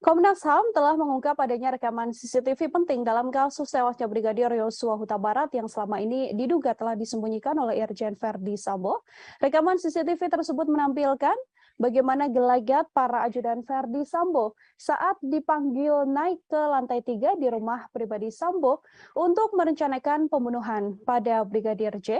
Komnas HAM telah mengungkap adanya rekaman CCTV penting dalam kasus tewasnya Brigadir Yosua Huta Barat yang selama ini diduga telah disembunyikan oleh Irjen Verdi Sambo. Rekaman CCTV tersebut menampilkan bagaimana gelagat para ajudan Verdi Sambo saat dipanggil naik ke lantai 3 di rumah pribadi Sambo untuk merencanakan pembunuhan pada Brigadir J.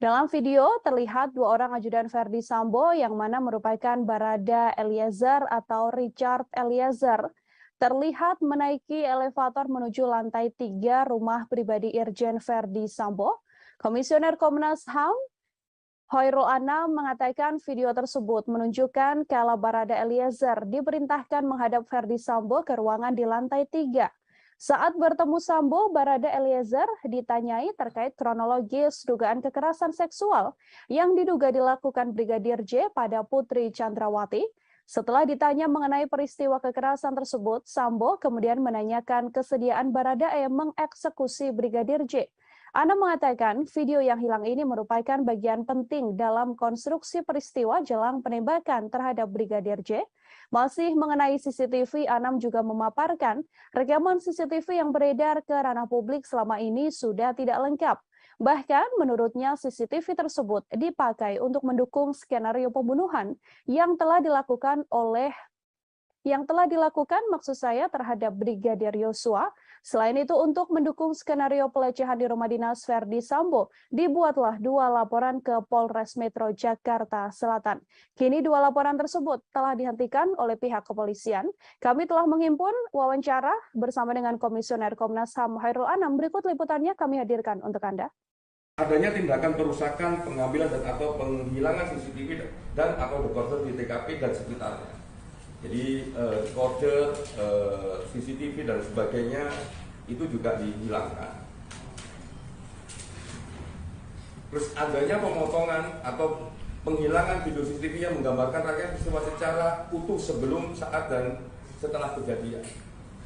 Dalam video terlihat dua orang ajudan Verdi Sambo yang mana merupakan Barada Eliezer atau Richard Eliezer terlihat menaiki elevator menuju lantai 3 rumah pribadi Irjen Verdi Sambo. Komisioner Komnas HAM Hoirul Anam mengatakan video tersebut menunjukkan kalau Barada Eliezer diperintahkan menghadap Verdi Sambo ke ruangan di lantai 3. Saat bertemu Sambo, Barada Eliezer ditanyai terkait kronologis dugaan kekerasan seksual yang diduga dilakukan Brigadir J pada Putri Chandrawati. Setelah ditanya mengenai peristiwa kekerasan tersebut, Sambo kemudian menanyakan kesediaan Baradae mengeksekusi Brigadir J. Anam mengatakan video yang hilang ini merupakan bagian penting dalam konstruksi peristiwa jelang penembakan terhadap Brigadir J. Masih mengenai CCTV, Anam juga memaparkan rekaman CCTV yang beredar ke ranah publik selama ini sudah tidak lengkap. Bahkan menurutnya CCTV tersebut dipakai untuk mendukung skenario pembunuhan yang telah dilakukan maksud saya terhadap Brigadir Yosua. Selain itu untuk mendukung skenario pelecehan di rumah dinas Verdi Sambo, dibuatlah dua laporan ke Polres Metro Jakarta Selatan. Kini dua laporan tersebut telah dihentikan oleh pihak kepolisian. Kami telah menghimpun wawancara bersama dengan Komisioner Komnas HAM Hoirul Anam. Berikut liputannya kami hadirkan untuk Anda. Adanya tindakan perusakan, pengambilan dan atau penghilangan CCTV dan atau dekoder di TKP dan sekitarnya. Jadi kode CCTV dan sebagainya itu juga dihilangkan. Terus adanya pemotongan atau penghilangan video CCTV yang menggambarkan rangkaian peristiwa secara utuh sebelum, saat, dan setelah kejadian.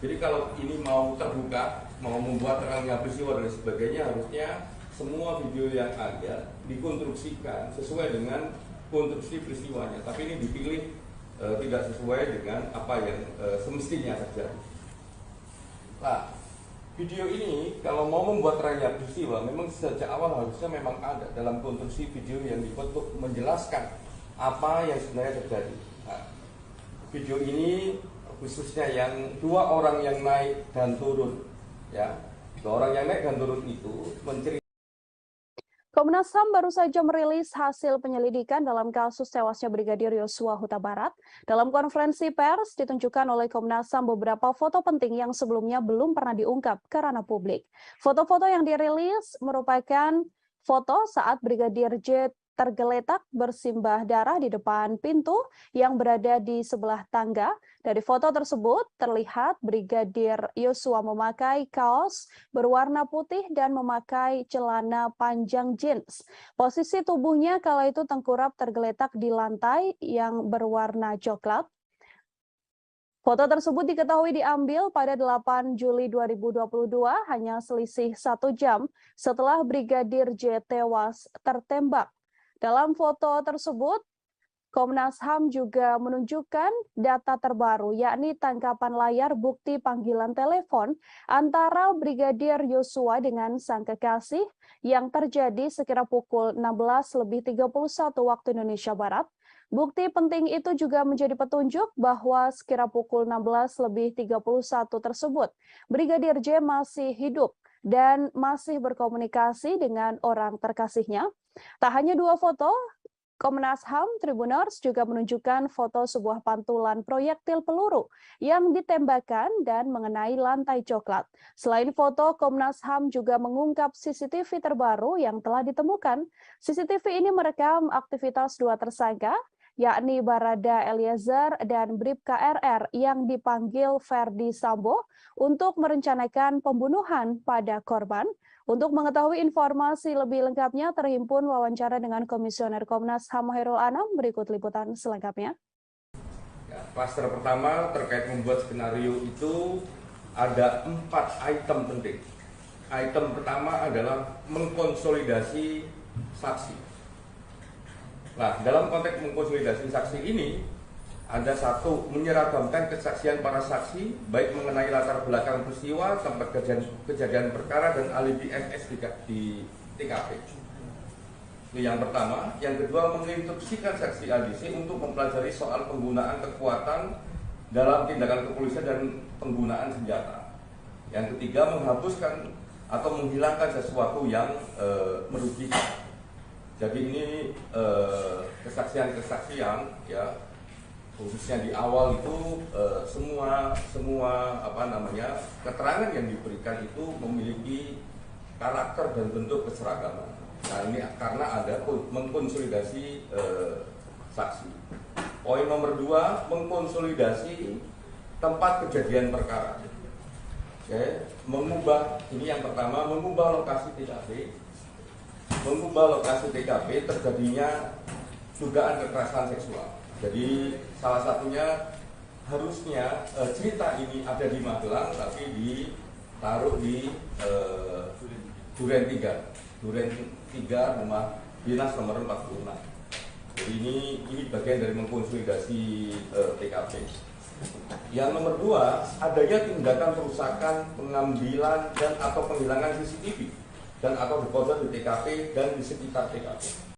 Jadi kalau ini mau terbuka, mau membuat terangnya peristiwa dan sebagainya, harusnya semua video yang ada dikonstruksikan sesuai dengan konstruksi peristiwanya. Tapi ini dipilih tidak sesuai dengan apa yang semestinya terjadi. Nah, video ini kalau mau membuat terangnya peristiwa, memang sejak awal harusnya memang ada dalam konstruksi video yang dibentuk menjelaskan apa yang sebenarnya terjadi. Nah, video ini khususnya yang dua orang yang naik dan turun, ya, dua orang yang naik dan turun itu menceritakan. Komnas HAM baru saja merilis hasil penyelidikan dalam kasus tewasnya Brigadir Yosua Huta Barat. Dalam konferensi pers ditunjukkan oleh Komnas HAM beberapa foto penting yang sebelumnya belum pernah diungkap ke ranah publik. Foto-foto yang dirilis merupakan foto saat Brigadir J tergeletak bersimbah darah di depan pintu yang berada di sebelah tangga. Dari foto tersebut terlihat Brigadir Yosua memakai kaos berwarna putih dan memakai celana panjang jeans. Posisi tubuhnya kala itu tengkurap tergeletak di lantai yang berwarna coklat. Foto tersebut diketahui diambil pada 8 Juli 2022, hanya selisih 1 jam setelah Brigadir J tewas tertembak. Dalam foto tersebut, Komnas HAM juga menunjukkan data terbaru, yakni tangkapan layar bukti panggilan telepon antara Brigadir Yosua dengan sang kekasih yang terjadi sekira pukul 16.31 waktu Indonesia Barat. Bukti penting itu juga menjadi petunjuk bahwa sekira pukul 16.31 tersebut, Brigadir J masih hidup dan masih berkomunikasi dengan orang terkasihnya. Tak hanya dua foto, Komnas HAM Tribuners juga menunjukkan foto sebuah pantulan proyektil peluru yang ditembakkan dan mengenai lantai coklat. Selain foto, Komnas HAM juga mengungkap CCTV terbaru yang telah ditemukan. CCTV ini merekam aktivitas dua tersangka, yakni Barada Eliezer dan Bribka RR yang dipanggil Verdi Sambo untuk merencanakan pembunuhan pada korban. Untuk mengetahui informasi lebih lengkapnya, terhimpun wawancara dengan Komisioner Komnas HAM Hoirul Anam. Berikut liputan selengkapnya. Ya, klaster pertama terkait membuat skenario itu ada 4 item penting. Item pertama adalah mengkonsolidasi saksi. Nah, dalam konteks mengkonsolidasi saksi ini, Ada satu, menyeragamkan kesaksian para saksi, baik mengenai latar belakang peristiwa, tempat kejadian perkara, dan alibi MS di TKP. Itu yang pertama. Yang kedua, menginstruksikan saksi ADC untuk mempelajari soal penggunaan kekuatan dalam tindakan kepolisian dan penggunaan senjata. Yang ketiga, menghapuskan atau menghilangkan sesuatu yang merugikan. Jadi ini kesaksian-kesaksian ya, khususnya di awal itu semua keterangan yang diberikan itu memiliki karakter dan bentuk keseragaman. Nah ini karena ada mengkonsolidasi saksi. Poin nomor 2, mengkonsolidasi tempat kejadian perkara. Oke, mengubah, ini yang pertama, mengubah lokasi TKP. Mengubah lokasi TKP terjadinya dugaan kekerasan seksual. Jadi salah satunya harusnya cerita ini ada di Magelang tapi ditaruh di Duren 3 rumah dinas nomor 46. Jadi ini bagian dari mengkonsolidasi TKP. Yang nomor 2, adanya tindakan perusakan, pengambilan dan atau penghilangan CCTV dan atau dekoder di TKP dan di sekitar TKP.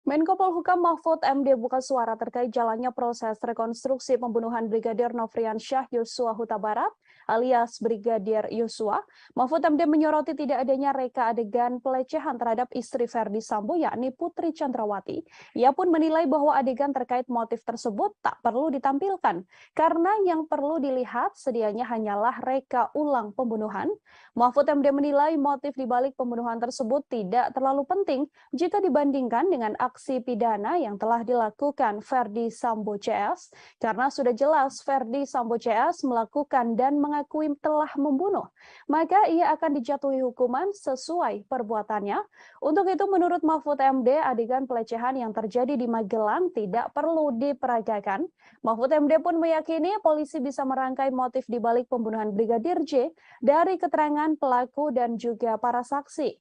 Menko Polhukam Mahfud MD buka suara terkait jalannya proses rekonstruksi pembunuhan Brigadir Nofriansyah Yosua Huta Barat alias Brigadir Yosua. Mahfud MD menyoroti tidak adanya reka adegan pelecehan terhadap istri Verdi Sambo yakni Putri Chandrawati. Ia pun menilai bahwa adegan terkait motif tersebut tak perlu ditampilkan karena yang perlu dilihat sedianya hanyalah reka ulang pembunuhan. Mahfud MD menilai motif dibalik pembunuhan tersebut tidak terlalu penting jika dibandingkan dengan aksi pidana yang telah dilakukan Verdi Sambo CS karena sudah jelas Verdi Sambo CS melakukan dan mengakui telah membunuh, maka ia akan dijatuhi hukuman sesuai perbuatannya. Untuk itu menurut Mahfud MD, adegan pelecehan yang terjadi di Magelang tidak perlu diperagakan. Mahfud MD pun meyakini polisi bisa merangkai motif dibalik pembunuhan Brigadir J dari keterangan pelaku dan juga para saksi.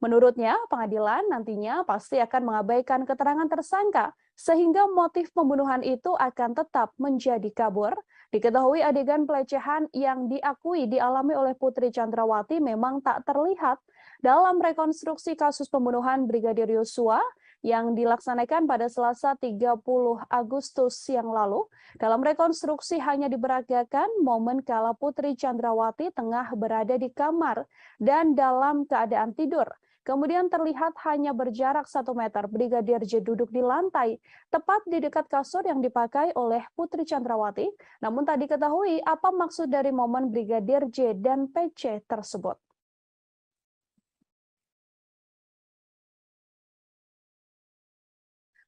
Menurutnya, pengadilan nantinya pasti akan mengabaikan keterangan tersangka sehingga motif pembunuhan itu akan tetap menjadi kabur. Diketahui adegan pelecehan yang diakui dialami oleh Putri Chandrawati memang tak terlihat dalam rekonstruksi kasus pembunuhan Brigadir Yosua yang dilaksanakan pada Selasa 30 Agustus yang lalu. Dalam rekonstruksi hanya diperagakan momen kala Putri Chandrawati tengah berada di kamar dan dalam keadaan tidur. Kemudian terlihat hanya berjarak 1 meter Brigadir J duduk di lantai, tepat di dekat kasur yang dipakai oleh Putri Chandrawati. Namun tak diketahui apa maksud dari momen Brigadir J dan PC tersebut.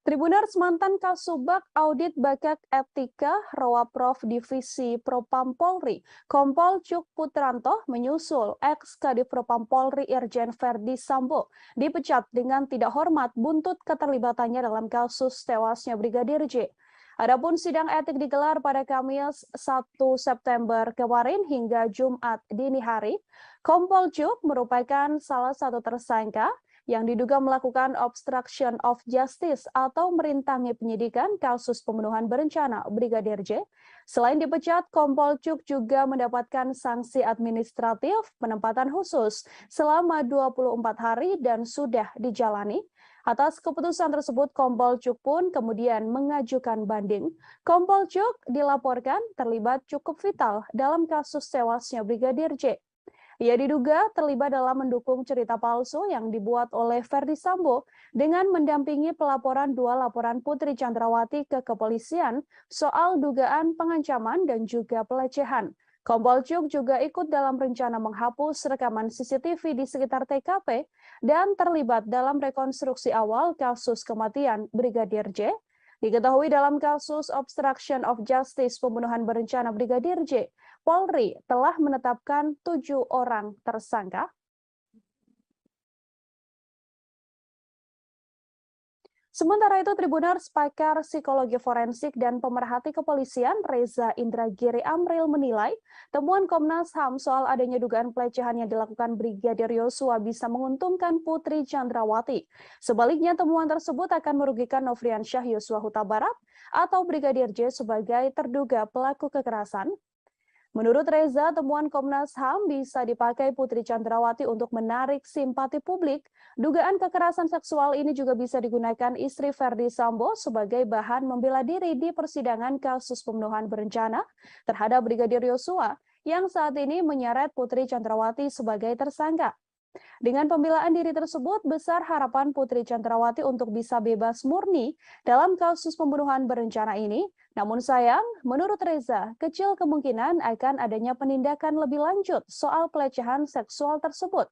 Tribuners mantan Kasubag Audit Bakat Etika Rowaprov Divisi Propam Polri, Kompol Cuk Putranto menyusul ex-Kadif Propam Polri Irjen Verdi Sambo dipecat dengan tidak hormat buntut keterlibatannya dalam kasus tewasnya Brigadir J. Adapun sidang etik digelar pada Kamis 1 September kemarin hingga Jumat dini hari. Kompol Cuk merupakan salah satu tersangka yang diduga melakukan obstruction of justice atau merintangi penyidikan kasus pembunuhan berencana Brigadir J. Selain dipecat, Kompol Cuk juga mendapatkan sanksi administratif penempatan khusus selama 24 hari dan sudah dijalani. Atas keputusan tersebut, Kompol Cuk pun kemudian mengajukan banding. Kompol Cuk dilaporkan terlibat cukup vital dalam kasus tewasnya Brigadir J. Ia diduga terlibat dalam mendukung cerita palsu yang dibuat oleh Verdi Sambo dengan mendampingi pelaporan 2 laporan Putri Chandrawati ke kepolisian soal dugaan pengancaman dan juga pelecehan. Kompol Cuk juga ikut dalam rencana menghapus rekaman CCTV di sekitar TKP dan terlibat dalam rekonstruksi awal kasus kematian Brigadir J. Diketahui dalam kasus obstruction of justice pembunuhan berencana Brigadir J, Polri telah menetapkan 7 orang tersangka. Sementara itu, Tribuners, pakar psikologi forensik dan pemerhati kepolisian Reza Indragiri Amril menilai temuan Komnas HAM soal adanya dugaan pelecehan yang dilakukan Brigadir Yosua bisa menguntungkan Putri Chandrawati. Sebaliknya, temuan tersebut akan merugikan Nofriansyah Yosua Huta Barat atau Brigadir J sebagai terduga pelaku kekerasan. Menurut Reza, temuan Komnas HAM bisa dipakai Putri Chandrawati untuk menarik simpati publik. Dugaan kekerasan seksual ini juga bisa digunakan istri Verdi Sambo sebagai bahan membela diri di persidangan kasus pembunuhan berencana terhadap Brigadir Yosua yang saat ini menyeret Putri Chandrawati sebagai tersangka. Dengan pembelaan diri tersebut, besar harapan Putri Chandrawati untuk bisa bebas murni dalam kasus pembunuhan berencana ini. Namun sayang, menurut Reza, kecil kemungkinan akan adanya penindakan lebih lanjut soal pelecehan seksual tersebut.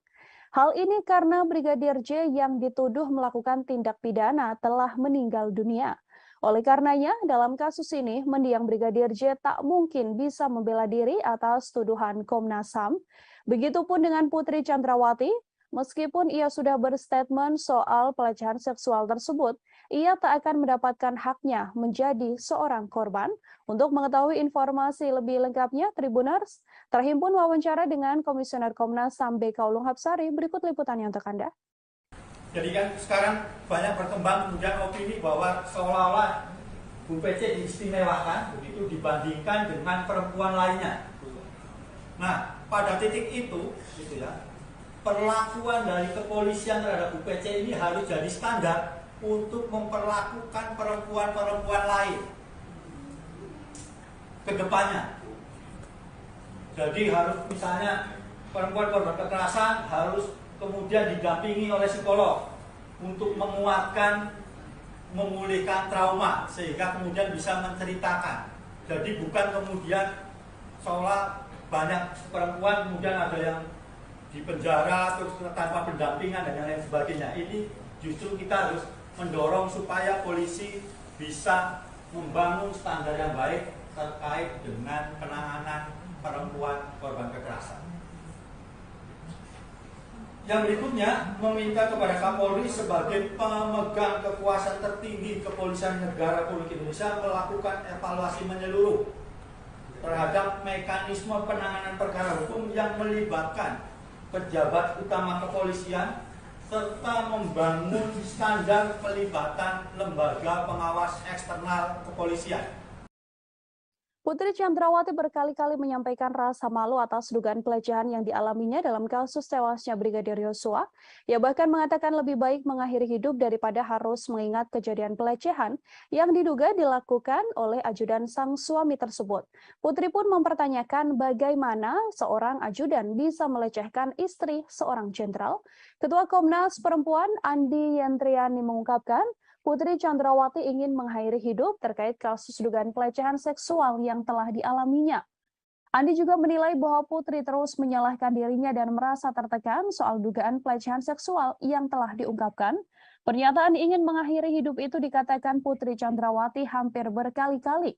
Hal ini karena Brigadir J yang dituduh melakukan tindak pidana telah meninggal dunia. Oleh karenanya, dalam kasus ini, mendiang Brigadir J tak mungkin bisa membela diri atas tuduhan Komnas HAM. Begitupun dengan Putri Chandrawati, meskipun ia sudah berstatement soal pelecehan seksual tersebut, ia tak akan mendapatkan haknya menjadi seorang korban. Untuk mengetahui informasi lebih lengkapnya, Tribuners, terhimpun wawancara dengan Komisioner Komnas HAM BK Ulung Hapsari, berikut liputannya untuk Anda. Jadi kan sekarang banyak berkembang kemudian opini bahwa seolah-olah Bu PC diistimewakan begitu dibandingkan dengan perempuan lainnya. Nah, pada titik itu, gitu ya, perlakuan dari kepolisian terhadap Bu PC ini harus jadi standar untuk memperlakukan perempuan-perempuan lain ke depannya. Jadi harus misalnya perempuan korban kekerasan harus kemudian didampingi oleh psikolog untuk menguatkan, memulihkan trauma sehingga kemudian bisa menceritakan. Jadi bukan kemudian seolah banyak perempuan kemudian ada yang di penjara terus tanpa pendampingan dan lain sebagainya. Ini justru kita harus mendorong supaya polisi bisa membangun standar yang baik terkait dengan penanganan perempuan korban kekerasan. Yang berikutnya, meminta kepada Kapolri sebagai pemegang kekuasaan tertinggi Kepolisian Negara Republik Indonesia melakukan evaluasi menyeluruh terhadap mekanisme penanganan perkara hukum yang melibatkan pejabat utama kepolisian serta membangun standar pelibatan lembaga pengawas eksternal kepolisian. Putri Chandrawati berkali-kali menyampaikan rasa malu atas dugaan pelecehan yang dialaminya dalam kasus tewasnya Brigadir Yosua. Ia bahkan mengatakan lebih baik mengakhiri hidup daripada harus mengingat kejadian pelecehan yang diduga dilakukan oleh ajudan sang suami tersebut. Putri pun mempertanyakan bagaimana seorang ajudan bisa melecehkan istri seorang jenderal. Ketua Komnas Perempuan Andi Yentriani mengungkapkan, Putri Chandrawati ingin mengakhiri hidup terkait kasus dugaan pelecehan seksual yang telah dialaminya. Andi juga menilai bahwa Putri terus menyalahkan dirinya dan merasa tertekan soal dugaan pelecehan seksual yang telah diungkapkan. Pernyataan ingin mengakhiri hidup itu dikatakan Putri Chandrawati hampir berkali-kali.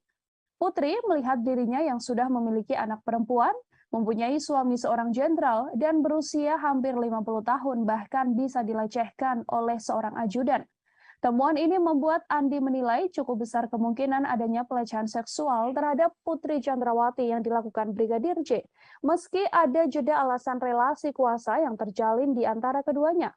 Putri melihat dirinya yang sudah memiliki anak perempuan, mempunyai suami seorang jenderal, dan berusia hampir 50 tahun bahkan bisa dilecehkan oleh seorang ajudan. Temuan ini membuat Andi menilai cukup besar kemungkinan adanya pelecehan seksual terhadap Putri Chandrawati yang dilakukan Brigadir J, meski ada jeda alasan relasi kuasa yang terjalin di antara keduanya.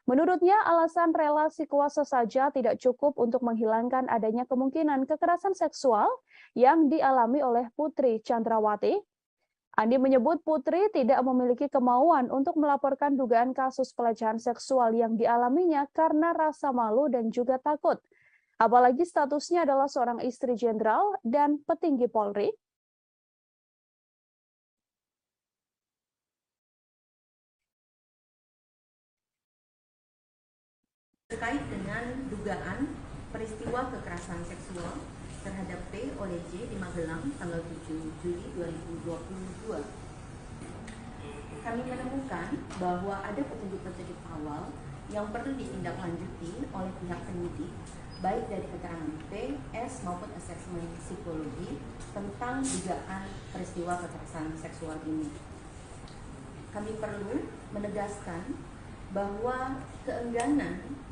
Menurutnya, alasan relasi kuasa saja tidak cukup untuk menghilangkan adanya kemungkinan kekerasan seksual yang dialami oleh Putri Chandrawati. Andi menyebut Putri tidak memiliki kemauan untuk melaporkan dugaan kasus pelecehan seksual yang dialaminya karena rasa malu dan juga takut. Apalagi statusnya adalah seorang istri jenderal dan petinggi Polri. Terkait dengan dugaan peristiwa kekerasan seksual terhadap P oleh J di Magelang tanggal 7 Juli 2022. Kami menemukan bahwa ada petunjuk-petunjuk awal yang perlu ditindaklanjuti oleh pihak penyidik, baik dari keterangan P, S maupun asesmen psikologi tentang dugaan peristiwa kekerasan seksual ini. Kami perlu menegaskan bahwa keengganan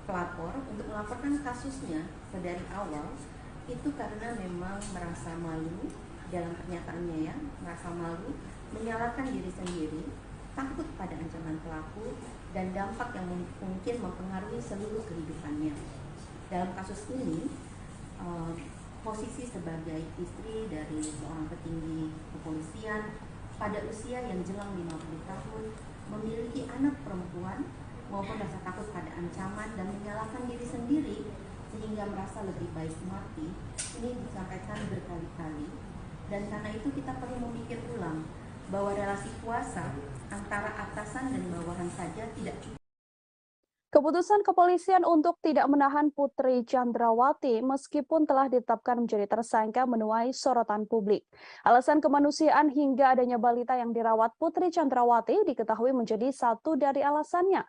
pelapor untuk melaporkan kasusnya dari awal itu karena memang merasa malu dalam pernyataannya ya, merasa malu, menyalahkan diri sendiri, takut pada ancaman pelaku dan dampak yang mungkin mempengaruhi seluruh kehidupannya. Dalam kasus ini, posisi sebagai istri dari seorang petinggi kepolisian pada usia yang jelang 50 tahun, memiliki anak perempuan maupun rasa takut pada ancaman dan menyalahkan diri sendiri sehingga merasa lebih baik mati, ini disampaikan berkali-kali. Dan karena itu kita perlu memikir ulang bahwa relasi kuasa antara atasan dan bawahan saja tidak cukup. Keputusan kepolisian untuk tidak menahan Putri Chandrawati meskipun telah ditetapkan menjadi tersangka menuai sorotan publik. Alasan kemanusiaan hingga adanya balita yang dirawat Putri Chandrawati diketahui menjadi satu dari alasannya.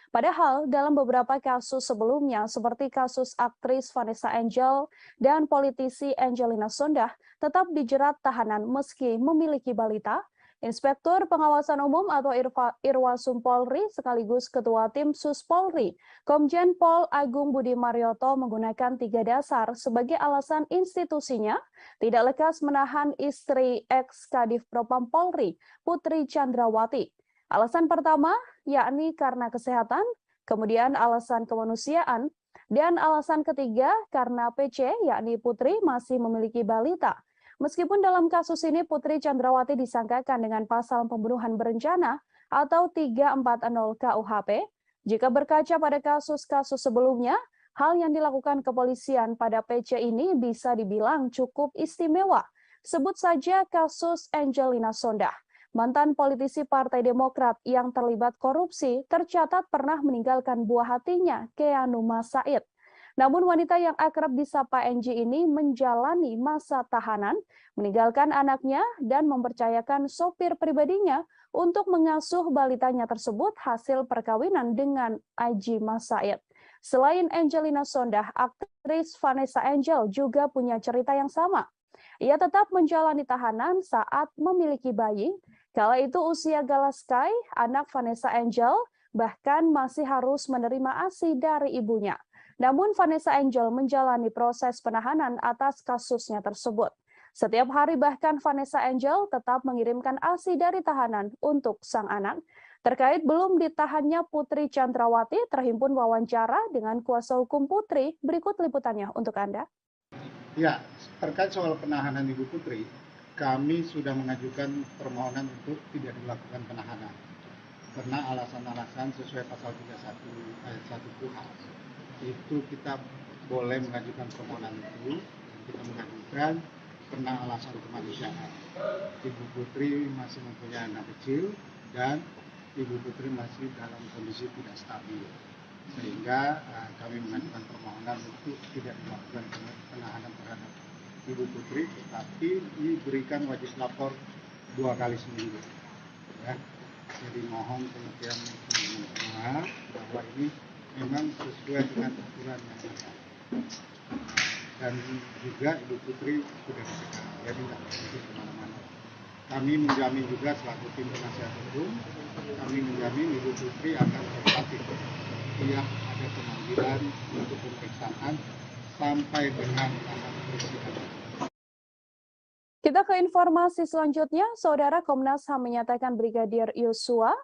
Padahal dalam beberapa kasus sebelumnya seperti kasus aktris Vanessa Angel dan politisi Angelina Sondakh tetap dijerat tahanan meski memiliki balita. Inspektur Pengawasan Umum atau Irwasum Polri sekaligus Ketua Tim Sus Polri, Komjen Pol Agung Budi Marioto menggunakan 3 dasar sebagai alasan institusinya tidak lekas menahan istri ex-Kadif Propam Polri, Putri Chandrawati. Alasan pertama yakni karena kesehatan, kemudian alasan kemanusiaan, dan alasan ketiga karena PC yakni Putri masih memiliki balita. Meskipun dalam kasus ini Putri Chandrawati disangkakan dengan pasal pembunuhan berencana atau 340 KUHP, jika berkaca pada kasus-kasus sebelumnya, hal yang dilakukan kepolisian pada PC ini bisa dibilang cukup istimewa. Sebut saja kasus Angelina Sondakh. Mantan politisi Partai Demokrat yang terlibat korupsi tercatat pernah meninggalkan buah hatinya, Keanu Said. Namun wanita yang akrab disapa Angie ini menjalani masa tahanan, meninggalkan anaknya dan mempercayakan sopir pribadinya untuk mengasuh balitanya tersebut hasil perkawinan dengan Aji Said. Selain Angelina Sondakh, aktris Vanessa Angel juga punya cerita yang sama. Ia tetap menjalani tahanan saat memiliki bayi. Kala itu usia Galaskai, anak Vanessa Angel, bahkan masih harus menerima ASI dari ibunya. Namun Vanessa Angel menjalani proses penahanan atas kasusnya tersebut. Setiap hari bahkan Vanessa Angel tetap mengirimkan ASI dari tahanan untuk sang anak. Terkait belum ditahannya Putri Chandrawati, terhimpun wawancara dengan kuasa hukum Putri. Berikut liputannya untuk Anda. Ya, terkait soal penahanan Ibu Putri, kami sudah mengajukan permohonan untuk tidak dilakukan penahanan. Karena alasan-alasan sesuai pasal 31 ayat 1 KUHP. Itu kita boleh mengajukan permohonan itu, kita mengajukan karena alasan kemanusiaan. Ibu Putri masih mempunyai anak kecil dan Ibu Putri masih dalam kondisi tidak stabil, sehingga kami mengajukan permohonan untuk tidak dilakukan penahanan terhadap Ibu Putri, tetapi diberikan wajib lapor 2 kali seminggu. Ya. Jadi mohon pengertian semua bahwa ini memang sesuai dengan aturan yang ada. Dan juga Ibu Putri sudah dicegah, jadi tidak pergi kemana-mana. Kami menjamin juga selaku tim penasihat hukum, kami menjamin Ibu Putri akan kooperatif setiap ada pemanggilan untuk pemeriksaan sampai dengan tahap persidangan. Kita ke informasi selanjutnya, Saudara. Komnas HAM menyatakan Brigadir Yosua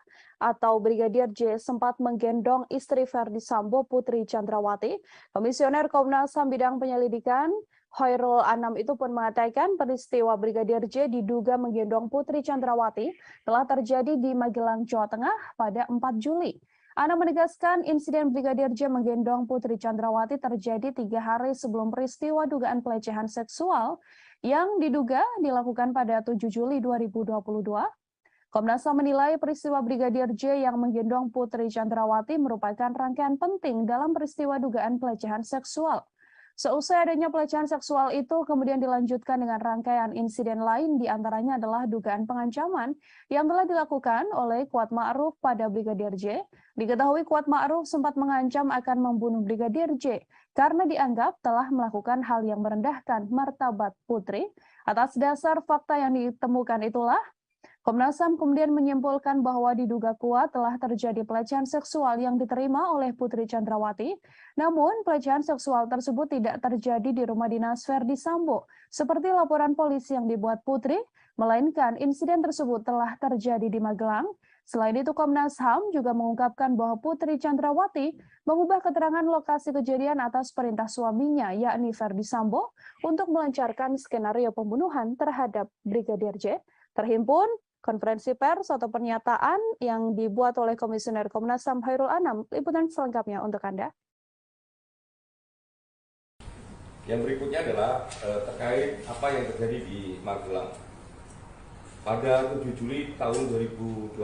atau Brigadir J sempat menggendong istri Verdi Sambo, Putri Chandrawati. Komisioner Komnas HAM bidang penyelidikan Hoirul Anam itu pun mengatakan peristiwa Brigadir J diduga menggendong Putri Chandrawati telah terjadi di Magelang, Jawa Tengah pada 4 Juli. Anam menegaskan insiden Brigadir J menggendong Putri Chandrawati terjadi 3 hari sebelum peristiwa dugaan pelecehan seksual yang diduga dilakukan pada 7 Juli 2022. Komnas HAM menilai peristiwa Brigadir J yang menggendong Putri Chandrawati merupakan rangkaian penting dalam peristiwa dugaan pelecehan seksual. Seusai adanya pelecehan seksual itu kemudian dilanjutkan dengan rangkaian insiden lain, diantaranya adalah dugaan pengancaman yang telah dilakukan oleh Kuat Ma'ruf pada Brigadir J. Diketahui Kuat Ma'ruf sempat mengancam akan membunuh Brigadir J karena dianggap telah melakukan hal yang merendahkan martabat Putri. Atas dasar fakta yang ditemukan itulah, Komnas HAM kemudian menyimpulkan bahwa diduga kuat telah terjadi pelecehan seksual yang diterima oleh Putri Chandrawati, namun pelecehan seksual tersebut tidak terjadi di rumah dinas Verdi Sambo, seperti laporan polisi yang dibuat Putri, melainkan insiden tersebut telah terjadi di Magelang. Selain itu, Komnas HAM juga mengungkapkan bahwa Putri Chandrawati mengubah keterangan lokasi kejadian atas perintah suaminya, yakni Verdi Sambo, untuk melancarkan skenario pembunuhan terhadap Brigadir J. Terhimpun konferensi pers atau pernyataan yang dibuat oleh Komisioner Komnas HAM Khairul Anam. Liputan selengkapnya untuk Anda. Yang berikutnya adalah terkait apa yang terjadi di Magelang. Pada 7 Juli tahun 2022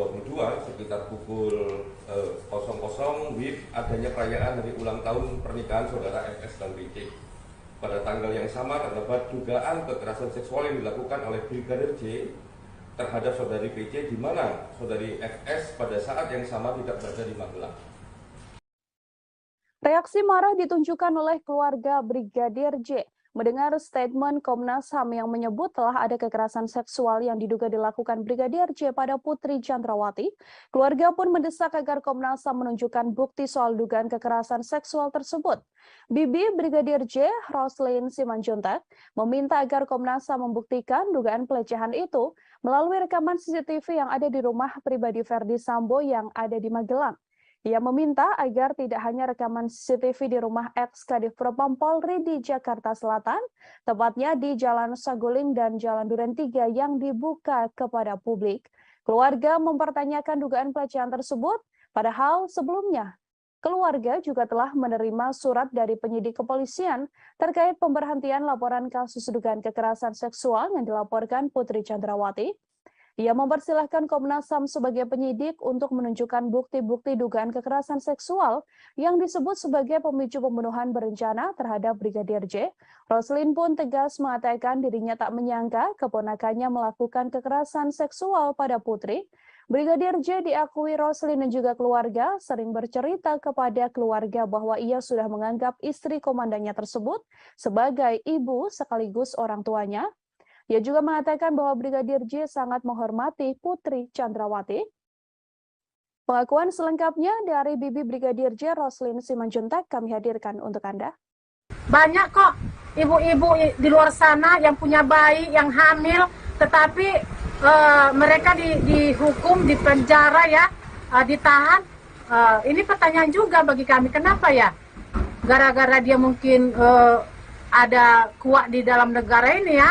sekitar pukul 00 WIB adanya perayaan hari ulang tahun pernikahan saudara FS dan BC. Pada tanggal yang sama terdapat dugaan kekerasan seksual yang dilakukan oleh Brigadir J terhadap saudari PC, di mana saudari FS pada saat yang sama tidak berada di Magelang. Reaksi marah ditunjukkan oleh keluarga Brigadir J mendengar statement Komnas HAM yang menyebut telah ada kekerasan seksual yang diduga dilakukan Brigadir J pada Putri Chandrawati. Keluarga pun mendesak agar Komnas HAM menunjukkan bukti soal dugaan kekerasan seksual tersebut. Bibi Brigadir J, Roslyn Simanjuntak, meminta agar Komnas HAM membuktikan dugaan pelecehan itu melalui rekaman CCTV yang ada di rumah pribadi Verdi Sambo yang ada di Magelang. Ia meminta agar tidak hanya rekaman CCTV di rumah ex-Kadif Propam Polri di Jakarta Selatan, tepatnya di Jalan Saguling dan Jalan Duren 3 yang dibuka kepada publik. Keluarga mempertanyakan dugaan pelecehan tersebut, padahal sebelumnya keluarga juga telah menerima surat dari penyidik kepolisian terkait pemberhentian laporan kasus dugaan kekerasan seksual yang dilaporkan Putri Chandrawati. Ia mempersilahkan Komnas HAM sebagai penyidik untuk menunjukkan bukti-bukti dugaan kekerasan seksual yang disebut sebagai pemicu pembunuhan berencana terhadap Brigadir J. Roslyn pun tegas mengatakan dirinya tak menyangka keponakannya melakukan kekerasan seksual pada Putri. Brigadir J diakui Roslyn dan juga keluarga sering bercerita kepada keluarga bahwa ia sudah menganggap istri komandannya tersebut sebagai ibu sekaligus orang tuanya. Ia juga mengatakan bahwa Brigadir J sangat menghormati Putri Chandrawati. Pengakuan selengkapnya dari Bibi Brigadir J, Roslyn Simanjuntak, kami hadirkan untuk Anda. Banyak kok ibu-ibu di luar sana yang punya bayi, yang hamil, tetapi mereka dihukum, dipenjara ya, ditahan. Ini pertanyaan juga bagi kami, kenapa ya? Gara-gara dia mungkin ada kuat di dalam negara ini ya,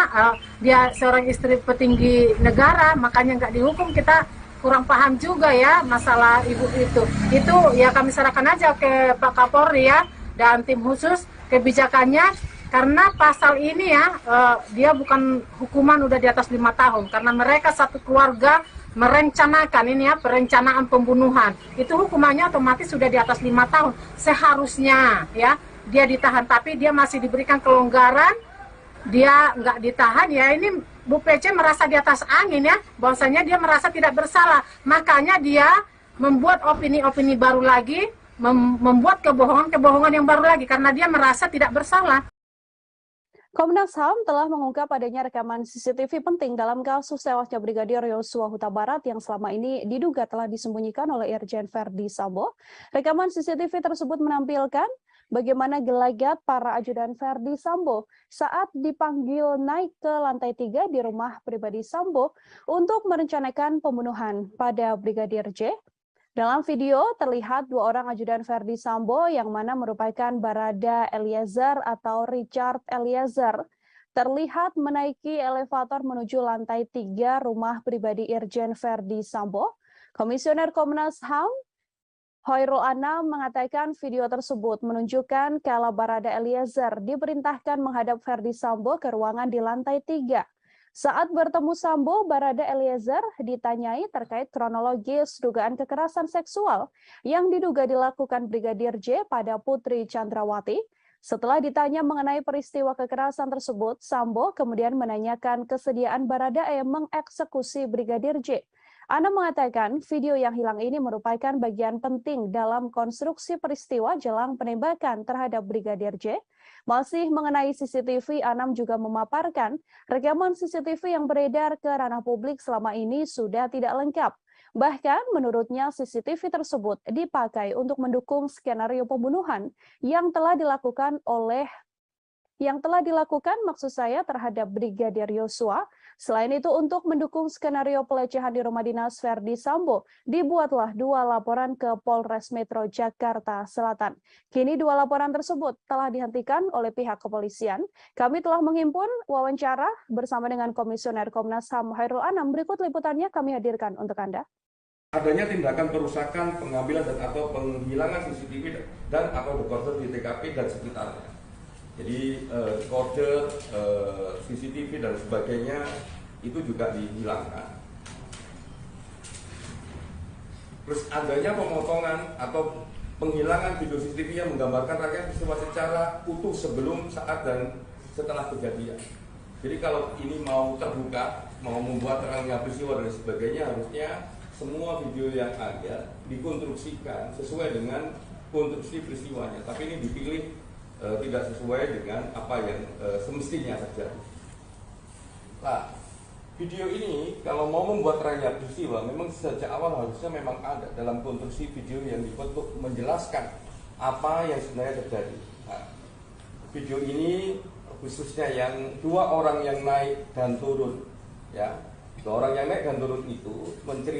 dia seorang istri petinggi negara, makanya nggak dihukum. Kita kurang paham juga ya masalah ibu itu ya kami serahkan aja ke Pak Kapolri ya dan tim khusus kebijakannya, karena pasal ini ya dia bukan hukuman udah di atas 5 tahun, karena mereka satu keluarga merencanakan ini ya, perencanaan pembunuhan, itu hukumannya otomatis sudah di atas 5 tahun seharusnya ya. Dia ditahan, tapi dia masih diberikan kelonggaran, dia nggak ditahan ya. Ini Bu PC merasa di atas angin ya, bahwasanya dia merasa tidak bersalah, makanya dia membuat opini-opini baru lagi, membuat kebohongan-kebohongan yang baru lagi, karena dia merasa tidak bersalah. Komnas HAM telah mengungkap adanya rekaman CCTV penting dalam kasus tewasnya Brigadir Yosua Huta Barat yang selama ini diduga telah disembunyikan oleh Irjen Verdi Sambo. Rekaman CCTV tersebut menampilkan bagaimana gelagat para ajudan Verdi Sambo saat dipanggil naik ke lantai 3 di rumah pribadi Sambo untuk merencanakan pembunuhan pada Brigadir J. Dalam video terlihat 2 orang ajudan Verdi Sambo yang mana merupakan Barada Eliezer atau Richard Eliezer terlihat menaiki elevator menuju lantai 3 rumah pribadi Irjen Verdi Sambo. Komisioner Komnas HAM Khairul Anam mengatakan video tersebut menunjukkan kala Barada Eliezer diperintahkan menghadap Verdi Sambo ke ruangan di lantai 3. Saat bertemu Sambo, Barada Eliezer ditanyai terkait kronologis dugaan kekerasan seksual yang diduga dilakukan Brigadir J pada Putri Chandrawati. Setelah ditanya mengenai peristiwa kekerasan tersebut, Sambo kemudian menanyakan kesediaan Barada E mengeksekusi Brigadir J. Anam mengatakan video yang hilang ini merupakan bagian penting dalam konstruksi peristiwa jelang penembakan terhadap Brigadir J. Masih mengenai CCTV, Anam juga memaparkan rekaman CCTV yang beredar ke ranah publik selama ini sudah tidak lengkap. Bahkan menurutnya CCTV tersebut dipakai untuk mendukung skenario pembunuhan yang telah dilakukan maksud saya terhadap Brigadir Yosua. Selain itu untuk mendukung skenario pelecehan di rumah dinas Verdi Sambo, dibuatlah 2 laporan ke Polres Metro Jakarta Selatan. Kini 2 laporan tersebut telah dihentikan oleh pihak kepolisian. Kami telah menghimpun wawancara bersama dengan Komisioner Komnas HAM Khairul Anam. Berikut liputannya kami hadirkan untuk Anda. Adanya tindakan perusakan, pengambilan dan atau penghilangan CCTV dan atau dekoder di TKP dan sekitarnya. Jadi kode CCTV dan sebagainya itu juga dihilangkan. Terus adanya pemotongan atau penghilangan video CCTV yang menggambarkan rangkaian peristiwa secara utuh sebelum, saat, dan setelah kejadian. Jadi kalau ini mau terbuka, mau membuat terangnya peristiwa dan sebagainya, harusnya semua video yang ada dikonstruksikan sesuai dengan konstruksi peristiwanya. Tapi ini dipilih tidak sesuai dengan apa yang semestinya terjadi. Nah, video ini kalau mau membuat terangnya peristiwa, memang sejak awal harusnya memang ada dalam konstruksi video yang dibuat untuk menjelaskan apa yang sebenarnya terjadi. Nah, video ini khususnya yang 2 orang yang naik dan turun, ya, 2 orang yang naik dan turun itu menceritakan.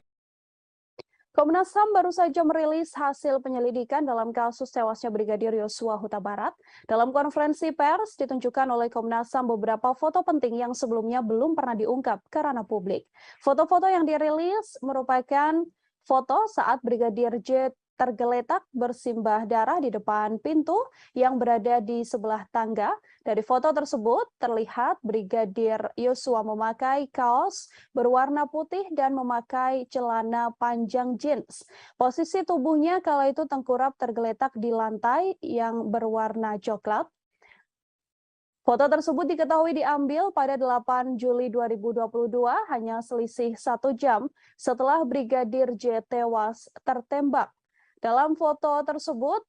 Komnas HAM baru saja merilis hasil penyelidikan dalam kasus tewasnya Brigadir Yosua Huta Barat. Dalam konferensi pers ditunjukkan oleh Komnas HAM beberapa foto penting yang sebelumnya belum pernah diungkap ke ranah publik. Foto-foto yang dirilis merupakan foto saat Brigadir J tergeletak bersimbah darah di depan pintu yang berada di sebelah tangga. Dari foto tersebut terlihat Brigadir Yosua memakai kaos berwarna putih dan memakai celana panjang jeans. Posisi tubuhnya kala itu tengkurap tergeletak di lantai yang berwarna coklat. Foto tersebut diketahui diambil pada 8 Juli 2022, hanya selisih 1 jam setelah Brigadir J tewas tertembak. Dalam foto tersebut,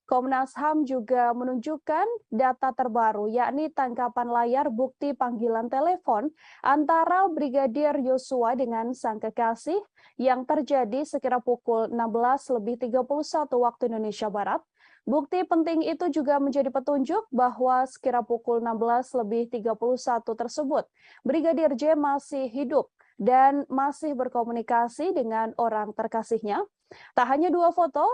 Komnas HAM juga menunjukkan data terbaru, yakni tangkapan layar bukti panggilan telepon antara Brigadir Yosua dengan sang kekasih yang terjadi sekira pukul 16.31 waktu Indonesia Barat. Bukti penting itu juga menjadi petunjuk bahwa sekira pukul 16.31 tersebut, Brigadir J masih hidup dan masih berkomunikasi dengan orang terkasihnya. Tak hanya 2 foto,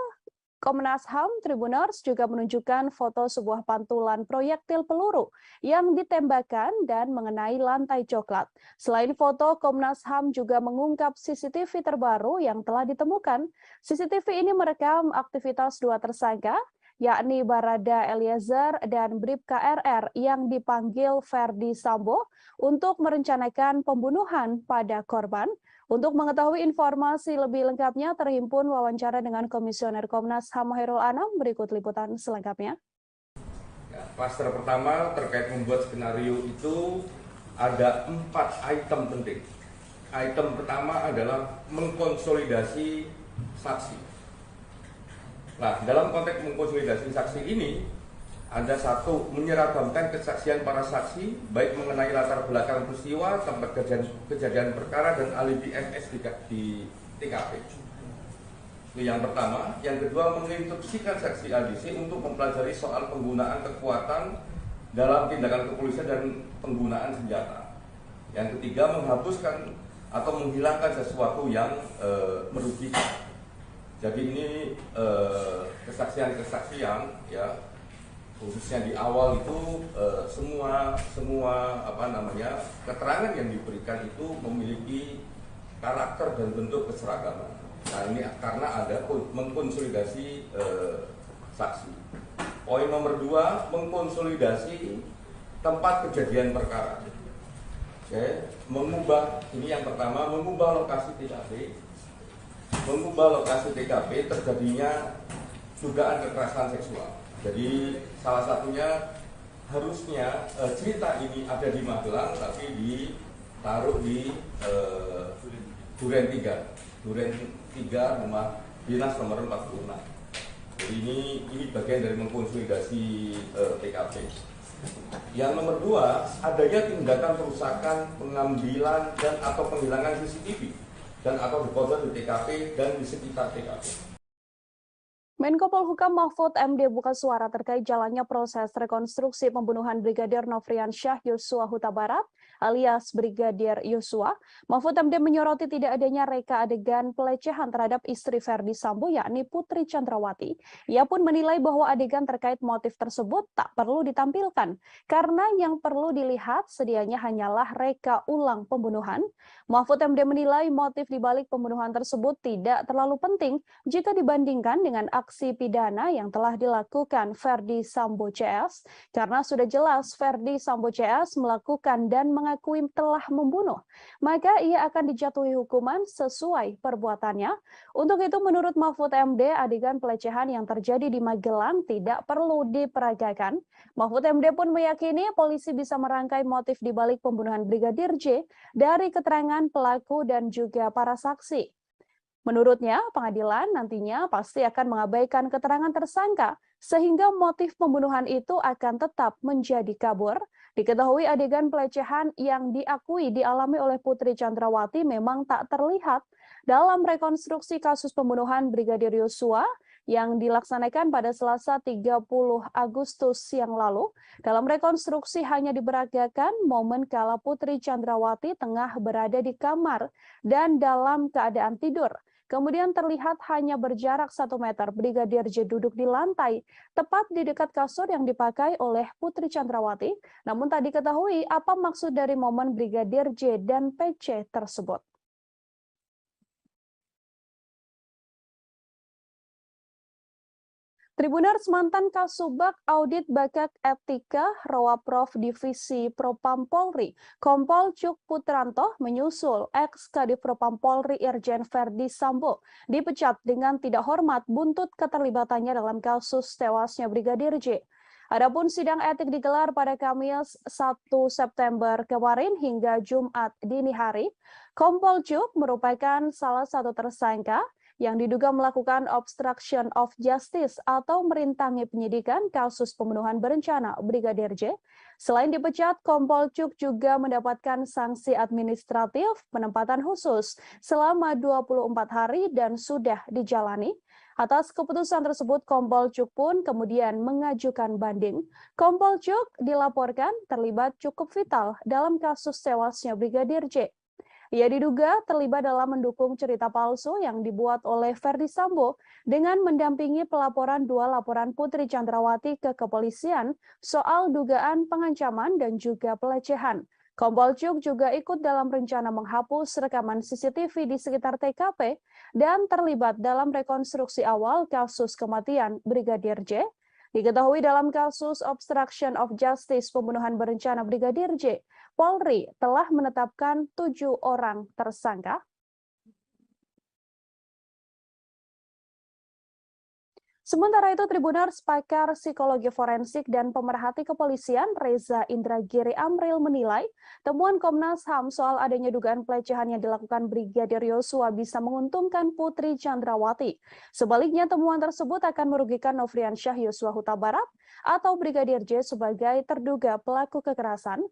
Komnas HAM Tribuners juga menunjukkan foto sebuah pantulan proyektil peluru yang ditembakkan dan mengenai lantai coklat. Selain foto, Komnas HAM juga mengungkap CCTV terbaru yang telah ditemukan. CCTV ini merekam aktivitas 2 tersangka, yakni Barada Eliezer dan Bribka RR yang dipanggil Verdi Sambo untuk merencanakan pembunuhan pada korban. Untuk mengetahui informasi lebih lengkapnya, terhimpun wawancara dengan Komisioner Komnas HAM Khairul Anam. Berikut liputan selengkapnya. Ya, klaster pertama terkait membuat skenario itu ada 4 item penting. Item pertama adalah mengkonsolidasi saksi. Nah, dalam konteks mengkonsolidasi saksi ini, ada 1, menyeragamkan kesaksian para saksi, baik mengenai latar belakang peristiwa, tempat kejadian perkara, dan alibi MS di TKP. Itu yang pertama. Yang kedua, menginstruksikan saksi ADC untuk mempelajari soal penggunaan kekuatan dalam tindakan kepolisian dan penggunaan senjata. Yang ketiga, menghapuskan atau menghilangkan sesuatu yang merugikan. Jadi ini kesaksian-kesaksian, ya, khususnya di awal itu semua keterangan yang diberikan itu memiliki karakter dan bentuk keseragaman. Nah, ini karena ada mengkonsolidasi saksi. Poin nomor 2, mengkonsolidasi tempat kejadian perkara. Oke, ini yang pertama, mengubah lokasi TKP. Mengubah lokasi TKP terjadinya dugaan kekerasan seksual. Jadi salah satunya harusnya cerita ini ada di Magelang, tapi ditaruh di Duren 3 rumah dinas nomor 46. Jadi ini bagian dari mengkonsolidasi TKP. Yang nomor 2, adanya tindakan perusakan, pengambilan dan atau penghilangan CCTV dan atau dekoder di TKP dan di sekitar TKP. Menko Polhukam Mahfud MD buka suara terkait jalannya proses rekonstruksi pembunuhan Brigadir Nofriansyah Yosua Huta Barat alias Brigadir Yosua. Mahfud MD menyoroti tidak adanya reka adegan pelecehan terhadap istri Verdi Sambo yakni Putri Chandrawati. Ia pun menilai bahwa adegan terkait motif tersebut tak perlu ditampilkan karena yang perlu dilihat sedianya hanyalah reka ulang pembunuhan. Mahfud MD menilai motif dibalik pembunuhan tersebut tidak terlalu penting jika dibandingkan dengan aksi pidana yang telah dilakukan Verdi Sambo CS karena sudah jelas Verdi Sambo CS melakukan dan mengakui telah membunuh, maka ia akan dijatuhi hukuman sesuai perbuatannya. Untuk itu menurut Mahfud MD, adegan pelecehan yang terjadi di Magelang tidak perlu diperagakan. Mahfud MD pun meyakini polisi bisa merangkai motif dibalik pembunuhan Brigadir J dari keterangan pelaku dan juga para saksi. Menurutnya, pengadilan nantinya pasti akan mengabaikan keterangan tersangka sehingga motif pembunuhan itu akan tetap menjadi kabur. Diketahui adegan pelecehan yang diakui dialami oleh Putri Chandrawati memang tak terlihat dalam rekonstruksi kasus pembunuhan Brigadir Yosua yang dilaksanakan pada Selasa 30 Agustus yang lalu. Dalam rekonstruksi hanya diperagakan momen kala Putri Chandrawati tengah berada di kamar dan dalam keadaan tidur. Kemudian terlihat hanya berjarak 1 meter Brigadir J duduk di lantai, tepat di dekat kasur yang dipakai oleh Putri Chandrawati. Namun tak diketahui apa maksud dari momen Brigadir J dan PC tersebut. Tribuners, mantan Kasubag Audit Bakat Etika Rowaprof Divisi Propam Polri, Kompol Cuk Putranto menyusul ex-Kadif Propam Polri Irjen Verdi Sambo dipecat dengan tidak hormat buntut keterlibatannya dalam kasus tewasnya Brigadir J. Adapun sidang etik digelar pada Kamis 1 September kemarin hingga Jumat dini hari. Kompol Cuk merupakan salah satu tersangka yang diduga melakukan obstruction of justice atau merintangi penyidikan kasus pembunuhan berencana Brigadir J. Selain dipecat, Kompol Cuk juga mendapatkan sanksi administratif penempatan khusus selama 24 hari dan sudah dijalani. Atas keputusan tersebut, Kompol Cuk pun kemudian mengajukan banding. Kompol Cuk dilaporkan terlibat cukup vital dalam kasus tewasnya Brigadir J. Ia diduga terlibat dalam mendukung cerita palsu yang dibuat oleh Verdi Sambo dengan mendampingi pelaporan 2 laporan Putri Chandrawati ke kepolisian soal dugaan pengancaman dan juga pelecehan. Kompol Cuk juga ikut dalam rencana menghapus rekaman CCTV di sekitar TKP dan terlibat dalam rekonstruksi awal kasus kematian Brigadir J. Diketahui dalam kasus obstruction of justice pembunuhan berencana Brigadir J, Polri telah menetapkan 7 orang tersangka. Sementara itu, Tribuners, pakar psikologi forensik dan pemerhati kepolisian Reza Indragiri Amril menilai temuan Komnas HAM soal adanya dugaan pelecehan yang dilakukan Brigadir Yosua bisa menguntungkan Putri Chandrawati. Sebaliknya, temuan tersebut akan merugikan Nofriansyah Yosua Huta Barat atau Brigadir J sebagai terduga pelaku kekerasan.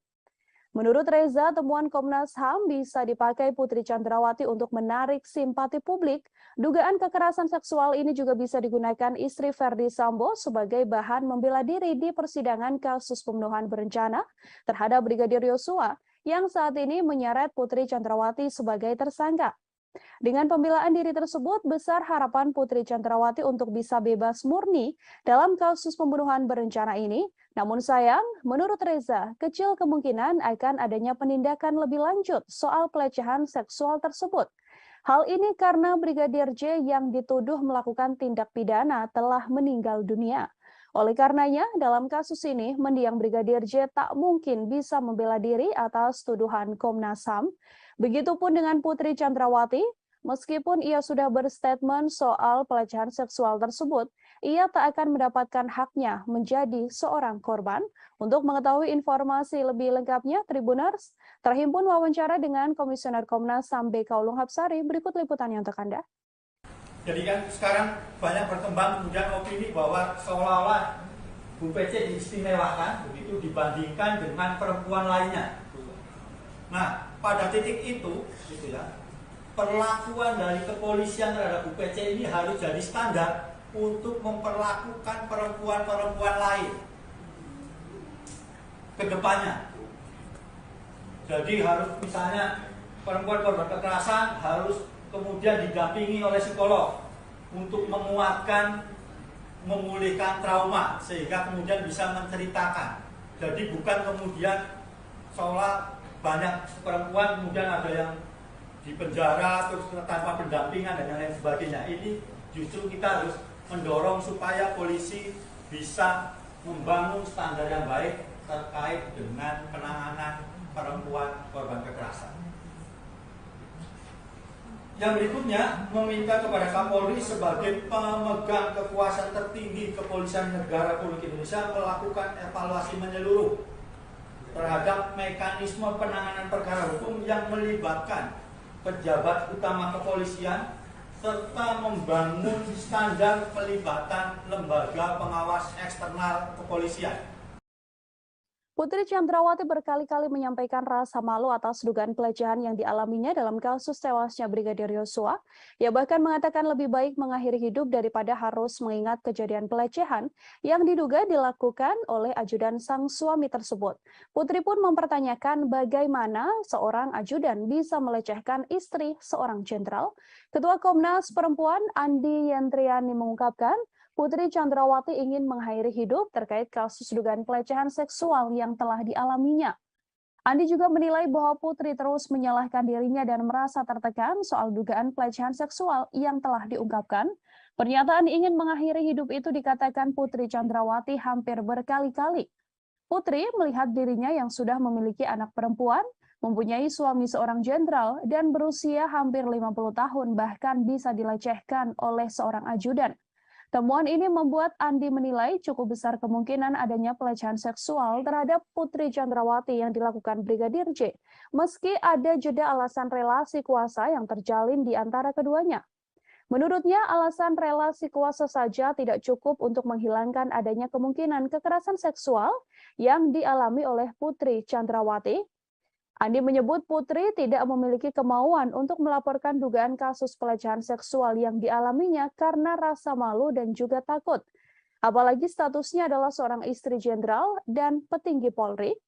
Menurut Reza, temuan Komnas HAM bisa dipakai Putri Chandrawati untuk menarik simpati publik. Dugaan kekerasan seksual ini juga bisa digunakan istri Verdi Sambo sebagai bahan membela diri di persidangan kasus pembunuhan berencana terhadap Brigadir Yosua yang saat ini menyeret Putri Chandrawati sebagai tersangka. Dengan pembelaan diri tersebut, besar harapan Putri Chandrawati untuk bisa bebas murni dalam kasus pembunuhan berencana ini. Namun sayang, menurut Reza, kecil kemungkinan akan adanya penindakan lebih lanjut soal pelecehan seksual tersebut. Hal ini karena Brigadir J yang dituduh melakukan tindak pidana telah meninggal dunia. Oleh karenanya, dalam kasus ini, mendiang Brigadir J tak mungkin bisa membela diri atas tuduhan Komnas HAM. Begitupun dengan Putri Chandrawati, meskipun ia sudah berstatement soal pelecehan seksual tersebut, ia tak akan mendapatkan haknya menjadi seorang korban. Untuk mengetahui informasi lebih lengkapnya, Tribuners, Terhimpun wawancara dengan Komisioner Komnas HAM BK Ulung Hapsari, berikut liputannya untuk Anda. Jadi kan sekarang banyak berkembang kemudian opini bahwa seolah-olah Bu PC diistimewakan begitu dibandingkan dengan perempuan lainnya. Nah, pada titik itu, gitu ya, perlakuan dari kepolisian terhadap Bu PC ini harus jadi standar untuk memperlakukan perempuan-perempuan lain ke depannya. Jadi harus misalnya perempuan korban kekerasan harus kemudian didampingi oleh psikolog untuk menguatkan, memulihkan trauma sehingga kemudian bisa menceritakan. Jadi bukan kemudian seolah banyak perempuan kemudian ada yang di penjara terus tanpa pendampingan dan lain sebagainya. Ini justru kita harus mendorong supaya polisi bisa membangun standar yang baik terkait dengan penanganan perempuan korban kekerasan. Yang berikutnya, meminta kepada Kapolri sebagai pemegang kekuasaan tertinggi Kepolisian Negara Republik Indonesia melakukan evaluasi menyeluruh terhadap mekanisme penanganan perkara hukum yang melibatkan pejabat utama kepolisian serta membangun standar pelibatan lembaga pengawas eksternal kepolisian. Putri Chandrawati berkali-kali menyampaikan rasa malu atas dugaan pelecehan yang dialaminya dalam kasus tewasnya Brigadir Yosua. Ia bahkan mengatakan lebih baik mengakhiri hidup daripada harus mengingat kejadian pelecehan yang diduga dilakukan oleh ajudan sang suami tersebut. Putri pun mempertanyakan bagaimana seorang ajudan bisa melecehkan istri seorang jenderal. Ketua Komnas Perempuan Andi Yentriani mengungkapkan, Putri Chandrawati ingin mengakhiri hidup terkait kasus dugaan pelecehan seksual yang telah dialaminya. Andi juga menilai bahwa Putri terus menyalahkan dirinya dan merasa tertekan soal dugaan pelecehan seksual yang telah diungkapkan. Pernyataan ingin mengakhiri hidup itu dikatakan Putri Chandrawati hampir berkali-kali. Putri melihat dirinya yang sudah memiliki anak perempuan, mempunyai suami seorang jenderal, dan berusia hampir 50 tahun bahkan bisa dilecehkan oleh seorang ajudan. Temuan ini membuat Andi menilai cukup besar kemungkinan adanya pelecehan seksual terhadap Putri Chandrawati yang dilakukan Brigadir J, meski ada jeda alasan relasi kuasa yang terjalin di antara keduanya. Menurutnya, alasan relasi kuasa saja tidak cukup untuk menghilangkan adanya kemungkinan kekerasan seksual yang dialami oleh Putri Chandrawati. Andi menyebut Putri tidak memiliki kemauan untuk melaporkan dugaan kasus pelecehan seksual yang dialaminya karena rasa malu dan juga takut. Apalagi statusnya adalah seorang istri jenderal dan petinggi Polri.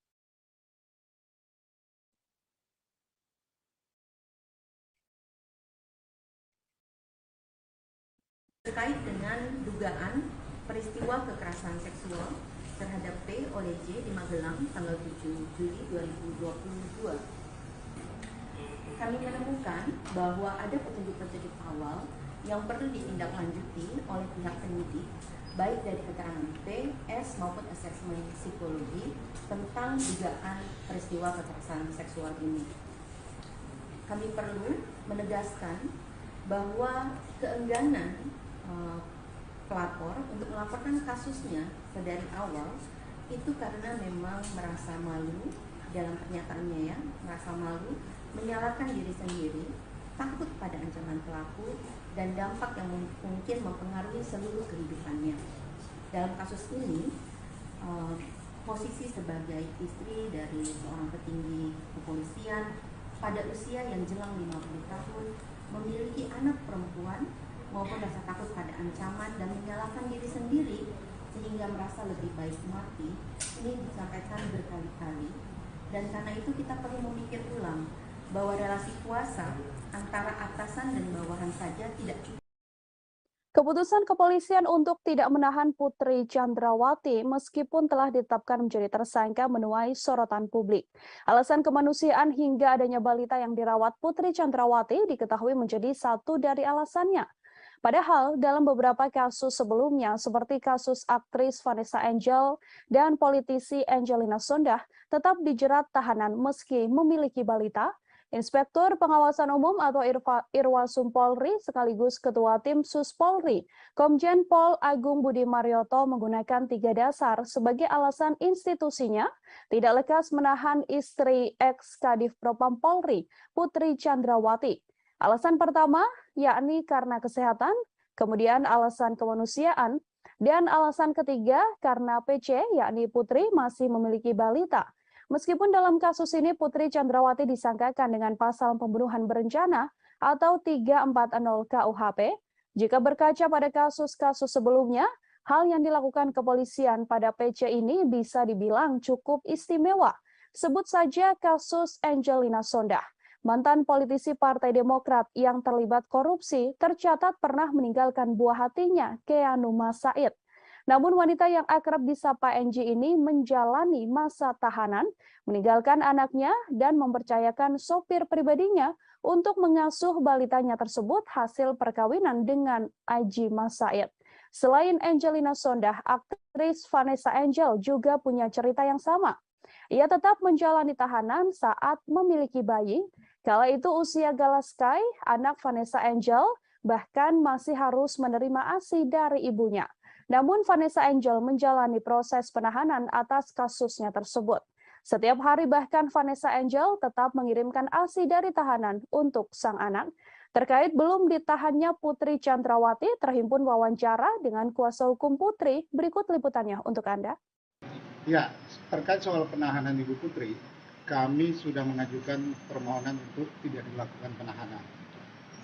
Terkait dengan dugaan peristiwa kekerasan seksual terhadap P oleh J di Magelang tanggal 7 Juli 2022. Kami menemukan bahwa ada petunjuk-petunjuk awal yang perlu ditindaklanjuti oleh pihak penyidik, baik dari keterangan P, S maupun asesmen psikologi tentang dugaan peristiwa kekerasan seksual ini. Kami perlu menegaskan bahwa keengganan pelapor untuk melaporkan kasusnya dari awal itu karena memang merasa malu dalam pernyataannya, ya, merasa malu, menyalahkan diri sendiri, takut pada ancaman pelaku dan dampak yang mungkin mempengaruhi seluruh kehidupannya. Dalam kasus ini, posisi sebagai istri dari seorang petinggi kepolisian pada usia yang jelang 50 tahun, memiliki anak perempuan maupun rasa takut pada ancaman dan menyalahkan diri sendiri sehingga merasa lebih baik mati, ini disampaikan berkali-kali. Dan karena itu kita perlu memikir ulang bahwa relasi kuasa antara atasan dan bawahan saja tidak cukup. Keputusan kepolisian untuk tidak menahan Putri Chandrawati meskipun telah ditetapkan menjadi tersangka menuai sorotan publik. Alasan kemanusiaan hingga adanya balita yang dirawat Putri Chandrawati diketahui menjadi satu dari alasannya. Padahal dalam beberapa kasus sebelumnya seperti kasus aktris Vanessa Angel dan politisi Angelina Sondakh tetap dijerat tahanan meski memiliki balita Inspektur Pengawasan Umum atau Irwasum Polri sekaligus Ketua Tim Sus Polri, Komjen Pol Agung Budi Marioto menggunakan 3 dasar sebagai alasan institusinya tidak lekas menahan istri ex-Kadif Propam Polri, Putri Chandrawati. Alasan pertama yakni karena kesehatan, kemudian alasan kemanusiaan, dan alasan ketiga karena PC yakni Putri masih memiliki balita. Meskipun dalam kasus ini Putri Chandrawati disangkakan dengan pasal pembunuhan berencana atau 340 KUHP, jika berkaca pada kasus-kasus sebelumnya, hal yang dilakukan kepolisian pada PC ini bisa dibilang cukup istimewa. Sebut saja kasus Angelina Sondah. Mantan politisi Partai Demokrat yang terlibat korupsi tercatat pernah meninggalkan buah hatinya, Keanu Masaid. Namun wanita yang akrab disapa NG ini menjalani masa tahanan, meninggalkan anaknya dan mempercayakan sopir pribadinya untuk mengasuh balitanya tersebut hasil perkawinan dengan Aji Masaid. Selain Angelina Sondah, aktris Vanessa Angel juga punya cerita yang sama. Ia tetap menjalani tahanan saat memiliki bayi. Kala itu usia Galaskai, anak Vanessa Angel, bahkan masih harus menerima ASI dari ibunya. Namun Vanessa Angel menjalani proses penahanan atas kasusnya tersebut. Setiap hari bahkan Vanessa Angel tetap mengirimkan ASI dari tahanan untuk sang anak. Terkait belum ditahannya Putri Chandrawati, terhimpun wawancara dengan kuasa hukum Putri. Berikut liputannya untuk Anda. Ya, terkait soal penahanan Ibu Putri, kami sudah mengajukan permohonan untuk tidak dilakukan penahanan.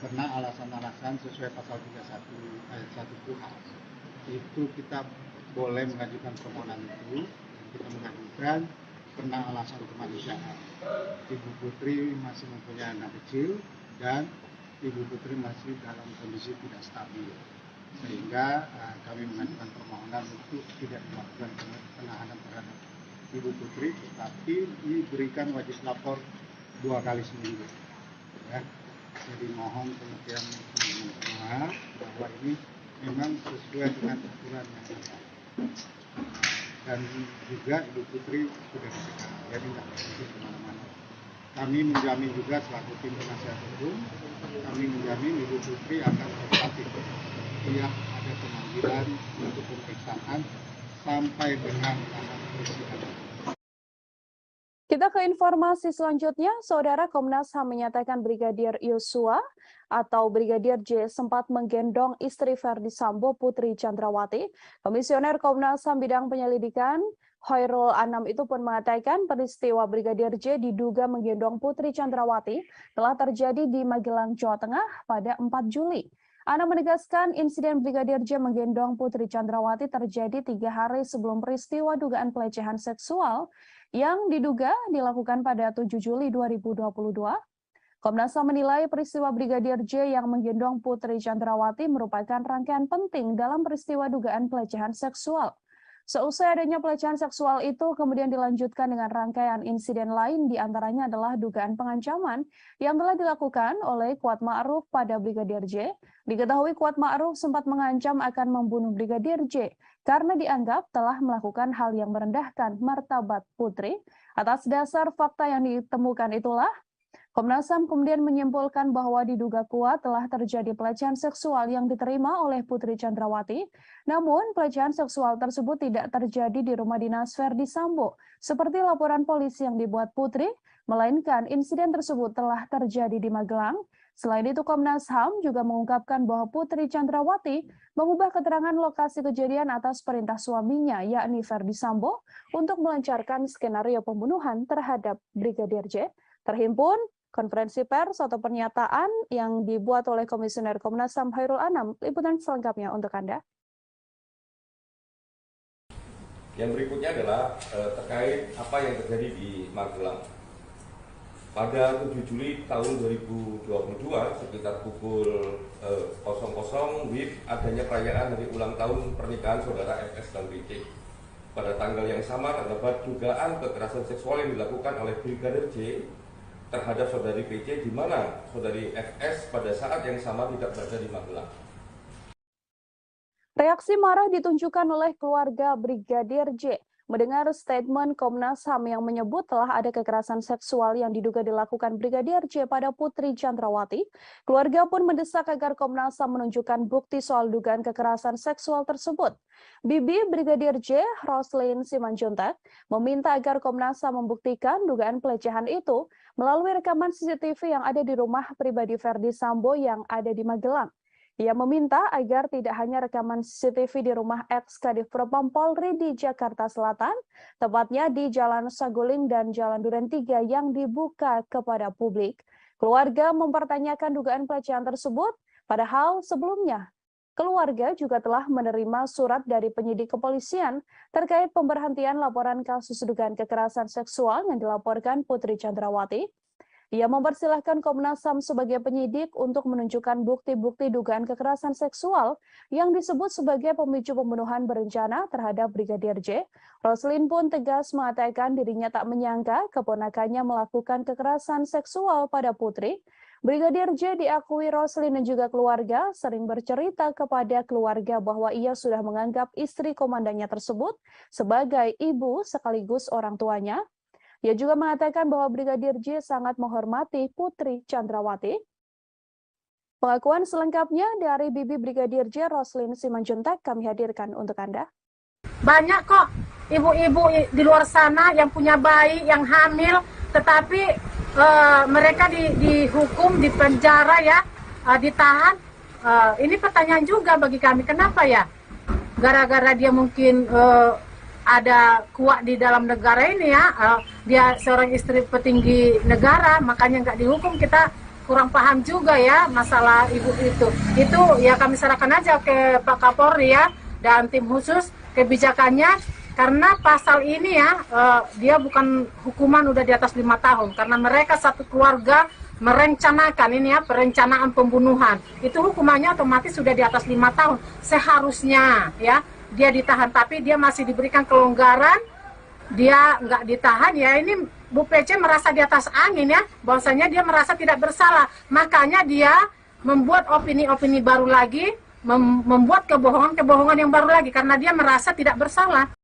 Karena alasan-alasan sesuai pasal 31 ayat 1 KUHP. Itu kita boleh mengajukan permohonan itu, kita mengajukan karena alasan kemanusiaan. Ibu Putri masih mempunyai anak kecil dan Ibu Putri masih dalam kondisi tidak stabil, sehingga kami mengajukan permohonan untuk tidak dilakukan penahanan terhadap Ibu Putri, tetapi diberikan wajib lapor 2 kali seminggu. Ya. Jadi mohon pengertian semua bahwa ini memang sesuai dengan aturan yang ada. Dan juga Ibu Putri sudah dicegah, jadi tidak perlu kemana-mana. Kami menjamin juga selaku tim penasihat hukum, kami menjamin Ibu Putri akan kooperatif setiap ada pemanggilan untuk pemeriksaan sampai dengan tahap persidangan. Kita ke informasi selanjutnya, Saudara. Komnas HAM menyatakan Brigadir Yosua atau Brigadir J sempat menggendong istri Verdi Sambo, Putri Chandrawati. Komisioner Komnas HAM bidang penyelidikan Khairul Anam itu pun mengatakan peristiwa Brigadir J diduga menggendong Putri Chandrawati telah terjadi di Magelang, Jawa Tengah pada 4 Juli. Anam menegaskan insiden Brigadir J menggendong Putri Chandrawati terjadi 3 hari sebelum peristiwa dugaan pelecehan seksual yang diduga dilakukan pada 7 Juli 2022. Komnas HAM menilai peristiwa Brigadir J yang menggendong Putri Chandrawati merupakan rangkaian penting dalam peristiwa dugaan pelecehan seksual. Seusai adanya pelecehan seksual itu kemudian dilanjutkan dengan rangkaian insiden lain, diantaranya adalah dugaan pengancaman yang telah dilakukan oleh Kuat Ma'ruf pada Brigadir J. Diketahui Kuat Ma'ruf sempat mengancam akan membunuh Brigadir J karena dianggap telah melakukan hal yang merendahkan martabat Putri. Atas dasar fakta yang ditemukan itulah, Komnas HAM kemudian menyimpulkan bahwa diduga kuat telah terjadi pelecehan seksual yang diterima oleh Putri Chandrawati. Namun, pelecehan seksual tersebut tidak terjadi di rumah dinas Verdi Sambo, seperti laporan polisi yang dibuat Putri, melainkan insiden tersebut telah terjadi di Magelang. Selain itu, Komnas HAM juga mengungkapkan bahwa Putri Chandrawati mengubah keterangan lokasi kejadian atas perintah suaminya, yakni Verdi Sambo, untuk melancarkan skenario pembunuhan terhadap Brigadir J. Terhimpun konferensi pers atau pernyataan yang dibuat oleh Komisioner Komnas HAM Khairul Anam. Liputan selengkapnya untuk Anda. Yang berikutnya adalah terkait apa yang terjadi di Magelang. Pada 7 Juli tahun 2022 sekitar pukul 00 WIB adanya perayaan hari ulang tahun pernikahan saudara FS dan PC. Pada tanggal yang sama terdapat dugaan kekerasan seksual yang dilakukan oleh Brigadir J terhadap saudari PC, di mana saudari FS pada saat yang sama tidak berada di Magelang. Reaksi marah ditunjukkan oleh keluarga Brigadir J. mendengar statement Komnas HAM yang menyebut telah ada kekerasan seksual yang diduga dilakukan Brigadir J pada Putri Chandrawati, keluarga pun mendesak agar Komnas HAM menunjukkan bukti soal dugaan kekerasan seksual tersebut. Bibi Brigadir J, Roslin Simanjuntak, meminta agar Komnas HAM membuktikan dugaan pelecehan itu melalui rekaman CCTV yang ada di rumah pribadi Verdi Sambo yang ada di Magelang. Ia meminta agar tidak hanya rekaman CCTV di rumah ex-Kadif Propam Polri di Jakarta Selatan, tepatnya di Jalan Saguling dan Jalan Duren 3 yang dibuka kepada publik. Keluarga mempertanyakan dugaan pelecehan tersebut, padahal sebelumnya keluarga juga telah menerima surat dari penyidik kepolisian terkait pemberhentian laporan kasus dugaan kekerasan seksual yang dilaporkan Putri Chandrawati. Ia mempersilahkan Komnas HAM sebagai penyidik untuk menunjukkan bukti-bukti dugaan kekerasan seksual yang disebut sebagai pemicu pembunuhan berencana terhadap Brigadir J. Roslin pun tegas mengatakan dirinya tak menyangka keponakannya melakukan kekerasan seksual pada Putri. Brigadir J diakui Roslin dan juga keluarga sering bercerita kepada keluarga bahwa ia sudah menganggap istri komandannya tersebut sebagai ibu sekaligus orang tuanya. Ia juga mengatakan bahwa Brigadir J sangat menghormati Putri Chandrawati. Pengakuan selengkapnya dari Bibi Brigadir J, Roslin Simanjuntak, kami hadirkan untuk Anda. Banyak kok ibu-ibu di luar sana yang punya bayi, yang hamil, tetapi mereka dihukum, dipenjara ya, ditahan. Ini pertanyaan juga bagi kami, kenapa ya? Gara-gara dia mungkin ada kuat di dalam negara ini ya, dia seorang istri petinggi negara, makanya nggak dihukum. Kita kurang paham juga ya masalah ibu itu. Itu ya kami serahkan aja ke Pak Kapolri ya dan tim khusus kebijakannya, karena pasal ini ya dia bukan hukuman udah di atas 5 tahun, karena mereka satu keluarga merencanakan ini ya, perencanaan pembunuhan. Itu hukumannya otomatis sudah di atas 5 tahun seharusnya ya. Dia ditahan, tapi dia masih diberikan kelonggaran, dia nggak ditahan ya. Ini Bu PC merasa di atas angin ya, bahwasanya dia merasa tidak bersalah, makanya dia membuat opini-opini baru lagi, membuat kebohongan-kebohongan yang baru lagi, karena dia merasa tidak bersalah.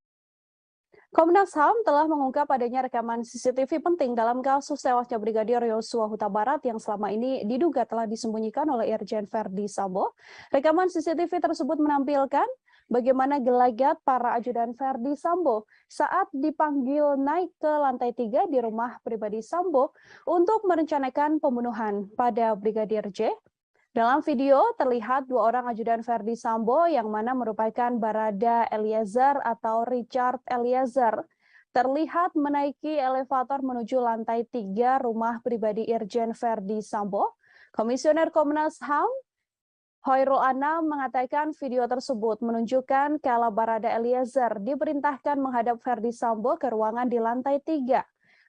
Komnas HAM telah mengungkap adanya rekaman CCTV penting dalam kasus tewasnya Brigadir Yosua Huta Barat yang selama ini diduga telah disembunyikan oleh Irjen Verdi Sambo. Rekaman CCTV tersebut menampilkan bagaimana gelagat para ajudan Verdi Sambo saat dipanggil naik ke lantai 3 di rumah pribadi Sambo untuk merencanakan pembunuhan pada Brigadir J. Dalam video terlihat 2 orang ajudan Verdi Sambo yang mana merupakan Barada Eliezer atau Richard Eliezer terlihat menaiki elevator menuju lantai 3 rumah pribadi Irjen Verdi Sambo. Komisioner Komnas HAM Hoirul Anam mengatakan video tersebut menunjukkan kala Barada Eliezer diperintahkan menghadap Verdi Sambo ke ruangan di lantai 3.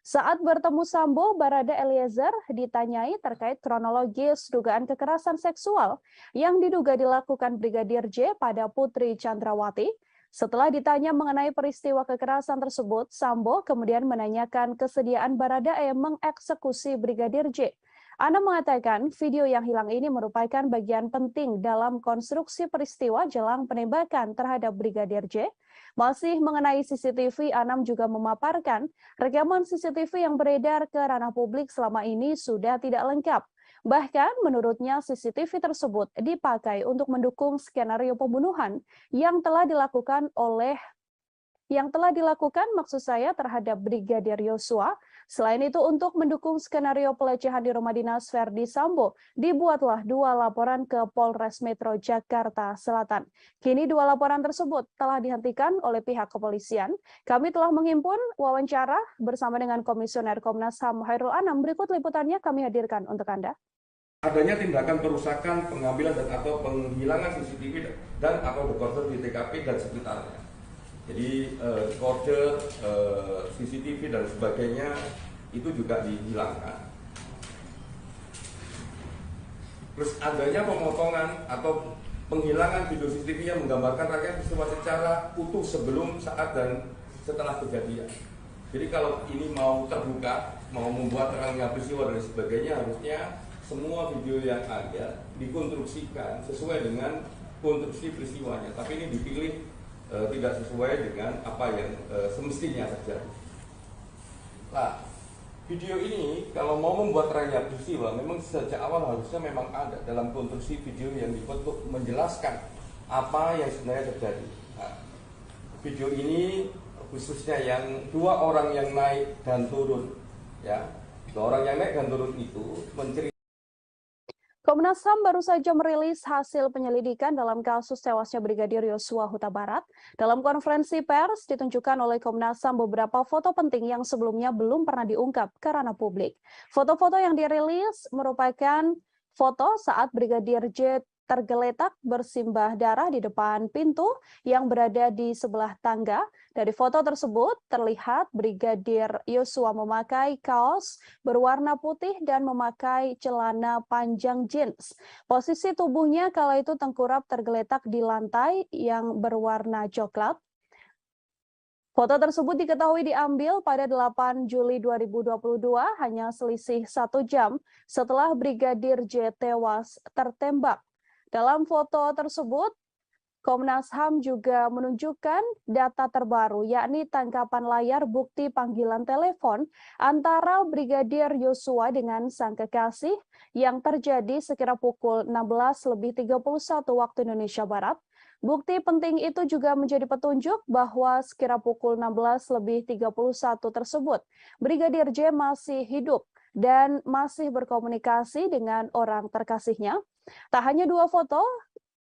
Saat bertemu Sambo, Barada Eliezer ditanyai terkait kronologis dugaan kekerasan seksual yang diduga dilakukan Brigadir J pada Putri Chandrawati. Setelah ditanya mengenai peristiwa kekerasan tersebut, Sambo kemudian menanyakan kesediaan Barada E mengeksekusi Brigadir J. Anam mengatakan video yang hilang ini merupakan bagian penting dalam konstruksi peristiwa jelang penembakan terhadap Brigadir J. Masih mengenai CCTV, Anam juga memaparkan rekaman CCTV yang beredar ke ranah publik selama ini sudah tidak lengkap. Bahkan menurutnya CCTV tersebut dipakai untuk mendukung skenario pembunuhan yang telah dilakukan maksud saya terhadap Brigadir Yosua. Selain itu, untuk mendukung skenario pelecehan di rumah dinas Verdi Sambo, dibuatlah 2 laporan ke Polres Metro Jakarta Selatan. Kini 2 laporan tersebut telah dihentikan oleh pihak kepolisian. Kami telah menghimpun wawancara bersama dengan Komisioner Komnas HAM Hoirul Anam. Berikut liputannya kami hadirkan untuk Anda. Adanya tindakan perusakan, pengambilan dan atau penghilangan CCTV dan atau dekoder di TKP dan sekitarnya. Jadi kode CCTV dan sebagainya itu juga dihilangkan. Terus adanya pemotongan atau penghilangan video CCTV yang menggambarkan rangkaian peristiwa secara utuh sebelum, saat dan setelah kejadian. Jadi kalau ini mau terbuka, mau membuat rangkaian peristiwa dan sebagainya, harusnya semua video yang ada dikonstruksikan sesuai dengan konstruksi peristiwanya. Tapi ini dipilih tidak sesuai dengan apa yang semestinya terjadi. Nah, video ini kalau mau membuat rangkaian peristiwa, memang sejak awal harusnya memang ada dalam konstruksi video yang dibuat untuk menjelaskan apa yang sebenarnya terjadi. Nah, video ini khususnya yang 2 orang yang naik dan turun, ya, 2 orang yang naik dan turun itu menceritakan. Komnas HAM baru saja merilis hasil penyelidikan dalam kasus tewasnya Brigadir Yosua Huta Barat. Dalam konferensi pers ditunjukkan oleh Komnas HAM beberapa foto penting yang sebelumnya belum pernah diungkap ke ranah publik. Foto-foto yang dirilis merupakan foto saat Brigadir J tergeletak bersimbah darah di depan pintu yang berada di sebelah tangga. Dari foto tersebut terlihat Brigadir Yosua memakai kaos berwarna putih dan memakai celana panjang jeans. Posisi tubuhnya kala itu tengkurap tergeletak di lantai yang berwarna coklat. Foto tersebut diketahui diambil pada 8 Juli 2022, hanya selisih 1 jam setelah Brigadir J tewas tertembak. Dalam foto tersebut, Komnas HAM juga menunjukkan data terbaru, yakni tangkapan layar bukti panggilan telepon antara Brigadir Yosua dengan sang kekasih yang terjadi sekira pukul 16.31 waktu Indonesia Barat. Bukti penting itu juga menjadi petunjuk bahwa sekira pukul 16.31 tersebut, Brigadir J masih hidup dan masih berkomunikasi dengan orang terkasihnya. Tak hanya 2 foto,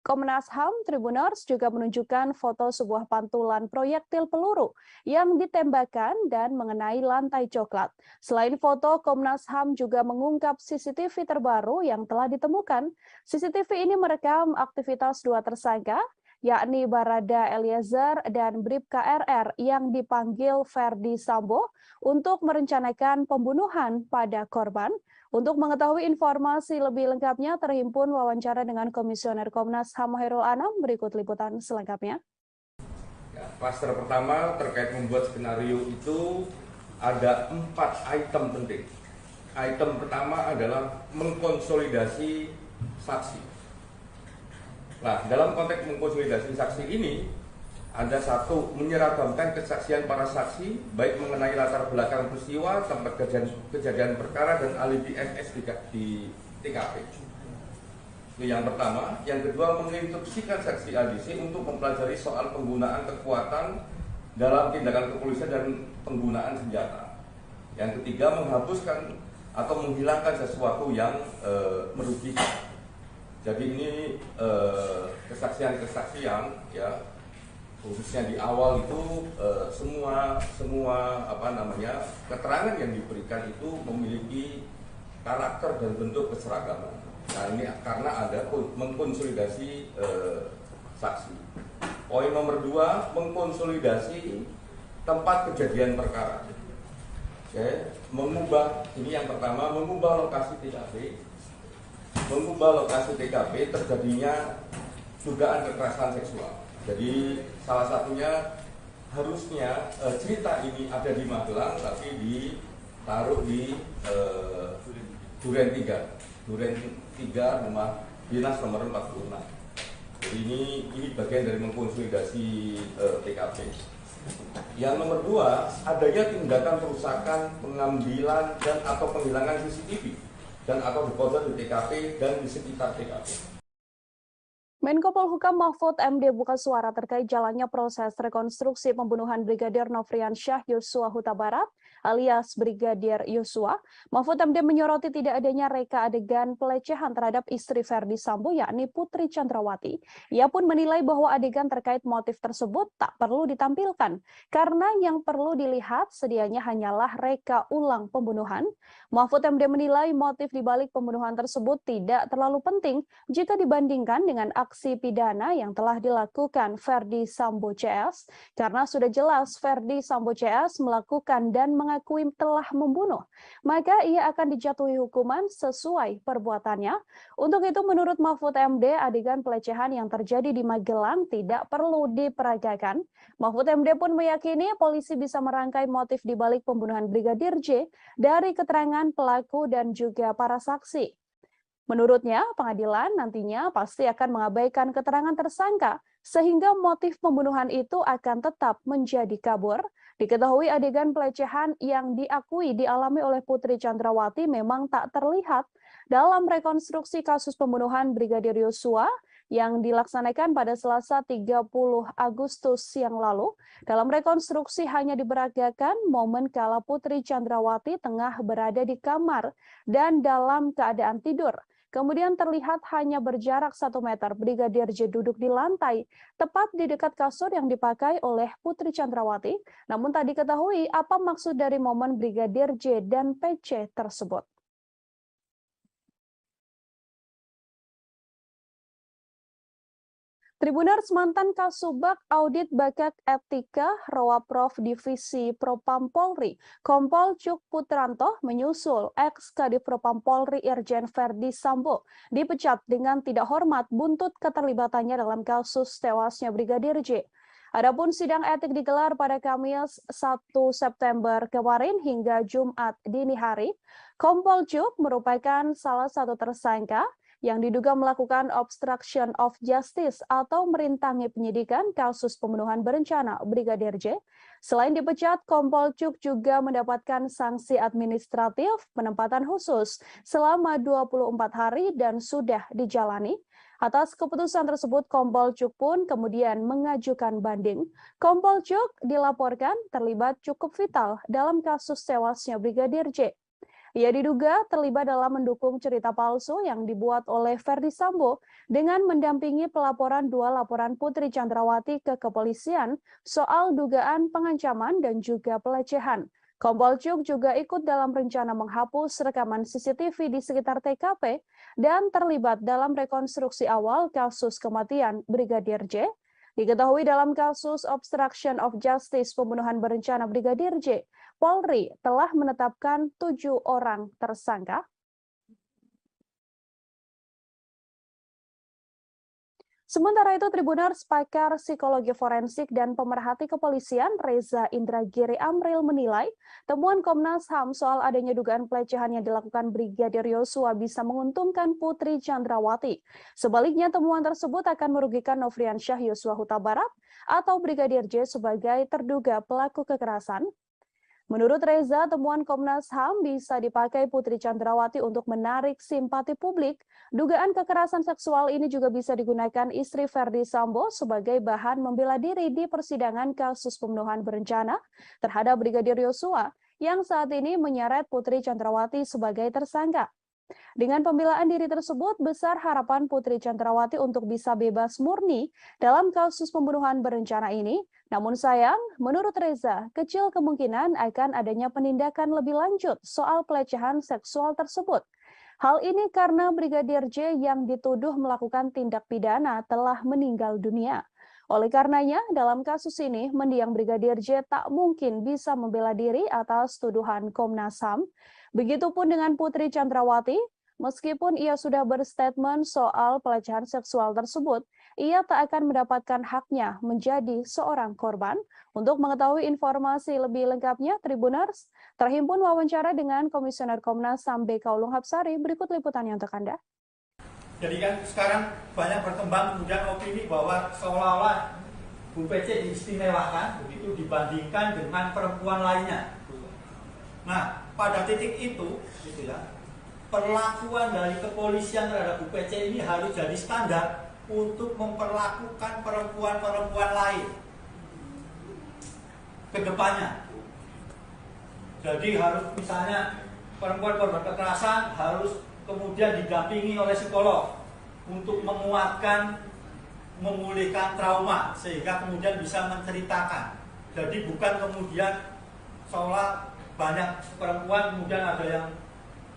Komnas HAM Tribuners juga menunjukkan foto sebuah pantulan proyektil peluru yang ditembakkan dan mengenai lantai coklat. Selain foto, Komnas HAM juga mengungkap CCTV terbaru yang telah ditemukan. CCTV ini merekam aktivitas 2 tersangka, yakni Barada Eliezer dan Bribka RR yang dipanggil Ferdi Sambo untuk merencanakan pembunuhan pada korban. Untuk mengetahui informasi lebih lengkapnya, terhimpun wawancara dengan Komisioner Komnas HAM Hairul Anam. Berikut liputan selengkapnya. Ya, klaster pertama terkait membuat skenario itu ada 4 item penting. Item pertama adalah mengkonsolidasi saksi. Nah, dalam konteks mengkonsolidasi saksi ini, ada 1, menyeragamkan kesaksian para saksi, baik mengenai latar belakang peristiwa, tempat kejadian perkara, dan alibi FS di TKP. Itu yang pertama. Yang kedua, menginstruksikan saksi ADC untuk mempelajari soal penggunaan kekuatan dalam tindakan kepolisian dan penggunaan senjata. Yang ketiga, menghapuskan atau menghilangkan sesuatu yang merugikan. Jadi ini kesaksian-kesaksian, ya, khususnya di awal itu semua keterangan yang diberikan itu memiliki karakter dan bentuk keseragaman. Nah, ini karena ada mengkonsolidasi saksi. Poin nomor 2, mengkonsolidasi tempat kejadian perkara. Oke, ini yang pertama, mengubah lokasi TKP. Mengubah lokasi TKP terjadinya dugaan kekerasan seksual. Jadi salah satunya harusnya cerita ini ada di Magelang, tapi ditaruh di Duren 3 rumah dinas nomor 46. Jadi ini bagian dari mengkonsolidasi TKP. Yang nomor 2, adanya tindakan perusakan, pengambilan dan atau penghilangan CCTV dan atau dekoder di TKP dan di sekitar TKP. Menko Polhukam Mahfud MD buka suara terkait jalannya proses rekonstruksi pembunuhan Brigadir Nofriansyah Yosua Huta Barat alias Brigadir Yosua. Mahfud MD menyoroti tidak adanya reka adegan pelecehan terhadap istri Ferdi Sambo, yakni Putri Chandrawati. Ia pun menilai bahwa adegan terkait motif tersebut tak perlu ditampilkan karena yang perlu dilihat sedianya hanyalah reka ulang pembunuhan. Mahfud MD menilai motif dibalik pembunuhan tersebut tidak terlalu penting jika dibandingkan dengan aksi pidana yang telah dilakukan Ferdi Sambo CS, karena sudah jelas Ferdi Sambo CS melakukan dan mengakui telah membunuh, maka ia akan dijatuhi hukuman sesuai perbuatannya. Untuk itu menurut Mahfud MD, adegan pelecehan yang terjadi di Magelang tidak perlu diperagakan. Mahfud MD pun meyakini polisi bisa merangkai motif dibalik pembunuhan Brigadir J dari keterangan pelaku dan juga para saksi. Menurutnya, pengadilan nantinya pasti akan mengabaikan keterangan tersangka sehingga motif pembunuhan itu akan tetap menjadi kabur. Diketahui adegan pelecehan yang diakui dialami oleh Putri Chandrawati memang tak terlihat dalam rekonstruksi kasus pembunuhan Brigadir Yosua yang dilaksanakan pada Selasa 30 Agustus yang lalu. Dalam rekonstruksi hanya diperagakan momen kala Putri Chandrawati tengah berada di kamar dan dalam keadaan tidur. Kemudian terlihat hanya berjarak 1 meter Brigadir J duduk di lantai, tepat di dekat kasur yang dipakai oleh Putri Chandrawati. Namun tak diketahui apa maksud dari momen Brigadir J dan PC tersebut. Tribuners, mantan Kasubag Audit Bakat Etika Rowaprof Divisi Propam Polri, Kompol Cuk Putranto menyusul ex-Kadif Propam Polri Irjen Verdi Sambo dipecat dengan tidak hormat buntut keterlibatannya dalam kasus tewasnya Brigadir J. Adapun sidang etik digelar pada Kamis 1 September kemarin hingga Jumat dini hari. Kompol Cuk merupakan salah satu tersangka yang diduga melakukan obstruction of justice atau merintangi penyidikan kasus pembunuhan berencana Brigadir J. Selain dipecat, Kompol Cuk juga mendapatkan sanksi administratif penempatan khusus selama 24 hari dan sudah dijalani. Atas keputusan tersebut, Kompol Cuk pun kemudian mengajukan banding. Kompol Cuk dilaporkan terlibat cukup vital dalam kasus tewasnya Brigadir J. Ia diduga terlibat dalam mendukung cerita palsu yang dibuat oleh Verdi Sambo dengan mendampingi pelaporan 2 laporan Putri Chandrawati ke kepolisian soal dugaan pengancaman dan juga pelecehan. Kompol Cuk juga ikut dalam rencana menghapus rekaman CCTV di sekitar TKP dan terlibat dalam rekonstruksi awal kasus kematian Brigadir J. Diketahui dalam kasus obstruction of justice pembunuhan berencana Brigadir J, Polri telah menetapkan 7 orang tersangka. Sementara itu, Tribuners, pakar psikologi forensik dan pemerhati kepolisian Reza Indragiri Amril menilai temuan Komnas HAM soal adanya dugaan pelecehan yang dilakukan Brigadir Yosua bisa menguntungkan Putri Chandrawati. Sebaliknya, temuan tersebut akan merugikan Nofriansyah Yosua Huta Barat atau Brigadir J sebagai terduga pelaku kekerasan. Menurut Reza, temuan Komnas HAM bisa dipakai Putri Chandrawati untuk menarik simpati publik. Dugaan kekerasan seksual ini juga bisa digunakan istri Verdi Sambo sebagai bahan membela diri di persidangan kasus pembunuhan berencana terhadap Brigadir Yosua yang saat ini menyeret Putri Chandrawati sebagai tersangka. Dengan pembelaan diri tersebut, besar harapan Putri Chandrawati untuk bisa bebas murni dalam kasus pembunuhan berencana ini. Namun sayang, menurut Reza, kecil kemungkinan akan adanya penindakan lebih lanjut soal pelecehan seksual tersebut. Hal ini karena Brigadir J yang dituduh melakukan tindak pidana telah meninggal dunia. Oleh karenanya, dalam kasus ini, mendiang Brigadir J tak mungkin bisa membela diri atas tuduhan Komnas HAM. Begitupun dengan Putri Chandrawati, meskipun ia sudah berstatement soal pelecehan seksual tersebut, ia tak akan mendapatkan haknya menjadi seorang korban. Untuk mengetahui informasi lebih lengkapnya, Tribuners, terhimpun wawancara dengan Komisioner Komnas HAM BK Ulung Hapsari. Berikut liputannya untuk Anda. Jadi kan sekarang banyak berkembang kemudian opini bahwa seolah-olah Bu PC diistimewakan begitu dibandingkan dengan perempuan lainnya. Nah, pada titik itu, gitu ya, perlakuan dari kepolisian terhadap Bu PC ini harus jadi standar untuk memperlakukan perempuan-perempuan lain ke depannya. Jadi harus misalnya perempuan korban kekerasan harus kemudian didampingi oleh psikolog untuk menguatkan, memulihkan trauma sehingga kemudian bisa menceritakan. Jadi bukan kemudian seolah banyak perempuan kemudian ada yang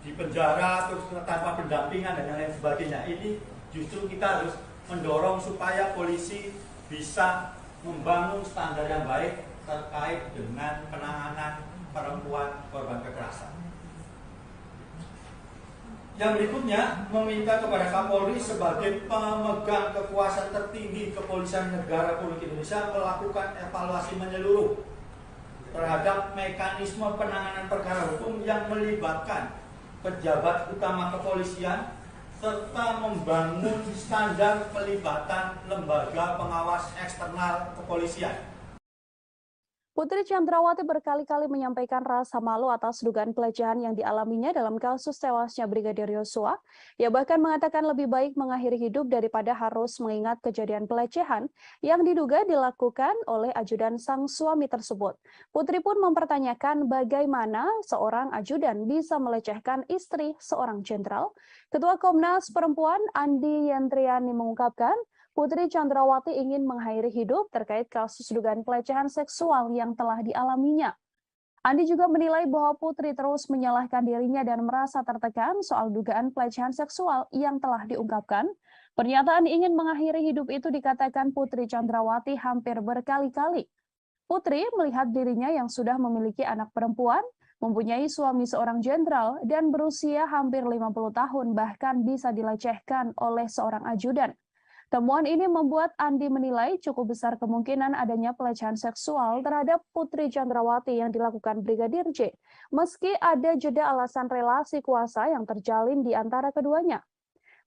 di penjara terus tanpa pendampingan dan lain sebagainya. Ini justru kita harus mendorong supaya polisi bisa membangun standar yang baik terkait dengan penanganan perempuan korban kekerasan. Yang berikutnya, meminta kepada Kapolri sebagai pemegang kekuasaan tertinggi Kepolisian Negara Republik Indonesia melakukan evaluasi menyeluruh terhadap mekanisme penanganan perkara hukum yang melibatkan pejabat utama kepolisian serta membangun standar pelibatan lembaga pengawas eksternal kepolisian. Putri Chandrawati berkali-kali menyampaikan rasa malu atas dugaan pelecehan yang dialaminya dalam kasus tewasnya Brigadir Yosua. Ia bahkan mengatakan lebih baik mengakhiri hidup daripada harus mengingat kejadian pelecehan yang diduga dilakukan oleh ajudan sang suami tersebut. Putri pun mempertanyakan bagaimana seorang ajudan bisa melecehkan istri seorang jenderal. Ketua Komnas Perempuan Andi Yentriani mengungkapkan, Putri Chandrawati ingin mengakhiri hidup terkait kasus dugaan pelecehan seksual yang telah dialaminya. Andi juga menilai bahwa Putri terus menyalahkan dirinya dan merasa tertekan soal dugaan pelecehan seksual yang telah diungkapkan. Pernyataan ingin mengakhiri hidup itu dikatakan Putri Chandrawati hampir berkali-kali. Putri melihat dirinya yang sudah memiliki anak perempuan, mempunyai suami seorang jenderal, dan berusia hampir 50 tahun bahkan bisa dilecehkan oleh seorang ajudan. Temuan ini membuat Andi menilai cukup besar kemungkinan adanya pelecehan seksual terhadap Putri Chandrawati yang dilakukan Brigadir J, meski ada jeda alasan relasi kuasa yang terjalin di antara keduanya.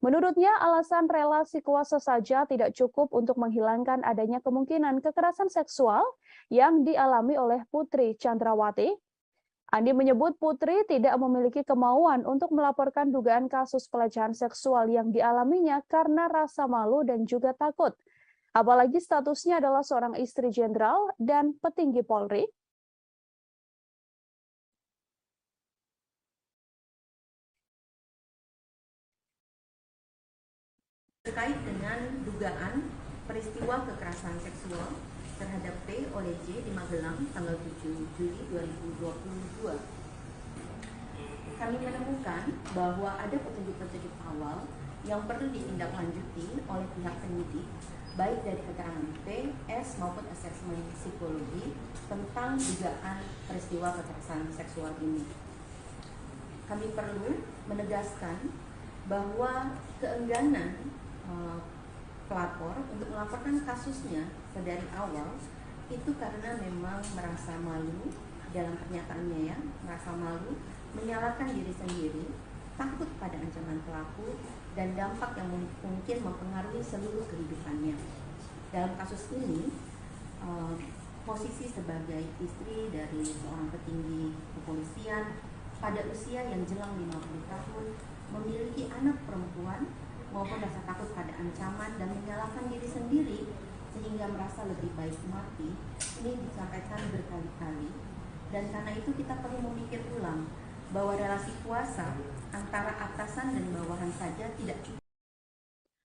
Menurutnya, alasan relasi kuasa saja tidak cukup untuk menghilangkan adanya kemungkinan kekerasan seksual yang dialami oleh Putri Chandrawati. Andi menyebut Putri tidak memiliki kemauan untuk melaporkan dugaan kasus pelecehan seksual yang dialaminya karena rasa malu dan juga takut. Apalagi statusnya adalah seorang istri jenderal dan petinggi Polri. Terkait dengan dugaan peristiwa kekerasan seksual terhadap P oleh J di Magelang tanggal 7 Juli 2022. Kami menemukan bahwa ada petunjuk-petunjuk awal yang perlu ditindaklanjuti oleh pihak penyidik, baik dari keterangan P, S maupun asesmen psikologi tentang dugaan peristiwa kekerasan seksual ini. Kami perlu menegaskan bahwa keengganan pelapor untuk melaporkan kasusnya dari awal itu karena memang merasa malu dalam pernyataannya ya, merasa malu, menyalahkan diri sendiri, takut pada ancaman pelaku dan dampak yang mungkin mempengaruhi seluruh kehidupannya. Dalam kasus ini, posisi sebagai istri dari seorang petinggi kepolisian pada usia yang jelang 50 tahun, memiliki anak perempuan maupun rasa takut pada ancaman dan menyalahkan diri sendiri sehingga merasa lebih baik mati, ini disampaikan berkali-kali. Dan karena itu kita perlu memikir ulang bahwa relasi kuasa antara atasan dan bawahan saja tidak cukup.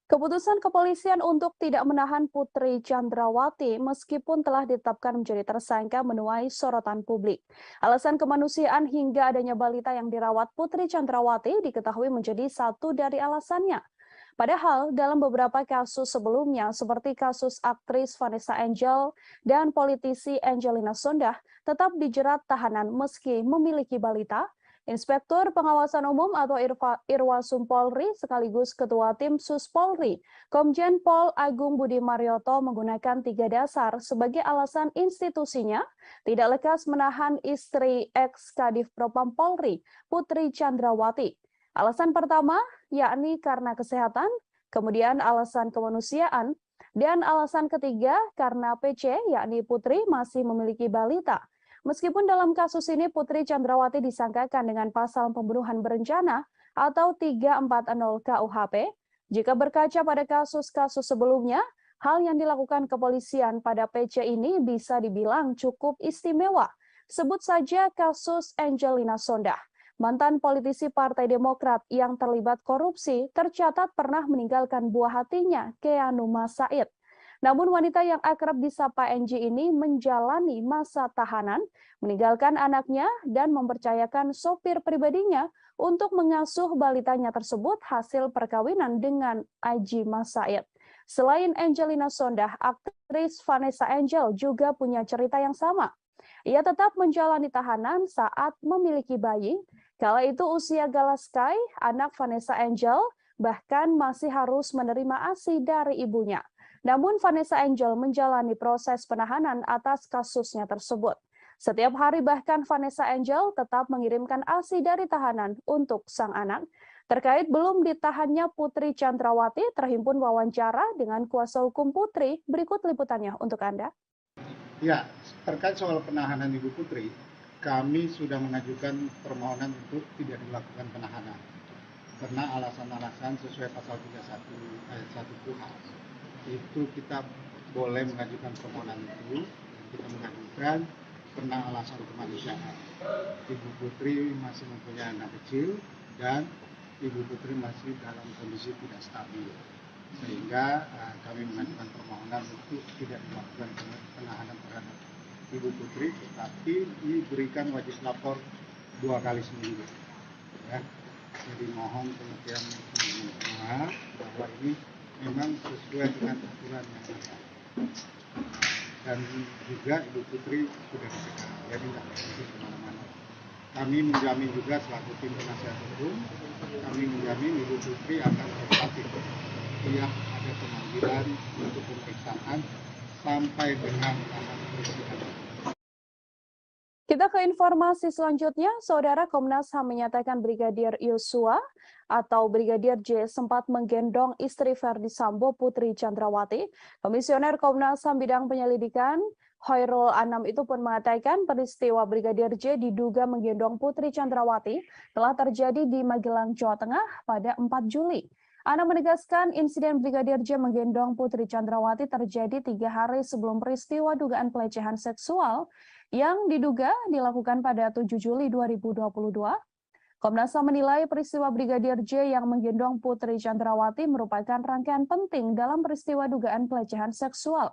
Keputusan kepolisian untuk tidak menahan Putri Chandrawati meskipun telah ditetapkan menjadi tersangka menuai sorotan publik. Alasan kemanusiaan hingga adanya balita yang dirawat Putri Chandrawati diketahui menjadi satu dari alasannya. Padahal dalam beberapa kasus sebelumnya seperti kasus aktris Vanessa Angel dan politisi Angelina Sondah tetap dijerat tahanan meski memiliki balita. Inspektur Pengawasan Umum atau Irwasum Polri sekaligus Ketua Tim Sus Polri, Komjen Pol Agung Budi Marioto menggunakan 3 dasar sebagai alasan institusinya tidak lekas menahan istri ex-Kadif Propam Polri, Putri Chandrawati. Alasan pertama, yakni karena kesehatan, kemudian alasan kemanusiaan, dan alasan ketiga karena PC, yakni Putri masih memiliki balita. Meskipun dalam kasus ini Putri Chandrawati disangkakan dengan pasal pembunuhan berencana atau 340 KUHP, jika berkaca pada kasus-kasus sebelumnya, hal yang dilakukan kepolisian pada PC ini bisa dibilang cukup istimewa. Sebut saja kasus Angelina Sondah. Mantan politisi Partai Demokrat yang terlibat korupsi tercatat pernah meninggalkan buah hatinya, Keanu Said. Namun wanita yang akrab disapa NG ini menjalani masa tahanan, meninggalkan anaknya dan mempercayakan sopir pribadinya untuk mengasuh balitanya tersebut hasil perkawinan dengan Aji Said. Selain Angelina Sondah, aktris Vanessa Angel juga punya cerita yang sama. Ia tetap menjalani tahanan saat memiliki bayi. Kala itu usia Galaskai, anak Vanessa Angel, bahkan masih harus menerima ASI dari ibunya. Namun Vanessa Angel menjalani proses penahanan atas kasusnya tersebut. Setiap hari bahkan Vanessa Angel tetap mengirimkan ASI dari tahanan untuk sang anak. Terkait belum ditahannya Putri Chandrawati, terhimpun wawancara dengan kuasa hukum Putri. Berikut liputannya untuk Anda. Ya, terkait soal penahanan Ibu Putri, kami sudah mengajukan permohonan untuk tidak dilakukan penahanan. Karena alasan-alasan sesuai pasal 31 ayat 1 KUHP, itu kita boleh mengajukan permohonan itu. Kita mengajukan karena alasan kemanusiaan. Ibu Putri masih mempunyai anak kecil dan Ibu Putri masih dalam kondisi tidak stabil, sehingga kami mengajukan permohonan untuk tidak dilakukan penahanan terhadap Ibu Putri, tetapi diberikan wajib lapor 2 kali seminggu. Ya. Jadi mohon pengertian semua bahwa ini memang sesuai dengan aturan yang ada. Dan juga Ibu Putri sudah dicegah, jadi tidak pergi kemana-mana. Kami menjamin juga selaku tim penasihat hukum, kami menjamin Ibu Putri akan kooperatif. Tiap ada pemanggilan untuk pemeriksaan sampai dengan tahap persidangan. Kita ke informasi selanjutnya, Saudara. Komnas HAM menyatakan Brigadir Yosua atau Brigadir J sempat menggendong istri Verdi Sambo, Putri Chandrawati. Komisioner Komnas HAM bidang penyelidikan Khairul Anam itu pun mengatakan peristiwa Brigadir J diduga menggendong Putri Chandrawati telah terjadi di Magelang, Jawa Tengah pada 4 Juli. Anam menegaskan insiden Brigadir J menggendong Putri Chandrawati terjadi 3 hari sebelum peristiwa dugaan pelecehan seksual yang diduga dilakukan pada 7 Juli 2022. Komnas HAM menilai peristiwa Brigadir J yang menggendong Putri Chandrawati merupakan rangkaian penting dalam peristiwa dugaan pelecehan seksual.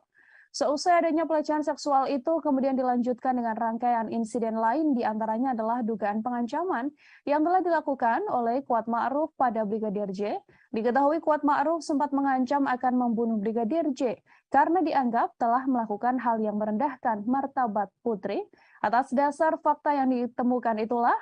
Seusai adanya pelecehan seksual itu kemudian dilanjutkan dengan rangkaian insiden lain, diantaranya adalah dugaan pengancaman yang telah dilakukan oleh Kuat Ma'ruf pada Brigadir J. Diketahui Kuat Ma'ruf sempat mengancam akan membunuh Brigadir J karena dianggap telah melakukan hal yang merendahkan martabat Putri. Atas dasar fakta yang ditemukan itulah,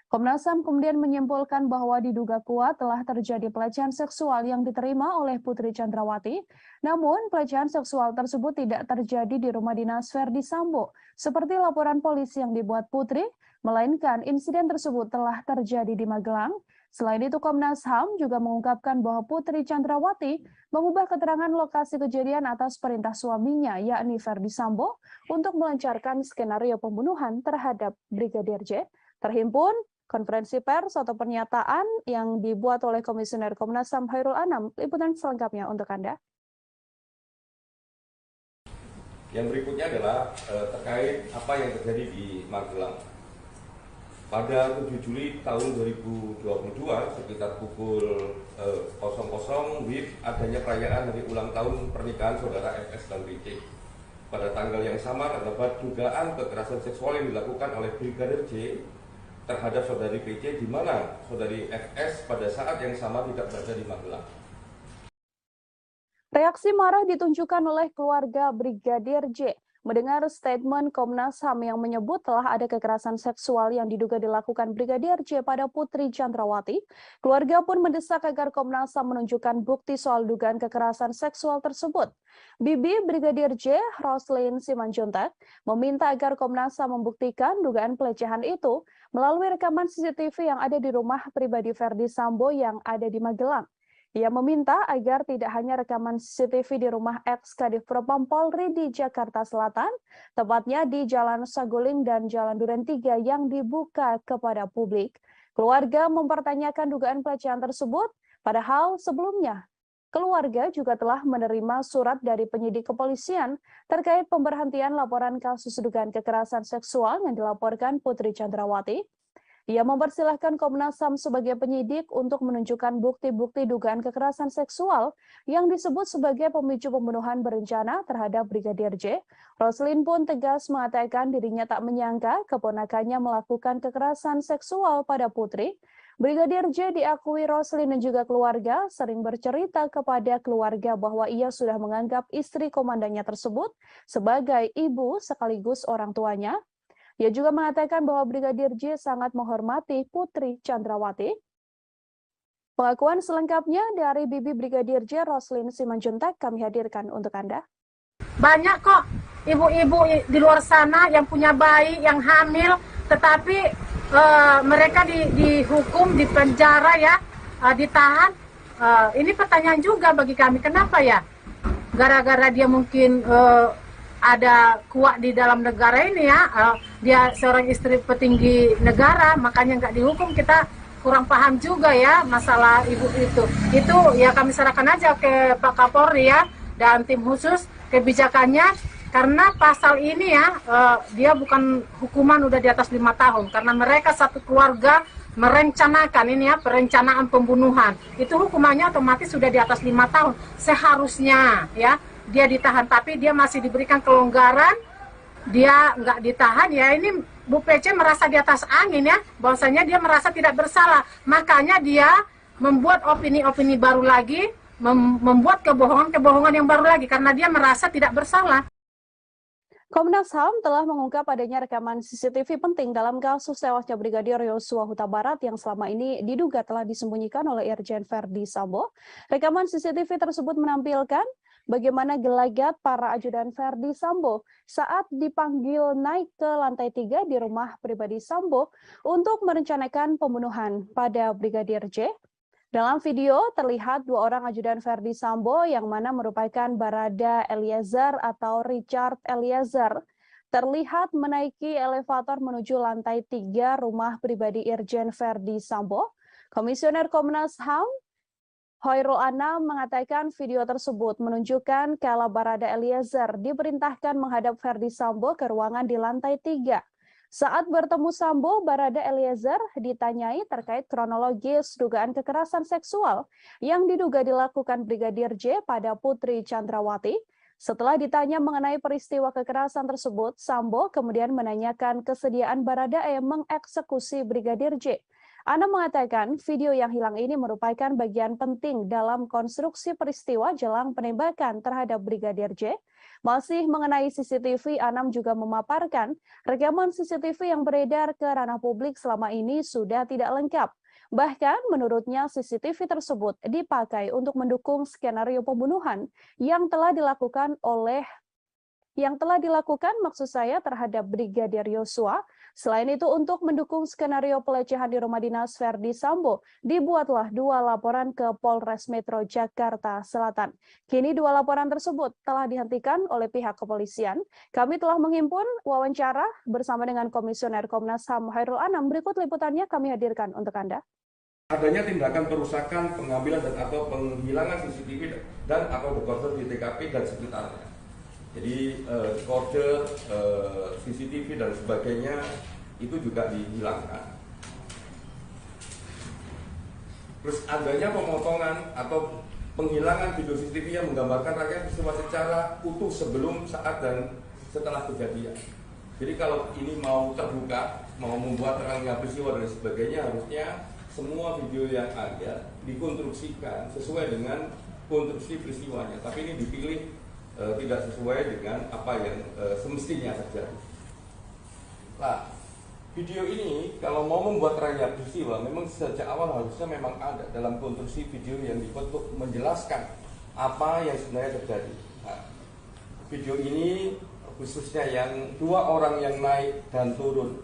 Komnas HAM kemudian menyimpulkan bahwa diduga kuat telah terjadi pelecehan seksual yang diterima oleh Putri Chandrawati. Namun, pelecehan seksual tersebut tidak terjadi di rumah dinas Verdi Sambo, seperti laporan polisi yang dibuat Putri, melainkan insiden tersebut telah terjadi di Magelang. Selain itu, Komnas HAM juga mengungkapkan bahwa Putri Chandrawati mengubah keterangan lokasi kejadian atas perintah suaminya, yakni Verdi Sambo, untuk melancarkan skenario pembunuhan terhadap Brigadir J. Terhimpun konferensi pers atau pernyataan yang dibuat oleh Komisioner Komnas HAM Khairul Anam. Liputan selengkapnya untuk Anda. Yang berikutnya adalah terkait apa yang terjadi di Magelang. Pada 7 Juli tahun 2022 sekitar pukul 00 WIB adanya perayaan hari ulang tahun pernikahan saudara FS dan BC. Pada tanggal yang sama terdapat dugaan kekerasan seksual yang dilakukan oleh Brigadir J terhadap saudari PC, di mana saudari FS pada saat yang sama tidak berada di Magelang. Reaksi marah ditunjukkan oleh keluarga Brigadir J mendengar statement Komnas HAM yang menyebut telah ada kekerasan seksual yang diduga dilakukan Brigadir J pada Putri Chandrawati. Keluarga pun mendesak agar Komnas HAM menunjukkan bukti soal dugaan kekerasan seksual tersebut. Bibi Brigadir J, Roslin Simanjuntak, meminta agar Komnas HAM membuktikan dugaan pelecehan itu melalui rekaman CCTV yang ada di rumah pribadi Verdi Sambo yang ada di Magelang. Ia meminta agar tidak hanya rekaman CCTV di rumah ex-Kadif Propam Polri di Jakarta Selatan, tepatnya di Jalan Saguling dan Jalan Duren 3 yang dibuka kepada publik. Keluarga mempertanyakan dugaan pelecehan tersebut, padahal sebelumnya keluarga juga telah menerima surat dari penyidik kepolisian terkait pemberhentian laporan kasus dugaan kekerasan seksual yang dilaporkan Putri Chandrawati. Ia mempersilahkan Komnas HAM sebagai penyidik untuk menunjukkan bukti-bukti dugaan kekerasan seksual yang disebut sebagai pemicu pembunuhan berencana terhadap Brigadir J. Roslin pun tegas mengatakan dirinya tak menyangka keponakannya melakukan kekerasan seksual pada Putri. Brigadir J diakui Roslin dan juga keluarga sering bercerita kepada keluarga bahwa ia sudah menganggap istri komandannya tersebut sebagai ibu sekaligus orang tuanya. Ia juga mengatakan bahwa Brigadir J sangat menghormati Putri Chandrawati. Pengakuan selengkapnya dari Bibi Brigadir J, Roslin Simanjuntak, kami hadirkan untuk Anda. Banyak kok ibu-ibu di luar sana yang punya bayi, yang hamil, tetapi mereka dihukum, di penjara ya, ditahan. Ini pertanyaan juga bagi kami, kenapa ya? Gara-gara dia mungkin ada kuat di dalam negara ini ya, dia seorang istri petinggi negara, makanya nggak dihukum. Kita kurang paham juga ya masalah ibu itu. Itu ya kami serahkan aja ke Pak Kapolri ya dan tim khusus kebijakannya, karena pasal ini ya dia bukan hukuman udah di atas 5 tahun, karena mereka satu keluarga merencanakan ini ya, perencanaan pembunuhan. Itu hukumannya otomatis sudah di atas 5 tahun. Seharusnya ya dia ditahan, tapi dia masih diberikan kelonggaran, dia nggak ditahan ya. Ini Bu PC merasa di atas angin ya, bahwasanya dia merasa tidak bersalah. Makanya dia membuat opini-opini baru lagi, membuat kebohongan-kebohongan yang baru lagi, karena dia merasa tidak bersalah. Komnas HAM telah mengungkap adanya rekaman CCTV penting dalam kasus tewasnya Brigadir Yosua Huta Barat yang selama ini diduga telah disembunyikan oleh Irjen Verdi Sambo. Rekaman CCTV tersebut menampilkan bagaimana gelagat para ajudan Verdi Sambo saat dipanggil naik ke lantai 3 di rumah pribadi Sambo untuk merencanakan pembunuhan pada Brigadir J. Dalam video terlihat 2 orang ajudan Verdi Sambo yang mana merupakan Barada Eliezer atau Richard Eliezer terlihat menaiki elevator menuju lantai 3 rumah pribadi Irjen Verdi Sambo. Komisioner Komnas HAM Hoirul Anam mengatakan video tersebut menunjukkan kala Barada Eliezer diperintahkan menghadap Verdi Sambo ke ruangan di lantai 3. Saat bertemu Sambo, Barada Eliezer ditanyai terkait kronologis dugaan kekerasan seksual yang diduga dilakukan Brigadir J pada Putri Chandrawati. Setelah ditanya mengenai peristiwa kekerasan tersebut, Sambo kemudian menanyakan kesediaan Baradae mengeksekusi Brigadir J. Anam mengatakan video yang hilang ini merupakan bagian penting dalam konstruksi peristiwa jelang penembakan terhadap Brigadir J. Masih mengenai CCTV, Anam juga memaparkan rekaman CCTV yang beredar ke ranah publik selama ini sudah tidak lengkap. Bahkan menurutnya CCTV tersebut dipakai untuk mendukung skenario pembunuhan yang telah dilakukan maksud saya terhadap Brigadir Yosua. Selain itu untuk mendukung skenario pelecehan di rumah dinas Verdi Sambo, dibuatlah 2 laporan ke Polres Metro Jakarta Selatan. Kini 2 laporan tersebut telah dihentikan oleh pihak kepolisian. Kami telah menghimpun wawancara bersama dengan Komisioner Komnas HAM Hoirul Anam. Berikut liputannya kami hadirkan untuk Anda. Adanya tindakan perusakan, pengambilan dan atau penghilangan CCTV dan atau dekoder di TKP dan sekitarnya. Jadi kode CCTV dan sebagainya itu juga dihilangkan. Terus adanya pemotongan atau penghilangan video CCTV yang menggambarkan rangkaian peristiwa secara utuh sebelum, saat, dan setelah kejadian. Jadi kalau ini mau terbuka, mau membuat terangnya peristiwa dan sebagainya, harusnya semua video yang ada dikonstruksikan sesuai dengan konstruksi peristiwanya. Tapi ini dipilih tidak sesuai dengan apa yang semestinya terjadi. Nah, video ini kalau mau membuat terangnya peristiwa, memang sejak awal harusnya memang ada dalam konstruksi video yang dibuat untuk menjelaskan apa yang sebenarnya terjadi. Nah, video ini khususnya yang 2 orang yang naik dan turun,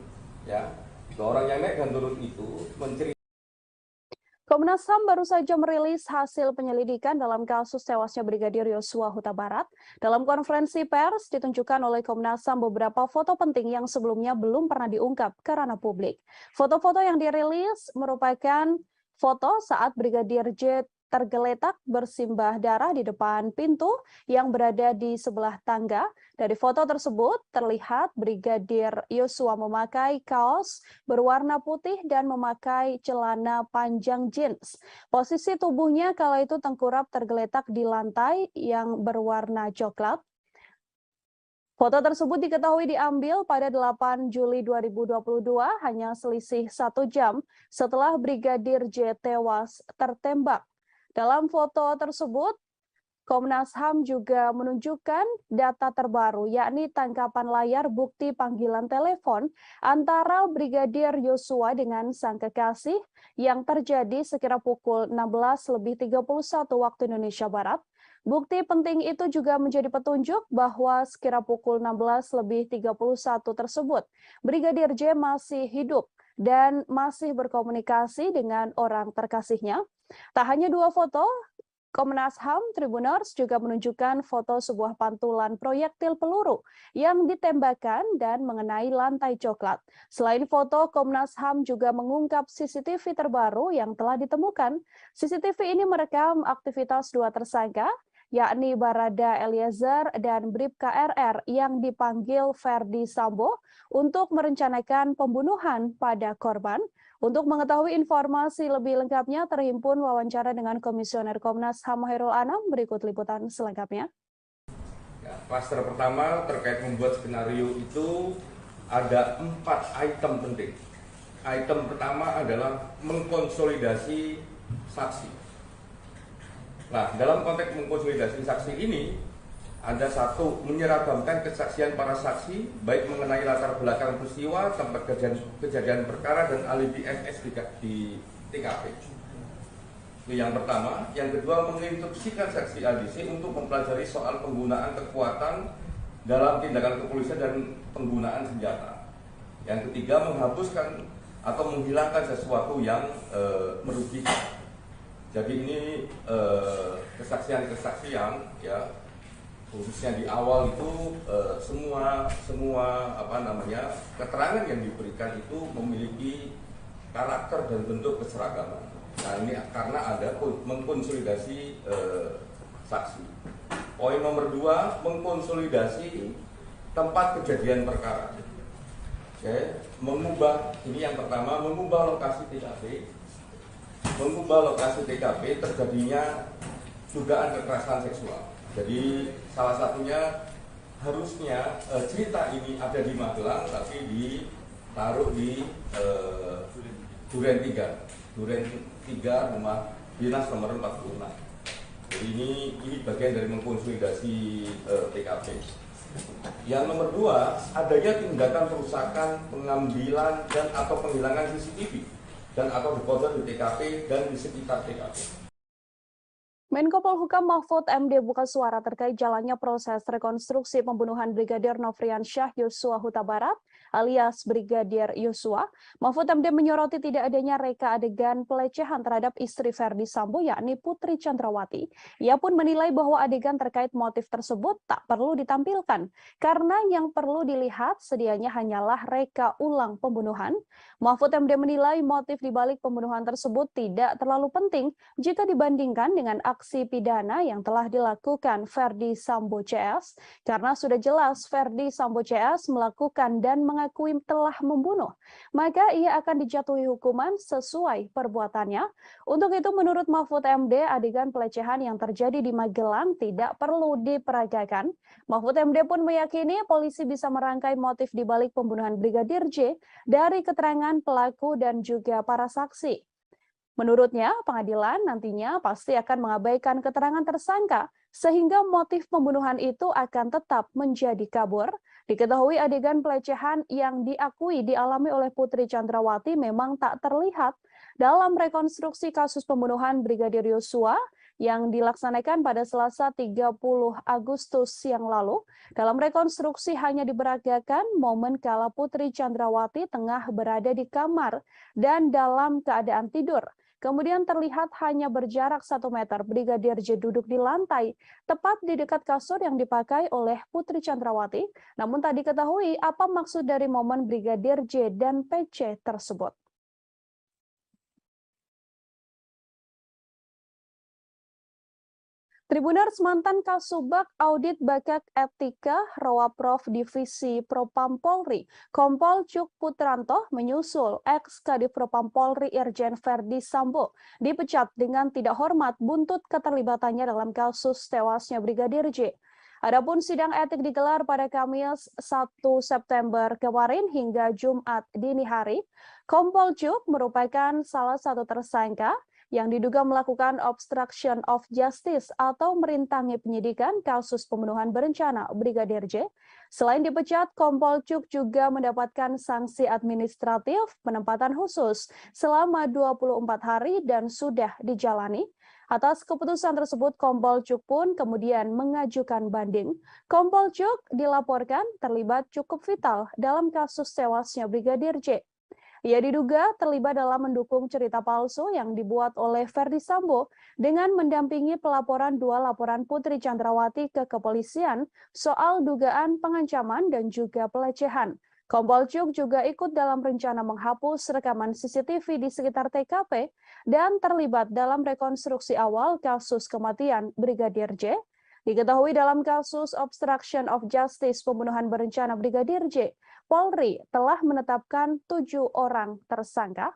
ya, 2 orang yang naik dan turun itu menceritakan. Komnas HAM baru saja merilis hasil penyelidikan dalam kasus tewasnya Brigadir Yosua Huta Barat. Dalam konferensi pers ditunjukkan oleh Komnas HAM beberapa foto penting yang sebelumnya belum pernah diungkap ke ranah publik. Foto-foto yang dirilis merupakan foto saat Brigadir J tergeletak bersimbah darah di depan pintu yang berada di sebelah tangga. Dari foto tersebut terlihat Brigadir Yosua memakai kaos berwarna putih dan memakai celana panjang jeans. Posisi tubuhnya kala itu tengkurap tergeletak di lantai yang berwarna coklat. Foto tersebut diketahui diambil pada 8 Juli 2022, hanya selisih 1 jam setelah Brigadir J tewas tertembak. Dalam foto tersebut, Komnas HAM juga menunjukkan data terbaru, yakni tangkapan layar bukti panggilan telepon antara Brigadir Yosua dengan sang kekasih yang terjadi sekira pukul 16.31 waktu Indonesia Barat. Bukti penting itu juga menjadi petunjuk bahwa sekira pukul 16.31 tersebut, Brigadir J masih hidup. dan masih berkomunikasi dengan orang terkasihnya. Tak hanya 2 foto, Komnas HAM Tribuners juga menunjukkan foto sebuah pantulan proyektil peluru yang ditembakkan dan mengenai lantai coklat. Selain foto, Komnas HAM juga mengungkap CCTV terbaru yang telah ditemukan. CCTV ini merekam aktivitas 2 tersangka, yakni Barada Eliezer dan Bribka RR yang dipanggil Ferdi Sambo untuk merencanakan pembunuhan pada korban. Untuk mengetahui informasi lebih lengkapnya, terhimpun wawancara dengan Komisioner Komnas HAM Hairul Anam. Berikut liputan selengkapnya. Ya, klaster pertama terkait membuat skenario itu ada 4 item penting. Item pertama adalah mengkonsolidasi saksi. Nah, dalam konteks mengkonsolidasi saksi ini, ada 1, menyeragamkan kesaksian para saksi, baik mengenai latar belakang peristiwa, tempat kejadian perkara, dan alibi FS di TKP. Itu yang pertama. Yang kedua, menginstruksikan saksi ADC untuk mempelajari soal penggunaan kekuatan dalam tindakan kepolisian dan penggunaan senjata. Yang ketiga, menghapuskan atau menghilangkan sesuatu yang merugikan. Jadi ini kesaksian-kesaksian, ya, khususnya di awal itu semua keterangan yang diberikan itu memiliki karakter dan bentuk keseragaman. Nah, ini karena ada mengkonsolidasi saksi. Poin nomor 2, mengkonsolidasi tempat kejadian perkara. Oke, ini yang pertama, mengubah lokasi TKP. Mengubah lokasi TKP terjadinya dugaan kekerasan seksual. Jadi salah satunya harusnya cerita ini ada di Magelang, tapi ditaruh di Duren 3 rumah dinas nomor 46. Jadi ini bagian dari mengkonsolidasi TKP. Yang nomor 2, adanya tindakan perusakan, pengambilan dan atau penghilangan CCTV dan atau dekoder di TKP dan di sekitar TKP. Menko Polhukam Mahfud MD buka suara terkait jalannya proses rekonstruksi pembunuhan Brigadir Nofriansyah Yosua Huta Barat alias Brigadir Yosua. Mahfud MD menyoroti tidak adanya reka adegan pelecehan terhadap istri Ferdi Sambo yakni Putri Chandrawati. Ia pun menilai bahwa adegan terkait motif tersebut tak perlu ditampilkan karena yang perlu dilihat sedianya hanyalah reka ulang pembunuhan. Mahfud MD menilai motif dibalik pembunuhan tersebut tidak terlalu penting jika dibandingkan dengan aksi pidana yang telah dilakukan Ferdi Sambo CS, karena sudah jelas Ferdi Sambo CS melakukan dan mengakui telah membunuh, maka ia akan dijatuhi hukuman sesuai perbuatannya. Untuk itu menurut Mahfud MD, adegan pelecehan yang terjadi di Magelang tidak perlu diperagakan. Mahfud MD pun meyakini polisi bisa merangkai motif dibalik pembunuhan Brigadir J dari keterangan pelaku dan juga para saksi. Menurutnya, pengadilan nantinya pasti akan mengabaikan keterangan tersangka sehingga motif pembunuhan itu akan tetap menjadi kabur. Diketahui adegan pelecehan yang diakui dialami oleh Putri Chandrawati memang tak terlihat dalam rekonstruksi kasus pembunuhan Brigadir Yosua yang dilaksanakan pada Selasa 30 Agustus yang lalu. Dalam rekonstruksi hanya diperagakan momen kala Putri Chandrawati tengah berada di kamar dan dalam keadaan tidur. Kemudian terlihat hanya berjarak 1 meter Brigadir J duduk di lantai, tepat di dekat kasur yang dipakai oleh Putri Chandrawati. Namun tak diketahui apa maksud dari momen Brigadir J dan PC tersebut. Tribuners, mantan Kasubag Audit Bakat Etika Rawaprov Divisi Propam Polri, Kompol Cuk Putranto menyusul ex-Kadif Propam Polri Irjen Ferdi Sambo dipecat dengan tidak hormat buntut keterlibatannya dalam kasus tewasnya Brigadir J. Adapun sidang etik digelar pada Kamis 1 September kemarin hingga Jumat dini hari. Kompol Cuk merupakan salah satu tersangka yang diduga melakukan obstruction of justice atau merintangi penyidikan kasus pembunuhan berencana Brigadir J. Selain dipecat, Kompol Cuk juga mendapatkan sanksi administratif penempatan khusus selama 24 hari dan sudah dijalani. Atas keputusan tersebut, Kompol Cuk pun kemudian mengajukan banding. Kompol Cuk dilaporkan terlibat cukup vital dalam kasus tewasnya Brigadir J. Ia diduga terlibat dalam mendukung cerita palsu yang dibuat oleh Verdi Sambo dengan mendampingi pelaporan dua laporan Putri Chandrawati ke kepolisian soal dugaan pengancaman dan juga pelecehan. Kompol Cuk juga ikut dalam rencana menghapus rekaman CCTV di sekitar TKP dan terlibat dalam rekonstruksi awal kasus kematian Brigadir J. Diketahui dalam kasus obstruction of justice pembunuhan berencana Brigadir J, Polri telah menetapkan 7 orang tersangka.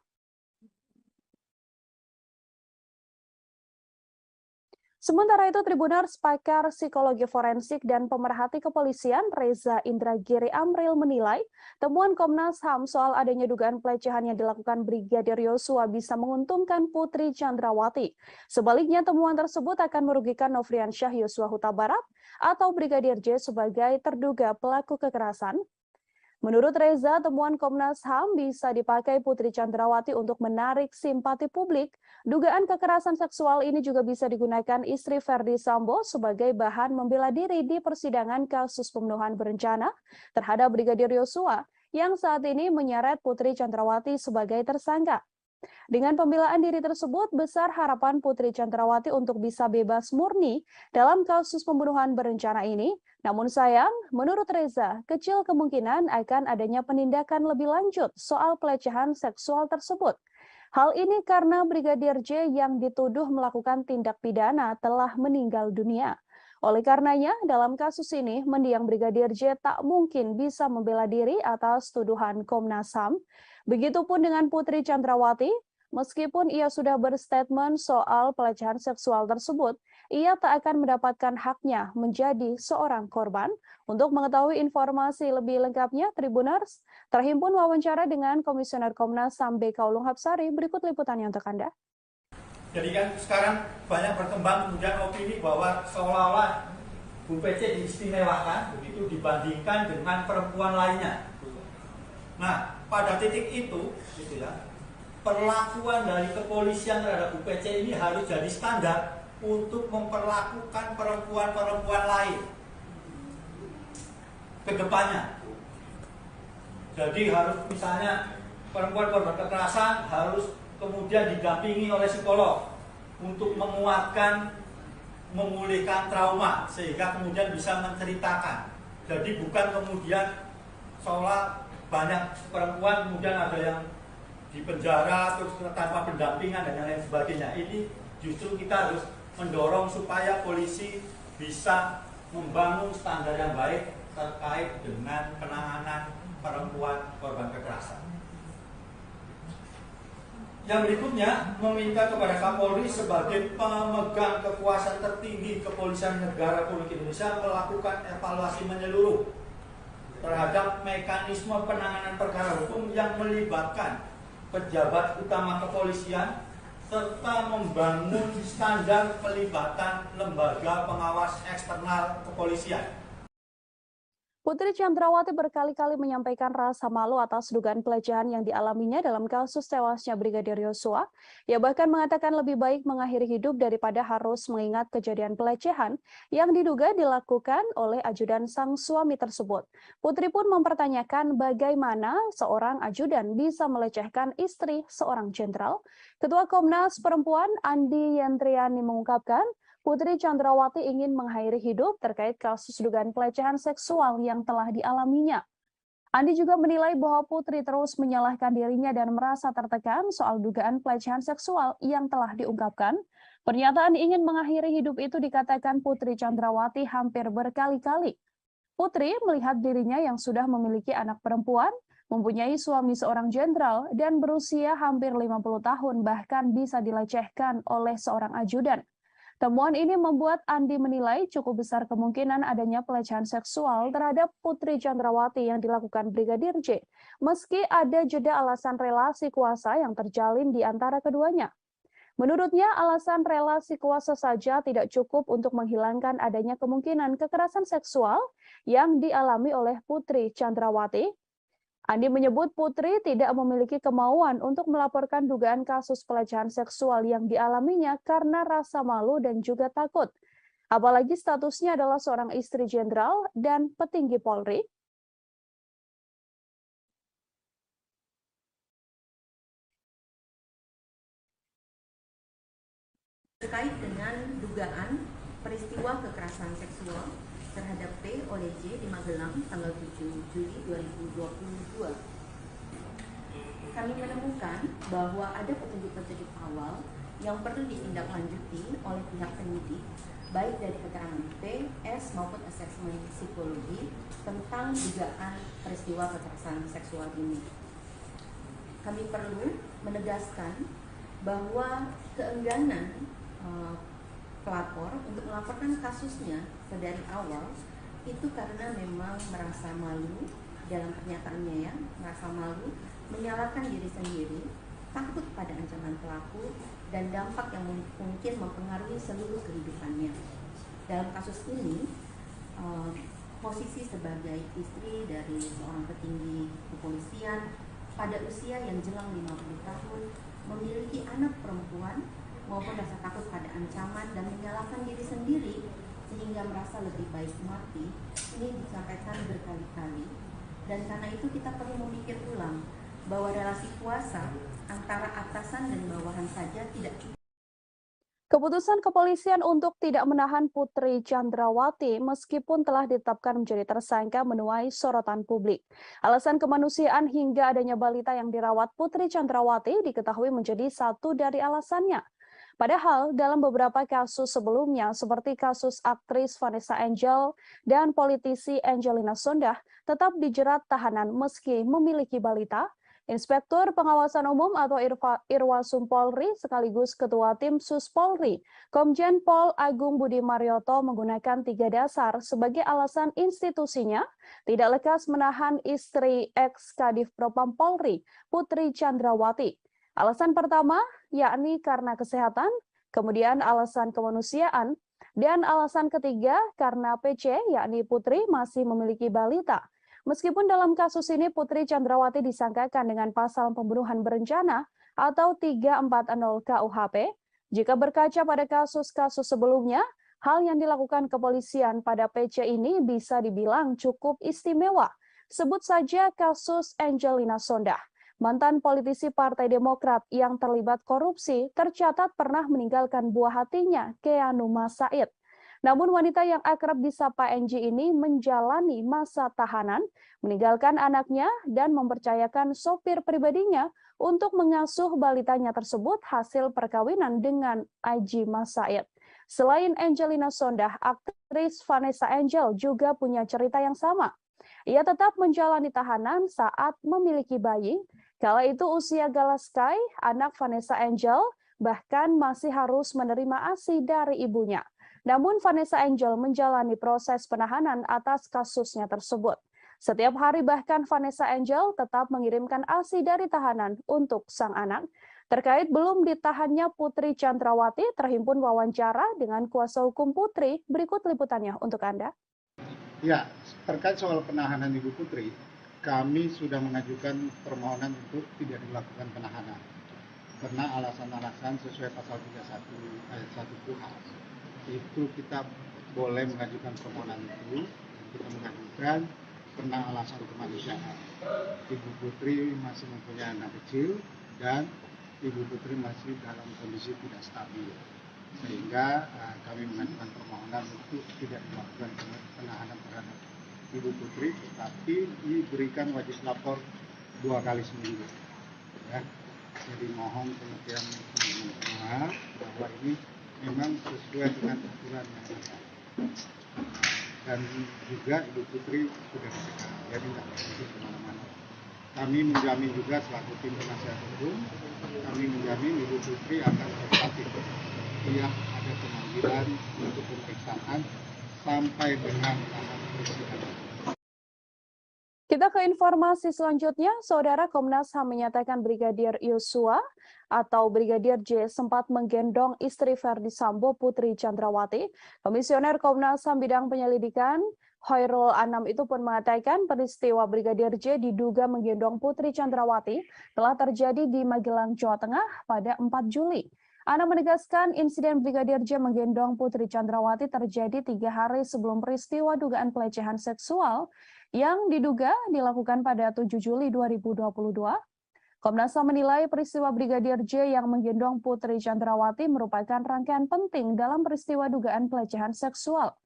Sementara itu, Tribuners, pakar psikologi forensik dan pemerhati kepolisian Reza Indragiri Amril menilai temuan Komnas HAM soal adanya dugaan pelecehan yang dilakukan Brigadir Yosua bisa menguntungkan Putri Chandrawati. Sebaliknya, temuan tersebut akan merugikan Nofriansyah Yosua Huta Barat atau Brigadir J sebagai terduga pelaku kekerasan. Menurut Reza, temuan Komnas HAM bisa dipakai Putri Chandrawati untuk menarik simpati publik. Dugaan kekerasan seksual ini juga bisa digunakan istri Verdi Sambo sebagai bahan membela diri di persidangan kasus pembunuhan berencana terhadap Brigadir Yosua yang saat ini menyeret Putri Chandrawati sebagai tersangka. Dengan pembelaan diri tersebut, besar harapan Putri Chandrawati untuk bisa bebas murni dalam kasus pembunuhan berencana ini. Namun sayang, menurut Reza, kecil kemungkinan akan adanya penindakan lebih lanjut soal pelecehan seksual tersebut. Hal ini karena Brigadir J yang dituduh melakukan tindak pidana telah meninggal dunia. Oleh karenanya, dalam kasus ini, mendiang Brigadir J tak mungkin bisa membela diri atas tuduhan Komnas HAM. Begitupun dengan Putri Chandrawati, meskipun ia sudah berstatement soal pelecehan seksual tersebut, ia tak akan mendapatkan haknya menjadi seorang korban. Untuk mengetahui informasi lebih lengkapnya, Tribuners, terhimpun wawancara dengan Komisioner Komnas HAM BK Ulung Hapsari, berikut liputannya untuk Anda. Jadi kan sekarang banyak berkembang kemudian opini bahwa seolah-olah Bu PC diistimewakan begitu dibandingkan dengan perempuan lainnya. Nah, pada titik itu, gitu ya, perlakuan dari kepolisian terhadap Bu PC ini harus jadi standar untuk memperlakukan perempuan-perempuan lain ke depannya. Jadi harus misalnya perempuan korban kekerasan harus kemudian didampingi oleh psikolog untuk menguatkan, memulihkan trauma sehingga kemudian bisa menceritakan. Jadi bukan kemudian seolah banyak perempuan kemudian ada yang di penjara terus tanpa pendampingan dan lain sebagainya. Ini justru kita harus mendorong supaya polisi bisa membangun standar yang baik terkait dengan penanganan perempuan korban kekerasan. Yang berikutnya, meminta kepada Kapolri sebagai pemegang kekuasaan tertinggi Kepolisian Negara Republik Indonesia melakukan evaluasi menyeluruh terhadap mekanisme penanganan perkara hukum yang melibatkan pejabat utama kepolisian serta membangun standar pelibatan lembaga pengawas eksternal kepolisian. Putri Chandrawati berkali-kali menyampaikan rasa malu atas dugaan pelecehan yang dialaminya dalam kasus tewasnya Brigadir Yosua. Ia bahkan mengatakan lebih baik mengakhiri hidup daripada harus mengingat kejadian pelecehan yang diduga dilakukan oleh ajudan sang suami tersebut. Putri pun mempertanyakan bagaimana seorang ajudan bisa melecehkan istri seorang jenderal. Ketua Komnas Perempuan Andi Yentriani mengungkapkan, Putri Chandrawati ingin mengakhiri hidup terkait kasus dugaan pelecehan seksual yang telah dialaminya. Andi juga menilai bahwa Putri terus menyalahkan dirinya dan merasa tertekan soal dugaan pelecehan seksual yang telah diungkapkan. Pernyataan ingin mengakhiri hidup itu dikatakan Putri Chandrawati hampir berkali-kali. Putri melihat dirinya yang sudah memiliki anak perempuan, mempunyai suami seorang jenderal, dan berusia hampir 50 tahun bahkan bisa dilecehkan oleh seorang ajudan. Temuan ini membuat Andi menilai cukup besar kemungkinan adanya pelecehan seksual terhadap Putri Chandrawati yang dilakukan Brigadir J, meski ada jeda alasan relasi kuasa yang terjalin di antara keduanya. Menurutnya, alasan relasi kuasa saja tidak cukup untuk menghilangkan adanya kemungkinan kekerasan seksual yang dialami oleh Putri Chandrawati. Andi menyebut Putri tidak memiliki kemauan untuk melaporkan dugaan kasus pelecehan seksual yang dialaminya karena rasa malu dan juga takut. Apalagi statusnya adalah seorang istri jenderal dan petinggi Polri. terkait dengan dugaan peristiwa kekerasan seksual terhadap P oleh J di Magelang tanggal 7 Juli 2022. Kami menemukan bahwa ada petunjuk-petunjuk awal yang perlu ditindaklanjuti oleh pihak penyidik, baik dari keterangan P, S maupun asesmen psikologi tentang dugaan peristiwa kekerasan seksual ini. Kami perlu menegaskan bahwa keengganan pelapor untuk melaporkan kasusnya dari awal itu karena memang merasa malu dalam pernyataannya, ya, merasa malu, menyalahkan diri sendiri, takut pada ancaman pelaku dan dampak yang mungkin mempengaruhi seluruh kehidupannya. Dalam kasus ini, posisi sebagai istri dari seorang petinggi kepolisian pada usia yang jelang 50 tahun, memiliki anak perempuan maupun rasa takut pada ancaman dan menyalahkan diri sendiri sehingga merasa lebih baik mati, ini disampaikan berkali-kali. Dan karena itu kita perlu memikir ulang bahwa relasi kuasa antara atasan dan bawahan saja tidak cukup. Keputusan kepolisian untuk tidak menahan Putri Chandrawati meskipun telah ditetapkan menjadi tersangka menuai sorotan publik. Alasan kemanusiaan hingga adanya balita yang dirawat Putri Chandrawati diketahui menjadi satu dari alasannya. Padahal dalam beberapa kasus sebelumnya seperti kasus aktris Vanessa Angel dan politisi Angelina Sondakh tetap dijerat tahanan meski memiliki balita. Inspektur Pengawasan Umum atau Irwasum Polri sekaligus Ketua Tim Sus Polri, Komjen Pol Agung Budi Marioto menggunakan 3 dasar sebagai alasan institusinya tidak lekas menahan istri ex-Kadif Propam Polri, Putri Chandrawati. Alasan pertama yakni karena kesehatan, kemudian alasan kemanusiaan, dan alasan ketiga karena PC yakni Putri masih memiliki balita. Meskipun dalam kasus ini Putri Chandrawati disangkakan dengan pasal pembunuhan berencana atau 340 KUHP, jika berkaca pada kasus-kasus sebelumnya, hal yang dilakukan kepolisian pada PC ini bisa dibilang cukup istimewa. Sebut saja kasus Angelina Sondakh. Mantan politisi Partai Demokrat yang terlibat korupsi tercatat pernah meninggalkan buah hatinya, Keanu Masaid. Namun wanita yang akrab disapa NG ini menjalani masa tahanan, meninggalkan anaknya dan mempercayakan sopir pribadinya untuk mengasuh balitanya tersebut hasil perkawinan dengan Aji Masaid. Selain Angelina Sondakh, aktris Vanessa Angel juga punya cerita yang sama. Ia tetap menjalani tahanan saat memiliki bayi. Kala itu usia Galaskai, anak Vanessa Angel, bahkan masih harus menerima ASI dari ibunya. Namun Vanessa Angel menjalani proses penahanan atas kasusnya tersebut. Setiap hari bahkan Vanessa Angel tetap mengirimkan ASI dari tahanan untuk sang anak. Terkait belum ditahannya Putri Chandrawati, terhimpun wawancara dengan kuasa hukum Putri. Berikut liputannya untuk Anda. Ya, terkait soal penahanan Ibu Putri, kami sudah mengajukan permohonan untuk tidak dilakukan penahanan karena alasan-alasan sesuai pasal 31 ayat 1 KUHP. Itu kita boleh mengajukan permohonan itu, kita mengajukan karena alasan kemanusiaan. Ibu Putri masih mempunyai anak kecil dan Ibu Putri masih dalam kondisi tidak stabil, sehingga kami mengajukan permohonan untuk tidak dilakukan penahanan terhadap Ibu Putri, tetapi diberikan wajib lapor 2 kali seminggu. Ya. Jadi mohon pengertian semua bahwa ini memang sesuai dengan aturan yang ada. Dan juga Ibu Putri sudah dicegah, jadi tidak perlu kemana-mana. Kami menjamin juga selaku tim penasihat hukum, kami menjamin Ibu Putri akan kooperatif setiap ada pemanggilan untuk pemeriksaan sampai dengan tahap persidangan. Kita ke informasi selanjutnya, Saudara. Komnas HAM menyatakan Brigadir Yosua atau Brigadir J sempat menggendong istri Verdi Sambo, Putri Chandrawati. Komisioner Komnas HAM bidang penyelidikan Hoirul Anam itu pun mengatakan peristiwa Brigadir J diduga menggendong Putri Chandrawati telah terjadi di Magelang, Jawa Tengah pada 4 Juli. Anam menegaskan insiden Brigadir J menggendong Putri Chandrawati terjadi 3 hari sebelum peristiwa dugaan pelecehan seksual yang diduga dilakukan pada 7 Juli 2022. Komnas HAM menilai peristiwa Brigadir J yang menggendong Putri Chandrawati merupakan rangkaian penting dalam peristiwa dugaan pelecehan seksual.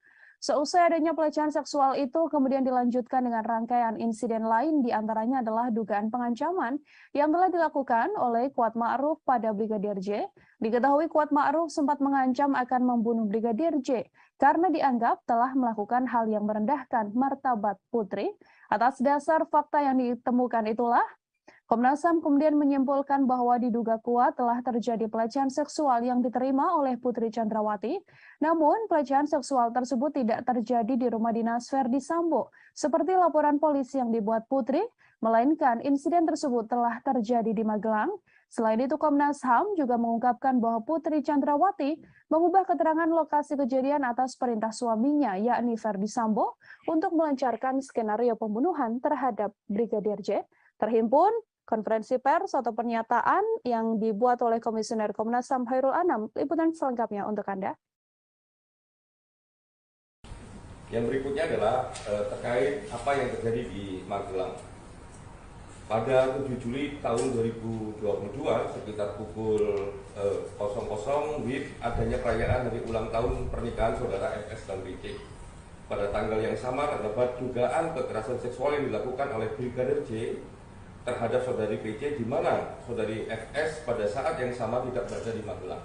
Seusai adanya pelecehan seksual itu kemudian dilanjutkan dengan rangkaian insiden lain, diantaranya adalah dugaan pengancaman yang telah dilakukan oleh Kuat Ma'ruf pada Brigadir J. Diketahui Kuat Ma'ruf sempat mengancam akan membunuh Brigadir J karena dianggap telah melakukan hal yang merendahkan martabat Putri. Atas dasar fakta yang ditemukan itulah, Komnas HAM kemudian menyimpulkan bahwa diduga kuat telah terjadi pelecehan seksual yang diterima oleh Putri Chandrawati. Namun, pelecehan seksual tersebut tidak terjadi di rumah dinas Verdi Sambo, seperti laporan polisi yang dibuat Putri, melainkan insiden tersebut telah terjadi di Magelang. Selain itu, Komnas HAM juga mengungkapkan bahwa Putri Chandrawati mengubah keterangan lokasi kejadian atas perintah suaminya, yakni Verdi Sambo, untuk melancarkan skenario pembunuhan terhadap Brigadir J. Terhimpun konferensi pers atau pernyataan yang dibuat oleh Komisioner Komnas HAM Khairul Anam. Liputan selengkapnya untuk Anda. Yang berikutnya adalah terkait apa yang terjadi di Magelang. Pada 7 Juli tahun 2022 sekitar pukul 00 WIB adanya perayaan hari ulang tahun pernikahan saudara FS dan BC. Pada tanggal yang sama terdapat dugaan kekerasan seksual yang dilakukan oleh Brigadir J terhadap saudari PC, di mana saudari FS pada saat yang sama tidak berada di Magelang.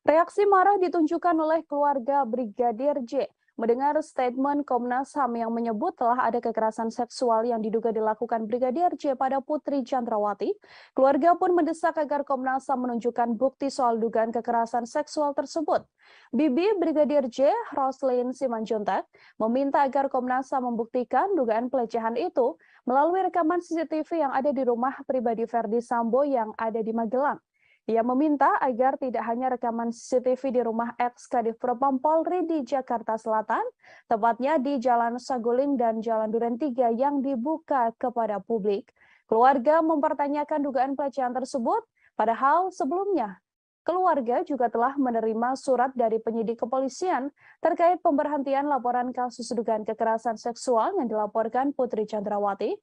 Reaksi marah ditunjukkan oleh keluarga Brigadir J mendengar statement Komnas HAM yang menyebut telah ada kekerasan seksual yang diduga dilakukan Brigadir J pada Putri Chandrawati. Keluarga pun mendesak agar Komnas HAM menunjukkan bukti soal dugaan kekerasan seksual tersebut. Bibi Brigadir J, Roslin Simanjuntak, meminta agar Komnas HAM membuktikan dugaan pelecehan itu melalui rekaman CCTV yang ada di rumah pribadi Verdi Sambo yang ada di Magelang. Ia meminta agar tidak hanya rekaman CCTV di rumah ex-Kadif Propam Polri di Jakarta Selatan, tepatnya di Jalan Saguling dan Jalan Duren 3 yang dibuka kepada publik. Keluarga mempertanyakan dugaan pelecehan tersebut, padahal sebelumnya keluarga juga telah menerima surat dari penyidik kepolisian terkait pemberhentian laporan kasus dugaan kekerasan seksual yang dilaporkan Putri Chandrawati.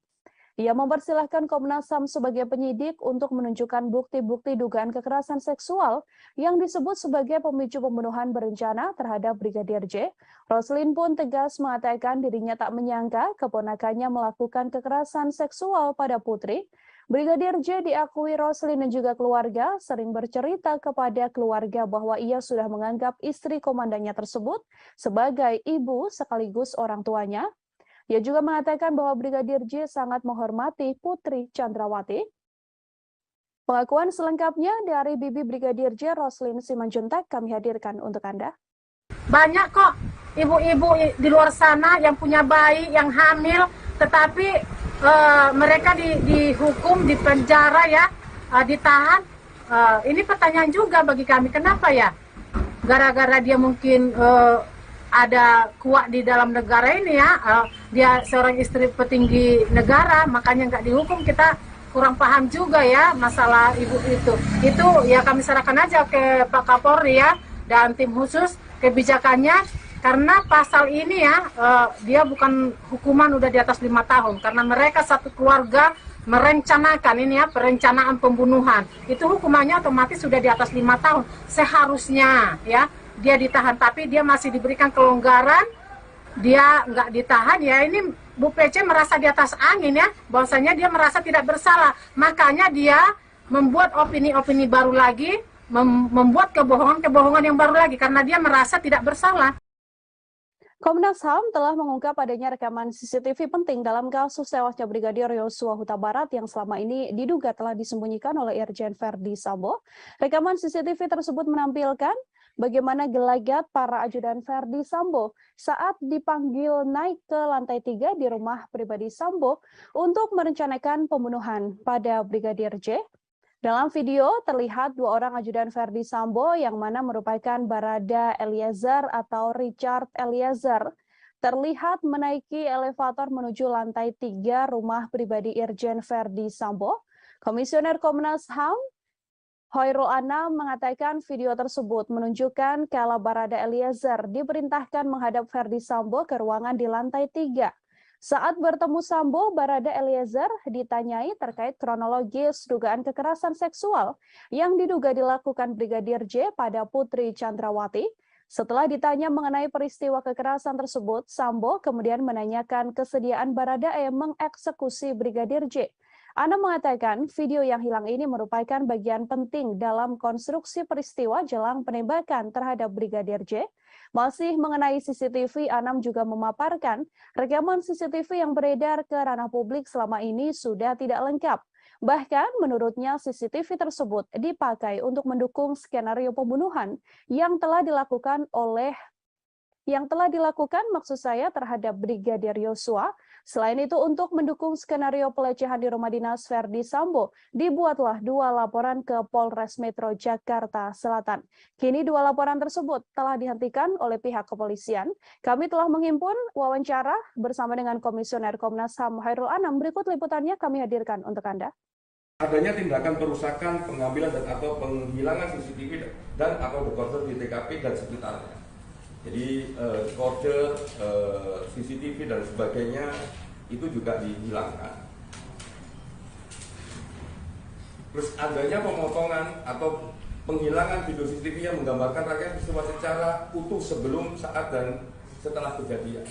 Ia mempersilahkan Komnas HAM sebagai penyidik untuk menunjukkan bukti-bukti dugaan kekerasan seksual yang disebut sebagai pemicu pembunuhan berencana terhadap Brigadir J. Roslin pun tegas mengatakan dirinya tak menyangka keponakannya melakukan kekerasan seksual pada Putri. Brigadir J diakui Roslin dan juga keluarga sering bercerita kepada keluarga bahwa ia sudah menganggap istri komandannya tersebut sebagai ibu sekaligus orang tuanya. Ia juga mengatakan bahwa Brigadir J sangat menghormati Putri Chandrawati. Pengakuan selengkapnya dari Bibi Brigadir J, Roslin Simanjuntak, kami hadirkan untuk Anda. Banyak kok ibu-ibu di luar sana yang punya bayi, yang hamil, tetapi mereka dihukum, dipenjara ya, ditahan. Ini pertanyaan juga bagi kami, kenapa ya? Gara-gara dia mungkin ada kuat di dalam negara ini ya, dia seorang istri petinggi negara, makanya nggak dihukum. Kita kurang paham juga ya masalah ibu itu. Itu ya kami serahkan aja ke Pak Kapolri ya dan tim khusus kebijakannya, karena pasal ini ya dia bukan hukuman udah di atas 5 tahun, karena mereka satu keluarga merencanakan ini ya, perencanaan pembunuhan. Itu hukumannya otomatis sudah di atas 5 tahun seharusnya ya. Dia ditahan, tapi dia masih diberikan kelonggaran, dia nggak ditahan ya. Ini Bu PC merasa di atas angin ya, bahwasanya dia merasa tidak bersalah, makanya dia membuat opini-opini baru lagi, membuat kebohongan-kebohongan yang baru lagi, karena dia merasa tidak bersalah. Komnas HAM telah mengungkap adanya rekaman CCTV penting dalam kasus tewasnya Brigadir Yosua Huta Barat yang selama ini diduga telah disembunyikan oleh Irjen Verdi Sambo. Rekaman CCTV tersebut menampilkan bagaimana gelagat para ajudan Verdi Sambo saat dipanggil naik ke lantai 3 di rumah pribadi Sambo untuk merencanakan pembunuhan pada Brigadir J. Dalam video terlihat 2 orang ajudan Verdi Sambo yang mana merupakan Barada Eliezer atau Richard Eliezer terlihat menaiki elevator menuju lantai 3 rumah pribadi Irjen Verdi Sambo. Komisioner Komnas HAM Khairul Anam mengatakan video tersebut menunjukkan kala Barada Eliezer diperintahkan menghadap Verdi Sambo ke ruangan di lantai 3. Saat bertemu Sambo, Barada Eliezer ditanyai terkait kronologis dugaan kekerasan seksual yang diduga dilakukan Brigadir J pada Putri Chandrawati. Setelah ditanya mengenai peristiwa kekerasan tersebut, Sambo kemudian menanyakan kesediaan Baradae mengeksekusi Brigadir J. Anam mengatakan video yang hilang ini merupakan bagian penting dalam konstruksi peristiwa jelang penembakan terhadap Brigadir J. Masih mengenai CCTV, Anam juga memaparkan rekaman CCTV yang beredar ke ranah publik selama ini sudah tidak lengkap. Bahkan menurutnya CCTV tersebut dipakai untuk mendukung skenario pembunuhan yang telah dilakukan maksud saya terhadap Brigadir Yosua. Selain itu untuk mendukung skenario pelecehan di rumah dinas Verdi Sambo, dibuatlah 2 laporan ke Polres Metro Jakarta Selatan. Kini 2 laporan tersebut telah dihentikan oleh pihak kepolisian. Kami telah menghimpun wawancara bersama dengan Komisioner Komnas HAM Hairul Anam. Berikut liputannya kami hadirkan untuk Anda. Adanya tindakan perusakan, pengambilan dan atau penghilangan CCTV dan atau dekoder di TKP dan sekitarnya. Jadi kode CCTV dan sebagainya itu juga dihilangkan. Terus adanya pemotongan atau penghilangan video CCTV yang menggambarkan rangkaian peristiwa secara utuh sebelum, saat, dan setelah kejadian.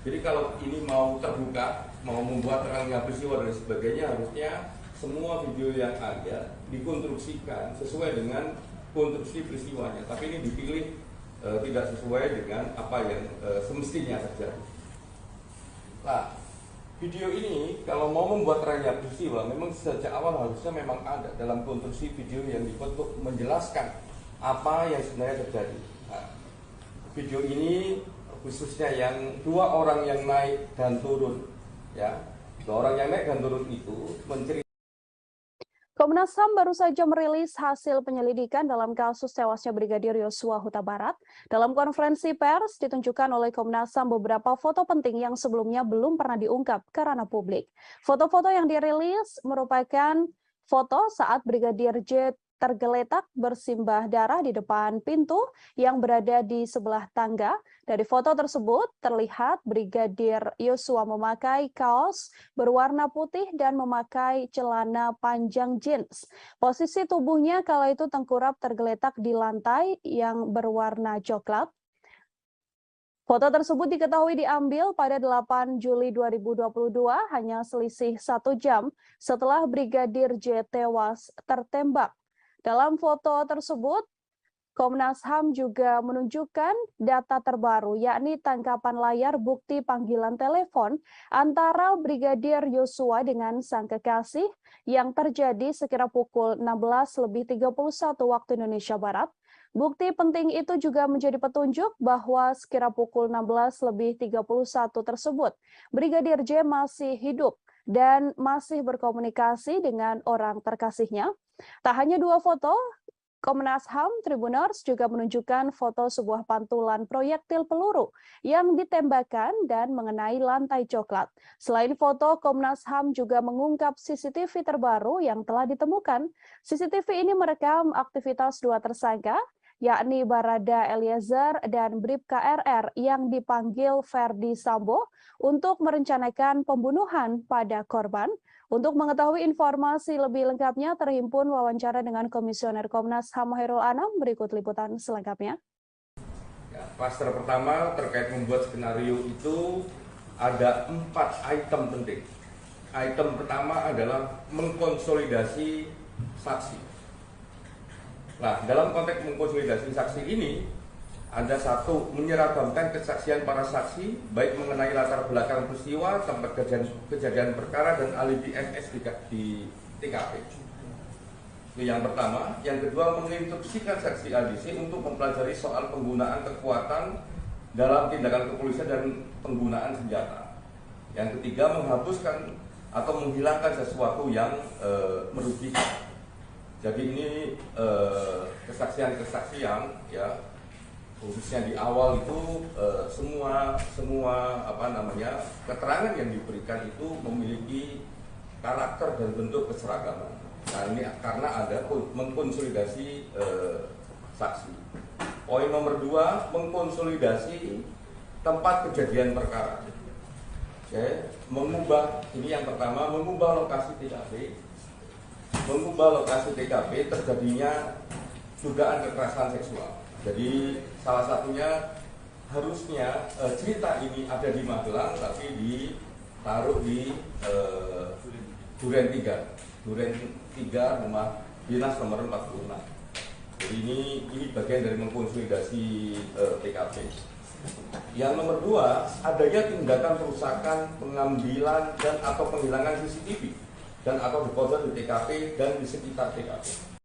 Jadi kalau ini mau terbuka, mau membuat rangkaian peristiwa dan sebagainya, harusnya semua video yang ada dikonstruksikan sesuai dengan konstruksi peristiwanya. Tapi ini dipilih tidak sesuai dengan apa yang semestinya terjadi. Nah, video ini kalau mau membuat rangkaian peristiwa memang sejak awal harusnya memang ada dalam konstruksi video yang dibuat untuk menjelaskan apa yang sebenarnya terjadi. Nah, video ini khususnya yang 2 orang yang naik dan turun, ya, 2 orang yang naik dan turun itu menceritakan. Komnas HAM baru saja merilis hasil penyelidikan dalam kasus tewasnya Brigadir Yosua Huta Barat. Dalam konferensi pers ditunjukkan oleh Komnas HAM beberapa foto penting yang sebelumnya belum pernah diungkap ke ranah publik. Foto-foto yang dirilis merupakan foto saat Brigadir J tergeletak bersimbah darah di depan pintu yang berada di sebelah tangga. Dari foto tersebut terlihat Brigadir Yosua memakai kaos berwarna putih dan memakai celana panjang jeans. Posisi tubuhnya kala itu tengkurap tergeletak di lantai yang berwarna coklat. Foto tersebut diketahui diambil pada 8 Juli 2022, hanya selisih 1 jam setelah Brigadir J tewas tertembak. Dalam foto tersebut, Komnas HAM juga menunjukkan data terbaru, yakni tangkapan layar bukti panggilan telepon antara Brigadir Yosua dengan sang kekasih yang terjadi sekira pukul 16.31 waktu Indonesia Barat. Bukti penting itu juga menjadi petunjuk bahwa sekira pukul 16.31 tersebut, Brigadir J masih hidup dan masih berkomunikasi dengan orang terkasihnya. Tak hanya 2 foto, Komnas HAM Tribuners juga menunjukkan foto sebuah pantulan proyektil peluru yang ditembakkan dan mengenai lantai coklat. Selain foto, Komnas HAM juga mengungkap CCTV terbaru yang telah ditemukan. CCTV ini merekam aktivitas 2 tersangka, yakni Barada Eliezer dan Bribka RR yang dipanggil Verdi Sambo untuk merencanakan pembunuhan pada korban. Untuk mengetahui informasi lebih lengkapnya, terhimpun wawancara dengan Komisioner Komnas HAM Hairul Anam. Berikut liputan selengkapnya. Ya, klaster pertama terkait membuat skenario itu ada 4 item penting. Item pertama adalah mengkonsolidasi saksi. Nah, dalam konteks mengkonsolidasi saksi ini, ada 1, menyeragamkan kesaksian para saksi, baik mengenai latar belakang peristiwa, tempat kejadian perkara, dan alibi MS di TKP. Itu yang pertama. Yang kedua, menginstruksikan saksi ADC untuk mempelajari soal penggunaan kekuatan dalam tindakan kepolisian dan penggunaan senjata. Yang ketiga, menghapuskan atau menghilangkan sesuatu yang merugikan. Jadi ini kesaksian-kesaksian, ya, khususnya di awal itu semua keterangan yang diberikan itu memiliki karakter dan bentuk keseragaman. Nah, ini karena ada mengkonsolidasi saksi. Poin nomor 2, mengkonsolidasi tempat kejadian perkara. mengubah, ini yang pertama, mengubah lokasi TKP terjadinya dugaan kekerasan seksual. Jadi salah satunya harusnya cerita ini ada di Magelang tapi ditaruh di Duren 3 rumah dinas nomor 46. Jadi ini bagian dari mengkonsolidasi TKP. Yang nomor 2, adanya tindakan perusakan, pengambilan dan atau penghilangan CCTV dan atau deposit di TKP dan di sekitar TKP.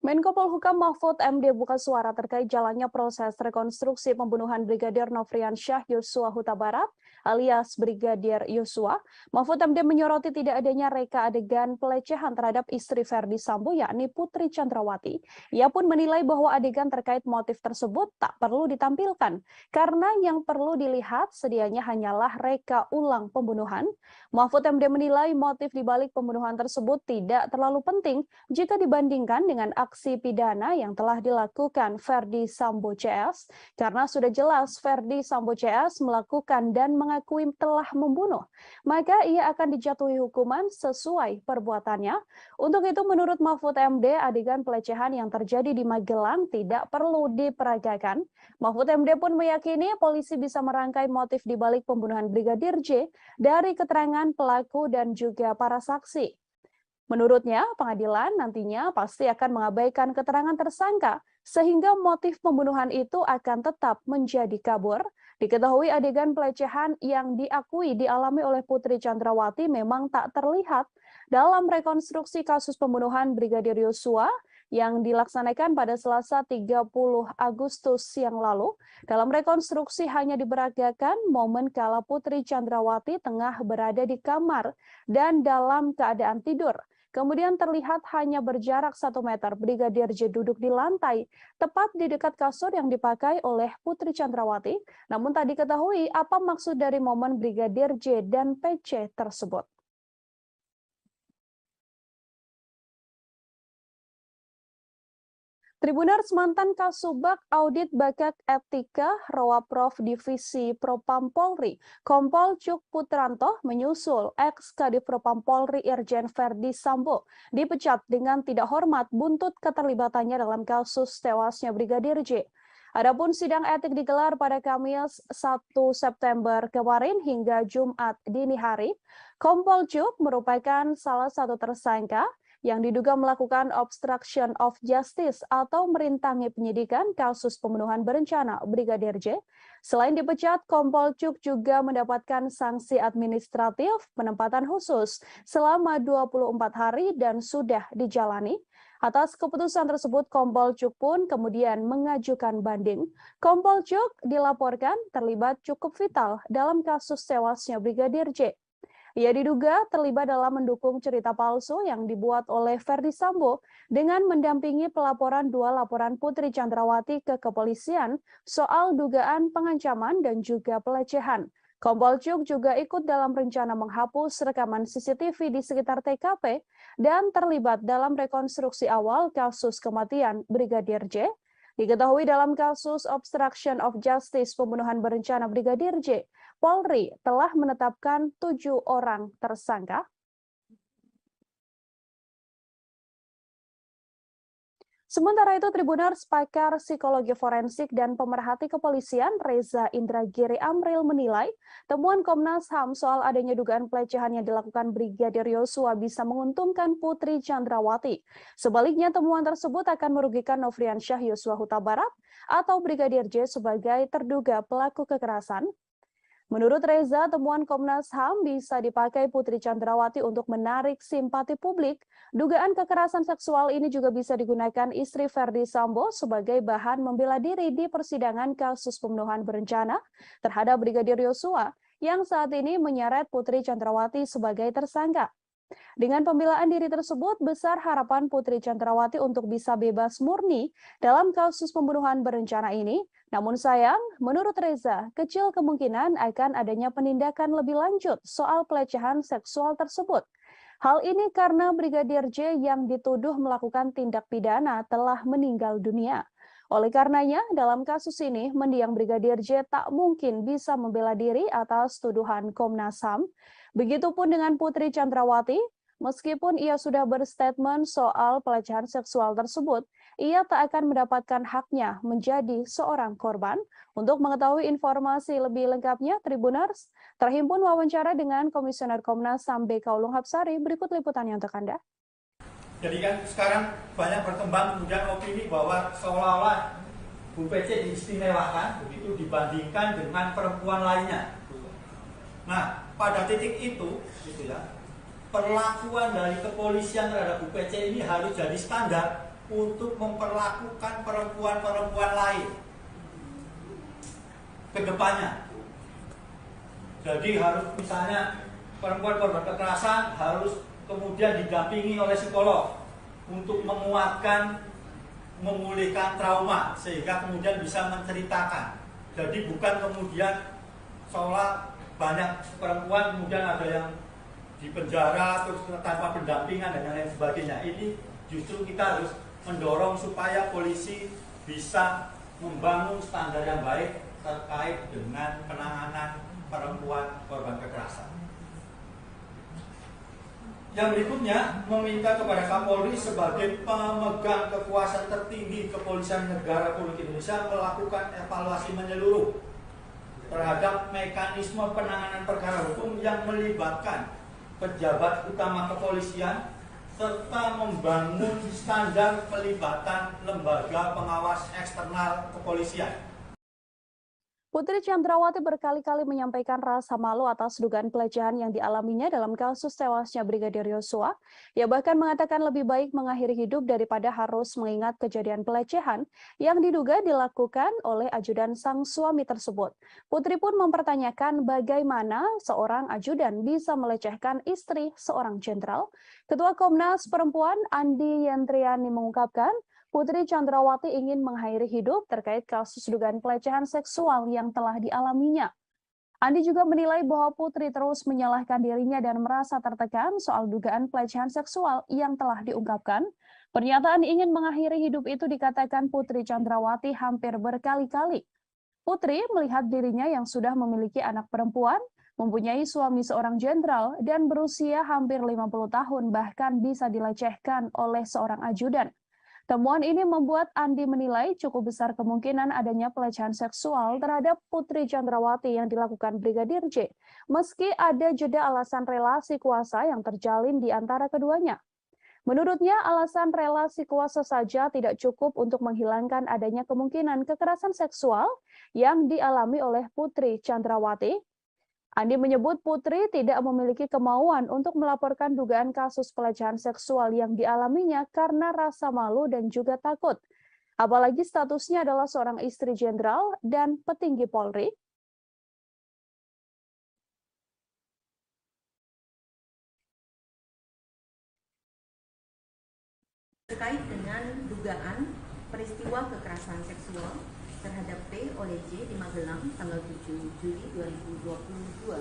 Menko Polhukam Mahfud MD buka suara terkait jalannya proses rekonstruksi pembunuhan Brigadir Nofriansyah Yosua Huta Barat alias Brigadir Yosua. Mahfud MD menyoroti tidak adanya reka adegan pelecehan terhadap istri Ferdi Sambo yakni Putri Chandrawati. Ia pun menilai bahwa adegan terkait motif tersebut tak perlu ditampilkan karena yang perlu dilihat sedianya hanyalah reka ulang pembunuhan. Mahfud MD menilai motif dibalik pembunuhan tersebut tidak terlalu penting jika dibandingkan dengan aksi pidana yang telah dilakukan Ferdi Sambo CS karena sudah jelas Ferdi Sambo CS melakukan dan mengakui telah membunuh, maka ia akan dijatuhi hukuman sesuai perbuatannya. Untuk itu menurut Mahfud MD, adegan pelecehan yang terjadi di Magelang tidak perlu diperagakan. Mahfud MD pun meyakini polisi bisa merangkai motif dibalik pembunuhan Brigadir J dari keterangan pelaku dan juga para saksi. Menurutnya, pengadilan nantinya pasti akan mengabaikan keterangan tersangka, sehingga motif pembunuhan itu akan tetap menjadi kabur. Diketahui adegan pelecehan yang diakui dialami oleh Putri Chandrawati memang tak terlihat dalam rekonstruksi kasus pembunuhan Brigadir Yosua yang dilaksanakan pada Selasa 30 Agustus yang lalu. Dalam rekonstruksi hanya diperagakan momen kala Putri Chandrawati tengah berada di kamar dan dalam keadaan tidur. Kemudian terlihat hanya berjarak 1 meter Brigadir J duduk di lantai, tepat di dekat kasur yang dipakai oleh Putri Chandrawati. Namun tak diketahui apa maksud dari momen Brigadir J dan PC tersebut. Tribuners, mantan Kasubag Audit Bakak Etika Rowaprov Divisi Propam Polri, Kompol Cuk Putranto menyusul ex-Kadif Propam Polri Irjen Ferdi Sambo dipecat dengan tidak hormat buntut keterlibatannya dalam kasus tewasnya Brigadir J. Adapun sidang etik digelar pada Kamis 1 September kemarin hingga Jumat dini hari. Kompol Cuk merupakan salah satu tersangka yang diduga melakukan obstruction of justice atau merintangi penyidikan kasus pembunuhan berencana Brigadir J. Selain dipecat, Kompol Cuk juga mendapatkan sanksi administratif penempatan khusus selama 24 hari dan sudah dijalani. Atas keputusan tersebut, Kompol Cuk pun kemudian mengajukan banding. Kompol Cuk dilaporkan terlibat cukup vital dalam kasus tewasnya Brigadir J. Ia diduga terlibat dalam mendukung cerita palsu yang dibuat oleh Ferdi Sambo dengan mendampingi pelaporan 2 laporan Putri Chandrawati ke kepolisian soal dugaan pengancaman dan juga pelecehan. Kompol Cuk juga ikut dalam rencana menghapus rekaman CCTV di sekitar TKP dan terlibat dalam rekonstruksi awal kasus kematian Brigadir J. Diketahui dalam kasus obstruction of justice pembunuhan berencana Brigadir J, Polri telah menetapkan 7 orang tersangka. Sementara itu, Tribuners, pakar psikologi forensik dan pemerhati kepolisian Reza Indragiri Amril menilai temuan Komnas HAM soal adanya dugaan pelecehan yang dilakukan Brigadir Yosua bisa menguntungkan Putri Chandrawati. Sebaliknya, temuan tersebut akan merugikan Nofriansyah Yosua Huta Barat atau Brigadir J sebagai terduga pelaku kekerasan. Menurut Reza, temuan Komnas HAM bisa dipakai Putri Chandrawati untuk menarik simpati publik. Dugaan kekerasan seksual ini juga bisa digunakan istri Ferdi Sambo sebagai bahan membela diri di persidangan kasus pembunuhan berencana terhadap Brigadir Yosua yang saat ini menyeret Putri Chandrawati sebagai tersangka. Dengan pembelaan diri tersebut, besar harapan Putri Chandrawati untuk bisa bebas murni dalam kasus pembunuhan berencana ini. Namun sayang, menurut Reza, kecil kemungkinan akan adanya penindakan lebih lanjut soal pelecehan seksual tersebut. Hal ini karena Brigadir J yang dituduh melakukan tindak pidana telah meninggal dunia. Oleh karenanya, dalam kasus ini, mendiang Brigadir J tak mungkin bisa membela diri atas tuduhan Komnas HAM. Begitupun dengan Putri Chandrawati, meskipun ia sudah berstatement soal pelecehan seksual tersebut, ia tak akan mendapatkan haknya menjadi seorang korban. Untuk mengetahui informasi lebih lengkapnya, Tribuners terhimpun wawancara dengan Komisioner Komnas HAM BK Ulung Hapsari. Berikut liputannya untuk Anda. Jadi kan sekarang banyak berkembang kemudian opini bahwa seolah-olah Bu PC diistimewakan begitu dibandingkan dengan perempuan lainnya. Nah, pada titik itu, gitu ya, perlakuan dari kepolisian terhadap Bu PC ini harus jadi standar untuk memperlakukan perempuan-perempuan lain ke depannya. Jadi harus misalnya perempuan korban kekerasan harus kemudian didampingi oleh psikolog untuk menguatkan, memulihkan trauma sehingga kemudian bisa menceritakan. Jadi bukan kemudian seolah banyak perempuan kemudian ada yang di penjara terus tanpa pendampingan dan lain sebagainya. Ini justru kita harus mendorong supaya polisi bisa membangun standar yang baik terkait dengan penanganan perempuan korban kekerasan. Yang berikutnya, meminta kepada Kapolri sebagai pemegang kekuasaan tertinggi Kepolisian Negara Republik Indonesia melakukan evaluasi menyeluruh terhadap mekanisme penanganan perkara hukum yang melibatkan pejabat utama kepolisian serta membangun standar pelibatan lembaga pengawas eksternal kepolisian. Putri Chandrawati berkali-kali menyampaikan rasa malu atas dugaan pelecehan yang dialaminya dalam kasus tewasnya Brigadir Yosua. Ia bahkan mengatakan lebih baik mengakhiri hidup daripada harus mengingat kejadian pelecehan yang diduga dilakukan oleh ajudan sang suami tersebut. Putri pun mempertanyakan bagaimana seorang ajudan bisa melecehkan istri seorang jenderal. Ketua Komnas Perempuan Andi Yentriani mengungkapkan, Putri Chandrawati ingin mengakhiri hidup terkait kasus dugaan pelecehan seksual yang telah dialaminya. Andi juga menilai bahwa Putri terus menyalahkan dirinya dan merasa tertekan soal dugaan pelecehan seksual yang telah diungkapkan. Pernyataan ingin mengakhiri hidup itu dikatakan Putri Chandrawati hampir berkali-kali. Putri melihat dirinya yang sudah memiliki anak perempuan, mempunyai suami seorang jenderal, dan berusia hampir 50 tahun bahkan bisa dilecehkan oleh seorang ajudan. Temuan ini membuat Andi menilai cukup besar kemungkinan adanya pelecehan seksual terhadap Putri Chandrawati yang dilakukan Brigadir J, meski ada jeda alasan relasi kuasa yang terjalin di antara keduanya. Menurutnya, alasan relasi kuasa saja tidak cukup untuk menghilangkan adanya kemungkinan kekerasan seksual yang dialami oleh Putri Chandrawati. Andi menyebut Putri tidak memiliki kemauan untuk melaporkan dugaan kasus pelecehan seksual yang dialaminya karena rasa malu dan juga takut. Apalagi statusnya adalah seorang istri jenderal dan petinggi Polri. Terkait dengan dugaan peristiwa kekerasan seksual terhadap P oleh J di Magelang tanggal 7 Juli 2022.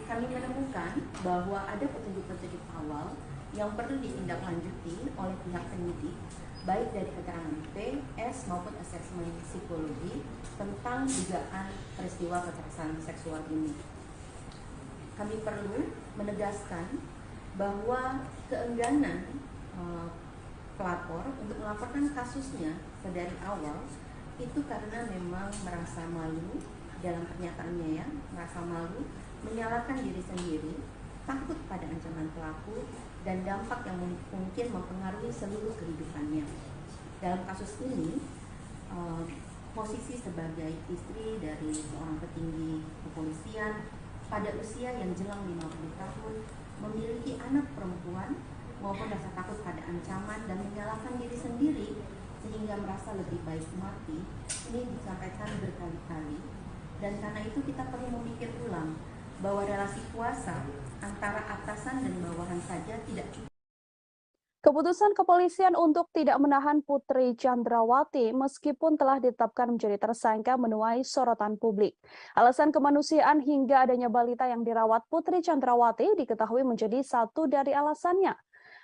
Kami menemukan bahwa ada petunjuk-petunjuk awal yang perlu ditindaklanjuti oleh pihak penyidik, baik dari keterangan P, S maupun asesmen psikologi tentang dugaan peristiwa kekerasan seksual ini. Kami perlu menegaskan bahwa keengganan pelapor untuk melaporkan kasusnya dari awal itu karena memang merasa malu dalam pernyataannya, ya, merasa malu, menyalahkan diri sendiri, takut pada ancaman pelaku dan dampak yang mungkin mempengaruhi seluruh kehidupannya. Dalam kasus ini, posisi sebagai istri dari seorang petinggi kepolisian pada usia yang jelang 50 tahun memiliki anak perempuan maupun rasa takut pada ancaman dan menyalahkan diri sendiri sehingga merasa lebih baik mati, ini disampaikan berkali-kali. Dan karena itu kita perlu memikir ulang bahwa relasi kuasa antara atasan dan bawahan saja tidak cukup. Keputusan kepolisian untuk tidak menahan Putri Chandrawati meskipun telah ditetapkan menjadi tersangka menuai sorotan publik. Alasan kemanusiaan hingga adanya balita yang dirawat Putri Chandrawati diketahui menjadi satu dari alasannya.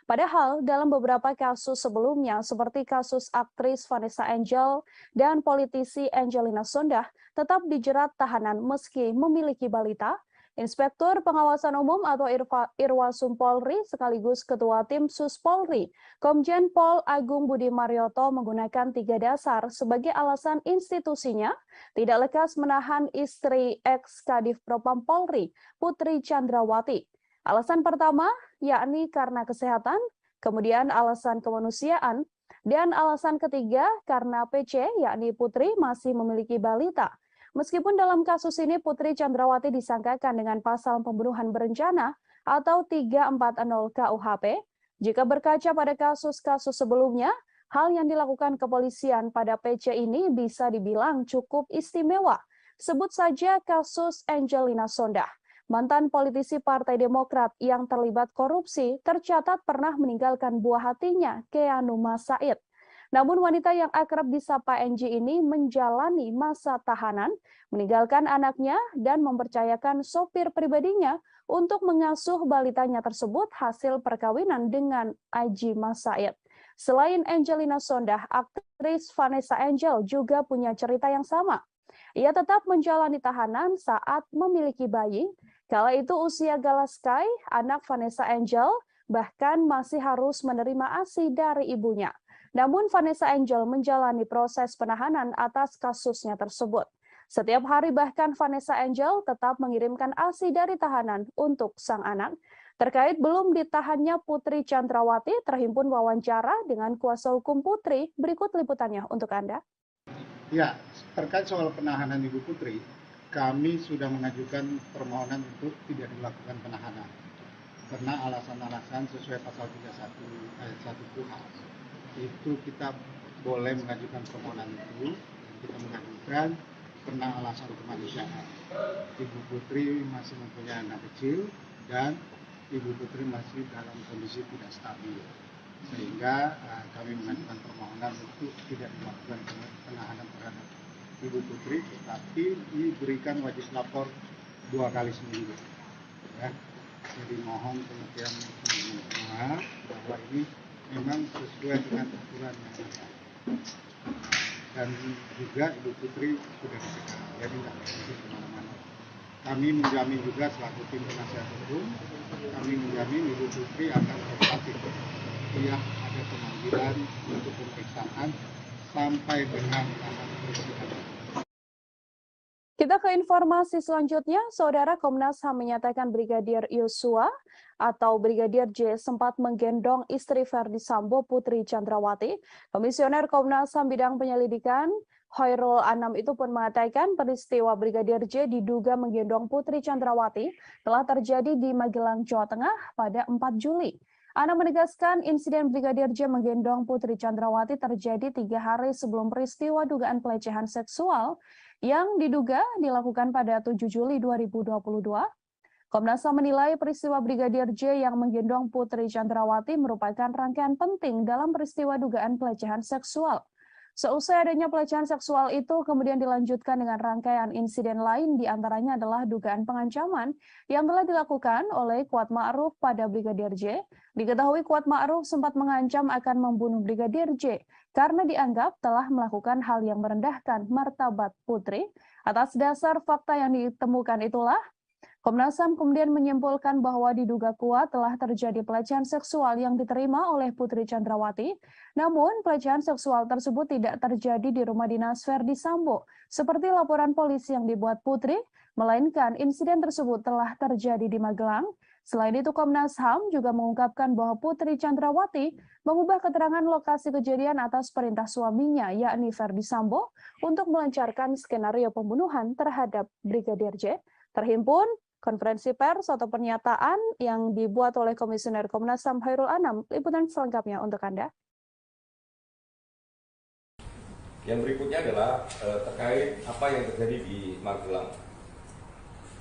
Padahal dalam beberapa kasus sebelumnya seperti kasus aktris Vanessa Angel dan politisi Angelina Sondakh tetap dijerat tahanan meski memiliki balita. Inspektur Pengawasan Umum atau Irwasum Polri sekaligus Ketua Tim Sus Polri, Komjen Pol Agung Budi Marioto menggunakan 3 dasar sebagai alasan institusinya tidak lekas menahan istri ex-Kadif Propam Polri, Putri Chandrawati. Alasan pertama yakni karena kesehatan, kemudian alasan kemanusiaan, dan alasan ketiga karena PC yakni Putri masih memiliki balita. Meskipun dalam kasus ini Putri Chandrawati disangkakan dengan pasal pembunuhan berencana atau 340 KUHP, jika berkaca pada kasus-kasus sebelumnya, hal yang dilakukan kepolisian pada PC ini bisa dibilang cukup istimewa. Sebut saja kasus Angelina Sondakh. Mantan politisi Partai Demokrat yang terlibat korupsi tercatat pernah meninggalkan buah hatinya, Keanu Said. Namun wanita yang akrab disapa Angie ini menjalani masa tahanan, meninggalkan anaknya dan mempercayakan sopir pribadinya untuk mengasuh balitanya tersebut hasil perkawinan dengan Aji Said. Selain Angelina Sondakh, aktris Vanessa Angel juga punya cerita yang sama. Ia tetap menjalani tahanan saat memiliki bayi. Kala itu usia Galaskai, anak Vanessa Angel, bahkan masih harus menerima ASI dari ibunya. Namun Vanessa Angel menjalani proses penahanan atas kasusnya tersebut. Setiap hari bahkan Vanessa Angel tetap mengirimkan ASI dari tahanan untuk sang anak. Terkait belum ditahannya Putri Chandrawati, terhimpun wawancara dengan kuasa hukum Putri. Berikut liputannya untuk Anda. Ya, terkait soal penahanan Ibu Putri, kami sudah mengajukan permohonan untuk tidak dilakukan penahanan. Karena alasan-alasan sesuai pasal 31 ayat 1 KUHP. Itu kita boleh mengajukan permohonan itu, kita mengajukan karena alasan kemanusiaan. Ibu Putri masih mempunyai anak kecil dan Ibu Putri masih dalam kondisi tidak stabil, sehingga kami mengajukan permohonan untuk tidak dilakukan penahanan terhadap Ibu Putri, tetapi diberikan wajib lapor 2 kali seminggu. Ya. Jadi mohon pengertian semua bahwa ini memang sesuai dengan aturan yang ada. Dan juga Ibu Putri sudah dicegah, jadi tidak bisa kemana-mana. Kami menjamin juga selaku tim penasihat hukum, kami menjamin Ibu Putri akan kooperatif. Ia ada pemanggilan untuk pemeriksaan sampai dengan tahapan persidangan. Kita ke informasi selanjutnya, Saudara. Komnas HAM menyatakan Brigadir Yosua atau Brigadir J sempat menggendong istri Verdi Sambo, Putri Chandrawati. Komisioner Komnas HAM bidang penyelidikan Khairul Anam itu pun mengatakan peristiwa Brigadir J diduga menggendong Putri Chandrawati telah terjadi di Magelang, Jawa Tengah pada 4 Juli. Anam menegaskan insiden Brigadir J menggendong Putri Chandrawati terjadi 3 hari sebelum peristiwa dugaan pelecehan seksual yang diduga dilakukan pada 7 Juli 2022. Komnas HAM menilai peristiwa Brigadir J yang menggendong Putri Chandrawati merupakan rangkaian penting dalam peristiwa dugaan pelecehan seksual. Seusai adanya pelecehan seksual itu kemudian dilanjutkan dengan rangkaian insiden lain, diantaranya adalah dugaan pengancaman yang telah dilakukan oleh Kuat Ma'ruf pada Brigadir J. Diketahui Kuat Ma'ruf sempat mengancam akan membunuh Brigadir J karena dianggap telah melakukan hal yang merendahkan martabat Putri. Atas dasar fakta yang ditemukan itulah, Komnas HAM kemudian menyimpulkan bahwa diduga kuat telah terjadi pelecehan seksual yang diterima oleh Putri Chandrawati. Namun, pelecehan seksual tersebut tidak terjadi di rumah dinas Verdi Sambo, seperti laporan polisi yang dibuat Putri, melainkan insiden tersebut telah terjadi di Magelang. Selain itu, Komnas HAM juga mengungkapkan bahwa Putri Chandrawati mengubah keterangan lokasi kejadian atas perintah suaminya, yakni Verdi Sambo, untuk melancarkan skenario pembunuhan terhadap Brigadir J. Terhimpun konferensi pers atau pernyataan yang dibuat oleh Komisioner Komnas HAM Khairul Anam. Liputan selengkapnya untuk Anda. Yang berikutnya adalah terkait apa yang terjadi di Magelang.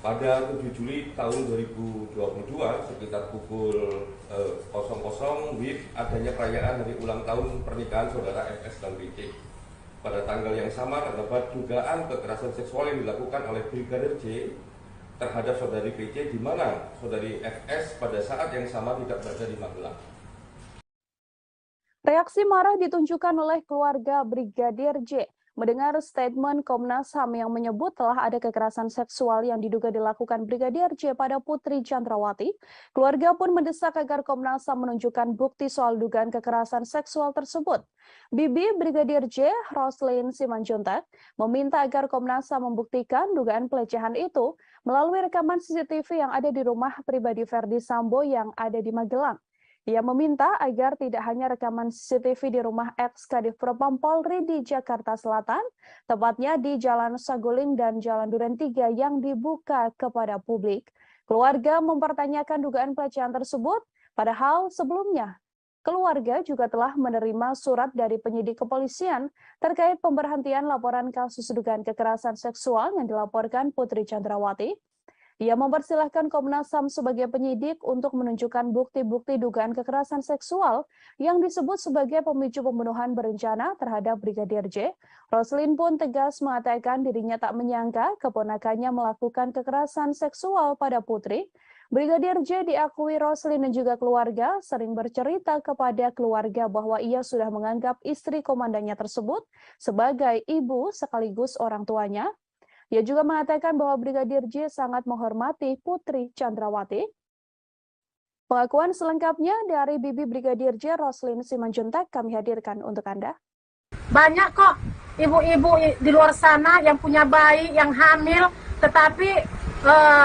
Pada 7 Juli tahun 2022 sekitar pukul 00 WIB adanya perayaan hari ulang tahun pernikahan saudara FS dan BC. Pada tanggal yang sama terdapat dugaan kekerasan seksual yang dilakukan oleh Brigadir J terhadap saudari PC, di mana saudari FS pada saat yang sama tidak berada di Magelang. Reaksi marah ditunjukkan oleh keluarga Brigadir J mendengar statement Komnas HAM yang menyebut telah ada kekerasan seksual yang diduga dilakukan Brigadir J pada Putri Chandrawati. Keluarga pun mendesak agar Komnas HAM menunjukkan bukti soal dugaan kekerasan seksual tersebut. Bibi Brigadir J, Roslin Simanjuntak, meminta agar Komnas HAM membuktikan dugaan pelecehan itu melalui rekaman CCTV yang ada di rumah pribadi Verdi Sambo yang ada di Magelang. Ia meminta agar tidak hanya rekaman CCTV di rumah ex-Kadif Propam Polri di Jakarta Selatan, tepatnya di Jalan Saguling dan Jalan Duren 3 yang dibuka kepada publik. Keluarga mempertanyakan dugaan pelecehan tersebut, padahal sebelumnya keluarga juga telah menerima surat dari penyidik kepolisian terkait pemberhentian laporan kasus dugaan kekerasan seksual yang dilaporkan Putri Chandrawati. Ia mempersilahkan Komnas HAM sebagai penyidik untuk menunjukkan bukti-bukti dugaan kekerasan seksual yang disebut sebagai pemicu pembunuhan berencana terhadap Brigadir J. Roslin pun tegas mengatakan dirinya tak menyangka keponakannya melakukan kekerasan seksual pada Putri. Brigadir J diakui Roslin dan juga keluarga sering bercerita kepada keluarga bahwa ia sudah menganggap istri komandannya tersebut sebagai ibu sekaligus orang tuanya. Ia juga mengatakan bahwa Brigadir J sangat menghormati Putri Chandrawati. Pengakuan selengkapnya dari Bibi Brigadir J, Roslin Simanjuntak, kami hadirkan untuk Anda. Banyak kok ibu-ibu di luar sana yang punya bayi, yang hamil, tetapi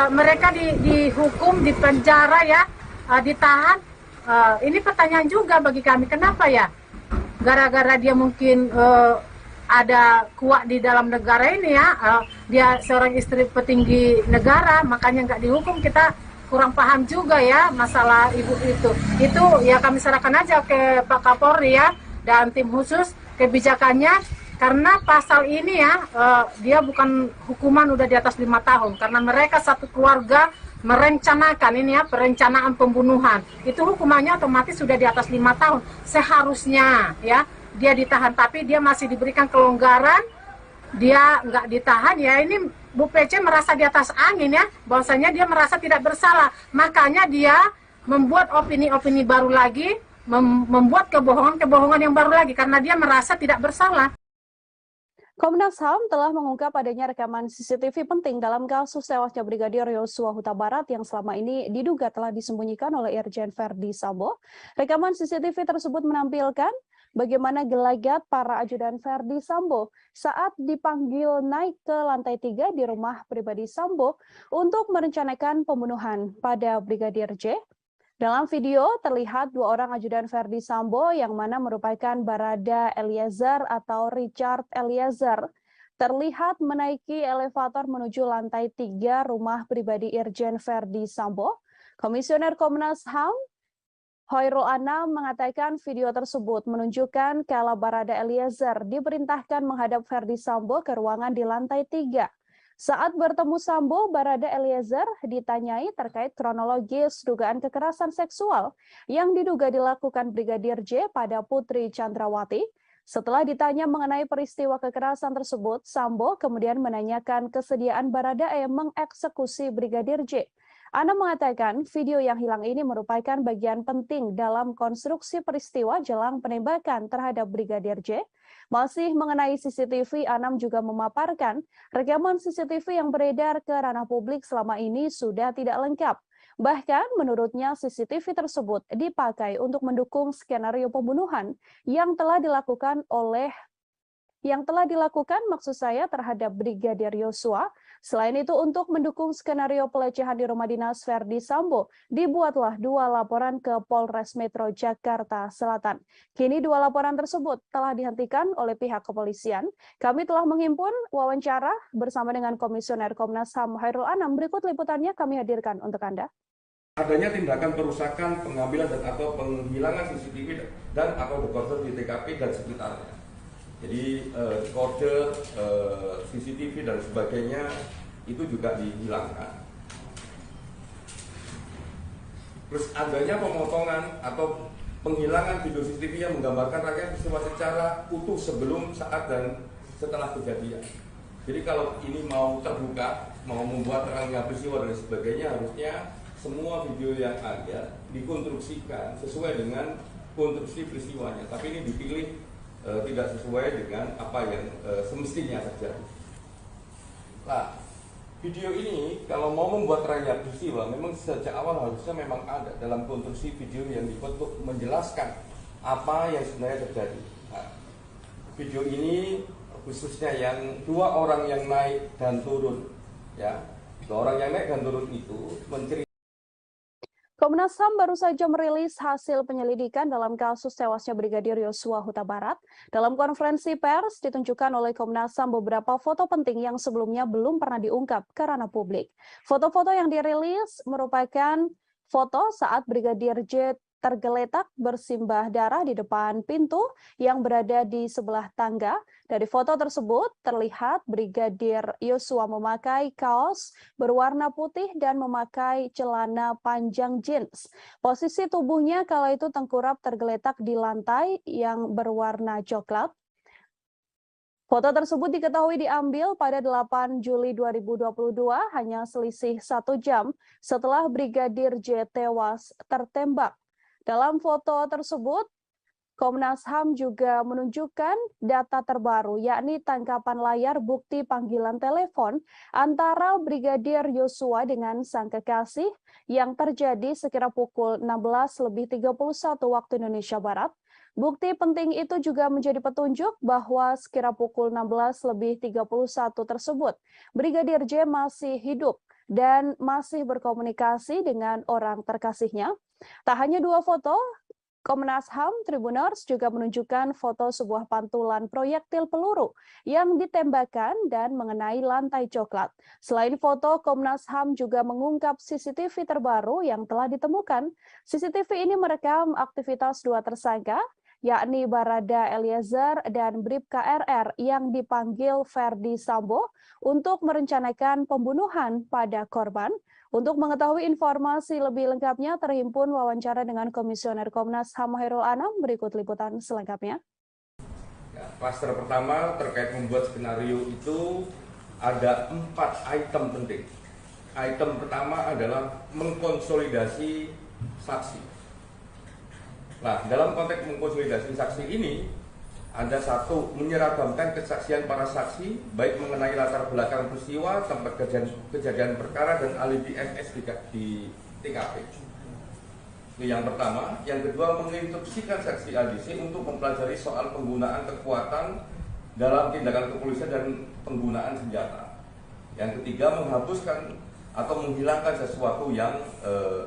mereka dihukum, dipenjara ya, ditahan. Ini pertanyaan juga bagi kami, kenapa ya? Gara-gara dia mungkin ada kuat di dalam negara ini ya, dia seorang istri petinggi negara, makanya nggak dihukum. Kita kurang paham juga ya masalah ibu itu ya, kami serahkan aja ke Pak Kapolri ya dan tim khusus kebijakannya, karena pasal ini ya dia bukan hukuman udah di atas 5 tahun, karena mereka satu keluarga merencanakan ini ya, perencanaan pembunuhan, itu hukumannya otomatis sudah di atas 5 tahun seharusnya ya. Dia ditahan, tapi dia masih diberikan kelonggaran, dia nggak ditahan ya. Ini Bu PC merasa di atas angin ya, bahwasanya dia merasa tidak bersalah, makanya dia membuat opini-opini baru lagi, membuat kebohongan-kebohongan yang baru lagi, karena dia merasa tidak bersalah. Komnas HAM telah mengungkap adanya rekaman CCTV penting dalam kasus tewasnya Brigadir Yosua Huta Barat yang selama ini diduga telah disembunyikan oleh Irjen Verdi Sambo. Rekaman CCTV tersebut menampilkan bagaimana gelagat para ajudan Verdi Sambo saat dipanggil naik ke lantai 3 di rumah pribadi Sambo untuk merencanakan pembunuhan pada Brigadir J. Dalam video terlihat 2 orang ajudan Verdi Sambo yang mana merupakan Barada Eliezer atau Richard Eliezer terlihat menaiki elevator menuju lantai 3 rumah pribadi Irjen Verdi Sambo. Komisioner Komnas HAM Hoirul Anam mengatakan video tersebut menunjukkan kala Barada Eliezer diperintahkan menghadap Verdi Sambo ke ruangan di lantai 3. Saat bertemu Sambo, Barada Eliezer ditanyai terkait kronologis dugaan kekerasan seksual yang diduga dilakukan Brigadir J pada Putri Chandrawati. Setelah ditanya mengenai peristiwa kekerasan tersebut, Sambo kemudian menanyakan kesediaan Barada mengeksekusi Brigadir J. Anam mengatakan video yang hilang ini merupakan bagian penting dalam konstruksi peristiwa jelang penembakan terhadap Brigadir J. Masih mengenai CCTV, Anam juga memaparkan rekaman CCTV yang beredar ke ranah publik selama ini sudah tidak lengkap. Bahkan menurutnya CCTV tersebut dipakai untuk mendukung skenario pembunuhan yang telah dilakukan maksud saya terhadap Brigadir Yosua. Selain itu, untuk mendukung skenario pelecehan di rumah dinas Verdi Sambo, dibuatlah 2 laporan ke Polres Metro Jakarta Selatan. Kini 2 laporan tersebut telah dihentikan oleh pihak kepolisian. Kami telah menghimpun wawancara bersama dengan Komisioner Komnas HAM Hoirul Anam. Berikut liputannya kami hadirkan untuk Anda. Adanya tindakan perusakan, pengambilan dan atau penghilangan CCTV dan atau dekoder di TKP dan sekitarnya. Jadi kode CCTV dan sebagainya itu juga dihilangkan. Terus adanya pemotongan atau penghilangan video CCTV yang menggambarkan rangkaian peristiwa secara utuh sebelum, saat, dan setelah kejadian. Jadi kalau ini mau terbuka, mau membuat rangkaian peristiwa dan sebagainya, harusnya semua video yang ada dikonstruksikan sesuai dengan konstruksi peristiwanya, tapi ini dipilih tidak sesuai dengan apa yang semestinya terjadi. Nah, video ini kalau mau membuat terangnya peristiwa, memang sejak awal harusnya memang ada dalam konstruksi video yang dibuat untuk menjelaskan apa yang sebenarnya terjadi. Nah, video ini khususnya yang dua orang yang naik dan turun, ya, dua orang yang naik dan turun itu menceritakan. Komnas HAM baru saja merilis hasil penyelidikan dalam kasus tewasnya Brigadir Yosua Huta Barat. Dalam konferensi pers ditunjukkan oleh Komnas HAM beberapa foto penting yang sebelumnya belum pernah diungkap ke ranah publik. Foto-foto yang dirilis merupakan foto saat Brigadir J tergeletak bersimbah darah di depan pintu yang berada di sebelah tangga. Dari foto tersebut terlihat Brigadir Yosua memakai kaos berwarna putih dan memakai celana panjang jeans. Posisi tubuhnya kala itu tengkurap tergeletak di lantai yang berwarna coklat. Foto tersebut diketahui diambil pada 8 Juli 2022, hanya selisih 1 jam setelah Brigadir J tewas tertembak. Dalam foto tersebut, Komnas HAM juga menunjukkan data terbaru, yakni tangkapan layar bukti panggilan telepon antara Brigadir Yosua dengan sang kekasih yang terjadi sekira pukul 16.31 waktu Indonesia Barat. Bukti penting itu juga menjadi petunjuk bahwa sekira pukul 16.31 tersebut, Brigadir J masih hidup dan masih berkomunikasi dengan orang terkasihnya. Tak hanya dua foto, Komnas HAM Tribuners juga menunjukkan foto sebuah pantulan proyektil peluru yang ditembakkan dan mengenai lantai coklat. Selain foto, Komnas HAM juga mengungkap CCTV terbaru yang telah ditemukan. CCTV ini merekam aktivitas dua tersangka, yakni Barada Eliezer dan Bribka RR yang dipanggil Ferdi Sambo untuk merencanakan pembunuhan pada korban. Untuk mengetahui informasi lebih lengkapnya, terhimpun wawancara dengan Komisioner Komnas HAM Hairul Anam. Berikut liputan selengkapnya. Ya, klaster pertama terkait membuat skenario itu ada 4 item penting. Item pertama adalah mengkonsolidasi saksi. Nah, dalam konteks mengkonsolidasi saksi ini, ada satu, menyeragamkan kesaksian para saksi, baik mengenai latar belakang peristiwa, tempat kejadian perkara, dan alibi FS di TKP. Ini yang pertama. Yang kedua, menginstruksikan saksi ADC untuk mempelajari soal penggunaan kekuatan dalam tindakan kepolisian dan penggunaan senjata. Yang ketiga, menghapuskan atau menghilangkan sesuatu yang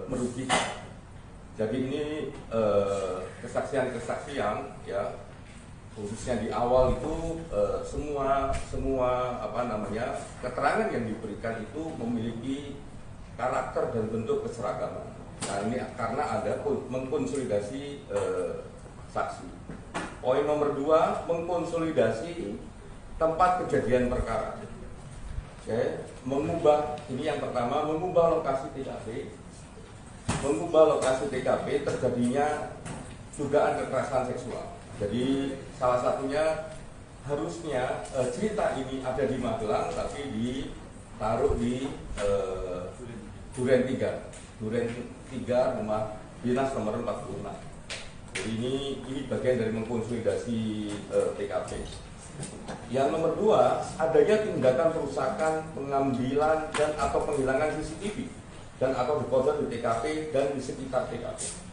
merugikan. Jadi ini kesaksian-kesaksian, ya, khususnya di awal itu semua keterangan yang diberikan itu memiliki karakter dan bentuk keseragaman. Nah, ini karena ada mengkonsolidasi saksi. Poin nomor 2, mengkonsolidasi tempat kejadian perkara. Oke, ini yang pertama, mengubah lokasi TKP. Mengubah lokasi TKP terjadinya dugaan kekerasan seksual. Jadi salah satunya harusnya cerita ini ada di Magelang, tapi ditaruh di Duren 3 rumah dinas nomor 46. Jadi ini bagian dari mengkonsolidasi TKP. Yang nomor 2, adanya tindakan perusakan, pengambilan dan atau penghilangan CCTV dan atau dekoder di TKP dan di sekitar TKP.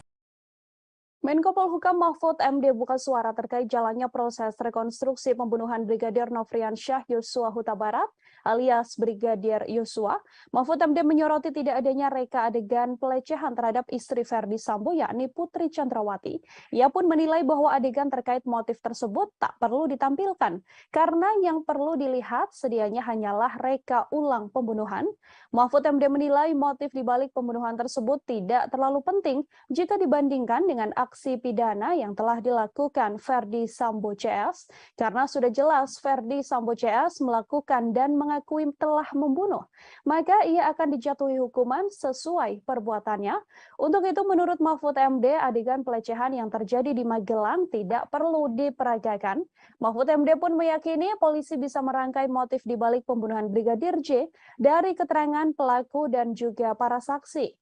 Menko Polhukam Mahfud MD buka suara terkait jalannya proses rekonstruksi pembunuhan Brigadir Nofriansyah Yosua Huta Barat alias Brigadir Yosua. Mahfud MD menyoroti tidak adanya reka adegan pelecehan terhadap istri Ferdi Sambo yakni Putri Chandrawati. Ia pun menilai bahwa adegan terkait motif tersebut tak perlu ditampilkan karena yang perlu dilihat sedianya hanyalah reka ulang pembunuhan. Mahfud MD menilai motif dibalik pembunuhan tersebut tidak terlalu penting jika dibandingkan dengan aksi pidana yang telah dilakukan Ferdi Sambo CS, karena sudah jelas Ferdi Sambo CS melakukan dan mengakui telah membunuh, maka ia akan dijatuhi hukuman sesuai perbuatannya. Untuk itu menurut Mahfud MD, adegan pelecehan yang terjadi di Magelang tidak perlu diperagakan. Mahfud MD pun meyakini polisi bisa merangkai motif dibalik pembunuhan Brigadir J dari keterangan pelaku dan juga para saksi.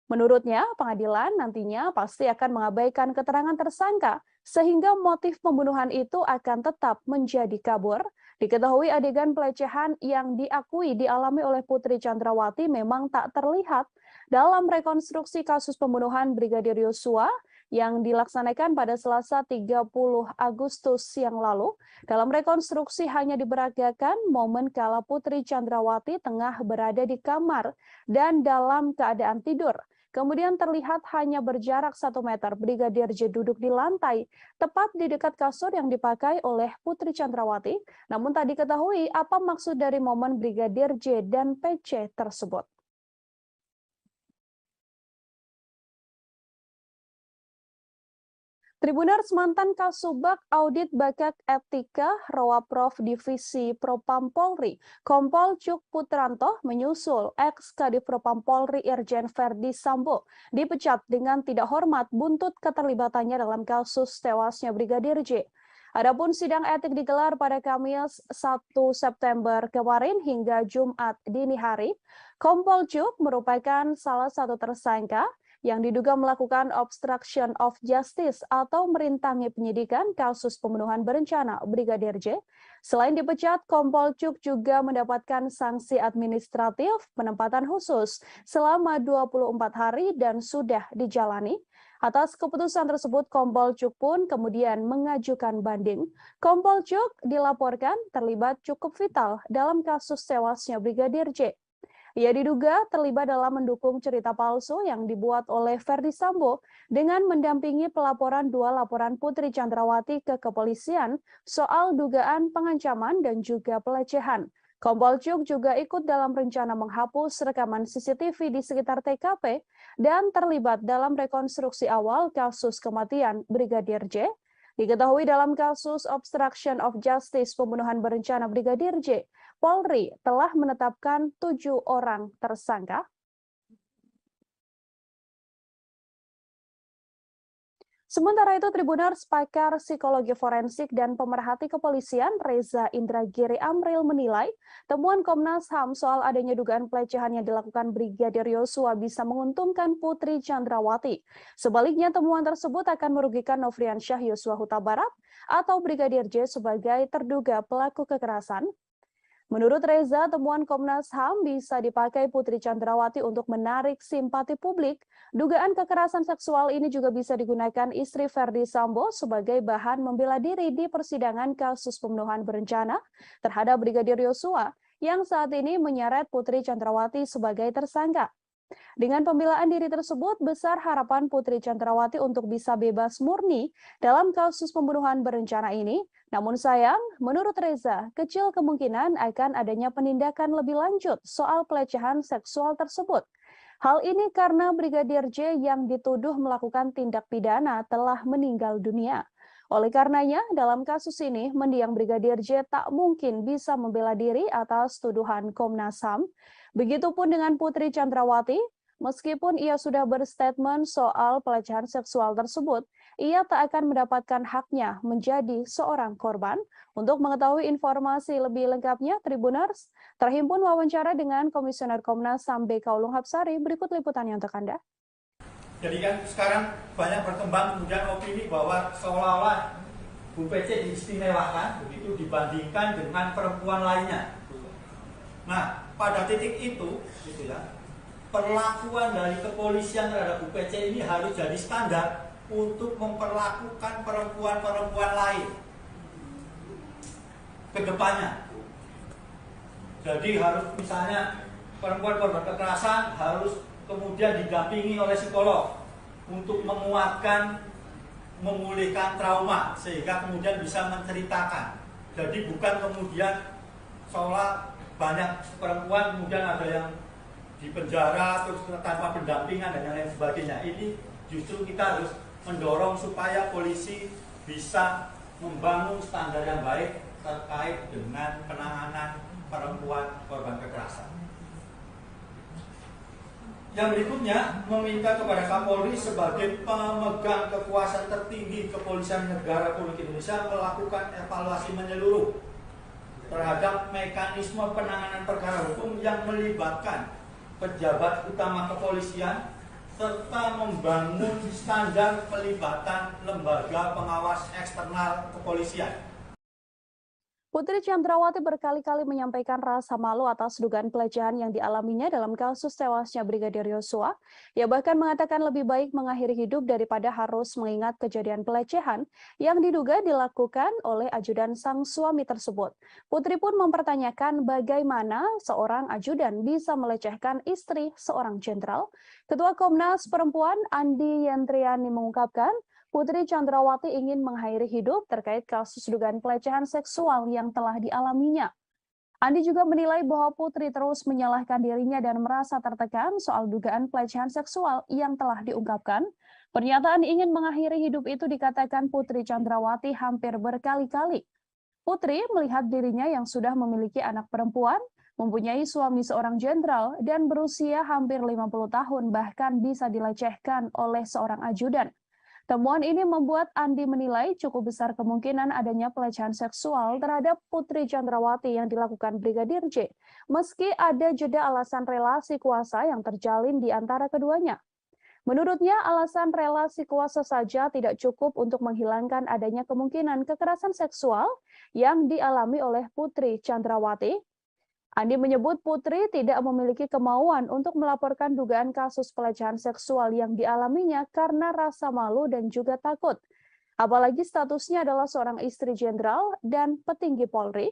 Menurutnya, pengadilan nantinya pasti akan mengabaikan keterangan tersangka sehingga motif pembunuhan itu akan tetap menjadi kabur. Diketahui adegan pelecehan yang diakui dialami oleh Putri Chandrawati memang tak terlihat dalam rekonstruksi kasus pembunuhan Brigadir Yosua yang dilaksanakan pada Selasa 30 Agustus yang lalu. Dalam rekonstruksi hanya diperagakan momen kala Putri Chandrawati tengah berada di kamar dan dalam keadaan tidur. Kemudian terlihat hanya berjarak 1 meter Brigadir J duduk di lantai, tepat di dekat kasur yang dipakai oleh Putri Chandrawati. Namun tak diketahui apa maksud dari momen Brigadir J dan PC tersebut. Tribuners, mantan Kasubag Audit Bakat Etika Rowaprof Divisi Propam Polri, Kompol Cuk Putranto menyusul ex-Kadif Propam Polri Irjen Verdi Sambo dipecat dengan tidak hormat buntut keterlibatannya dalam kasus tewasnya Brigadir J. Adapun sidang etik digelar pada Kamis 1 September kemarin hingga Jumat dini hari. Kompol Cuk merupakan salah satu tersangka yang diduga melakukan obstruction of justice atau merintangi penyidikan kasus pembunuhan berencana Brigadir J. Selain dipecat, Kompol Cuk juga mendapatkan sanksi administratif penempatan khusus selama 24 hari dan sudah dijalani. Atas keputusan tersebut, Kompol Cuk pun kemudian mengajukan banding. Kompol Cuk dilaporkan terlibat cukup vital dalam kasus tewasnya Brigadir J. Ia diduga terlibat dalam mendukung cerita palsu yang dibuat oleh Verdi Sambo dengan mendampingi pelaporan 2 laporan Putri Chandrawati ke kepolisian soal dugaan pengancaman dan juga pelecehan. Kompol Cuk juga ikut dalam rencana menghapus rekaman CCTV di sekitar TKP dan terlibat dalam rekonstruksi awal kasus kematian Brigadir J. Diketahui dalam kasus obstruction of justice pembunuhan berencana Brigadir J, Polri telah menetapkan 7 orang tersangka. Sementara itu, Tribuners, pakar psikologi forensik dan pemerhati kepolisian Reza Indragiri Amril menilai temuan Komnas HAM soal adanya dugaan pelecehan yang dilakukan Brigadir Yosua bisa menguntungkan Putri Chandrawati. Sebaliknya, temuan tersebut akan merugikan Nofriansyah Yosua Huta Barat atau Brigadir J sebagai terduga pelaku kekerasan. Menurut Reza, temuan Komnas HAM bisa dipakai Putri Chandrawati untuk menarik simpati publik. Dugaan kekerasan seksual ini juga bisa digunakan istri Verdi Sambo sebagai bahan membela diri di persidangan kasus pembunuhan berencana terhadap Brigadir Yosua yang saat ini menyeret Putri Chandrawati sebagai tersangka. Dengan pembelaan diri tersebut, besar harapan Putri Chandrawati untuk bisa bebas murni dalam kasus pembunuhan berencana ini. Namun sayang, menurut Reza, kecil kemungkinan akan adanya penindakan lebih lanjut soal pelecehan seksual tersebut. Hal ini karena Brigadir J yang dituduh melakukan tindak pidana telah meninggal dunia. Oleh karenanya, dalam kasus ini, mendiang Brigadir J tak mungkin bisa membela diri atas tuduhan Komnas HAM. Begitupun dengan Putri Chandrawati, meskipun ia sudah berstatement soal pelecehan seksual tersebut, ia tak akan mendapatkan haknya menjadi seorang korban. Untuk mengetahui informasi lebih lengkapnya, Tribuners, terhimpun wawancara dengan Komisioner Komnas HAM BK Ulung Hapsari. Berikut liputannya untuk Anda. Jadi kan sekarang banyak berkembang kemudian opini bahwa seolah-olah Bu PC diistimewakan begitu dibandingkan dengan perempuan lainnya. Nah, pada titik itu, gitu ya, perlakuan dari kepolisian terhadap Bu PC ini harus jadi standar untuk memperlakukan perempuan-perempuan lain ke depannya. Jadi harus misalnya perempuan korban kekerasan harus kemudian didampingi oleh psikolog untuk menguatkan, memulihkan trauma sehingga kemudian bisa menceritakan. Jadi bukan kemudian seolah banyak perempuan kemudian ada yang di penjara terus tanpa pendampingan dan lain sebagainya. Ini justru kita harus mendorong supaya polisi bisa membangun standar yang baik terkait dengan penanganan perempuan korban kekerasan. Yang berikutnya, meminta kepada Kapolri sebagai pemegang kekuasaan tertinggi Kepolisian Negara Republik Indonesia melakukan evaluasi menyeluruh terhadap mekanisme penanganan perkara hukum yang melibatkan pejabat utama kepolisian serta membangun standar pelibatan lembaga pengawas eksternal kepolisian. Putri Chandrawati berkali-kali menyampaikan rasa malu atas dugaan pelecehan yang dialaminya dalam kasus tewasnya Brigadir Yosua. Ia bahkan mengatakan lebih baik mengakhiri hidup daripada harus mengingat kejadian pelecehan yang diduga dilakukan oleh ajudan sang suami tersebut. Putri pun mempertanyakan bagaimana seorang ajudan bisa melecehkan istri seorang jenderal. Ketua Komnas Perempuan Andi Yentriani mengungkapkan, Putri Chandrawati ingin mengakhiri hidup terkait kasus dugaan pelecehan seksual yang telah dialaminya. Andi juga menilai bahwa Putri terus menyalahkan dirinya dan merasa tertekan soal dugaan pelecehan seksual yang telah diungkapkan. Pernyataan ingin mengakhiri hidup itu dikatakan Putri Chandrawati hampir berkali-kali. Putri melihat dirinya yang sudah memiliki anak perempuan, mempunyai suami seorang jenderal, dan berusia hampir 50 tahun bahkan bisa dilecehkan oleh seorang ajudan. Temuan ini membuat Andi menilai cukup besar kemungkinan adanya pelecehan seksual terhadap Putri Chandrawati yang dilakukan Brigadir J, meski ada jeda alasan relasi kuasa yang terjalin di antara keduanya. Menurutnya, alasan relasi kuasa saja tidak cukup untuk menghilangkan adanya kemungkinan kekerasan seksual yang dialami oleh Putri Chandrawati. Andi menyebut Putri tidak memiliki kemauan untuk melaporkan dugaan kasus pelecehan seksual yang dialaminya karena rasa malu dan juga takut. Apalagi statusnya adalah seorang istri jenderal dan petinggi Polri.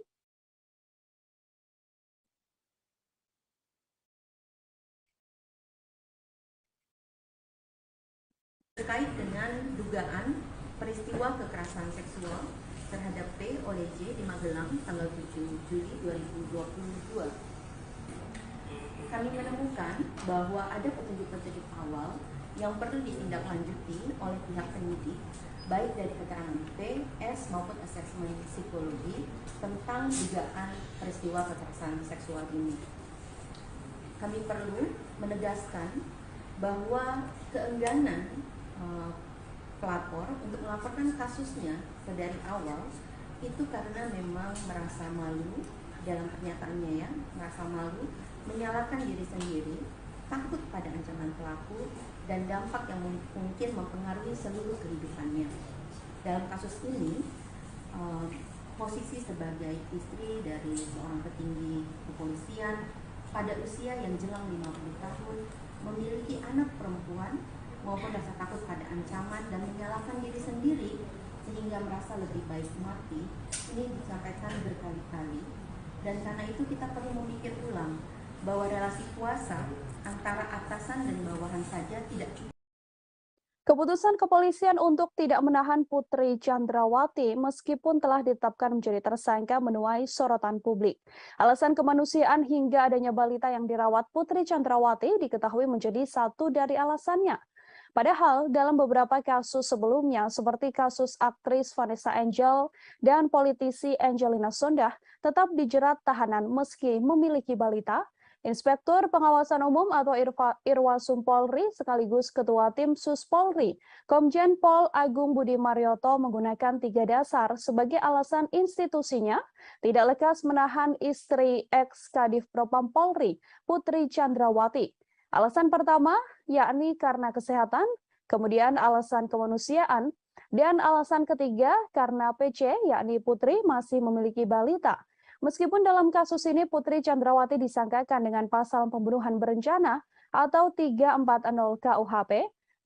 Terkait dengan dugaan peristiwa kekerasan seksual terhadap P oleh J di Magelang tanggal 7 Juli 2022. Kami menemukan bahwa ada petunjuk-petunjuk awal yang perlu ditindaklanjuti oleh pihak penyidik, baik dari keterangan P, S maupun asesmen psikologi tentang dugaan peristiwa kekerasan seksual ini. Kami perlu menegaskan bahwa keengganan pelapor untuk melaporkan kasusnya dari awal itu karena memang merasa malu dalam pernyataannya, ya, merasa malu, menyalahkan diri sendiri, takut pada ancaman pelaku dan dampak yang mungkin mempengaruhi seluruh kehidupannya. Dalam kasus ini, posisi sebagai istri dari seorang petinggi kepolisian pada usia yang jelang 50 tahun, memiliki anak perempuan maupun rasa takut pada ancaman dan menyalahkan diri sendiri sehingga merasa lebih baik mati, ini disampaikan berkali-kali. Dan karena itu kita perlu memikir ulang bahwa relasi kuasa antara atasan dan bawahan saja tidak cukup. Keputusan kepolisian untuk tidak menahan Putri Chandrawati meskipun telah ditetapkan menjadi tersangka menuai sorotan publik. Alasan kemanusiaan hingga adanya balita yang dirawat Putri Chandrawati diketahui menjadi satu dari alasannya. Padahal dalam beberapa kasus sebelumnya seperti kasus aktris Vanessa Angel dan politisi Angelina Sondakh tetap dijerat tahanan meski memiliki balita. Inspektur Pengawasan Umum atau Irwasum Polri sekaligus Ketua Tim Sus Polri, Komjen Pol Agung Budi Marioto menggunakan 3 dasar sebagai alasan institusinya tidak lekas menahan istri ex-Kadif Propam Polri, Putri Chandrawati. Alasan pertama, yakni karena kesehatan, kemudian alasan kemanusiaan, dan alasan ketiga karena PC, yakni Putri masih memiliki balita. Meskipun dalam kasus ini Putri Chandrawati disangkakan dengan pasal pembunuhan berencana atau 340 KUHP,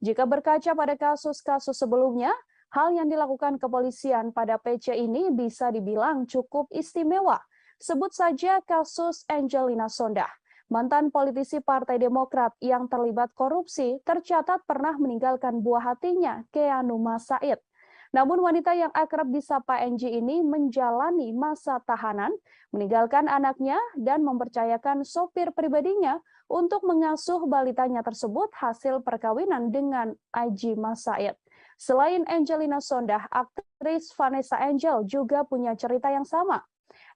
jika berkaca pada kasus-kasus sebelumnya, hal yang dilakukan kepolisian pada PC ini bisa dibilang cukup istimewa. Sebut saja kasus Angelina Sondakh. Mantan politisi Partai Demokrat yang terlibat korupsi tercatat pernah meninggalkan buah hatinya, Keanu Masaid. Namun wanita yang akrab disapa Angie ini menjalani masa tahanan, meninggalkan anaknya dan mempercayakan sopir pribadinya untuk mengasuh balitanya tersebut hasil perkawinan dengan Aji Masaid. Selain Angelina Sondakh, aktris Vanessa Angel juga punya cerita yang sama.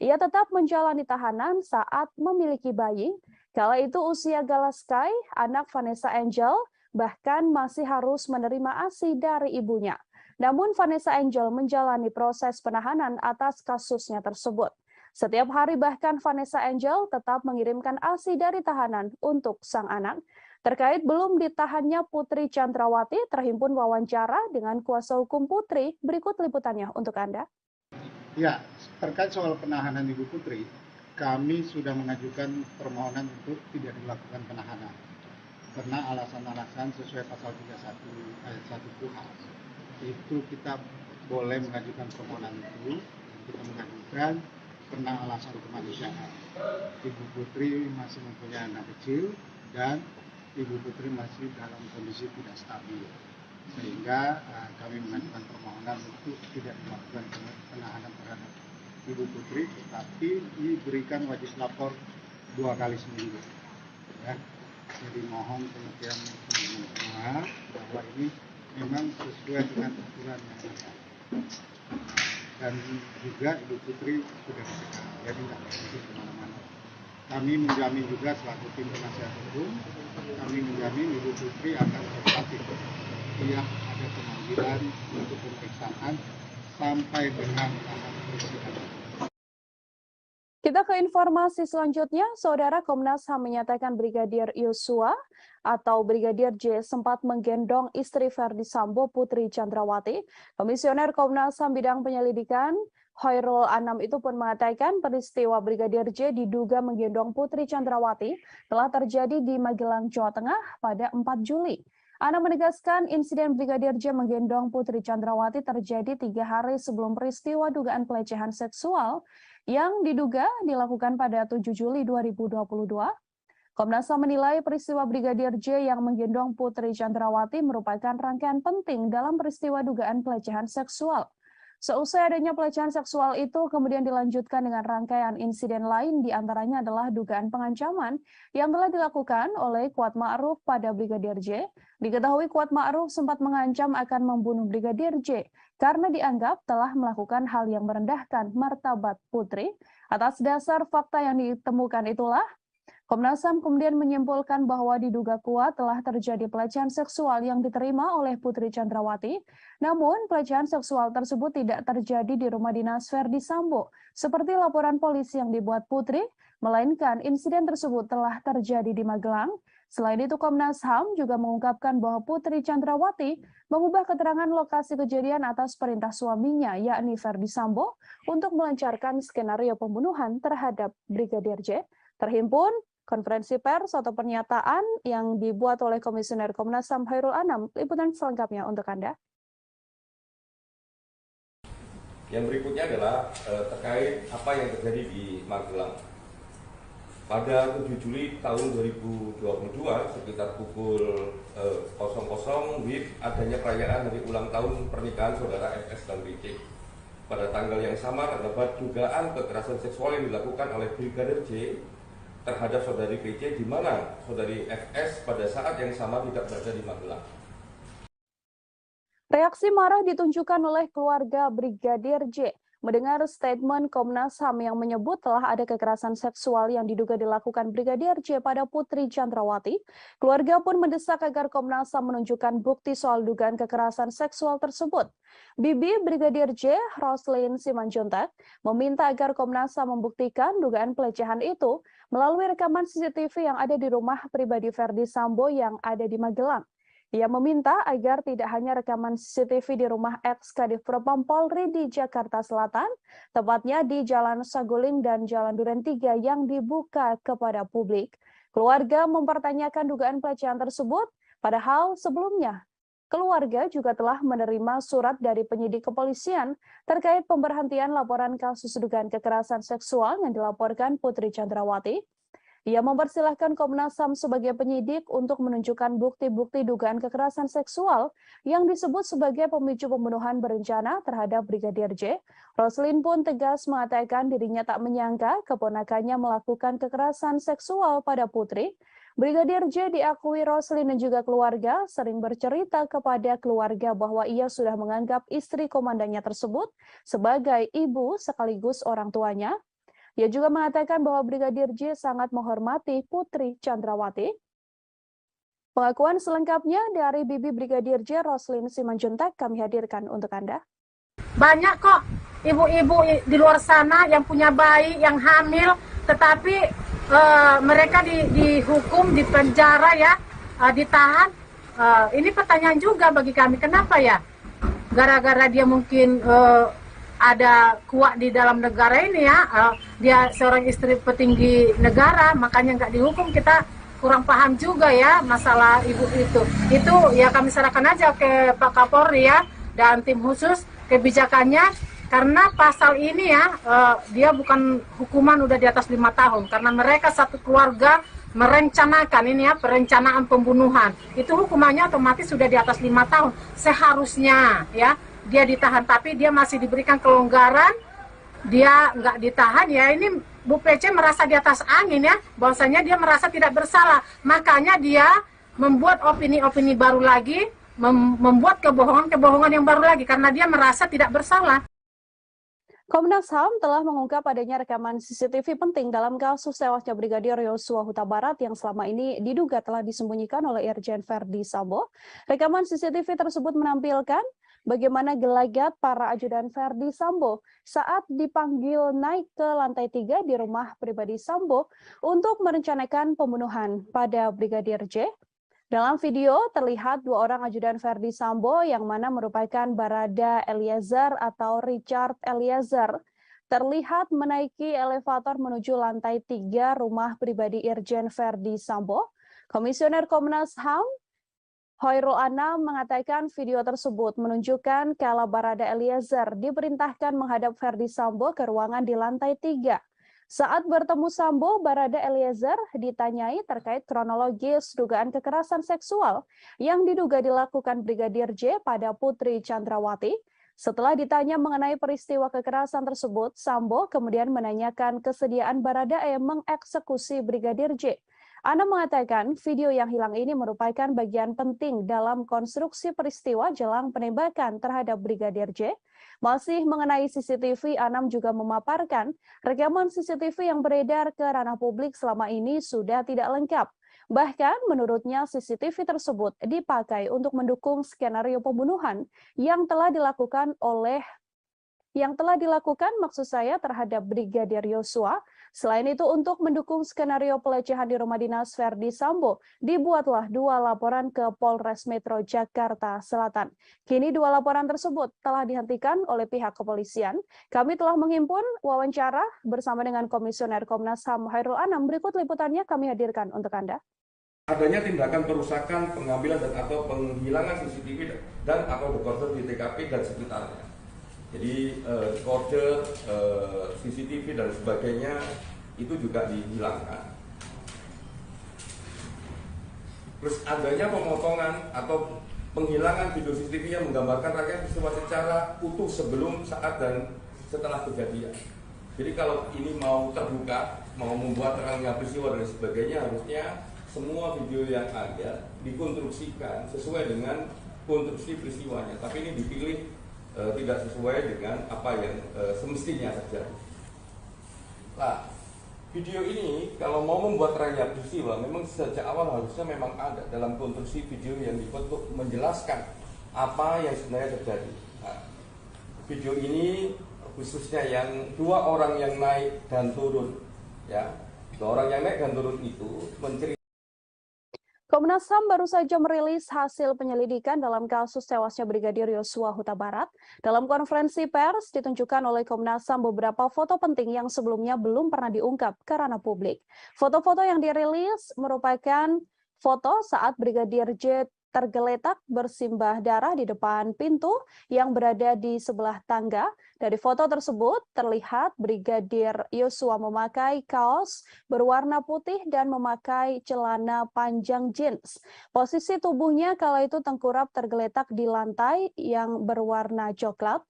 Ia tetap menjalani tahanan saat memiliki bayi. Kala itu usia Galaskai, anak Vanessa Angel, bahkan masih harus menerima ASI dari ibunya. Namun Vanessa Angel menjalani proses penahanan atas kasusnya tersebut. Setiap hari bahkan Vanessa Angel tetap mengirimkan ASI dari tahanan untuk sang anak. Terkait belum ditahannya Putri Chandrawati, terhimpun wawancara dengan kuasa hukum Putri. Berikut liputannya untuk Anda. Ya, terkait soal penahanan Ibu Putri, kami sudah mengajukan permohonan untuk tidak dilakukan penahanan. Karena alasan-alasan sesuai pasal 31 ayat 1 KUHP. Itu kita boleh mengajukan permohonan itu, kita mengajukan karena alasan kemanusiaan. Ibu Putri masih mempunyai anak kecil dan Ibu Putri masih dalam kondisi tidak stabil, sehingga kami mengajukan permohonan untuk tidak dilakukan penahanan terhadap Ibu Putri, tetapi diberikan wajib lapor 2 kali seminggu. Ya. Jadi mohon pengertian teman-teman semua bahwa ini memang sesuai dengan aturan yang ada. Dan juga Ibu Putri sudah dicegah, jadi tidak pergi kemana-mana. Kami menjamin juga selaku tim penasihat hukum, kami menjamin Ibu Putri akan kooperatif. Tiap ada pemanggilan untuk pemeriksaan sampai dengan tahap persidangan. Kita ke informasi selanjutnya, Saudara. Komnas HAM menyatakan Brigadir Yosua atau Brigadir J sempat menggendong istri Verdi Sambo, Putri Chandrawati. Komisioner Komnas HAM bidang penyelidikan Khairul Anam itu pun mengatakan peristiwa Brigadir J diduga menggendong Putri Chandrawati telah terjadi di Magelang, Jawa Tengah pada 4 Juli. Anam menegaskan insiden Brigadir J menggendong Putri Chandrawati terjadi 3 hari sebelum peristiwa dugaan pelecehan seksual yang diduga dilakukan pada 7 Juli 2022. Komnas HAM menilai peristiwa Brigadir J yang menggendong Putri Chandrawati merupakan rangkaian penting dalam peristiwa dugaan pelecehan seksual. Seusai adanya pelecehan seksual itu kemudian dilanjutkan dengan rangkaian insiden lain, diantaranya adalah dugaan pengancaman yang telah dilakukan oleh Kuat Ma'ruf pada Brigadir J. Diketahui Kuat Ma'ruf sempat mengancam akan membunuh Brigadir J karena dianggap telah melakukan hal yang merendahkan martabat Putri. Atas dasar fakta yang ditemukan itulah, Komnas HAM kemudian menyimpulkan bahwa diduga kuat telah terjadi pelecehan seksual yang diterima oleh Putri Chandrawati. Namun, pelecehan seksual tersebut tidak terjadi di rumah dinas Verdi Sambo, seperti laporan polisi yang dibuat Putri, melainkan insiden tersebut telah terjadi di Magelang. Selain itu, Komnas HAM juga mengungkapkan bahwa Putri Chandrawati mengubah keterangan lokasi kejadian atas perintah suaminya, yakni Verdi Sambo, untuk melancarkan skenario pembunuhan terhadap Brigadir J. Terhimpun konferensi pers atau pernyataan yang dibuat oleh Komisioner Komnas HAM Khairul Anam. Liputan selengkapnya untuk Anda. Yang berikutnya adalah terkait apa yang terjadi di Magelang. Pada 7 Juli tahun 2022 sekitar pukul 00 WIB adanya perayaan hari ulang tahun pernikahan saudara FS dan BC. Pada tanggal yang sama terdapat dugaan kekerasan seksual yang dilakukan oleh Brigadir J terhadap saudari PC, di mana saudari FS pada saat yang sama tidak berada di Magelang. Reaksi marah ditunjukkan oleh keluarga Brigadir J mendengar statement Komnas HAM yang menyebut telah ada kekerasan seksual yang diduga dilakukan Brigadir J pada Putri Chandrawati. Keluarga pun mendesak agar Komnas HAM menunjukkan bukti soal dugaan kekerasan seksual tersebut. Bibi Brigadir J, Roslin Simanjuntak, meminta agar Komnas HAM membuktikan dugaan pelecehan itu melalui rekaman CCTV yang ada di rumah pribadi Verdi Sambo yang ada di Magelang. Ia meminta agar tidak hanya rekaman CCTV di rumah ex-Kadif Propam Polri di Jakarta Selatan, tepatnya di Jalan Saguling dan Jalan Duren 3 yang dibuka kepada publik. Keluarga mempertanyakan dugaan pelecehan tersebut, padahal sebelumnya keluarga juga telah menerima surat dari penyidik kepolisian terkait pemberhentian laporan kasus dugaan kekerasan seksual yang dilaporkan Putri Chandrawati. Ia mempersilahkan Komnas HAM sebagai penyidik untuk menunjukkan bukti-bukti dugaan kekerasan seksual yang disebut sebagai pemicu pembunuhan berencana terhadap Brigadir J. Roslin pun tegas mengatakan dirinya tak menyangka keponakannya melakukan kekerasan seksual pada Putri. Brigadir J diakui Roslin dan juga keluarga sering bercerita kepada keluarga bahwa ia sudah menganggap istri komandannya tersebut sebagai ibu sekaligus orang tuanya. Ia juga mengatakan bahwa Brigadir J sangat menghormati Putri Chandrawati. Pengakuan selengkapnya dari Bibi Brigadir J, Roslin Simanjuntak, kami hadirkan untuk Anda. Banyak kok ibu-ibu di luar sana yang punya bayi, yang hamil, tetapi mereka dihukum, dipenjara ya, ditahan. Ini pertanyaan juga bagi kami, kenapa ya? Gara-gara dia mungkin ada kuat di dalam negara ini ya, dia seorang istri petinggi negara, makanya nggak dihukum. Kita kurang paham juga ya masalah ibu itu. Itu ya kami serahkan aja ke Pak Kapolri ya dan tim khusus kebijakannya, karena pasal ini ya dia bukan hukuman udah di atas 5 tahun, karena mereka satu keluarga merencanakan ini ya, perencanaan pembunuhan. Itu hukumannya otomatis sudah di atas 5 tahun. Seharusnya ya dia ditahan, tapi dia masih diberikan kelonggaran, dia nggak ditahan ya. Ini Bu PC merasa di atas angin ya, bahwasanya dia merasa tidak bersalah. Makanya dia membuat opini-opini baru lagi, membuat kebohongan-kebohongan yang baru lagi, karena dia merasa tidak bersalah. Komnas HAM telah mengungkap adanya rekaman CCTV penting dalam kasus tewasnya Brigadir Yosua Huta Barat yang selama ini diduga telah disembunyikan oleh Irjen Verdi Sambo. Rekaman CCTV tersebut menampilkan bagaimana gelagat para ajudan Verdi Sambo saat dipanggil naik ke lantai 3 di rumah pribadi Sambo untuk merencanakan pembunuhan pada Brigadir J. Dalam video terlihat 2 orang ajudan Verdi Sambo yang mana merupakan Barada Eliezer atau Richard Eliezer terlihat menaiki elevator menuju lantai 3 rumah pribadi Irjen Verdi Sambo. Komisioner Komnas HAM Hoirul Anam mengatakan video tersebut menunjukkan kala Barada Eliezer diperintahkan menghadap Verdi Sambo ke ruangan di lantai 3. Saat bertemu Sambo, Barada Eliezer ditanyai terkait kronologis dugaan kekerasan seksual yang diduga dilakukan Brigadir J pada Putri Chandrawati. Setelah ditanya mengenai peristiwa kekerasan tersebut, Sambo kemudian menanyakan kesediaan Barada E mengeksekusi Brigadir J. Anam mengatakan video yang hilang ini merupakan bagian penting dalam konstruksi peristiwa jelang penembakan terhadap Brigadir J. Masih mengenai CCTV, Anam juga memaparkan rekaman CCTV yang beredar ke ranah publik selama ini sudah tidak lengkap. Bahkan menurutnya CCTV tersebut dipakai untuk mendukung skenario pembunuhan yang telah dilakukan maksud saya terhadap Brigadir Yosua. Selain itu, untuk mendukung skenario pelecehan di rumah dinas Verdi Sambo, dibuatlah 2 laporan ke Polres Metro Jakarta Selatan. Kini 2 laporan tersebut telah dihentikan oleh pihak kepolisian. Kami telah menghimpun wawancara bersama dengan Komisioner Komnas HAM Hoirul Anam. Berikut liputannya kami hadirkan untuk Anda. Adanya tindakan perusakan, pengambilan dan atau penghilangan CCTV dan atau dekoder di TKP dan sekitarnya. Jadi kode CCTV dan sebagainya itu juga dihilangkan. Terus adanya pemotongan atau penghilangan video CCTV yang menggambarkan rangkaian peristiwa secara utuh sebelum, saat, dan setelah kejadian. Jadi kalau ini mau terbuka, mau membuat terangnya peristiwa dan sebagainya, harusnya semua video yang ada dikonstruksikan sesuai dengan konstruksi peristiwanya. Tapi ini dipilih tidak sesuai dengan apa yang semestinya terjadi. Nah, video ini kalau mau membuat terangnya peristiwa, memang sejak awal harusnya memang ada dalam konstruksi video yang dibentuk menjelaskan apa yang sebenarnya terjadi. Nah, video ini khususnya yang 2 orang yang naik dan turun, ya, 2 orang yang naik dan turun itu menceritakan. Komnas HAM baru saja merilis hasil penyelidikan dalam kasus tewasnya Brigadir Yosua Huta Barat. Dalam konferensi pers ditunjukkan oleh Komnas HAM beberapa foto penting yang sebelumnya belum pernah diungkap ke ranah publik. Foto-foto yang dirilis merupakan foto saat Brigadir J tergeletak bersimbah darah di depan pintu yang berada di sebelah tangga. Dari foto tersebut terlihat Brigadir Yosua memakai kaos berwarna putih dan memakai celana panjang jeans. Posisi tubuhnya kala itu tengkurap tergeletak di lantai yang berwarna coklat.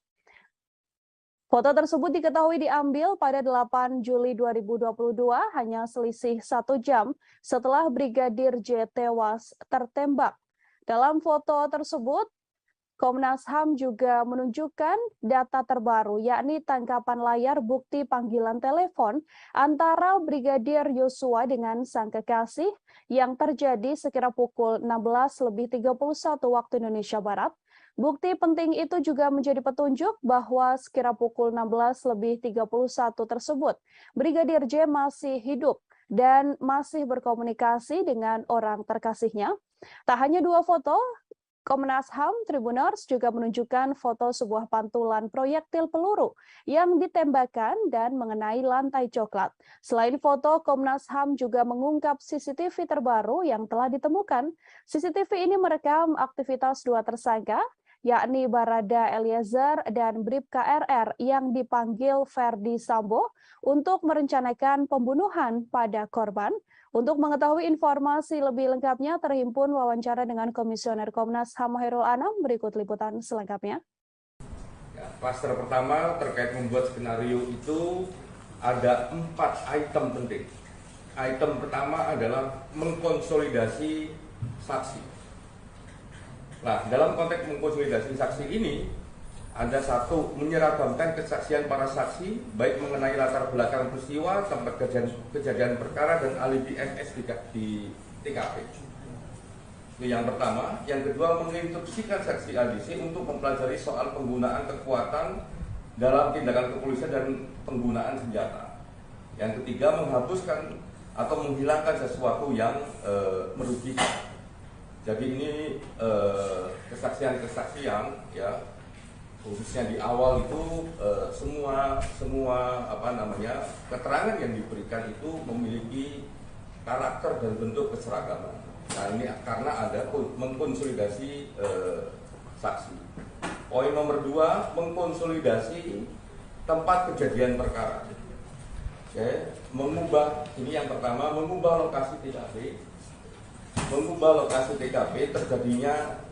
Foto tersebut diketahui diambil pada 8 Juli 2022, hanya selisih 1 jam setelah Brigadir J tewas tertembak. Dalam foto tersebut, Komnas HAM juga menunjukkan data terbaru, yakni tangkapan layar bukti panggilan telepon antara Brigadir Yosua dengan sang kekasih yang terjadi sekira pukul 16.31 waktu Indonesia Barat. Bukti penting itu juga menjadi petunjuk bahwa sekira pukul 16.31 tersebut, Brigadir J masih hidup dan masih berkomunikasi dengan orang terkasihnya. Tak hanya 2 foto, Komnas HAM Tribuners juga menunjukkan foto sebuah pantulan proyektil peluru yang ditembakkan dan mengenai lantai coklat. Selain foto, Komnas HAM juga mengungkap CCTV terbaru yang telah ditemukan. CCTV ini merekam aktivitas 2 tersangka, yakni Barada Eliezer dan Bribka RR yang dipanggil Ferdi Sambo untuk merencanakan pembunuhan pada korban. Untuk mengetahui informasi lebih lengkapnya, terhimpun wawancara dengan Komisioner Komnas HAM Hairul Anam. Berikut liputan selengkapnya. Ya, klaster pertama terkait membuat skenario itu ada 4 item penting. Item pertama adalah mengkonsolidasi saksi. Nah, dalam konteks mengkonsolidasi saksi ini, ada 1, menyeragamkan kesaksian para saksi, baik mengenai latar belakang peristiwa, tempat kejadian perkara, dan alibi FS di TKP. Itu yang pertama. Yang kedua, menginstruksikan saksi ADC untuk mempelajari soal penggunaan kekuatan dalam tindakan kepolisian dan penggunaan senjata. Yang ketiga, menghapuskan atau menghilangkan sesuatu yang merugikan. Jadi ini kesaksian-kesaksian, ya, khususnya di awal itu semua keterangan yang diberikan itu memiliki karakter dan bentuk keseragaman. Nah, ini karena ada mengkonsolidasi saksi. Poin nomor 2, mengkonsolidasi tempat kejadian perkara. Oke, ini yang pertama, mengubah lokasi TKP. Mengubah lokasi TKP terjadinya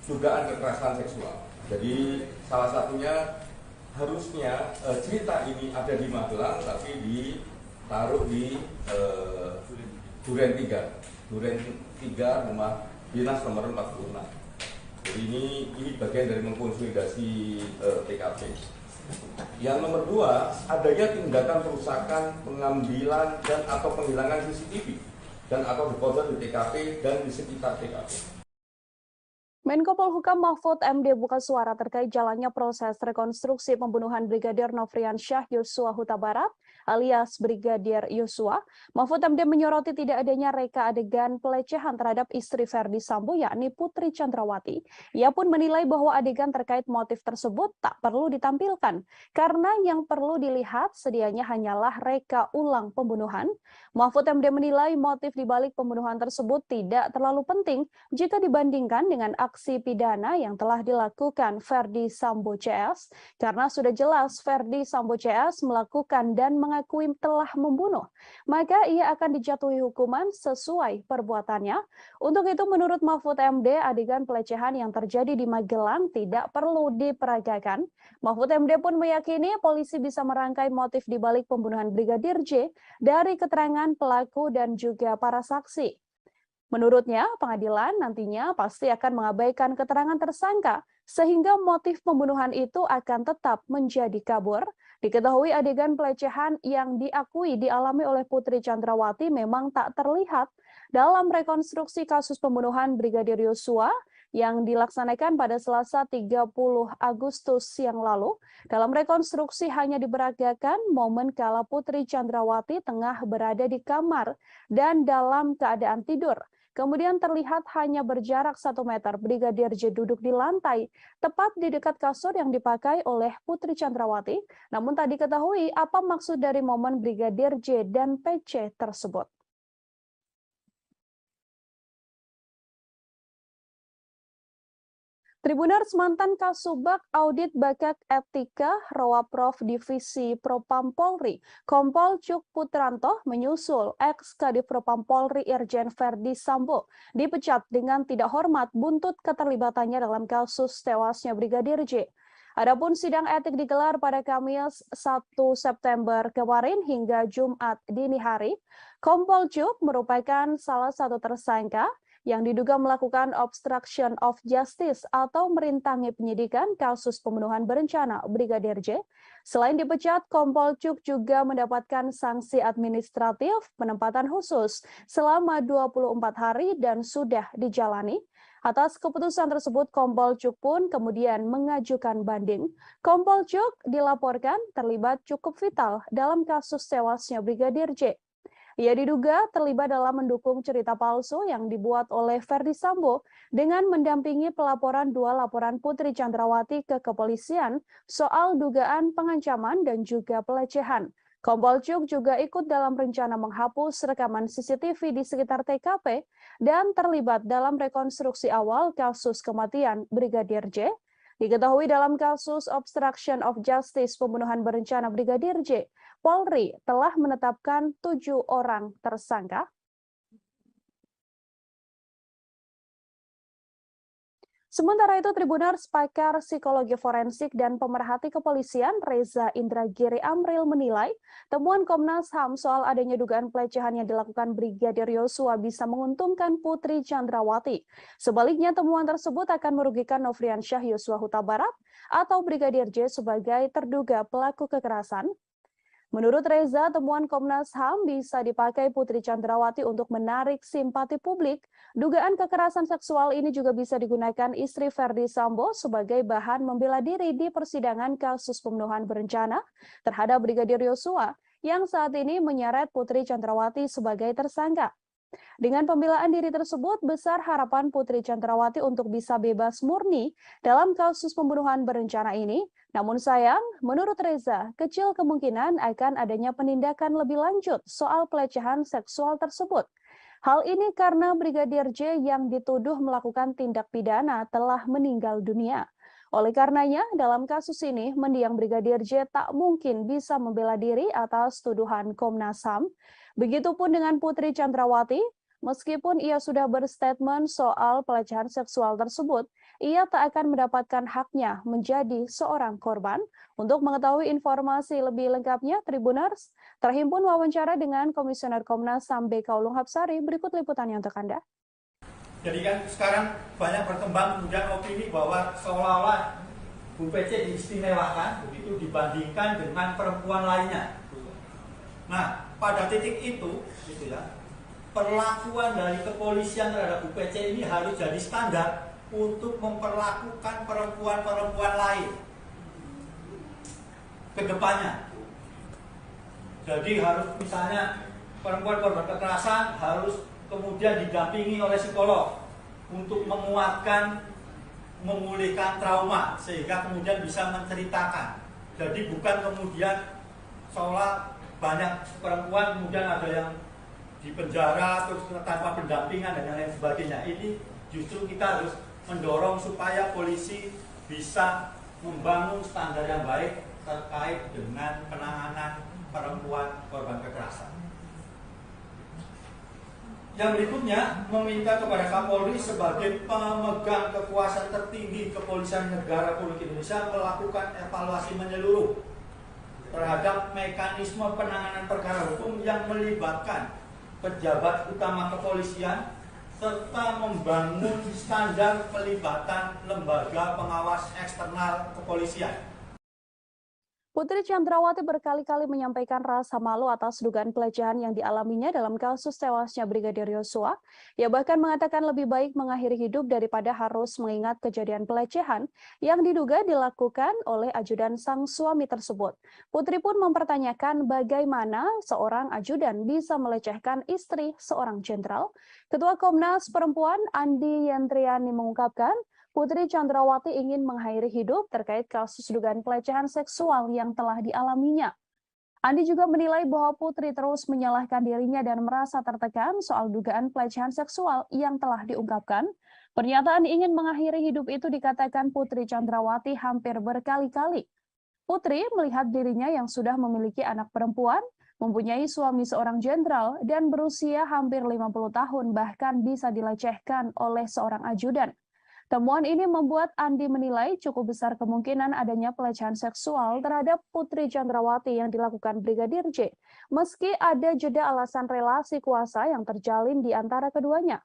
dugaan kekerasan seksual. Jadi salah satunya harusnya cerita ini ada di Magelang, tapi ditaruh di Duren 3 rumah dinas nomor 46. Jadi ini bagian dari mengkonsolidasi TKP. Yang nomor 2, adanya tindakan perusakan, pengambilan dan atau penghilangan CCTV dan atau dekoder di TKP dan di sekitar TKP. Menko Polhukam Mahfud MD buka suara terkait jalannya proses rekonstruksi pembunuhan Brigadir Nofriansyah Yosua Huta Barat alias Brigadir Yosua. Mahfud MD menyoroti tidak adanya reka adegan pelecehan terhadap istri Ferdi Sambo yakni Putri Chandrawati. Ia pun menilai bahwa adegan terkait motif tersebut tak perlu ditampilkan karena yang perlu dilihat sedianya hanyalah reka ulang pembunuhan. Mahfud MD menilai motif dibalik pembunuhan tersebut tidak terlalu penting jika dibandingkan dengan aksi pidana yang telah dilakukan Ferdi Sambo CS, karena sudah jelas Ferdi Sambo CS melakukan dan mengakui telah membunuh, maka ia akan dijatuhi hukuman sesuai perbuatannya. Untuk itu menurut Mahfud MD, adegan pelecehan yang terjadi di Magelang tidak perlu diperagakan. Mahfud MD pun meyakini polisi bisa merangkai motif dibalik pembunuhan Brigadir J dari keterangan pelaku dan juga para saksi. Menurutnya, pengadilan nantinya pasti akan mengabaikan keterangan tersangka, sehingga motif pembunuhan itu akan tetap menjadi kabur. Diketahui adegan pelecehan yang diakui dialami oleh Putri Chandrawati memang tak terlihat dalam rekonstruksi kasus pembunuhan Brigadir Yosua yang dilaksanakan pada Selasa 30 Agustus yang lalu. Dalam rekonstruksi hanya diperagakan momen kala Putri Chandrawati tengah berada di kamar dan dalam keadaan tidur. Kemudian terlihat hanya berjarak 1 meter Brigadir J duduk di lantai, tepat di dekat kasur yang dipakai oleh Putri Chandrawati. Namun tak diketahui apa maksud dari momen Brigadir J dan PC tersebut. Tribuners, mantan Kasubag Audit Bakat Etika Rowaprov Divisi Propam Polri, Kompol Cuk Putranto menyusul ex-Kadif Propam Polri Irjen Ferdi Sambo dipecat dengan tidak hormat buntut keterlibatannya dalam kasus tewasnya Brigadir J. Adapun sidang etik digelar pada Kamis 1 September kemarin hingga Jumat dini hari. Kompol Cuk merupakan salah satu tersangka yang diduga melakukan obstruction of justice atau merintangi penyidikan kasus pembunuhan berencana Brigadir J. Selain dipecat, Kompol Cuk juga mendapatkan sanksi administratif penempatan khusus selama 24 hari dan sudah dijalani. Atas keputusan tersebut, Kompol Cuk pun kemudian mengajukan banding. Kompol Cuk dilaporkan terlibat cukup vital dalam kasus tewasnya Brigadir J. Ia diduga terlibat dalam mendukung cerita palsu yang dibuat oleh Ferdy Sambo dengan mendampingi pelaporan dua laporan Putri Chandrawati ke kepolisian soal dugaan pengancaman dan juga pelecehan. Kompol Cuk juga ikut dalam rencana menghapus rekaman CCTV di sekitar TKP dan terlibat dalam rekonstruksi awal kasus kematian Brigadir J. Diketahui dalam kasus obstruction of justice pembunuhan berencana Brigadir J, Polri telah menetapkan 7 orang tersangka. Sementara itu, Tribuners pakar psikologi forensik dan pemerhati kepolisian Reza Indragiri Amril menilai temuan Komnas HAM soal adanya dugaan pelecehan yang dilakukan Brigadir Yosua bisa menguntungkan Putri Chandrawati. Sebaliknya, temuan tersebut akan merugikan Nofriansyah Yosua Huta Barat atau Brigadir J sebagai terduga pelaku kekerasan. Menurut Reza, temuan Komnas HAM bisa dipakai Putri Chandrawati untuk menarik simpati publik. Dugaan kekerasan seksual ini juga bisa digunakan istri Ferdy Sambo sebagai bahan membela diri di persidangan kasus pembunuhan berencana terhadap Brigadir Yosua yang saat ini menyeret Putri Chandrawati sebagai tersangka. Dengan pembelaan diri tersebut, besar harapan Putri Chandrawati untuk bisa bebas murni dalam kasus pembunuhan berencana ini. Namun sayang, menurut Reza, kecil kemungkinan akan adanya penindakan lebih lanjut soal pelecehan seksual tersebut. Hal ini karena Brigadir J yang dituduh melakukan tindak pidana telah meninggal dunia. Oleh karenanya, dalam kasus ini, mendiang Brigadir J tak mungkin bisa membela diri atas tuduhan Komnas HAM. Begitupun dengan Putri Chandrawati, meskipun ia sudah berstatement soal pelecehan seksual tersebut, ia tak akan mendapatkan haknya menjadi seorang korban. Untuk mengetahui informasi lebih lengkapnya, Tribuners terhimpun wawancara dengan Komisioner Komnas HAM BK Ulung Hapsari. Berikut liputannya untuk Anda. Jadi kan sekarang banyak berkembang kemudian opini bahwa seolah-olah Bu PC diistimewakan begitu dibandingkan dengan perempuan lainnya. Nah, pada titik itu, gitu ya, perlakuan dari kepolisian terhadap Bu PC ini harus jadi standar untuk memperlakukan perempuan-perempuan lain ke depannya. Jadi harus misalnya perempuan korban kekerasan harus kemudian didampingi oleh psikolog untuk menguatkan, memulihkan trauma sehingga kemudian bisa menceritakan. Jadi bukan kemudian seolah banyak perempuan kemudian ada yang di penjara terus tanpa pendampingan dan lain sebagainya. Ini justru kita harus mendorong supaya polisi bisa membangun standar yang baik terkait dengan penanganan perempuan korban kekerasan. Yang berikutnya meminta kepada Kapolri sebagai pemegang kekuasaan tertinggi Kepolisian Negara Republik Indonesia melakukan evaluasi menyeluruh terhadap mekanisme penanganan perkara hukum yang melibatkan pejabat utama kepolisian serta membangun standar pelibatan lembaga pengawas eksternal kepolisian. Putri Chandrawati berkali-kali menyampaikan rasa malu atas dugaan pelecehan yang dialaminya dalam kasus tewasnya Brigadir Yosua. Ia bahkan mengatakan lebih baik mengakhiri hidup daripada harus mengingat kejadian pelecehan yang diduga dilakukan oleh ajudan sang suami tersebut. Putri pun mempertanyakan bagaimana seorang ajudan bisa melecehkan istri seorang jenderal. Ketua Komnas Perempuan Andi Yentriani mengungkapkan, Putri Chandrawati ingin mengakhiri hidup terkait kasus dugaan pelecehan seksual yang telah dialaminya. Andi juga menilai bahwa Putri terus menyalahkan dirinya dan merasa tertekan soal dugaan pelecehan seksual yang telah diungkapkan. Pernyataan ingin mengakhiri hidup itu dikatakan Putri Chandrawati hampir berkali-kali. Putri melihat dirinya yang sudah memiliki anak perempuan, mempunyai suami seorang jenderal, dan berusia hampir 50 tahun bahkan bisa dilecehkan oleh seorang ajudan. Temuan ini membuat Andi menilai cukup besar kemungkinan adanya pelecehan seksual terhadap Putri Chandrawati yang dilakukan Brigadir J, meski ada jeda alasan relasi kuasa yang terjalin di antara keduanya.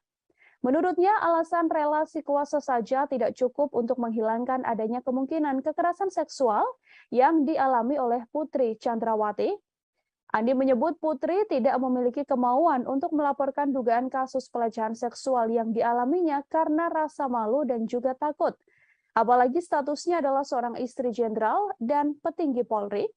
Menurutnya, alasan relasi kuasa saja tidak cukup untuk menghilangkan adanya kemungkinan kekerasan seksual yang dialami oleh Putri Chandrawati. Andi menyebut Putri tidak memiliki kemauan untuk melaporkan dugaan kasus pelecehan seksual yang dialaminya karena rasa malu dan juga takut. Apalagi statusnya adalah seorang istri jenderal dan petinggi Polri.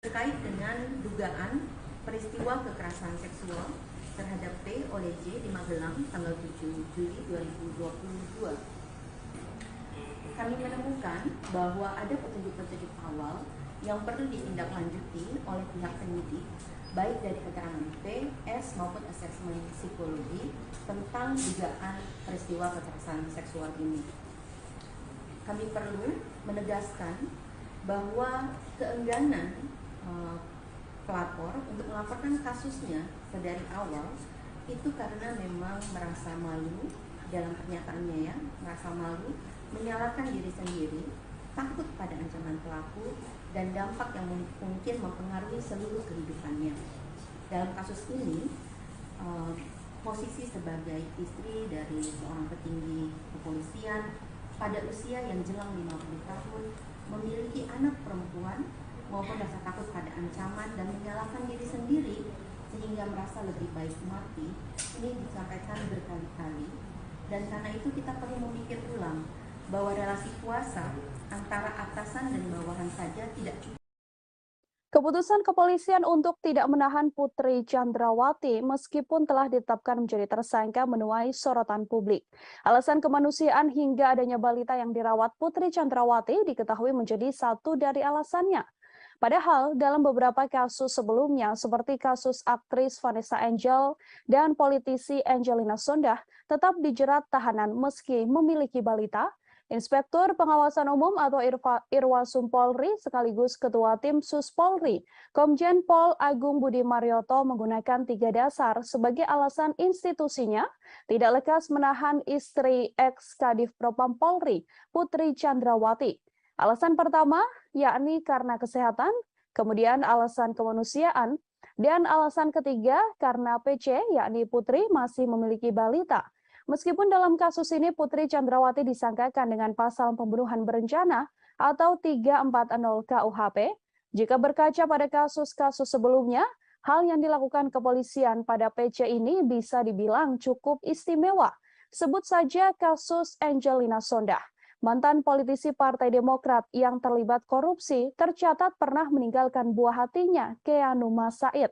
terkait dengan dugaan peristiwa kekerasan seksual terhadap P oleh J di Magelang tanggal 7 Juli 2022. Kami menemukan bahwa ada petunjuk-petunjuk awal yang perlu ditindaklanjuti oleh pihak penyidik, baik dari keterangan P, S maupun asesmen psikologi tentang dugaan peristiwa kekerasan seksual ini. Kami perlu menegaskan bahwa keengganan pelapor untuk melaporkan kasusnya dari awal itu karena memang merasa malu dalam pernyataannya, ya, merasa malu, menyalahkan diri sendiri, takut pada ancaman pelaku, dan dampak yang mungkin mempengaruhi seluruh kehidupannya. Dalam kasus ini, posisi sebagai istri dari seorang petinggi kepolisian pada usia yang jelang 50 tahun, memiliki anak perempuan maupun rasa takut pada ancaman dan menyalahkan diri sendiri sehingga merasa lebih baik mati, ini disampaikan berkali-kali. Dan karena itu kita perlu memikir ulang bahwa relasi kuasa antara atasan dan bawahan saja tidak cukup. Keputusan kepolisian untuk tidak menahan Putri Chandrawati meskipun telah ditetapkan menjadi tersangka menuai sorotan publik. Alasan kemanusiaan hingga adanya balita yang dirawat Putri Chandrawati diketahui menjadi satu dari alasannya. Padahal dalam beberapa kasus sebelumnya seperti kasus aktris Vanessa Angel dan politisi Angelina Sondakh tetap dijerat tahanan meski memiliki balita. Inspektur Pengawasan Umum atau Irwasum Polri sekaligus Ketua Tim Sus Polri, Komjen Pol Agung Budi Marioto menggunakan 3 dasar sebagai alasan institusinya tidak lekas menahan istri ex-Kadif Propam Polri, Putri Chandrawati. Alasan pertama yakni karena kesehatan, kemudian alasan kemanusiaan, dan alasan ketiga karena PC yakni Putri masih memiliki balita. Meskipun dalam kasus ini Putri Chandrawati disangkakan dengan pasal pembunuhan berencana atau 340 KUHP, jika berkaca pada kasus-kasus sebelumnya, hal yang dilakukan kepolisian pada PC ini bisa dibilang cukup istimewa. Sebut saja kasus Angelina Sondakh. Mantan politisi Partai Demokrat yang terlibat korupsi tercatat pernah meninggalkan buah hatinya, Keanu Said.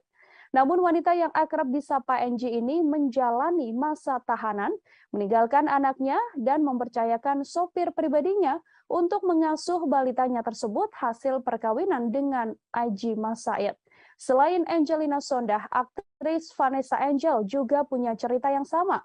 Namun wanita yang akrab disapa NG ini menjalani masa tahanan, meninggalkan anaknya dan mempercayakan sopir pribadinya untuk mengasuh balitanya tersebut hasil perkawinan dengan Aji Said. Selain Angelina Sondakh, aktris Vanessa Angel juga punya cerita yang sama.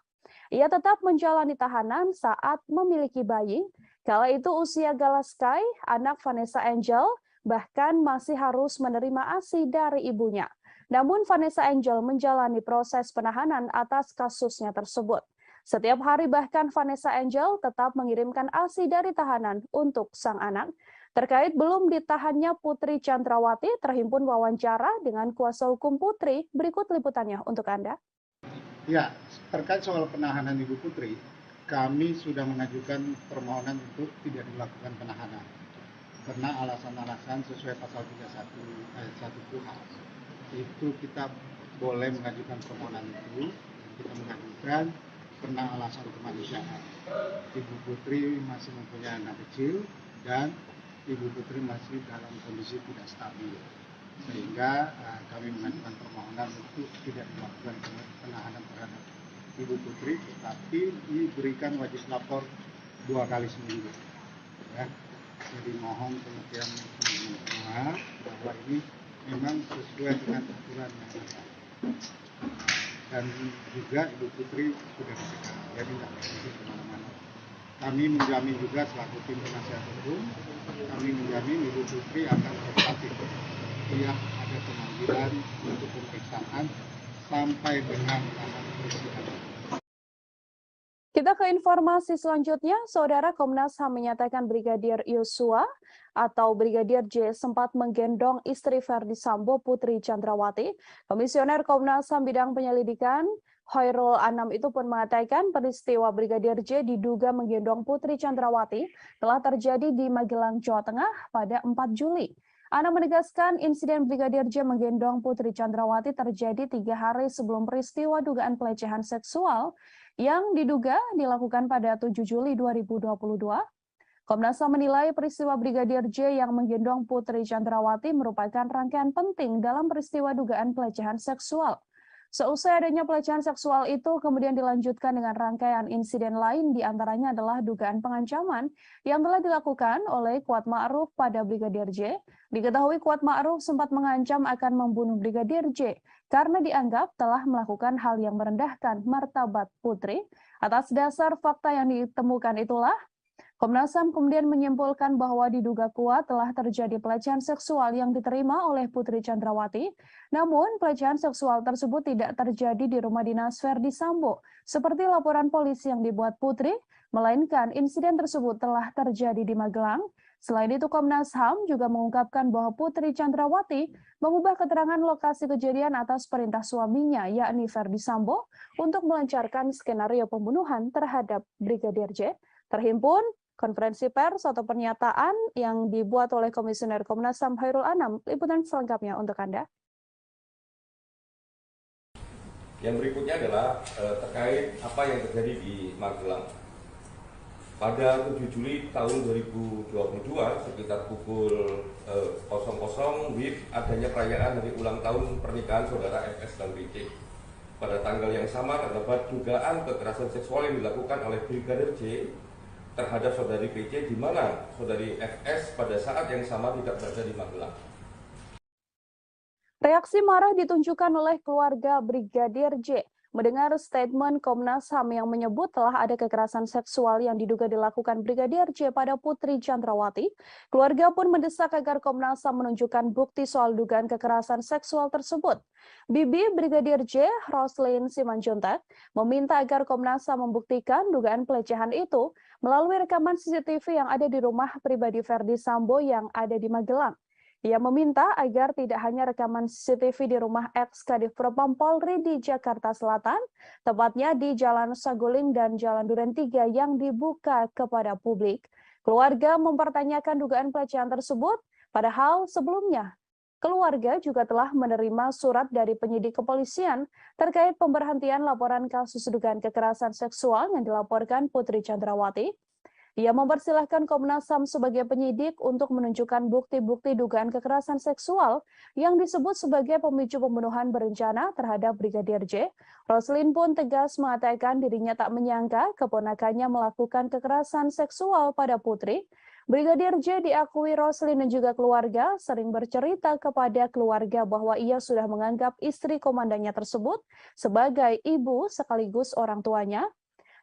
Ia tetap menjalani tahanan saat memiliki bayi. Kala itu usia Galaskai, anak Vanessa Angel, bahkan masih harus menerima ASI dari ibunya. Namun Vanessa Angel menjalani proses penahanan atas kasusnya tersebut. Setiap hari bahkan Vanessa Angel tetap mengirimkan ASI dari tahanan untuk sang anak. Terkait belum ditahannya Putri Chandrawati, terhimpun wawancara dengan kuasa hukum Putri. Berikut liputannya untuk Anda. Ya, terkait soal penahanan Ibu Putri, kami sudah mengajukan permohonan untuk tidak dilakukan penahanan karena alasan-alasan sesuai pasal 31 ayat 1 KUHP. Itu kita boleh mengajukan permohonan itu, kita mengajukan karena alasan kemanusiaan. Ibu Putri masih mempunyai anak kecil dan Ibu Putri masih dalam kondisi tidak stabil, sehingga kami mengajukan permohonan untuk tidak dilakukan penahanan terhadap Ibu Putri, tetapi diberikan wajib lapor 2 kali seminggu. Ya. Jadi mohon pengertian semua bahwa ini memang sesuai dengan aturan yang ada. Dan juga Ibu Putri sudah dicegah, jadi tidak pergi kemana-mana. Kami menjamin juga selaku tim penasihat hukum, kami menjamin Ibu Putri akan kooperatif. Setiap ada pemanggilan untuk pemeriksaan sampai dengan tahap persidangan. Kita ke informasi selanjutnya, Saudara. Komnas HAM menyatakan Brigadir Yosua atau Brigadir J sempat menggendong istri Verdi Sambo, Putri Chandrawati. Komisioner Komnas HAM bidang penyelidikan Khairul Anam itu pun mengatakan peristiwa Brigadir J diduga menggendong Putri Chandrawati telah terjadi di Magelang, Jawa Tengah pada 4 Juli. Anam menegaskan insiden Brigadir J menggendong Putri Chandrawati terjadi 3 hari sebelum peristiwa dugaan pelecehan seksual yang diduga dilakukan pada 7 Juli 2022. Komnas HAM menilai peristiwa Brigadir J yang menggendong Putri Chandrawati merupakan rangkaian penting dalam peristiwa dugaan pelecehan seksual. Seusai adanya pelecehan seksual itu kemudian dilanjutkan dengan rangkaian insiden lain, diantaranya adalah dugaan pengancaman yang telah dilakukan oleh Kuat Ma'ruf pada Brigadir J. Diketahui Kuat Ma'ruf sempat mengancam akan membunuh Brigadir J karena dianggap telah melakukan hal yang merendahkan martabat Putri. Atas dasar fakta yang ditemukan itulah, Komnas HAM kemudian menyimpulkan bahwa diduga kuat telah terjadi pelecehan seksual yang diterima oleh Putri Chandrawati. Namun, pelecehan seksual tersebut tidak terjadi di rumah dinas Verdi Sambo, seperti laporan polisi yang dibuat Putri, melainkan insiden tersebut telah terjadi di Magelang. Selain itu, Komnas HAM juga mengungkapkan bahwa Putri Chandrawati mengubah keterangan lokasi kejadian atas perintah suaminya, yakni Verdi Sambo, untuk melancarkan skenario pembunuhan terhadap Brigadir J. Terhimpun konferensi pers atau pernyataan yang dibuat oleh Komisioner Komnas HAM Khairul Anam. Liputan selengkapnya untuk Anda. Yang berikutnya adalah terkait apa yang terjadi di Magelang. Pada 7 Juli tahun 2022 sekitar pukul 00 WIB adanya perayaan hari ulang tahun pernikahan saudara FS dan BC. Pada tanggal yang sama terdapat dugaan kekerasan seksual yang dilakukan oleh Brigadir J terhadap saudari PC, di mana saudari FS pada saat yang sama tidak berada di Magelang. Reaksi marah ditunjukkan oleh keluarga Brigadir J mendengar statement Komnas HAM yang menyebut telah ada kekerasan seksual yang diduga dilakukan Brigadir J pada Putri Chandrawati. Keluarga pun mendesak agar Komnas HAM menunjukkan bukti soal dugaan kekerasan seksual tersebut. Bibi Brigadir J, Roslin Simanjuntak, meminta agar Komnas HAM membuktikan dugaan pelecehan itu melalui rekaman CCTV yang ada di rumah pribadi Verdi Sambo yang ada di Magelang. Ia meminta agar tidak hanya rekaman CCTV di rumah ex-Kadif Propam Polri di Jakarta Selatan, tepatnya di Jalan Saguling dan Jalan Duren 3 yang dibuka kepada publik. Keluarga mempertanyakan dugaan pelecehan tersebut, padahal sebelumnya keluarga juga telah menerima surat dari penyidik kepolisian terkait pemberhentian laporan kasus dugaan kekerasan seksual yang dilaporkan Putri Chandrawati. Ia mempersilahkan Komnas HAM sebagai penyidik untuk menunjukkan bukti-bukti dugaan kekerasan seksual yang disebut sebagai pemicu pembunuhan berencana terhadap Brigadir J. Roslin pun tegas mengatakan dirinya tak menyangka keponakannya melakukan kekerasan seksual pada Putri. Brigadir J diakui Roslin dan juga keluarga sering bercerita kepada keluarga bahwa ia sudah menganggap istri komandannya tersebut sebagai ibu sekaligus orang tuanya.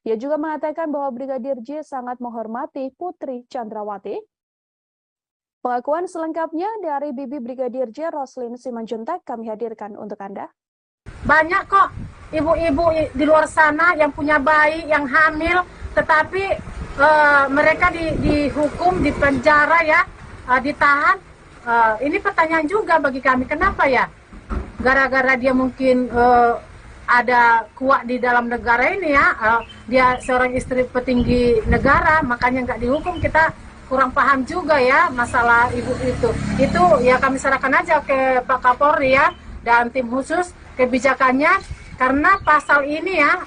Ia juga mengatakan bahwa Brigadir J sangat menghormati Putri Chandrawati. Pengakuan selengkapnya dari Bibi Brigadir J, Roslin Simanjuntak, kami hadirkan untuk Anda. Banyak kok ibu-ibu di luar sana yang punya bayi, yang hamil, tetapi mereka dihukum, dipenjara ya, ditahan. Ini pertanyaan juga bagi kami, kenapa ya? Gara-gara dia mungkin ada kuat di dalam negara ini ya, dia seorang istri petinggi negara, makanya nggak dihukum. Kita kurang paham juga ya masalah ibu itu. Itu ya kami serahkan aja ke Pak Kapolri ya dan tim khusus kebijakannya, karena pasal ini ya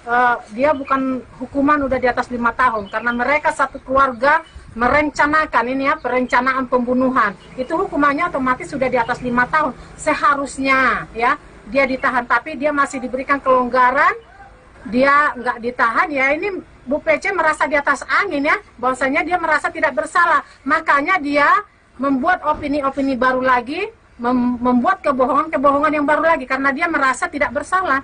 dia bukan hukuman udah di atas 5 tahun, karena mereka satu keluarga merencanakan ini ya, perencanaan pembunuhan. Itu hukumannya otomatis sudah di atas 5 tahun seharusnya ya. Dia ditahan, tapi dia masih diberikan kelonggaran, dia nggak ditahan ya. Ini Bu PC merasa di atas angin ya, bahwasanya dia merasa tidak bersalah, makanya dia membuat opini-opini baru lagi, membuat kebohongan-kebohongan yang baru lagi, karena dia merasa tidak bersalah.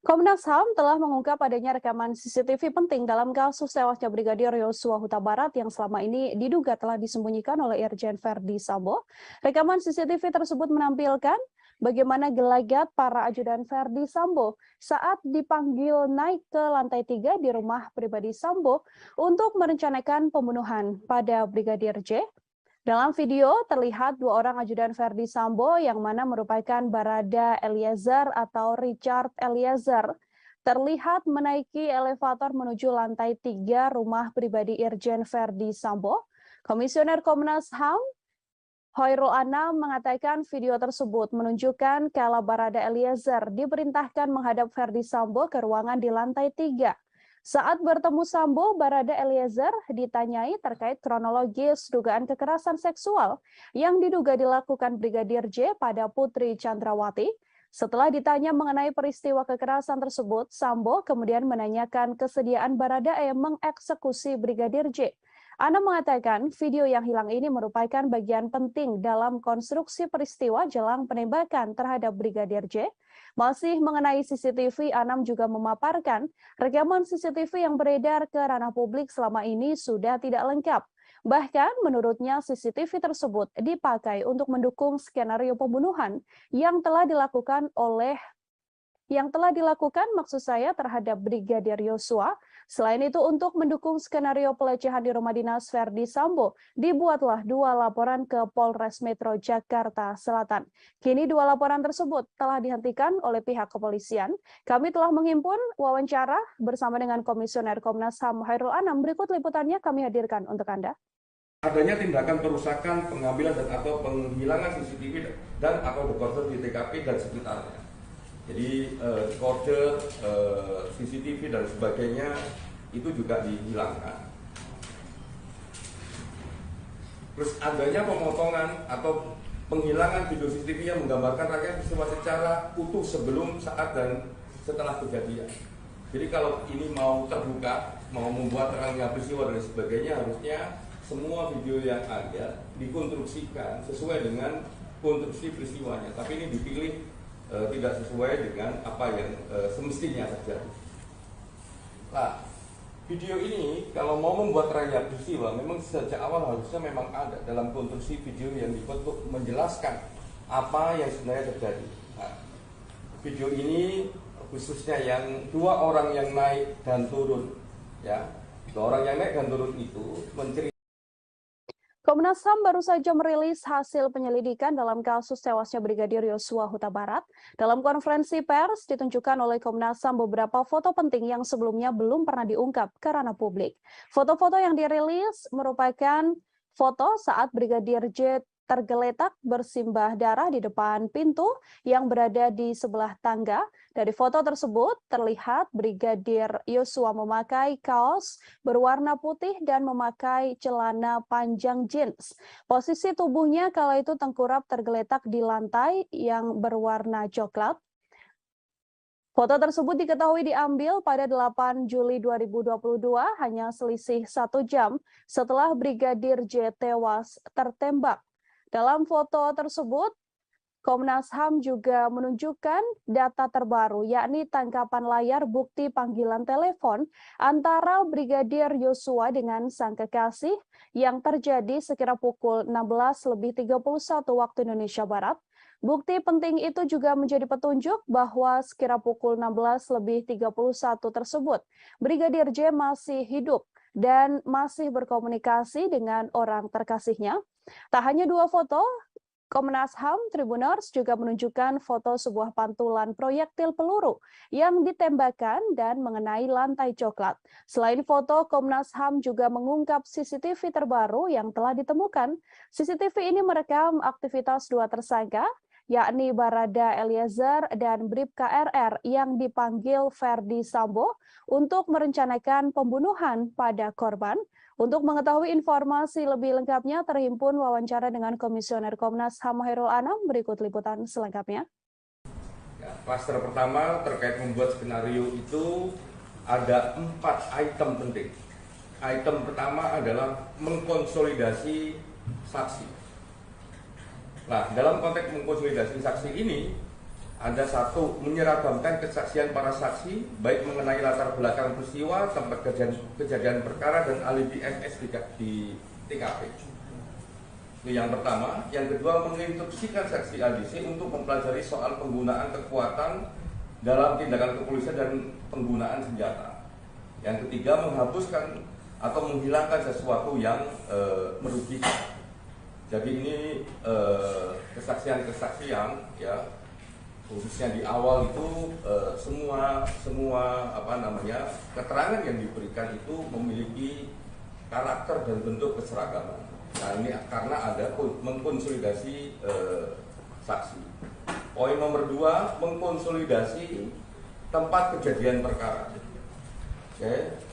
Komnas HAM telah mengungkap adanya rekaman CCTV penting dalam kasus tewasnya Brigadir Yosua Huta Barat yang selama ini diduga telah disembunyikan oleh Irjen Verdi Sambo. Rekaman CCTV tersebut menampilkan bagaimana gelagat para ajudan Verdi Sambo saat dipanggil naik ke lantai 3 di rumah pribadi Sambo untuk merencanakan pembunuhan pada Brigadir J. Dalam video terlihat 2 orang ajudan Verdi Sambo yang mana merupakan Barada Eliezer atau Richard Eliezer terlihat menaiki elevator menuju lantai 3 rumah pribadi Irjen Verdi Sambo. Komisioner Komnas HAM Khairul Anam mengatakan video tersebut menunjukkan kala Barada Eliezer diperintahkan menghadap Verdi Sambo ke ruangan di lantai 3. Saat bertemu Sambo, Barada Eliezer ditanyai terkait kronologis dugaan kekerasan seksual yang diduga dilakukan Brigadir J pada Putri Chandrawati. Setelah ditanya mengenai peristiwa kekerasan tersebut, Sambo kemudian menanyakan kesediaan Baradae mengeksekusi Brigadir J. Anam mengatakan video yang hilang ini merupakan bagian penting dalam konstruksi peristiwa jelang penembakan terhadap Brigadir J. Masih mengenai CCTV, Anam juga memaparkan rekaman CCTV yang beredar ke ranah publik selama ini sudah tidak lengkap. Bahkan menurutnya CCTV tersebut dipakai untuk mendukung skenario pembunuhan yang telah dilakukan maksud saya terhadap Brigadir Yosua. Selain itu untuk mendukung skenario pelecehan di rumah dinas Verdi Sambo, dibuatlah 2 laporan ke Polres Metro Jakarta Selatan. Kini 2 laporan tersebut telah dihentikan oleh pihak kepolisian. Kami telah menghimpun wawancara bersama dengan Komisioner Komnas HAM Hairul Anam. Berikut liputannya kami hadirkan untuk Anda. Adanya tindakan perusakan, pengambilan dan atau penghilangan CCTV dan atau dekoder di TKP dan sekitarnya. Jadi dekoder, CCTV dan sebagainya itu juga dihilangkan. Terus adanya pemotongan atau penghilangan video CCTV yang menggambarkan rangkaian peristiwa secara utuh sebelum, saat dan setelah kejadian. Jadi kalau ini mau terbuka, mau membuat rangkaian peristiwa dan sebagainya, harusnya semua video yang ada dikonstruksikan sesuai dengan konstruksi peristiwanya. Tapi ini dipilih tidak sesuai dengan apa yang semestinya terjadi. Nah, video ini kalau mau membuat rangkaian peristiwa, memang sejak awal harusnya memang ada dalam konstruksi video yang dibuat untuk menjelaskan apa yang sebenarnya terjadi. Nah, video ini khususnya yang 2 orang yang naik dan turun, ya, 2 orang yang naik dan turun itu menceritakan. Komnas HAM baru saja merilis hasil penyelidikan dalam kasus tewasnya Brigadir Yosua Huta Barat. Dalam konferensi pers ditunjukkan oleh Komnas HAM beberapa foto penting yang sebelumnya belum pernah diungkap ke ranah publik. Foto-foto yang dirilis merupakan foto saat Brigadir J tergeletak bersimbah darah di depan pintu yang berada di sebelah tangga. Dari foto tersebut terlihat Brigadir Yosua memakai kaos berwarna putih dan memakai celana panjang jeans. Posisi tubuhnya kala itu tengkurap tergeletak di lantai yang berwarna coklat. Foto tersebut diketahui diambil pada 8 Juli 2022, hanya selisih 1 jam setelah Brigadir J tewas tertembak. Dalam foto tersebut, Komnas HAM juga menunjukkan data terbaru, yakni tangkapan layar bukti panggilan telepon antara Brigadir Yosua dengan sang kekasih yang terjadi sekira pukul 16.31 waktu Indonesia Barat. Bukti penting itu juga menjadi petunjuk bahwa sekira pukul 16.31 tersebut, Brigadir J masih hidup dan masih berkomunikasi dengan orang terkasihnya. Tak hanya 2 foto, Komnas HAM Tribuners juga menunjukkan foto sebuah pantulan proyektil peluru yang ditembakkan dan mengenai lantai coklat. Selain foto, Komnas HAM juga mengungkap CCTV terbaru yang telah ditemukan. CCTV ini merekam aktivitas 2 tersangka, yakni Barada Eliezer dan Bribka RR yang dipanggil Verdi Sambo untuk merencanakan pembunuhan pada korban. Untuk mengetahui informasi lebih lengkapnya, terhimpun wawancara dengan Komisioner Komnas HAM Hairul Anam. Berikut liputan selengkapnya. Ya, klaster pertama terkait membuat skenario itu ada 4 item penting. Item pertama adalah mengkonsolidasi saksi. Nah, dalam konteks mengkonsolidasi saksi ini, ada 1, menyeragamkan kesaksian para saksi, baik mengenai latar belakang peristiwa, tempat kejadian perkara, dan alibi MS di TKP. Itu yang pertama. Yang kedua, menginstruksikan saksi ADC untuk mempelajari soal penggunaan kekuatan dalam tindakan kepolisian dan penggunaan senjata. Yang ketiga, menghapuskan atau menghilangkan sesuatu yang merugikan. Jadi ini kesaksian-kesaksian, ya, khususnya di awal itu semua keterangan yang diberikan itu memiliki karakter dan bentuk keseragaman. Nah, ini karena ada mengkonsolidasi saksi. Poin nomor 2, mengkonsolidasi tempat kejadian perkara.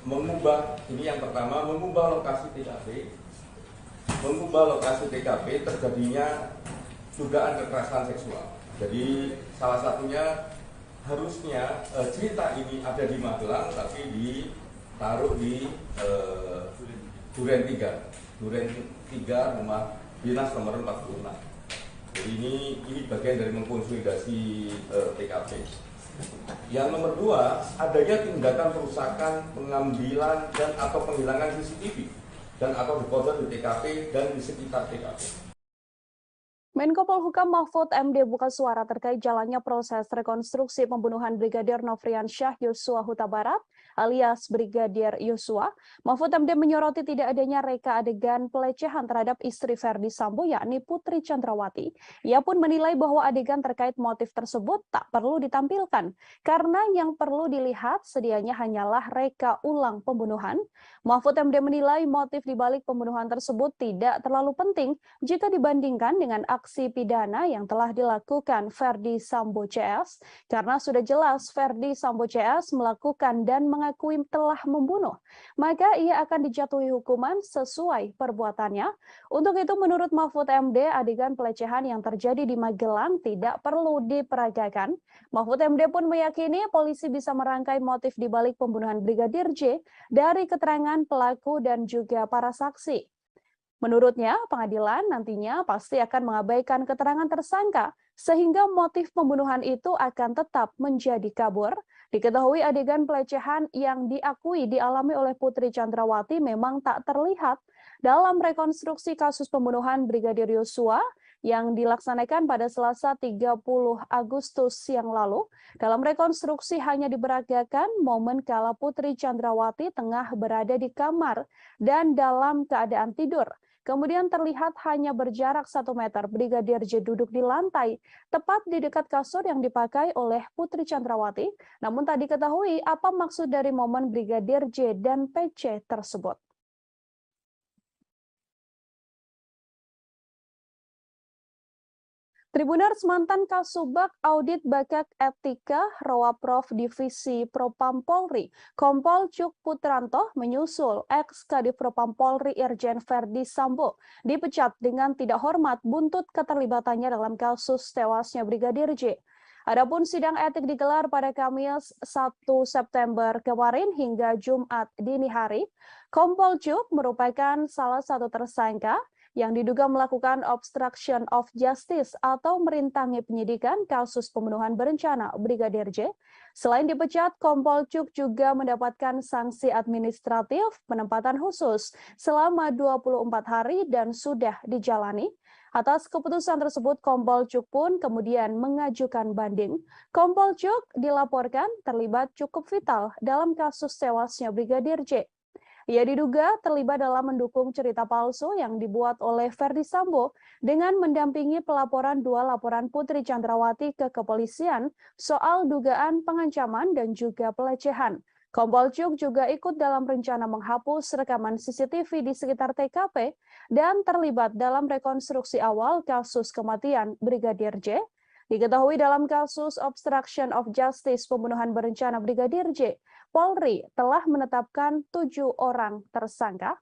mengubah, ini yang pertama, mengubah lokasi TKP terjadinya dugaan kekerasan seksual. Jadi salah satunya harusnya cerita ini ada di Magelang tapi ditaruh di Duren 3 rumah dinas nomor 46. Jadi ini bagian dari mengkonsolidasi TKP. Yang nomor 2, adanya tindakan perusakan, pengambilan dan atau penghilangan CCTV dan atau dekoder di TKP dan di sekitar TKP. Menko Polhukam Mahfud MD buka suara terkait jalannya proses rekonstruksi pembunuhan Brigadir Nofriansyah Yosua Huta Barat alias Brigadir Yosua. Mahfud MD menyoroti tidak adanya reka adegan pelecehan terhadap istri Verdi Sambo yakni Putri Chandrawati. Ia pun menilai bahwa adegan terkait motif tersebut tak perlu ditampilkan karena yang perlu dilihat sedianya hanyalah reka ulang pembunuhan. Mahfud MD menilai motif dibalik pembunuhan tersebut tidak terlalu penting jika dibandingkan dengan aksi pidana yang telah dilakukan Verdi Sambo CS karena sudah jelas Verdi Sambo CS melakukan dan mengakui telah membunuh, maka ia akan dijatuhi hukuman sesuai perbuatannya. Untuk itu menurut Mahfud MD, adegan pelecehan yang terjadi di Magelang tidak perlu diperagakan. Mahfud MD pun meyakini polisi bisa merangkai motif dibalik pembunuhan Brigadir J dari keterangan pelaku dan juga para saksi. Menurutnya, pengadilan nantinya pasti akan mengabaikan keterangan tersangka, sehingga motif pembunuhan itu akan tetap menjadi kabur. Diketahui adegan pelecehan yang diakui dialami oleh Putri Chandrawati memang tak terlihat dalam rekonstruksi kasus pembunuhan Brigadir Yosua yang dilaksanakan pada Selasa 30 Agustus yang lalu. Dalam rekonstruksi hanya diperagakan momen kala Putri Chandrawati tengah berada di kamar dan dalam keadaan tidur. Kemudian terlihat hanya berjarak 1 meter Brigadir J duduk di lantai, tepat di dekat kasur yang dipakai oleh Putri Chandrawati. Namun tak diketahui apa maksud dari momen Brigadir J dan PC tersebut. Tribuners, mantan Kasubag Audit Bakak Etika Rowaprov Divisi Propam Polri, Kompol Cuk Putranto menyusul ex-Kadif Propam Polri Irjen Verdi Sambo dipecat dengan tidak hormat buntut keterlibatannya dalam kasus tewasnya Brigadir J. Adapun sidang etik digelar pada Kamis 1 September kemarin hingga Jumat dini hari. Kompol Cuk merupakan salah satu tersangka yang diduga melakukan obstruction of justice atau merintangi penyidikan kasus pembunuhan berencana Brigadir J. Selain dipecat, Kompol Cuk juga mendapatkan sanksi administratif penempatan khusus selama 24 hari dan sudah dijalani. Atas keputusan tersebut, Kompol Cuk pun kemudian mengajukan banding. Kompol Cuk dilaporkan terlibat cukup vital dalam kasus tewasnya Brigadir J. Ia diduga terlibat dalam mendukung cerita palsu yang dibuat oleh Verdi Sambo dengan mendampingi pelaporan 2 laporan Putri Chandrawati ke kepolisian soal dugaan pengancaman dan juga pelecehan. Kompol Cuk juga ikut dalam rencana menghapus rekaman CCTV di sekitar TKP dan terlibat dalam rekonstruksi awal kasus kematian Brigadir J. Diketahui dalam kasus obstruction of justice pembunuhan berencana Brigadir J, Polri telah menetapkan 7 orang tersangka.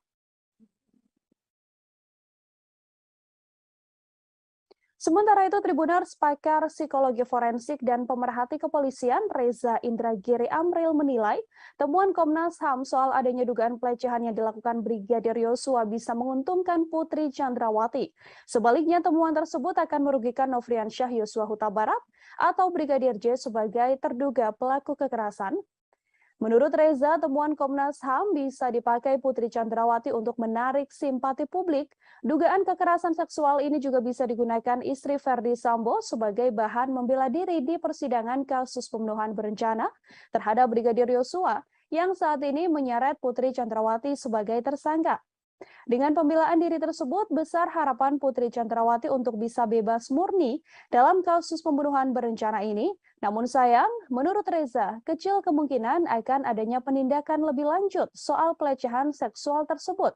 Sementara itu, Tribuners, pakar psikologi forensik dan pemerhati kepolisian Reza Indragiri Amril menilai temuan Komnas HAM soal adanya dugaan pelecehan yang dilakukan Brigadir Yosua bisa menguntungkan Putri Chandrawati. Sebaliknya, temuan tersebut akan merugikan Nofriansyah Yosua Huta Barat atau Brigadir J sebagai terduga pelaku kekerasan. Menurut Reza, temuan Komnas HAM bisa dipakai Putri Chandrawati untuk menarik simpati publik. Dugaan kekerasan seksual ini juga bisa digunakan istri Verdi Sambo sebagai bahan membela diri di persidangan kasus pembunuhan berencana terhadap Brigadir Yosua yang saat ini menyeret Putri Chandrawati sebagai tersangka. Dengan pembelaan diri tersebut, besar harapan Putri Chandrawati untuk bisa bebas murni dalam kasus pembunuhan berencana ini. Namun sayang, menurut Reza, kecil kemungkinan akan adanya penindakan lebih lanjut soal pelecehan seksual tersebut.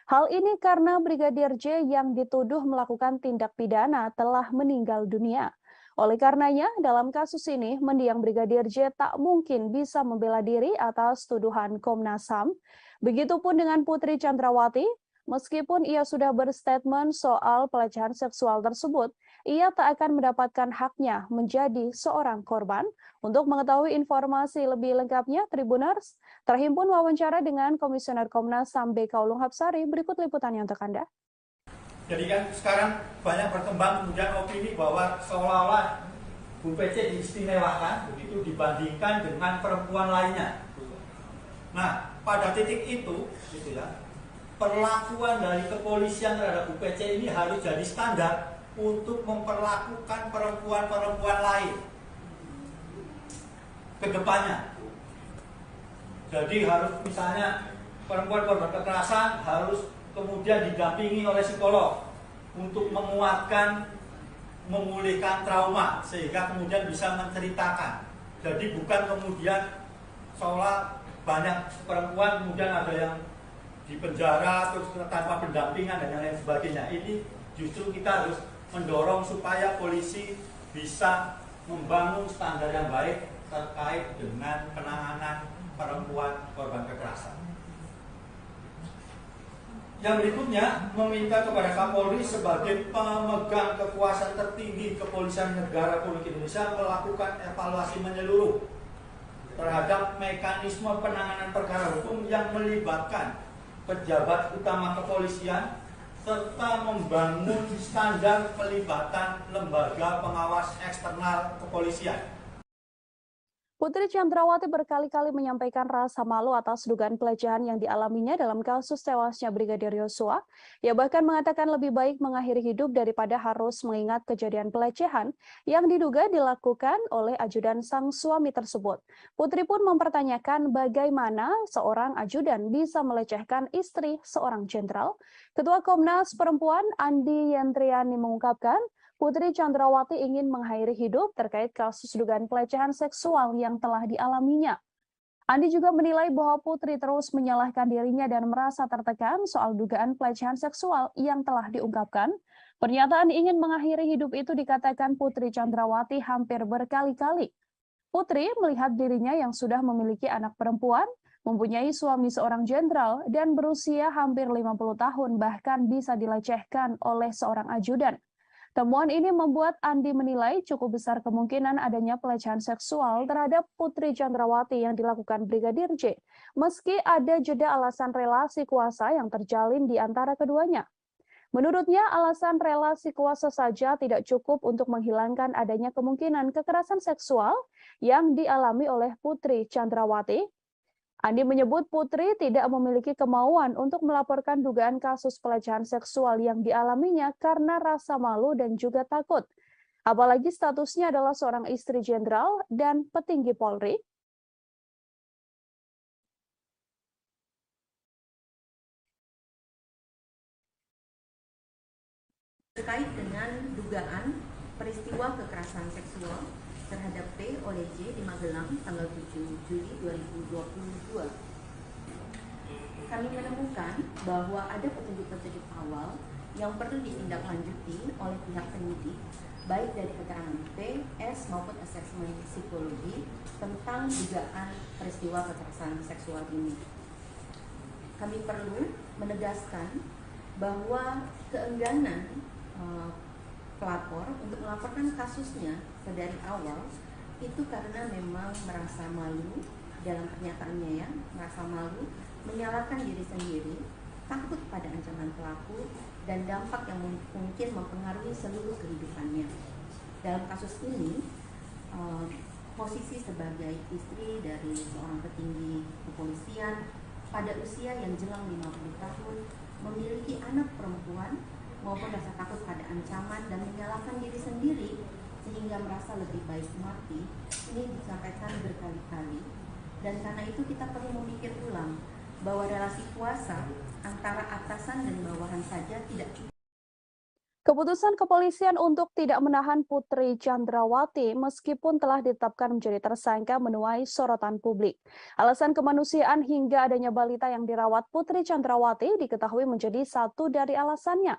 Hal ini karena Brigadir J yang dituduh melakukan tindak pidana telah meninggal dunia. Oleh karenanya, dalam kasus ini, mendiang Brigadir J tak mungkin bisa membela diri atas tuduhan Komnas HAM. Begitupun dengan Putri Chandrawati, meskipun ia sudah berstatement soal pelecehan seksual tersebut, ia tak akan mendapatkan haknya menjadi seorang korban. Untuk mengetahui informasi lebih lengkapnya, Tribuners terhimpun wawancara dengan Komisioner Komnas HAM BK Ulung Hapsari. Berikut liputannya untuk Anda. Jadi kan sekarang banyak berkembang kemudian opini bahwa seolah-olah Bu PC diistimewakan begitu dibandingkan dengan perempuan lainnya. Nah, pada titik itu, gitu ya, perlakuan dari kepolisian terhadap Bu PC ini harus jadi standar untuk memperlakukan perempuan-perempuan lain ke depannya. Jadi harus misalnya perempuan korban kekerasan harus kemudian didampingi oleh psikolog untuk menguatkan, memulihkan trauma sehingga kemudian bisa menceritakan. Jadi bukan kemudian seolah banyak perempuan kemudian ada yang di penjara terus tanpa pendampingan dan lain sebagainya. Ini justru kita harus mendorong supaya polisi bisa membangun standar yang baik terkait dengan penanganan perempuan korban kekerasan. Yang berikutnya, meminta kepada Kapolri sebagai pemegang kekuasaan tertinggi Kepolisian Negara Republik Indonesia melakukan evaluasi menyeluruh terhadap mekanisme penanganan perkara hukum yang melibatkan pejabat utama kepolisian serta membangun standar pelibatan lembaga pengawas eksternal kepolisian. Putri Chandrawati berkali-kali menyampaikan rasa malu atas dugaan pelecehan yang dialaminya dalam kasus tewasnya Brigadir Yosua. Ia bahkan mengatakan lebih baik mengakhiri hidup daripada harus mengingat kejadian pelecehan yang diduga dilakukan oleh ajudan sang suami tersebut. Putri pun mempertanyakan bagaimana seorang ajudan bisa melecehkan istri seorang jenderal. Ketua Komnas Perempuan Andi Yentriani mengungkapkan, Putri Chandrawati ingin mengakhiri hidup terkait kasus dugaan pelecehan seksual yang telah dialaminya. Andi juga menilai bahwa Putri terus menyalahkan dirinya dan merasa tertekan soal dugaan pelecehan seksual yang telah diungkapkan. Pernyataan ingin mengakhiri hidup itu dikatakan Putri Chandrawati hampir berkali-kali. Putri melihat dirinya yang sudah memiliki anak perempuan, mempunyai suami seorang jenderal, dan berusia hampir 50 tahun bahkan bisa dilecehkan oleh seorang ajudan. Temuan ini membuat Andi menilai cukup besar kemungkinan adanya pelecehan seksual terhadap Putri Chandrawati yang dilakukan Brigadir J, meski ada jeda alasan relasi kuasa yang terjalin di antara keduanya. Menurutnya, alasan relasi kuasa saja tidak cukup untuk menghilangkan adanya kemungkinan kekerasan seksual yang dialami oleh Putri Chandrawati. Andi menyebut Putri tidak memiliki kemauan untuk melaporkan dugaan kasus pelecehan seksual yang dialaminya karena rasa malu dan juga takut. Apalagi statusnya adalah seorang istri jenderal dan petinggi Polri. Terkait dengan dugaan peristiwa kekerasan seksual terhadap P oleh J di Magelang tanggal 7 Juli 2022. Kami menemukan bahwa ada petunjuk-petunjuk awal yang perlu ditindaklanjuti oleh pihak penyidik, baik dari keterangan P, S maupun asesmen psikologi tentang dugaan peristiwa kekerasan seksual ini. Kami perlu menegaskan bahwa keengganan pelapor untuk melaporkan kasusnya dari awal itu karena memang merasa malu dalam pernyataannya ya, merasa malu, menyalahkan diri sendiri, takut pada ancaman pelaku dan dampak yang mungkin mempengaruhi seluruh kehidupannya. Dalam kasus ini, posisi sebagai istri dari seorang petinggi kepolisian pada usia yang jelang 50 tahun, memiliki anak perempuan maupun rasa takut pada ancaman dan menyalahkan diri sendiri sehingga merasa lebih baik mati, ini disampaikan berkali-kali. Dan karena itu kita perlu memikir ulang bahwa relasi kuasa antara atasan dan bawahan saja tidak cukup. Keputusan kepolisian untuk tidak menahan Putri Chandrawati meskipun telah ditetapkan menjadi tersangka menuai sorotan publik. Alasan kemanusiaan hingga adanya balita yang dirawat Putri Chandrawati diketahui menjadi satu dari alasannya.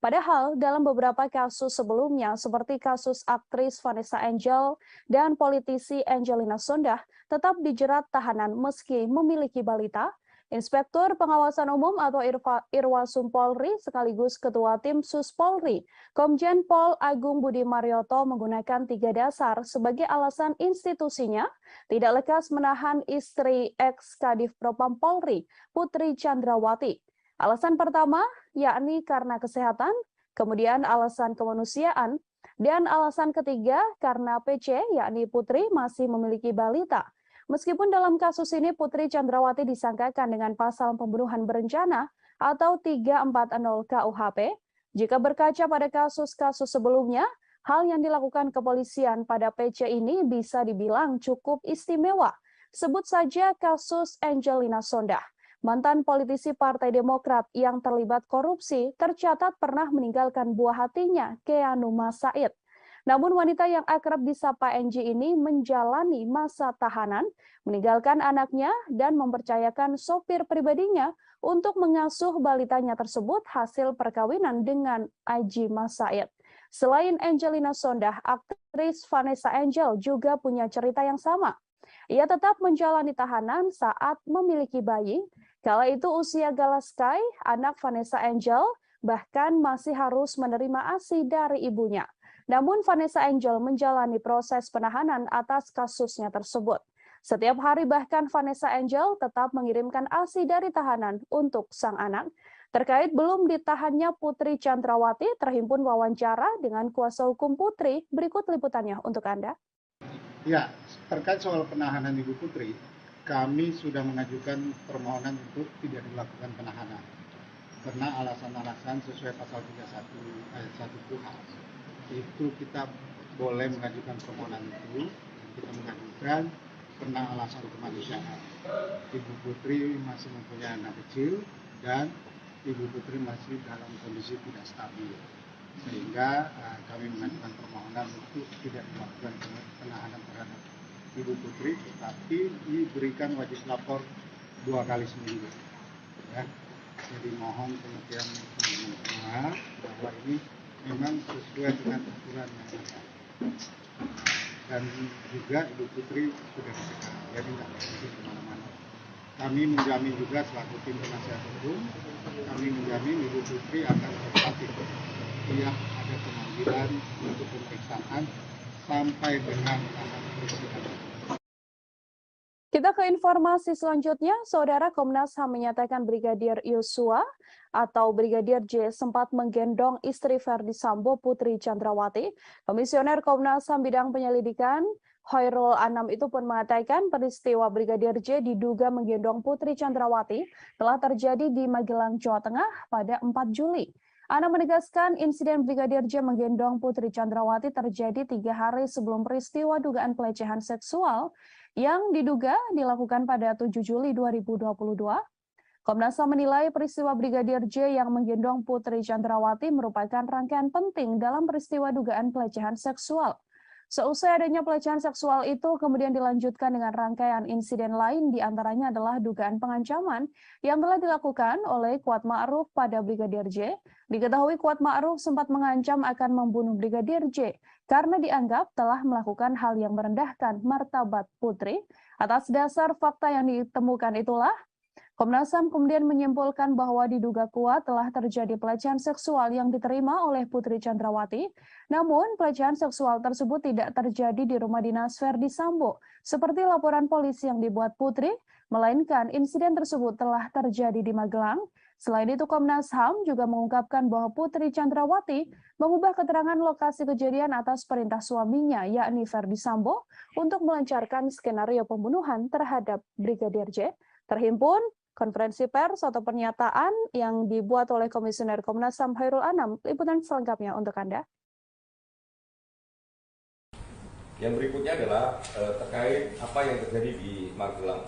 Padahal dalam beberapa kasus sebelumnya seperti kasus aktris Vanessa Angel dan politisi Angelina Sondakh tetap dijerat tahanan meski memiliki balita. Inspektur Pengawasan Umum atau Irwasum Polri sekaligus Ketua Tim Sus Polri, Komjen Pol Agung Budi Marioto menggunakan 3 dasar sebagai alasan institusinya tidak lekas menahan istri ex-Kadif Propam Polri, Putri Chandrawati. Alasan pertama yakni karena kesehatan, kemudian alasan kemanusiaan, dan alasan ketiga karena PC yakni Putri masih memiliki balita. Meskipun dalam kasus ini Putri Chandrawati disangkakan dengan pasal pembunuhan berencana atau 340 KUHP, jika berkaca pada kasus-kasus sebelumnya, hal yang dilakukan kepolisian pada PC ini bisa dibilang cukup istimewa. Sebut saja kasus Angelina Sondakh. Mantan politisi Partai Demokrat yang terlibat korupsi tercatat pernah meninggalkan buah hatinya, Keanuma Said. Namun wanita yang akrab disapa Angie ini menjalani masa tahanan, meninggalkan anaknya dan mempercayakan sopir pribadinya untuk mengasuh balitanya tersebut hasil perkawinan dengan Aji Mas Said. Selain Angelina Sondakh, aktris Vanessa Angel juga punya cerita yang sama. Ia tetap menjalani tahanan saat memiliki bayi. Kala itu usia Galaskai, anak Vanessa Angel, bahkan masih harus menerima ASI dari ibunya. Namun Vanessa Angel menjalani proses penahanan atas kasusnya tersebut. Setiap hari bahkan Vanessa Angel tetap mengirimkan ASI dari tahanan untuk sang anak. Terkait belum ditahannya Putri Chandrawati, terhimpun wawancara dengan kuasa hukum Putri. Berikut liputannya untuk Anda. Ya, terkait soal penahanan Ibu Putri, kami sudah mengajukan permohonan untuk tidak dilakukan penahanan. Karena alasan-alasan sesuai pasal 31 ayat 1 KUHP. Itu kita boleh mengajukan permohonan itu, kita mengajukan karena alasan kemanusiaan. Ibu Putri masih mempunyai anak kecil dan Ibu Putri masih dalam kondisi tidak stabil, sehingga kami mengajukan permohonan untuk tidak dilakukan penahanan terhadap Ibu Putri, tetapi diberikan wajib lapor 2 kali seminggu. Ya. Jadi mohon pengertian semua bahwa ini memang sesuai dengan aturan yang ada. Dan juga Ibu Putri sudah dicegah, jadi tidak pergi kemana-mana. Kami menjamin juga selaku tim penasihat hukum, kami menjamin Ibu Putri akan kooperatif. Tiap ada pemanggilan untuk pemeriksaan sampai dengan persidangan. Kita ke informasi selanjutnya, Saudara. Komnas HAM menyatakan Brigadir Yosua atau Brigadir J sempat menggendong istri Verdi Sambo, Putri Chandrawati. Komisioner Komnas HAM bidang penyelidikan Khairul Anam itu pun mengatakan peristiwa Brigadir J diduga menggendong Putri Chandrawati telah terjadi di Magelang, Jawa Tengah pada 4 Juli. Anam menegaskan insiden Brigadir J menggendong Putri Chandrawati terjadi 3 hari sebelum peristiwa dugaan pelecehan seksual yang diduga dilakukan pada 7 Juli 2022. Komnas HAM menilai peristiwa Brigadir J yang menggendong Putri Chandrawati merupakan rangkaian penting dalam peristiwa dugaan pelecehan seksual. Seusai adanya pelecehan seksual itu kemudian dilanjutkan dengan rangkaian insiden lain, diantaranya adalah dugaan pengancaman yang telah dilakukan oleh Kuat Ma'ruf pada Brigadir J. Diketahui Kuat Ma'ruf sempat mengancam akan membunuh Brigadir J karena dianggap telah melakukan hal yang merendahkan martabat Putri. Atas dasar fakta yang ditemukan itulah, Komnas HAM kemudian menyimpulkan bahwa diduga kuat telah terjadi pelecehan seksual yang diterima oleh Putri Chandrawati. Namun, pelecehan seksual tersebut tidak terjadi di rumah dinas Verdi Sambo, seperti laporan polisi yang dibuat Putri, melainkan insiden tersebut telah terjadi di Magelang. Selain itu, Komnas HAM juga mengungkapkan bahwa Putri Chandrawati mengubah keterangan lokasi kejadian atas perintah suaminya, yakni Verdi Sambo, untuk melancarkan skenario pembunuhan terhadap Brigadir J. Terhimpun konferensi pers atau pernyataan yang dibuat oleh Komisioner Komnas HAM Khairul Anam. Liputan selengkapnya untuk Anda. Yang berikutnya adalah terkait apa yang terjadi di Magelang.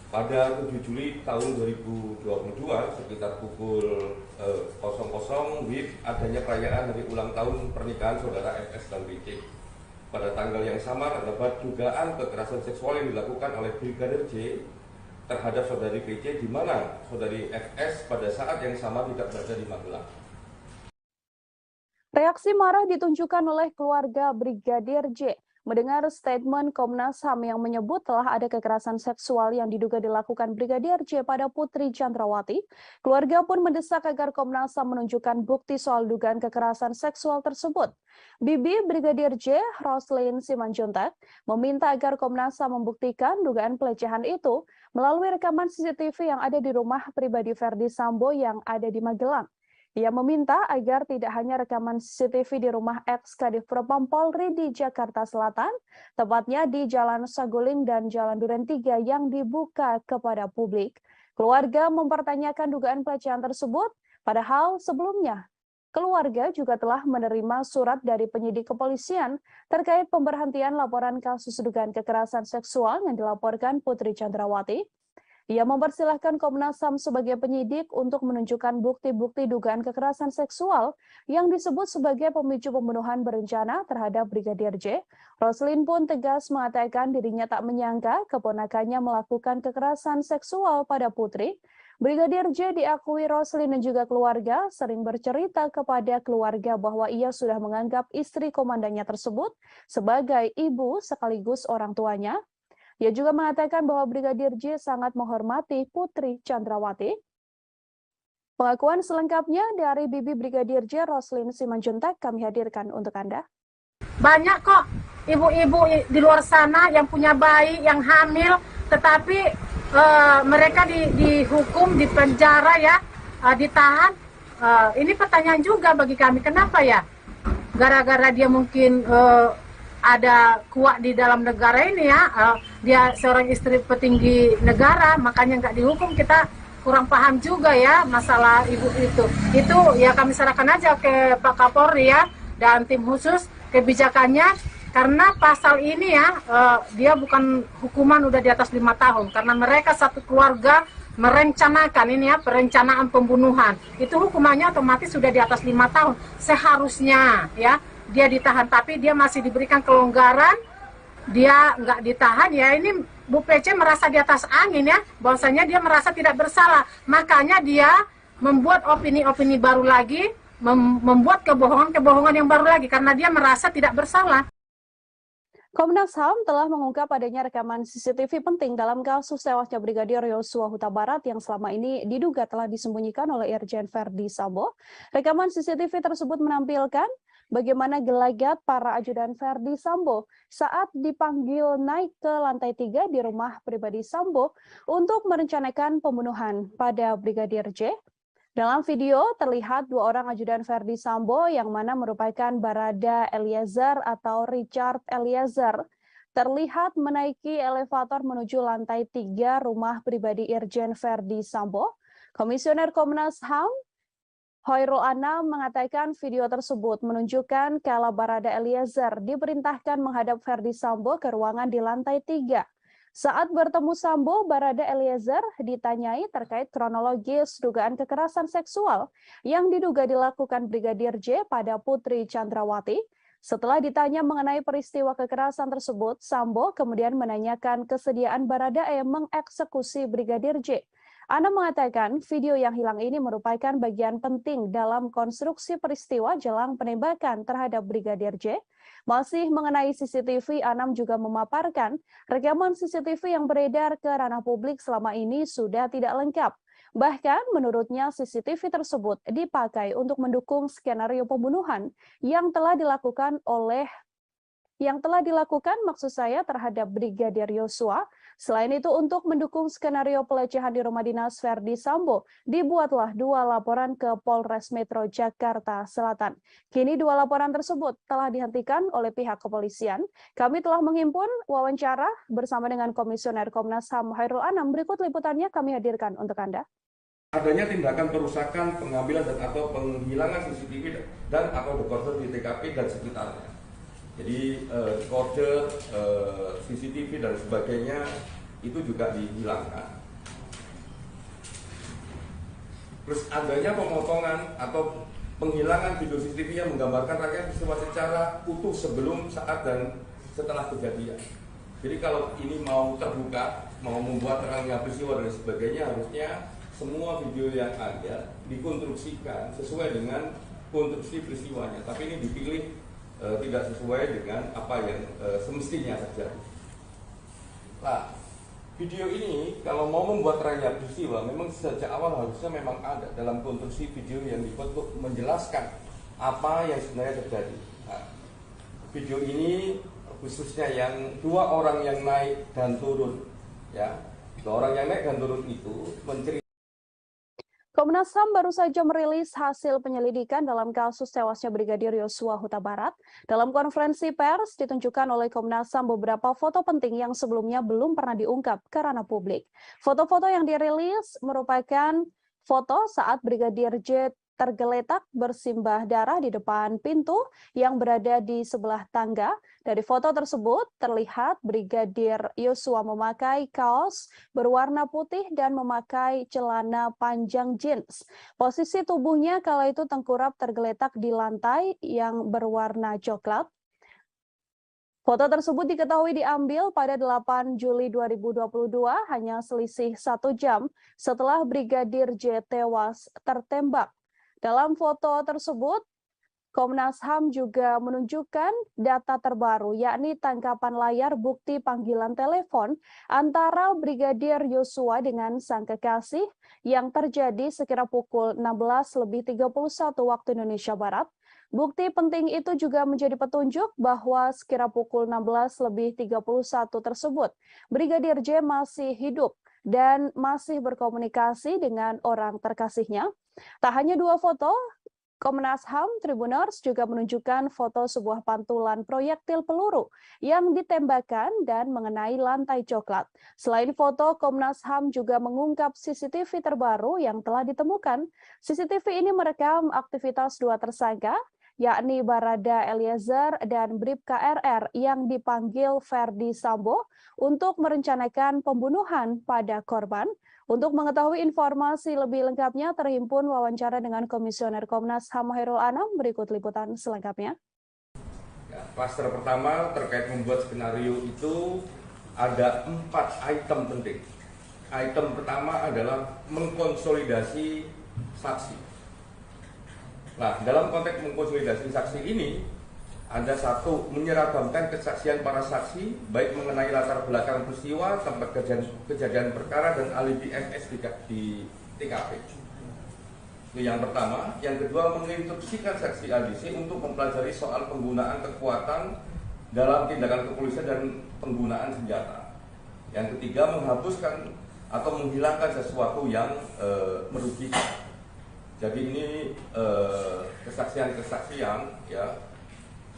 Pada 7 Juli tahun 2022 sekitar pukul 00 WIB adanya perayaan hari ulang tahun pernikahan saudara FS dan BC. Pada tanggal yang sama terdapat dugaan kekerasan seksual yang dilakukan oleh Brigadir J terhadap saudari PC, di mana saudari FS pada saat yang sama tidak berada di Magelang. Reaksi marah ditunjukkan oleh keluarga Brigadir J mendengar statement Komnas HAM yang menyebut telah ada kekerasan seksual yang diduga dilakukan Brigadir J pada Putri Chandrawati. Keluarga pun mendesak agar Komnas HAM menunjukkan bukti soal dugaan kekerasan seksual tersebut. Bibi Brigadir J, Roslyn Simanjuntak, meminta agar Komnas HAM membuktikan dugaan pelecehan itu melalui rekaman CCTV yang ada di rumah pribadi Verdi Sambo yang ada di Magelang. Ia meminta agar tidak hanya rekaman CCTV di rumah ex-Kadif Propam Polri di Jakarta Selatan, tepatnya di Jalan Saguling dan Jalan Duren 3 yang dibuka kepada publik. Keluarga mempertanyakan dugaan pelecehan tersebut, padahal sebelumnya keluarga juga telah menerima surat dari penyidik kepolisian terkait pemberhentian laporan kasus dugaan kekerasan seksual yang dilaporkan Putri Chandrawati. Ia mempersilahkan Komnas HAM sebagai penyidik untuk menunjukkan bukti-bukti dugaan kekerasan seksual yang disebut sebagai pemicu pembunuhan berencana terhadap Brigadir J. Roslyn pun tegas mengatakan dirinya tak menyangka keponakannya melakukan kekerasan seksual pada Putri. Brigadir J diakui Roslyn dan juga keluarga sering bercerita kepada keluarga bahwa ia sudah menganggap istri komandannya tersebut sebagai ibu sekaligus orang tuanya. Ia juga mengatakan bahwa Brigadir J sangat menghormati Putri Chandrawati. Pengakuan selengkapnya dari Bibi Brigadir J, Roslyn Simanjuntak, kami hadirkan untuk Anda. Banyak kok ibu-ibu di luar sana yang punya bayi, yang hamil, tetapi mereka dihukum, dipenjara ya, ditahan. Ini pertanyaan juga bagi kami, kenapa ya? Gara-gara dia mungkin ada kuat di dalam negara ini ya, dia seorang istri petinggi negara, makanya nggak dihukum. Kita kurang paham juga ya masalah ibu itu. Itu ya kami serahkan aja ke Pak Kapolri ya dan tim khusus kebijakannya, karena pasal ini ya dia bukan hukuman udah di atas 5 tahun, karena mereka satu keluarga merencanakan ini ya, perencanaan pembunuhan. Itu hukumannya otomatis sudah di atas 5 tahun seharusnya ya. Dia ditahan, tapi dia masih diberikan kelonggaran, dia nggak ditahan ya. Ini Bu PC merasa di atas angin ya, bahwasanya dia merasa tidak bersalah, makanya dia membuat opini-opini baru lagi, membuat kebohongan-kebohongan yang baru lagi, karena dia merasa tidak bersalah. Komnas HAM telah mengungkap adanya rekaman CCTV penting dalam kasus tewasnya Brigadir Yosua Huta Barat yang selama ini diduga telah disembunyikan oleh Irjen Verdi Sambo. Rekaman CCTV tersebut menampilkan bagaimana gelagat para ajudan Verdi Sambo saat dipanggil naik ke lantai 3 di rumah pribadi Sambo untuk merencanakan pembunuhan pada Brigadir J. Dalam video terlihat 2 orang ajudan Verdi Sambo yang mana merupakan Barada Eliezer atau Richard Eliezer terlihat menaiki elevator menuju lantai 3 rumah pribadi Irjen Verdi Sambo. Komisioner Komnas HAM Hoirul Anam mengatakan video tersebut menunjukkan kala Barada Eliezer diperintahkan menghadap Verdi Sambo ke ruangan di lantai 3. Saat bertemu Sambo, Barada Eliezer ditanyai terkait kronologis dugaan kekerasan seksual yang diduga dilakukan Brigadir J pada Putri Chandrawati. Setelah ditanya mengenai peristiwa kekerasan tersebut, Sambo kemudian menanyakan kesediaan Baradae mengeksekusi Brigadir J. Anam mengatakan video yang hilang ini merupakan bagian penting dalam konstruksi peristiwa jelang penembakan terhadap Brigadir J. Masih mengenai CCTV, Anam juga memaparkan rekaman CCTV yang beredar ke ranah publik selama ini sudah tidak lengkap. Bahkan menurutnya CCTV tersebut dipakai untuk mendukung skenario pembunuhan yang telah dilakukan maksud saya terhadap Brigadir Yosua. Selain itu, untuk mendukung skenario pelecehan di rumah dinas Verdi Sambo, dibuatlah 2 laporan ke Polres Metro Jakarta Selatan. Kini 2 laporan tersebut telah dihentikan oleh pihak kepolisian. Kami telah menghimpun wawancara bersama dengan Komisioner Komnas HAM Hoirul Anam. Berikut liputannya kami hadirkan untuk Anda. Adanya tindakan perusakan, pengambilan dan atau penghilangan CCTV dan atau dekoder di TKP dan sekitarnya. Jadi kode CCTV dan sebagainya itu juga dihilangkan. Terus adanya pemotongan atau penghilangan video CCTV yang menggambarkan rangkaian peristiwa secara utuh sebelum, saat, dan setelah kejadian. Jadi kalau ini mau terbuka, mau membuat terangnya peristiwa dan sebagainya, harusnya semua video yang ada dikonstruksikan sesuai dengan konstruksi peristiwanya, tapi ini dipilih tidak sesuai dengan apa yang semestinya terjadi. Nah, video ini kalau mau membuat rangkaian peristiwa memang sejak awal harusnya memang ada dalam konstruksi video yang dibuat untuk menjelaskan apa yang sebenarnya terjadi. Nah, video ini khususnya yang dua orang yang naik dan turun, ya, dua orang yang naik dan turun itu menceritakan. Komnas HAM baru saja merilis hasil penyelidikan dalam kasus tewasnya Brigadir Yosua Huta Barat. Dalam konferensi pers ditunjukkan oleh Komnas HAM beberapa foto penting yang sebelumnya belum pernah diungkap ke ranah publik. Foto-foto yang dirilis merupakan foto saat Brigadir J tergeletak bersimbah darah di depan pintu yang berada di sebelah tangga. Dari foto tersebut terlihat Brigadir Yosua memakai kaos berwarna putih dan memakai celana panjang jeans. Posisi tubuhnya kala itu tengkurap tergeletak di lantai yang berwarna coklat. Foto tersebut diketahui diambil pada 8 Juli 2022, hanya selisih 1 jam setelah Brigadir J tewas tertembak. Dalam foto tersebut, Komnas HAM juga menunjukkan data terbaru, yakni tangkapan layar bukti panggilan telepon antara Brigadir Yosua dengan sang kekasih yang terjadi sekira pukul 16.31 waktu Indonesia Barat. Bukti penting itu juga menjadi petunjuk bahwa sekira pukul 16.31 tersebut, Brigadir J masih hidup dan masih berkomunikasi dengan orang terkasihnya. Tak hanya dua foto, Komnas HAM Tribuners juga menunjukkan foto sebuah pantulan proyektil peluru yang ditembakkan dan mengenai lantai coklat. Selain foto, Komnas HAM juga mengungkap CCTV terbaru yang telah ditemukan. CCTV ini merekam aktivitas dua tersangka, yakni Barada Eliezer dan Bribka RR yang dipanggil Ferdi Sambo untuk merencanakan pembunuhan pada korban. Untuk mengetahui informasi lebih lengkapnya, terhimpun wawancara dengan Komisioner Komnas HAM Hairul Anam. Berikut liputan selengkapnya. Ya, klaster pertama terkait membuat skenario itu ada 4 item penting. Item pertama adalah mengkonsolidasi saksi. Nah, dalam konteks mengkonsolidasi saksi ini, ada satu, menyeragamkan kesaksian para saksi, baik mengenai latar belakang peristiwa, tempat kejadian perkara, dan alibi MS di TKP. Itu yang pertama. Yang kedua, menginstruksikan saksi ADC untuk mempelajari soal penggunaan kekuatan dalam tindakan kepolisian dan penggunaan senjata. Yang ketiga, menghapuskan atau menghilangkan sesuatu yang merugikan. Jadi ini kesaksian-kesaksian, ya,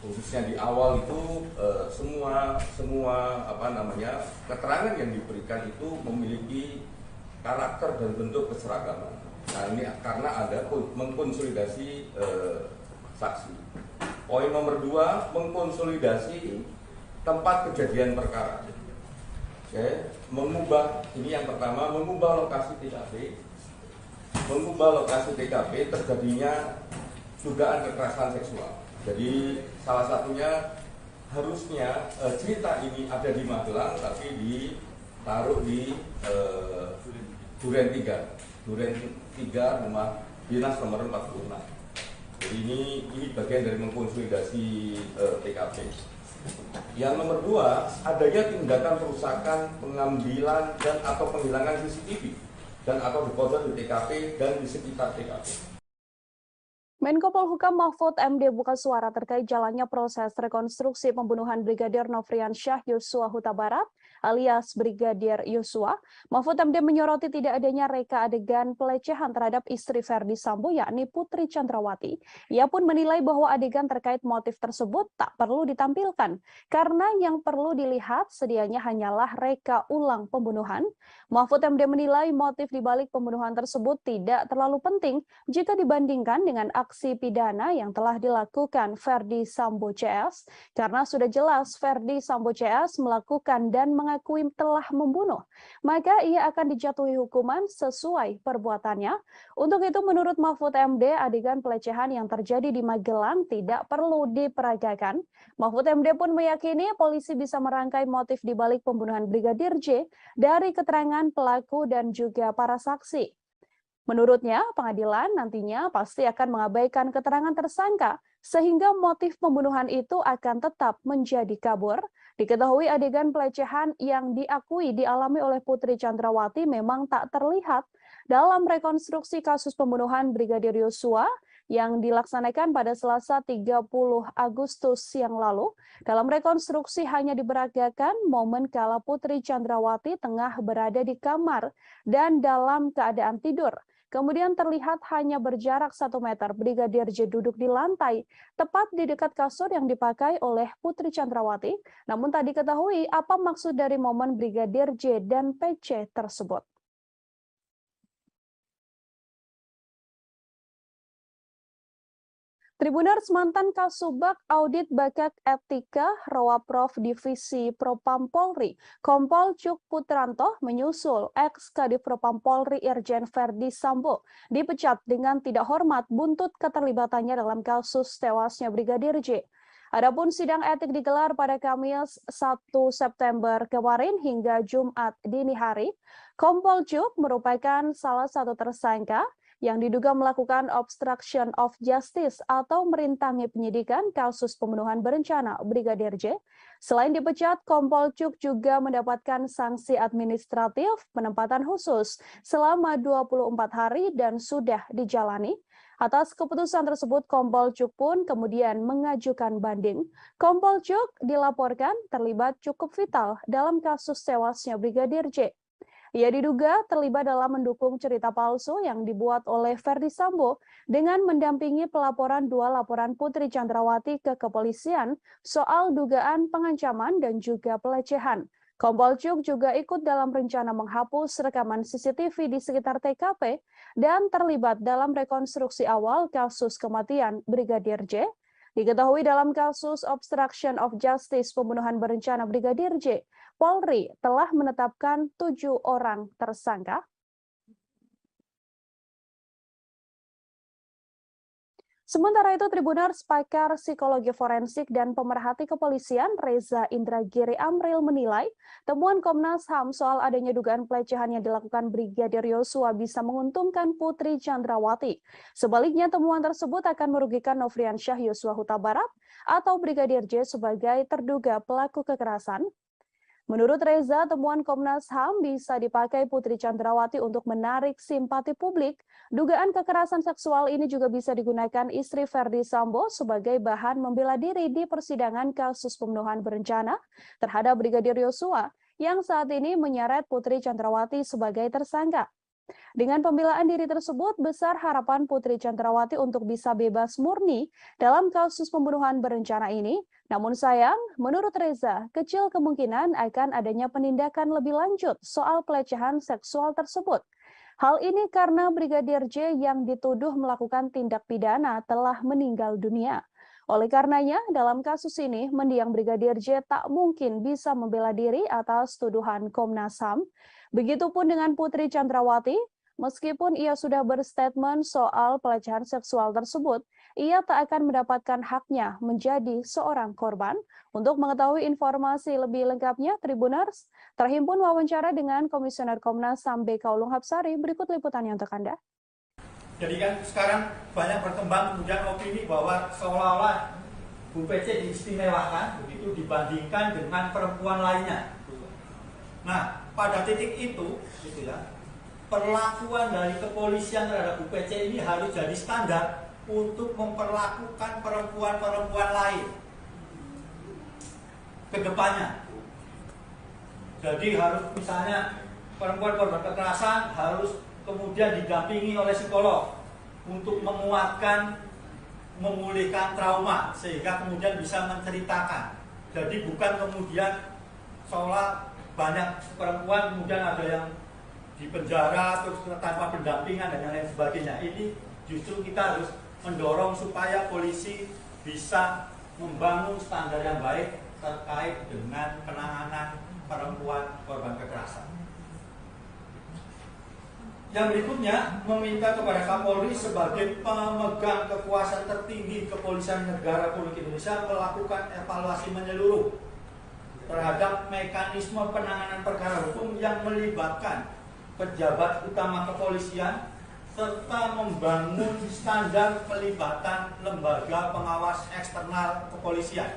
khususnya di awal itu semua keterangan yang diberikan itu memiliki karakter dan bentuk keseragaman. Nah, ini karena ada mengkonsolidasi saksi. Poin nomor 2, mengkonsolidasi tempat kejadian perkara. Oke, mengubah, ini yang pertama, mengubah lokasi TKP. Mengubah lokasi TKP terjadinya dugaan kekerasan seksual. Jadi salah satunya harusnya cerita ini ada di Magelang, tapi ditaruh di Duren 3 rumah dinas nomor 46. Jadi ini bagian dari mengkonsolidasi TKP. Yang nomor 2, adanya tindakan perusakan, pengambilan dan atau penghilangan CCTV dan atau dekoder di TKP dan di sekitar TKP. Menko Polhukam Mahfud MD buka suara terkait jalannya proses rekonstruksi pembunuhan Brigadir Nofriansyah Yosua Huta Barat alias Brigadir Yosua. Mahfud MD menyoroti tidak adanya reka adegan pelecehan terhadap istri Ferdi Sambo yakni Putri Chandrawati. Ia pun menilai bahwa adegan terkait motif tersebut tak perlu ditampilkan karena yang perlu dilihat sedianya hanyalah reka ulang pembunuhan. Mahfud MD menilai motif dibalik pembunuhan tersebut tidak terlalu penting jika dibandingkan dengan aksi pidana yang telah dilakukan Ferdi Sambo CS, karena sudah jelas Ferdi Sambo CS melakukan dan mengakui telah membunuh, maka ia akan dijatuhi hukuman sesuai perbuatannya. Untuk itu menurut Mahfud MD, adegan pelecehan yang terjadi di Magelang tidak perlu diperagakan. Mahfud MD pun meyakini polisi bisa merangkai motif dibalik pembunuhan Brigadir J dari keterangan pelaku dan juga para saksi. Menurutnya, pengadilan nantinya pasti akan mengabaikan keterangan tersangka, sehingga motif pembunuhan itu akan tetap menjadi kabur. Diketahui adegan pelecehan yang diakui dialami oleh Putri Chandrawati memang tak terlihat dalam rekonstruksi kasus pembunuhan Brigadir Yosua yang dilaksanakan pada Selasa 30 Agustus yang lalu. Dalam rekonstruksi hanya diperagakan momen kala Putri Chandrawati tengah berada di kamar dan dalam keadaan tidur. Kemudian terlihat hanya berjarak 1 meter, Brigadir J duduk di lantai, tepat di dekat kasur yang dipakai oleh Putri Chandrawati. Namun tak diketahui apa maksud dari momen Brigadir J dan PC tersebut. Tribuners, mantan Kasubag Audit Bakat Etika Rawaprov Divisi Propam Polri, Kompol Cuk Putranto menyusul ex-Kadif Propam Polri Irjen Verdi Sambo dipecat dengan tidak hormat buntut keterlibatannya dalam kasus tewasnya Brigadir J. Adapun sidang etik digelar pada Kamis 1 September kemarin hingga Jumat dini hari. Kompol Cuk merupakan salah satu tersangka yang diduga melakukan obstruction of justice atau merintangi penyidikan kasus pembunuhan berencana Brigadir J. Selain dipecat, Kompol Cuk juga mendapatkan sanksi administratif penempatan khusus selama 24 hari dan sudah dijalani. Atas keputusan tersebut, Kompol Cuk pun kemudian mengajukan banding. Kompol Cuk dilaporkan terlibat cukup vital dalam kasus tewasnya Brigadir J. Ia diduga terlibat dalam mendukung cerita palsu yang dibuat oleh Verdi Sambo dengan mendampingi pelaporan 2 laporan Putri Chandrawati ke kepolisian soal dugaan pengancaman dan juga pelecehan. Kompol Cuk juga ikut dalam rencana menghapus rekaman CCTV di sekitar TKP dan terlibat dalam rekonstruksi awal kasus kematian Brigadir J. Diketahui dalam kasus obstruction of justice pembunuhan berencana Brigadir J, Polri telah menetapkan 7 orang tersangka. Sementara itu, Tribuners, pakar psikologi forensik dan pemerhati kepolisian Reza Indragiri Amril menilai temuan Komnas HAM soal adanya dugaan pelecehan yang dilakukan Brigadir Yosua bisa menguntungkan Putri Chandrawati. Sebaliknya, temuan tersebut akan merugikan Nofriansyah Yosua Huta Barat atau Brigadir J sebagai terduga pelaku kekerasan. Menurut Reza, temuan Komnas HAM bisa dipakai Putri Chandrawati untuk menarik simpati publik. Dugaan kekerasan seksual ini juga bisa digunakan istri Verdi Sambo sebagai bahan membela diri di persidangan kasus pembunuhan berencana terhadap Brigadir Yosua yang saat ini menyeret Putri Chandrawati sebagai tersangka. Dengan pembelaan diri tersebut, besar harapan Putri Chandrawati untuk bisa bebas murni dalam kasus pembunuhan berencana ini. Namun sayang, menurut Reza, kecil kemungkinan akan adanya penindakan lebih lanjut soal pelecehan seksual tersebut. Hal ini karena Brigadir J yang dituduh melakukan tindak pidana telah meninggal dunia. Oleh karenanya, dalam kasus ini, mendiang Brigadir J tak mungkin bisa membela diri atas tuduhan Komnas HAM. Begitupun dengan Putri Chandrawati, meskipun ia sudah berstatement soal pelecehan seksual tersebut, ia tak akan mendapatkan haknya menjadi seorang korban. Untuk mengetahui informasi lebih lengkapnya, Tribuners, terhimpun wawancara dengan Komisioner Komnas HAM BK Ulung Hapsari, berikut liputannya untuk Anda. Jadi kan sekarang banyak berkembang kemudian opini bahwa seolah-olah Bu PC diistimewakan begitu dibandingkan dengan perempuan lainnya. Nah, pada titik itu, gitu ya, perlakuan dari kepolisian terhadap Bu PC ini harus jadi standar untuk memperlakukan perempuan-perempuan lain ke depannya. Jadi harus misalnya perempuan korban kekerasan harus kemudian didampingi oleh psikolog untuk menguatkan, memulihkan trauma sehingga kemudian bisa menceritakan. Jadi bukan kemudian seolah banyak perempuan kemudian ada yang di penjara terus tanpa pendampingan dan lain sebagainya. Ini justru kita harus mendorong supaya polisi bisa membangun standar yang baik terkait dengan penanganan perempuan korban kekerasan. Yang berikutnya, meminta kepada Kapolri sebagai pemegang kekuasaan tertinggi Kepolisian Negara Republik Indonesia melakukan evaluasi menyeluruh terhadap mekanisme penanganan perkara hukum yang melibatkan pejabat utama kepolisian serta membangun standar pelibatan lembaga pengawas eksternal kepolisian.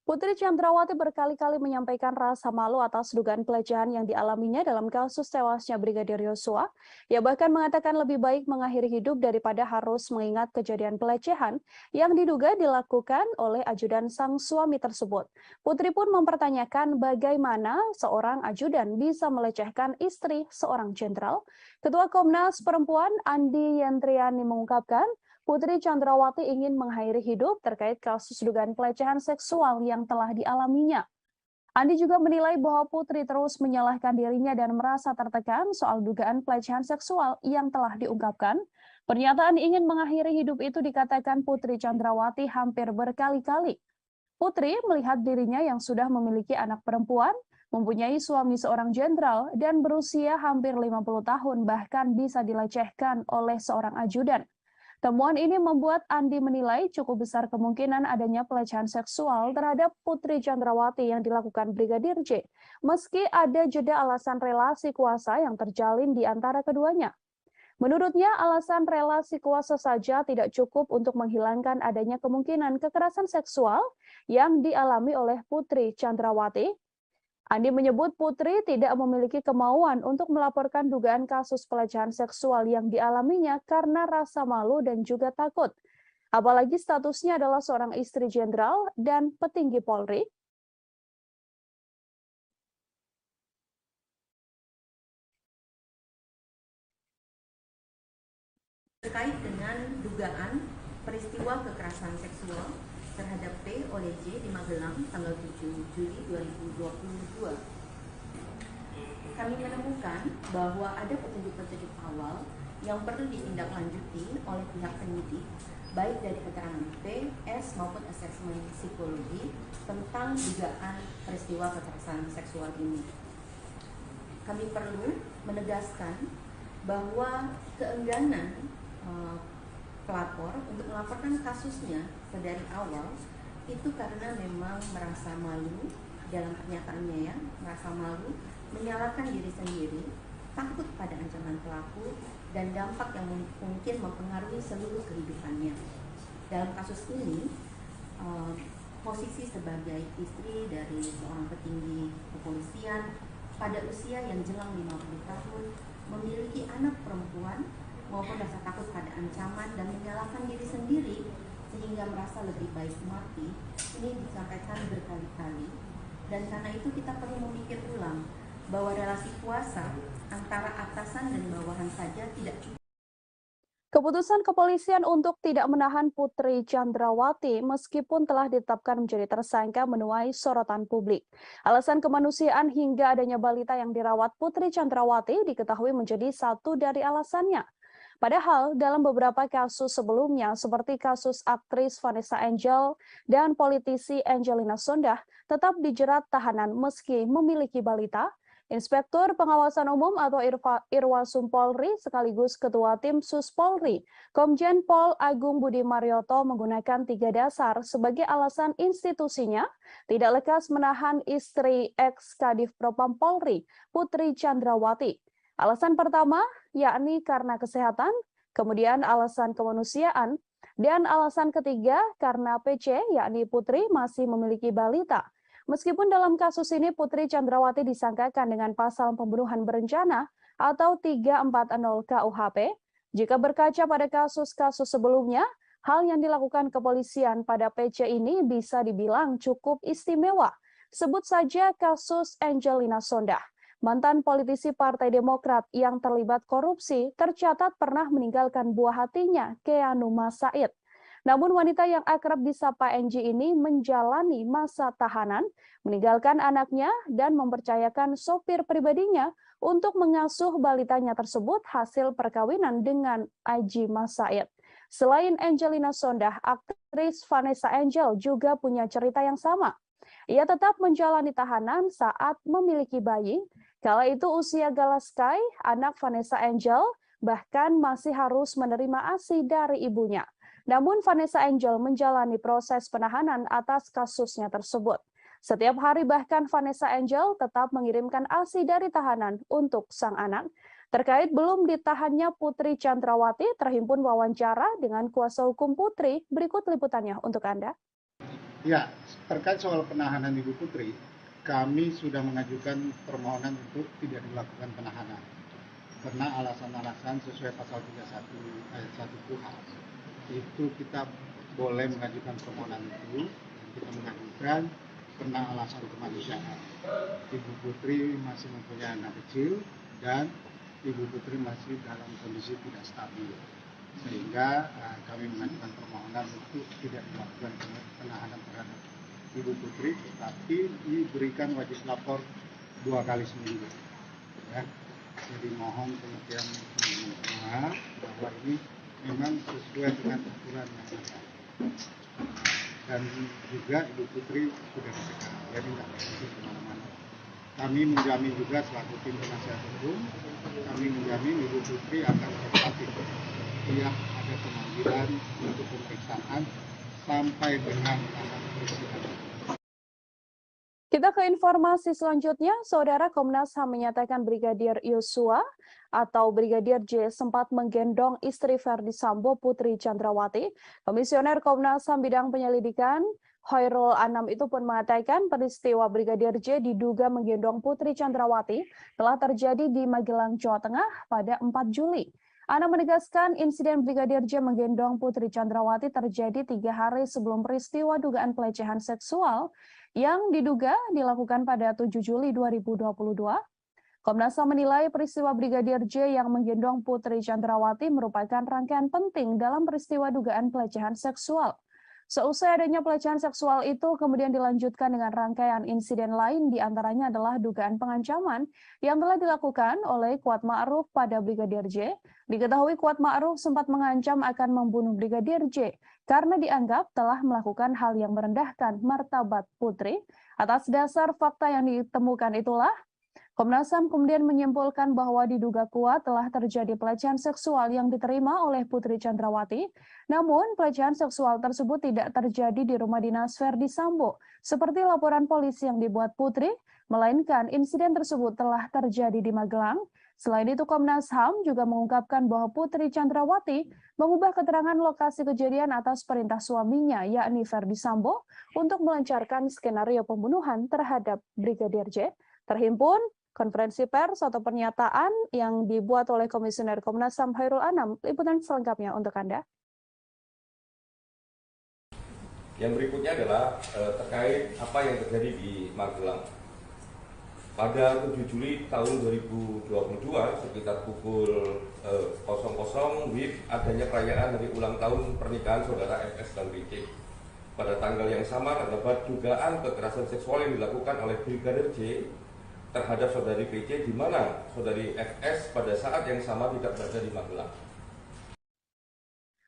Putri Chandrawati berkali-kali menyampaikan rasa malu atas dugaan pelecehan yang dialaminya dalam kasus tewasnya Brigadir Yosua. Ia bahkan mengatakan lebih baik mengakhiri hidup daripada harus mengingat kejadian pelecehan yang diduga dilakukan oleh ajudan sang suami tersebut. Putri pun mempertanyakan bagaimana seorang ajudan bisa melecehkan istri seorang jenderal. Ketua Komnas Perempuan Andi Yentriani mengungkapkan, Putri Chandrawati ingin mengakhiri hidup terkait kasus dugaan pelecehan seksual yang telah dialaminya. Andi juga menilai bahwa Putri terus menyalahkan dirinya dan merasa tertekan soal dugaan pelecehan seksual yang telah diungkapkan. Pernyataan ingin mengakhiri hidup itu dikatakan Putri Chandrawati hampir berkali-kali. Putri melihat dirinya yang sudah memiliki anak perempuan, mempunyai suami seorang jenderal, dan berusia hampir 50 tahun bahkan bisa dilecehkan oleh seorang ajudan. Temuan ini membuat Andi menilai cukup besar kemungkinan adanya pelecehan seksual terhadap Putri Chandrawati yang dilakukan Brigadir J, meski ada jeda alasan relasi kuasa yang terjalin di antara keduanya. Menurutnya, alasan relasi kuasa saja tidak cukup untuk menghilangkan adanya kemungkinan kekerasan seksual yang dialami oleh Putri Chandrawati. Andi menyebut Putri tidak memiliki kemauan untuk melaporkan dugaan kasus pelecehan seksual yang dialaminya karena rasa malu dan juga takut. Apalagi statusnya adalah seorang istri jenderal dan petinggi Polri. Terkait dengan dugaan peristiwa kekerasan seksual terhadap P oleh J di Magelang tanggal 7 Juli 2022. Kami menemukan bahwa ada petunjuk-petunjuk awal yang perlu ditindaklanjuti oleh pihak penyidik, baik dari keterangan P, S maupun asesmen psikologi tentang dugaan peristiwa kekerasan seksual ini. Kami perlu menegaskan bahwa keengganan pelapor untuk melaporkan kasusnya dari awal itu karena memang merasa malu dalam pernyataannya ya, merasa malu, menyalahkan diri sendiri, takut pada ancaman pelaku dan dampak yang mungkin mempengaruhi seluruh kehidupannya. Dalam kasus ini, posisi sebagai istri dari seorang petinggi kepolisian pada usia yang jelang 50 tahun, memiliki anak perempuan maupun rasa takut pada ancaman dan menyalahkan diri sendiri sehingga merasa lebih baik mati, ini disampaikan berkali-kali. Dan karena itu kita perlu memikir ulang bahwa relasi kuasa antara atasan dan bawahan saja tidak cukup. Keputusan kepolisian untuk tidak menahan Putri Chandrawati meskipun telah ditetapkan menjadi tersangka menuai sorotan publik. Alasan kemanusiaan hingga adanya balita yang dirawat Putri Chandrawati diketahui menjadi satu dari alasannya. Padahal dalam beberapa kasus sebelumnya seperti kasus aktris Vanessa Angel dan politisi Angelina Sondakh tetap dijerat tahanan meski memiliki balita. Inspektur Pengawasan Umum atau Irwasum Polri sekaligus Ketua Tim Sus Polri, Komjen Pol Agung Budi Marioto menggunakan 3 dasar sebagai alasan institusinya tidak lekas menahan istri ex-Kadif Propam Polri, Putri Chandrawati. Alasan pertama, yakni karena kesehatan, kemudian alasan kemanusiaan, dan alasan ketiga karena PC, yakni Putri masih memiliki balita. Meskipun dalam kasus ini Putri Chandrawati disangkakan dengan pasal pembunuhan berencana atau 340 KUHP, jika berkaca pada kasus-kasus sebelumnya, hal yang dilakukan kepolisian pada PC ini bisa dibilang cukup istimewa. Sebut saja kasus Angelina Sondakh. Mantan politisi Partai Demokrat yang terlibat korupsi tercatat pernah meninggalkan buah hatinya, Keanu Said. Namun wanita yang akrab disapa Angie ini menjalani masa tahanan, meninggalkan anaknya dan mempercayakan sopir pribadinya untuk mengasuh balitanya tersebut hasil perkawinan dengan Aji Said. Selain Angelina Sondakh, aktris Vanessa Angel juga punya cerita yang sama. Ia tetap menjalani tahanan saat memiliki bayi. Kala itu usia Galaskai, anak Vanessa Angel, bahkan masih harus menerima ASI dari ibunya. Namun Vanessa Angel menjalani proses penahanan atas kasusnya tersebut. Setiap hari bahkan Vanessa Angel tetap mengirimkan ASI dari tahanan untuk sang anak. Terkait belum ditahannya Putri Chandrawati, terhimpun wawancara dengan kuasa hukum Putri. Berikut liputannya untuk Anda. Ya, terkait soal penahanan Ibu Putri, kami sudah mengajukan permohonan untuk tidak dilakukan penahanan. Karena alasan-alasan sesuai pasal 31 ayat 1 KUHP. Itu kita boleh mengajukan permohonan itu, kita mengajukan karena alasan kemanusiaan. Ibu Putri masih mempunyai anak kecil dan Ibu Putri masih dalam kondisi tidak stabil, sehingga kami mengajukan permohonan untuk tidak dilakukan penahanan terhadap Ibu Putri, tetapi diberikan wajib lapor 2 kali seminggu. Ya. Jadi mohon pengertian semua bahwa ini memang sesuai dengan aturan yang ada. Dan juga Ibu Putri sudah dicegah, jadi tidak pergi kemana-mana. Kami menjamin juga selaku tim penasihat hukum, kami menjamin Ibu Putri akan kooperatif. Tiap ada pemanggilan untuk pemeriksaan sampai dengan tanggal persidangan. Kita ke informasi selanjutnya, Saudara. Komnas HAM menyatakan Brigadir Yosua atau Brigadir J sempat menggendong istri Verdi Sambo, Putri Chandrawati. Komisioner Komnas HAM bidang penyelidikan Khairul Anam itu pun mengatakan peristiwa Brigadir J diduga menggendong Putri Chandrawati telah terjadi di Magelang, Jawa Tengah pada 4 Juli. Anam menegaskan insiden Brigadir J menggendong Putri Chandrawati terjadi 3 hari sebelum peristiwa dugaan pelecehan seksual yang diduga dilakukan pada 7 Juli 2022. Komnas HAM menilai peristiwa Brigadir J yang menggendong Putri Chandrawati merupakan rangkaian penting dalam peristiwa dugaan pelecehan seksual. Seusai adanya pelecehan seksual itu kemudian dilanjutkan dengan rangkaian insiden lain, diantaranya adalah dugaan pengancaman yang telah dilakukan oleh Kuat Ma'ruf pada Brigadir J. Diketahui Kuat Ma'ruf sempat mengancam akan membunuh Brigadir J karena dianggap telah melakukan hal yang merendahkan martabat Putri. Atas dasar fakta yang ditemukan itulah, Komnas HAM kemudian menyimpulkan bahwa diduga kuat telah terjadi pelecehan seksual yang diterima oleh Putri Chandrawati. Namun, pelecehan seksual tersebut tidak terjadi di rumah dinas Verdi Sambo, seperti laporan polisi yang dibuat Putri, melainkan insiden tersebut telah terjadi di Magelang. Selain itu, Komnas HAM juga mengungkapkan bahwa Putri Chandrawati mengubah keterangan lokasi kejadian atas perintah suaminya, yakni Verdi Sambo, untuk melancarkan skenario pembunuhan terhadap Brigadir J. Terhimpun konferensi pers atau pernyataan yang dibuat oleh Komisioner Komnas HAM Khairul Anam. Liputan selengkapnya untuk Anda. Yang berikutnya adalah terkait apa yang terjadi di Magelang. Pada 7 Juli tahun 2022 sekitar pukul 00 WIB adanya perayaan hari ulang tahun pernikahan saudara FS dan BC. Pada tanggal yang sama terdapat dugaan kekerasan seksual yang dilakukan oleh Brigadir J terhadap saudari PC, di mana saudari FS pada saat yang sama tidak berada di Magelang.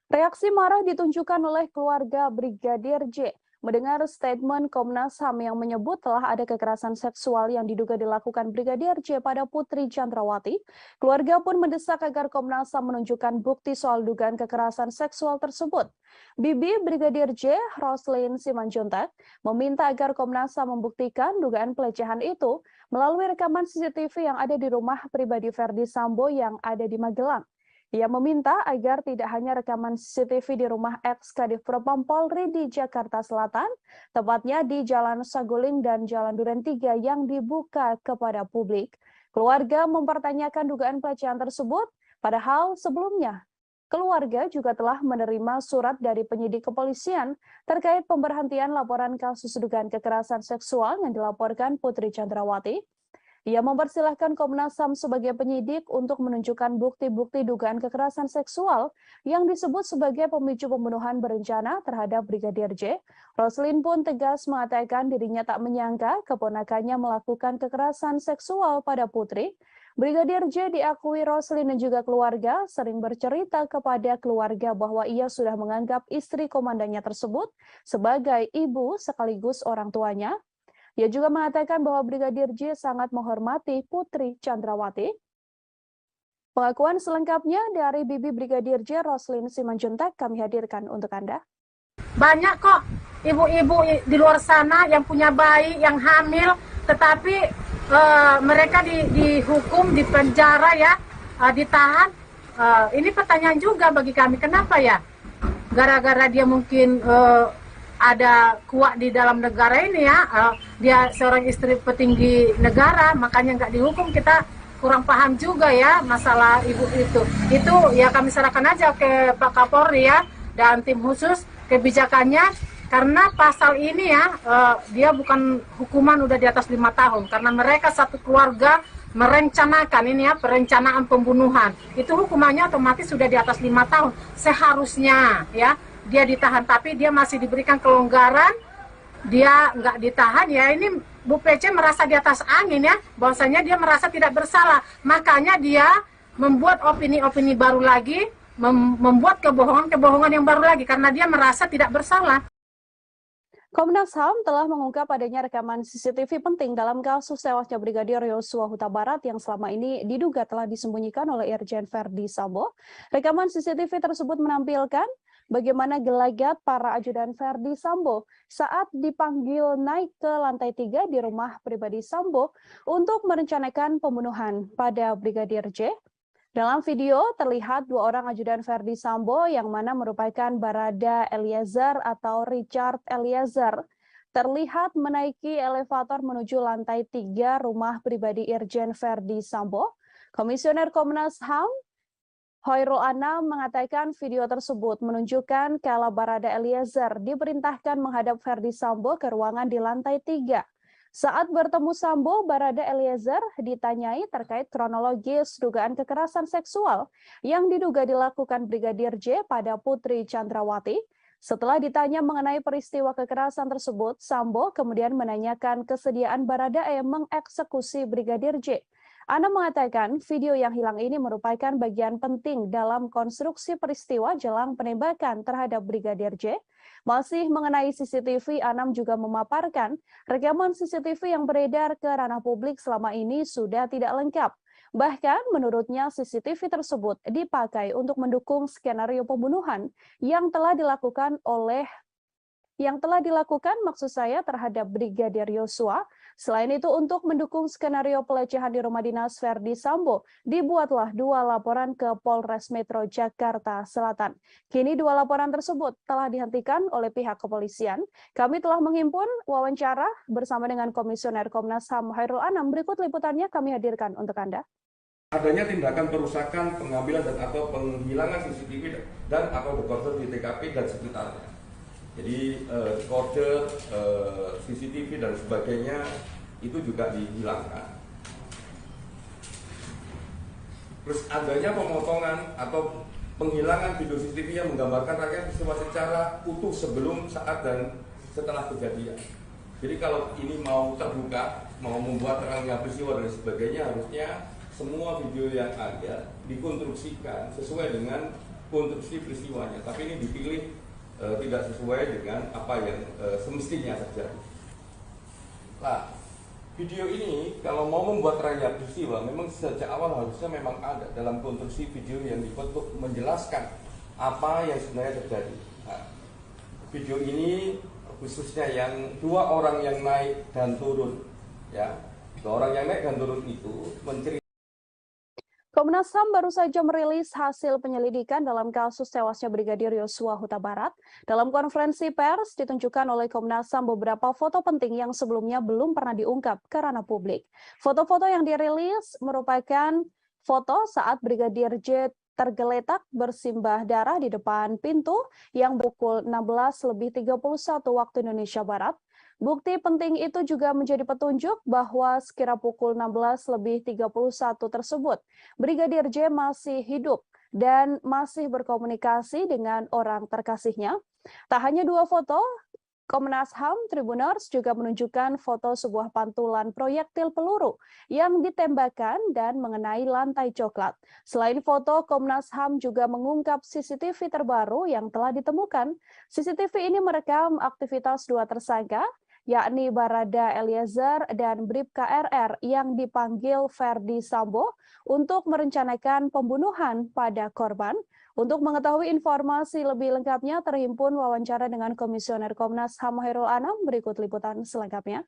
Reaksi marah ditunjukkan oleh keluarga Brigadir J mendengar statement Komnas HAM yang menyebut telah ada kekerasan seksual yang diduga dilakukan Brigadir J pada Putri Chandrawati. Keluarga pun mendesak agar Komnas HAM menunjukkan bukti soal dugaan kekerasan seksual tersebut. Bibi Brigadir J, Roslin Simanjuntak, meminta agar Komnas HAM membuktikan dugaan pelecehan itu melalui rekaman CCTV yang ada di rumah pribadi Verdi Sambo yang ada di Magelang. Ia meminta agar tidak hanya rekaman CCTV di rumah ex-Kadif Propam Polri di Jakarta Selatan, tepatnya di Jalan Saguling dan Jalan Duren 3 yang dibuka kepada publik. Keluarga mempertanyakan dugaan pelecehan tersebut, padahal sebelumnya keluarga juga telah menerima surat dari penyidik kepolisian terkait pemberhentian laporan kasus dugaan kekerasan seksual yang dilaporkan Putri Chandrawati. Ia mempersilahkan Komnas HAM sebagai penyidik untuk menunjukkan bukti-bukti dugaan kekerasan seksual yang disebut sebagai pemicu pembunuhan berencana terhadap Brigadir J. Roslin pun tegas mengatakan dirinya tak menyangka keponakannya melakukan kekerasan seksual pada Putri. Brigadir J diakui Roslin dan juga keluarga sering bercerita kepada keluarga bahwa ia sudah menganggap istri komandannya tersebut sebagai ibu sekaligus orang tuanya. Ia juga mengatakan bahwa Brigadir J sangat menghormati Putri Chandrawati. Pengakuan selengkapnya dari Bibi Brigadir J, Roslin Simanjuntak, kami hadirkan untuk Anda. Banyak kok ibu-ibu di luar sana yang punya bayi, yang hamil, tetapi mereka dihukum, dipenjara ya, ditahan. Ini pertanyaan juga bagi kami, kenapa ya? Gara-gara dia mungkin ada kuat di dalam negara ini ya, dia seorang istri petinggi negara, makanya nggak dihukum. Kita kurang paham juga ya masalah ibu itu. Itu ya kami serahkan aja ke Pak Kapolri ya dan tim khusus kebijakannya, karena pasal ini ya dia bukan hukuman udah di atas 5 tahun, karena mereka satu keluarga merencanakan ini ya, perencanaan pembunuhan. Itu hukumannya otomatis sudah di atas 5 tahun. Seharusnya ya dia ditahan, tapi dia masih diberikan kelonggaran, dia nggak ditahan ya. Ini Bu PC merasa di atas angin ya, bahwasanya dia merasa tidak bersalah. Makanya dia membuat opini-opini baru lagi, membuat kebohongan-kebohongan yang baru lagi, karena dia merasa tidak bersalah. Komnas HAM telah mengungkap adanya rekaman CCTV penting dalam kasus tewasnya Brigadir Yosua Huta Barat yang selama ini diduga telah disembunyikan oleh Irjen Verdi Sambo. Rekaman CCTV tersebut menampilkan bagaimana gelagat para ajudan Verdi Sambo saat dipanggil naik ke lantai 3 di rumah pribadi Sambo untuk merencanakan pembunuhan pada Brigadir J. Dalam video terlihat 2 orang ajudan Verdi Sambo yang mana merupakan Barada Eliezer atau Richard Eliezer terlihat menaiki elevator menuju lantai 3 rumah pribadi Irjen Verdi Sambo. Komisioner Komnas HAM Hoirul Anam mengatakan video tersebut menunjukkan kala Barada Eliezer diperintahkan menghadap Verdi Sambo ke ruangan di lantai 3. Saat bertemu Sambo, Barada Eliezer ditanyai terkait kronologis dugaan kekerasan seksual yang diduga dilakukan Brigadir J pada Putri Chandrawati. Setelah ditanya mengenai peristiwa kekerasan tersebut, Sambo kemudian menanyakan kesediaan Barada E mengeksekusi Brigadir J. Anam mengatakan video yang hilang ini merupakan bagian penting dalam konstruksi peristiwa jelang penembakan terhadap Brigadir J. Masih mengenai CCTV, Anam juga memaparkan rekaman CCTV yang beredar ke ranah publik selama ini sudah tidak lengkap. Bahkan menurutnya CCTV tersebut dipakai untuk mendukung skenario pembunuhan yang telah dilakukan maksud saya terhadap Brigadir Yosua. Selain itu, untuk mendukung skenario pelecehan di rumah dinas Verdi Sambo, dibuatlah 2 laporan ke Polres Metro Jakarta Selatan. Kini 2 laporan tersebut telah dihentikan oleh pihak kepolisian. Kami telah menghimpun wawancara bersama dengan Komisioner Komnas HAM Hoirul Anam. Berikut liputannya kami hadirkan untuk Anda. Adanya tindakan perusakan, pengambilan dan atau penghilangan CCTV dan atau dekoder di TKP dan sekitarnya. Jadi kode CCTV dan sebagainya itu juga dihilangkan. Terus adanya pemotongan atau penghilangan video CCTV yang menggambarkan rangkaian peristiwa secara utuh sebelum, saat, dan setelah kejadian. Jadi kalau ini mau terbuka, mau membuat terangnya peristiwa dan sebagainya, harusnya semua video yang ada dikonstruksikan sesuai dengan konstruksi peristiwanya. Tapi ini dipilih tidak sesuai dengan apa yang semestinya terjadi. Nah, video ini kalau mau membuat terangnya peristiwa, memang sejak awal harusnya memang ada dalam konstruksi video yang dibuat untuk menjelaskan apa yang sebenarnya terjadi. Nah, video ini khususnya yang 2 orang yang naik dan turun, ya, 2 orang yang naik dan turun itu menceritakan. Komnas HAM baru saja merilis hasil penyelidikan dalam kasus tewasnya Brigadir Yosua Huta Barat. Dalam konferensi pers ditunjukkan oleh Komnas HAM beberapa foto penting yang sebelumnya belum pernah diungkap ke ranah publik. Foto-foto yang dirilis merupakan foto saat Brigadir J tergeletak bersimbah darah di depan pintu yang pukul 16.31 waktu Indonesia Barat. Bukti penting itu juga menjadi petunjuk bahwa sekira pukul 16.31 tersebut, Brigadir J masih hidup dan masih berkomunikasi dengan orang terkasihnya. Tak hanya 2 foto, Komnas HAM Tribuners juga menunjukkan foto sebuah pantulan proyektil peluru yang ditembakkan dan mengenai lantai coklat. Selain foto, Komnas HAM juga mengungkap CCTV terbaru yang telah ditemukan. CCTV ini merekam aktivitas 2 tersangka, yakni Barada Eliezer dan Bribka RR yang dipanggil Verdi Sambo untuk merencanakan pembunuhan pada korban. Untuk mengetahui informasi lebih lengkapnya, terhimpun wawancara dengan Komisioner Komnas HAM Hoirul Anam. Berikut liputan selengkapnya.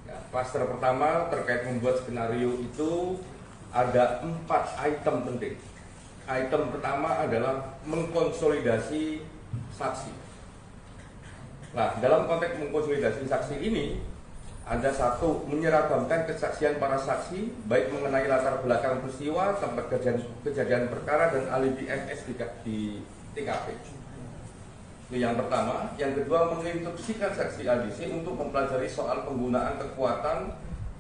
Ya, klaster pertama terkait membuat skenario itu ada 4 item penting. Item pertama adalah mengkonsolidasi saksi. Nah, dalam konteks mengkonsolidasi saksi ini, ada satu, menyeragamkan kesaksian para saksi, baik mengenai latar belakang peristiwa, tempat kejadian perkara, dan alibi FS di TKP. Itu yang pertama. Yang kedua, menginstruksikan saksi ADC untuk mempelajari soal penggunaan kekuatan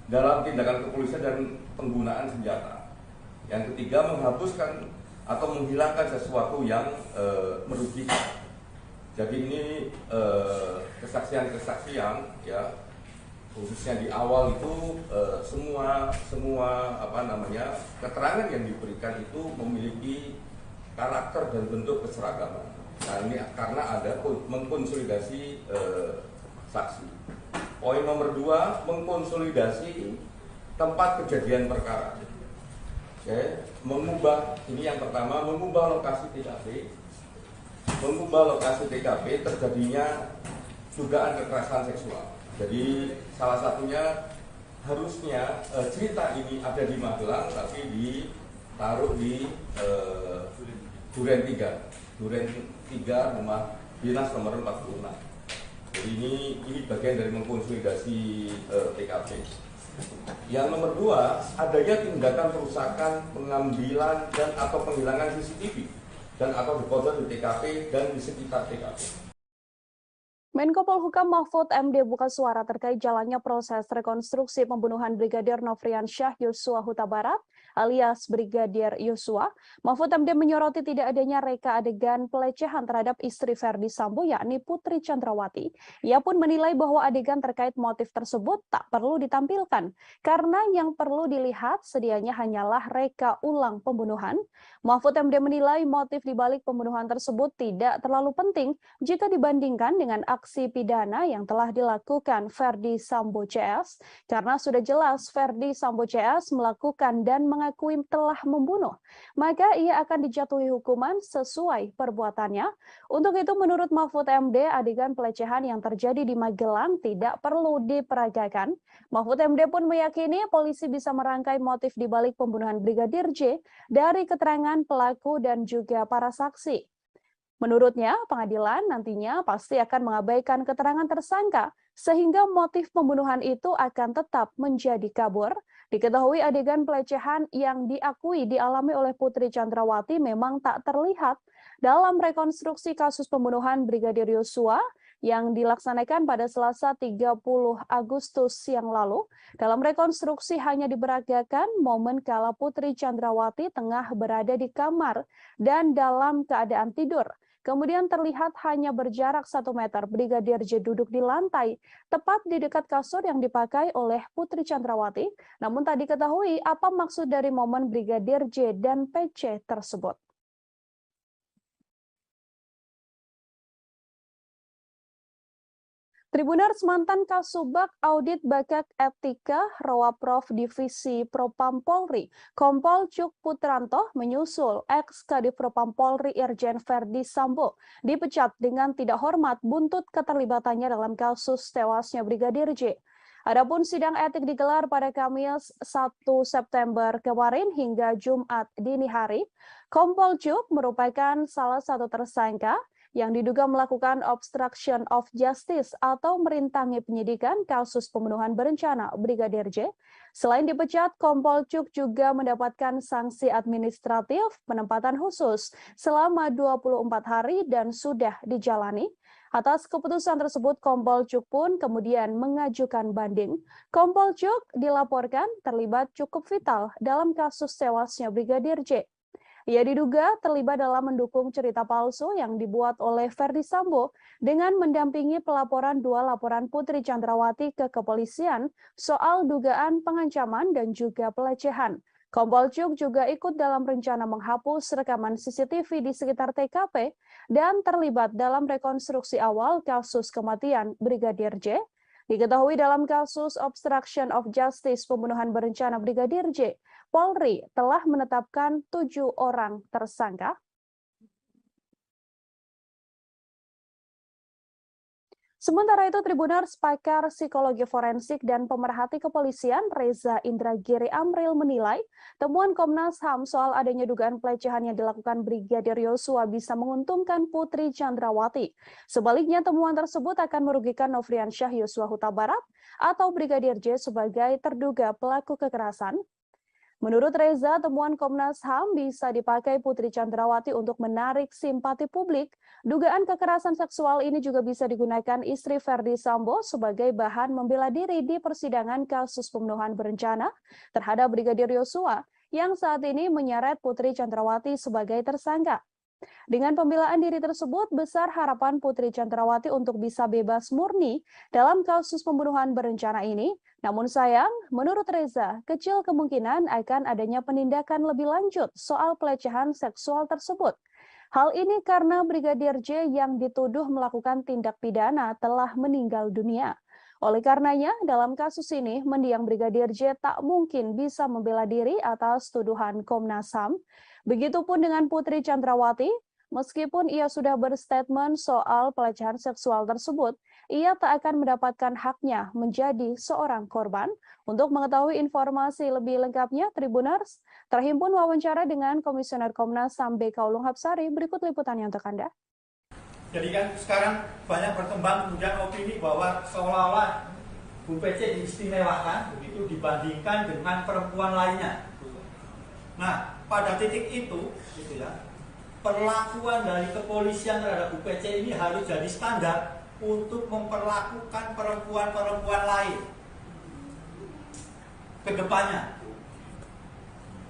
dalam tindakan kepolisian dan penggunaan senjata. Yang ketiga, menghapuskan atau menghilangkan sesuatu yang merugikan. Jadi ini kesaksian-kesaksian ya, khususnya di awal itu semua keterangan yang diberikan itu memiliki karakter dan bentuk keseragaman. Nah, ini karena ada mengkonsolidasi saksi. Poin nomor 2, mengkonsolidasi tempat kejadian perkara. Oke, ini yang pertama, mengubah lokasi TKP. Mengubah lokasi TKP terjadinya dugaan kekerasan seksual. Jadi salah satunya harusnya cerita ini ada di Magelang, tapi ditaruh di Duren 3 rumah dinas nomor 46. Jadi ini bagian dari mengkonsolidasi TKP. Yang nomor 2, adanya tindakan perusakan, pengambilan dan atau penghilangan CCTV dan atau dekoder di TKP dan di sekitar TKP. Menko Polhukam Mahfud MD buka suara terkait jalannya proses rekonstruksi pembunuhan Brigadir Nofriansyah Yosua Huta Barat alias Brigadir Yosua. Mahfud MD menyoroti tidak adanya reka adegan pelecehan terhadap istri Verdi Sambo yakni Putri Chandrawati. Ia pun menilai bahwa adegan terkait motif tersebut tak perlu ditampilkan karena yang perlu dilihat sedianya hanyalah reka ulang pembunuhan. Mahfud MD menilai motif dibalik pembunuhan tersebut tidak terlalu penting jika dibandingkan dengan aksi pidana yang telah dilakukan Verdi Sambo CS, karena sudah jelas Verdi Sambo CS melakukan dan mengakui telah membunuh, maka ia akan dijatuhi hukuman sesuai perbuatannya. Untuk itu menurut Mahfud MD, adegan pelecehan yang terjadi di Magelang tidak perlu diperagakan. Mahfud MD pun meyakini polisi bisa merangkai motif dibalik pembunuhan Brigadir J dari keterangan pelaku dan juga para saksi. Menurutnya, pengadilan nantinya pasti akan mengabaikan keterangan tersangka sehingga motif pembunuhan itu akan tetap menjadi kabur. Diketahui adegan pelecehan yang diakui dialami oleh Putri Chandrawati memang tak terlihat dalam rekonstruksi kasus pembunuhan Brigadir Yosua yang dilaksanakan pada Selasa 30 Agustus yang lalu. Dalam rekonstruksi hanya diperagakan momen kala Putri Chandrawati tengah berada di kamar dan dalam keadaan tidur. Kemudian terlihat hanya berjarak 1 meter Brigadir J duduk di lantai, tepat di dekat kasur yang dipakai oleh Putri Chandrawati. Namun tak diketahui apa maksud dari momen Brigadir J dan PC tersebut. Tribuners mantan Kasubag Audit Bakat Etika Rowaprof Divisi Propam Polri, Kompol Cuk Putranto menyusul ex-Kadif Propam Polri Irjen Verdi Sambo dipecat dengan tidak hormat buntut keterlibatannya dalam kasus tewasnya Brigadir J. Adapun sidang etik digelar pada Kamis 1 September kemarin hingga Jumat dini hari. Kompol Cuk merupakan salah satu tersangka yang diduga melakukan obstruction of justice atau merintangi penyidikan kasus pembunuhan berencana Brigadir J. Selain dipecat, Kompol Cuk juga mendapatkan sanksi administratif penempatan khusus selama 24 hari dan sudah dijalani. Atas keputusan tersebut, Kompol Cuk pun kemudian mengajukan banding. Kompol Cuk dilaporkan terlibat cukup vital dalam kasus tewasnya Brigadir J. Ia diduga terlibat dalam mendukung cerita palsu yang dibuat oleh Verdi Sambo dengan mendampingi pelaporan 2 laporan Putri Chandrawati ke kepolisian soal dugaan pengancaman dan juga pelecehan. Kompol Cuk juga ikut dalam rencana menghapus rekaman CCTV di sekitar TKP dan terlibat dalam rekonstruksi awal kasus kematian Brigadir J. Diketahui dalam kasus obstruction of justice pembunuhan berencana Brigadir J, Polri telah menetapkan 7 orang tersangka. Sementara itu, Tribuners, pakar psikologi forensik dan pemerhati kepolisian Reza Indragiri Amril menilai temuan Komnas HAM soal adanya dugaan pelecehan yang dilakukan Brigadir Yosua bisa menguntungkan Putri Chandrawati. Sebaliknya, temuan tersebut akan merugikan Nofriansyah Yosua Huta Barat atau Brigadir J sebagai terduga pelaku kekerasan. Menurut Reza, temuan Komnas HAM bisa dipakai Putri Chandrawati untuk menarik simpati publik. Dugaan kekerasan seksual ini juga bisa digunakan istri Verdi Sambo sebagai bahan membela diri di persidangan kasus pembunuhan berencana terhadap Brigadir Yosua yang saat ini menyeret Putri Chandrawati sebagai tersangka. Dengan pembelaan diri tersebut, besar harapan Putri Chandrawati untuk bisa bebas murni dalam kasus pembunuhan berencana ini. Namun sayang, menurut Reza, kecil kemungkinan akan adanya penindakan lebih lanjut soal pelecehan seksual tersebut. Hal ini karena Brigadir J yang dituduh melakukan tindak pidana telah meninggal dunia. Oleh karenanya, dalam kasus ini, mendiang Brigadir J tak mungkin bisa membela diri atas tuduhan Komnas HAM. Begitupun dengan Putri Chandrawati, meskipun ia sudah berstatement soal pelecehan seksual tersebut, ia tak akan mendapatkan haknya menjadi seorang korban. Untuk mengetahui informasi lebih lengkapnya, Tribuners, terhimpun wawancara dengan Komisioner Komnas HAM BK Ulung Hapsari, berikut liputannya untuk Anda. Jadi kan sekarang banyak berkembang kemudian opini bahwa seolah-olah Bu PC diistimewakan begitu dibandingkan dengan perempuan lainnya. Nah, pada titik itu, gitu ya, perlakuan dari kepolisian terhadap Bu PC ini harus jadi standar untuk memperlakukan perempuan-perempuan lain ke depannya.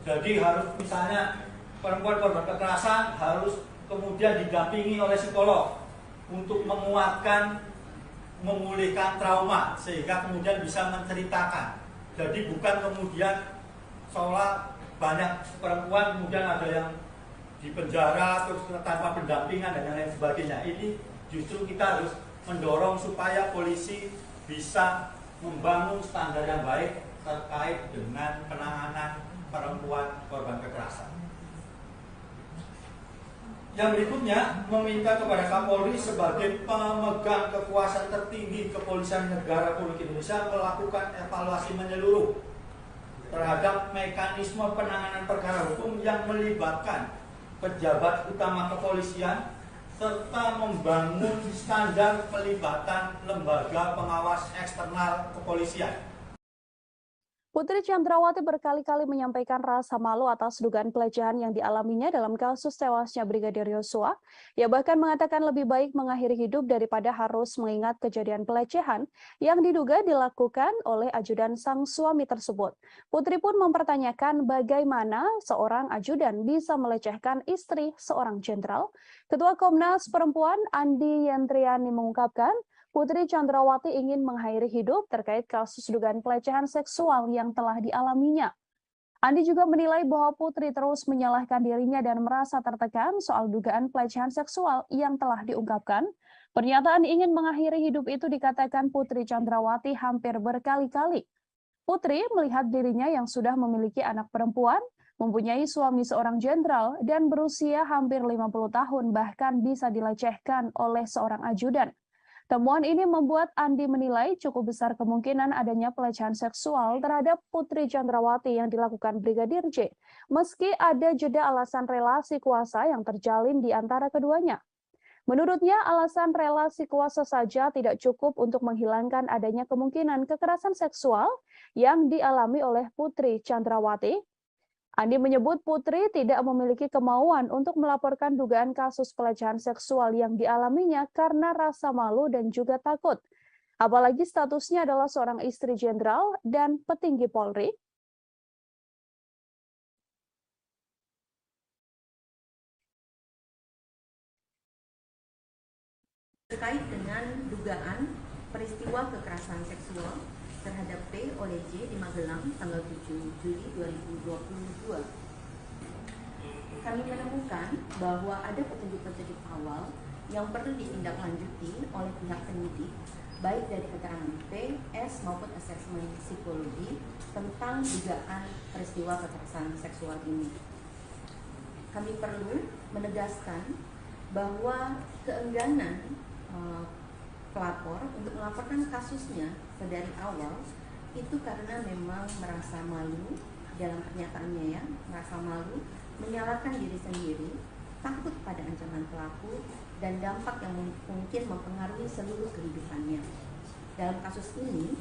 Jadi harus misalnya perempuan korban kekerasan harus kemudian didampingi oleh psikolog untuk menguatkan, memulihkan trauma sehingga kemudian bisa menceritakan. Jadi bukan kemudian seolah banyak perempuan kemudian ada yang di penjara terus tanpa pendampingan dan lain sebagainya. Ini justru kita harus mendorong supaya polisi bisa membangun standar yang baik terkait dengan penanganan perempuan korban kekerasan. Yang berikutnya, meminta kepada Kapolri sebagai pemegang kekuasaan tertinggi Kepolisian Negara Republik Indonesia melakukan evaluasi menyeluruh terhadap mekanisme penanganan perkara hukum yang melibatkan pejabat utama kepolisian serta membangun standar pelibatan lembaga pengawas eksternal kepolisian. Putri Chandrawati berkali-kali menyampaikan rasa malu atas dugaan pelecehan yang dialaminya dalam kasus tewasnya Brigadir Yosua. Ia bahkan mengatakan lebih baik mengakhiri hidup daripada harus mengingat kejadian pelecehan yang diduga dilakukan oleh ajudan sang suami tersebut. Putri pun mempertanyakan bagaimana seorang ajudan bisa melecehkan istri seorang jenderal. Ketua Komnas Perempuan Andi Yentriani mengungkapkan, Putri Chandrawati ingin mengakhiri hidup terkait kasus dugaan pelecehan seksual yang telah dialaminya. Andi juga menilai bahwa Putri terus menyalahkan dirinya dan merasa tertekan soal dugaan pelecehan seksual yang telah diungkapkan. Pernyataan ingin mengakhiri hidup itu dikatakan Putri Chandrawati hampir berkali-kali. Putri melihat dirinya yang sudah memiliki anak perempuan, mempunyai suami seorang jenderal, dan berusia hampir 50 tahun bahkan bisa dilecehkan oleh seorang ajudan. Temuan ini membuat Andi menilai cukup besar kemungkinan adanya pelecehan seksual terhadap Putri Chandrawati yang dilakukan Brigadir J, meski ada jeda alasan relasi kuasa yang terjalin di antara keduanya. Menurutnya, alasan relasi kuasa saja tidak cukup untuk menghilangkan adanya kemungkinan kekerasan seksual yang dialami oleh Putri Chandrawati. Andi menyebut Putri tidak memiliki kemauan untuk melaporkan dugaan kasus pelecehan seksual yang dialaminya karena rasa malu dan juga takut. Apalagi statusnya adalah seorang istri jenderal dan petinggi Polri. Terkait dengan dugaan peristiwa kekerasan seksual terhadap P oleh J di Magelang tanggal 7 Juli 2022. Kami menemukan bahwa ada petunjuk-petunjuk awal yang perlu ditindaklanjuti oleh pihak penyidik, baik dari keterangan P, S maupun asesmen psikologi tentang dugaan peristiwa kekerasan seksual ini. Kami perlu menegaskan bahwa keengganan pelapor untuk melaporkan kasusnya dari awal itu karena memang merasa malu dalam pernyataannya ya, merasa malu, menyalahkan diri sendiri, takut pada ancaman pelaku, dan dampak yang mungkin mempengaruhi seluruh kehidupannya. Dalam kasus ini,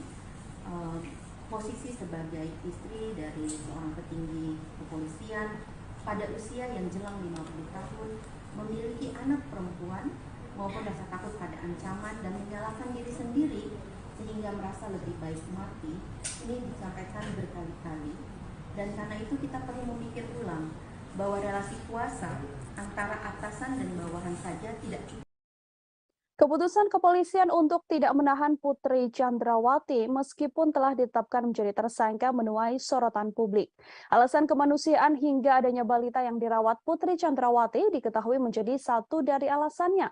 posisi sebagai istri dari seorang petinggi kepolisian pada usia yang jelang 50 tahun, memiliki anak perempuan maupun rasa takut pada ancaman dan menyalahkan diri sendiri sehingga merasa lebih baik mati, ini disampaikan berkali-kali. Dan karena itu kita perlu memikir ulang bahwa relasi kuasa antara atasan dan bawahan saja tidak cukup. Keputusan kepolisian untuk tidak menahan Putri Chandrawati meskipun telah ditetapkan menjadi tersangka menuai sorotan publik. Alasan kemanusiaan hingga adanya balita yang dirawat Putri Chandrawati diketahui menjadi satu dari alasannya.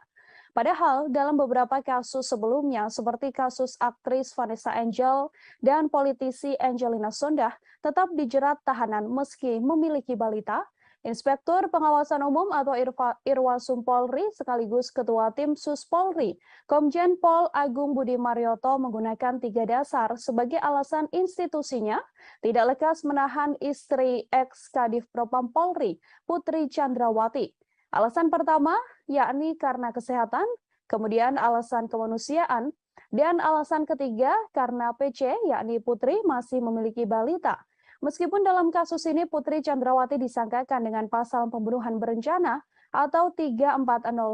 Padahal dalam beberapa kasus sebelumnya seperti kasus aktris Vanessa Angel dan politisi Angelina Sondakh tetap dijerat tahanan meski memiliki balita. Inspektur Pengawasan Umum atau Irwasum Polri sekaligus Ketua Tim Sus Polri, Komjen Pol Agung Budi Marioto menggunakan 3 dasar sebagai alasan institusinya tidak lekas menahan istri ex-Kadif Propam Polri, Putri Chandrawati. Alasan pertama yakni karena kesehatan, kemudian alasan kemanusiaan, dan alasan ketiga karena PC yakni Putri masih memiliki balita. Meskipun dalam kasus ini Putri Chandrawati disangkakan dengan pasal pembunuhan berencana atau 340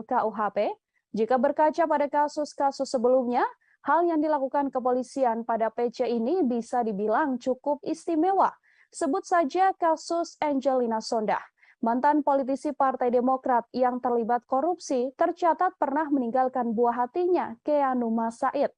KUHP, jika berkaca pada kasus-kasus sebelumnya, hal yang dilakukan kepolisian pada PC ini bisa dibilang cukup istimewa. Sebut saja kasus Angelina Sondakh. Mantan politisi Partai Demokrat yang terlibat korupsi tercatat pernah meninggalkan buah hatinya, Keanu Masaid.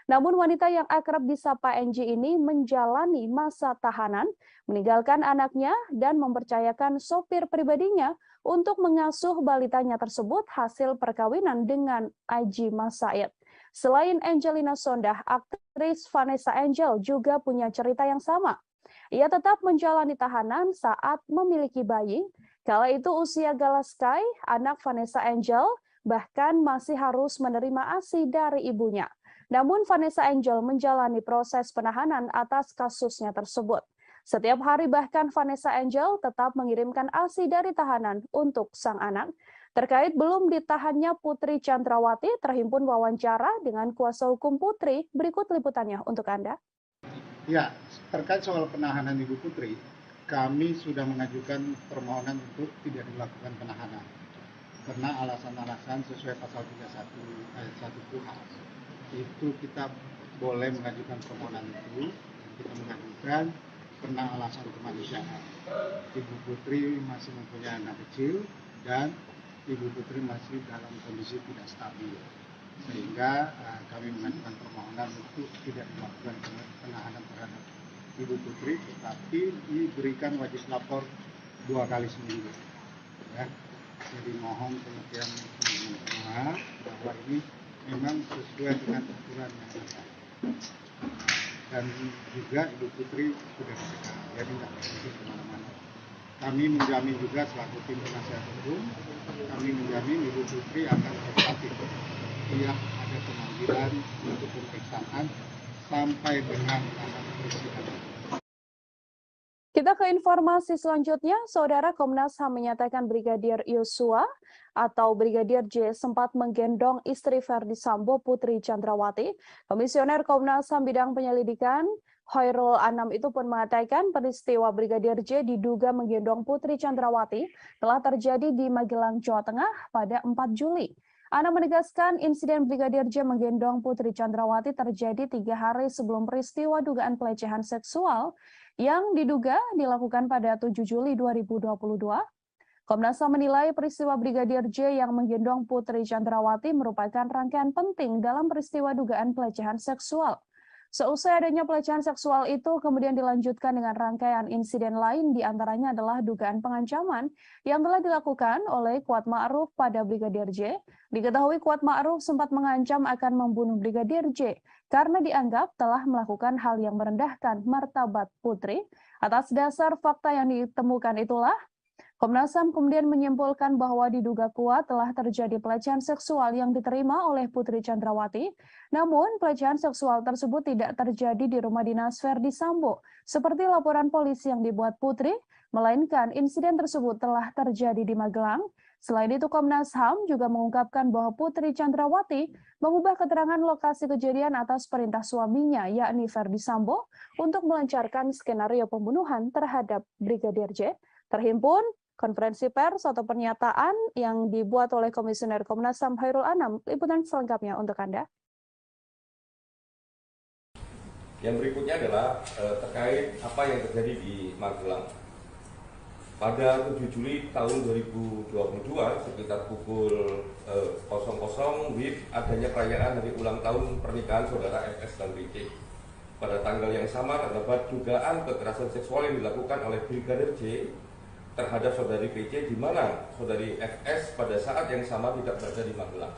Namun wanita yang akrab disapa NG ini menjalani masa tahanan, meninggalkan anaknya dan mempercayakan sopir pribadinya untuk mengasuh balitanya tersebut hasil perkawinan dengan Aji Masaid. Selain Angelina Sondakh, aktris Vanessa Angel juga punya cerita yang sama. Ia tetap menjalani tahanan saat memiliki bayi. Kala itu usia Galaskai, anak Vanessa Angel, bahkan masih harus menerima ASI dari ibunya. Namun Vanessa Angel menjalani proses penahanan atas kasusnya tersebut. Setiap hari bahkan Vanessa Angel tetap mengirimkan ASI dari tahanan untuk sang anak. Terkait belum ditahannya Putri Chandrawati, terhimpun wawancara dengan kuasa hukum Putri. Berikut liputannya untuk Anda. Ya, terkait soal penahanan Ibu Putri, kami sudah mengajukan permohonan untuk tidak dilakukan penahanan karena alasan-alasan sesuai pasal 31 ayat 1 KUHP. Itu kita boleh mengajukan permohonan itu, kita mengajukan karena alasan kemanusiaan. Ibu Putri masih mempunyai anak kecil dan Ibu Putri masih dalam kondisi tidak stabil, sehingga kami mengajukan permohonan untuk tidak dilakukan penahanan terhadap Ibu Putri, tetapi diberikan wajib lapor 2 kali seminggu. Ya. Jadi mohon kemudian teman-teman bahwa ini memang sesuai dengan aturan yang ada. Dan juga Ibu Putri sudah dicegah, jadi tidak perlu kemana-mana. Kami menjamin juga selaku tim penasihat hukum, kami menjamin Ibu Putri akan kooperatif. Tiap ada pemanggilan untuk pemeriksaan sampai dengan persidangan. Kita ke informasi selanjutnya, Saudara. Komnas HAM menyatakan Brigadir Yosua atau Brigadir J sempat menggendong istri Verdi Sambo, Putri Chandrawati. Komisioner Komnas HAM bidang penyelidikan Hoirul Anam itu pun mengatakan peristiwa Brigadir J diduga menggendong Putri Chandrawati telah terjadi di Magelang, Jawa Tengah pada 4 Juli. Anam menegaskan insiden Brigadir J menggendong Putri Chandrawati terjadi 3 hari sebelum peristiwa dugaan pelecehan seksual yang diduga dilakukan pada 7 Juli 2022. Komnas HAM menilai peristiwa Brigadir J yang menggendong Putri Chandrawati merupakan rangkaian penting dalam peristiwa dugaan pelecehan seksual. Seusai adanya pelecehan seksual itu kemudian dilanjutkan dengan rangkaian insiden lain, diantaranya adalah dugaan pengancaman yang telah dilakukan oleh Kuat Ma'ruf pada Brigadir J. Diketahui Kuat Ma'ruf sempat mengancam akan membunuh Brigadir J karena dianggap telah melakukan hal yang merendahkan martabat Putri. Atas dasar fakta yang ditemukan itulah, Komnas HAM kemudian menyimpulkan bahwa diduga kuat telah terjadi pelecehan seksual yang diterima oleh Putri Chandrawati, namun pelecehan seksual tersebut tidak terjadi di rumah dinas Verdi Sambo, seperti laporan polisi yang dibuat Putri, melainkan insiden tersebut telah terjadi di Magelang. Selain itu, Komnas HAM juga mengungkapkan bahwa Putri Chandrawati mengubah keterangan lokasi kejadian atas perintah suaminya, yakni Verdi Sambo, untuk melancarkan skenario pembunuhan terhadap Brigadir J. Terhimpun konferensi pers atau pernyataan yang dibuat oleh Komisioner Komnas HAM Khairul Anam. Liputan selengkapnya untuk Anda. Yang berikutnya adalah terkait apa yang terjadi di Magelang. Pada 7 Juli tahun 2022 sekitar pukul 00 WIB adanya perayaan hari ulang tahun pernikahan saudara FS dan BC. Pada tanggal yang sama terdapat dugaan kekerasan seksual yang dilakukan oleh Brigadir J terhadap saudari PC, di mana saudari FS pada saat yang sama tidak berada di Magelang.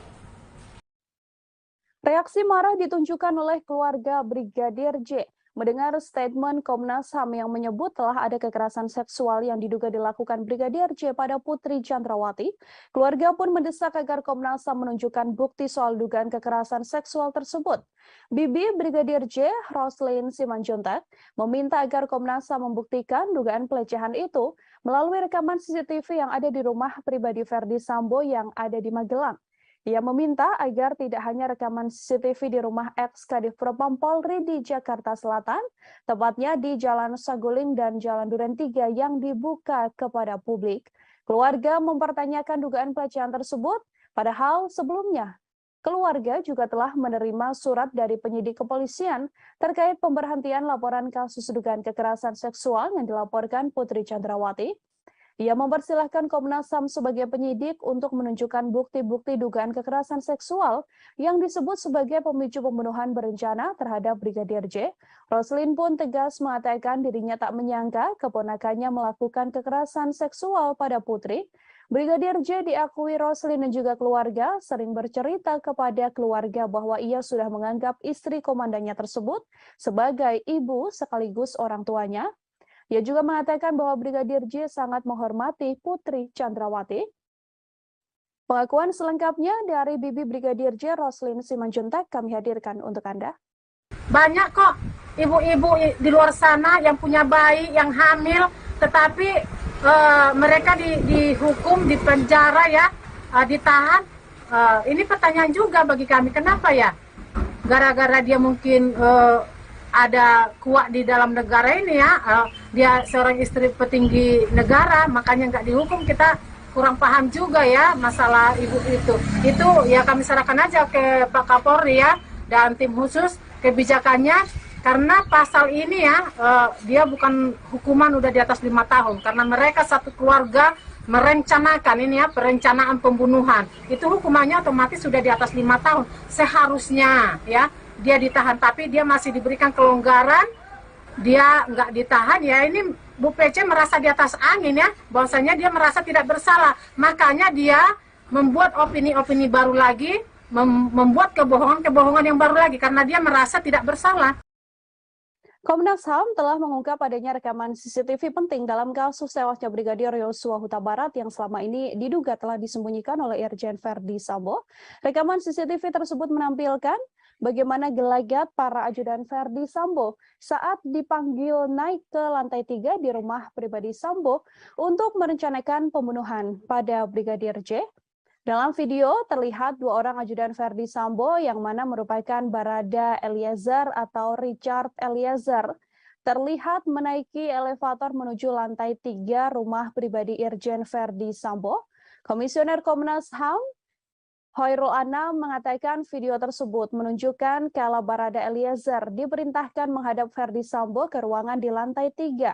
Reaksi marah ditunjukkan oleh keluarga Brigadir J mendengar statement Komnas HAM yang menyebut telah ada kekerasan seksual yang diduga dilakukan Brigadir J pada Putri Chandrawati. Keluarga pun mendesak agar Komnas HAM menunjukkan bukti soal dugaan kekerasan seksual tersebut. Bibi Brigadir J, Roslyn Simanjuntak, meminta agar Komnas HAM membuktikan dugaan pelecehan itu melalui rekaman CCTV yang ada di rumah pribadi Verdi Sambo yang ada di Magelang. Ia meminta agar tidak hanya rekaman CCTV di rumah ex-Kadif Propam Polri di Jakarta Selatan, tepatnya di Jalan Saguling dan Jalan Duren 3 yang dibuka kepada publik. Keluarga mempertanyakan dugaan pelecehan tersebut, padahal sebelumnya keluarga juga telah menerima surat dari penyidik kepolisian terkait pemberhentian laporan kasus dugaan kekerasan seksual yang dilaporkan Putri Chandrawati. Ia mempersilahkan Komnas HAM sebagai penyidik untuk menunjukkan bukti-bukti dugaan kekerasan seksual yang disebut sebagai pemicu pembunuhan berencana terhadap Brigadir J. Roslyn pun tegas mengatakan dirinya tak menyangka keponakannya melakukan kekerasan seksual pada Putri. Brigadir J diakui Roslyn dan juga keluarga sering bercerita kepada keluarga bahwa ia sudah menganggap istri komandannya tersebut sebagai ibu sekaligus orang tuanya. Ia juga mengatakan bahwa Brigadir J sangat menghormati Putri Chandrawati. Pengakuan selengkapnya dari Bibi Brigadir J, Roslyn Simanjuntak, kami hadirkan untuk Anda. Banyak kok ibu-ibu di luar sana yang punya bayi, yang hamil, tetapi mereka dihukum, dipenjara ya, ditahan. Ini pertanyaan juga bagi kami, kenapa ya? Gara-gara dia mungkin ada kuat di dalam negara ini ya, dia seorang istri petinggi negara, makanya nggak dihukum. Kita kurang paham juga ya masalah ibu itu. Itu ya kami serahkan aja ke Pak Kapolri ya dan tim khusus kebijakannya, karena pasal ini ya dia bukan hukuman udah di atas 5 tahun, karena mereka satu keluarga merencanakan ini ya, perencanaan pembunuhan. Itu hukumannya otomatis sudah di atas 5 tahun seharusnya ya. Dia ditahan, tapi dia masih diberikan kelonggaran, dia nggak ditahan ya. Ini Bu PC merasa di atas angin ya, bahwasanya dia merasa tidak bersalah, makanya dia membuat opini-opini baru lagi, membuat kebohongan-kebohongan yang baru lagi, karena dia merasa tidak bersalah. Komnas HAM telah mengungkap adanya rekaman CCTV penting dalam kasus tewasnya Brigadir Yosua Huta Barat yang selama ini diduga telah disembunyikan oleh Irjen Verdi Sambo. Rekaman CCTV tersebut menampilkan bagaimana gelagat para ajudan Verdi Sambo saat dipanggil naik ke lantai 3 di rumah pribadi Sambo untuk merencanakan pembunuhan pada Brigadir J. Dalam video terlihat 2 orang ajudan Verdi Sambo yang mana merupakan Barada Eliezer atau Richard Eliezer terlihat menaiki elevator menuju lantai 3 rumah pribadi Irjen Verdi Sambo. Komisioner Komnas HAM Khairul Anam mengatakan video tersebut menunjukkan kala Barada Eliezer diperintahkan menghadap Verdi Sambo ke ruangan di lantai 3.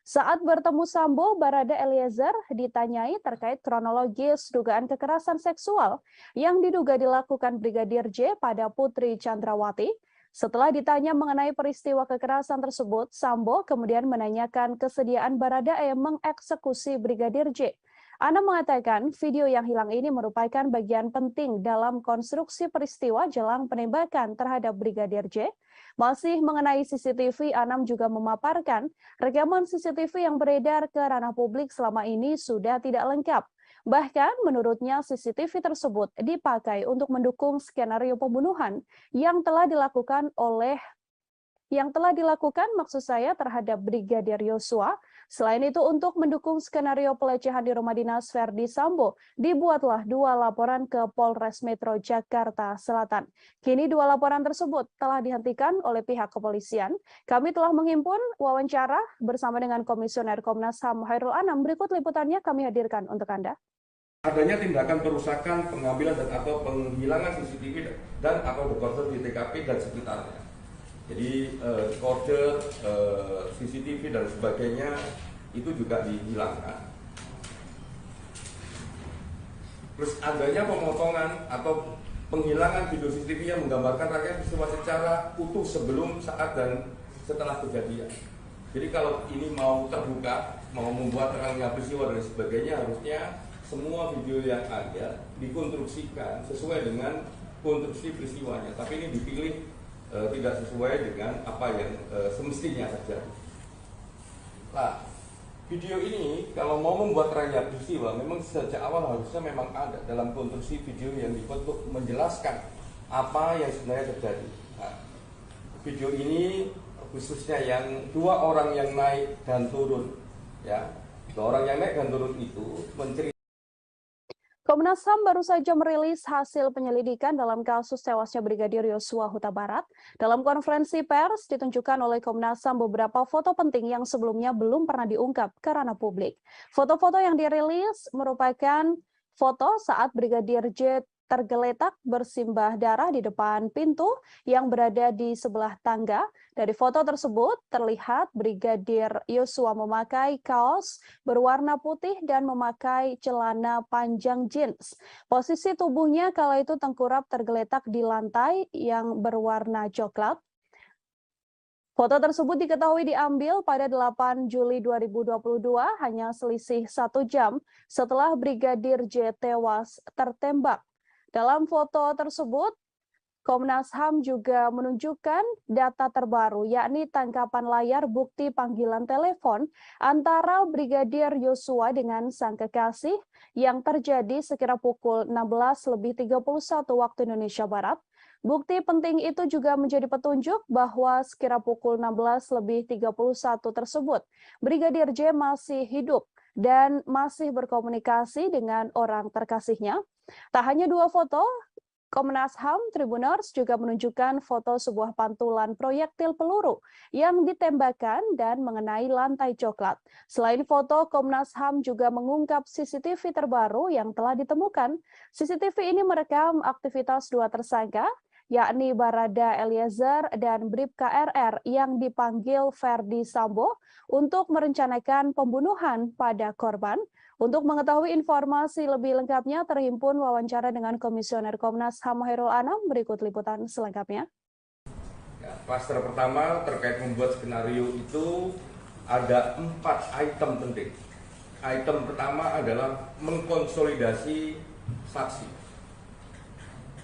Saat bertemu Sambo, Barada Eliezer ditanyai terkait kronologis dugaan kekerasan seksual yang diduga dilakukan Brigadir J pada Putri Chandrawati. Setelah ditanya mengenai peristiwa kekerasan tersebut, Sambo kemudian menanyakan kesediaan Baradae mengeksekusi Brigadir J. Anam mengatakan video yang hilang ini merupakan bagian penting dalam konstruksi peristiwa jelang penembakan terhadap Brigadir J. Masih mengenai CCTV, Anam juga memaparkan rekaman CCTV yang beredar ke ranah publik selama ini sudah tidak lengkap. Bahkan menurutnya CCTV tersebut dipakai untuk mendukung skenario pembunuhan yang telah dilakukan maksud saya terhadap Brigadir Yosua. Selain itu untuk mendukung skenario pelecehan di rumah dinas Verdi Sambo, dibuatlah 2 laporan ke Polres Metro Jakarta Selatan. Kini 2 laporan tersebut telah dihentikan oleh pihak kepolisian. Kami telah menghimpun wawancara bersama dengan Komisioner Komnas HAM Khairul Anam. Berikut liputannya kami hadirkan untuk Anda. Adanya tindakan perusakan, pengambilan dan atau penghilangan CCTV dan atau dekoder di TKP dan sekitarnya. Jadi kode CCTV dan sebagainya itu juga dihilangkan. Terus adanya pemotongan atau penghilangan video CCTV yang menggambarkan rangkaian peristiwa secara utuh sebelum, saat dan setelah kejadian. Jadi kalau ini mau terbuka, mau membuat terangnya peristiwa dan sebagainya, harusnya semua video yang ada dikonstruksikan sesuai dengan konstruksi peristiwanya. Tapi ini dipilih tidak sesuai dengan apa yang semestinya terjadi. Nah, video ini kalau mau membuat terangnya peristiwa, memang sejak awal harusnya memang ada dalam konstruksi video yang dibuat untuk menjelaskan apa yang sebenarnya terjadi. Nah, video ini khususnya yang 2 orang yang naik dan turun, ya, 2 orang yang naik dan turun itu menceritakan. Komnas HAM baru saja merilis hasil penyelidikan dalam kasus tewasnya Brigadir Yosua Huta Barat. Dalam konferensi pers ditunjukkan oleh Komnas HAM beberapa foto penting yang sebelumnya belum pernah diungkap ke ranah publik. Foto-foto yang dirilis merupakan foto saat Brigadir J tergeletak bersimbah darah di depan pintu yang berada di sebelah tangga. Dari foto tersebut terlihat Brigadir Yosua memakai kaos berwarna putih dan memakai celana panjang jeans. Posisi tubuhnya kala itu tengkurap tergeletak di lantai yang berwarna coklat. Foto tersebut diketahui diambil pada 8 Juli 2022, hanya selisih 1 jam setelah Brigadir J tewas tertembak. Dalam foto tersebut, Komnas HAM juga menunjukkan data terbaru, yakni tangkapan layar bukti panggilan telepon antara Brigadir Yosua dengan sang kekasih yang terjadi sekira pukul 16.31 waktu Indonesia Barat. Bukti penting itu juga menjadi petunjuk bahwa sekira pukul 16.31 tersebut, Brigadir J masih hidup dan masih berkomunikasi dengan orang terkasihnya. Tak hanya 2 foto, Komnas HAM Tribuners juga menunjukkan foto sebuah pantulan proyektil peluru yang ditembakkan dan mengenai lantai coklat. Selain foto, Komnas HAM juga mengungkap CCTV terbaru yang telah ditemukan. CCTV ini merekam aktivitas 2 tersangka, yakni Barada Eliezer dan Bribka RR yang dipanggil Verdi Sambo untuk merencanakan pembunuhan pada korban. Untuk mengetahui informasi lebih lengkapnya, terhimpun wawancara dengan Komisioner Komnas HAM Khairul Anam. Berikut liputan selengkapnya. Ya, klaster pertama terkait membuat skenario itu ada 4 item penting. Item pertama adalah mengkonsolidasi saksi.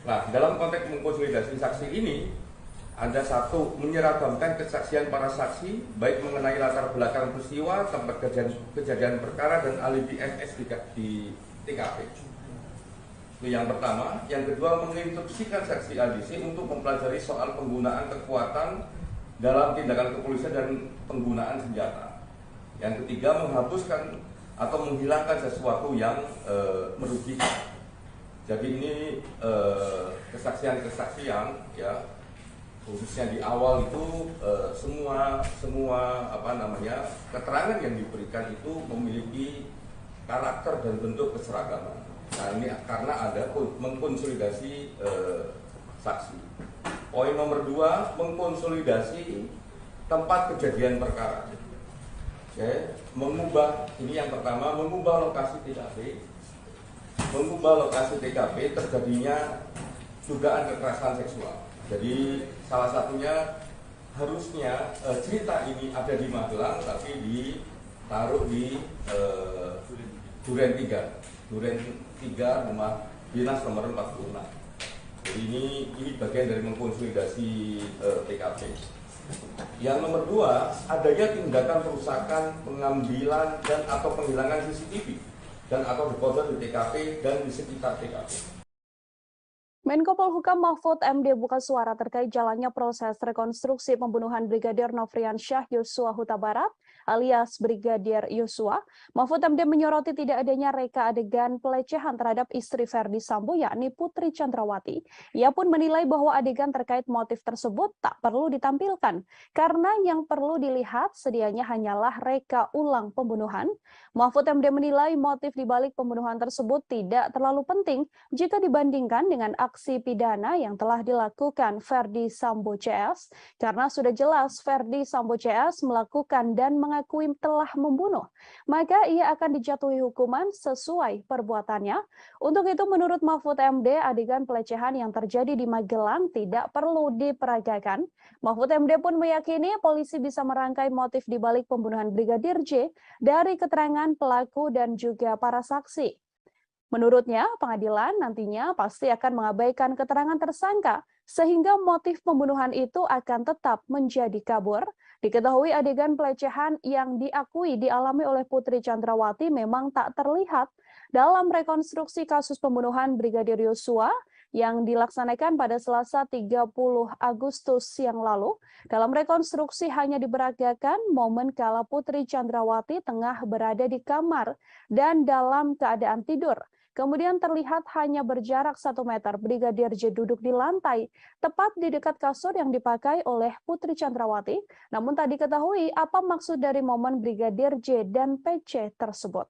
Nah, dalam konteks mengkonsolidasi saksi ini, ada 1, menyeragamkan kesaksian para saksi, baik mengenai latar belakang peristiwa, tempat kejadian perkara, dan alibi MS di TKP. Itu yang pertama. Yang kedua, menginstruksikan saksi ADC untuk mempelajari soal penggunaan kekuatan dalam tindakan kepolisian dan penggunaan senjata. Yang ketiga, menghapuskan atau menghilangkan sesuatu yang merugikan. Jadi ini kesaksian-kesaksian, ya, khususnya di awal itu semua keterangan yang diberikan itu memiliki karakter dan bentuk keseragaman. Nah, ini karena ada mengkonsolidasi saksi. Poin nomor 2, mengkonsolidasi tempat kejadian perkara. Oke, ini yang pertama, mengubah lokasi TKP. Mengubah lokasi TKP terjadinya dugaan kekerasan seksual. Jadi salah satunya harusnya cerita ini ada di Magelang, tapi ditaruh di Duren 3 Rumah Dinas nomor 46. Jadi ini bagian dari mengkonsolidasi TKP. Yang nomor 2, adanya tindakan perusakan, pengambilan dan atau penghilangan CCTV dan atau dekoder di TKP dan di sekitar TKP. Menko Polhukam Mahfud MD buka suara terkait jalannya proses rekonstruksi pembunuhan Brigadir Nofriansyah Yosua Huta Barat alias Brigadir Yosua. Mahfud MD menyoroti tidak adanya reka adegan pelecehan terhadap istri Verdi Sambo yakni Putri Chandrawati. Ia pun menilai bahwa adegan terkait motif tersebut tak perlu ditampilkan karena yang perlu dilihat sedianya hanyalah reka ulang pembunuhan. Mahfud MD menilai motif dibalik pembunuhan tersebut tidak terlalu penting jika dibandingkan dengan aksi pidana yang telah dilakukan Verdi Sambo CS karena sudah jelas Verdi Sambo CS melakukan dan mengakui telah membunuh, maka ia akan dijatuhi hukuman sesuai perbuatannya. Untuk itu menurut Mahfud MD, adegan pelecehan yang terjadi di Magelang tidak perlu diperagakan. Mahfud MD pun meyakini polisi bisa merangkai motif dibalik pembunuhan Brigadir J dari keterangan pelaku dan juga para saksi. Menurutnya, pengadilan nantinya pasti akan mengabaikan keterangan tersangka, sehingga motif pembunuhan itu akan tetap menjadi kabur. Diketahui adegan pelecehan yang diakui dialami oleh Putri Chandrawati memang tak terlihat dalam rekonstruksi kasus pembunuhan Brigadir Yosua yang dilaksanakan pada Selasa 30 Agustus yang lalu. Dalam rekonstruksi hanya diperagakan momen kala Putri Chandrawati tengah berada di kamar dan dalam keadaan tidur. Kemudian terlihat hanya berjarak 1 meter Brigadir J duduk di lantai, tepat di dekat kasur yang dipakai oleh Putri Chandrawati. Namun tak diketahui apa maksud dari momen Brigadir J dan PC tersebut.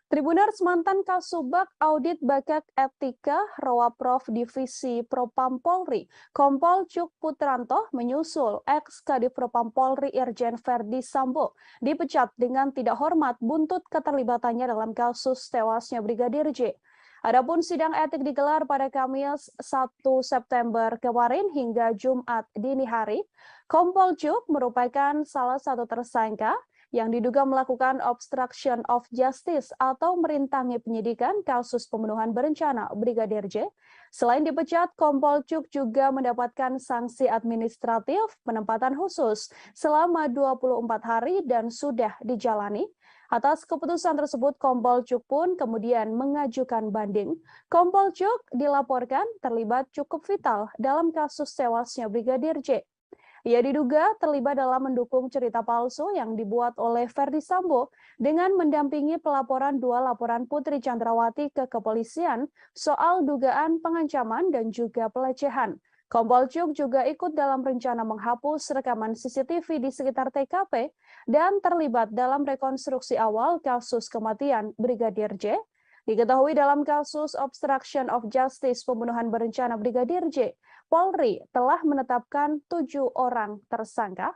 Tribuners, mantan Kasubag Audit Bakak Etika Rowaprov Divisi Propam Polri, Kompol Cuk Putranto menyusul ex-Kadif Propam Polri Irjen Verdi Sambo dipecat dengan tidak hormat buntut keterlibatannya dalam kasus tewasnya Brigadir J. Adapun sidang etik digelar pada Kamis 1 September kemarin hingga Jumat dini hari. Kompol Cuk merupakan salah satu tersangka yang diduga melakukan obstruction of justice atau merintangi penyidikan kasus pembunuhan berencana Brigadir J. Selain dipecat, Kompol Cuk juga mendapatkan sanksi administratif penempatan khusus selama 24 hari dan sudah dijalani. Atas keputusan tersebut, Kompol Cuk pun kemudian mengajukan banding. Kompol Cuk dilaporkan terlibat cukup vital dalam kasus tewasnya Brigadir J. Ia diduga terlibat dalam mendukung cerita palsu yang dibuat oleh Verdi Sambo dengan mendampingi pelaporan 2 laporan Putri Chandrawati ke kepolisian soal dugaan pengancaman dan juga pelecehan. Kompol Cuk juga ikut dalam rencana menghapus rekaman CCTV di sekitar TKP dan terlibat dalam rekonstruksi awal kasus kematian Brigadir J. Diketahui dalam kasus obstruction of justice pembunuhan berencana Brigadir J, Polri telah menetapkan 7 orang tersangka.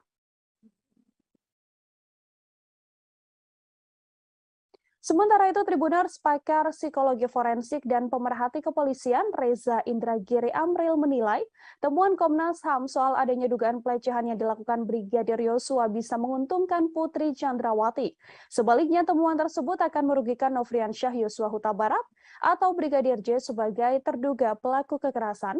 Sementara itu, Tribuners, pakar psikologi forensik dan pemerhati kepolisian Reza Indragiri Amril menilai temuan Komnas HAM soal adanya dugaan pelecehan yang dilakukan Brigadir Yosua bisa menguntungkan Putri Chandrawati. Sebaliknya, temuan tersebut akan merugikan Nofriansyah Yosua Huta Barat atau Brigadir J sebagai terduga pelaku kekerasan.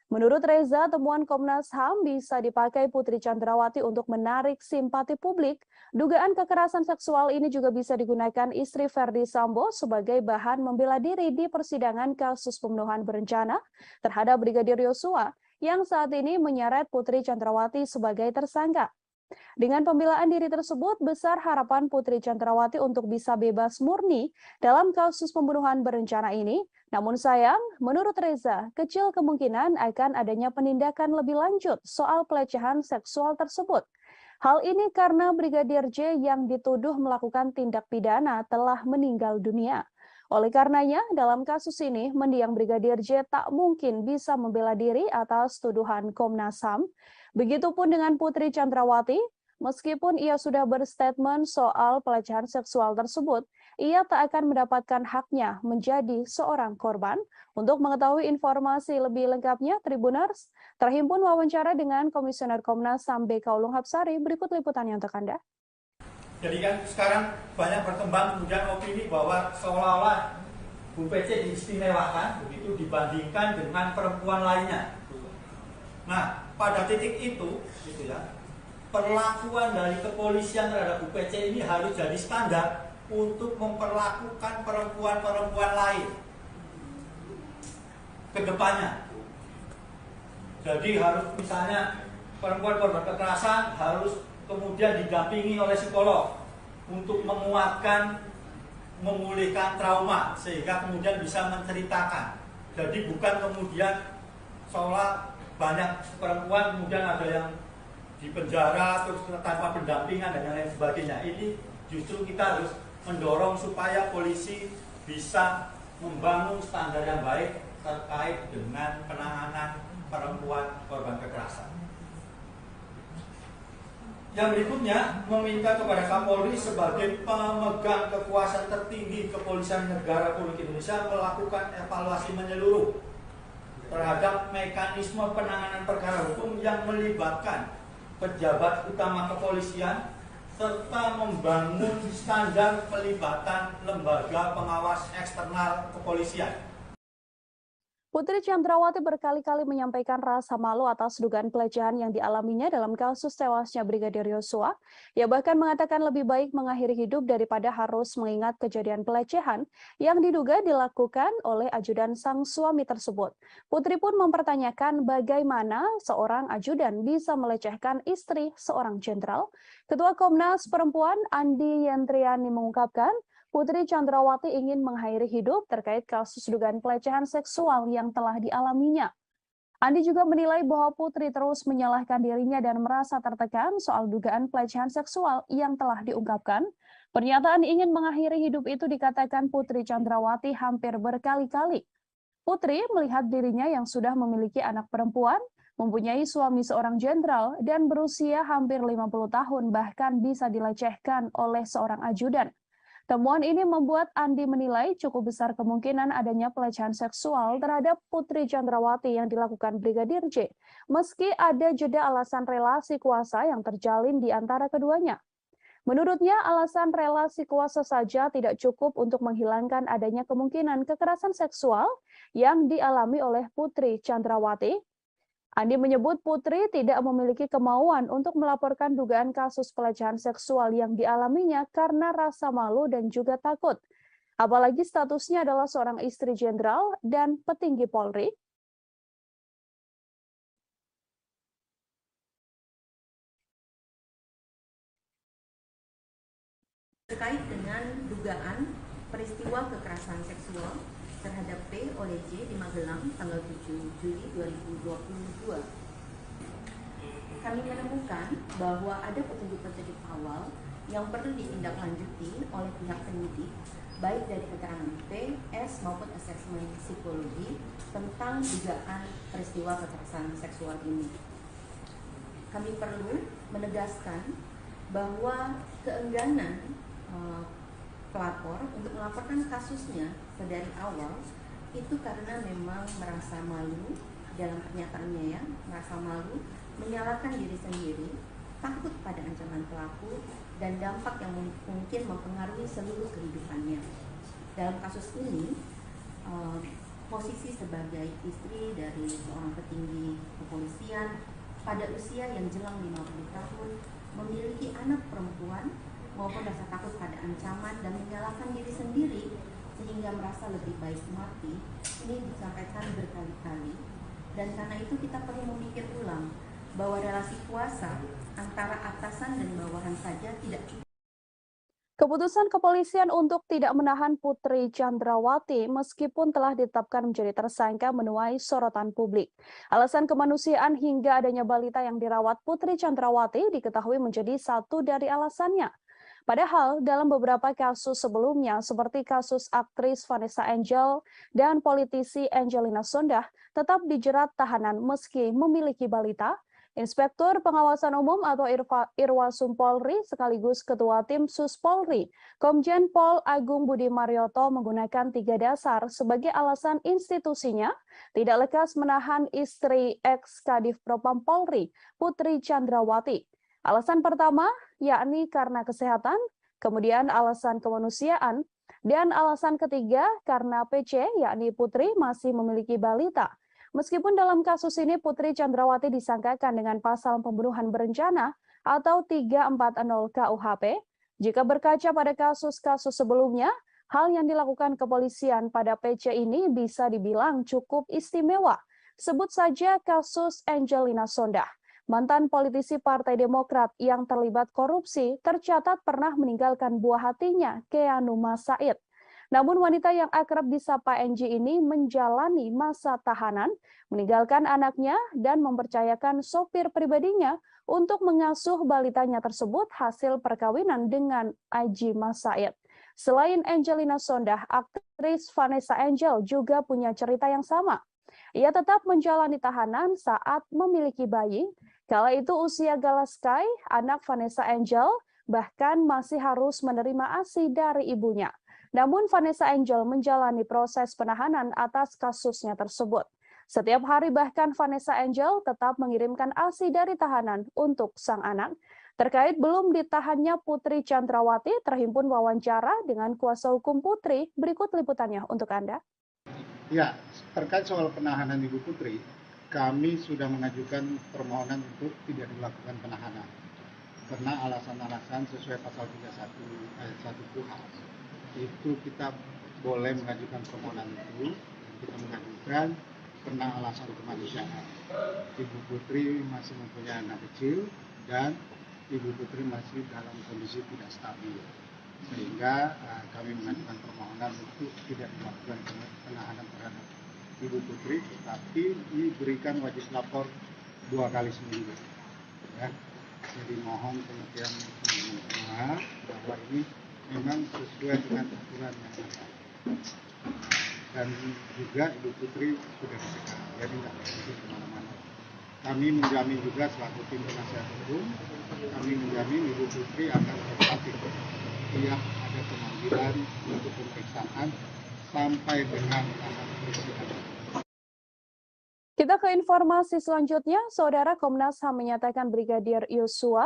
Menurut Reza, temuan Komnas HAM bisa dipakai Putri Chandrawati untuk menarik simpati publik. Dugaan kekerasan seksual ini juga bisa digunakan istri Verdi Sambo sebagai bahan membela diri di persidangan kasus pembunuhan berencana terhadap Brigadir Yosua yang saat ini menyeret Putri Chandrawati sebagai tersangka. Dengan pembelaan diri tersebut, besar harapan Putri Chandrawati untuk bisa bebas murni dalam kasus pembunuhan berencana ini. Namun sayang, menurut Reza, kecil kemungkinan akan adanya penindakan lebih lanjut soal pelecehan seksual tersebut. Hal ini karena Brigadir J yang dituduh melakukan tindak pidana telah meninggal dunia. Oleh karenanya, dalam kasus ini, mendiang Brigadir J tak mungkin bisa membela diri atas tuduhan Komnas HAM. Begitupun dengan Putri Chandrawati, meskipun ia sudah berstatement soal pelecehan seksual tersebut, ia tak akan mendapatkan haknya menjadi seorang korban. Untuk mengetahui informasi lebih lengkapnya, Tribuners, terhimpun wawancara dengan Komisioner Komnas HAM BK Ulung Hapsari, berikut liputannya untuk Anda. Jadi kan sekarang banyak berkembang kemudian opini bahwa seolah-olah Bu PC diistimewakan begitu dibandingkan dengan perempuan lainnya. Nah, pada titik itu, gitu ya, perlakuan dari kepolisian terhadap Bu PC ini harus jadi standar untuk memperlakukan perempuan-perempuan lain ke depannya. Jadi harus misalnya perempuan korban kekerasan harus kemudian didampingi oleh psikolog untuk menguatkan, memulihkan trauma sehingga kemudian bisa menceritakan. Jadi bukan kemudian seolah banyak perempuan kemudian ada yang di penjara terus tanpa pendampingan dan lain sebagainya. Ini justru kita harus mendorong supaya polisi bisa membangun standar yang baik terkait dengan penanganan perempuan korban kekerasan. Yang berikutnya, meminta kepada Kapolri sebagai pemegang kekuasaan tertinggi Kepolisian Negara Republik Indonesia melakukan evaluasi menyeluruh terhadap mekanisme penanganan perkara hukum yang melibatkan pejabat utama kepolisian serta membangun standar pelibatan lembaga pengawas eksternal kepolisian. Putri Chandrawati berkali-kali menyampaikan rasa malu atas dugaan pelecehan yang dialaminya dalam kasus tewasnya Brigadir Yosua. Ia bahkan mengatakan lebih baik mengakhiri hidup daripada harus mengingat kejadian pelecehan yang diduga dilakukan oleh ajudan sang suami tersebut. Putri pun mempertanyakan bagaimana seorang ajudan bisa melecehkan istri seorang jenderal. Ketua Komnas Perempuan Andi Yentriani mengungkapkan, Putri Chandrawati ingin mengakhiri hidup terkait kasus dugaan pelecehan seksual yang telah dialaminya. Andi juga menilai bahwa Putri terus menyalahkan dirinya dan merasa tertekan soal dugaan pelecehan seksual yang telah diungkapkan. Pernyataan ingin mengakhiri hidup itu dikatakan Putri Chandrawati hampir berkali-kali. Putri melihat dirinya yang sudah memiliki anak perempuan, mempunyai suami seorang jenderal, dan berusia hampir 50 tahun bahkan bisa dilecehkan oleh seorang ajudan. Temuan ini membuat Andi menilai cukup besar kemungkinan adanya pelecehan seksual terhadap Putri Chandrawati yang dilakukan Brigadir J, meski ada jeda alasan relasi kuasa yang terjalin di antara keduanya. Menurutnya, alasan relasi kuasa saja tidak cukup untuk menghilangkan adanya kemungkinan kekerasan seksual yang dialami oleh Putri Chandrawati. Andi menyebut Putri tidak memiliki kemauan untuk melaporkan dugaan kasus pelecehan seksual yang dialaminya karena rasa malu dan juga takut. Apalagi statusnya adalah seorang istri jenderal dan petinggi Polri. Terkait dengan dugaan peristiwa kekerasan seksual terhadap P oleh J di Magelang tanggal 7 Juli 2022. Kami menemukan bahwa ada petunjuk-petunjuk awal yang perlu ditindaklanjuti oleh pihak penyidik, baik dari keterangan P, S maupun asesmen psikologi tentang dugaan peristiwa kekerasan seksual ini. Kami perlu menegaskan bahwa keengganan pelapor untuk melaporkan kasusnya dari awal itu karena memang merasa malu dalam pernyataannya ya, merasa malu, menyalahkan diri sendiri, takut pada ancaman pelaku dan dampak yang mungkin mempengaruhi seluruh kehidupannya. Dalam kasus ini, posisi sebagai istri dari seorang petinggi kepolisian pada usia yang jelang 50 tahun memiliki anak perempuan maupun rasa takut pada ancaman dan menyalahkan diri sendiri sehingga merasa lebih baik mati, ini disampaikan berkali-kali. Dan karena itu kita perlu memikir ulang bahwa relasi kuasa antara atasan dan bawahan saja tidak cukup. Keputusan kepolisian untuk tidak menahan Putri Chandrawati meskipun telah ditetapkan menjadi tersangka menuai sorotan publik. Alasan kemanusiaan hingga adanya balita yang dirawat Putri Chandrawati diketahui menjadi satu dari alasannya. Padahal dalam beberapa kasus sebelumnya seperti kasus aktris Vanessa Angel dan politisi Angelina Sondakh tetap dijerat tahanan meski memiliki balita. Inspektur Pengawasan Umum atau Irwasum Polri sekaligus Ketua Tim Sus Polri, Komjen Pol Agung Budi Marioto menggunakan 3 dasar sebagai alasan institusinya tidak lekas menahan istri ex Kadif Propam Polri, Putri Chandrawati. Alasan pertama yakni karena kesehatan, kemudian alasan kemanusiaan, dan alasan ketiga karena PC yakni Putri masih memiliki balita. Meskipun dalam kasus ini Putri Chandrawati disangkakan dengan pasal pembunuhan berencana atau 340 KUHP, jika berkaca pada kasus-kasus sebelumnya, hal yang dilakukan kepolisian pada PC ini bisa dibilang cukup istimewa. Sebut saja kasus Angelina Sondah. Mantan politisi Partai Demokrat yang terlibat korupsi tercatat pernah meninggalkan buah hatinya, Keanu Said. Namun wanita yang akrab disapa Angie ini menjalani masa tahanan, meninggalkan anaknya dan mempercayakan sopir pribadinya untuk mengasuh balitanya tersebut hasil perkawinan dengan Aji Said. Selain Angelina Sondah, aktris Vanessa Angel juga punya cerita yang sama. Ia tetap menjalani tahanan saat memiliki bayi. Kala itu usia Gala Sky, anak Vanessa Angel, bahkan masih harus menerima ASI dari ibunya. Namun Vanessa Angel menjalani proses penahanan atas kasusnya tersebut. Setiap hari bahkan Vanessa Angel tetap mengirimkan ASI dari tahanan untuk sang anak. Terkait belum ditahannya Putri Chandrawati, terhimpun wawancara dengan kuasa hukum Putri. Berikut liputannya untuk Anda. Ya, terkait soal penahanan Ibu Putri, kami sudah mengajukan permohonan untuk tidak dilakukan penahanan. Karena alasan-alasan sesuai pasal 31 ayat 1 KUHP. Itu kita boleh mengajukan permohonan itu, kita mengajukan karena alasan kemanusiaan. Ibu Putri masih mempunyai anak kecil dan Ibu Putri masih dalam kondisi tidak stabil. Sehingga kami mengajukan permohonan untuk tidak dilakukan penahanan terhadap Ibu Putri, tetapi diberikan wajib lapor 2 kali seminggu. Ya. Jadi mohon pengertian semua bahwa ini memang sesuai dengan aturan yang ada. Dan juga Ibu Putri sudah dicegah, jadi tidak pergi kemana-mana. Kami menjamin juga selaku tim penasihat hukum, kami menjamin Ibu Putri akan kooperatif. Tiap ada pemanggilan untuk pemeriksaan sampai dengan tahap persidangan. Kita ke informasi selanjutnya, Saudara. Komnas HAM menyatakan Brigadir Yosua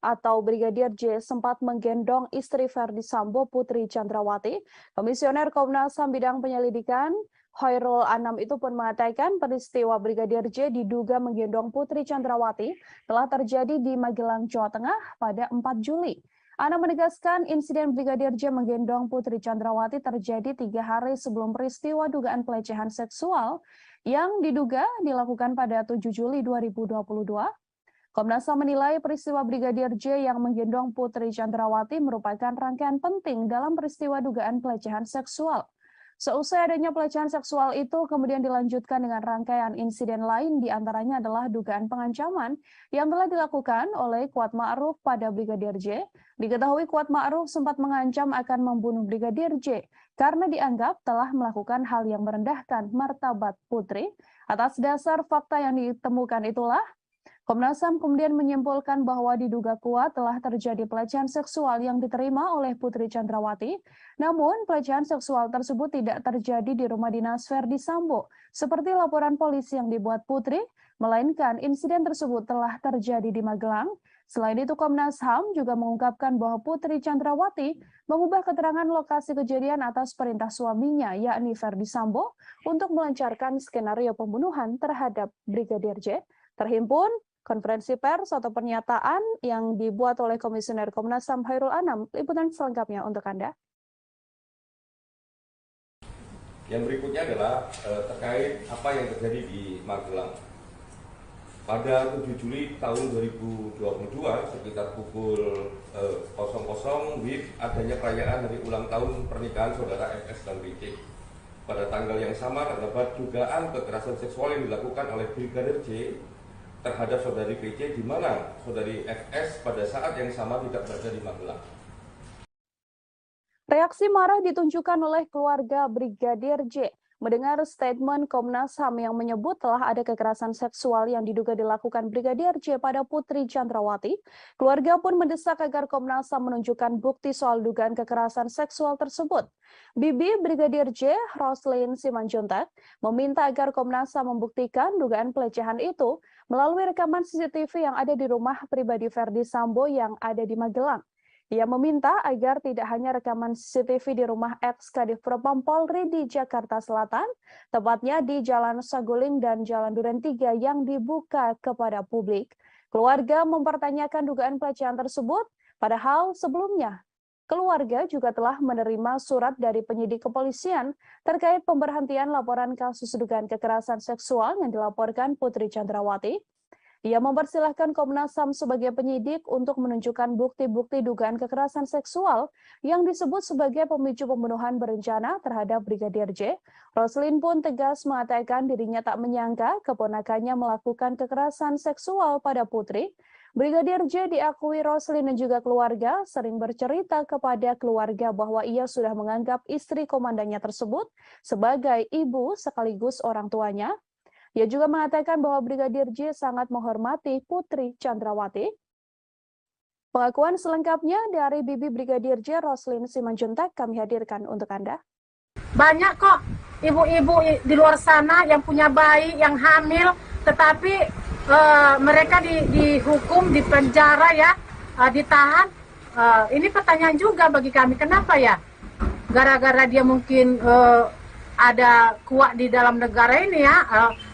atau Brigadir J sempat menggendong istri Verdi Sambo, Putri Chandrawati. Komisioner Komnas HAM bidang penyelidikan Hoirul Anam itu pun mengatakan peristiwa Brigadir J diduga menggendong Putri Chandrawati telah terjadi di Magelang, Jawa Tengah pada 4 Juli. Anam menegaskan insiden Brigadir J menggendong Putri Chandrawati terjadi 3 hari sebelum peristiwa dugaan pelecehan seksual yang diduga dilakukan pada 7 Juli 2022. Komnas HAM menilai peristiwa Brigadir J yang menggendong Putri Chandrawati merupakan rangkaian penting dalam peristiwa dugaan pelecehan seksual. Seusai adanya pelecehan seksual itu kemudian dilanjutkan dengan rangkaian insiden lain, diantaranya adalah dugaan pengancaman yang telah dilakukan oleh Kuat Ma'ruf pada Brigadir J. Diketahui Kuat Ma'ruf sempat mengancam akan membunuh Brigadir J karena dianggap telah melakukan hal yang merendahkan martabat Putri. Atas dasar fakta yang ditemukan itulah, Komnas HAM kemudian menyimpulkan bahwa diduga kuat telah terjadi pelecehan seksual yang diterima oleh Putri Chandrawati. Namun, pelecehan seksual tersebut tidak terjadi di rumah dinas Verdi Sambo, seperti laporan polisi yang dibuat Putri, melainkan insiden tersebut telah terjadi di Magelang. Selain itu, Komnas HAM juga mengungkapkan bahwa Putri Chandrawati mengubah keterangan lokasi kejadian atas perintah suaminya, yakni Verdi Sambo, untuk melancarkan skenario pembunuhan terhadap Brigadir J. Terhimpun konferensi pers atau pernyataan yang dibuat oleh Komisioner Komnas HAM Hoirul Anam. Liputan selengkapnya untuk Anda. Yang berikutnya adalah terkait apa yang terjadi di Magelang. Pada 7 Juli tahun 2022 sekitar pukul 00 WIB adanya perayaan hari ulang tahun pernikahan saudara FS dan BC. Pada tanggal yang sama terdapat dugaan kekerasan seksual yang dilakukan oleh Brigadir J terhadap saudari PC, di mana saudari FS pada saat yang sama tidak berada di Magelang. Reaksi marah ditunjukkan oleh keluarga Brigadir J. mendengar statement Komnas HAM yang menyebut telah ada kekerasan seksual yang diduga dilakukan Brigadir J pada Putri Chandrawati, keluarga pun mendesak agar Komnas HAM menunjukkan bukti soal dugaan kekerasan seksual tersebut. Bibi Brigadir J, Roslyn Simanjuntak, meminta agar Komnas HAM membuktikan dugaan pelecehan itu melalui rekaman CCTV yang ada di rumah pribadi Verdi Sambo yang ada di Magelang. Ia meminta agar tidak hanya rekaman CCTV di rumah ex-Kadif Propam Polri di Jakarta Selatan, tepatnya di Jalan Saguling dan Jalan Duren 3 yang dibuka kepada publik. Keluarga mempertanyakan dugaan pelecehan tersebut, padahal sebelumnya keluarga juga telah menerima surat dari penyidik kepolisian terkait pemberhentian laporan kasus dugaan kekerasan seksual yang dilaporkan Putri Chandrawati. Ia mempersilahkan Komnas HAM sebagai penyidik untuk menunjukkan bukti-bukti dugaan kekerasan seksual yang disebut sebagai pemicu pembunuhan berencana terhadap Brigadir J. Roslyn pun tegas mengatakan dirinya tak menyangka keponakannya melakukan kekerasan seksual pada Putri. Brigadir J diakui Roslyn dan juga keluarga sering bercerita kepada keluarga bahwa ia sudah menganggap istri komandannya tersebut sebagai ibu sekaligus orang tuanya. Ia juga mengatakan bahwa Brigadir J sangat menghormati Putri Chandrawati. Pengakuan selengkapnya dari Bibi Brigadir J, Roslyn Simanjuntak, kami hadirkan untuk Anda. Banyak kok ibu-ibu di luar sana yang punya bayi, yang hamil, tetapi mereka dihukum, dipenjara ya, ditahan. Ini pertanyaan juga bagi kami, kenapa ya? Gara-gara dia mungkin ada kuat di dalam negara ini ya,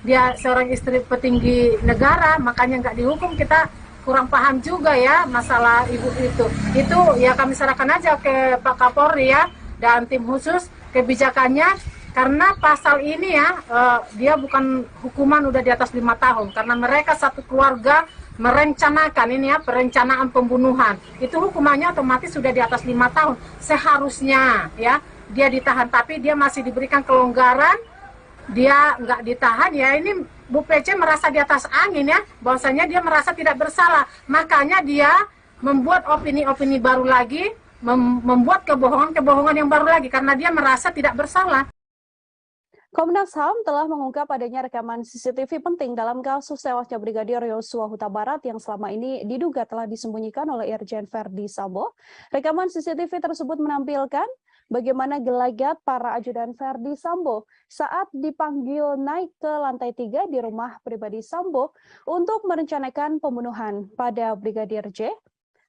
dia seorang istri petinggi negara, makanya nggak dihukum. Kita kurang paham juga ya masalah ibu itu. Itu ya kami serahkan aja ke Pak Kapolri ya dan tim khusus kebijakannya, karena pasal ini ya dia bukan hukuman udah di atas 5 tahun, karena mereka satu keluarga merencanakan ini ya, perencanaan pembunuhan. Itu hukumannya otomatis sudah di atas 5 tahun seharusnya ya. Dia ditahan, tapi dia masih diberikan kelonggaran, dia nggak ditahan ya. Ini Bu PC merasa di atas angin ya, bahwasanya dia merasa tidak bersalah, makanya dia membuat opini-opini baru lagi, membuat kebohongan-kebohongan yang baru lagi, karena dia merasa tidak bersalah. Komnas HAM telah mengungkap adanya rekaman CCTV penting dalam kasus tewasnya Brigadir Yosua Huta Barat yang selama ini diduga telah disembunyikan oleh Irjen Verdi Sambo. Rekaman CCTV tersebut menampilkan bagaimana gelagat para ajudan Verdi Sambo saat dipanggil naik ke lantai 3 di rumah pribadi Sambo untuk merencanakan pembunuhan pada Brigadir J.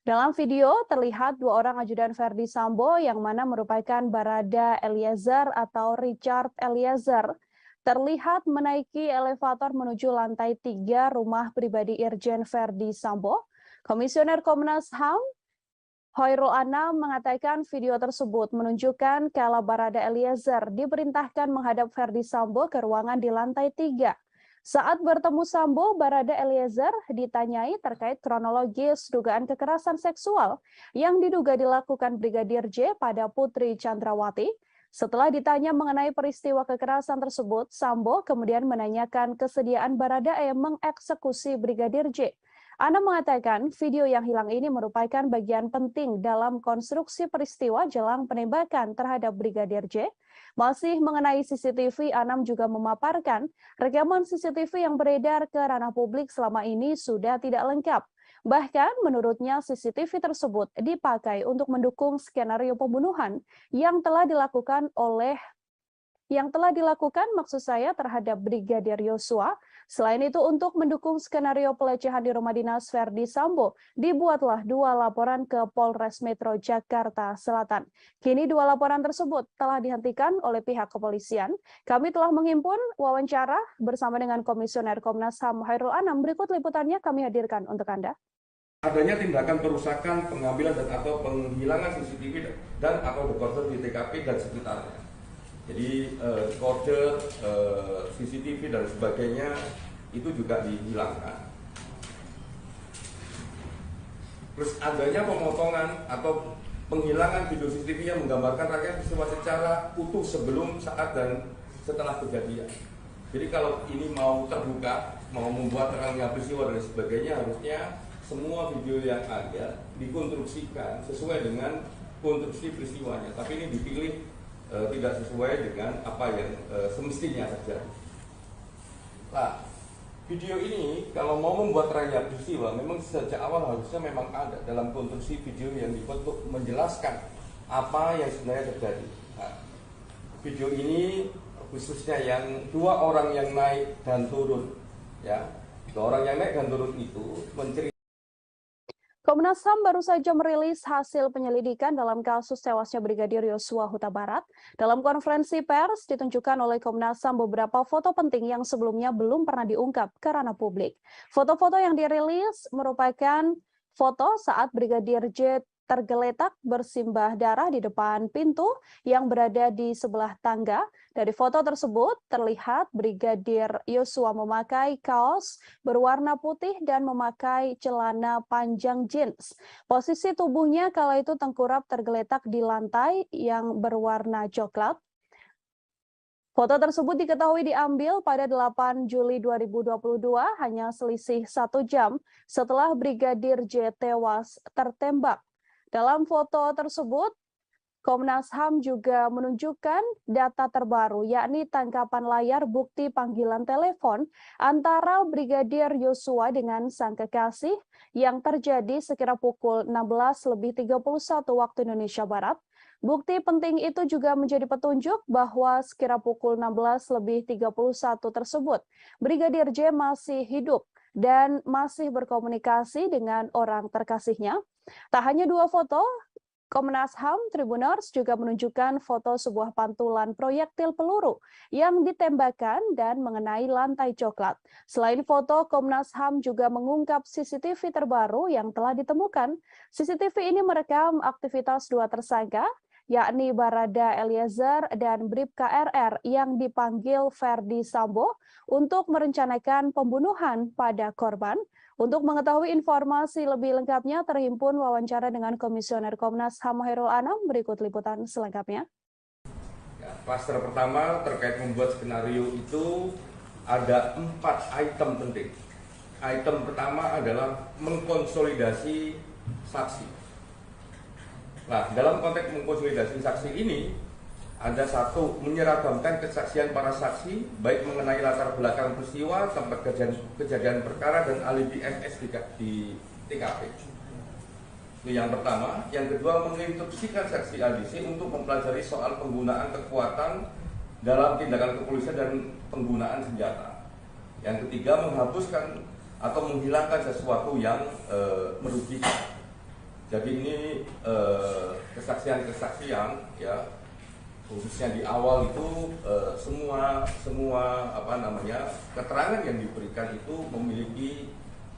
Dalam video terlihat 2 orang ajudan Verdi Sambo yang mana merupakan Barada Eliezer atau Richard Eliezer terlihat menaiki elevator menuju lantai 3 rumah pribadi Irjen Verdi Sambo. Komisioner Komnas HAM Hoirul Anam mengatakan video tersebut menunjukkan kala Barada Eliezer diperintahkan menghadap Verdi Sambo ke ruangan di lantai 3. Saat bertemu Sambo, Barada Eliezer ditanyai terkait kronologis dugaan kekerasan seksual yang diduga dilakukan Brigadir J pada Putri Chandrawati. Setelah ditanya mengenai peristiwa kekerasan tersebut, Sambo kemudian menanyakan kesediaan Barada E mengeksekusi Brigadir J. Anam mengatakan video yang hilang ini merupakan bagian penting dalam konstruksi peristiwa jelang penembakan terhadap Brigadir J. Masih mengenai CCTV, Anam juga memaparkan rekaman CCTV yang beredar ke ranah publik selama ini sudah tidak lengkap. Bahkan menurutnya CCTV tersebut dipakai untuk mendukung skenario pembunuhan yang telah dilakukan maksud saya terhadap Brigadir Yosua. Selain itu, untuk mendukung skenario pelecehan di rumah dinas Verdi Sambo, dibuatlah 2 laporan ke Polres Metro Jakarta Selatan. Kini 2 laporan tersebut telah dihentikan oleh pihak kepolisian. Kami telah menghimpun wawancara bersama dengan Komisioner Komnas HAM Hoirul Anam. Berikut liputannya kami hadirkan untuk Anda. Adanya tindakan perusakan, pengambilan dan atau penghilangan CCTV dan atau dekoder di TKP dan sekitarnya. Jadi kode CCTV dan sebagainya itu juga dihilangkan. Terus adanya pemotongan atau penghilangan video CCTV yang menggambarkan rangkaian peristiwa secara utuh sebelum, saat, dan setelah kejadian. Jadi kalau ini mau terbuka, mau membuat terangnya peristiwa dan sebagainya, harusnya semua video yang ada dikonstruksikan sesuai dengan konstruksi peristiwanya. Tapi ini dipilih tidak sesuai dengan apa yang semestinya terjadi. Nah, video ini kalau mau membuat rangkaian peristiwa memang sejak awal harusnya memang ada dalam konstruksi video yang dibuat untuk menjelaskan apa yang sebenarnya terjadi. Nah, video ini khususnya yang 2 orang yang naik dan turun, ya, 2 orang yang naik dan turun itu menceritakan. Komnas HAM baru saja merilis hasil penyelidikan dalam kasus tewasnya Brigadir Yosua Huta Barat. Dalam konferensi pers ditunjukkan oleh Komnas HAM beberapa foto penting yang sebelumnya belum pernah diungkap ke ranah publik. Foto-foto yang dirilis merupakan foto saat Brigadir J tergeletak bersimbah darah di depan pintu yang berada di sebelah tangga. Dari foto tersebut terlihat Brigadir Yosua memakai kaos berwarna putih dan memakai celana panjang jeans. Posisi tubuhnya kala itu tengkurap tergeletak di lantai yang berwarna coklat. Foto tersebut diketahui diambil pada 8 Juli 2022, hanya selisih 1 jam setelah Brigadir J tewas tertembak. Dalam foto tersebut, Komnas HAM juga menunjukkan data terbaru, yakni tangkapan layar bukti panggilan telepon antara Brigadir Yosua dengan sang kekasih yang terjadi sekira pukul 16.31 waktu Indonesia Barat. Bukti penting itu juga menjadi petunjuk bahwa sekira pukul 16.31 tersebut, Brigadir J masih hidup dan masih berkomunikasi dengan orang terkasihnya. Tak hanya 2 foto, Komnas HAM Tribuners juga menunjukkan foto sebuah pantulan proyektil peluru yang ditembakkan dan mengenai lantai coklat. Selain foto, Komnas HAM juga mengungkap CCTV terbaru yang telah ditemukan. CCTV ini merekam aktivitas 2 tersangka, yakni Barada Eliezer dan Bribka RR yang dipanggil Ferdi Sambo untuk merencanakan pembunuhan pada korban. Untuk mengetahui informasi lebih lengkapnya, terhimpun wawancara dengan Komisioner Komnas HAM Hairul Anam. Berikut liputan selengkapnya. Ya, klaster pertama terkait membuat skenario itu ada 4 item penting. Item pertama adalah mengkonsolidasi saksi. Nah, dalam konteks mengkonsolidasi saksi ini, ada 1, menyeragamkan kesaksian para saksi, baik mengenai latar belakang peristiwa, tempat kejadian perkara, dan alibi FS di TKP. Itu yang pertama. Yang kedua, menginstruksikan saksi ADC untuk mempelajari soal penggunaan kekuatan dalam tindakan kepolisian dan penggunaan senjata. Yang ketiga, menghapuskan atau menghilangkan sesuatu yang merugikan. Jadi ini kesaksian-kesaksian, ya, khususnya di awal itu semua keterangan yang diberikan itu memiliki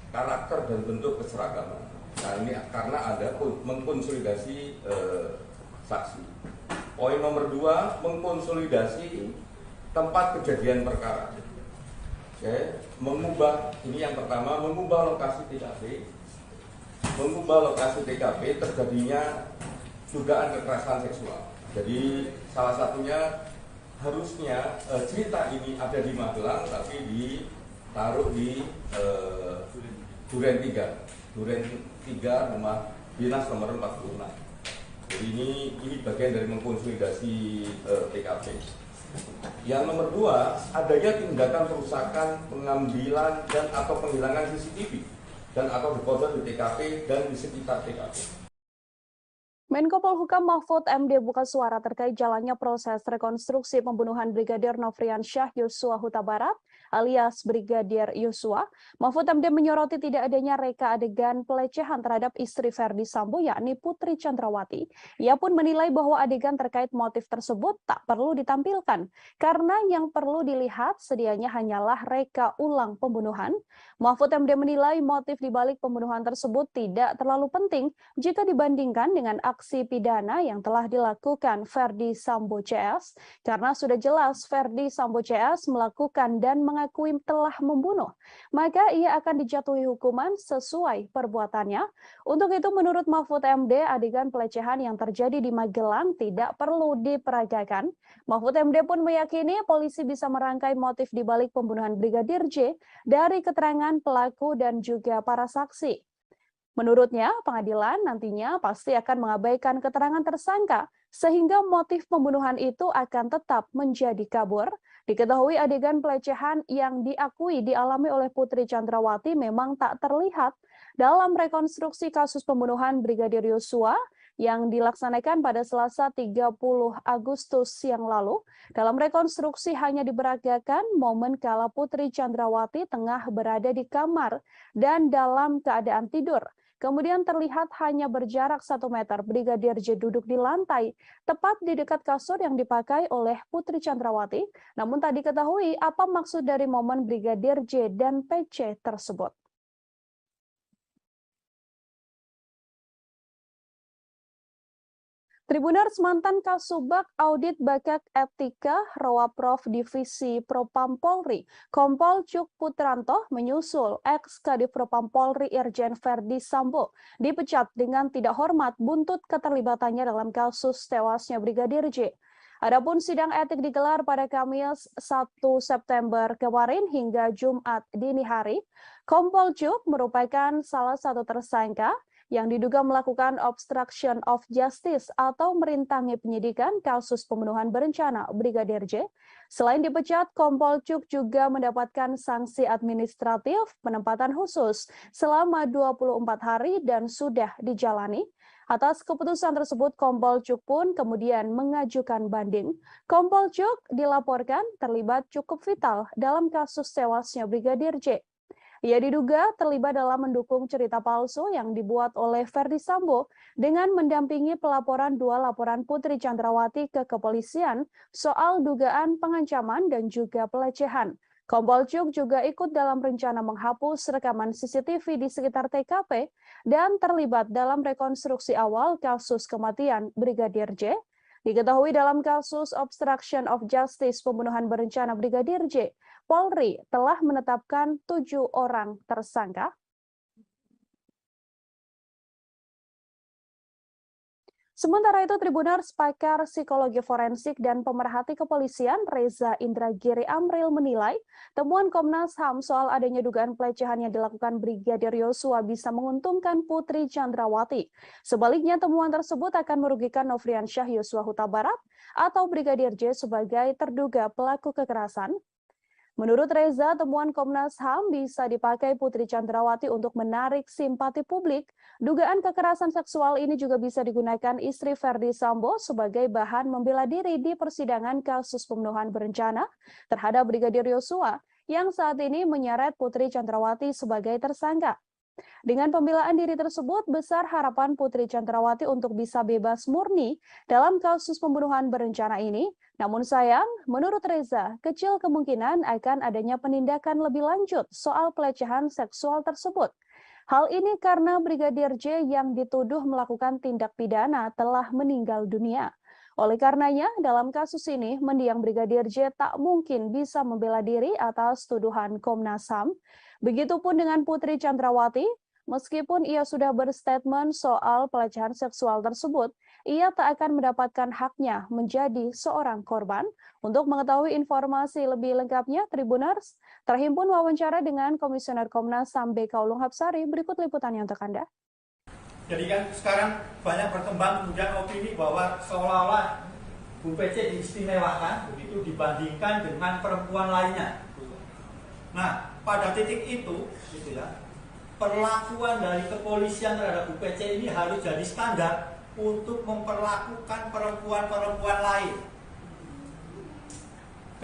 karakter dan bentuk keseragaman. Nah, ini karena ada mengkonsolidasi saksi. Poin nomor 2, mengkonsolidasi tempat kejadian perkara. Oke, ini yang pertama, mengubah lokasi TKP. Mengubah lokasi TKP terjadinya dugaan kekerasan seksual. Jadi salah satunya harusnya cerita ini ada di Magelang, tapi ditaruh di Duren 3 rumah dinas nomor 46. Jadi ini bagian dari mengkonsolidasi TKP. Yang nomor 2, adanya tindakan perusakan, pengambilan dan atau penghilangan CCTV dan atau dekoder di TKP dan di sekitar TKP. Menko Polhukam Mahfud MD buka suara terkait jalannya proses rekonstruksi pembunuhan Brigadir Nofriansyah Yosua Huta Barat alias Brigadir Yosua. Mahfud MD menyoroti tidak adanya reka adegan pelecehan terhadap istri Ferdi Sambo, yakni Putri Chandrawati. Ia pun menilai bahwa adegan terkait motif tersebut tak perlu ditampilkan, karena yang perlu dilihat sedianya hanyalah reka ulang pembunuhan. Mahfud MD menilai motif dibalik pembunuhan tersebut tidak terlalu penting jika dibandingkan dengan aksi pidana yang telah dilakukan Ferdi Sambo CS, karena sudah jelas Ferdi Sambo CS melakukan dan mengakui telah membunuh, maka ia akan dijatuhi hukuman sesuai perbuatannya. Untuk itu menurut Mahfud MD, adegan pelecehan yang terjadi di Magelang tidak perlu diperagakan. Mahfud MD pun meyakini polisi bisa merangkai motif dibalik pembunuhan Brigadir J dari keterangan pelaku dan juga para saksi. Menurutnya, pengadilan nantinya pasti akan mengabaikan keterangan tersangka sehingga motif pembunuhan itu akan tetap menjadi kabur. Diketahui adegan pelecehan yang diakui dialami oleh Putri Chandrawati memang tak terlihat dalam rekonstruksi kasus pembunuhan Brigadir Yosua yang dilaksanakan pada Selasa 30 Agustus yang lalu. Dalam rekonstruksi hanya diperagakan momen kala Putri Chandrawati tengah berada di kamar dan dalam keadaan tidur. Kemudian terlihat hanya berjarak 1 meter Brigadir J duduk di lantai, tepat di dekat kasur yang dipakai oleh Putri Chandrawati. Namun tak diketahui apa maksud dari momen Brigadir J dan PC tersebut. Tribuners, mantan Kasubag Audit Bakat Etika Rowaprof Divisi Propam Polri, Kompol Cuk Putranto menyusul ex-Kadif Propam Polri Irjen Verdi Sambo dipecat dengan tidak hormat buntut keterlibatannya dalam kasus tewasnya Brigadir J. Adapun sidang etik digelar pada Kamis 1 September kemarin hingga Jumat dini hari. Kompol Cuk merupakan salah satu tersangka yang diduga melakukan obstruction of justice atau merintangi penyidikan kasus pembunuhan berencana Brigadir J. Selain dipecat, Kompol Cuk juga mendapatkan sanksi administratif penempatan khusus selama 24 hari dan sudah dijalani. Atas keputusan tersebut, Kompol Cuk pun kemudian mengajukan banding. Kompol Cuk dilaporkan terlibat cukup vital dalam kasus tewasnya Brigadir J. Ia diduga terlibat dalam mendukung cerita palsu yang dibuat oleh Verdi Sambo dengan mendampingi pelaporan 2 laporan Putri Chandrawati ke kepolisian soal dugaan pengancaman dan juga pelecehan. Kompol Cuk juga ikut dalam rencana menghapus rekaman CCTV di sekitar TKP dan terlibat dalam rekonstruksi awal kasus kematian Brigadir J. Diketahui dalam kasus obstruction of justice pembunuhan berencana Brigadir J, Polri telah menetapkan 7 orang tersangka. Sementara itu, Tribuners, pakar psikologi forensik dan pemerhati kepolisian Reza Indragiri Amril menilai temuan Komnas HAM soal adanya dugaan pelecehan yang dilakukan Brigadir Yosua bisa menguntungkan Putri Chandrawati. Sebaliknya, temuan tersebut akan merugikan Nofriansyah Yosua Huta Barat atau Brigadir J sebagai terduga pelaku kekerasan. Menurut Reza, temuan Komnas HAM bisa dipakai Putri Chandrawati untuk menarik simpati publik. Dugaan kekerasan seksual ini juga bisa digunakan istri Verdi Sambo sebagai bahan membela diri di persidangan kasus pembunuhan berencana terhadap Brigadir Yosua yang saat ini menyeret Putri Chandrawati sebagai tersangka. Dengan pembelaan diri tersebut, besar harapan Putri Chandrawati untuk bisa bebas murni dalam kasus pembunuhan berencana ini. Namun sayang, menurut Reza, kecil kemungkinan akan adanya penindakan lebih lanjut soal pelecehan seksual tersebut. Hal ini karena Brigadir J yang dituduh melakukan tindak pidana telah meninggal dunia. Oleh karenanya, dalam kasus ini, mendiang Brigadir J tak mungkin bisa membela diri atas tuduhan Komnas HAM. Begitupun dengan Putri Chandrawati, meskipun ia sudah berstatement soal pelecehan seksual tersebut, ia tak akan mendapatkan haknya menjadi seorang korban. Untuk mengetahui informasi lebih lengkapnya, Tribuners, terhimpun wawancara dengan Komisioner Komnas HAM BK Ulung Hapsari, berikut liputannya untuk Anda. Jadi kan sekarang banyak berkembang kemudian opini bahwa seolah-olah Bu PC diistimewakan begitu dibandingkan dengan perempuan lainnya. Nah, pada titik itu, gitu ya, perlakuan dari kepolisian terhadap Bu PC ini harus jadi standar untuk memperlakukan perempuan-perempuan lain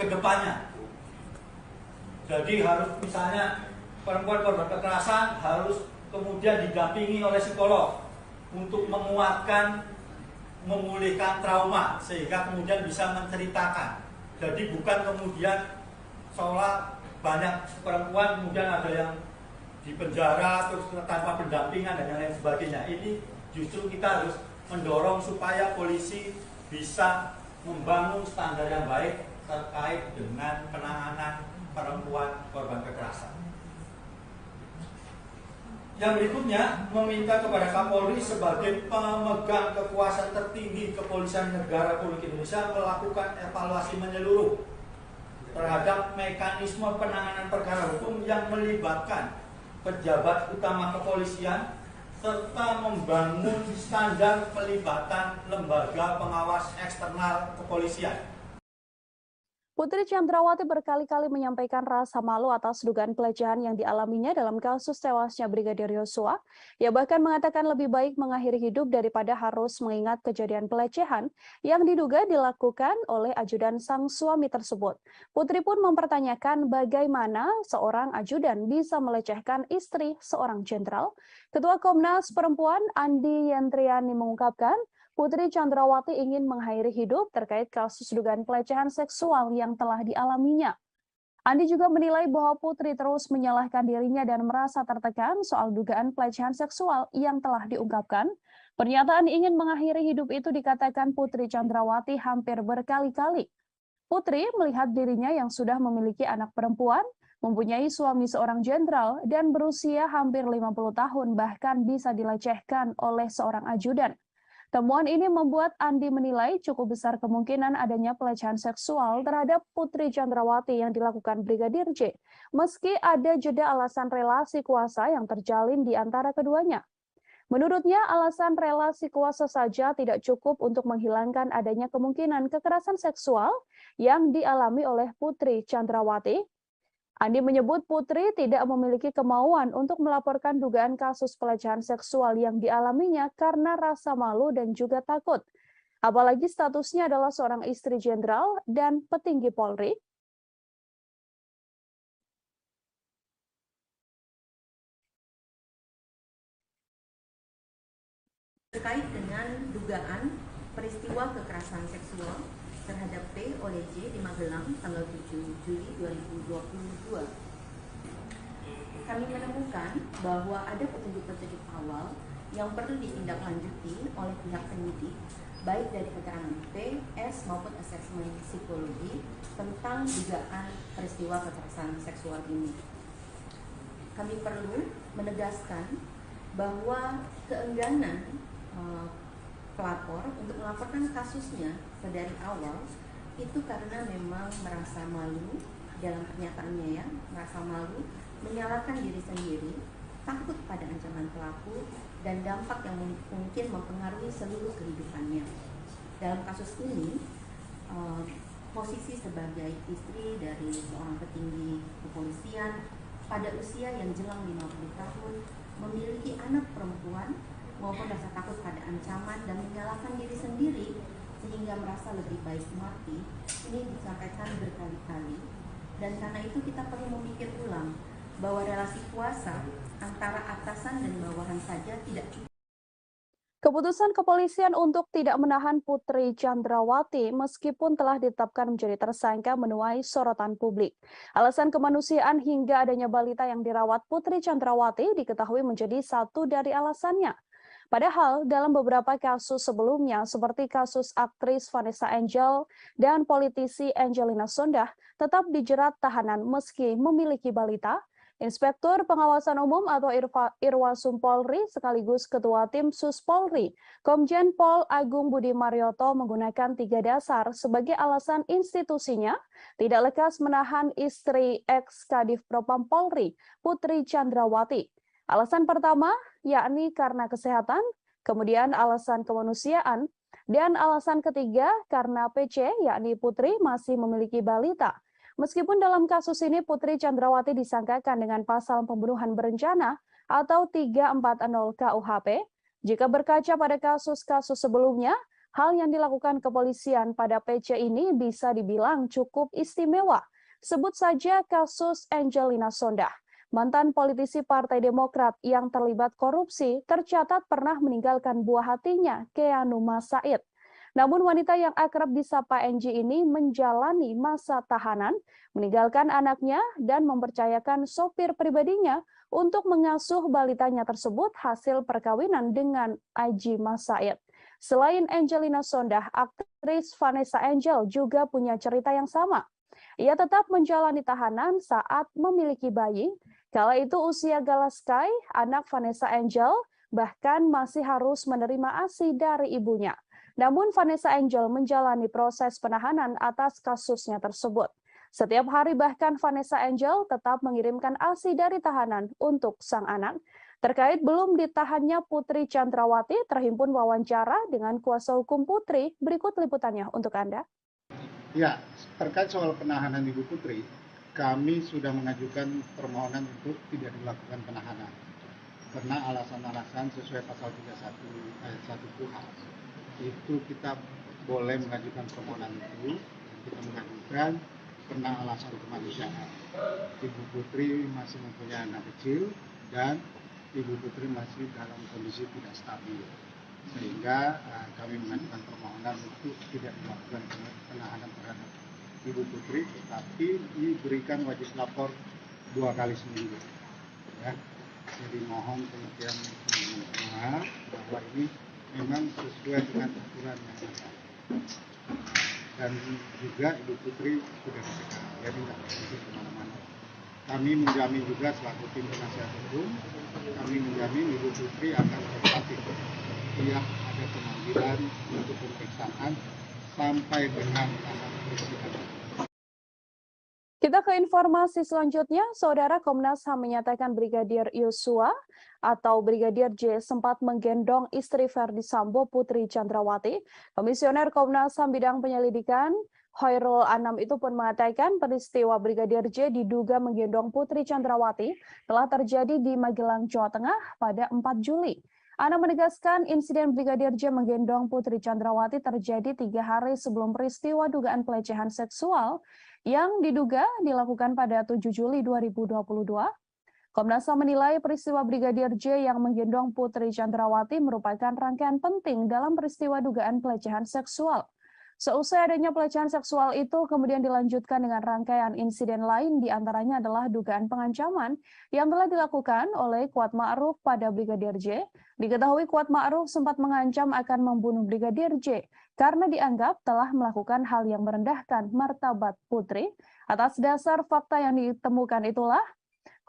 ke depannya. Jadi harus misalnya perempuan korban kekerasan harus kemudian didampingi oleh psikolog untuk menguatkan, memulihkan trauma sehingga kemudian bisa menceritakan. Jadi bukan kemudian seolah banyak perempuan kemudian ada yang di penjara terus tanpa pendampingan dan lain sebagainya. Ini justru kita harus mendorong supaya polisi bisa membangun standar yang baik terkait dengan penanganan perempuan korban kekerasan. Yang berikutnya, meminta kepada Kapolri sebagai pemegang kekuasaan tertinggi Kepolisian Negara Republik Indonesia melakukan evaluasi menyeluruh terhadap mekanisme penanganan perkara hukum yang melibatkan pejabat utama kepolisian serta membangun standar pelibatan lembaga pengawas eksternal kepolisian. Putri Chandrawati berkali-kali menyampaikan rasa malu atas dugaan pelecehan yang dialaminya dalam kasus tewasnya Brigadir Yosua. Ia bahkan mengatakan lebih baik mengakhiri hidup daripada harus mengingat kejadian pelecehan yang diduga dilakukan oleh ajudan sang suami tersebut. Putri pun mempertanyakan bagaimana seorang ajudan bisa melecehkan istri seorang jenderal. Ketua Komnas Perempuan Andi Yentriani mengungkapkan, Putri Chandrawati ingin mengakhiri hidup terkait kasus dugaan pelecehan seksual yang telah dialaminya. Andi juga menilai bahwa Putri terus menyalahkan dirinya dan merasa tertekan soal dugaan pelecehan seksual yang telah diungkapkan. Pernyataan ingin mengakhiri hidup itu dikatakan Putri Chandrawati hampir berkali-kali. Putri melihat dirinya yang sudah memiliki anak perempuan, mempunyai suami seorang jenderal, dan berusia hampir 50 tahun bahkan bisa dilecehkan oleh seorang ajudan. Temuan ini membuat Andi menilai cukup besar kemungkinan adanya pelecehan seksual terhadap Putri Chandrawati yang dilakukan Brigadir J, meski ada jeda alasan relasi kuasa yang terjalin di antara keduanya. Menurutnya, alasan relasi kuasa saja tidak cukup untuk menghilangkan adanya kemungkinan kekerasan seksual yang dialami oleh Putri Chandrawati. Andi menyebut Putri tidak memiliki kemauan untuk melaporkan dugaan kasus pelecehan seksual yang dialaminya karena rasa malu dan juga takut. Apalagi statusnya adalah seorang istri jenderal dan petinggi Polri. Terkait dengan dugaan peristiwa kekerasan seksual terhadap P oleh J di Magelang tanggal 7 Juli 2022. Kami menemukan bahwa ada petunjuk-petunjuk awal yang perlu ditindaklanjuti oleh pihak penyidik, baik dari keterangan P, S maupun asesmen psikologi tentang dugaan peristiwa kekerasan seksual ini. Kami perlu menegaskan bahwa keengganan pelapor untuk melaporkan kasusnya dari awal itu karena memang merasa malu dalam pernyataannya, ya, merasa malu, menyalahkan diri sendiri, takut pada ancaman pelaku dan dampak yang mungkin mempengaruhi seluruh kehidupannya. Dalam kasus ini, posisi sebagai istri dari seorang petinggi kepolisian pada usia yang jelang 50 tahun, memiliki anak perempuan maupun rasa takut pada ancaman dan menyalahkan diri sendiri sehingga merasa lebih baik mati, ini disampaikan berkali-kali. Dan karena itu kita perlu memikir ulang bahwa relasi kuasa antara atasan dan bawahan saja tidak cukup. Keputusan kepolisian untuk tidak menahan Putri Chandrawati meskipun telah ditetapkan menjadi tersangka menuai sorotan publik. Alasan kemanusiaan hingga adanya balita yang dirawat Putri Chandrawati diketahui menjadi satu dari alasannya. Padahal dalam beberapa kasus sebelumnya seperti kasus aktris Vanessa Angel dan politisi Angelina Sondakh tetap dijerat tahanan meski memiliki balita. Inspektur Pengawasan Umum atau Irwasum Polri sekaligus Ketua Tim Sus Polri, Komjen Pol Agung Budi Marioto menggunakan 3 dasar sebagai alasan institusinya tidak lekas menahan istri ex-Kadif Propam Polri, Putri Chandrawati. Alasan pertama, yakni karena kesehatan, kemudian alasan kemanusiaan, dan alasan ketiga karena PC, yakni Putri masih memiliki balita. Meskipun dalam kasus ini Putri Chandrawati disangkakan dengan pasal pembunuhan berencana atau 340 KUHP, jika berkaca pada kasus-kasus sebelumnya, hal yang dilakukan kepolisian pada PC ini bisa dibilang cukup istimewa. Sebut saja kasus Angelina Sondakh. Mantan politisi Partai Demokrat yang terlibat korupsi tercatat pernah meninggalkan buah hatinya, Keanu Masaid. Namun wanita yang akrab disapa NG ini menjalani masa tahanan, meninggalkan anaknya dan mempercayakan sopir pribadinya untuk mengasuh balitanya tersebut hasil perkawinan dengan Aji Masaid. Selain Angelina Sondakh, aktris Vanessa Angel juga punya cerita yang sama. Ia tetap menjalani tahanan saat memiliki bayi. Kala itu usia Galaskai, anak Vanessa Angel, bahkan masih harus menerima ASI dari ibunya. Namun Vanessa Angel menjalani proses penahanan atas kasusnya tersebut. Setiap hari bahkan Vanessa Angel tetap mengirimkan ASI dari tahanan untuk sang anak. Terkait belum ditahannya Putri Chandrawati, terhimpun wawancara dengan kuasa hukum Putri. Berikut liputannya untuk Anda. Ya, terkait soal penahanan Ibu Putri, kami sudah mengajukan permohonan untuk tidak dilakukan penahanan. Karena alasan-alasan sesuai pasal 31 ayat 1 KUHP. Itu kita boleh mengajukan permohonan itu, kita mengajukan karena alasan kemanusiaan. Ibu Putri masih mempunyai anak kecil dan Ibu Putri masih dalam kondisi tidak stabil, sehingga kami mengajukan permohonan untuk tidak dilakukan penahanan terhadap Ibu Putri, tetapi diberikan wajib lapor 2 kali seminggu. Ya. Jadi mohon pengertian teman-teman semua bahwa ini memang sesuai dengan aturan yang ada. Dan juga Ibu Putri sudah dicegah, jadi tidak pergi kemana-mana. Kami menjamin juga selaku tim penasihat hukum, kami menjamin Ibu Putri akan kooperatif setiap ada pemanggilan untuk pemeriksaan sampai dengan tahap persidangan. Kita ke informasi selanjutnya, Saudara. Komnas HAM menyatakan Brigadir Yosua atau Brigadir J sempat menggendong istri Verdi Sambo, Putri Chandrawati. Komisioner Komnas HAM bidang penyelidikan Khairul Anam itu pun mengatakan peristiwa Brigadir J diduga menggendong Putri Chandrawati telah terjadi di Magelang, Jawa Tengah pada 4 Juli. Anam menegaskan insiden Brigadir J menggendong Putri Chandrawati terjadi 3 hari sebelum peristiwa dugaan pelecehan seksual yang diduga dilakukan pada 7 Juli 2022. Komnas HAM menilai peristiwa Brigadir J yang menggendong Putri Chandrawati merupakan rangkaian penting dalam peristiwa dugaan pelecehan seksual. Seusai adanya pelecehan seksual itu kemudian dilanjutkan dengan rangkaian insiden lain, diantaranya adalah dugaan pengancaman yang telah dilakukan oleh Kuat Ma'ruf pada Brigadir J. Diketahui Kuat Ma'ruf sempat mengancam akan membunuh Brigadir J karena dianggap telah melakukan hal yang merendahkan martabat Putri. Atas dasar fakta yang ditemukan itulah,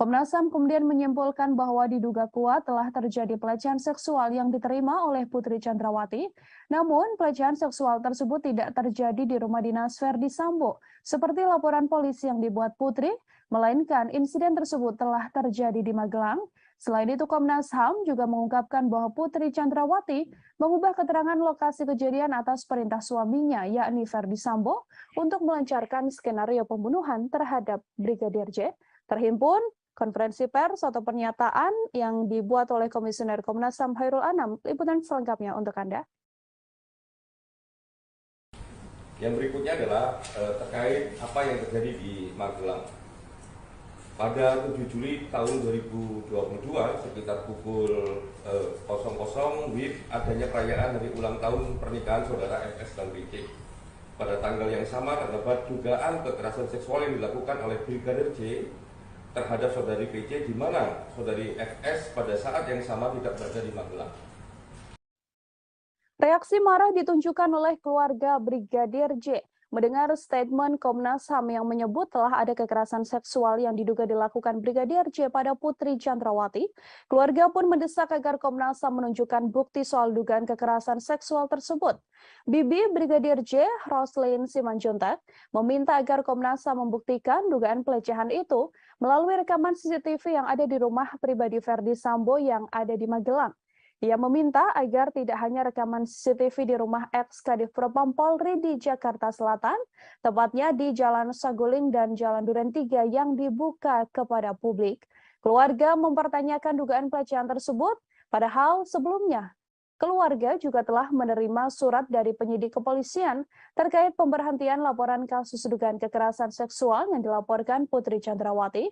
Komnas HAM kemudian menyimpulkan bahwa diduga kuat telah terjadi pelecehan seksual yang diterima oleh Putri Chandrawati. Namun, pelecehan seksual tersebut tidak terjadi di rumah dinas Verdi Sambo, seperti laporan polisi yang dibuat Putri, melainkan insiden tersebut telah terjadi di Magelang. Selain itu, Komnas HAM juga mengungkapkan bahwa Putri Chandrawati mengubah keterangan lokasi kejadian atas perintah suaminya, yakni Verdi Sambo, untuk melancarkan skenario pembunuhan terhadap Brigadir J. Terhimpun konferensi pers atau pernyataan yang dibuat oleh Komisioner Komnas HAM Khairul Anam. Liputan selengkapnya untuk Anda. Yang berikutnya adalah terkait apa yang terjadi di Magelang. Pada 7 Juli tahun 2022, sekitar pukul 00 WIB, adanya perayaan hari ulang tahun pernikahan saudara FS dan BC. Pada tanggal yang sama terdapat dugaan kekerasan seksual yang dilakukan oleh Brigadir J terhadap saudari PC, di mana saudari FS pada saat yang sama tidak berada di Magelang. Reaksi marah ditunjukkan oleh keluarga Brigadir J mendengar statement Komnas HAM yang menyebut telah ada kekerasan seksual yang diduga dilakukan Brigadir J pada Putri Chandrawati. Keluarga pun mendesak agar Komnas HAM menunjukkan bukti soal dugaan kekerasan seksual tersebut. Bibi Brigadir J, Roslin Simanjuntak, meminta agar Komnas HAM membuktikan dugaan pelecehan itu melalui rekaman CCTV yang ada di rumah pribadi Verdi Sambo yang ada di Magelang. Ia meminta agar tidak hanya rekaman CCTV di rumah ex-Kadif Propam Polri di Jakarta Selatan, tepatnya di Jalan Saguling dan Jalan Duren 3 yang dibuka kepada publik. Keluarga mempertanyakan dugaan pelecehan tersebut, padahal sebelumnya keluarga juga telah menerima surat dari penyidik kepolisian terkait pemberhentian laporan kasus dugaan kekerasan seksual yang dilaporkan Putri Chandrawati.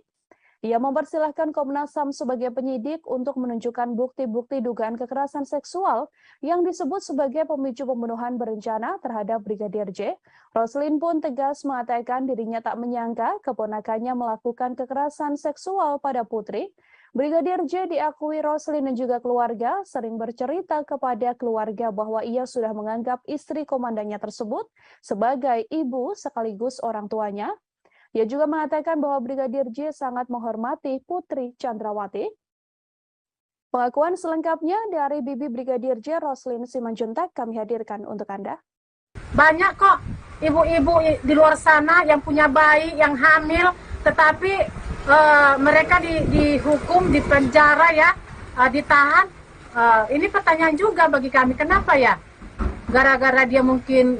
Ia mempersilahkan Komnas HAM sebagai penyidik untuk menunjukkan bukti-bukti dugaan kekerasan seksual yang disebut sebagai pemicu pembunuhan berencana terhadap Brigadir J. Roslin pun tegas mengatakan dirinya tak menyangka keponakannya melakukan kekerasan seksual pada Putri. Brigadir J diakui Roslin dan juga keluarga sering bercerita kepada keluarga bahwa ia sudah menganggap istri komandannya tersebut sebagai ibu sekaligus orang tuanya. Ia juga mengatakan bahwa Brigadir J sangat menghormati Putri Chandrawati. Pengakuan selengkapnya dari Bibi Brigadir J, Roslin Simanjuntak, kami hadirkan untuk Anda. Banyak kok ibu-ibu di luar sana yang punya bayi, yang hamil, tetapi mereka dihukum, dipenjara ya, ditahan. Ini pertanyaan juga bagi kami, kenapa ya? Gara-gara dia mungkin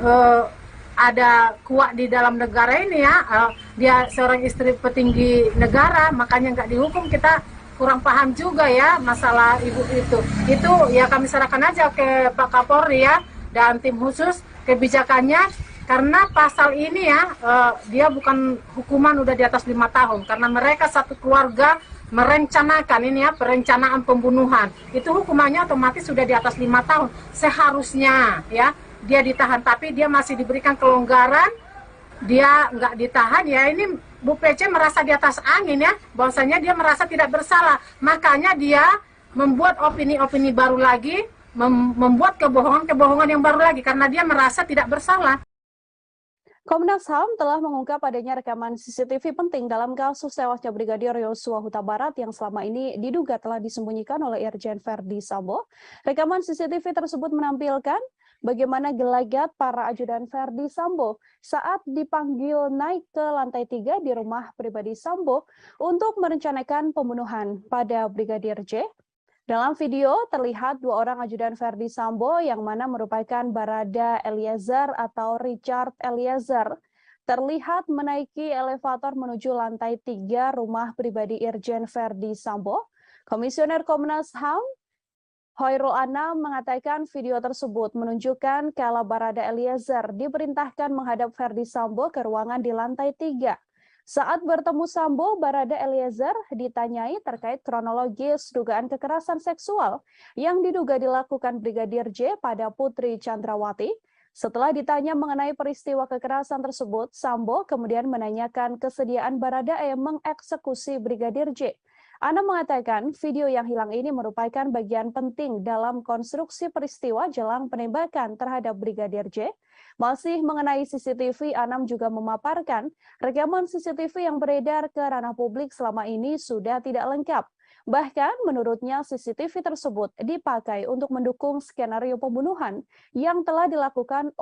ada kuat di dalam negara ini ya, dia seorang istri petinggi negara, makanya nggak dihukum. Kita kurang paham juga ya masalah ibu itu. Itu ya kami serahkan aja ke Pak Kapolri ya dan tim khusus kebijakannya, karena pasal ini ya dia bukan hukuman udah di atas 5 tahun, karena mereka satu keluarga merencanakan ini ya, perencanaan pembunuhan. Itu hukumannya otomatis sudah di atas 5 tahun. Seharusnya ya dia ditahan, tapi dia masih diberikan kelonggaran, dia nggak ditahan ya. Ini Bu PC merasa di atas angin ya, bahwasanya dia merasa tidak bersalah, makanya dia membuat opini-opini baru lagi, membuat kebohongan-kebohongan yang baru lagi, karena dia merasa tidak bersalah. Komnas HAM telah mengungkap adanya rekaman CCTV penting dalam kasus tewasnya Brigadir Yosua Huta Barat yang selama ini diduga telah disembunyikan oleh Irjen Verdi Sambo. Rekaman CCTV tersebut menampilkan bagaimana gelagat para ajudan Verdi Sambo saat dipanggil naik ke lantai 3 di rumah pribadi Sambo untuk merencanakan pembunuhan pada Brigadir J. Dalam video terlihat 2 orang ajudan Verdi Sambo yang mana merupakan Barada Eliezer atau Richard Eliezer terlihat menaiki elevator menuju lantai 3 rumah pribadi Irjen Verdi Sambo. Komisioner Komnas HAM Hoirul Anam mengatakan video tersebut menunjukkan kala Barada Eliezer diperintahkan menghadap Verdi Sambo ke ruangan di lantai 3. Saat bertemu Sambo, Barada Eliezer ditanyai terkait kronologis dugaan kekerasan seksual yang diduga dilakukan Brigadir J pada Putri Chandrawati. Setelah ditanya mengenai peristiwa kekerasan tersebut, Sambo kemudian menanyakan kesediaan Baradae mengeksekusi Brigadir J. Anam mengatakan video yang hilang ini merupakan bagian penting dalam konstruksi peristiwa jelang penembakan terhadap Brigadir J. Masih mengenai CCTV, Anam juga memaparkan rekaman CCTV yang beredar ke ranah publik selama ini sudah tidak lengkap. Bahkan menurutnya CCTV tersebut dipakai untuk mendukung skenario pembunuhan yang telah dilakukan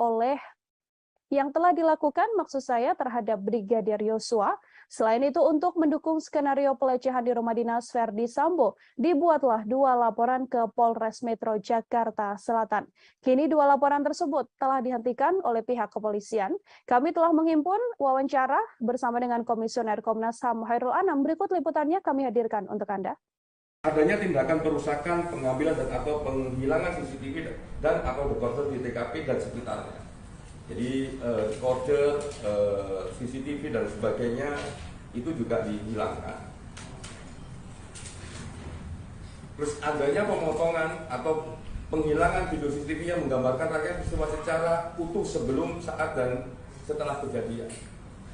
maksud saya terhadap Brigadir Yosua. Selain itu, untuk mendukung skenario pelecehan di rumah dinas Verdi Sambo, dibuatlah 2 laporan ke Polres Metro Jakarta Selatan. Kini 2 laporan tersebut telah dihentikan oleh pihak kepolisian. Kami telah menghimpun wawancara bersama dengan Komisioner Komnas HAM Hoirul Anam. Berikut liputannya kami hadirkan untuk Anda. Adanya tindakan perusakan, pengambilan dan atau penghilangan CCTV dan atau dekoder di TKP dan sekitarnya. Jadi kode CCTV dan sebagainya itu juga dihilangkan. Terus adanya pemotongan atau penghilangan video CCTV yang menggambarkan rangkaian peristiwa secara utuh sebelum, saat, dan setelah kejadian.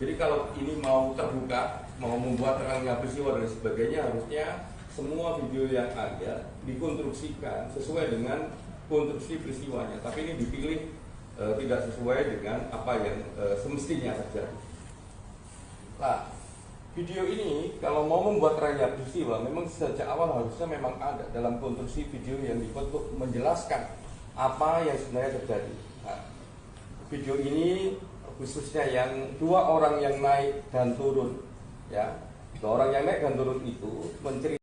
Jadi kalau ini mau terbuka, mau membuat terangnya peristiwa dan sebagainya, harusnya semua video yang ada dikonstruksikan sesuai dengan konstruksi peristiwanya. Tapi ini dipilih tidak sesuai dengan apa yang semestinya terjadi. Nah, video ini kalau mau membuat terangnya peristiwa, memang sejak awal harusnya memang ada dalam konstruksi video yang dibuat untuk menjelaskan apa yang sebenarnya terjadi. Nah, video ini khususnya yang 2 orang yang naik dan turun, ya, 2 orang yang naik dan turun itu menceritakan.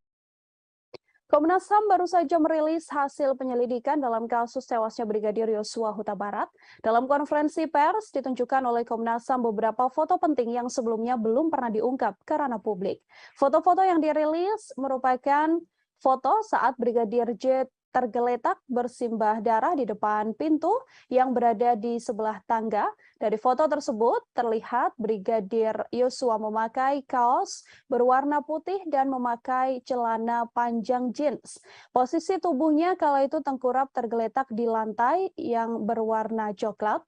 Komnas HAM baru saja merilis hasil penyelidikan dalam kasus tewasnya Brigadir Yosua Huta Barat. Dalam konferensi pers ditunjukkan oleh Komnas HAM beberapa foto penting yang sebelumnya belum pernah diungkap ke ranah publik. Foto-foto yang dirilis merupakan foto saat Brigadir J tergeletak bersimbah darah di depan pintu yang berada di sebelah tangga. Dari foto tersebut terlihat Brigadir Yosua memakai kaos berwarna putih dan memakai celana panjang jeans. Posisi tubuhnya kala itu tengkurap tergeletak di lantai yang berwarna coklat.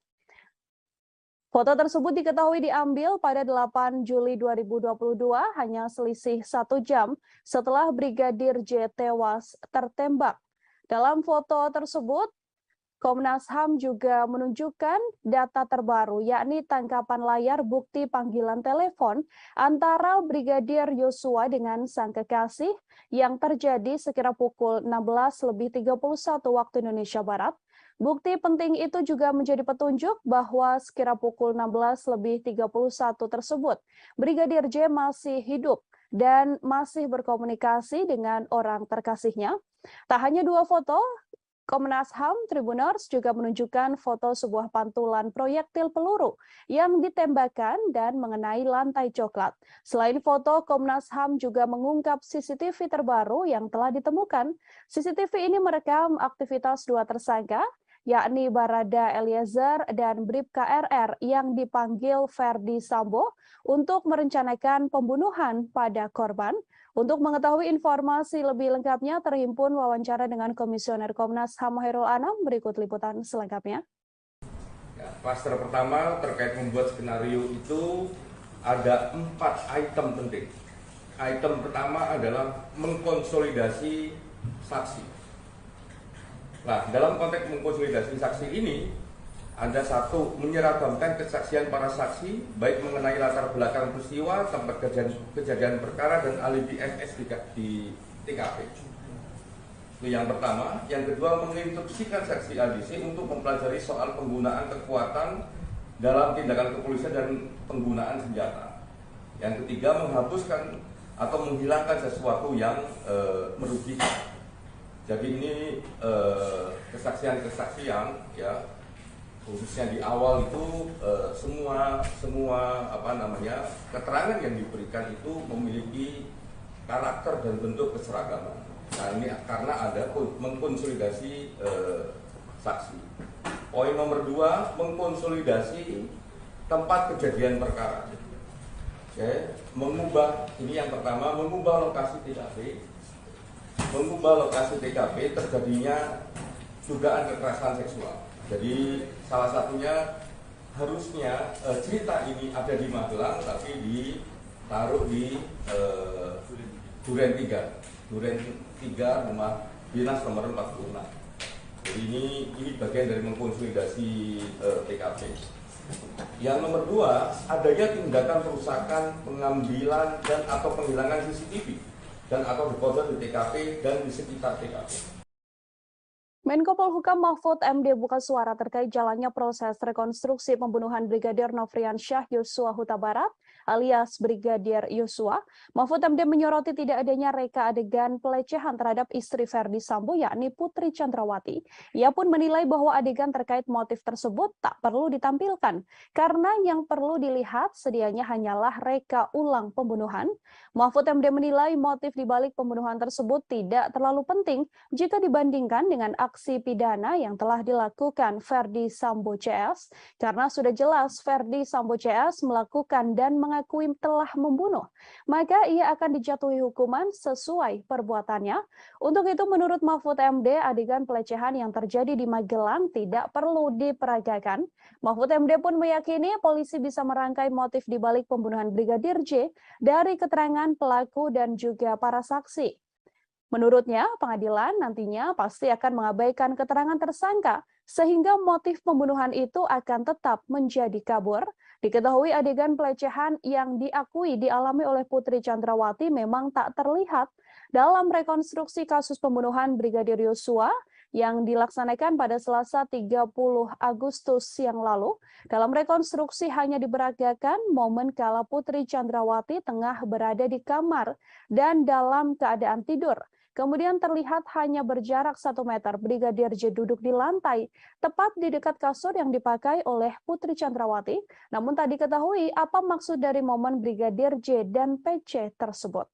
Foto tersebut diketahui diambil pada 8 Juli 2022, hanya selisih 1 jam setelah Brigadir J tewas tertembak. Dalam foto tersebut, Komnas HAM juga menunjukkan data terbaru, yakni tangkapan layar bukti panggilan telepon antara Brigadir Yosua dengan sang kekasih yang terjadi sekira pukul 16.31 waktu Indonesia Barat. Bukti penting itu juga menjadi petunjuk bahwa sekira pukul 16.31 tersebut, Brigadir J masih hidup dan masih berkomunikasi dengan orang terkasihnya. Tak hanya 2 foto, Komnas HAM Tribuners juga menunjukkan foto sebuah pantulan proyektil peluru yang ditembakkan dan mengenai lantai coklat. Selain foto, Komnas HAM juga mengungkap CCTV terbaru yang telah ditemukan. CCTV ini merekam aktivitas 2 tersangka, yakni Barada Eliezer dan Bribka RR yang dipanggil Ferdi Sambo untuk merencanakan pembunuhan pada korban. Untuk mengetahui informasi lebih lengkapnya, terhimpun wawancara dengan Komisioner Komnas HAM Hairul Anam. Berikut liputan selengkapnya. Ya, klaster pertama terkait membuat skenario itu ada 4 item penting. Item pertama adalah mengkonsolidasi saksi. Nah, dalam konteks mengkonsolidasi saksi ini, ada 1, menyeragamkan kesaksian para saksi, baik mengenai latar belakang peristiwa, tempat kejadian perkara, dan alibi FS di TKP. Itu yang pertama. Yang kedua, menginstruksikan saksi ADC untuk mempelajari soal penggunaan kekuatan dalam tindakan kepolisian dan penggunaan senjata. Yang ketiga, menghapuskan atau menghilangkan sesuatu yang merugikan. Jadi ini kesaksian-kesaksian, ya, khususnya di awal itu semua keterangan yang diberikan itu memiliki karakter dan bentuk keseragaman. Nah, ini karena ada mengkonsolidasi saksi. Poin nomor 2, mengkonsolidasi tempat kejadian perkara. Oke, ini yang pertama, mengubah lokasi TKP. Mengubah lokasi TKP terjadinya dugaan kekerasan seksual. Jadi salah satunya harusnya cerita ini ada di Magelang, tapi ditaruh di Duren 3 rumah dinas nomor 46. Jadi ini bagian dari mengkonsolidasi TKP. Yang nomor 2, adanya tindakan perusakan, pengambilan dan atau penghilangan CCTV dan atau dekoder di TKP dan di sekitar TKP. Menko Polhukam Mahfud MD buka suara terkait jalannya proses rekonstruksi pembunuhan Brigadir Nofriansyah Yosua Huta Barat alias Brigadir Yosua. Mahfud MD menyoroti tidak adanya reka adegan pelecehan terhadap istri Ferdi Sambo yakni Putri Chandrawati. Ia pun menilai bahwa adegan terkait motif tersebut tak perlu ditampilkan karena yang perlu dilihat sedianya hanyalah reka ulang pembunuhan. Mahfud MD menilai motif dibalik pembunuhan tersebut tidak terlalu penting jika dibandingkan dengan aksi pidana yang telah dilakukan Ferdi Sambo CS karena sudah jelas Ferdi Sambo CS melakukan dan mengakui telah membunuh, maka ia akan dijatuhi hukuman sesuai perbuatannya. Untuk itu menurut Mahfud MD, adegan pelecehan yang terjadi di Magelang tidak perlu diperagakan. Mahfud MD pun meyakini polisi bisa merangkai motif dibalik pembunuhan Brigadir J dari keterangan pelaku dan juga para saksi. Menurutnya, pengadilan nantinya pasti akan mengabaikan keterangan tersangka, sehingga motif pembunuhan itu akan tetap menjadi kabur. Diketahui adegan pelecehan yang diakui dialami oleh Putri Chandrawati memang tak terlihat dalam rekonstruksi kasus pembunuhan Brigadir Yosua yang dilaksanakan pada Selasa 30 Agustus yang lalu. Dalam rekonstruksi hanya diperagakan momen kala Putri Chandrawati tengah berada di kamar dan dalam keadaan tidur. Kemudian terlihat hanya berjarak 1 meter Brigadir J duduk di lantai, tepat di dekat kasur yang dipakai oleh Putri Chandrawati. Namun tak diketahui apa maksud dari momen Brigadir J dan PC tersebut.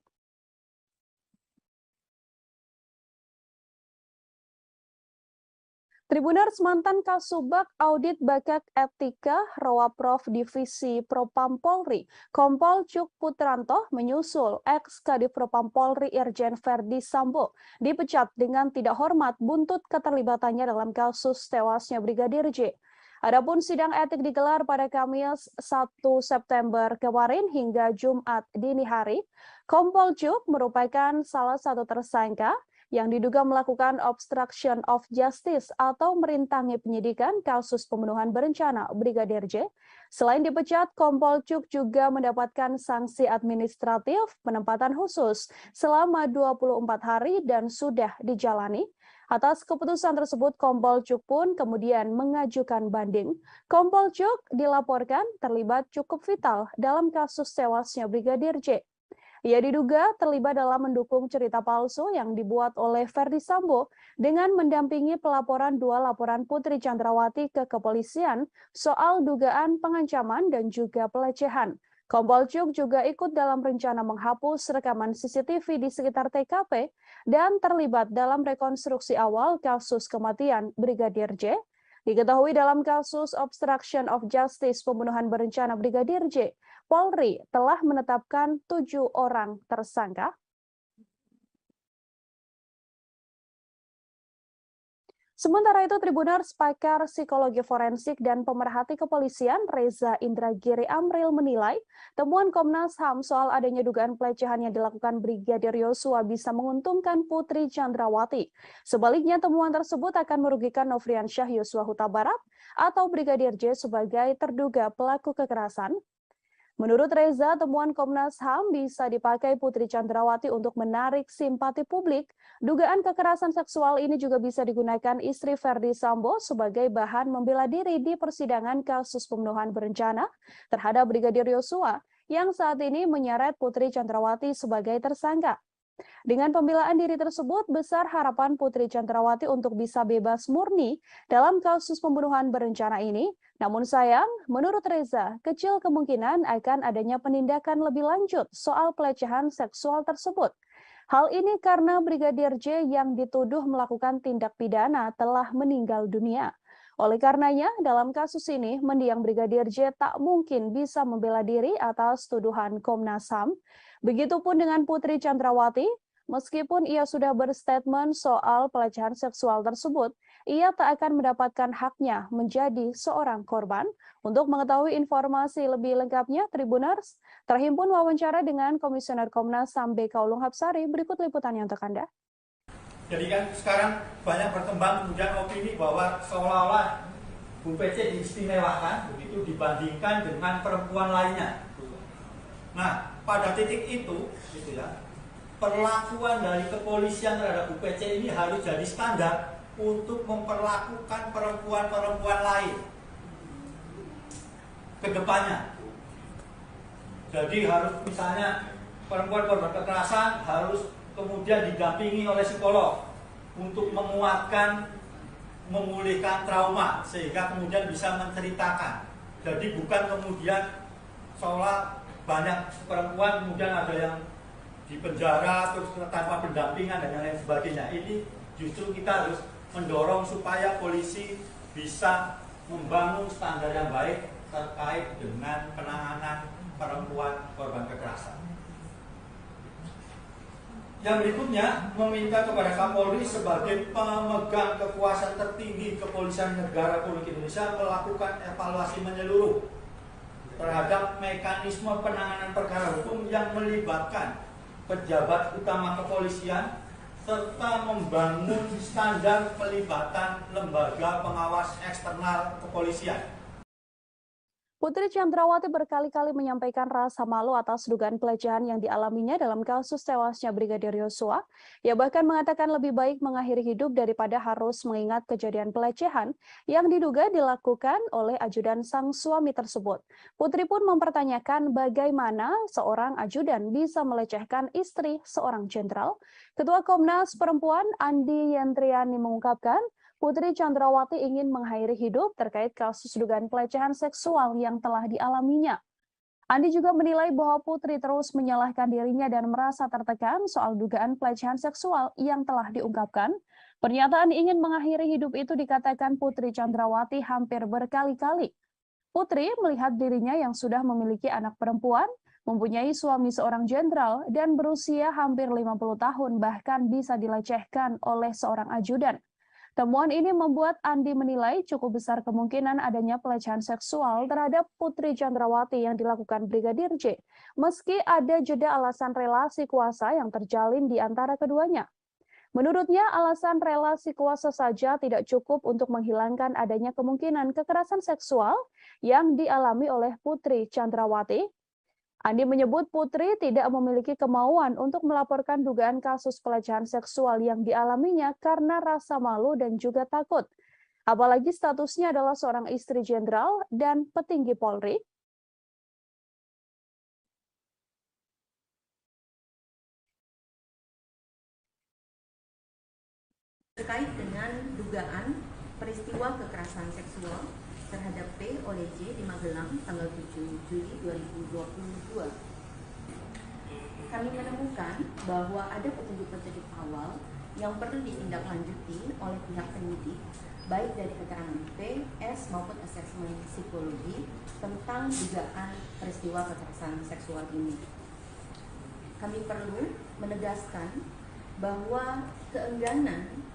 Tribuners, mantan Kasubag Audit Bakat Etika Rowaprov Divisi Propam Polri, Kompol Cuk Putranto menyusul ex-Kadif Propam Polri Irjen Ferdi Sambo dipecat dengan tidak hormat buntut keterlibatannya dalam kasus tewasnya Brigadir J. Adapun sidang etik digelar pada Kamis 1 September kemarin hingga Jumat dini hari. Kompol Cuk merupakan salah satu tersangka yang diduga melakukan obstruction of justice atau merintangi penyidikan kasus pembunuhan berencana Brigadir J. Selain dipecat, Kompol Cuk juga mendapatkan sanksi administratif penempatan khusus selama 24 hari dan sudah dijalani. Atas keputusan tersebut, Kompol Cuk pun kemudian mengajukan banding. Kompol Cuk dilaporkan terlibat cukup vital dalam kasus tewasnya Brigadir J. Ia diduga terlibat dalam mendukung cerita palsu yang dibuat oleh Ferdy Sambo dengan mendampingi pelaporan dua laporan Putri Chandrawati ke kepolisian soal dugaan pengancaman dan juga pelecehan. Kompol Cuk juga ikut dalam rencana menghapus rekaman CCTV di sekitar TKP dan terlibat dalam rekonstruksi awal kasus kematian Brigadir J. Diketahui dalam kasus obstruction of justice pembunuhan berencana Brigadir J, Polri telah menetapkan 7 orang tersangka. Sementara itu, Tribuners pakar psikologi forensik dan pemerhati kepolisian Reza Indragiri Amril menilai temuan Komnas HAM soal adanya dugaan pelecehan yang dilakukan Brigadir Yosua bisa menguntungkan Putri Chandrawati. Sebaliknya, temuan tersebut akan merugikan Nofriansyah Yosua Huta Barat atau Brigadir J sebagai terduga pelaku kekerasan. Menurut Reza, temuan Komnas HAM bisa dipakai Putri Chandrawati untuk menarik simpati publik. Dugaan kekerasan seksual ini juga bisa digunakan istri Ferdy Sambo sebagai bahan membela diri di persidangan kasus pembunuhan berencana terhadap Brigadir Yosua yang saat ini menyeret Putri Chandrawati sebagai tersangka. Dengan pembelaan diri tersebut, besar harapan Putri Chandrawati untuk bisa bebas murni dalam kasus pembunuhan berencana ini. Namun sayang, menurut Reza, kecil kemungkinan akan adanya penindakan lebih lanjut soal pelecehan seksual tersebut. Hal ini karena Brigadir J yang dituduh melakukan tindak pidana telah meninggal dunia. Oleh karenanya, dalam kasus ini, mendiang Brigadir J tak mungkin bisa membela diri atas tuduhan Komnas HAM. Begitupun dengan Putri Chandrawati, meskipun ia sudah berstatement soal pelecehan seksual tersebut, ia tak akan mendapatkan haknya menjadi seorang korban. Untuk mengetahui informasi lebih lengkapnya, Tribuners terhimpun wawancara dengan Komisioner Komnas HAM BK Ulung Hapsari. Berikut liputannya untuk Anda. Jadi kan sekarang banyak berkembang kemudian opini bahwa seolah-olah Bu PC diistimewakan begitu dibandingkan dengan perempuan lainnya. Nah, pada titik itu, gitu ya, perlakuan dari kepolisian terhadap Bu PC ini harus jadi standar untuk memperlakukan perempuan-perempuan lain ke depannya. Jadi harus misalnya perempuan korban kekerasan harus kemudian didampingi oleh psikolog untuk menguatkan, memulihkan trauma sehingga kemudian bisa menceritakan. Jadi bukan kemudian seolah banyak perempuan kemudian ada yang di penjara terus tanpa pendampingan dan lain sebagainya. Ini justru kita harus mendorong supaya polisi bisa membangun standar yang baik terkait dengan penanganan perempuan korban kekerasan. Yang berikutnya meminta kepada Kapolri sebagai pemegang kekuasaan tertinggi Kepolisian Negara Republik Indonesia melakukan evaluasi menyeluruh terhadap mekanisme penanganan perkara hukum yang melibatkan pejabat utama kepolisian serta membangun standar pelibatan lembaga pengawas eksternal kepolisian. Putri Chandrawati berkali-kali menyampaikan rasa malu atas dugaan pelecehan yang dialaminya dalam kasus tewasnya Brigadir Yosua. Ia bahkan mengatakan lebih baik mengakhiri hidup daripada harus mengingat kejadian pelecehan yang diduga dilakukan oleh ajudan sang suami tersebut. Putri pun mempertanyakan bagaimana seorang ajudan bisa melecehkan istri seorang jenderal. Ketua Komnas Perempuan Andi Yentriani mengungkapkan, Putri Chandrawati ingin mengakhiri hidup terkait kasus dugaan pelecehan seksual yang telah dialaminya. Andi juga menilai bahwa Putri terus menyalahkan dirinya dan merasa tertekan soal dugaan pelecehan seksual yang telah diungkapkan. Pernyataan ingin mengakhiri hidup itu dikatakan Putri Chandrawati hampir berkali-kali. Putri melihat dirinya yang sudah memiliki anak perempuan, mempunyai suami seorang jenderal, dan berusia hampir 50 tahun bahkan bisa dilecehkan oleh seorang ajudan. Temuan ini membuat Andi menilai cukup besar kemungkinan adanya pelecehan seksual terhadap Putri Chandrawati yang dilakukan Brigadir J, meski ada jeda alasan relasi kuasa yang terjalin di antara keduanya. Menurutnya, alasan relasi kuasa saja tidak cukup untuk menghilangkan adanya kemungkinan kekerasan seksual yang dialami oleh Putri Chandrawati. Andi menyebut Putri tidak memiliki kemauan untuk melaporkan dugaan kasus pelecehan seksual yang dialaminya karena rasa malu dan juga takut. Apalagi statusnya adalah seorang istri jenderal dan petinggi Polri. terkait dengan dugaan peristiwa kekerasan seksual terhadap P oleh J di Magelang tanggal 7 Juli 2022. Kami menemukan bahwa ada petunjuk-petunjuk awal yang perlu ditindaklanjuti oleh pihak penyidik, baik dari keterangan P, S maupun asesmen psikologi tentang dugaan peristiwa kekerasan seksual ini. Kami perlu menegaskan bahwa keengganan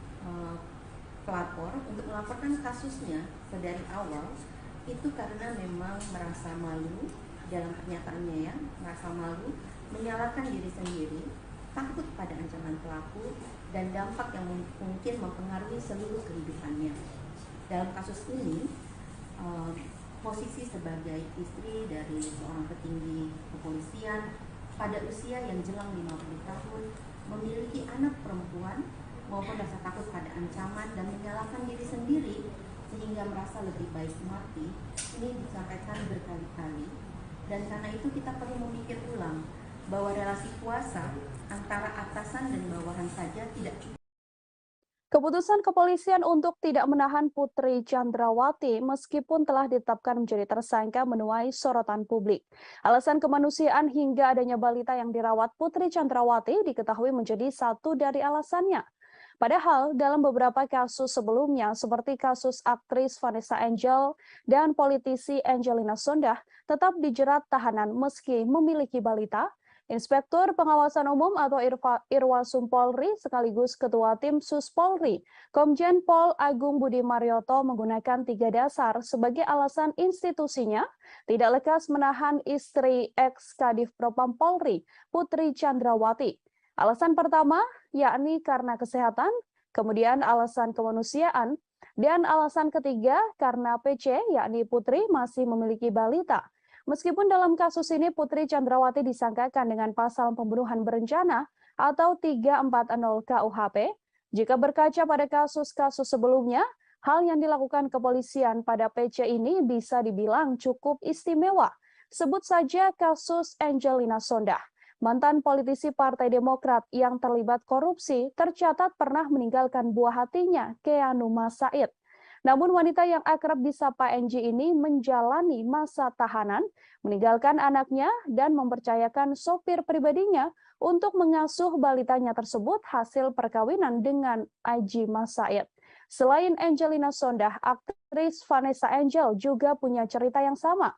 pelapor untuk melaporkan kasusnya dari awal itu karena memang merasa malu dalam pernyataannya, ya, merasa malu, menyalahkan diri sendiri, takut pada ancaman pelaku dan dampak yang mungkin mempengaruhi seluruh kehidupannya. Dalam kasus ini, posisi sebagai istri dari seorang petinggi kepolisian pada usia yang jelang 50 tahun, memiliki anak perempuan maupun rasa takut pada ancaman dan menyalahkan diri sendiri sehingga merasa lebih baik mati, ini disampaikan berkali-kali. Dan karena itu kita perlu memikir ulang bahwa relasi kuasa antara atasan dan bawahan saja tidak cukup. Keputusan kepolisian untuk tidak menahan Putri Chandrawati meskipun telah ditetapkan menjadi tersangka menuai sorotan publik. Alasan kemanusiaan hingga adanya balita yang dirawat Putri Chandrawati diketahui menjadi satu dari alasannya. Padahal dalam beberapa kasus sebelumnya seperti kasus aktris Vanessa Angel dan politisi Angelina Sondakh tetap dijerat tahanan meski memiliki balita. Inspektur Pengawasan Umum atau Irwasum Polri sekaligus Ketua Tim Sus Polri, Komjen Pol Agung Budi Marioto menggunakan 3 dasar sebagai alasan institusinya tidak lekas menahan istri ex-Kadif Propam Polri, Putri Chandrawati. Alasan pertama yakni karena kesehatan, kemudian alasan kemanusiaan, dan alasan ketiga karena PC yakni Putri masih memiliki balita. Meskipun dalam kasus ini Putri Chandrawati disangkakan dengan pasal pembunuhan berencana atau 340 KUHP, jika berkaca pada kasus-kasus sebelumnya, hal yang dilakukan kepolisian pada PC ini bisa dibilang cukup istimewa. Sebut saja kasus Angelina Sondakh. Mantan politisi Partai Demokrat yang terlibat korupsi tercatat pernah meninggalkan buah hatinya, Keanu Said. Namun wanita yang akrab disapa Angie ini menjalani masa tahanan, meninggalkan anaknya dan mempercayakan sopir pribadinya untuk mengasuh balitanya tersebut hasil perkawinan dengan Aji Said. Selain Angelina Sondakh, aktris Vanessa Angel juga punya cerita yang sama.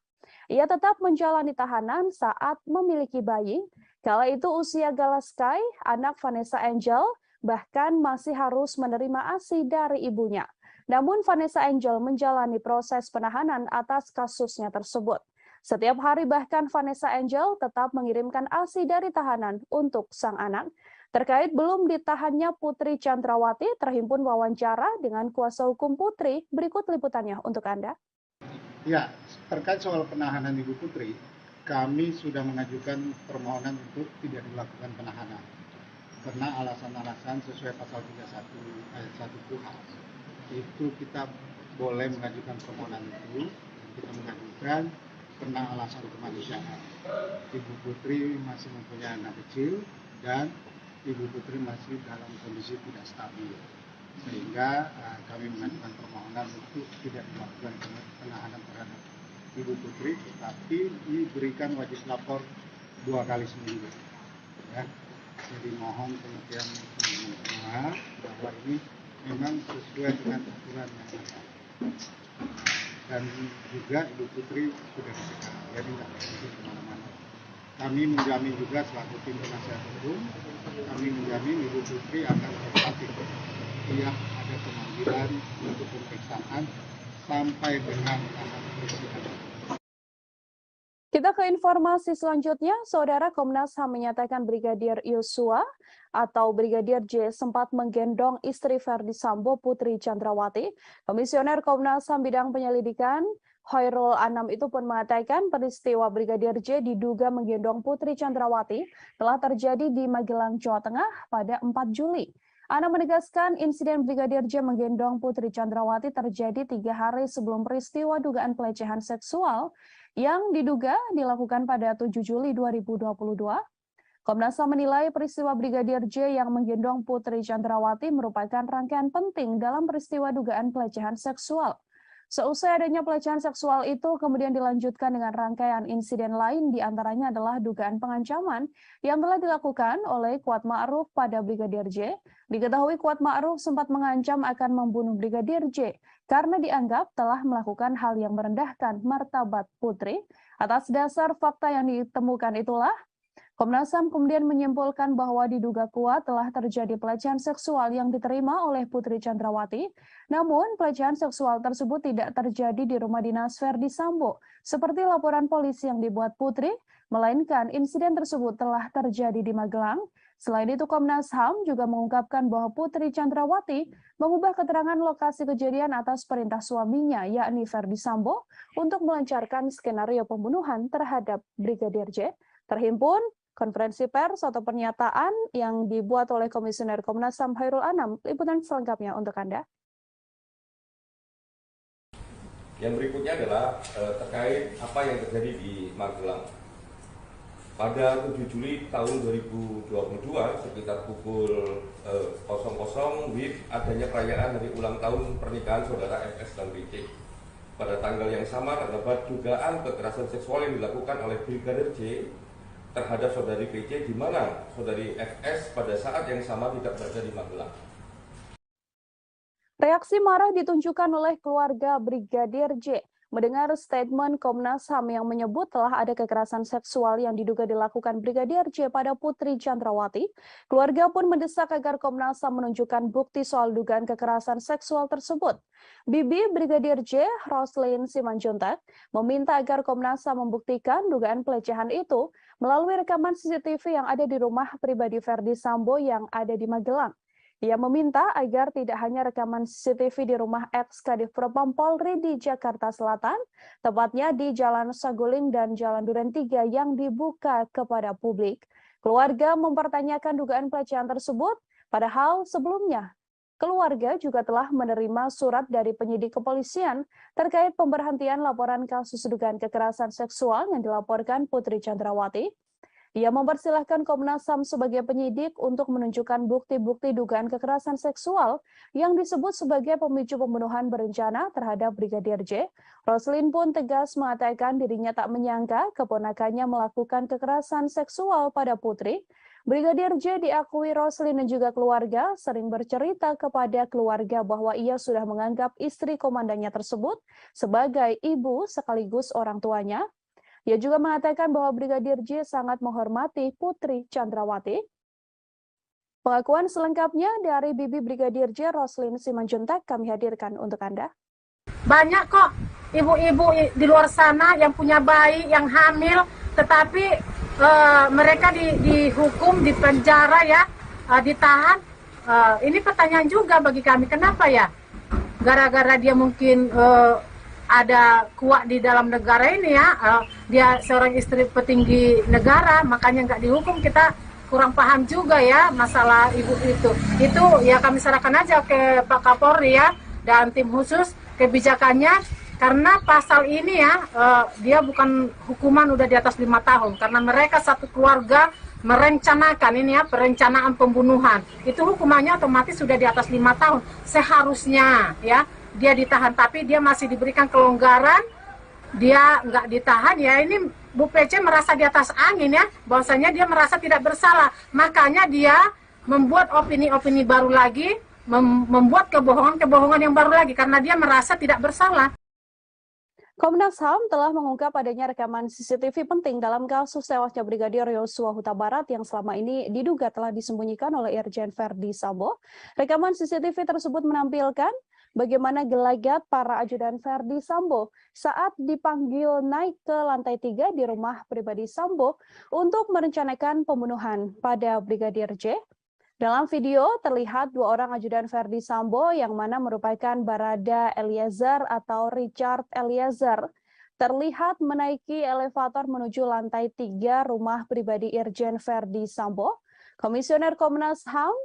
Ia tetap menjalani tahanan saat memiliki bayi. Kala itu usia Galaskai, anak Vanessa Angel, bahkan masih harus menerima ASI dari ibunya. Namun Vanessa Angel menjalani proses penahanan atas kasusnya tersebut. Setiap hari bahkan Vanessa Angel tetap mengirimkan ASI dari tahanan untuk sang anak. Terkait belum ditahannya Putri Chandrawati, terhimpun wawancara dengan kuasa hukum Putri. Berikut liputannya untuk Anda. Ya, terkait soal penahanan Ibu Putri, kami sudah mengajukan permohonan untuk tidak dilakukan penahanan. Karena alasan-alasan sesuai pasal 31 ayat 1 KUHP. Itu kita boleh mengajukan permohonan itu, kita mengajukan karena alasan kemanusiaan. Ibu Putri masih mempunyai anak kecil dan Ibu Putri masih dalam kondisi tidak stabil, sehingga kami mengajukan permohonan untuk tidak dilakukan penahanan terhadap Ibu Putri, tetapi diberikan wajib lapor 2 kali seminggu. Ya. Jadi mohon pengertian semua bahwa ini memang sesuai dengan aturan yang ada. Dan juga Ibu Putri sudah dicegah, jadi tidak pergi kemana-mana. Kami menjamin juga selaku tim penasihat hukum, kami menjamin Ibu Putri akan kooperatif. Setiap ada pemanggilan untuk pemeriksaan sampai dengan tahap persidangan. Kita ke informasi selanjutnya, Saudara. Komnas HAM menyatakan Brigadir Yosua atau Brigadir J sempat menggendong istri Verdi Sambo, Putri Chandrawati. Komisioner Komnas HAM bidang penyelidikan Khairul Anam itu pun mengatakan peristiwa Brigadir J diduga menggendong Putri Chandrawati telah terjadi di Magelang, Jawa Tengah pada 4 Juli. Anam menegaskan insiden Brigadir J menggendong Putri Chandrawati terjadi 3 hari sebelum peristiwa dugaan pelecehan seksual yang diduga dilakukan pada 7 Juli 2022. Komnas HAM menilai peristiwa Brigadir J yang menggendong Putri Chandrawati merupakan rangkaian penting dalam peristiwa dugaan pelecehan seksual. Seusai adanya pelecehan seksual itu kemudian dilanjutkan dengan rangkaian insiden lain, diantaranya adalah dugaan pengancaman yang telah dilakukan oleh Kuat Ma'ruf pada Brigadir J. Diketahui Kuat Ma'ruf sempat mengancam akan membunuh Brigadir J karena dianggap telah melakukan hal yang merendahkan martabat Putri. Atas dasar fakta yang ditemukan itulah, Komnas HAM kemudian menyimpulkan bahwa diduga kuat telah terjadi pelecehan seksual yang diterima oleh Putri Chandrawati. Namun, pelecehan seksual tersebut tidak terjadi di rumah dinas Verdi Sambo, seperti laporan polisi yang dibuat Putri, melainkan insiden tersebut telah terjadi di Magelang. Selain itu, Komnas HAM juga mengungkapkan bahwa Putri Chandrawati mengubah keterangan lokasi kejadian atas perintah suaminya, yakni Verdi Sambo, untuk melancarkan skenario pembunuhan terhadap Brigadir J. Terhimpun konferensi pers atau pernyataan yang dibuat oleh Komisioner Komnas HAM Khairul Anam. Liputan selengkapnya untuk Anda. Yang berikutnya adalah terkait apa yang terjadi di Magelang. Pada 7 Juli tahun 2022 sekitar pukul 00 WIB adanya perayaan hari ulang tahun pernikahan saudara FS dan BC. Pada tanggal yang sama terdapat dugaan kekerasan seksual yang dilakukan oleh Brigadir J terhadap saudari PC, di mana saudari FS pada saat yang sama tidak berada di Magelang. Reaksi marah ditunjukkan oleh keluarga Brigadir J mendengar statement Komnas HAM yang menyebut telah ada kekerasan seksual yang diduga dilakukan Brigadir J pada Putri Chandrawati. Keluarga pun mendesak agar Komnas HAM menunjukkan bukti soal dugaan kekerasan seksual tersebut. Bibi Brigadir J, Roslin Simanjuntak, meminta agar Komnas HAM membuktikan dugaan pelecehan itu melalui rekaman CCTV yang ada di rumah pribadi Verdi Sambo yang ada di Magelang. Ia meminta agar tidak hanya rekaman CCTV di rumah ex-Kadif Propam Polri di Jakarta Selatan, tepatnya di Jalan Saguling dan Jalan Duren 3 yang dibuka kepada publik. Keluarga mempertanyakan dugaan pelecehan tersebut, padahal sebelumnya keluarga juga telah menerima surat dari penyidik kepolisian terkait pemberhentian laporan kasus dugaan kekerasan seksual yang dilaporkan Putri Chandrawati. Ia mempersilahkan Komnas HAM sebagai penyidik untuk menunjukkan bukti-bukti dugaan kekerasan seksual yang disebut sebagai pemicu pembunuhan berencana terhadap Brigadir J. Roslin pun tegas mengatakan dirinya tak menyangka keponakannya melakukan kekerasan seksual pada Putri. Brigadir J diakui Roslin dan juga keluarga sering bercerita kepada keluarga bahwa ia sudah menganggap istri komandannya tersebut sebagai ibu sekaligus orang tuanya. Ia juga mengatakan bahwa Brigadir J sangat menghormati Putri Chandrawati. Pengakuan selengkapnya dari Bibi Brigadir J, Roslin Simanjuntak, kami hadirkan untuk Anda. Banyak kok ibu-ibu di luar sana yang punya bayi, yang hamil, tetapi mereka dihukum, dipenjara ya, ditahan. Ini pertanyaan juga bagi kami, kenapa ya? Gara-gara dia mungkin ada kuat di dalam negara ini ya, dia seorang istri petinggi negara, makanya nggak dihukum. Kita kurang paham juga ya masalah ibu itu. Itu ya kami serahkan aja ke Pak Kapolri ya dan tim khusus kebijakannya, karena pasal ini ya dia bukan hukuman udah di atas 5 tahun, karena mereka satu keluarga merencanakan ini ya, perencanaan pembunuhan. Itu hukumannya otomatis sudah di atas 5 tahun seharusnya ya. Dia ditahan, tapi dia masih diberikan kelonggaran, dia nggak ditahan ya. Ini Bu PC merasa di atas angin ya, bahwasanya dia merasa tidak bersalah, makanya dia membuat opini-opini baru lagi, membuat kebohongan-kebohongan yang baru lagi, karena dia merasa tidak bersalah. Komnas HAM telah mengungkap adanya rekaman CCTV penting dalam kasus tewasnya Brigadir Yosua Huta Barat yang selama ini diduga telah disembunyikan oleh Irjen Verdi Sambo. Rekaman CCTV tersebut menampilkan bagaimana gelagat para ajudan Verdi Sambo saat dipanggil naik ke lantai 3 di rumah pribadi Sambo untuk merencanakan pembunuhan pada Brigadir J. Dalam video terlihat 2 orang ajudan Verdi Sambo yang mana merupakan Barada Eliezer atau Richard Eliezer terlihat menaiki elevator menuju lantai 3 rumah pribadi Irjen Verdi Sambo. Komisioner Komnas HAM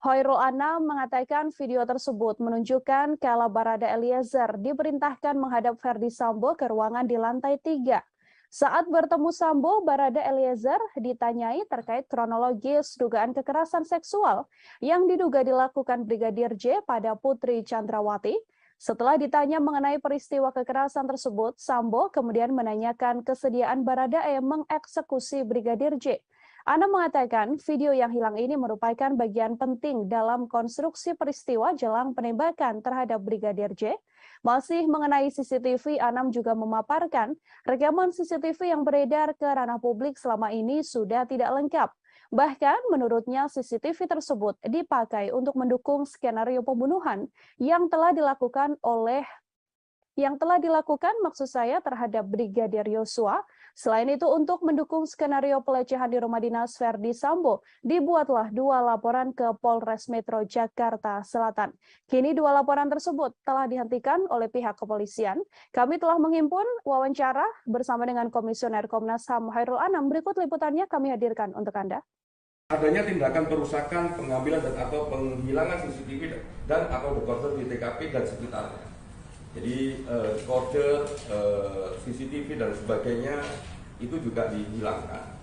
Khairul Anam mengatakan video tersebut menunjukkan kala Barada Eliezer diperintahkan menghadap Verdi Sambo ke ruangan di lantai 3. Saat bertemu Sambo, Barada Eliezer ditanyai terkait kronologis dugaan kekerasan seksual yang diduga dilakukan Brigadir J pada Putri Chandrawati. Setelah ditanya mengenai peristiwa kekerasan tersebut, Sambo kemudian menanyakan kesediaan Baradae mengeksekusi Brigadir J. Anam mengatakan video yang hilang ini merupakan bagian penting dalam konstruksi peristiwa jelang penembakan terhadap Brigadir J. Masih mengenai CCTV, Anam juga memaparkan rekaman CCTV yang beredar ke ranah publik selama ini sudah tidak lengkap. Bahkan menurutnya CCTV tersebut dipakai untuk mendukung skenario pembunuhan yang telah dilakukan maksud saya terhadap Brigadir Yosua. Selain itu untuk mendukung skenario pelecehan di rumah dinas Verdi Sambo, dibuatlah 2 laporan ke Polres Metro Jakarta Selatan. Kini 2 laporan tersebut telah dihentikan oleh pihak kepolisian. Kami telah menghimpun wawancara bersama dengan Komisioner Komnas HAM Hairul Anam. Berikut liputannya kami hadirkan untuk Anda. Adanya tindakan perusakan, pengambilan dan atau penghilangan CCTV dan atau dekoder di TKP dan sekitarnya. Jadi dekoder, CCTV dan sebagainya itu juga dihilangkan.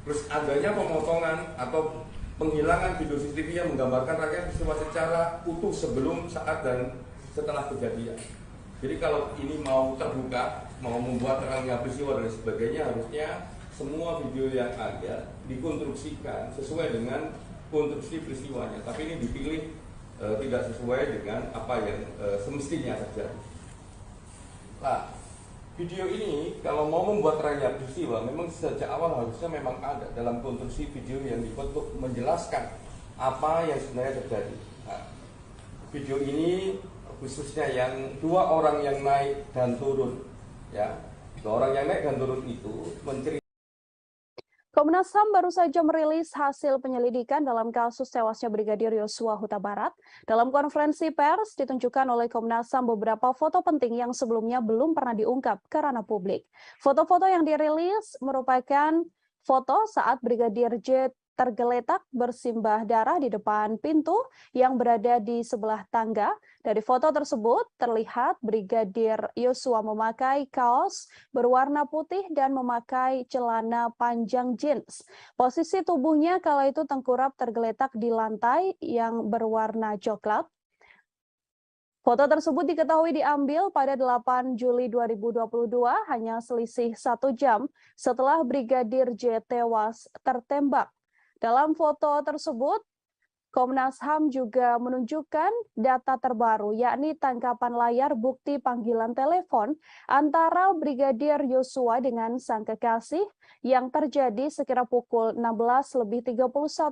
Terus adanya pemotongan atau penghilangan video CCTV yang menggambarkan rangkaian peristiwa secara utuh sebelum, saat dan setelah kejadian. Jadi kalau ini mau terbuka, mau membuat terangnya peristiwa dan sebagainya, harusnya semua video yang ada dikonstruksikan sesuai dengan konstruksi peristiwanya. Tapi ini dipilih tidak sesuai dengan apa yang semestinya terjadi. Nah, video ini kalau mau membuat terangnya peristiwa, memang sejak awal harusnya memang ada dalam konstruksi video yang dibuat untuk menjelaskan apa yang sebenarnya terjadi. Nah, video ini khususnya yang 2 orang yang naik dan turun, ya, 2 orang yang naik dan turun itu menceritakan. Komnas HAM baru saja merilis hasil penyelidikan dalam kasus tewasnya Brigadir Yosua Huta Barat. Dalam konferensi pers ditunjukkan oleh Komnas HAM beberapa foto penting yang sebelumnya belum pernah diungkap ke ranah publik. Foto-foto yang dirilis merupakan foto saat Brigadir J tergeletak bersimbah darah di depan pintu yang berada di sebelah tangga. Dari foto tersebut terlihat Brigadir Yosua memakai kaos berwarna putih dan memakai celana panjang jeans. Posisi tubuhnya kala itu tengkurap tergeletak di lantai yang berwarna coklat. Foto tersebut diketahui diambil pada 8 Juli 2022, hanya selisih 1 jam setelah Brigadir J tewas tertembak. Dalam foto tersebut, Komnas HAM juga menunjukkan data terbaru, yakni tangkapan layar bukti panggilan telepon antara Brigadir Yosua dengan sang kekasih yang terjadi sekira pukul 16.31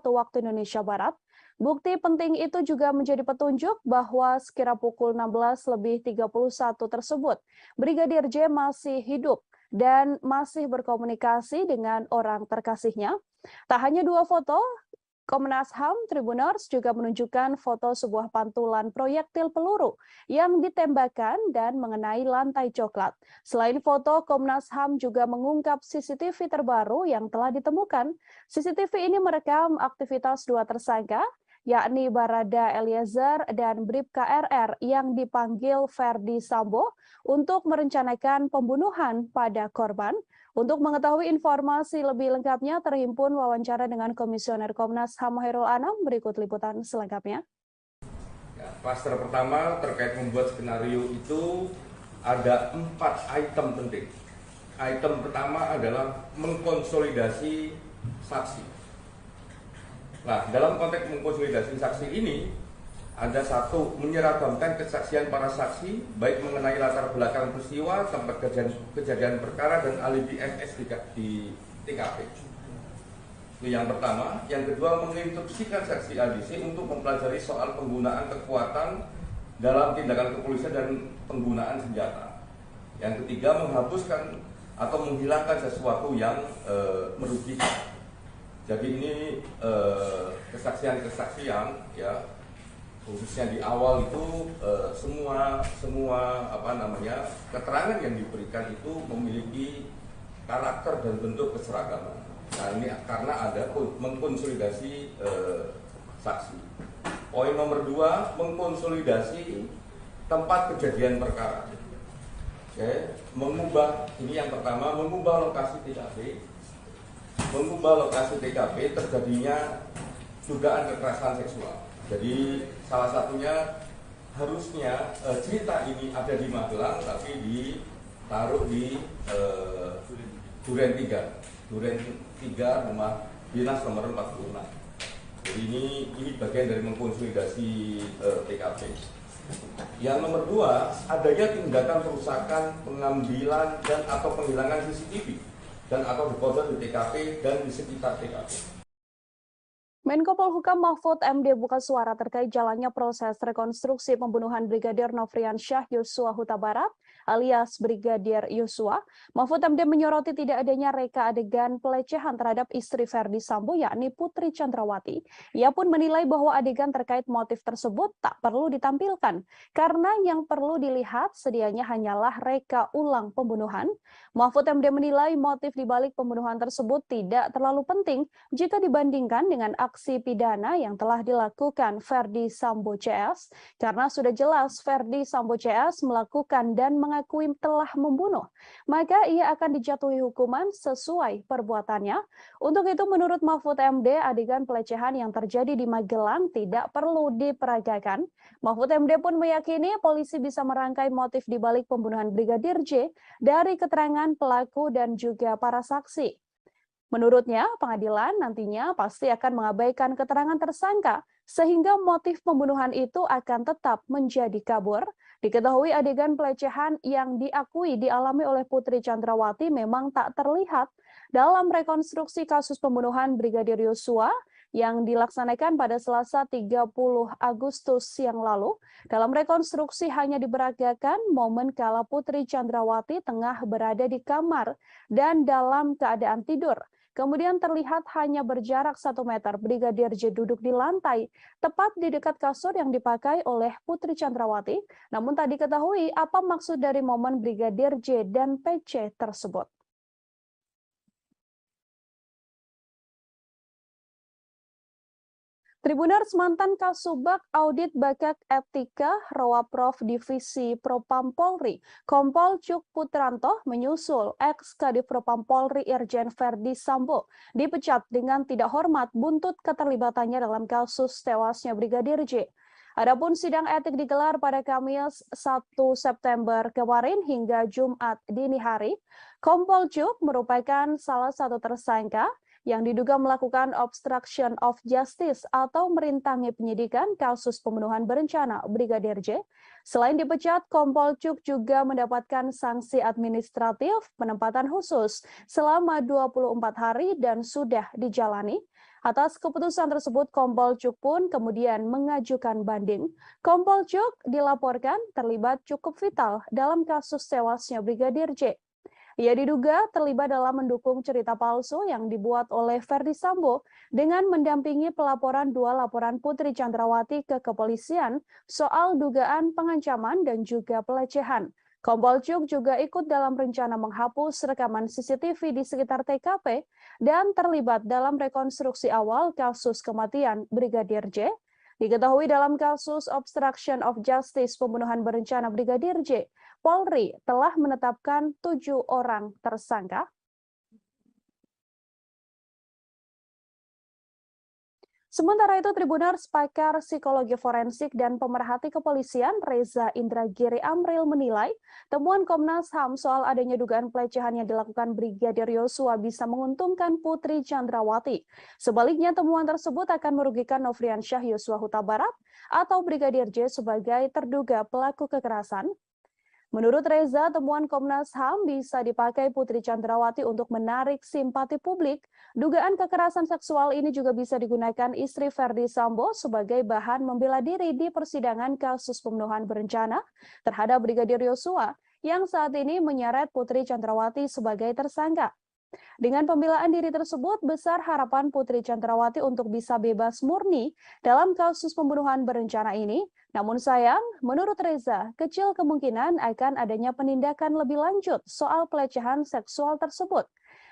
waktu Indonesia Barat. Bukti penting itu juga menjadi petunjuk bahwa sekira pukul 16.31 tersebut, Brigadir J masih hidup dan masih berkomunikasi dengan orang terkasihnya. Tak hanya 2 foto, Komnas HAM Tribuners juga menunjukkan foto sebuah pantulan proyektil peluru yang ditembakkan dan mengenai lantai coklat. Selain foto, Komnas HAM juga mengungkap CCTV terbaru yang telah ditemukan. CCTV ini merekam aktivitas 2 tersangka, yakni Barada Eliezer dan Bribka RR yang dipanggil Verdi Sambo untuk merencanakan pembunuhan pada korban. Untuk mengetahui informasi lebih lengkapnya, terhimpun wawancara dengan Komisioner Komnas HAM Hairul Anam. Berikut liputan selengkapnya. Ya, klaster pertama terkait membuat skenario itu ada 4 item penting. Item pertama adalah mengkonsolidasi saksi. Nah, dalam konteks mengkonsolidasi saksi ini, ada 1, menyeragamkan kesaksian para saksi, baik mengenai latar belakang peristiwa, tempat kejadian perkara, dan alibi FS di TKP. Itu yang pertama. Yang kedua, menginstruksikan saksi ADC untuk mempelajari soal penggunaan kekuatan dalam tindakan kepolisian dan penggunaan senjata. Yang ketiga, menghapuskan atau menghilangkan sesuatu yang merugikan. Jadi ini kesaksian-kesaksian, ya, khususnya di awal itu semua keterangan yang diberikan itu memiliki karakter dan bentuk keseragaman. Nah, ini karena ada mengkonsolidasi saksi. Poin nomor 2, mengkonsolidasi tempat kejadian perkara. mengubah, ini yang pertama, mengubah lokasi TKP terjadinya dugaan kekerasan seksual. Jadi salah satunya harusnya cerita ini ada di Magelang tapi ditaruh di Duren 3 rumah dinas nomor 46. Jadi ini bagian dari mengkonsolidasi TKP. Yang nomor 2, adanya tindakan perusakan, pengambilan dan atau penghilangan CCTV dan atau dekoder di TKP dan di sekitar TKP. Menko Polhukam Mahfud MD buka suara terkait jalannya proses rekonstruksi pembunuhan Brigadir Nofriansyah Yosua Huta Barat alias Brigadir Yosua. Mahfud MD menyoroti tidak adanya reka adegan pelecehan terhadap istri Verdi Sambo yakni Putri Chandrawati. Ia pun menilai bahwa adegan terkait motif tersebut tak perlu ditampilkan karena yang perlu dilihat sedianya hanyalah reka ulang pembunuhan. Mahfud MD menilai motif dibalik pembunuhan tersebut tidak terlalu penting jika dibandingkan dengan aksi pidana yang telah dilakukan Verdi Sambo CS karena sudah jelas Verdi Sambo CS melakukan dan mengakui telah membunuh, maka ia akan dijatuhi hukuman sesuai perbuatannya. Untuk itu menurut Mahfud MD, adegan pelecehan yang terjadi di Magelang tidak perlu diperagakan. Mahfud MD pun meyakini polisi bisa merangkai motif dibalik pembunuhan Brigadir J dari keterangan pelaku dan juga para saksi. Menurutnya, pengadilan nantinya pasti akan mengabaikan keterangan tersangka sehingga motif pembunuhan itu akan tetap menjadi kabur. Diketahui adegan pelecehan yang diakui dialami oleh Putri Chandrawati memang tak terlihat dalam rekonstruksi kasus pembunuhan Brigadir Yosua yang dilaksanakan pada Selasa 30 Agustus yang lalu. Dalam rekonstruksi hanya diperagakan momen kala Putri Chandrawati tengah berada di kamar dan dalam keadaan tidur. Kemudian terlihat hanya berjarak 1 meter Brigadir J duduk di lantai, tepat di dekat kasur yang dipakai oleh Putri Chandrawati. Namun tak diketahui apa maksud dari momen Brigadir J dan PC tersebut. Tribuners, mantan Kasubag Audit Bakat Etika Rowaprof Divisi Propam Polri, Kompol Cuk Putranto menyusul ex-Kadif Propam Polri Irjen Verdi Sambo dipecat dengan tidak hormat buntut keterlibatannya dalam kasus tewasnya Brigadir J. Adapun sidang etik digelar pada Kamis 1 September kemarin hingga Jumat dini hari. Kompol Cuk merupakan salah satu tersangka yang diduga melakukan obstruction of justice atau merintangi penyidikan kasus pembunuhan berencana Brigadir J. Selain dipecat, Kompol Cuk juga mendapatkan sanksi administratif penempatan khusus selama 24 hari dan sudah dijalani. Atas keputusan tersebut, Kompol Cuk pun kemudian mengajukan banding. Kompol Cuk dilaporkan terlibat cukup vital dalam kasus tewasnya Brigadir J. Ia diduga terlibat dalam mendukung cerita palsu yang dibuat oleh Verdi Sambo dengan mendampingi pelaporan 2 laporan Putri Chandrawati ke kepolisian soal dugaan pengancaman dan juga pelecehan. Kompol Cuk juga ikut dalam rencana menghapus rekaman CCTV di sekitar TKP dan terlibat dalam rekonstruksi awal kasus kematian Brigadir J. Diketahui dalam kasus obstruction of justice pembunuhan berencana Brigadir J, Polri telah menetapkan 7 orang tersangka. Sementara itu, Tribuners, pakar psikologi forensik dan pemerhati kepolisian Reza Indragiri Amril menilai temuan Komnas HAM soal adanya dugaan pelecehan yang dilakukan Brigadir Yosua bisa menguntungkan Putri Chandrawati. Sebaliknya, temuan tersebut akan merugikan Nofriansyah Yosua Huta Barat atau Brigadir J sebagai terduga pelaku kekerasan. Menurut Reza, temuan Komnas HAM bisa dipakai Putri Chandrawati untuk menarik simpati publik. Dugaan kekerasan seksual ini juga bisa digunakan istri Verdi Sambo sebagai bahan membela diri di persidangan kasus pembunuhan berencana terhadap Brigadir Yosua yang saat ini menyeret Putri Chandrawati sebagai tersangka. Dengan pembelaan diri tersebut, besar harapan Putri Chandrawati untuk bisa bebas murni dalam kasus pembunuhan berencana ini. Namun sayang, menurut Reza, kecil kemungkinan akan adanya penindakan lebih lanjut soal pelecehan seksual tersebut.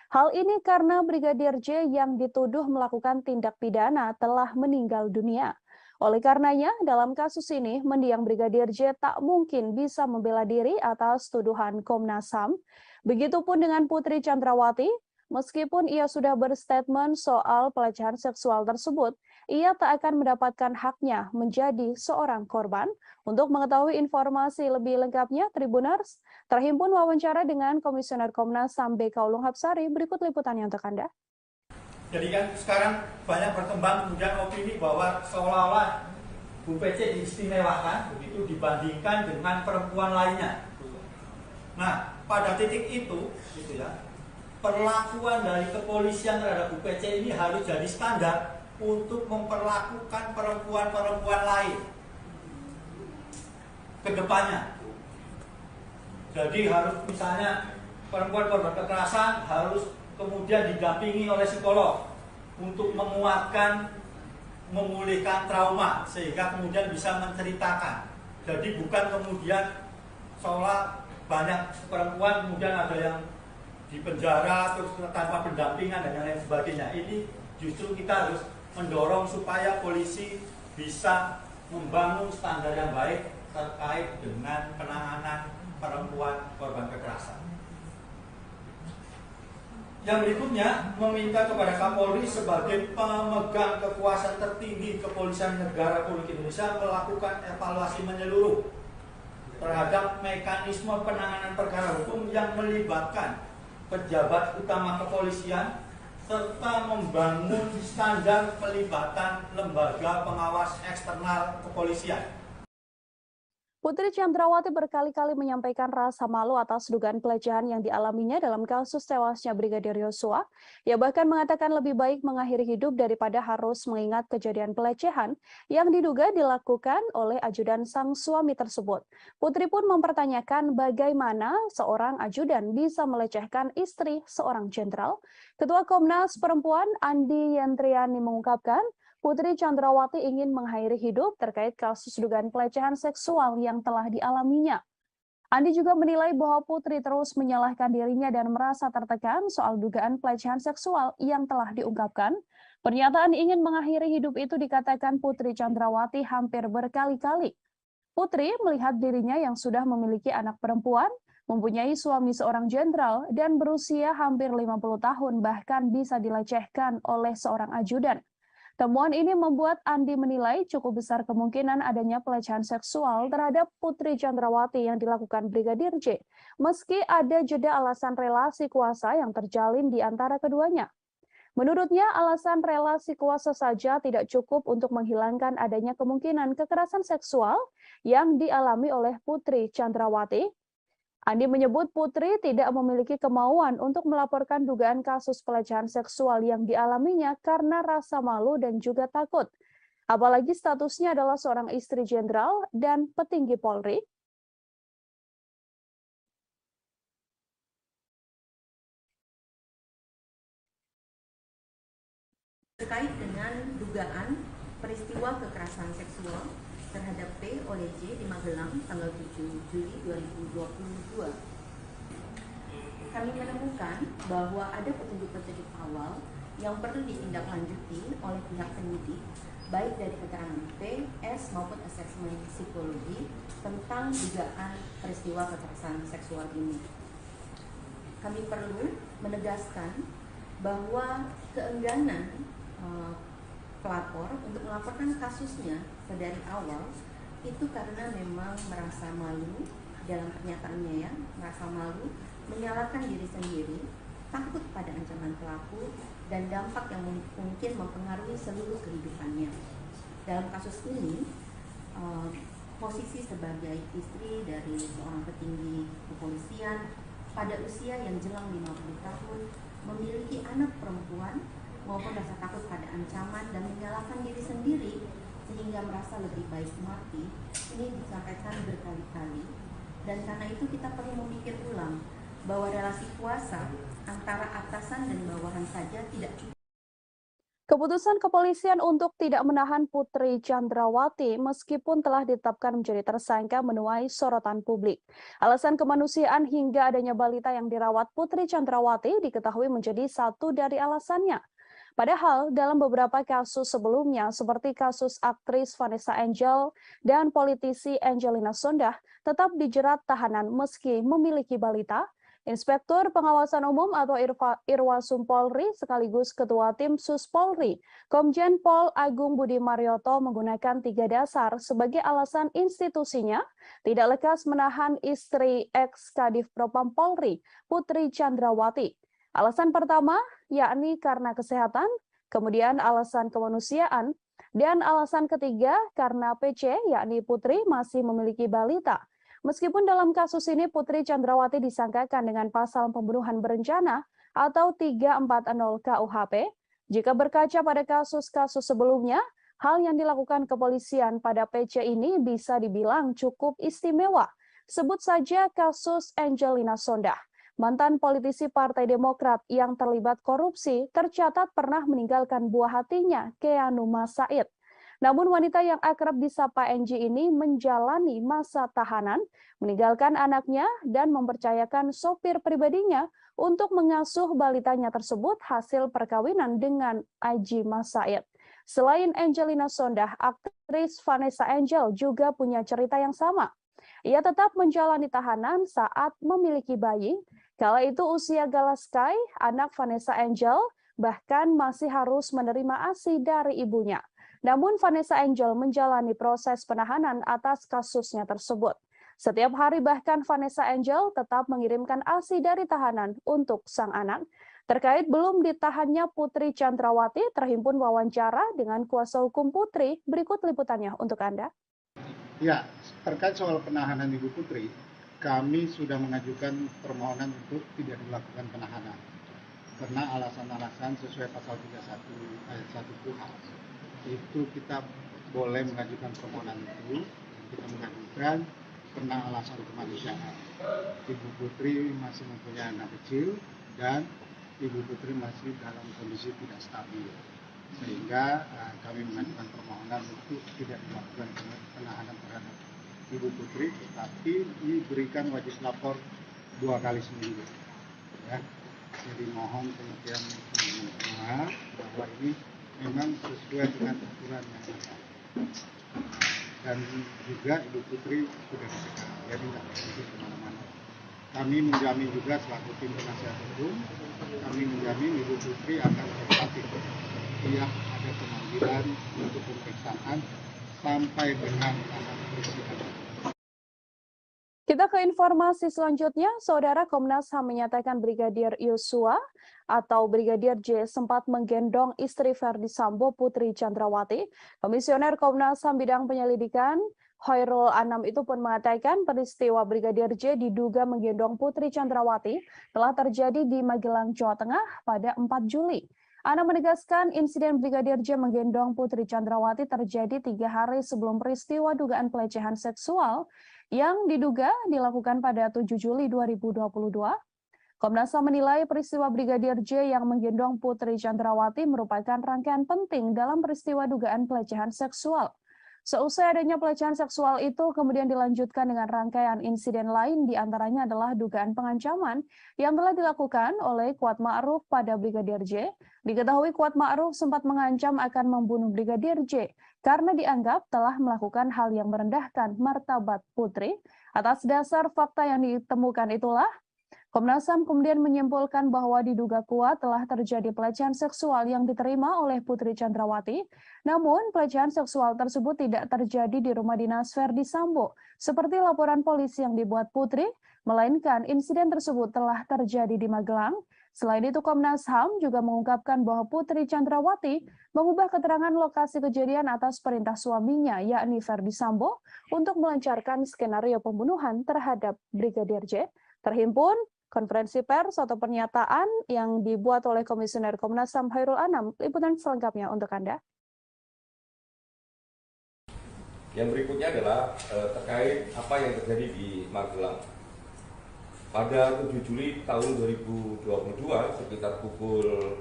Hal ini karena Brigadir J yang dituduh melakukan tindak pidana telah meninggal dunia. Oleh karenanya, dalam kasus ini, mendiang Brigadir J tak mungkin bisa membela diri atas tuduhan Komnas HAM. Begitupun dengan Putri Chandrawati, meskipun ia sudah berstatement soal pelecehan seksual tersebut, ia tak akan mendapatkan haknya menjadi seorang korban. Untuk mengetahui informasi lebih lengkapnya, Tribuners terhimpun wawancara dengan Komisioner Komnas HAM BK Ulung Hapsari. Berikut liputannya untuk Anda. Jadi kan sekarang banyak berkembang kemudian opini bahwa seolah-olah Bu PC diistimewakan begitu dibandingkan dengan perempuan lainnya. Nah, pada titik itu, gitu ya, perlakuan dari kepolisian terhadap Bu PC ini harus jadi standar untuk memperlakukan perempuan-perempuan lain ke depannya. Jadi harus misalnya perempuan korban kekerasan harus kemudian didampingi oleh psikolog untuk menguatkan, memulihkan trauma sehingga kemudian bisa menceritakan. Jadi bukan kemudian seolah banyak perempuan kemudian ada yang di penjara terus tanpa pendampingan dan lain sebagainya. Ini justru kita harus mendorong supaya polisi bisa membangun standar yang baik terkait dengan penanganan perempuan korban kekerasan. Yang berikutnya, meminta kepada Kapolri sebagai pemegang kekuasaan tertinggi Kepolisian Negara Republik Indonesia melakukan evaluasi menyeluruh terhadap mekanisme penanganan perkara hukum yang melibatkan pejabat utama kepolisian serta membangun standar pelibatan lembaga pengawas eksternal kepolisian. Putri Chandrawati berkali-kali menyampaikan rasa malu atas dugaan pelecehan yang dialaminya dalam kasus tewasnya Brigadir Yosua. Ia bahkan mengatakan lebih baik mengakhiri hidup daripada harus mengingat kejadian pelecehan yang diduga dilakukan oleh ajudan sang suami tersebut. Putri pun mempertanyakan bagaimana seorang ajudan bisa melecehkan istri seorang jenderal. Ketua Komnas Perempuan Andi Yentriani mengungkapkan, Putri Chandrawati ingin mengakhiri hidup terkait kasus dugaan pelecehan seksual yang telah dialaminya. Andi juga menilai bahwa Putri terus menyalahkan dirinya dan merasa tertekan soal dugaan pelecehan seksual yang telah diungkapkan. Pernyataan ingin mengakhiri hidup itu dikatakan Putri Chandrawati hampir berkali-kali. Putri melihat dirinya yang sudah memiliki anak perempuan, mempunyai suami seorang jenderal, dan berusia hampir 50 tahun bahkan bisa dilecehkan oleh seorang ajudan. Temuan ini membuat Andi menilai cukup besar kemungkinan adanya pelecehan seksual terhadap Putri Chandrawati yang dilakukan Brigadir J, meski ada jeda alasan relasi kuasa yang terjalin di antara keduanya. Menurutnya, alasan relasi kuasa saja tidak cukup untuk menghilangkan adanya kemungkinan kekerasan seksual yang dialami oleh Putri Chandrawati. Andi menyebut Putri tidak memiliki kemauan untuk melaporkan dugaan kasus pelecehan seksual yang dialaminya karena rasa malu dan juga takut. Apalagi statusnya adalah seorang istri jenderal dan petinggi Polri. Terkait dengan dugaan peristiwa kekerasan seksual terhadap P oleh J di Magelang tanggal 7 Juli 2022. Kami menemukan bahwa ada petunjuk-petunjuk awal yang perlu ditindaklanjuti oleh pihak penyidik, baik dari keterangan P, S maupun asesmen psikologi tentang dugaan peristiwa kekerasan seksual ini. Kami perlu menegaskan bahwa keengganan pelapor untuk melaporkan kasusnya dari awal itu karena memang merasa malu dalam pernyataannya, ya, merasa malu, menyalahkan diri sendiri, takut pada ancaman pelaku dan dampak yang mungkin mempengaruhi seluruh kehidupannya. Dalam kasus ini, posisi sebagai istri dari seorang petinggi kepolisian pada usia yang jelang 50 tahun, memiliki anak perempuan maupun rasa takut pada ancaman dan menyalahkan diri sendiri sehingga merasa lebih baik mati, ini disampaikan berkali-kali. Dan karena itu kita perlu memikir ulang bahwa relasi kuasa antara atasan dan bawahan saja tidak cukup. Keputusan kepolisian untuk tidak menahan Putri Chandrawati meskipun telah ditetapkan menjadi tersangka menuai sorotan publik. Alasan kemanusiaan hingga adanya balita yang dirawat Putri Chandrawati diketahui menjadi satu dari alasannya. Padahal dalam beberapa kasus sebelumnya seperti kasus aktris Vanessa Angel dan politisi Angelina Sondakh tetap dijerat tahanan meski memiliki balita. Inspektur Pengawasan Umum atau Irwasum Polri sekaligus Ketua Tim Sus Polri, Komjen Pol Agung Budi Marioto menggunakan 3 dasar sebagai alasan institusinya tidak lekas menahan istri ex-Kadif Propam Polri, Putri Chandrawati. Alasan pertama yakni karena kesehatan, kemudian alasan kemanusiaan, dan alasan ketiga karena PC yakni Putri masih memiliki balita. Meskipun dalam kasus ini Putri Chandrawati disangkakan dengan pasal pembunuhan berencana atau 340 KUHP, jika berkaca pada kasus-kasus sebelumnya, hal yang dilakukan kepolisian pada PC ini bisa dibilang cukup istimewa. Sebut saja kasus Angelina Sondakh. Mantan politisi Partai Demokrat yang terlibat korupsi tercatat pernah meninggalkan buah hatinya, Keanuma Said. Namun wanita yang akrab disapa Angie ini menjalani masa tahanan, meninggalkan anaknya dan mempercayakan sopir pribadinya untuk mengasuh balitanya tersebut hasil perkawinan dengan Aji Mas Said. Selain Angelina Sondakh, aktris Vanessa Angel juga punya cerita yang sama. Ia tetap menjalani tahanan saat memiliki bayi. Kala itu usia Galaskai, anak Vanessa Angel, bahkan masih harus menerima ASI dari ibunya. Namun Vanessa Angel menjalani proses penahanan atas kasusnya tersebut. Setiap hari bahkan Vanessa Angel tetap mengirimkan ASI dari tahanan untuk sang anak. Terkait belum ditahannya Putri Chandrawati, terhimpun wawancara dengan kuasa hukum Putri. Berikut liputannya untuk Anda. Ya, terkait soal penahanan Ibu Putri, kami sudah mengajukan permohonan untuk tidak dilakukan penahanan karena alasan-alasan sesuai pasal 31 ayat 1 KUHP. Itu kita boleh mengajukan permohonan itu, kita mengajukan karena alasan kemanusiaan. Ibu Putri masih mempunyai anak kecil dan Ibu Putri masih dalam kondisi tidak stabil, sehingga kami mengajukan permohonan untuk tidak dilakukan penahanan terhadap Ibu Putri, tetapi diberikan wajib lapor 2 kali seminggu. Ya. Jadi mohon pengertian semua bahwa ini memang sesuai dengan aturan yang ada. Dan juga Ibu Putri sudah dicegah, jadi tidak pergi kemana-mana. Kami menjamin juga selaku tim penasihat hukum, kami menjamin Ibu Putri akan kooperatif setiap ada pemanggilan untuk pemeriksaan sampai dengan persidangan. Kita ke informasi selanjutnya, Saudara. Komnas HAM menyatakan Brigadir Yosua atau Brigadir J sempat menggendong istri Verdi Sambo, Putri Chandrawati. Komisioner Komnas HAM bidang penyelidikan Khairul Anam itu pun mengatakan peristiwa Brigadir J diduga menggendong Putri Chandrawati telah terjadi di Magelang, Jawa Tengah pada 4 Juli. Anam menegaskan insiden Brigadir J menggendong Putri Chandrawati terjadi 3 hari sebelum peristiwa dugaan pelecehan seksual yang diduga dilakukan pada 7 Juli 2022. Komnas HAM menilai peristiwa Brigadir J yang menggendong Putri Chandrawati merupakan rangkaian penting dalam peristiwa dugaan pelecehan seksual. Seusai adanya pelecehan seksual itu kemudian dilanjutkan dengan rangkaian insiden lain, diantaranya adalah dugaan pengancaman yang telah dilakukan oleh Kuat Ma'ruf pada Brigadir J. Diketahui Kuat Ma'ruf sempat mengancam akan membunuh Brigadir J karena dianggap telah melakukan hal yang merendahkan martabat Putri. Atas dasar fakta yang ditemukan itulah, Komnas HAM kemudian menyimpulkan bahwa diduga kuat telah terjadi pelecehan seksual yang diterima oleh Putri Chandrawati. Namun, pelecehan seksual tersebut tidak terjadi di rumah dinas Verdi Sambo, seperti laporan polisi yang dibuat Putri, melainkan insiden tersebut telah terjadi di Magelang. Selain itu, Komnas HAM juga mengungkapkan bahwa Putri Chandrawati mengubah keterangan lokasi kejadian atas perintah suaminya, yakni Verdi Sambo, untuk melancarkan skenario pembunuhan terhadap Brigadir J. Terhimpun konferensi pers atau pernyataan yang dibuat oleh Komisioner Komnas HAM Khairul Anam. Liputan selengkapnya untuk Anda. Yang berikutnya adalah terkait apa yang terjadi di Magelang. Pada 7 Juli tahun 2022 sekitar pukul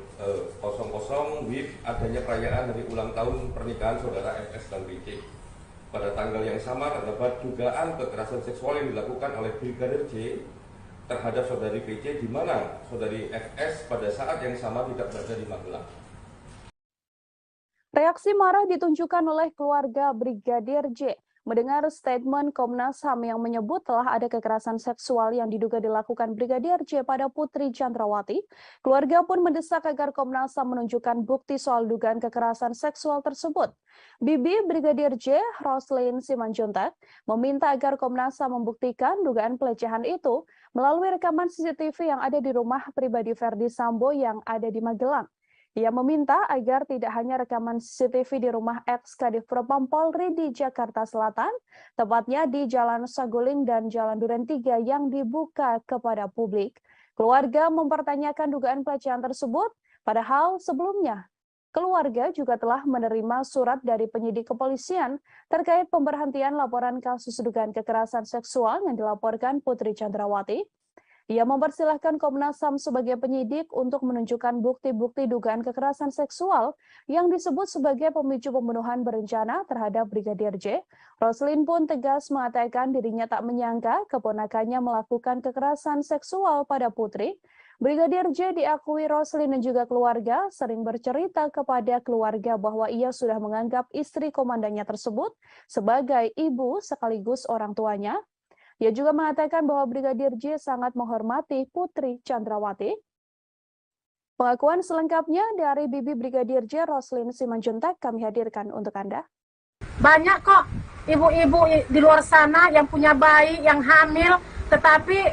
00 WIB adanya perayaan hari ulang tahun pernikahan saudara FS dan PC. Pada tanggal yang sama terdapat dugaan kekerasan seksual yang dilakukan oleh Brigadir J terhadap saudari PC, di mana saudari FS pada saat yang sama tidak berada di Magelang. Reaksi marah ditunjukkan oleh keluarga Brigadir J mendengar statement Komnas HAM yang menyebut telah ada kekerasan seksual yang diduga dilakukan Brigadir J pada Putri Chandrawati. Keluarga pun mendesak agar Komnas HAM menunjukkan bukti soal dugaan kekerasan seksual tersebut. Bibi Brigadir J, Roslyn Simanjuntak, meminta agar Komnas HAM membuktikan dugaan pelecehan itu melalui rekaman CCTV yang ada di rumah pribadi Verdi Sambo yang ada di Magelang. Ia meminta agar tidak hanya rekaman CCTV di rumah ex-Kadif Propam Polri di Jakarta Selatan, tepatnya di Jalan Saguling dan Jalan Duren 3 yang dibuka kepada publik. Keluarga mempertanyakan dugaan pelecehan tersebut, padahal sebelumnya keluarga juga telah menerima surat dari penyidik kepolisian terkait pemberhentian laporan kasus dugaan kekerasan seksual yang dilaporkan Putri Chandrawati. Ia mempersilahkan Komnas HAM sebagai penyidik untuk menunjukkan bukti-bukti dugaan kekerasan seksual yang disebut sebagai pemicu pembunuhan berencana terhadap Brigadir J. Roslyn pun tegas mengatakan dirinya tak menyangka keponakannya melakukan kekerasan seksual pada Putri. Brigadir J diakui Roslyn dan juga keluarga sering bercerita kepada keluarga bahwa ia sudah menganggap istri komandannya tersebut sebagai ibu sekaligus orang tuanya. Ia juga mengatakan bahwa Brigadir J sangat menghormati Putri Chandrawati. Pengakuan selengkapnya dari Bibi Brigadir J, Roslyn Simanjuntak, kami hadirkan untuk Anda. Banyak kok ibu-ibu di luar sana yang punya bayi, yang hamil, tetapi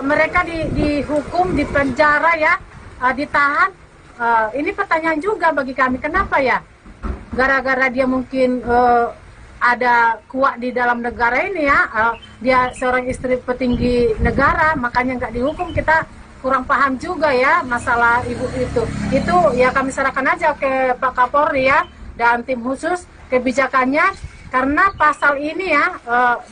mereka dihukum, dipenjara ya, ditahan. Ini pertanyaan juga bagi kami, kenapa ya? Gara-gara dia mungkin ada kuat di dalam negara ini ya, dia seorang istri petinggi negara, makanya nggak dihukum. Kita kurang paham juga ya masalah ibu itu. Itu ya kami serahkan aja ke Pak Kapolri ya dan tim khusus kebijakannya, karena pasal ini ya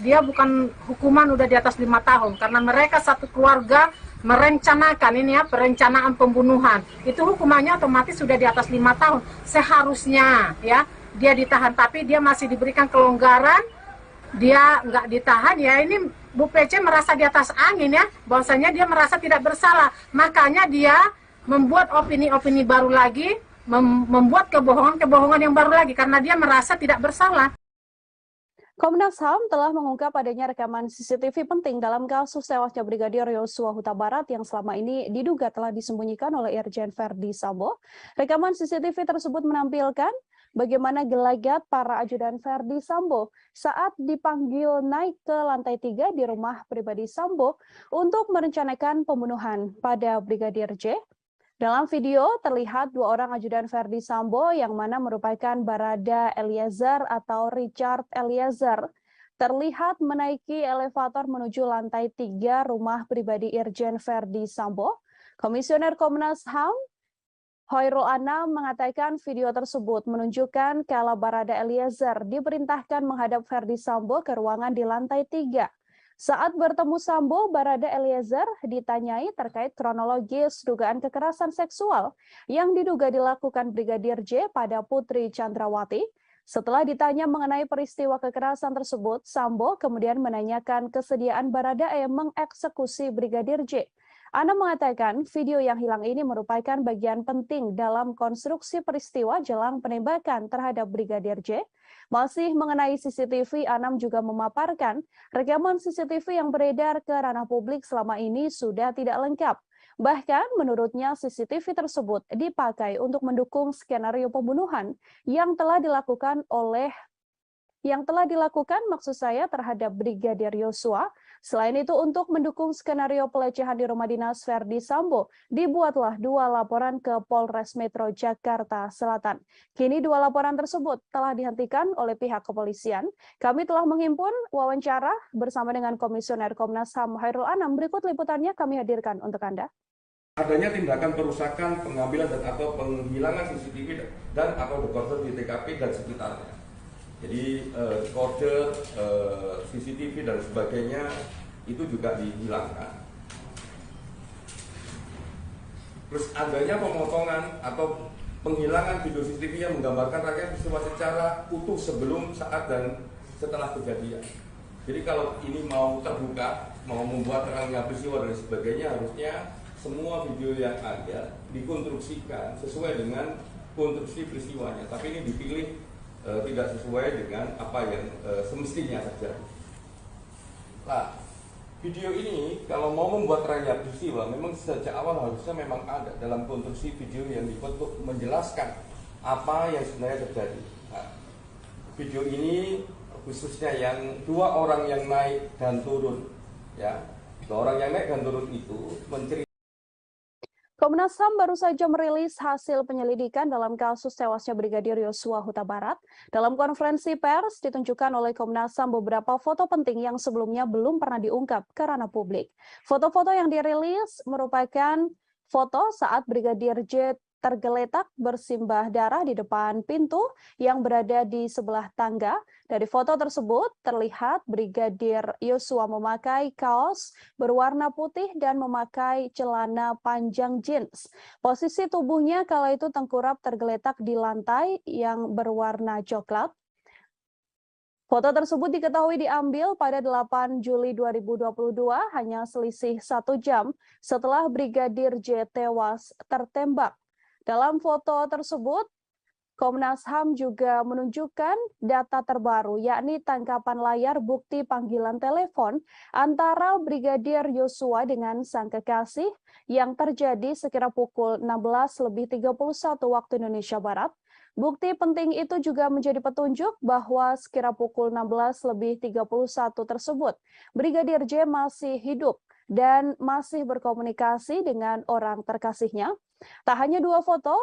dia bukan hukuman udah di atas 5 tahun, karena mereka satu keluarga merencanakan ini ya, perencanaan pembunuhan. Itu hukumannya otomatis sudah di atas 5 tahun seharusnya ya. Dia ditahan, tapi dia masih diberikan kelonggaran, dia nggak ditahan ya. Ini Bu PC merasa di atas angin ya, bahwasanya dia merasa tidak bersalah, makanya dia membuat opini-opini baru lagi, membuat kebohongan-kebohongan yang baru lagi, karena dia merasa tidak bersalah. Komnas HAM telah mengungkap adanya rekaman CCTV penting dalam kasus tewasnya Brigadir Yosua Huta Barat yang selama ini diduga telah disembunyikan oleh Irjen Verdi Sambo. Rekaman CCTV tersebut menampilkan bagaimana gelagat para ajudan Verdi Sambo saat dipanggil naik ke lantai 3 di rumah pribadi Sambo untuk merencanakan pembunuhan pada Brigadir J. Dalam video terlihat 2 orang ajudan Verdi Sambo yang mana merupakan Barada Eliezer atau Richard Eliezer terlihat menaiki elevator menuju lantai 3 rumah pribadi Irjen Verdi Sambo. Komisioner Komnas HAM Hoirul Anam mengatakan video tersebut menunjukkan kala Barada Eliezer diperintahkan menghadap Verdi Sambo ke ruangan di lantai 3. Saat bertemu Sambo, Barada Eliezer ditanyai terkait kronologis dugaan kekerasan seksual yang diduga dilakukan Brigadir J pada Putri Chandrawati. Setelah ditanya mengenai peristiwa kekerasan tersebut, Sambo kemudian menanyakan kesediaan Baradae mengeksekusi Brigadir J. Anam mengatakan video yang hilang ini merupakan bagian penting dalam konstruksi peristiwa jelang penembakan terhadap Brigadir J. Masih mengenai CCTV, Anam juga memaparkan rekaman CCTV yang beredar ke ranah publik selama ini sudah tidak lengkap. Bahkan menurutnya CCTV tersebut dipakai untuk mendukung skenario pembunuhan yang telah dilakukan maksud saya terhadap Brigadir Yosua. Selain itu, untuk mendukung skenario pelecehan di rumah dinas Verdi Sambo, dibuatlah 2 laporan ke Polres Metro Jakarta Selatan. Kini 2 laporan tersebut telah dihentikan oleh pihak kepolisian. Kami telah menghimpun wawancara bersama dengan Komisioner Komnas HAM Hoirul Anam. Berikut liputannya kami hadirkan untuk Anda. Adanya tindakan perusakan, pengambilan dan atau penghilangan CCTV dan atau dekoder di TKP dan sekitarnya. Jadi kode CCTV dan sebagainya itu juga dihilangkan. Terus adanya pemotongan atau penghilangan video CCTV yang menggambarkan rangkaian peristiwa secara utuh sebelum, saat, dan setelah kejadian. Jadi kalau ini mau terbuka, mau membuat terangnya peristiwa dan sebagainya, harusnya semua video yang ada dikonstruksikan sesuai dengan konstruksi peristiwanya, tapi ini dipilih tidak sesuai dengan apa yang semestinya terjadi. Nah, video ini kalau mau membuat rangkaian peristiwa, memang sejak awal harusnya memang ada dalam konstruksi video yang dibuat untuk menjelaskan apa yang sebenarnya terjadi. Nah, video ini khususnya yang dua orang yang naik dan turun, ya, dua orang yang naik dan turun itu menceritakan. Komnas HAM baru saja merilis hasil penyelidikan dalam kasus tewasnya Brigadir Yosua Huta Barat. Dalam konferensi pers ditunjukkan oleh Komnas HAM beberapa foto penting yang sebelumnya belum pernah diungkap ke ranah publik. Foto-foto yang dirilis merupakan foto saat Brigadir J tergeletak bersimbah darah di depan pintu yang berada di sebelah tangga. Dari foto tersebut terlihat Brigadir Yosua memakai kaos berwarna putih dan memakai celana panjang jeans. Posisi tubuhnya kala itu tengkurap tergeletak di lantai yang berwarna coklat. Foto tersebut diketahui diambil pada 8 Juli 2022, hanya selisih 1 jam setelah Brigadir J tewas tertembak. Dalam foto tersebut, Komnas HAM juga menunjukkan data terbaru, yakni tangkapan layar bukti panggilan telepon antara Brigadir Yosua dengan sang kekasih yang terjadi sekira pukul 16.31 waktu Indonesia Barat. Bukti penting itu juga menjadi petunjuk bahwa sekira pukul 16.31 tersebut, Brigadir J masih hidup dan masih berkomunikasi dengan orang terkasihnya. Tak hanya dua foto,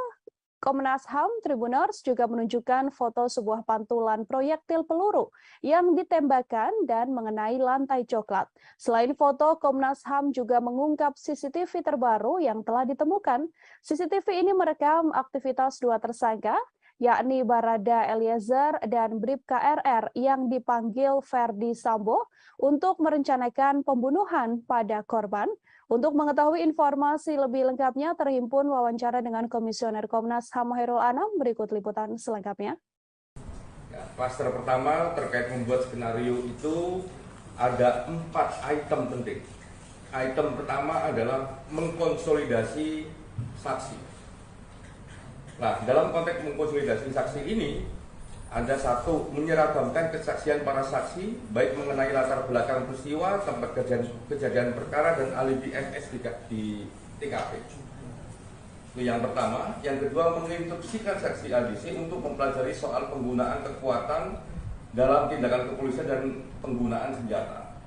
Komnas HAM Tribuners juga menunjukkan foto sebuah pantulan proyektil peluru yang ditembakkan dan mengenai lantai coklat. Selain foto, Komnas HAM juga mengungkap CCTV terbaru yang telah ditemukan. CCTV ini merekam aktivitas dua tersangka, yakni Barada Eliezer dan Bribka RR yang dipanggil Ferdi Sambo untuk merencanakan pembunuhan pada korban. Untuk mengetahui informasi lebih lengkapnya, terhimpun wawancara dengan Komisioner Komnas HAM Hairul Anam. Berikut liputan selengkapnya. Ya, klaster pertama terkait membuat skenario itu ada 4 item penting. Item pertama adalah mengkonsolidasi saksi. Nah, dalam konteks mengkonsolidasi saksi ini, ada satu, menyeragamkan kesaksian para saksi, baik mengenai latar belakang peristiwa, tempat kejadian perkara, dan alibi FS di TKP. Itu yang pertama. Yang kedua, menginstruksikan saksi ADC untuk mempelajari soal penggunaan kekuatan dalam tindakan kepolisian dan penggunaan senjata.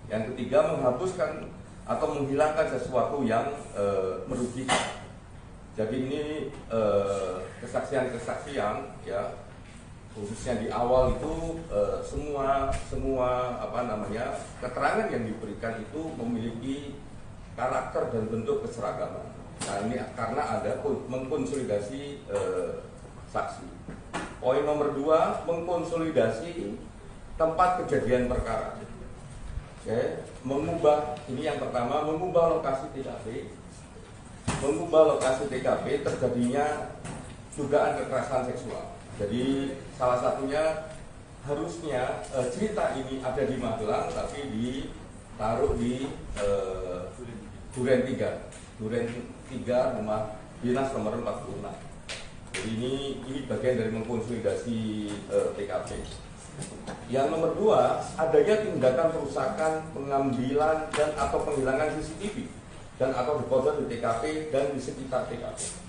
Yang ketiga, menghapuskan atau menghilangkan sesuatu yang merugikan. Jadi ini kesaksian-kesaksian, ya, khususnya di awal itu semua keterangan yang diberikan itu memiliki karakter dan bentuk keseragaman. Nah, ini karena ada mengkonsolidasi saksi. Poin nomor 2, mengkonsolidasi tempat kejadian perkara. Oke, mengubah, ini yang pertama, mengubah lokasi TKP. Mengubah lokasi TKP terjadinya dugaan kekerasan seksual. Jadi salah satunya harusnya cerita ini ada di Magelang, tapi ditaruh di Duren 3 rumah dinas nomor 46. Jadi ini bagian dari mengkonsolidasi TKP. Yang nomor 2, adanya tindakan perusakan, pengambilan dan atau penghilangan CCTV dan atau dekoder di TKP dan di sekitar TKP.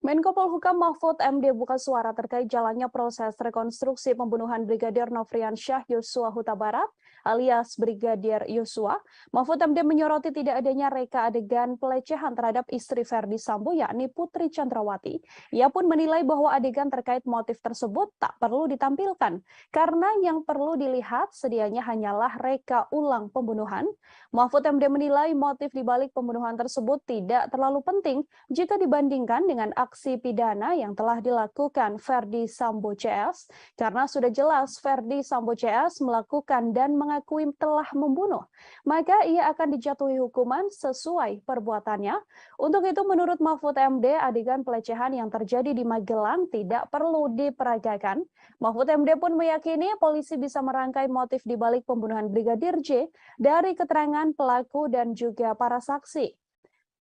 Menko Polhukam Mahfud MD buka suara terkait jalannya proses rekonstruksi pembunuhan Brigadir Nofriansyah Yosua Huta Barat alias Brigadir Yosua. Mahfud MD menyoroti tidak adanya reka adegan pelecehan terhadap istri Ferdi Sambo yakni Putri Chandrawati. Ia pun menilai bahwa adegan terkait motif tersebut tak perlu ditampilkan karena yang perlu dilihat sedianya hanyalah reka ulang pembunuhan. Mahfud MD menilai motif dibalik pembunuhan tersebut tidak terlalu penting jika dibandingkan dengan aksi pidana yang telah dilakukan Ferdi Sambo CS, karena sudah jelas Ferdi Sambo CS melakukan dan mengakui telah membunuh, maka ia akan dijatuhi hukuman sesuai perbuatannya. Untuk itu menurut Mahfud MD, adegan pelecehan yang terjadi di Magelang tidak perlu diperagakan. Mahfud MD pun meyakini polisi bisa merangkai motif dibalik pembunuhan Brigadir J dari keterangan pelaku dan juga para saksi.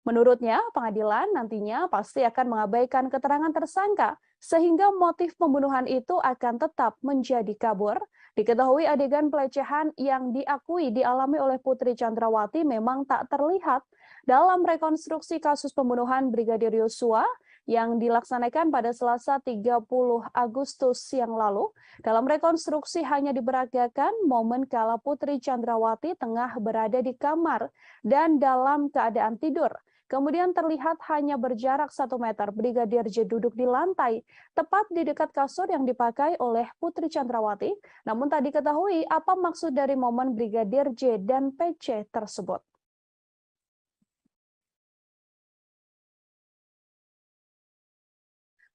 Menurutnya, pengadilan nantinya pasti akan mengabaikan keterangan tersangka sehingga motif pembunuhan itu akan tetap menjadi kabur. Diketahui adegan pelecehan yang diakui dialami oleh Putri Chandrawati memang tak terlihat dalam rekonstruksi kasus pembunuhan Brigadir Yosua yang dilaksanakan pada Selasa 30 Agustus yang lalu. Dalam rekonstruksi hanya diperagakan momen kala Putri Chandrawati tengah berada di kamar dan dalam keadaan tidur. Kemudian terlihat hanya berjarak 1 meter Brigadir J duduk di lantai, tepat di dekat kasur yang dipakai oleh Putri Chandrawati. Namun tak diketahui apa maksud dari momen Brigadir J dan PC tersebut.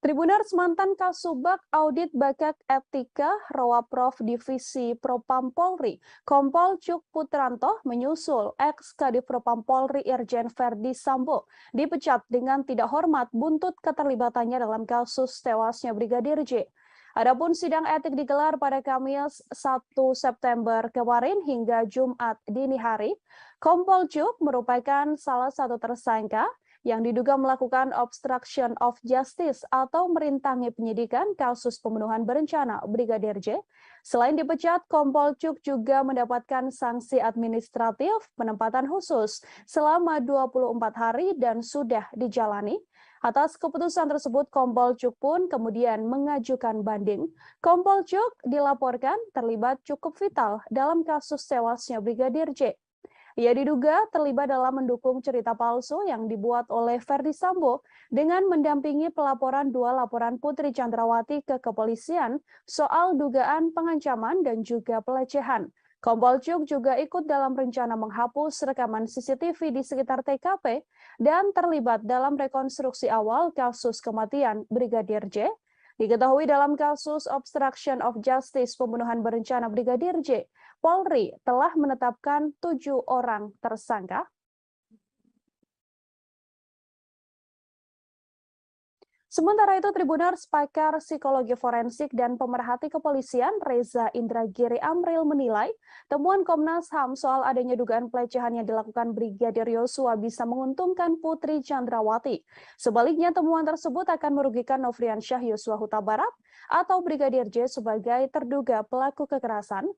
Tribuners, mantan Kasubag Audit Bakat Etika Rowaprov Divisi Propam Polri, Kompol Cuk Putranto menyusul ex-Kadif Propam Polri Irjen Verdi Sambo dipecat dengan tidak hormat buntut keterlibatannya dalam kasus tewasnya Brigadir J. Adapun sidang etik digelar pada Kamis 1 September kemarin hingga Jumat dini hari. Kompol Cuk merupakan salah satu tersangka yang diduga melakukan obstruction of justice atau merintangi penyidikan kasus pembunuhan berencana Brigadir J. Selain dipecat, Kompol Cuk juga mendapatkan sanksi administratif penempatan khusus selama 24 hari dan sudah dijalani. Atas keputusan tersebut, Kompol Cuk pun kemudian mengajukan banding. Kompol Cuk dilaporkan terlibat cukup vital dalam kasus tewasnya Brigadir J. Ia diduga terlibat dalam mendukung cerita palsu yang dibuat oleh Verdi Sambo dengan mendampingi pelaporan 2 laporan Putri Chandrawati ke kepolisian soal dugaan pengancaman dan juga pelecehan. Kompol Cuk juga ikut dalam rencana menghapus rekaman CCTV di sekitar TKP dan terlibat dalam rekonstruksi awal kasus kematian Brigadir J. Diketahui dalam kasus obstruction of justice pembunuhan berencana Brigadir J, Polri telah menetapkan 7 orang tersangka. Sementara itu, Tribuners, pakar psikologi forensik dan pemerhati kepolisian Reza Indragiri Amril menilai temuan Komnas HAM soal adanya dugaan pelecehan yang dilakukan Brigadir Yosua bisa menguntungkan Putri Chandrawati. Sebaliknya, temuan tersebut akan merugikan Nofriansyah Yosua Huta Barat atau Brigadir J sebagai terduga pelaku kekerasan.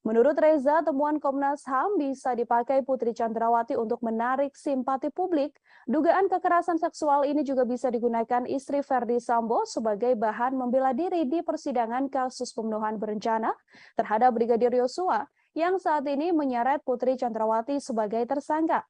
Menurut Reza, temuan Komnas HAM bisa dipakai Putri Chandrawati untuk menarik simpati publik. Dugaan kekerasan seksual ini juga bisa digunakan istri Verdi Sambo sebagai bahan membela diri di persidangan kasus pembunuhan berencana terhadap Brigadir Yosua yang saat ini menyeret Putri Chandrawati sebagai tersangka.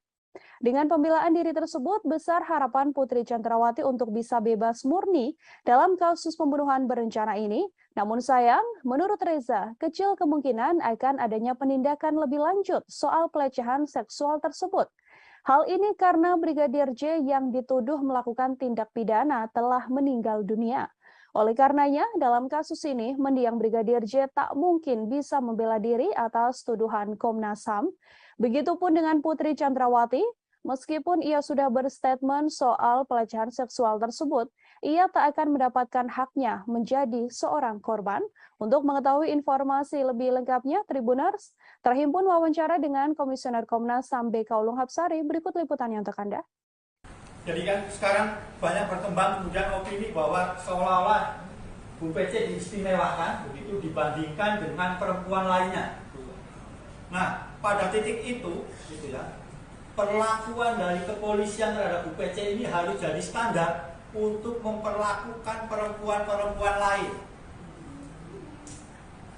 Dengan pembelaan diri tersebut, besar harapan Putri Chandrawati untuk bisa bebas murni dalam kasus pembunuhan berencana ini. Namun sayang, menurut Reza, kecil kemungkinan akan adanya penindakan lebih lanjut soal pelecehan seksual tersebut. Hal ini karena Brigadir J yang dituduh melakukan tindak pidana telah meninggal dunia. Oleh karenanya, dalam kasus ini, mendiang Brigadir J tak mungkin bisa membela diri atas tuduhan Komnas HAM. Begitupun dengan Putri Chandrawati, meskipun ia sudah berstatement soal pelecehan seksual tersebut, ia tak akan mendapatkan haknya menjadi seorang korban. Untuk mengetahui informasi lebih lengkapnya, Tribuners, terhimpun wawancara dengan Komisioner Komnas HAM BK Ulung Hapsari, berikut liputannya untuk Anda. Jadi kan sekarang banyak berkembang kemudian opini bahwa seolah-olah Bu PC diistimewakan begitu dibandingkan dengan perempuan lainnya. Nah, pada titik itu, gitu ya, perlakuan dari kepolisian terhadap Bu PC ini harus jadi standar untuk memperlakukan perempuan-perempuan lain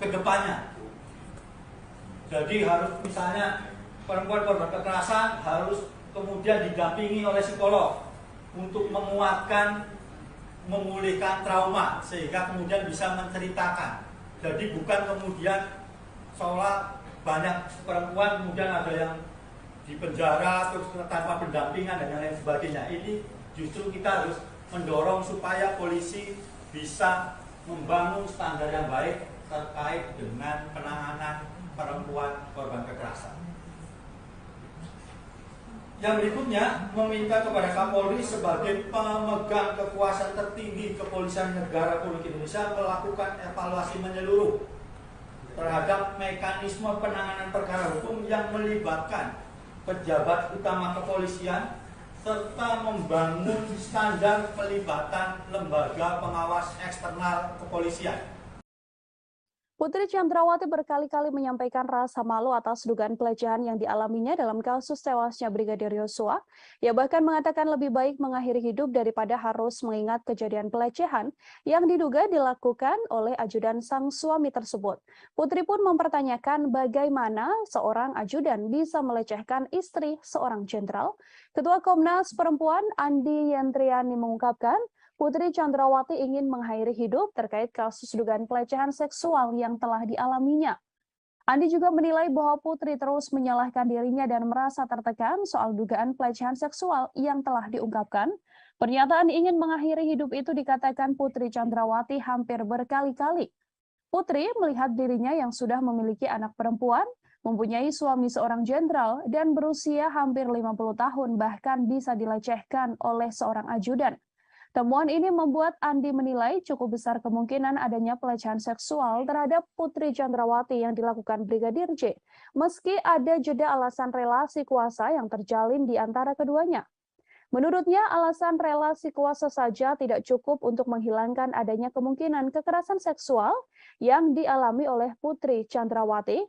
ke depannya. Jadi harus misalnya perempuan korban kekerasan harus kemudian didampingi oleh psikolog untuk menguatkan, memulihkan trauma sehingga kemudian bisa menceritakan. Jadi bukan kemudian seolah banyak perempuan kemudian ada yang di penjara terus tanpa pendampingan dan lain sebagainya. Ini justru kita harus mendorong supaya polisi bisa membangun standar yang baik terkait dengan penanganan perempuan korban kekerasan. Yang berikutnya, meminta kepada Kapolri sebagai pemegang kekuasaan tertinggi Kepolisian Negara Republik Indonesia melakukan evaluasi menyeluruh terhadap mekanisme penanganan perkara hukum yang melibatkan pejabat utama kepolisian serta membangun standar pelibatan lembaga pengawas eksternal kepolisian. Putri Chandrawati berkali-kali menyampaikan rasa malu atas dugaan pelecehan yang dialaminya dalam kasus tewasnya Brigadir Yosua. Ia bahkan mengatakan lebih baik mengakhiri hidup daripada harus mengingat kejadian pelecehan yang diduga dilakukan oleh ajudan sang suami tersebut. Putri pun mempertanyakan bagaimana seorang ajudan bisa melecehkan istri seorang jenderal. Ketua Komnas Perempuan Andi Yentriani mengungkapkan, Putri Chandrawati ingin mengakhiri hidup terkait kasus dugaan pelecehan seksual yang telah dialaminya. Andi juga menilai bahwa Putri terus menyalahkan dirinya dan merasa tertekan soal dugaan pelecehan seksual yang telah diungkapkan. Pernyataan ingin mengakhiri hidup itu dikatakan Putri Chandrawati hampir berkali-kali. Putri melihat dirinya yang sudah memiliki anak perempuan, mempunyai suami seorang jenderal, dan berusia hampir 50 tahun bahkan bisa dilecehkan oleh seorang ajudan. Temuan ini membuat Andi menilai cukup besar kemungkinan adanya pelecehan seksual terhadap Putri Chandrawati yang dilakukan Brigadir J, meski ada jeda alasan relasi kuasa yang terjalin di antara keduanya. Menurutnya, alasan relasi kuasa saja tidak cukup untuk menghilangkan adanya kemungkinan kekerasan seksual yang dialami oleh Putri Chandrawati.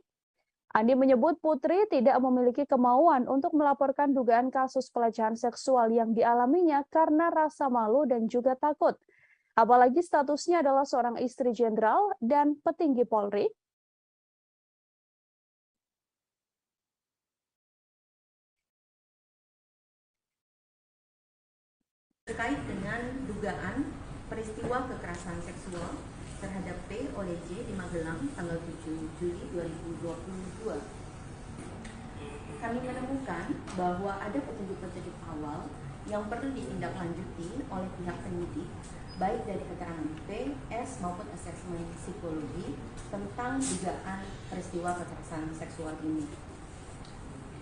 Andi menyebut Putri tidak memiliki kemauan untuk melaporkan dugaan kasus pelecehan seksual yang dialaminya karena rasa malu dan juga takut. Apalagi statusnya adalah seorang istri jenderal dan petinggi Polri. Terkait dengan dugaan peristiwa kekerasan seksual terhadap P oleh J di Magelang tanggal 7 Juli 2022. Kami menemukan bahwa ada petunjuk-petunjuk awal yang perlu ditindaklanjuti oleh pihak penyidik, baik dari keterangan P, S maupun asesmen psikologi tentang dugaan peristiwa kekerasan seksual ini.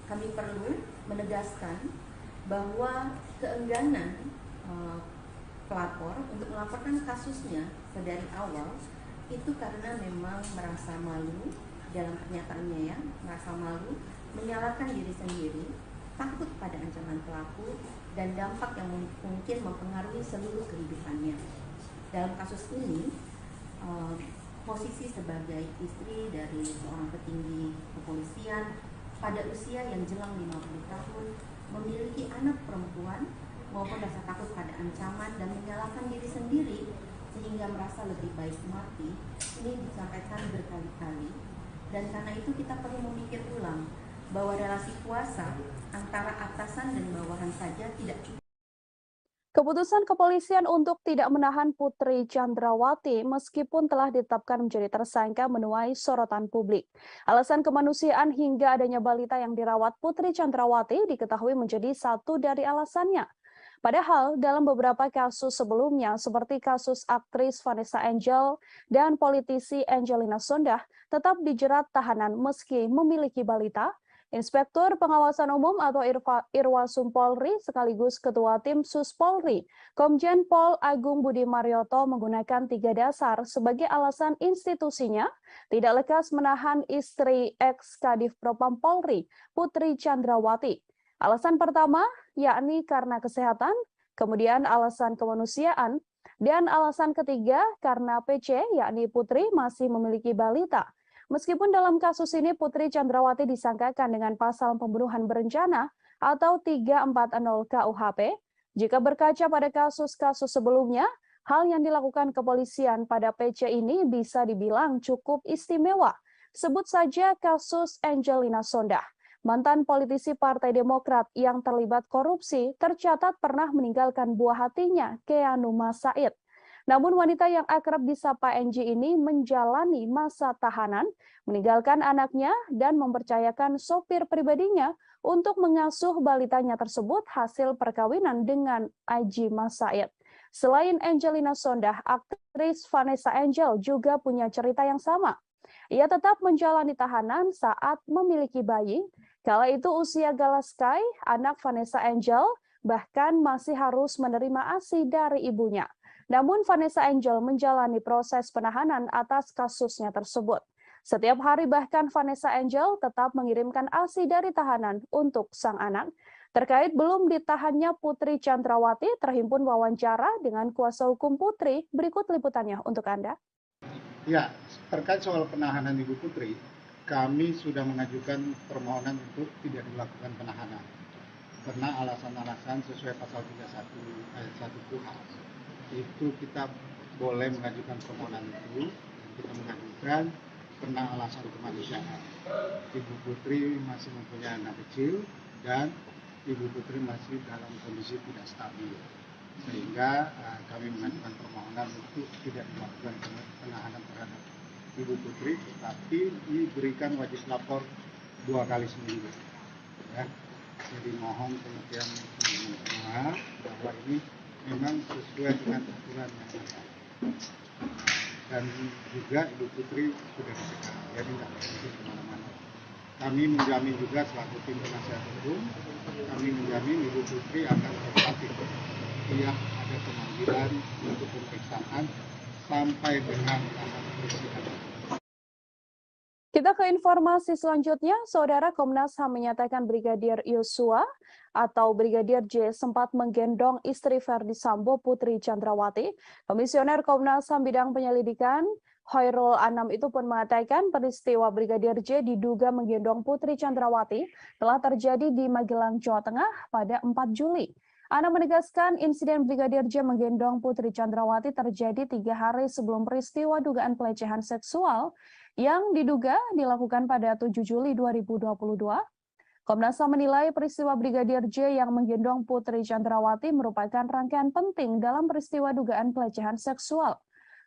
Kami perlu menegaskan bahwa keengganan pelapor untuk melaporkan kasusnya dari awal itu karena memang merasa malu dalam pernyataannya, ya, merasa malu, menyalahkan diri sendiri, takut pada ancaman pelaku dan dampak yang mungkin mempengaruhi seluruh kehidupannya. Dalam kasus ini, posisi sebagai istri dari seorang petinggi kepolisian pada usia yang jelang 50 tahun, memiliki anak perempuan maupun rasa takut pada ancaman dan menyalahkan diri sendiri sehingga merasa lebih baik mati, ini disampaikan berkali-kali. Dan karena itu kita perlu memikir ulang bahwa relasi kuasa antara atasan dan bawahan saja tidak cukup. Keputusan kepolisian untuk tidak menahan Putri Chandrawati meskipun telah ditetapkan menjadi tersangka menuai sorotan publik. Alasan kemanusiaan hingga adanya balita yang dirawat Putri Chandrawati diketahui menjadi satu dari alasannya. Padahal dalam beberapa kasus sebelumnya seperti kasus aktris Vanessa Angel dan politisi Angelina Sondakh tetap dijerat tahanan meski memiliki balita. Inspektur Pengawasan Umum atau Irwasum Polri sekaligus Ketua Tim Sus Polri, Komjen Pol Agung Budi Marioto menggunakan 3 dasar sebagai alasan institusinya tidak lekas menahan istri ex-Kadif Propam Polri, Putri Chandrawati. Alasan pertama yakni karena kesehatan, kemudian alasan kemanusiaan, dan alasan ketiga karena PC yakni Putri masih memiliki balita. Meskipun dalam kasus ini Putri Chandrawati disangkakan dengan pasal pembunuhan berencana atau 340 KUHP, jika berkaca pada kasus-kasus sebelumnya, hal yang dilakukan kepolisian pada PC ini bisa dibilang cukup istimewa. Sebut saja kasus Angelina Sondakh. Mantan politisi Partai Demokrat yang terlibat korupsi tercatat pernah meninggalkan buah hatinya, Keanu Masaid. Namun wanita yang akrab disapa NG ini menjalani masa tahanan, meninggalkan anaknya dan mempercayakan sopir pribadinya untuk mengasuh balitanya tersebut hasil perkawinan dengan Aji Masaid. Selain Angelina Sondakh, aktris Vanessa Angel juga punya cerita yang sama. Ia tetap menjalani tahanan saat memiliki bayi. Kala itu usia Galaskai, anak Vanessa Angel, bahkan masih harus menerima ASI dari ibunya. Namun Vanessa Angel menjalani proses penahanan atas kasusnya tersebut. Setiap hari bahkan Vanessa Angel tetap mengirimkan ASI dari tahanan untuk sang anak. Terkait belum ditahannya Putri Chandrawati, terhimpun wawancara dengan kuasa hukum Putri. Berikut liputannya untuk Anda. Ya, terkait soal penahanan Ibu Putri, kami sudah mengajukan permohonan untuk tidak dilakukan penahanan. Karena alasan-alasan sesuai pasal 31 ayat 1 KUHP. Itu kita boleh mengajukan permohonan itu, kita mengajukan karena alasan kemanusiaan. Ibu Putri masih mempunyai anak kecil dan Ibu Putri masih dalam kondisi tidak stabil, sehingga kami mengajukan permohonan untuk tidak dilakukan penahanan terhadap Ibu Putri, tetapi diberikan wajib lapor 2 kali seminggu. Ya. Jadi mohon pengertian semua bahwa ini memang sesuai dengan aturan yang ada. Dan juga Ibu Putri sudah dicegah, jadi tidak pergi kemana-mana. Kami menjamin juga selaku tim penasihat hukum, kami menjamin Ibu Putri akan kooperatif setiap ada pemanggilan untuk pemeriksaan sampai dengan tahapan persidangan. Kita ke informasi selanjutnya, Saudara. Komnas HAM menyatakan Brigadir Yosua atau Brigadir J sempat menggendong istri Verdi Sambo, Putri Chandrawati. Komisioner Komnas HAM bidang penyelidikan Khairul Anam itu pun mengatakan peristiwa Brigadir J diduga menggendong Putri Chandrawati telah terjadi di Magelang, Jawa Tengah pada 4 Juli. Anam menegaskan insiden Brigadir J menggendong Putri Chandrawati terjadi 3 hari sebelum peristiwa dugaan pelecehan seksual yang diduga dilakukan pada 7 Juli 2022. Komnas HAM menilai peristiwa Brigadir J yang menggendong Putri Chandrawati merupakan rangkaian penting dalam peristiwa dugaan pelecehan seksual.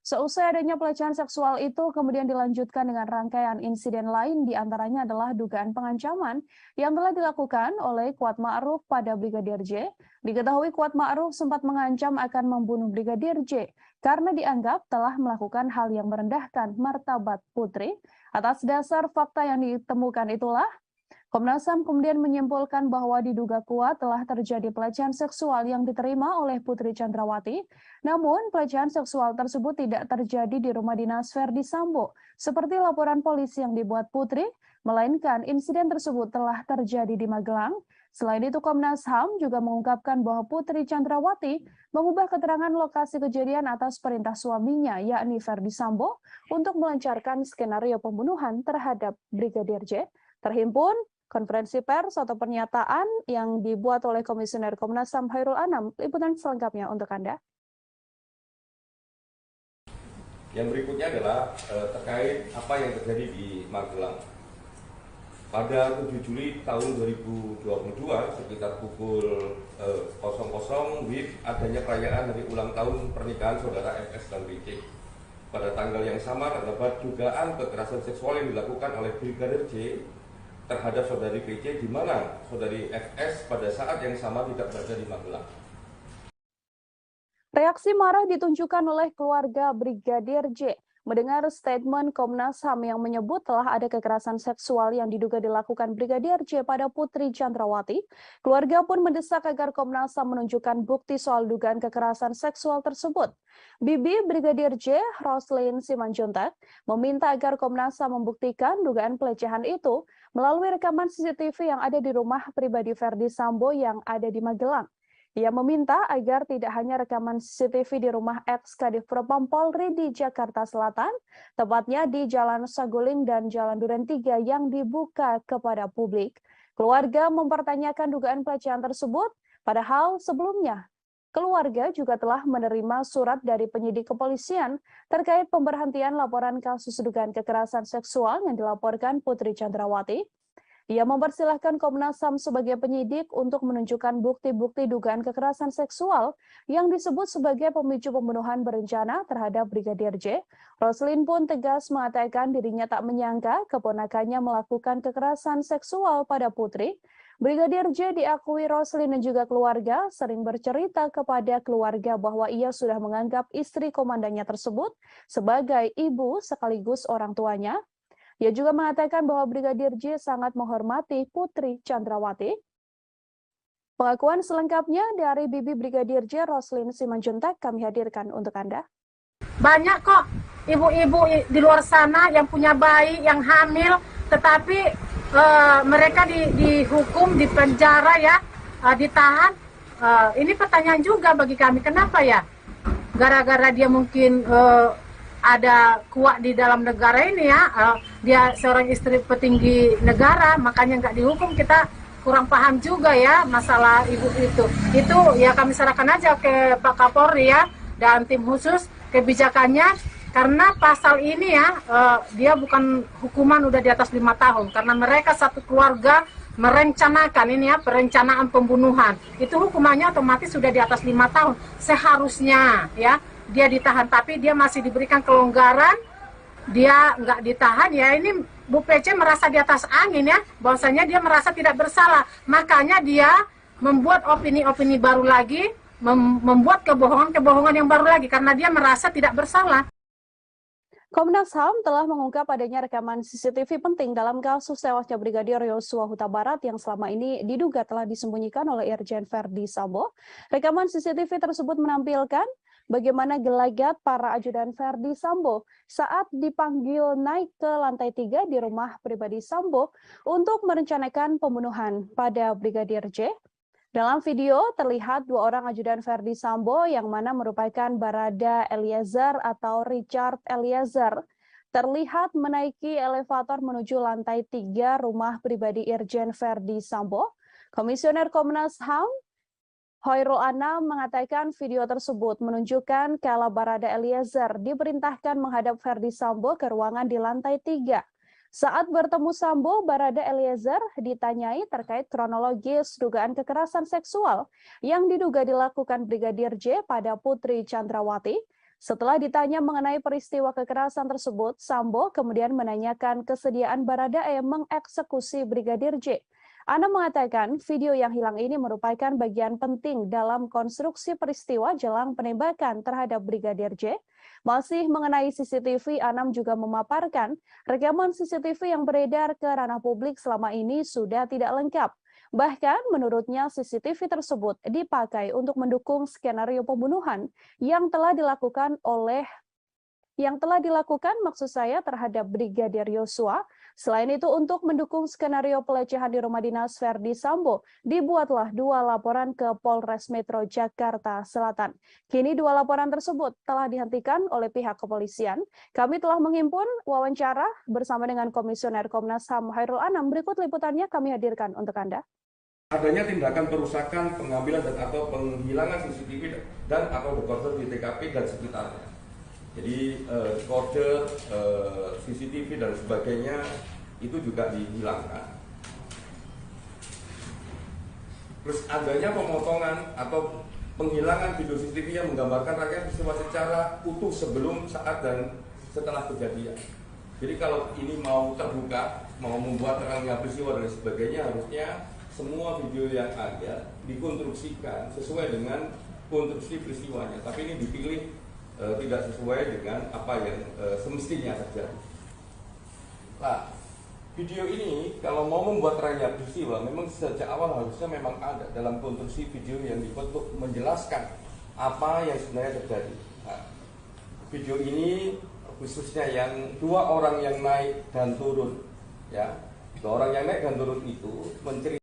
Seusai adanya pelecehan seksual itu kemudian dilanjutkan dengan rangkaian insiden lain, diantaranya adalah dugaan pengancaman yang telah dilakukan oleh Kuat Ma'ruf pada Brigadir J. Diketahui Kuat Ma'ruf sempat mengancam akan membunuh Brigadir J karena dianggap telah melakukan hal yang merendahkan martabat Putri. Atas dasar fakta yang ditemukan itulah, Komnas HAM kemudian menyimpulkan bahwa diduga kuat telah terjadi pelecehan seksual yang diterima oleh Putri Chandrawati. Namun, pelecehan seksual tersebut tidak terjadi di rumah dinas Verdi Sambo, seperti laporan polisi yang dibuat Putri, melainkan insiden tersebut telah terjadi di Magelang. Selain itu, Komnas HAM juga mengungkapkan bahwa Putri Chandrawati mengubah keterangan lokasi kejadian atas perintah suaminya, yakni Verdi Sambo, untuk melancarkan skenario pembunuhan terhadap Brigadir J. Terhimpun konferensi pers atau pernyataan yang dibuat oleh Komisioner Komnas HAM Khairul Anam. Liputan selengkapnya untuk Anda. Yang berikutnya adalah terkait apa yang terjadi di Magelang. Pada 7 Juli tahun 2022 sekitar pukul 00 WIB adanya perayaan hari ulang tahun pernikahan saudara FS dan BC. Pada tanggal yang sama terdapat dugaan kekerasan seksual yang dilakukan oleh Brigadir J terhadap saudari PC, di mana saudari FS pada saat yang sama tidak berada di Magelang. Reaksi marah ditunjukkan oleh keluarga Brigadir J mendengar statement Komnas HAM yang menyebut telah ada kekerasan seksual yang diduga dilakukan Brigadir J pada Putri Chandrawati. Keluarga pun mendesak agar Komnas HAM menunjukkan bukti soal dugaan kekerasan seksual tersebut. Bibi Brigadir J, Roslin Simanjuntak, meminta agar Komnas HAM membuktikan dugaan pelecehan itu melalui rekaman CCTV yang ada di rumah pribadi Verdi Sambo yang ada di Magelang. Ia meminta agar tidak hanya rekaman CCTV di rumah ex-Kadif Propam Polri di Jakarta Selatan, tepatnya di Jalan Saguling dan Jalan Duren 3 yang dibuka kepada publik. Keluarga mempertanyakan dugaan pelecehan tersebut, padahal sebelumnya keluarga juga telah menerima surat dari penyidik kepolisian terkait pemberhentian laporan kasus dugaan kekerasan seksual yang dilaporkan Putri Chandrawati. Ia mempersilahkan Komnas HAM sebagai penyidik untuk menunjukkan bukti-bukti dugaan kekerasan seksual yang disebut sebagai pemicu pembunuhan berencana terhadap Brigadir J. Roslin pun tegas mengatakan dirinya tak menyangka keponakannya melakukan kekerasan seksual pada Putri. Brigadir J diakui Roslin dan juga keluarga sering bercerita kepada keluarga bahwa ia sudah menganggap istri komandannya tersebut sebagai ibu sekaligus orang tuanya. Ia juga mengatakan bahwa Brigadir J sangat menghormati Putri Chandrawati. Pengakuan selengkapnya dari Bibi Brigadir J, Roslin Simanjuntak, kami hadirkan untuk Anda. Banyak kok ibu-ibu di luar sana yang punya bayi, yang hamil, tetapi mereka dihukum, dipenjara ya, ditahan. Ini pertanyaan juga bagi kami, kenapa ya? Gara-gara dia mungkin ada kuat di dalam negara ini ya, dia seorang istri petinggi negara, makanya nggak dihukum. Kita kurang paham juga ya masalah ibu itu. Itu ya kami serahkan aja ke Pak Kapolri ya dan tim khusus kebijakannya, karena pasal ini ya dia bukan hukuman udah di atas 5 tahun, karena mereka satu keluarga merencanakan ini ya, perencanaan pembunuhan. Itu hukumannya otomatis sudah di atas 5 tahun. Seharusnya ya dia ditahan, tapi dia masih diberikan kelonggaran, dia nggak ditahan ya. Ini Bu PC merasa di atas angin ya, bahwasanya dia merasa tidak bersalah, makanya dia membuat opini-opini baru lagi, membuat kebohongan-kebohongan yang baru lagi, karena dia merasa tidak bersalah. Komnas HAM telah mengungkap adanya rekaman CCTV penting dalam kasus tewasnya Brigadir Yosua Huta Barat yang selama ini diduga telah disembunyikan oleh Irjen Verdi Sambo. Rekaman CCTV tersebut menampilkan bagaimana gelagat para ajudan Verdi Sambo saat dipanggil naik ke lantai 3 di rumah pribadi Sambo untuk merencanakan pembunuhan pada Brigadir J. Dalam video terlihat 2 orang ajudan Verdi Sambo yang mana merupakan Barada Eliezer atau Richard Eliezer terlihat menaiki elevator menuju lantai 3 rumah pribadi Irjen Verdi Sambo. Komisioner Komnas HAM Hoirul Anam mengatakan video tersebut menunjukkan kala Barada Eliezer diperintahkan menghadap Verdi Sambo ke ruangan di lantai 3. Saat bertemu Sambo, Barada Eliezer ditanyai terkait kronologis dugaan kekerasan seksual yang diduga dilakukan Brigadir J pada Putri Chandrawati. Setelah ditanya mengenai peristiwa kekerasan tersebut, Sambo kemudian menanyakan kesediaan Barada E mengeksekusi Brigadir J. Anam mengatakan video yang hilang ini merupakan bagian penting dalam konstruksi peristiwa jelang penembakan terhadap Brigadir J. Masih mengenai CCTV, Anam juga memaparkan rekaman CCTV yang beredar ke ranah publik selama ini sudah tidak lengkap. Bahkan menurutnya CCTV tersebut dipakai untuk mendukung skenario pembunuhan yang telah dilakukan maksud saya terhadap Brigadir Yosua. Selain itu, untuk mendukung skenario pelecehan di rumah dinas Verdi Sambo, dibuatlah 2 laporan ke Polres Metro Jakarta Selatan. Kini 2 laporan tersebut telah dihentikan oleh pihak kepolisian. Kami telah menghimpun wawancara bersama dengan Komisioner Komnas HAM Hoirul Anam. Berikut liputannya kami hadirkan untuk Anda. Adanya tindakan perusakan, pengambilan dan atau penghilangan CCTV dan atau dekoder di TKP dan sekitarnya. Jadi kode CCTV dan sebagainya itu juga dihilangkan. Terus adanya pemotongan atau penghilangan video CCTV yang menggambarkan rangkaian peristiwa secara utuh sebelum, saat, dan setelah kejadian. Jadi kalau ini mau terbuka, mau membuat rangkaian peristiwa dan sebagainya, harusnya semua video yang ada dikonstruksikan sesuai dengan konstruksi peristiwanya. Tapi ini dipilih tidak sesuai dengan apa yang semestinya terjadi. Nah, video ini kalau mau membuat rangkaian peristiwa, memang sejak awal harusnya memang ada dalam konstruksi video yang dibuat untuk menjelaskan apa yang sebenarnya terjadi. Nah, video ini khususnya yang 2 orang yang naik dan turun, ya, 2 orang yang naik dan turun itu menceritakan.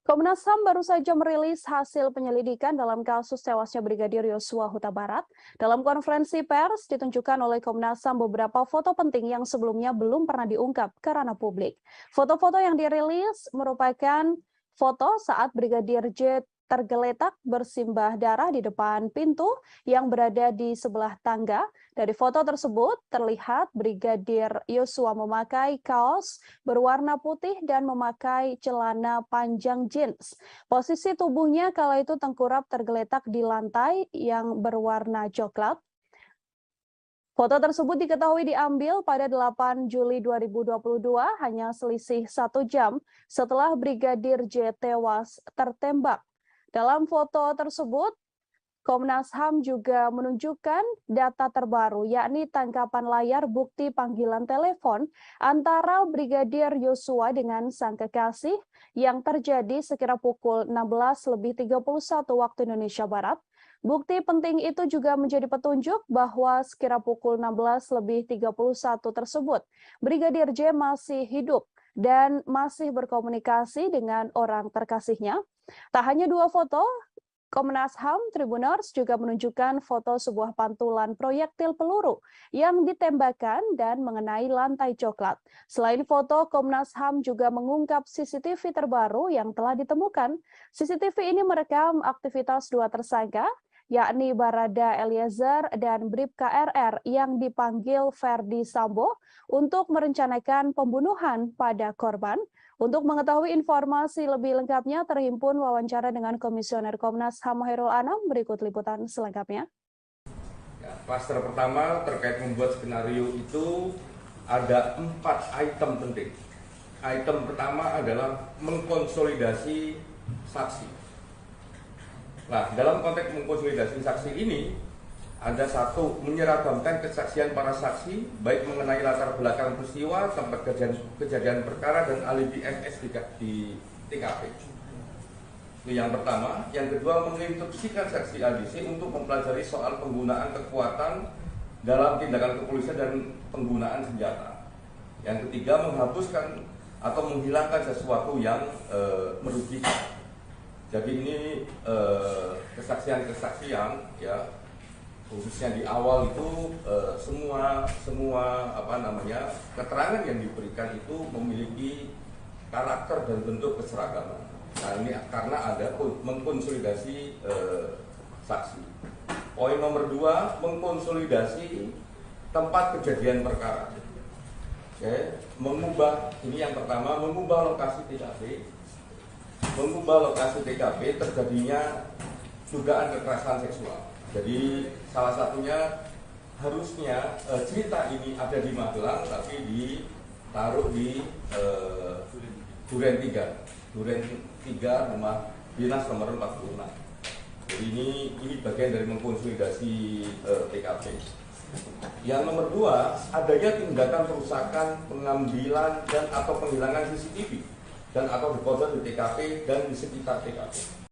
Komnas HAM baru saja merilis hasil penyelidikan dalam kasus tewasnya Brigadir Yosua Huta Barat. Dalam konferensi pers ditunjukkan oleh Komnas HAM beberapa foto penting yang sebelumnya belum pernah diungkap ke ranah publik. Foto-foto yang dirilis merupakan foto saat Brigadir J tergeletak bersimbah darah di depan pintu yang berada di sebelah tangga. Dari foto tersebut terlihat Brigadir Yosua memakai kaos berwarna putih dan memakai celana panjang jeans. Posisi tubuhnya kala itu tengkurap tergeletak di lantai yang berwarna coklat. Foto tersebut diketahui diambil pada 8 Juli 2022, hanya selisih 1 jam setelah Brigadir J tewas tertembak. Dalam foto tersebut, Komnas HAM juga menunjukkan data terbaru, yakni tangkapan layar bukti panggilan telepon antara Brigadir Yosua dengan sang kekasih yang terjadi sekira pukul 16:31 waktu Indonesia Barat. Bukti penting itu juga menjadi petunjuk bahwa sekira pukul 16:31 tersebut, Brigadir J masih hidup dan masih berkomunikasi dengan orang terkasihnya. Tak hanya dua foto, Komnas HAM Tribuners juga menunjukkan foto sebuah pantulan proyektil peluru yang ditembakkan dan mengenai lantai coklat. Selain foto, Komnas HAM juga mengungkap CCTV terbaru yang telah ditemukan. CCTV ini merekam aktivitas dua tersangka, yakni Barada Eliezer dan Bribka RR yang dipanggil Ferdi Sambo untuk merencanakan pembunuhan pada korban. Untuk mengetahui informasi lebih lengkapnya, terhimpun wawancara dengan Komisioner Komnas HAM Hairul Anam. Berikut liputan selengkapnya. Ya, klaster pertama terkait membuat skenario itu ada 4 item penting. Item pertama adalah mengkonsolidasi saksi. Nah, dalam konteks mengkonsolidasi saksi ini, ada satu, menyeragamkan kesaksian para saksi, baik mengenai latar belakang peristiwa, tempat kejadian perkara, dan alibi MS di TKP. Itu yang pertama. Yang kedua, menginstruksikan saksi ADC untuk mempelajari soal penggunaan kekuatan dalam tindakan kepolisian dan penggunaan senjata. Yang ketiga, menghapuskan atau menghilangkan sesuatu yang merugikan. Jadi ini kesaksian-kesaksian, ya, khususnya di awal itu semua keterangan yang diberikan itu memiliki karakter dan bentuk keseragaman. Nah, ini karena ada mengkonsolidasi saksi. Poin nomor 2, mengkonsolidasi tempat kejadian perkara. Oke, ini yang pertama, mengubah lokasi TKP. Mengubah lokasi TKP terjadinya dugaan kekerasan seksual. Jadi salah satunya harusnya cerita ini ada di Magelang, tapi ditaruh di Duren 3 rumah dinas nomor 46. Jadi ini bagian dari mengkonsolidasi TKP. Yang nomor 2, adanya tindakan perusakan, pengambilan dan atau penghilangan CCTV dan atau dekoder di TKP dan di sekitar TKP.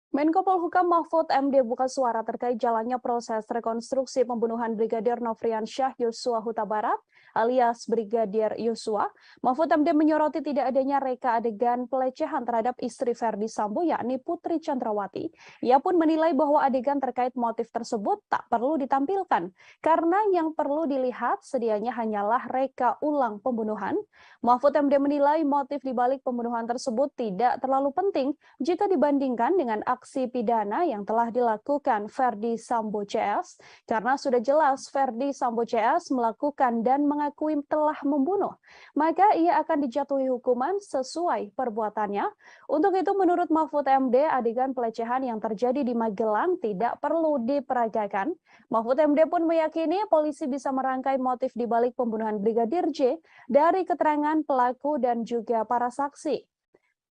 Menko Polhukam Mahfud MD buka suara terkait jalannya proses rekonstruksi pembunuhan Brigadir Nofriansyah Yosua Huta Barat alias Brigadir Yosua. Mahfud MD menyoroti tidak adanya reka adegan pelecehan terhadap istri Ferdi Sambo yakni Putri Chandrawati. Ia pun menilai bahwa adegan terkait motif tersebut tak perlu ditampilkan karena yang perlu dilihat sedianya hanyalah reka ulang pembunuhan. Mahfud MD menilai motif dibalik pembunuhan tersebut tidak terlalu penting jika dibandingkan dengan aksi pidana yang telah dilakukan Ferdi Sambo CS, karena sudah jelas Ferdi Sambo CS melakukan dan mengakui telah membunuh, maka ia akan dijatuhi hukuman sesuai perbuatannya. Untuk itu menurut Mahfud MD, adegan pelecehan yang terjadi di Magelang tidak perlu diperagakan. Mahfud MD pun meyakini polisi bisa merangkai motif dibalik pembunuhan Brigadir J dari keterangan pelaku dan juga para saksi.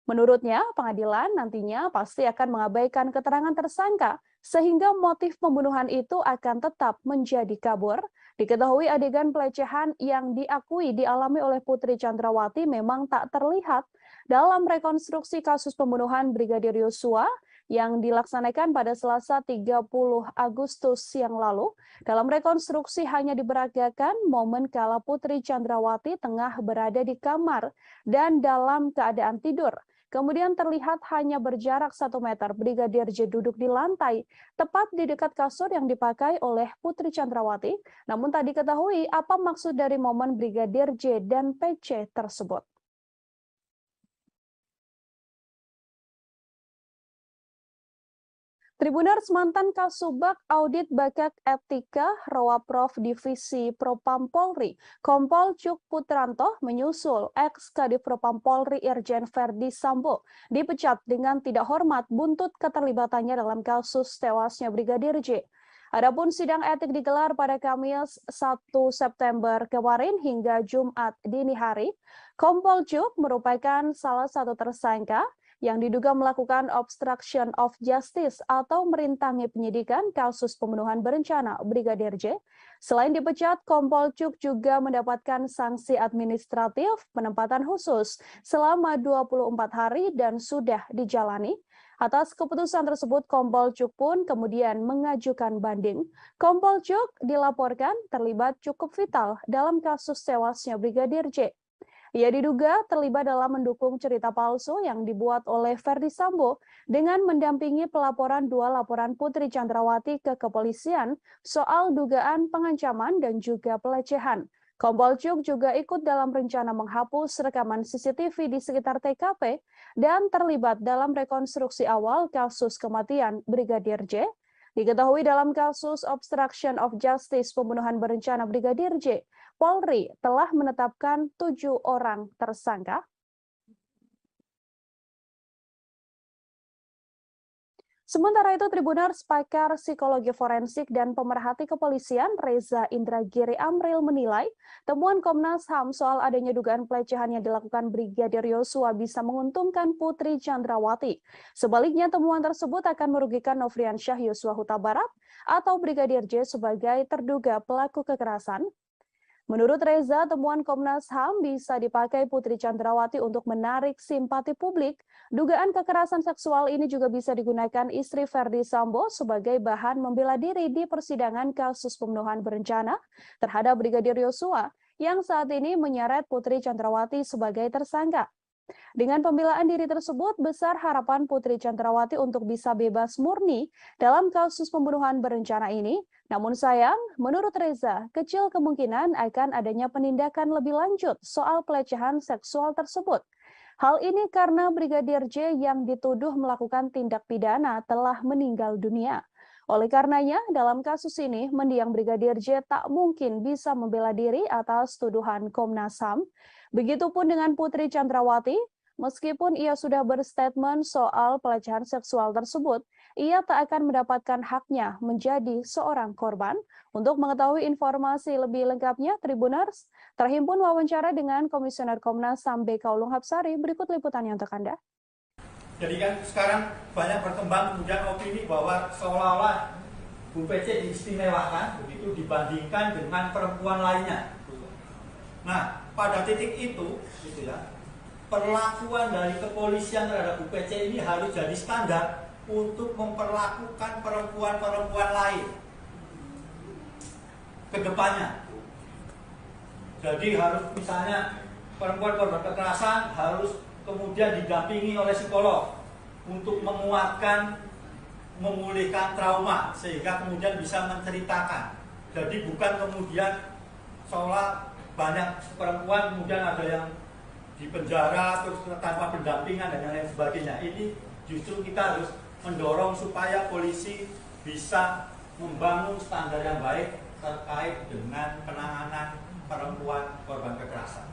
Menurutnya, pengadilan nantinya pasti akan mengabaikan keterangan tersangka, sehingga motif pembunuhan itu akan tetap menjadi kabur. Diketahui adegan pelecehan yang diakui dialami oleh Putri Chandrawati memang tak terlihat dalam rekonstruksi kasus pembunuhan Brigadir Yosua yang dilaksanakan pada Selasa 30 Agustus yang lalu. Dalam rekonstruksi hanya diperagakan momen kala Putri Chandrawati tengah berada di kamar dan dalam keadaan tidur. Kemudian terlihat hanya berjarak 1 meter Brigadir J duduk di lantai, tepat di dekat kasur yang dipakai oleh Putri Chandrawati. Namun tak diketahui apa maksud dari momen Brigadir J dan PC tersebut. Tribuners, mantan Kasubag Audit Bakak Etika Rowaprov Divisi Propam Polri, Kompol Cuk Putranto menyusul ex-Kadif Propam Polri Irjen Ferdi Sambo dipecat dengan tidak hormat buntut keterlibatannya dalam kasus tewasnya Brigadir J. Adapun sidang etik digelar pada Kamis 1 September kemarin hingga Jumat dini hari. Kompol Cuk merupakan salah satu tersangka yang diduga melakukan obstruction of justice atau merintangi penyidikan kasus pembunuhan berencana Brigadir J. Selain dipecat, Kompol Cuk juga mendapatkan sanksi administratif penempatan khusus selama 24 hari dan sudah dijalani. Atas keputusan tersebut, Kompol Cuk pun kemudian mengajukan banding. Kompol Cuk dilaporkan terlibat cukup vital dalam kasus tewasnya Brigadir J. Ia diduga terlibat dalam mendukung cerita palsu yang dibuat oleh Ferdi Sambo dengan mendampingi pelaporan 2 laporan Putri Chandrawati ke kepolisian soal dugaan pengancaman dan juga pelecehan. Kompol Cuk juga ikut dalam rencana menghapus rekaman CCTV di sekitar TKP dan terlibat dalam rekonstruksi awal kasus kematian Brigadir J. Diketahui dalam kasus obstruction of justice pembunuhan berencana Brigadir J, Polri telah menetapkan 7 orang tersangka. Sementara itu, Tribuners, pakar psikologi forensik dan pemerhati kepolisian Reza Indragiri Amril menilai temuan Komnas HAM soal adanya dugaan pelecehan yang dilakukan Brigadir Yosua bisa menguntungkan Putri Chandrawati. Sebaliknya, temuan tersebut akan merugikan Nofriansyah Yosua Huta Barat atau Brigadir J sebagai terduga pelaku kekerasan. Menurut Reza, temuan Komnas HAM bisa dipakai Putri Chandrawati untuk menarik simpati publik. Dugaan kekerasan seksual ini juga bisa digunakan istri Ferdi Sambo sebagai bahan membela diri di persidangan kasus pembunuhan berencana terhadap Brigadir Yosua yang saat ini menyeret Putri Chandrawati sebagai tersangka. Dengan pembelaan diri tersebut, besar harapan Putri Chandrawati untuk bisa bebas murni dalam kasus pembunuhan berencana ini. Namun sayang, menurut Reza, kecil kemungkinan akan adanya penindakan lebih lanjut soal pelecehan seksual tersebut. Hal ini karena Brigadir J yang dituduh melakukan tindak pidana telah meninggal dunia. Oleh karenanya, dalam kasus ini, mendiang Brigadir J tak mungkin bisa membela diri atas tuduhan Komnas HAM. Begitupun dengan Putri Chandrawati, meskipun ia sudah berstatement soal pelecehan seksual tersebut, ia tak akan mendapatkan haknya menjadi seorang korban. Untuk mengetahui informasi lebih lengkapnya, Tribuners, terhimpun wawancara dengan Komisioner Komnas HAM BK Ulung Hapsari, berikut liputannya untuk Anda. Jadi kan sekarang banyak berkembang kemudian opini bahwa seolah-olah Bu PC diistimewakan begitu dibandingkan dengan perempuan lainnya. Nah, pada titik itu, gitu ya, perlakuan dari kepolisian terhadap Bu PC ini harus jadi standar untuk memperlakukan perempuan-perempuan lain ke depannya. Jadi harus misalnya perempuan korban kekerasan harus kemudian didampingi oleh psikolog untuk menguatkan, memulihkan trauma sehingga kemudian bisa menceritakan. Jadi bukan kemudian seolah banyak perempuan kemudian ada yang di penjara terus tanpa pendampingan dan lain sebagainya. Ini justru kita harus mendorong supaya polisi bisa membangun standar yang baik terkait dengan penanganan perempuan korban kekerasan.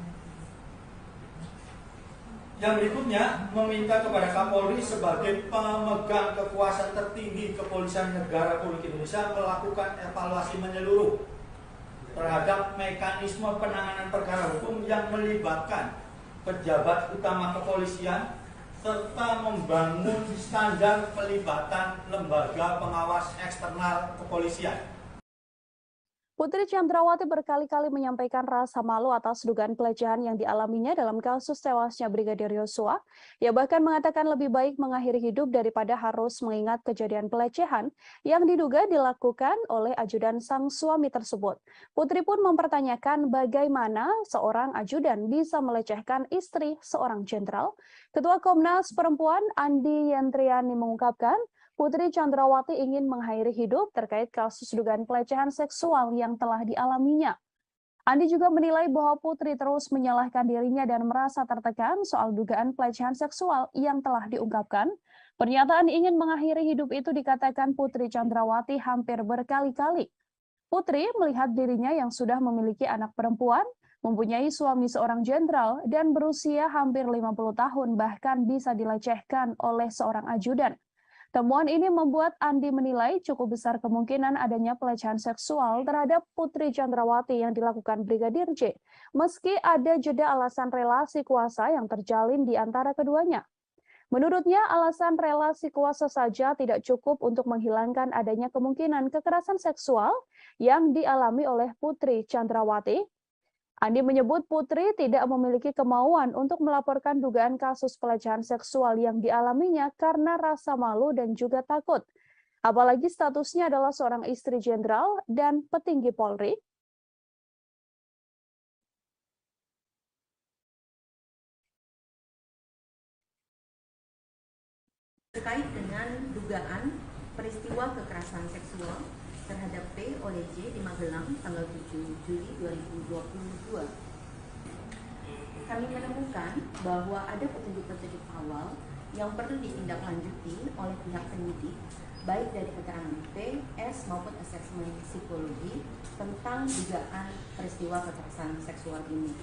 Yang berikutnya, meminta kepada Kapolri sebagai pemegang kekuasaan tertinggi Kepolisian Negara Republik Indonesia melakukan evaluasi menyeluruh terhadap mekanisme penanganan perkara hukum yang melibatkan pejabat utama kepolisian serta membangun standar pelibatan lembaga pengawas eksternal kepolisian. Putri Chandrawati berkali-kali menyampaikan rasa malu atas dugaan pelecehan yang dialaminya dalam kasus tewasnya Brigadir Yosua. Ia bahkan mengatakan lebih baik mengakhiri hidup daripada harus mengingat kejadian pelecehan yang diduga dilakukan oleh ajudan sang suami tersebut. Putri pun mempertanyakan bagaimana seorang ajudan bisa melecehkan istri seorang jenderal. Ketua Komnas Perempuan Andi Yentriani mengungkapkan, Putri Chandrawati ingin mengakhiri hidup terkait kasus dugaan pelecehan seksual yang telah dialaminya. Andi juga menilai bahwa Putri terus menyalahkan dirinya dan merasa tertekan soal dugaan pelecehan seksual yang telah diungkapkan. Pernyataan ingin mengakhiri hidup itu dikatakan Putri Chandrawati hampir berkali-kali. Putri melihat dirinya yang sudah memiliki anak perempuan, mempunyai suami seorang jenderal, dan berusia hampir 50 tahun bahkan bisa dilecehkan oleh seorang ajudan. Temuan ini membuat Andi menilai cukup besar kemungkinan adanya pelecehan seksual terhadap Putri Chandrawati yang dilakukan Brigadir J, meski ada jeda alasan relasi kuasa yang terjalin di antara keduanya. Menurutnya, alasan relasi kuasa saja tidak cukup untuk menghilangkan adanya kemungkinan kekerasan seksual yang dialami oleh Putri Chandrawati. Andi menyebut Putri tidak memiliki kemauan untuk melaporkan dugaan kasus pelecehan seksual yang dialaminya karena rasa malu dan juga takut. Apalagi statusnya adalah seorang istri jenderal dan petinggi Polri. Terkait dengan dugaan peristiwa kekerasan seksual terhadap P oleh J di Magelang tanggal 7 Juli 2022. Kami menemukan bahwa ada petunjuk-petunjuk awal yang perlu ditindaklanjuti oleh pihak penyidik, baik dari keterangan P, S maupun asesmen psikologi tentang dugaan peristiwa kekerasan seksual ini.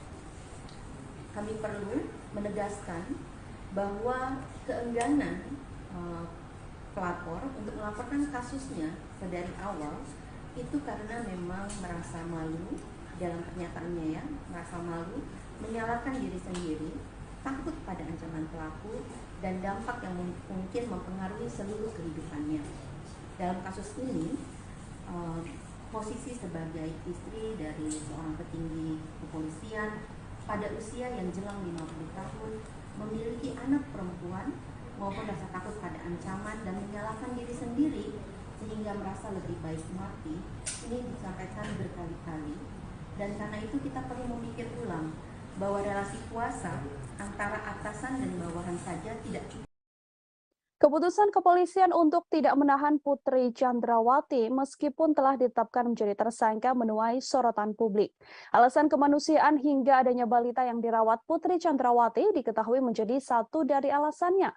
Kami perlu menegaskan bahwa keengganan pelapor untuk melaporkan kasusnya dari awal itu karena memang merasa malu dalam pernyataannya ya, merasa malu, menyalahkan diri sendiri, takut pada ancaman pelaku dan dampak yang mungkin mempengaruhi seluruh kehidupannya. Dalam kasus ini, posisi sebagai istri dari seorang petinggi kepolisian pada usia yang jelang 50 tahun, memiliki anak perempuan maupun rasa takut pada ancaman dan menyalahkan diri sendiri sehingga merasa lebih baik mati, ini disampaikan berkali-kali. Dan karena itu kita perlu memikir ulang bahwa relasi kuasa antara atasan dan bawahan saja tidak cukup. Keputusan kepolisian untuk tidak menahan Putri Chandrawati meskipun telah ditetapkan menjadi tersangka menuai sorotan publik. Alasan kemanusiaan hingga adanya balita yang dirawat Putri Chandrawati diketahui menjadi satu dari alasannya.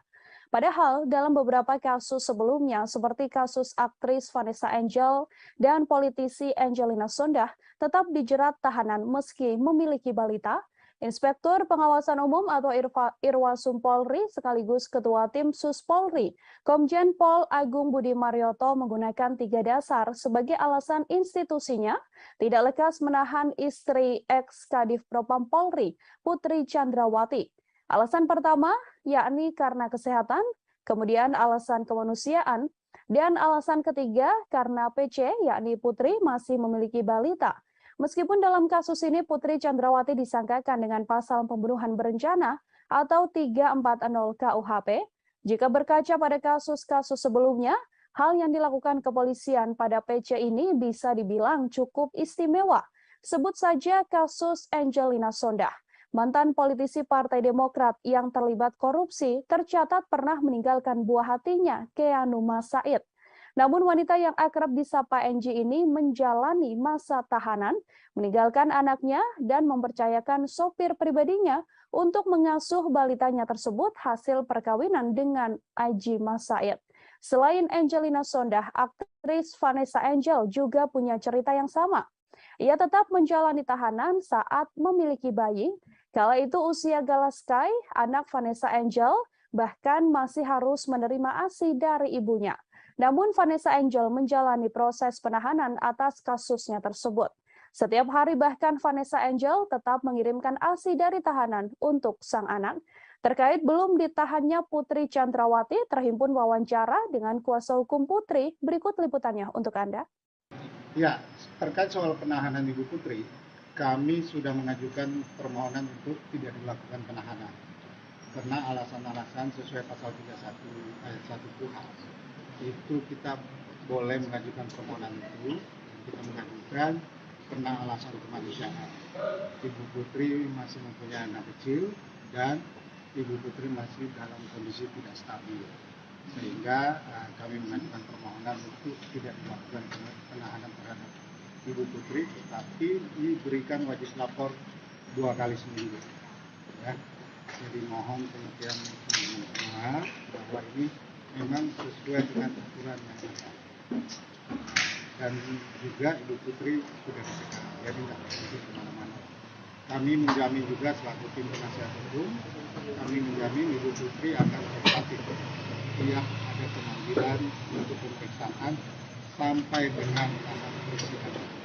Padahal dalam beberapa kasus sebelumnya seperti kasus aktris Vanessa Angel dan politisi Angelina Sondakh tetap dijerat tahanan meski memiliki balita. Inspektur Pengawasan Umum atau Irwasum Polri sekaligus Ketua Tim Sus Polri, Komjen Pol Agung Budi Marioto menggunakan 3 dasar sebagai alasan institusinya tidak lekas menahan istri ex-Kadif Propam Polri, Putri Chandrawati. Alasan pertama yakni karena kesehatan, kemudian alasan kemanusiaan, dan alasan ketiga karena PC yakni Putri masih memiliki balita. Meskipun dalam kasus ini Putri Chandrawati disangkakan dengan pasal pembunuhan berencana atau 340 KUHP, jika berkaca pada kasus-kasus sebelumnya, hal yang dilakukan kepolisian pada PC ini bisa dibilang cukup istimewa. Sebut saja kasus Angelina Sondakh. Mantan politisi Partai Demokrat yang terlibat korupsi tercatat pernah meninggalkan buah hatinya, Keanu Said. Namun wanita yang akrab disapa Angie ini menjalani masa tahanan, meninggalkan anaknya dan mempercayakan sopir pribadinya untuk mengasuh balitanya tersebut hasil perkawinan dengan Aji Said. Selain Angelina Sondakh, aktris Vanessa Angel juga punya cerita yang sama. Ia tetap menjalani tahanan saat memiliki bayi. Kala itu usia Galaskai, anak Vanessa Angel, bahkan masih harus menerima ASI dari ibunya. Namun Vanessa Angel menjalani proses penahanan atas kasusnya tersebut. Setiap hari bahkan Vanessa Angel tetap mengirimkan ASI dari tahanan untuk sang anak. Terkait belum ditahannya Putri Chandrawati, terhimpun wawancara dengan kuasa hukum Putri. Berikut liputannya untuk Anda. Ya, terkait soal penahanan Ibu Putri, kami sudah mengajukan permohonan untuk tidak dilakukan penahanan karena alasan-alasan sesuai pasal 31 ayat 1 KUHP. Itu kita boleh mengajukan permohonan itu, kita mengajukan karena alasan kemanusiaan. Ibu Putri masih mempunyai anak kecil dan Ibu Putri masih dalam kondisi tidak stabil, sehingga kami mengajukan permohonan untuk tidak dilakukan penahanan terhadap Ibu Putri, tetapi diberikan wajib lapor 2 kali seminggu. Ya. Jadi mohon pengertian semua bahwa ini memang sesuai dengan aturan yang ada. Dan juga Ibu Putri sudah dicegah, jadi tidak pergi kemana-mana. Kami menjamin juga selaku tim penasihat hukum, kami menjamin Ibu Putri akan kooperatif. Tiap ada pemanggilan untuk pemeriksaan sampai dengan persidangan.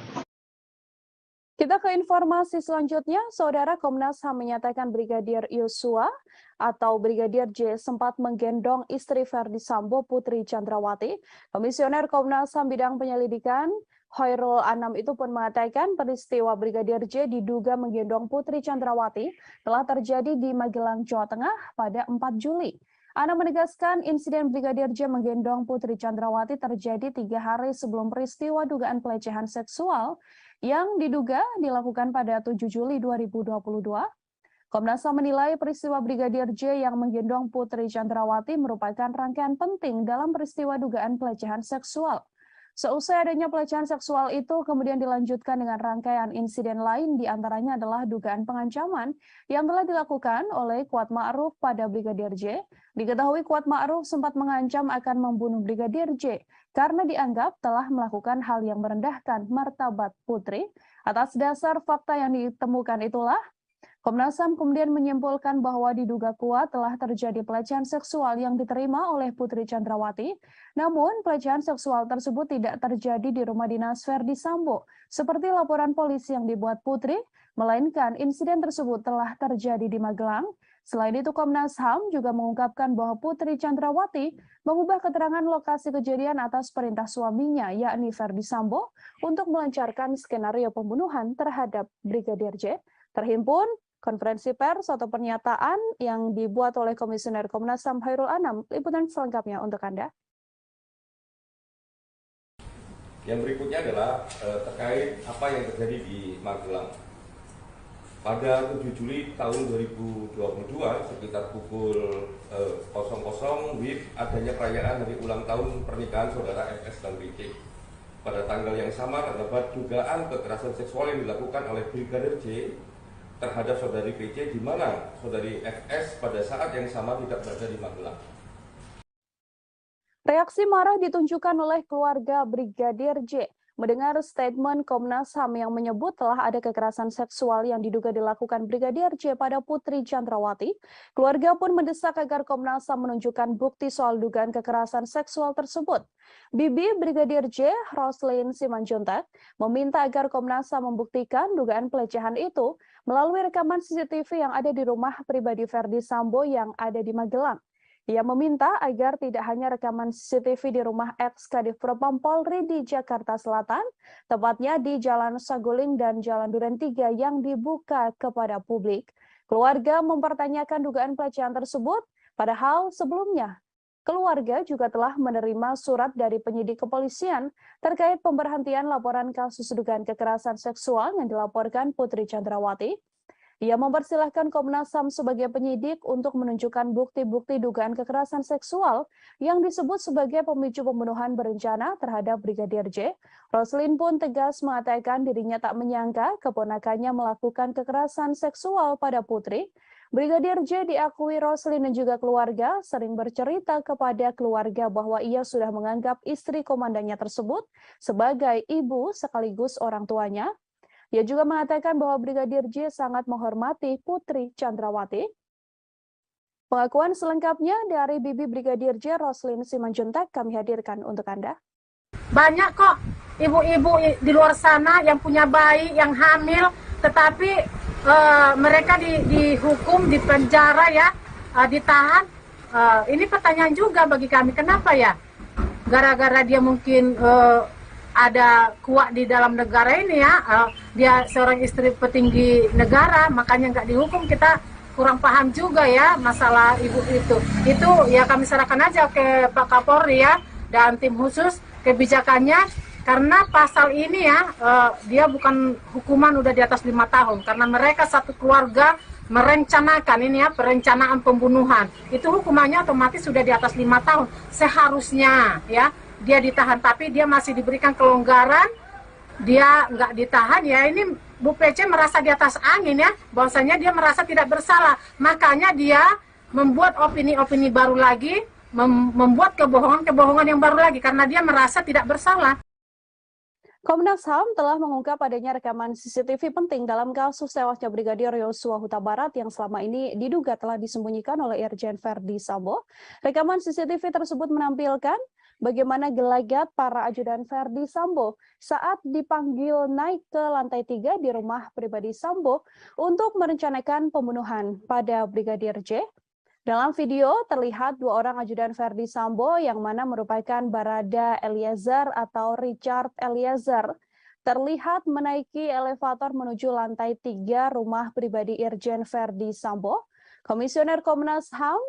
Kita ke informasi selanjutnya, Saudara. Komnas HAM menyatakan Brigadir Yosua atau Brigadir J sempat menggendong istri Verdi Sambo, Putri Chandrawati. Komisioner Komnas HAM bidang penyelidikan Khairul Anam itu pun mengatakan peristiwa Brigadir J diduga menggendong Putri Chandrawati telah terjadi di Magelang, Jawa Tengah pada 4 Juli. Anam menegaskan insiden Brigadir J menggendong Putri Chandrawati terjadi 3 hari sebelum peristiwa dugaan pelecehan seksual yang diduga dilakukan pada 7 Juli 2022. Komnas HAM menilai peristiwa Brigadir J yang menggendong Putri Chandrawati merupakan rangkaian penting dalam peristiwa dugaan pelecehan seksual. Seusai adanya pelecehan seksual itu kemudian dilanjutkan dengan rangkaian insiden lain, diantaranya adalah dugaan pengancaman yang telah dilakukan oleh Kuat Ma'ruf pada Brigadir J. Diketahui Kuat Ma'ruf sempat mengancam akan membunuh Brigadir J karena dianggap telah melakukan hal yang merendahkan martabat Putri. Atas dasar fakta yang ditemukan itulah, Komnas HAM kemudian menyimpulkan bahwa diduga kuat telah terjadi pelecehan seksual yang diterima oleh Putri Chandrawati. Namun, pelecehan seksual tersebut tidak terjadi di rumah dinas Verdi Sambo, seperti laporan polisi yang dibuat Putri, melainkan insiden tersebut telah terjadi di Magelang. Selain itu, Komnas HAM juga mengungkapkan bahwa Putri Chandrawati mengubah keterangan lokasi kejadian atas perintah suaminya, yakni Verdi Sambo, untuk melancarkan skenario pembunuhan terhadap Brigadir J. Terhimpun konferensi pers atau pernyataan yang dibuat oleh Komisioner Komnas HAM Khairul Anam. Liputan selengkapnya untuk Anda. Yang berikutnya adalah terkait apa yang terjadi di Magelang. Pada 7 Juli tahun 2022 sekitar pukul 00 WIB adanya perayaan hari ulang tahun pernikahan saudara FS dan BC. Pada tanggal yang sama terdapat dugaan kekerasan seksual yang dilakukan oleh Brigadir J terhadap saudari PC, di mana saudari FS pada saat yang sama tidak berada di Magelang. Reaksi marah ditunjukkan oleh keluarga Brigadir J mendengar statement Komnas HAM yang menyebut telah ada kekerasan seksual yang diduga dilakukan Brigadir J pada Putri Chandrawati. Keluarga pun mendesak agar Komnas HAM menunjukkan bukti soal dugaan kekerasan seksual tersebut. Bibi Brigadir J, Roslin Simanjuntak, meminta agar Komnas HAM membuktikan dugaan pelecehan itu melalui rekaman CCTV yang ada di rumah pribadi Verdi Sambo yang ada di Magelang. Ia meminta agar tidak hanya rekaman CCTV di rumah ex-Kadif Propam Polri di Jakarta Selatan, tepatnya di Jalan Saguling dan Jalan Duren 3 yang dibuka kepada publik. Keluarga mempertanyakan dugaan pelecehan tersebut, padahal sebelumnya keluarga juga telah menerima surat dari penyidik kepolisian terkait pemberhentian laporan kasus dugaan kekerasan seksual yang dilaporkan Putri Chandrawati. Ia mempersilahkan Komnas HAM sebagai penyidik untuk menunjukkan bukti-bukti dugaan kekerasan seksual yang disebut sebagai pemicu pembunuhan berencana terhadap Brigadir J. Roslin pun tegas mengatakan dirinya tak menyangka keponakannya melakukan kekerasan seksual pada Putri. Brigadir J diakui Roslin dan juga keluarga sering bercerita kepada keluarga bahwa ia sudah menganggap istri komandannya tersebut sebagai ibu sekaligus orang tuanya. Ia juga mengatakan bahwa Brigadir J sangat menghormati Putri Chandrawati. Pengakuan selengkapnya dari Bibi Brigadir J, Roslin Simanjuntak, kami hadirkan untuk Anda. Banyak kok ibu-ibu di luar sana yang punya bayi, yang hamil, tetapi mereka dihukum, dipenjara ya, ditahan. Ini pertanyaan juga bagi kami, kenapa ya? Gara-gara dia mungkin ada kuat di dalam negara ini ya, dia seorang istri petinggi negara, makanya nggak dihukum. Kita kurang paham juga ya masalah ibu itu. Itu ya kami serahkan aja ke Pak Kapolri ya dan tim khusus kebijakannya, karena pasal ini ya dia bukan hukuman udah di atas 5 tahun, karena mereka satu keluarga merencanakan ini ya, perencanaan pembunuhan. Itu hukumannya otomatis sudah di atas 5 tahun seharusnya ya. Dia ditahan, tapi dia masih diberikan kelonggaran, dia nggak ditahan ya. Ini Bu PC merasa di atas angin ya, bahwasanya dia merasa tidak bersalah, makanya dia membuat opini-opini baru lagi, membuat kebohongan-kebohongan yang baru lagi, karena dia merasa tidak bersalah. Komnas HAM telah mengungkap adanya rekaman CCTV penting dalam kasus tewasnya Brigadir Yosua Huta Barat yang selama ini diduga telah disembunyikan oleh Irjen Verdi Sambo. Rekaman CCTV tersebut menampilkan bagaimana gelagat para ajudan Verdi Sambo saat dipanggil naik ke lantai 3 di rumah pribadi Sambo untuk merencanakan pembunuhan pada Brigadir J. Dalam video terlihat dua orang ajudan Verdi Sambo yang mana merupakan Barada Eliezer atau Richard Eliezer terlihat menaiki elevator menuju lantai 3 rumah pribadi Irjen Verdi Sambo. Komisioner Komnas HAM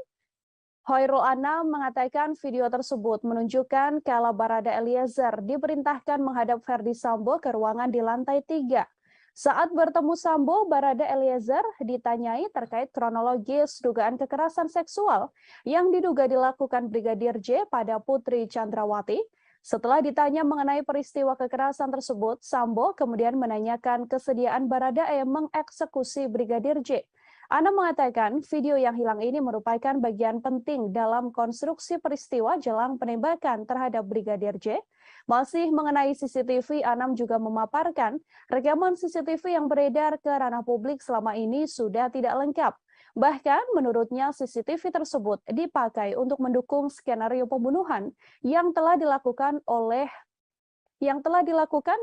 Khairul Anam mengatakan video tersebut menunjukkan kala Barada Eliezer diperintahkan menghadap Verdi Sambo ke ruangan di lantai 3. Saat bertemu Sambo, Barada Eliezer ditanyai terkait kronologis dugaan kekerasan seksual yang diduga dilakukan Brigadir J pada Putri Chandrawati. Setelah ditanya mengenai peristiwa kekerasan tersebut, Sambo kemudian menanyakan kesediaan Barada E mengeksekusi Brigadir J. Anam mengatakan video yang hilang ini merupakan bagian penting dalam konstruksi peristiwa jelang penembakan terhadap Brigadir J. Masih mengenai CCTV, Anam juga memaparkan rekaman CCTV yang beredar ke ranah publik selama ini sudah tidak lengkap. Bahkan menurutnya CCTV tersebut dipakai untuk mendukung skenario pembunuhan yang telah dilakukan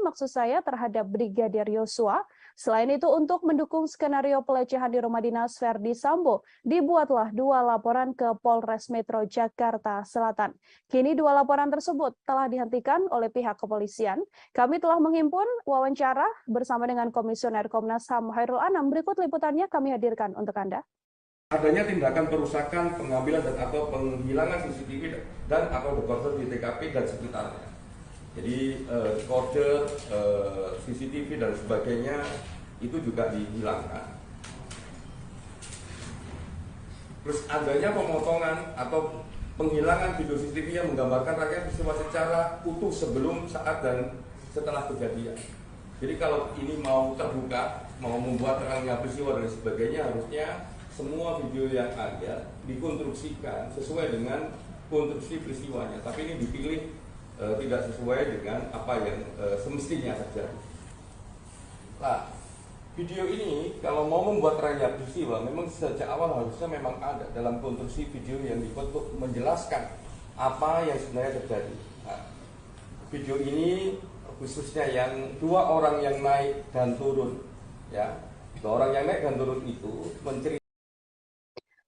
maksud saya terhadap Brigadir Yosua. Selain itu untuk mendukung skenario pelecehan di rumah dinas Verdi Sambo, dibuatlah 2 laporan ke Polres Metro Jakarta Selatan. Kini 2 laporan tersebut telah dihentikan oleh pihak kepolisian. Kami telah menghimpun wawancara bersama dengan Komisioner Komnas HAM Khairul Anam. Berikut liputannya kami hadirkan untuk Anda. Adanya tindakan perusakan, pengambilan dan atau penghilangan CCTV dan atau dekoder di TKP dan sekitarnya. Jadi kode CCTV dan sebagainya itu juga dihilangkan. Terus adanya pemotongan atau penghilangan video CCTV yang menggambarkan rangkaian peristiwa secara utuh sebelum, saat dan setelah kejadian. Jadi kalau ini mau terbuka, mau membuat terangnya peristiwa dan sebagainya, harusnya semua video yang ada dikonstruksikan sesuai dengan konstruksi peristiwanya. Tapi ini dipilih tidak sesuai dengan apa yang semestinya terjadi. Nah, video ini kalau mau membuat terangnya peristiwa, memang sejak awal harusnya memang ada dalam konstruksi video yang dibuat untuk menjelaskan apa yang sebenarnya terjadi. Nah, video ini khususnya yang 2 orang yang naik dan turun, ya, 2 orang yang naik dan turun itu menceritakan.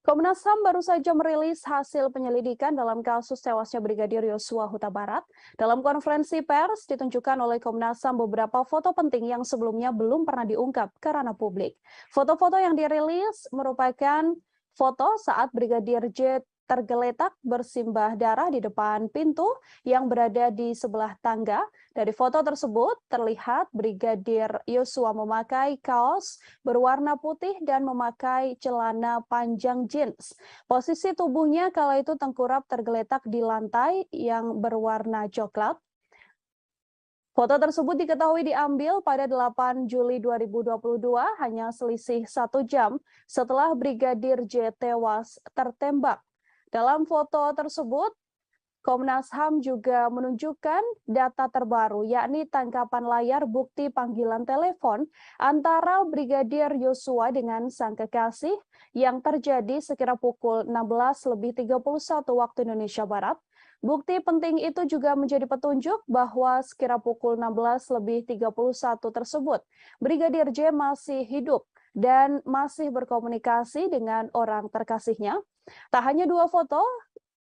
Komnas HAM baru saja merilis hasil penyelidikan dalam kasus tewasnya Brigadir Yosua Huta Barat. Dalam konferensi pers ditunjukkan oleh Komnas HAM beberapa foto penting yang sebelumnya belum pernah diungkap ke ranah publik. Foto-foto yang dirilis merupakan foto saat Brigadir J tergeletak bersimbah darah di depan pintu yang berada di sebelah tangga. Dari foto tersebut terlihat Brigadir Yosua memakai kaos berwarna putih dan memakai celana panjang jeans. Posisi tubuhnya kala itu tengkurap tergeletak di lantai yang berwarna coklat. Foto tersebut diketahui diambil pada 8 Juli 2022, hanya selisih 1 jam setelah Brigadir J tewas tertembak. Dalam foto tersebut, Komnas HAM juga menunjukkan data terbaru, yakni tangkapan layar bukti panggilan telepon antara Brigadir Yosua dengan sang kekasih yang terjadi sekira pukul 16.31 waktu Indonesia Barat. Bukti penting itu juga menjadi petunjuk bahwa sekira pukul 16.31 tersebut, Brigadir J masih hidup dan masih berkomunikasi dengan orang terkasihnya. Tak hanya 2 foto,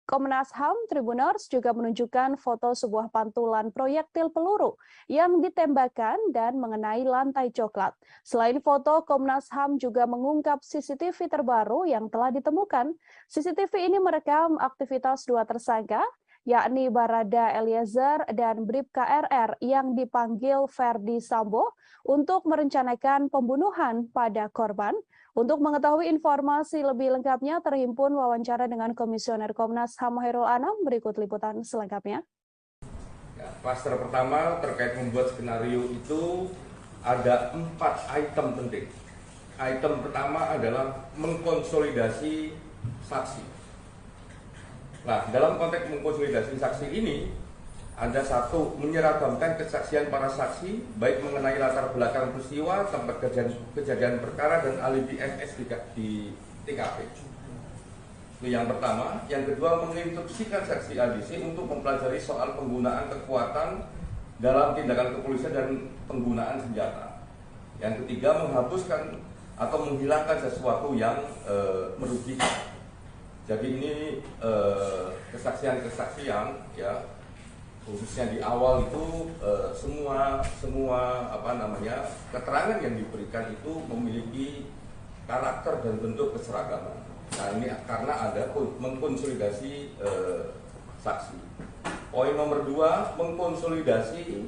Komnas HAM Tribuners juga menunjukkan foto sebuah pantulan proyektil peluru yang ditembakkan dan mengenai lantai coklat. Selain foto, Komnas HAM juga mengungkap CCTV terbaru yang telah ditemukan. CCTV ini merekam aktivitas 2 tersangka, yakni Barada Eliezer dan Bribka RR yang dipanggil Verdi Sambo untuk merencanakan pembunuhan pada korban. Untuk mengetahui informasi lebih lengkapnya, terhimpun wawancara dengan Komisioner Komnas HAM Khairul Anam. Berikut liputan selengkapnya. Ya, klaster pertama terkait membuat skenario itu ada 4 item penting. Item pertama adalah mengkonsolidasi saksi. Nah, dalam konteks mengkonsolidasi saksi ini, ada 1, menyeragamkan kesaksian para saksi, baik mengenai latar belakang peristiwa, tempat kejadian perkara, dan alibi FS di TKP. Itu yang pertama. Yang kedua, menginstruksikan saksi ADC untuk mempelajari soal penggunaan kekuatan dalam tindakan kepolisian dan penggunaan senjata. Yang ketiga, menghapuskan atau menghilangkan sesuatu yang merugikan. Jadi ini kesaksian-kesaksian ya, khususnya di awal itu semua keterangan yang diberikan itu memiliki karakter dan bentuk keseragaman. Nah ini karena ada mengkonsolidasi saksi. Poin nomor 2, mengkonsolidasi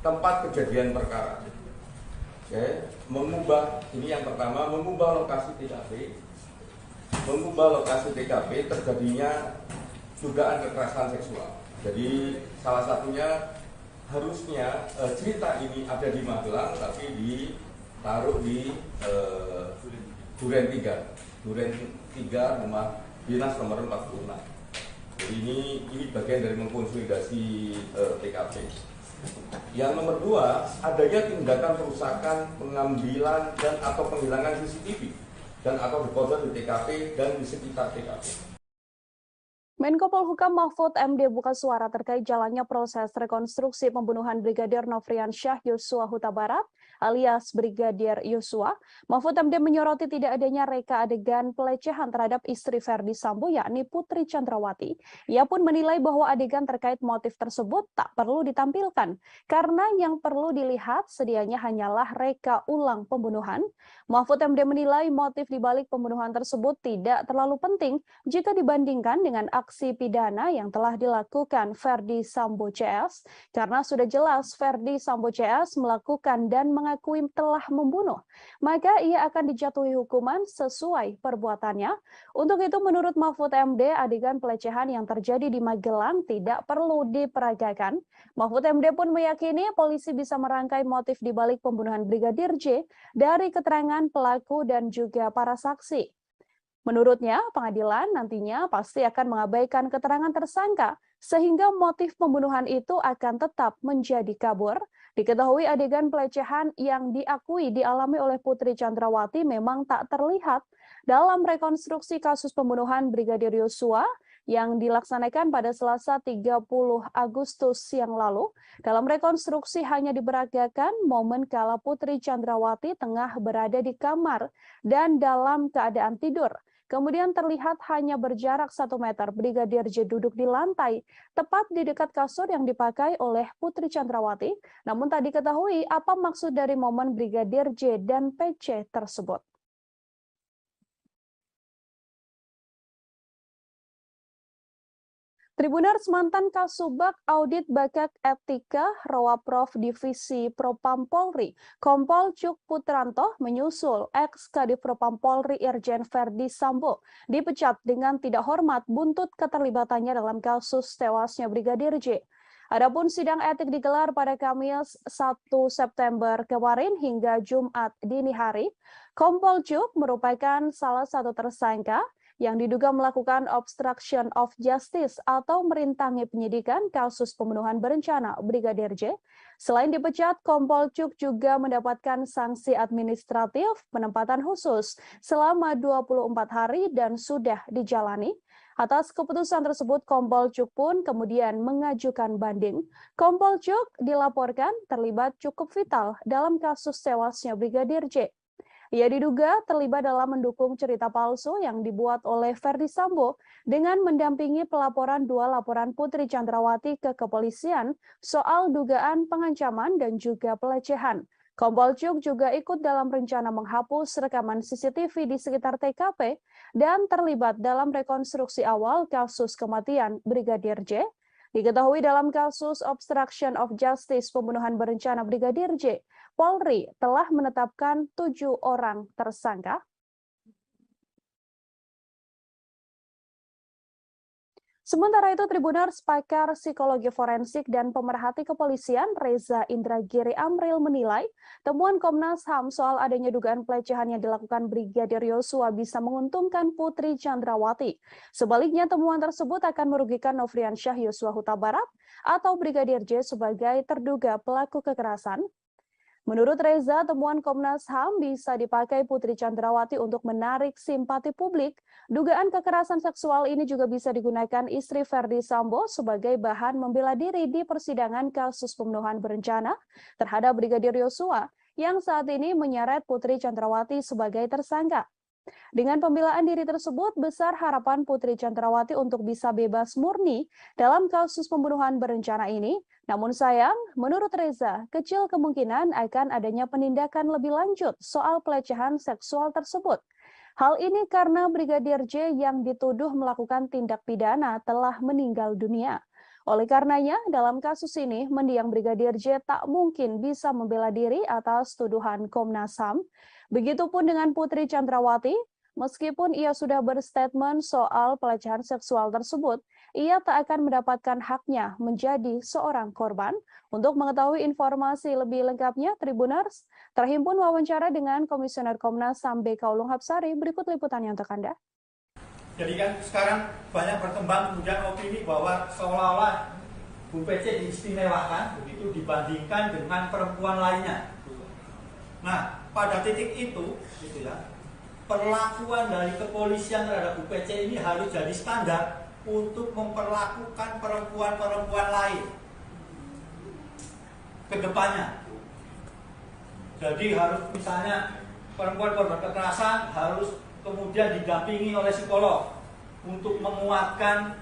tempat kejadian perkara. Oke, ini yang pertama, mengubah lokasi TKP. Mengubah lokasi TKP terjadinya dugaan kekerasan seksual. Jadi salah satunya harusnya cerita ini ada di Magelang tapi ditaruh di Duren 3 rumah dinas nomor 46. Jadi ini bagian dari mengkonsolidasi TKP. Yang nomor 2, adanya tindakan perusakan, pengambilan dan atau penghilangan CCTV dan atau dekoder di TKP dan di sekitar TKP. Menko Polhukam Mahfud MD buka suara terkait jalannya proses rekonstruksi pembunuhan Brigadir Nofriansyah Yosua Huta Barat alias Brigadir Yosua. Mahfud MD menyoroti tidak adanya reka adegan pelecehan terhadap istri Verdi Sambo yakni Putri Chandrawati. Ia pun menilai bahwa adegan terkait motif tersebut tak perlu ditampilkan karena yang perlu dilihat sedianya hanyalah reka ulang pembunuhan. Mahfud MD menilai motif dibalik pembunuhan tersebut tidak terlalu penting jika dibandingkan dengan aksi pidana yang telah dilakukan Verdi Sambo CS karena sudah jelas Verdi Sambo CS melakukan dan mengakui telah membunuh, maka ia akan dijatuhi hukuman sesuai perbuatannya. Untuk itu menurut Mahfud MD, adegan pelecehan yang terjadi di Magelang tidak perlu diperagakan. Mahfud MD pun meyakini polisi bisa merangkai motif dibalik pembunuhan Brigadir J dari keterangan pelaku dan juga para saksi. Menurutnya, pengadilan nantinya pasti akan mengabaikan keterangan tersangka sehingga motif pembunuhan itu akan tetap menjadi kabur. Diketahui adegan pelecehan yang diakui dialami oleh Putri Chandrawati memang tak terlihat dalam rekonstruksi kasus pembunuhan Brigadir Yosua yang dilaksanakan pada Selasa 30 Agustus yang lalu. Dalam rekonstruksi hanya diperagakan momen kala Putri Chandrawati tengah berada di kamar dan dalam keadaan tidur. Kemudian terlihat hanya berjarak 1 meter Brigadir J duduk di lantai, tepat di dekat kasur yang dipakai oleh Putri Chandrawati. Namun tak diketahui apa maksud dari momen Brigadir J dan PC tersebut. Tribuners mantan Kasubag Audit Bakat Etika Rowaprof Divisi Propam Polri, Kompol Cuk Putranto menyusul ex-Kadif Propam Polri Irjen Verdi Sambo dipecat dengan tidak hormat buntut keterlibatannya dalam kasus tewasnya Brigadir J. Adapun sidang etik digelar pada Kamis 1 September kemarin hingga Jumat dini hari. Kompol Cuk merupakan salah satu tersangka yang diduga melakukan obstruction of justice atau merintangi penyidikan kasus pembunuhan berencana Brigadir J. Selain dipecat, Kompol Cuk juga mendapatkan sanksi administratif penempatan khusus selama 24 hari dan sudah dijalani. Atas keputusan tersebut, Kompol Cuk pun kemudian mengajukan banding. Kompol Cuk dilaporkan terlibat cukup vital dalam kasus tewasnya Brigadir J. Ia diduga terlibat dalam mendukung cerita palsu yang dibuat oleh Verdi Sambo dengan mendampingi pelaporan 2 laporan Putri Chandrawati ke kepolisian soal dugaan pengancaman dan juga pelecehan. Kompol Cuk juga ikut dalam rencana menghapus rekaman CCTV di sekitar TKP dan terlibat dalam rekonstruksi awal kasus kematian Brigadir J. Diketahui dalam kasus obstruction of justice pembunuhan berencana Brigadir J, Polri telah menetapkan 7 orang tersangka. Sementara itu, Tribuners, pakar psikologi forensik dan pemerhati kepolisian Reza Indragiri Amril menilai temuan Komnas HAM soal adanya dugaan pelecehan yang dilakukan Brigadir Yosua bisa menguntungkan Putri Chandrawati. Sebaliknya, temuan tersebut akan merugikan Nofriansyah Yosua Huta Barat atau Brigadir J sebagai terduga pelaku kekerasan. Menurut Reza, temuan Komnas HAM bisa dipakai Putri Chandrawati untuk menarik simpati publik. Dugaan kekerasan seksual ini juga bisa digunakan istri Verdi Sambo sebagai bahan membela diri di persidangan kasus pembunuhan berencana terhadap Brigadir Yosua yang saat ini menyeret Putri Chandrawati sebagai tersangka. Dengan pembelaan diri tersebut, besar harapan Putri Chandrawati untuk bisa bebas murni dalam kasus pembunuhan berencana ini. Namun sayang, menurut Reza, kecil kemungkinan akan adanya penindakan lebih lanjut soal pelecehan seksual tersebut. Hal ini karena Brigadir J yang dituduh melakukan tindak pidana telah meninggal dunia. Oleh karenanya, dalam kasus ini, mendiang Brigadir J tak mungkin bisa membela diri atas tuduhan Komnas HAM. Begitupun dengan Putri Chandrawati, meskipun ia sudah berstatement soal pelecehan seksual tersebut, ia tak akan mendapatkan haknya menjadi seorang korban. Untuk mengetahui informasi lebih lengkapnya, Tribuners, terhimpun wawancara dengan Komisioner Komnas HAM BK Ulung Hapsari, berikut liputannya untuk Anda. Jadi kan sekarang banyak berkembang kemudian opini bahwa seolah-olah Bu PC diistimewakan begitu dibandingkan dengan perempuan lainnya. Nah, pada titik itu, gitu ya, perlakuan dari kepolisian terhadap Bu PC ini harus jadi standar untuk memperlakukan perempuan-perempuan lain ke depannya. Jadi harus misalnya perempuan korban kekerasan harus kemudian didampingi oleh psikolog untuk menguatkan,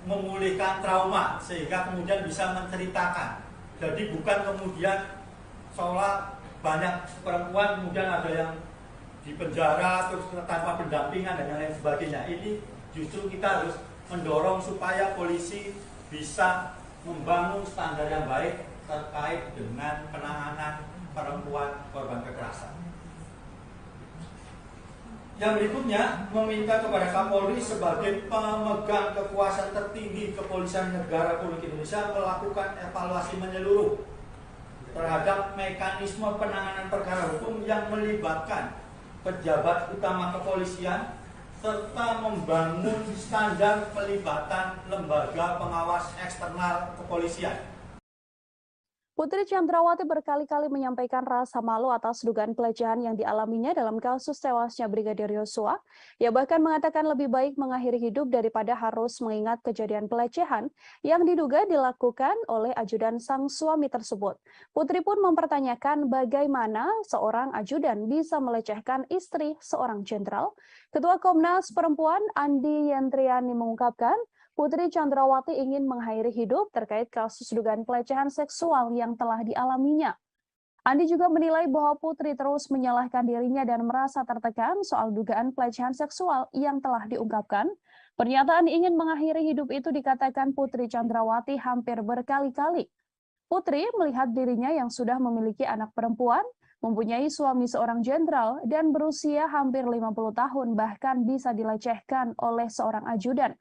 memulihkan trauma sehingga kemudian bisa menceritakan. Jadi bukan kemudian seolah banyak perempuan kemudian ada yang di penjara terus tanpa pendampingan dan lain sebagainya. Ini justru kita harus mendorong supaya polisi bisa membangun standar yang baik terkait dengan penanganan perempuan korban kekerasan. Yang berikutnya, meminta kepada Kapolri sebagai pemegang kekuasaan tertinggi Kepolisian Negara Republik Indonesia melakukan evaluasi menyeluruh terhadap mekanisme penanganan perkara hukum yang melibatkan pejabat utama kepolisian serta membangun standar pelibatan lembaga pengawas eksternal kepolisian. Putri Chandrawati berkali-kali menyampaikan rasa malu atas dugaan pelecehan yang dialaminya dalam kasus tewasnya Brigadir Yosua. Ia bahkan mengatakan lebih baik mengakhiri hidup daripada harus mengingat kejadian pelecehan yang diduga dilakukan oleh ajudan sang suami tersebut. Putri pun mempertanyakan bagaimana seorang ajudan bisa melecehkan istri seorang jenderal. Ketua Komnas Perempuan Andi Yentriani mengungkapkan, Putri Chandrawati ingin mengakhiri hidup terkait kasus dugaan pelecehan seksual yang telah dialaminya. Andi juga menilai bahwa Putri terus menyalahkan dirinya dan merasa tertekan soal dugaan pelecehan seksual yang telah diungkapkan. Pernyataan ingin mengakhiri hidup itu dikatakan Putri Chandrawati hampir berkali-kali. Putri melihat dirinya yang sudah memiliki anak perempuan, mempunyai suami seorang jenderal, dan berusia hampir 50 tahun bahkan bisa dilecehkan oleh seorang ajudan.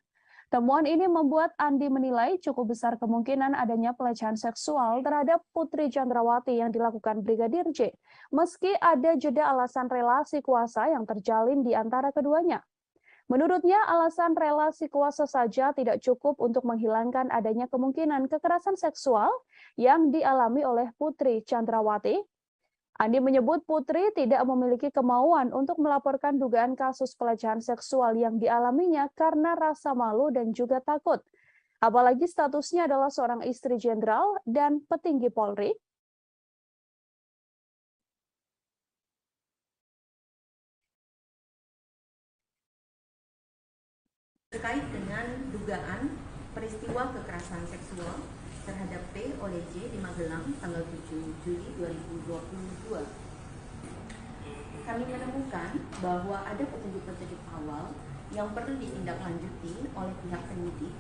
Temuan ini membuat Andi menilai cukup besar kemungkinan adanya pelecehan seksual terhadap Putri Chandrawati yang dilakukan Brigadir J, meski ada jeda alasan relasi kuasa yang terjalin di antara keduanya. Menurutnya, alasan relasi kuasa saja tidak cukup untuk menghilangkan adanya kemungkinan kekerasan seksual yang dialami oleh Putri Chandrawati. Andi menyebut Putri tidak memiliki kemauan untuk melaporkan dugaan kasus pelecehan seksual yang dialaminya karena rasa malu dan juga takut. Apalagi statusnya adalah seorang istri jenderal dan petinggi Polri. Terkait dengan dugaan peristiwa kekerasan seksual terhadap P oleh J di Magelang tanggal 7 Juli 2022. Kami menemukan bahwa ada petunjuk-petunjuk awal yang perlu ditindaklanjuti oleh pihak penyidik,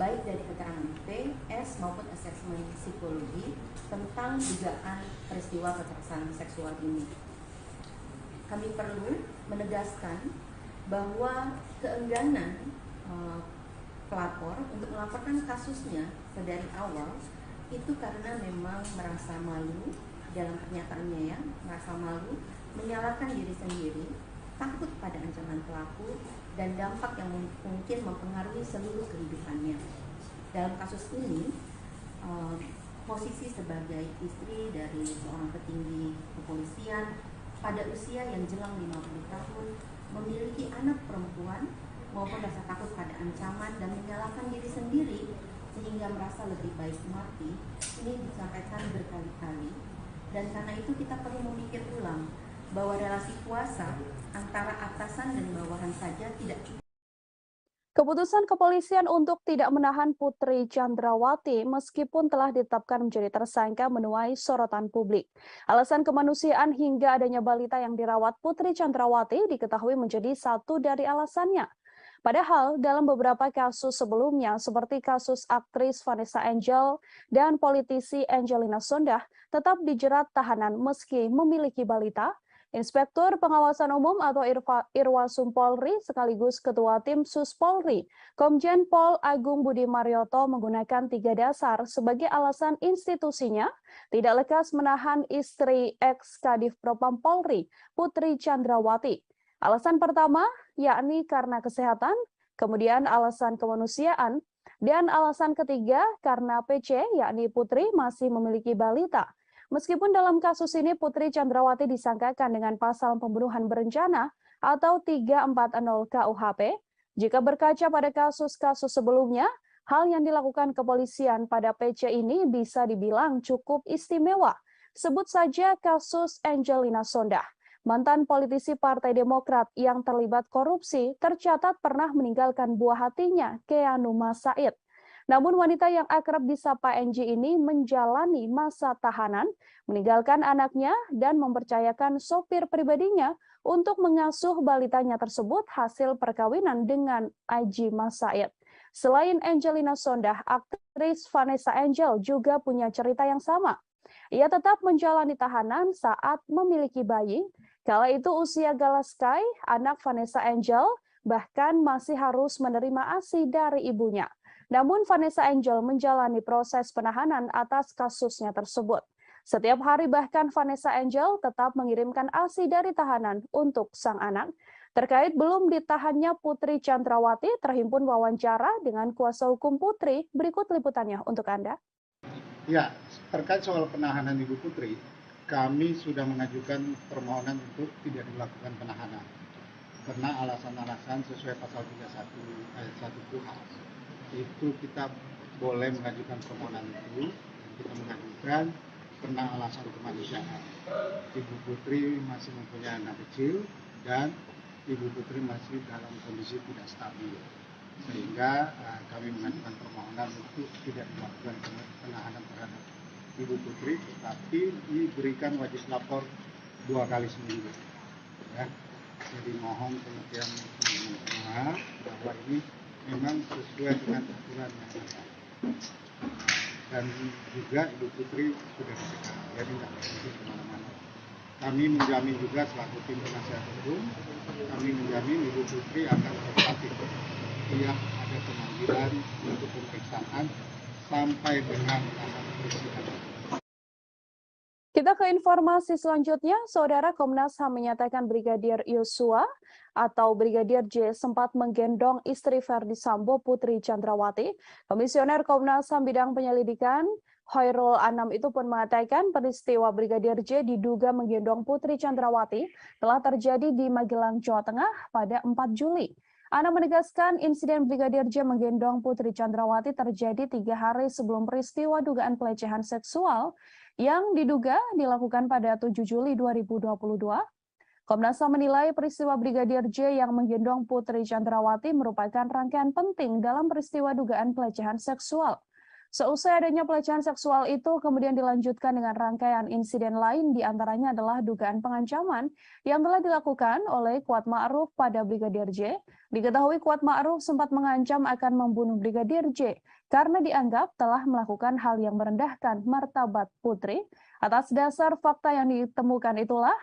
baik dari keterangan P, S maupun asesmen psikologi tentang dugaan peristiwa kekerasan seksual ini. Kami perlu menegaskan bahwa keengganan pelapor untuk melaporkan kasusnya sedari awal itu karena memang merasa malu dalam pernyataannya, ya, merasa malu, menyalahkan diri sendiri, takut pada ancaman pelaku dan dampak yang mungkin mempengaruhi seluruh kehidupannya. Dalam kasus ini, posisi sebagai istri dari seorang petinggi kepolisian pada usia yang jelang 50 tahun memiliki anak perempuan maupun rasa takut pada ancaman dan menyalahkan diri sendiri sehingga merasa lebih baik mati, ini disampaikan berkali-kali. Dan karena itu kita perlu memikir ulang bahwa relasi kuasa antara antara atasan dan bawahan saja tidak cukup. Keputusan kepolisian untuk tidak menahan Putri Chandrawati meskipun telah ditetapkan menjadi tersangka menuai sorotan publik. Alasan kemanusiaan hingga adanya balita yang dirawat Putri Chandrawati diketahui menjadi satu dari alasannya. Padahal dalam beberapa kasus sebelumnya seperti kasus aktris Vanessa Angel dan politisi Angelina Sondakh tetap dijerat tahanan meski memiliki balita. Inspektur Pengawasan Umum atau Irwasum Polri sekaligus Ketua Tim Sus Polri, Komjen Pol Agung Budi Marioto menggunakan 3 dasar sebagai alasan institusinya tidak lekas menahan istri ex-Kadif Propam Polri, Putri Chandrawati. Alasan pertama yakni karena kesehatan, kemudian alasan kemanusiaan, dan alasan ketiga karena PC yakni Putri masih memiliki balita. Meskipun dalam kasus ini Putri Chandrawati disangkakan dengan pasal pembunuhan berencana atau 340 KUHP, jika berkaca pada kasus-kasus sebelumnya, hal yang dilakukan kepolisian pada PC ini bisa dibilang cukup istimewa. Sebut saja kasus Angelina Sondakh. Mantan politisi Partai Demokrat yang terlibat korupsi tercatat pernah meninggalkan buah hatinya, Keanu Masaid. Namun wanita yang akrab disapa NG ini menjalani masa tahanan, meninggalkan anaknya dan mempercayakan sopir pribadinya untuk mengasuh balitanya tersebut hasil perkawinan dengan Aji Masaid. Selain Angelina Sondakh, aktris Vanessa Angel juga punya cerita yang sama. Ia tetap menjalani tahanan saat memiliki bayi. Kala itu usia Galaskai, anak Vanessa Angel, bahkan masih harus menerima ASI dari ibunya. Namun Vanessa Angel menjalani proses penahanan atas kasusnya tersebut. Setiap hari bahkan Vanessa Angel tetap mengirimkan ASI dari tahanan untuk sang anak. Terkait belum ditahannya Putri Chandrawati, terhimpun wawancara dengan kuasa hukum Putri. Berikut liputannya untuk Anda. Ya, terkait soal penahanan Ibu Putri, kami sudah mengajukan permohonan untuk tidak dilakukan penahanan. Karena alasan-alasan sesuai pasal 31 ayat 1 KUHP. Itu kita boleh mengajukan permohonan itu, dan kita mengajukan karena alasan kemanusiaan. Ibu Putri masih mempunyai anak kecil dan Ibu Putri masih dalam kondisi tidak stabil, sehingga kami mengajukan permohonan untuk tidak dilakukan penahanan terhadap Ibu Putri, tetapi diberikan wajib lapor 2 kali seminggu. Ya. Jadi mohon kemudian teman-teman bahwa ini memang sesuai dengan aturan yang ada. Dan juga Ibu Putri sudah dicegah, jadi tidak perlu kemana-mana. Kami menjamin juga selaku tim penasihat hukum, kami menjamin Ibu Putri akan tetap setiap ada pemanggilan untuk pemeriksaan sampai dengan tahap persidangan. Kita ke informasi selanjutnya, Saudara. Komnas HAM menyatakan Brigadir Yosua atau Brigadir J sempat menggendong istri Verdi Sambo, Putri Chandrawati. Komisioner Komnas HAM bidang penyelidikan Khairul Anam itu pun mengatakan peristiwa Brigadir J diduga menggendong Putri Chandrawati telah terjadi di Magelang, Jawa Tengah pada 4 Juli. Anam menegaskan insiden Brigadir J menggendong Putri Chandrawati terjadi 3 hari sebelum peristiwa dugaan pelecehan seksual yang diduga dilakukan pada 7 Juli 2022. Komnas HAM menilai peristiwa Brigadir J yang menggendong Putri Chandrawati merupakan rangkaian penting dalam peristiwa dugaan pelecehan seksual. Seusai adanya pelecehan seksual itu kemudian dilanjutkan dengan rangkaian insiden lain, diantaranya adalah dugaan pengancaman yang telah dilakukan oleh Kuat Ma'ruf pada Brigadir J. Diketahui Kuat Ma'ruf sempat mengancam akan membunuh Brigadir J karena dianggap telah melakukan hal yang merendahkan martabat Putri. Atas dasar fakta yang ditemukan itulah,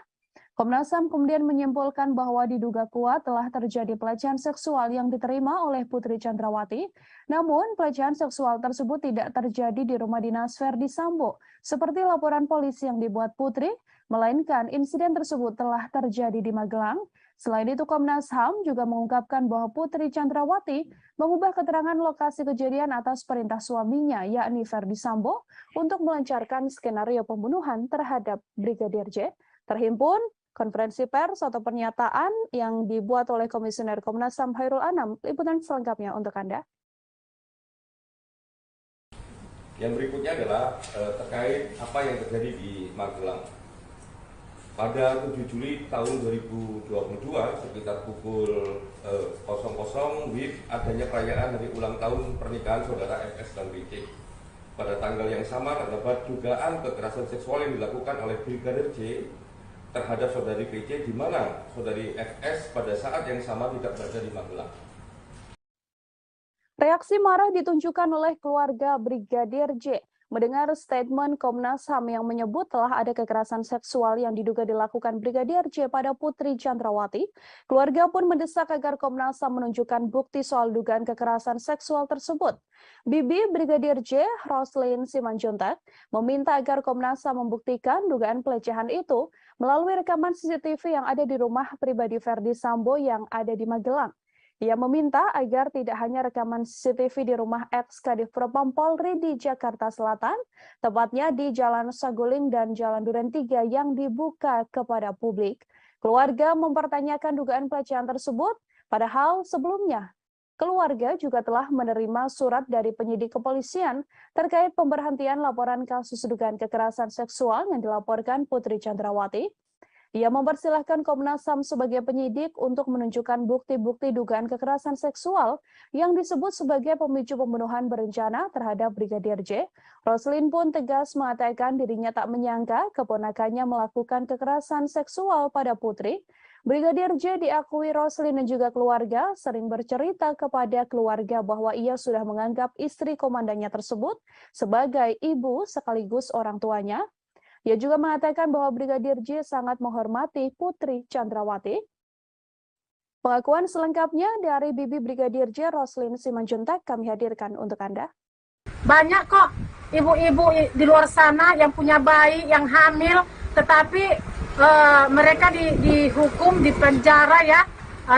Komnas HAM kemudian menyimpulkan bahwa diduga kuat telah terjadi pelecehan seksual yang diterima oleh Putri Chandrawati. Namun, pelecehan seksual tersebut tidak terjadi di rumah dinas Verdi Sambo, seperti laporan polisi yang dibuat Putri, melainkan insiden tersebut telah terjadi di Magelang. Selain itu, Komnas HAM juga mengungkapkan bahwa Putri Chandrawati mengubah keterangan lokasi kejadian atas perintah suaminya, yakni Verdi Sambo, untuk melancarkan skenario pembunuhan terhadap Brigadir J. Terhimpun konferensi pers atau pernyataan yang dibuat oleh Komisioner Komnas HAM Khairul Anam. Liputan selengkapnya untuk Anda. Yang berikutnya adalah terkait apa yang terjadi di Magelang. pada 7 Juli tahun 2022 sekitar pukul 00 WIB adanya perayaan hari ulang tahun pernikahan saudara FS dan PC. Pada tanggal yang sama terdapat dugaan kekerasan seksual yang dilakukan oleh Brigadir J terhadap saudari PC, di mana saudari FS pada saat yang sama tidak berada di Magelang. Reaksi marah ditunjukkan oleh keluarga Brigadir J mendengar statement Komnas HAM yang menyebut telah ada kekerasan seksual yang diduga dilakukan Brigadir J pada Putri Chandrawati. Keluarga pun mendesak agar Komnas HAM menunjukkan bukti soal dugaan kekerasan seksual tersebut. Bibi Brigadir J, Roslin Simanjuntak, meminta agar Komnas HAM membuktikan dugaan pelecehan itu melalui rekaman CCTV yang ada di rumah pribadi Verdi Sambo yang ada di Magelang. Ia meminta agar tidak hanya rekaman CCTV di rumah ex-Kadif Propam Polri di Jakarta Selatan, tepatnya di Jalan Saguling dan Jalan Duren 3 yang dibuka kepada publik. Keluarga mempertanyakan dugaan pelecehan tersebut, padahal sebelumnya keluarga juga telah menerima surat dari penyidik kepolisian terkait pemberhentian laporan kasus dugaan kekerasan seksual yang dilaporkan Putri Chandrawati. Ia mempersilahkan Komnas HAM sebagai penyidik untuk menunjukkan bukti-bukti dugaan kekerasan seksual yang disebut sebagai pemicu pembunuhan berencana terhadap Brigadir J. Roslin pun tegas mengatakan dirinya tak menyangka keponakannya melakukan kekerasan seksual pada Putri. Brigadir J diakui Roslin dan juga keluarga sering bercerita kepada keluarga bahwa ia sudah menganggap istri komandannya tersebut sebagai ibu sekaligus orang tuanya. Ia juga mengatakan bahwa Brigadir J sangat menghormati Putri Chandrawati. Pengakuan selengkapnya dari Bibi Brigadir J, Roslin Simanjuntak, kami hadirkan untuk Anda. Banyak kok ibu-ibu di luar sana yang punya bayi, yang hamil, tetapi mereka dihukum, dipenjara ya,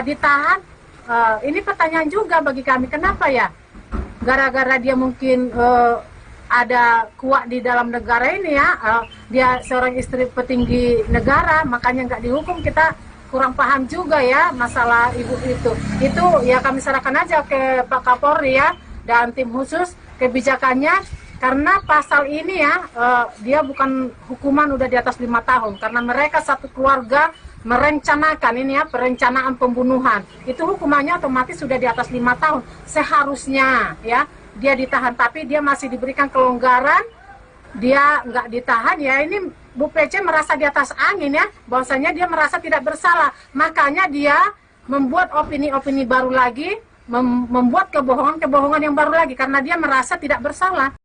ditahan. Ini pertanyaan juga bagi kami, kenapa ya? Gara-gara dia mungkin ada kuat di dalam negara ini ya, dia seorang istri petinggi negara, makanya nggak dihukum. Kita kurang paham juga ya masalah ibu itu. Itu ya kami serahkan aja ke Pak Kapolri ya dan tim khusus kebijakannya, karena pasal ini ya dia bukan hukuman udah di atas 5 tahun, karena mereka satu keluarga merencanakan ini ya, perencanaan pembunuhan. Itu hukumannya otomatis sudah di atas 5 tahun seharusnya ya. Dia ditahan, tapi dia masih diberikan kelonggaran, dia nggak ditahan ya. Ini Bu PC merasa di atas angin ya, bahwasanya dia merasa tidak bersalah, makanya dia membuat opini-opini baru lagi, membuat kebohongan-kebohongan yang baru lagi, karena dia merasa tidak bersalah.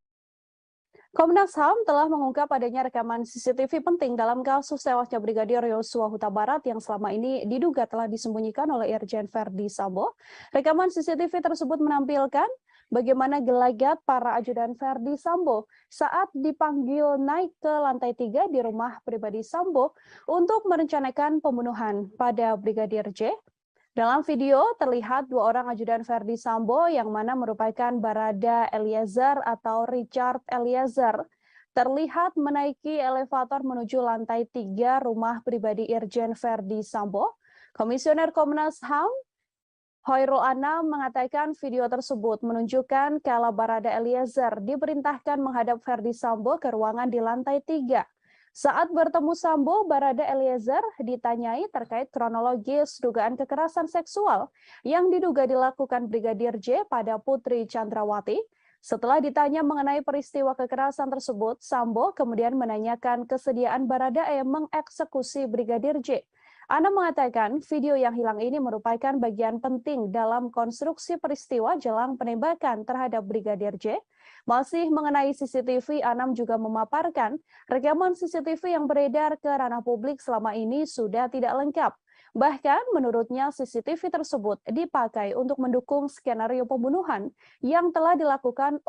Komnas HAM telah mengungkap adanya rekaman CCTV penting dalam kasus tewasnya Brigadir Yosua Huta Barat yang selama ini diduga telah disembunyikan oleh Irjen Verdi Sambo. Rekaman CCTV tersebut menampilkan bagaimana gelagat para ajudan Verdi Sambo saat dipanggil naik ke lantai 3 di rumah pribadi Sambo untuk merencanakan pembunuhan pada Brigadir J. Dalam video terlihat 2 orang ajudan Verdi Sambo yang mana merupakan Barada Eliezer atau Richard Eliezer terlihat menaiki elevator menuju lantai 3 rumah pribadi Irjen Verdi Sambo. Komisioner Komnas HAM Hoirul Anam mengatakan video tersebut menunjukkan kala Barada Eliezer diperintahkan menghadap Verdi Sambo ke ruangan di lantai 3. Saat bertemu Sambo, Barada Eliezer ditanyai terkait kronologis dugaan kekerasan seksual yang diduga dilakukan Brigadir J pada Putri Chandrawati. Setelah ditanya mengenai peristiwa kekerasan tersebut, Sambo kemudian menanyakan kesediaan Baradae mengeksekusi Brigadir J. Anam mengatakan video yang hilang ini merupakan bagian penting dalam konstruksi peristiwa jelang penembakan terhadap Brigadir J. Masih mengenai CCTV, Anam juga memaparkan rekaman CCTV yang beredar ke ranah publik selama ini sudah tidak lengkap. Bahkan menurutnya CCTV tersebut dipakai untuk mendukung skenario pembunuhan yang telah dilakukan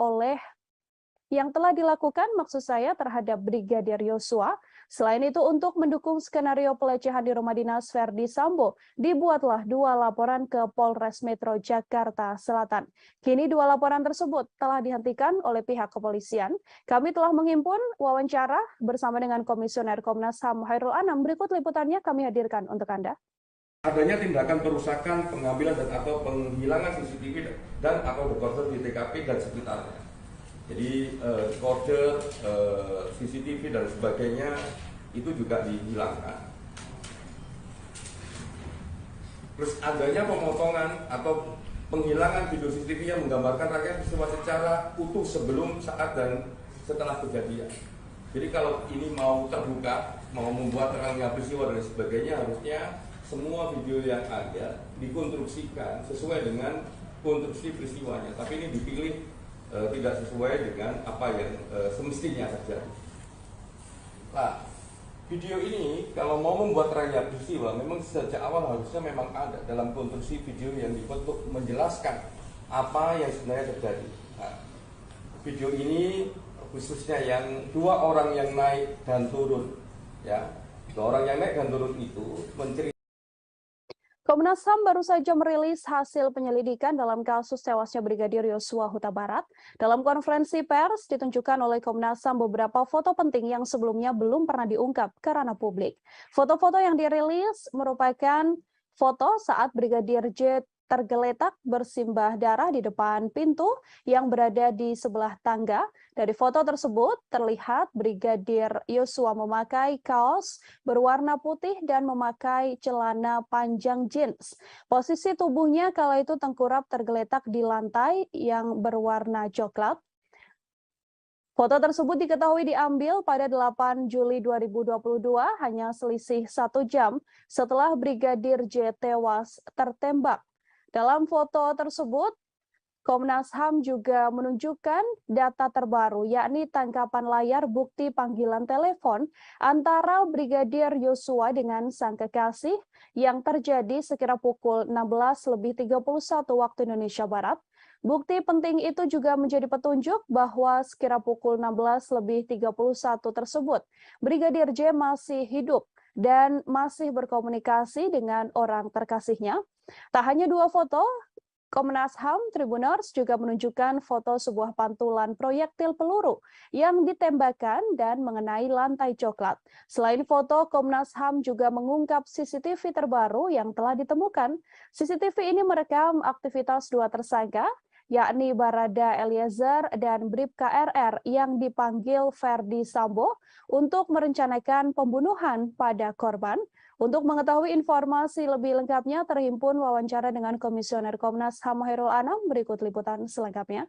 maksud saya terhadap Brigadir Yosua. Selain itu, untuk mendukung skenario pelecehan di rumah dinas Verdi Sambo, dibuatlah 2 laporan ke Polres Metro Jakarta Selatan. Kini 2 laporan tersebut telah dihentikan oleh pihak kepolisian. Kami telah menghimpun wawancara bersama dengan Komisioner Komnas HAM Hoirul Anam. Berikut liputannya kami hadirkan untuk Anda. Adanya tindakan perusakan, pengambilan dan atau penghilangan CCTV dan atau dekoder di TKP dan sekitarnya. Jadi kode CCTV dan sebagainya itu juga dihilangkan. Terus adanya pemotongan atau penghilangan video CCTV yang menggambarkan rangkaian peristiwa secara utuh sebelum, saat, dan setelah kejadian. Jadi kalau ini mau terbuka, mau membuat terangnya peristiwa dan sebagainya, harusnya semua video yang ada dikonstruksikan sesuai dengan konstruksi peristiwanya. Tapi ini dipilih tidak sesuai dengan apa yang semestinya terjadi. Nah, video ini kalau mau membuat terangnya peristiwa, memang sejak awal harusnya memang ada dalam konstruksi video yang dibentuk menjelaskan apa yang sebenarnya terjadi. Nah, video ini khususnya yang dua orang yang naik dan turun, ya, dua orang yang naik dan turun itu menceritakan. Komnas HAM baru saja merilis hasil penyelidikan dalam kasus tewasnya Brigadir Yosua Huta Barat. Dalam konferensi pers ditunjukkan oleh Komnas HAM beberapa foto penting yang sebelumnya belum pernah diungkap ke ranah publik. Foto-foto yang dirilis merupakan foto saat Brigadir J tergeletak bersimbah darah di depan pintu yang berada di sebelah tangga. Dari foto tersebut terlihat Brigadir Yosua memakai kaos berwarna putih dan memakai celana panjang jeans. Posisi tubuhnya kala itu tengkurap tergeletak di lantai yang berwarna coklat. Foto tersebut diketahui diambil pada 8 Juli 2022, hanya selisih 1 jam setelah Brigadir J tewas tertembak. Dalam foto tersebut, Komnas HAM juga menunjukkan data terbaru, yakni tangkapan layar bukti panggilan telepon antara Brigadir Yosua dengan sang kekasih yang terjadi sekira pukul 16.31 waktu Indonesia Barat. Bukti penting itu juga menjadi petunjuk bahwa sekira pukul 16.31 tersebut, Brigadir J masih hidup dan masih berkomunikasi dengan orang terkasihnya. Tak hanya dua foto, Komnas HAM Tribuners juga menunjukkan foto sebuah pantulan proyektil peluru yang ditembakkan dan mengenai lantai coklat. Selain foto, Komnas HAM juga mengungkap CCTV terbaru yang telah ditemukan. CCTV ini merekam aktivitas dua tersangka, yakni Barada Eliezer dan Bribka RR yang dipanggil Ferdi Sambo untuk merencanakan pembunuhan pada korban. Untuk mengetahui informasi lebih lengkapnya, terhimpun wawancara dengan Komisioner Komnas HAM Hairul Anam. Berikut liputan selengkapnya.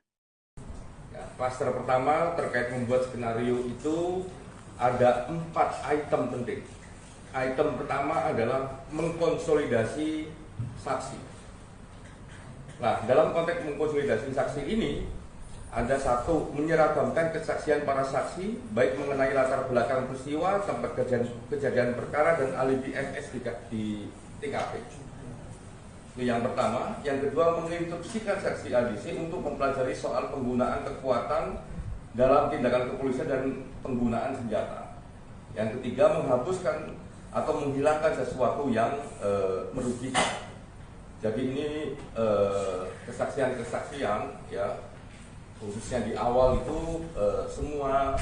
Ya, klaster pertama terkait membuat skenario itu ada 4 item penting. Item pertama adalah mengkonsolidasi saksi. Nah, dalam konteks mengkonsolidasi saksi ini, ada satu, menyeragamkan kesaksian para saksi, baik mengenai latar belakang peristiwa, tempat kejadian perkara, dan alibi FS di TKP. Itu yang pertama. Yang kedua, menginstruksikan saksi ADC untuk mempelajari soal penggunaan kekuatan dalam tindakan kepolisian dan penggunaan senjata. Yang ketiga, menghapuskan atau menghilangkan sesuatu yang merugikan. Jadi ini kesaksian-kesaksian, ya, khususnya di awal itu semua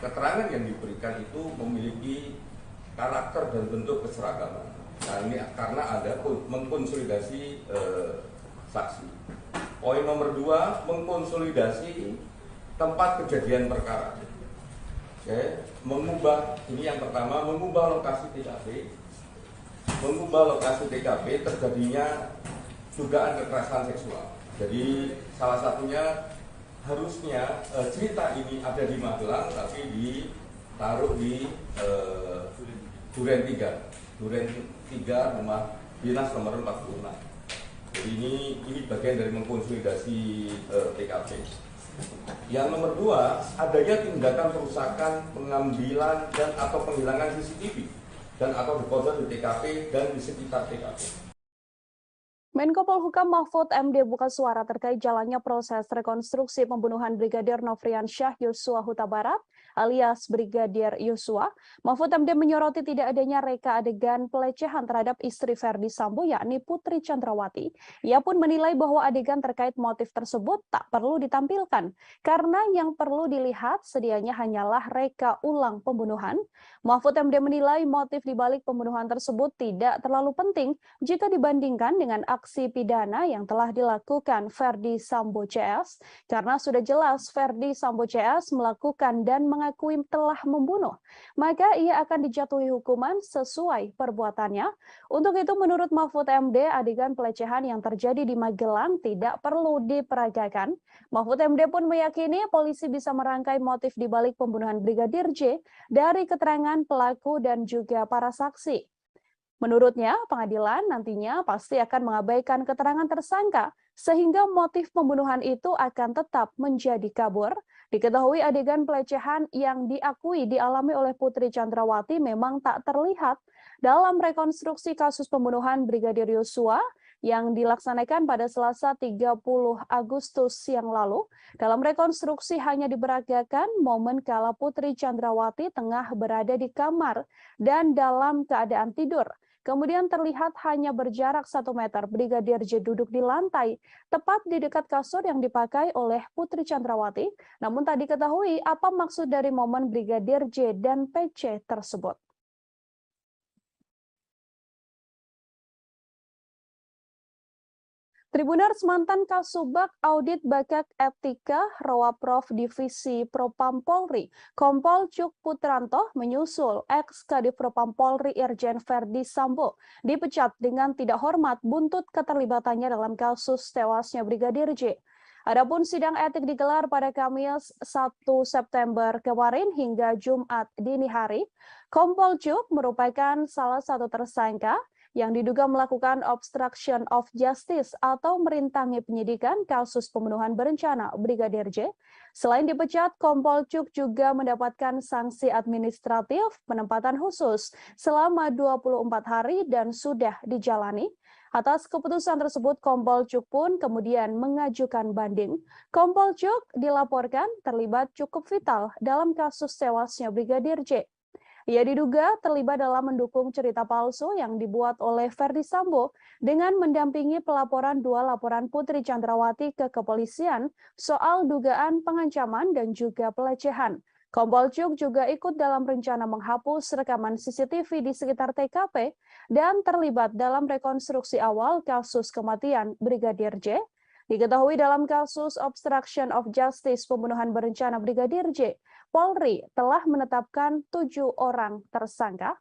keterangan yang diberikan itu memiliki karakter dan bentuk keseragaman. Nah, ini karena ada mengkonsolidasi saksi. Poin nomor 2, mengkonsolidasi tempat kejadian perkara. Oke, mengubah, ini yang pertama, mengubah lokasi TKP. Mengubah lokasi TKP terjadinya dugaan kekerasan seksual. Jadi salah satunya harusnya cerita ini ada di Magelang, tapi ditaruh di Duren 3 rumah dinas nomor 46. Jadi ini bagian dari mengkonsolidasi TKP. Yang nomor 2, adanya tindakan perusakan, pengambilan dan atau penghilangan CCTV dan atau dekoder di TKP dan di sekitar TKP. Menko Polhukam Mahfud MD buka suara terkait jalannya proses rekonstruksi pembunuhan Brigadir Nofriansyah Yosua Huta Barat alias Brigadir Yosua. Mahfud MD menyoroti tidak adanya reka adegan pelecehan terhadap istri Ferdi Sambo yakni Putri Chandrawati. Ia pun menilai bahwa adegan terkait motif tersebut tak perlu ditampilkan karena yang perlu dilihat sedianya hanyalah reka ulang pembunuhan. Mahfud MD menilai motif dibalik pembunuhan tersebut tidak terlalu penting jika dibandingkan dengan aksi pidana yang telah dilakukan Ferdi Sambo CS, karena sudah jelas Ferdi Sambo CS melakukan dan mengakui telah membunuh, maka ia akan dijatuhi hukuman sesuai perbuatannya. Untuk itu, menurut Mahfud MD, adegan pelecehan yang terjadi di Magelang tidak perlu diperagakan. Mahfud MD pun meyakini polisi bisa merangkai motif di balik pembunuhan Brigadir J dari keterangan pelaku dan juga para saksi. Menurutnya, pengadilan nantinya pasti akan mengabaikan keterangan tersangka, sehingga motif pembunuhan itu akan tetap menjadi kabur. Diketahui adegan pelecehan yang diakui dialami oleh Putri Chandrawati memang tak terlihat dalam rekonstruksi kasus pembunuhan Brigadir Yosua yang dilaksanakan pada Selasa 30 Agustus yang lalu. Dalam rekonstruksi hanya diperagakan momen kala Putri Chandrawati tengah berada di kamar dan dalam keadaan tidur. Kemudian terlihat hanya berjarak 1 meter Brigadir J duduk di lantai, tepat di dekat kasur yang dipakai oleh Putri Chandrawati. Namun tak diketahui apa maksud dari momen Brigadir J dan PC tersebut. Tribuners, mantan Kasubag Audit Bakat Etika Rowaprov Divisi Propam Polri, Kompol Cuk Putranto menyusul ex-Kadif Propam Polri Irjen Verdi Sambo dipecat dengan tidak hormat buntut keterlibatannya dalam kasus tewasnya Brigadir J. Adapun sidang etik digelar pada Kamis 1 September kemarin hingga Jumat dini hari. Kompol Cuk merupakan salah satu tersangka yang diduga melakukan obstruction of justice atau merintangi penyidikan kasus pembunuhan berencana Brigadir J. Selain dipecat, Kompol Cuk juga mendapatkan sanksi administratif penempatan khusus selama 24 hari dan sudah dijalani. Atas keputusan tersebut, Kompol Cuk pun kemudian mengajukan banding. Kompol Cuk dilaporkan terlibat cukup vital dalam kasus tewasnya Brigadir J. Ia diduga terlibat dalam mendukung cerita palsu yang dibuat oleh Verdi Sambo dengan mendampingi pelaporan 2 laporan Putri Chandrawati ke kepolisian soal dugaan pengancaman dan juga pelecehan. Kompol Cuk juga ikut dalam rencana menghapus rekaman CCTV di sekitar TKP dan terlibat dalam rekonstruksi awal kasus kematian Brigadir J. Diketahui dalam kasus obstruction of justice pembunuhan berencana Brigadir J, Polri telah menetapkan 7 orang tersangka.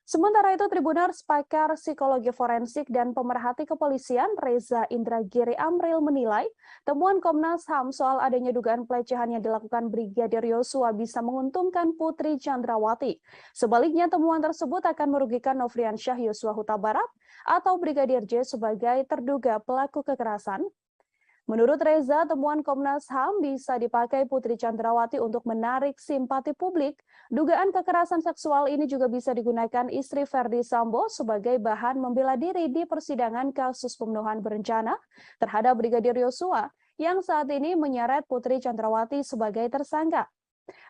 Sementara itu, Tribuners, pakar psikologi forensik dan pemerhati kepolisian Reza Indragiri Amril menilai temuan Komnas HAM soal adanya dugaan pelecehan yang dilakukan Brigadir Yosua bisa menguntungkan Putri Chandrawati. Sebaliknya, temuan tersebut akan merugikan Nofriansyah Yosua Huta Barat atau Brigadir J sebagai terduga pelaku kekerasan. Menurut Reza, temuan Komnas HAM bisa dipakai Putri Chandrawati untuk menarik simpati publik. Dugaan kekerasan seksual ini juga bisa digunakan istri Verdi Sambo sebagai bahan membela diri di persidangan kasus pembunuhan berencana terhadap Brigadir Yosua yang saat ini menyeret Putri Chandrawati sebagai tersangka.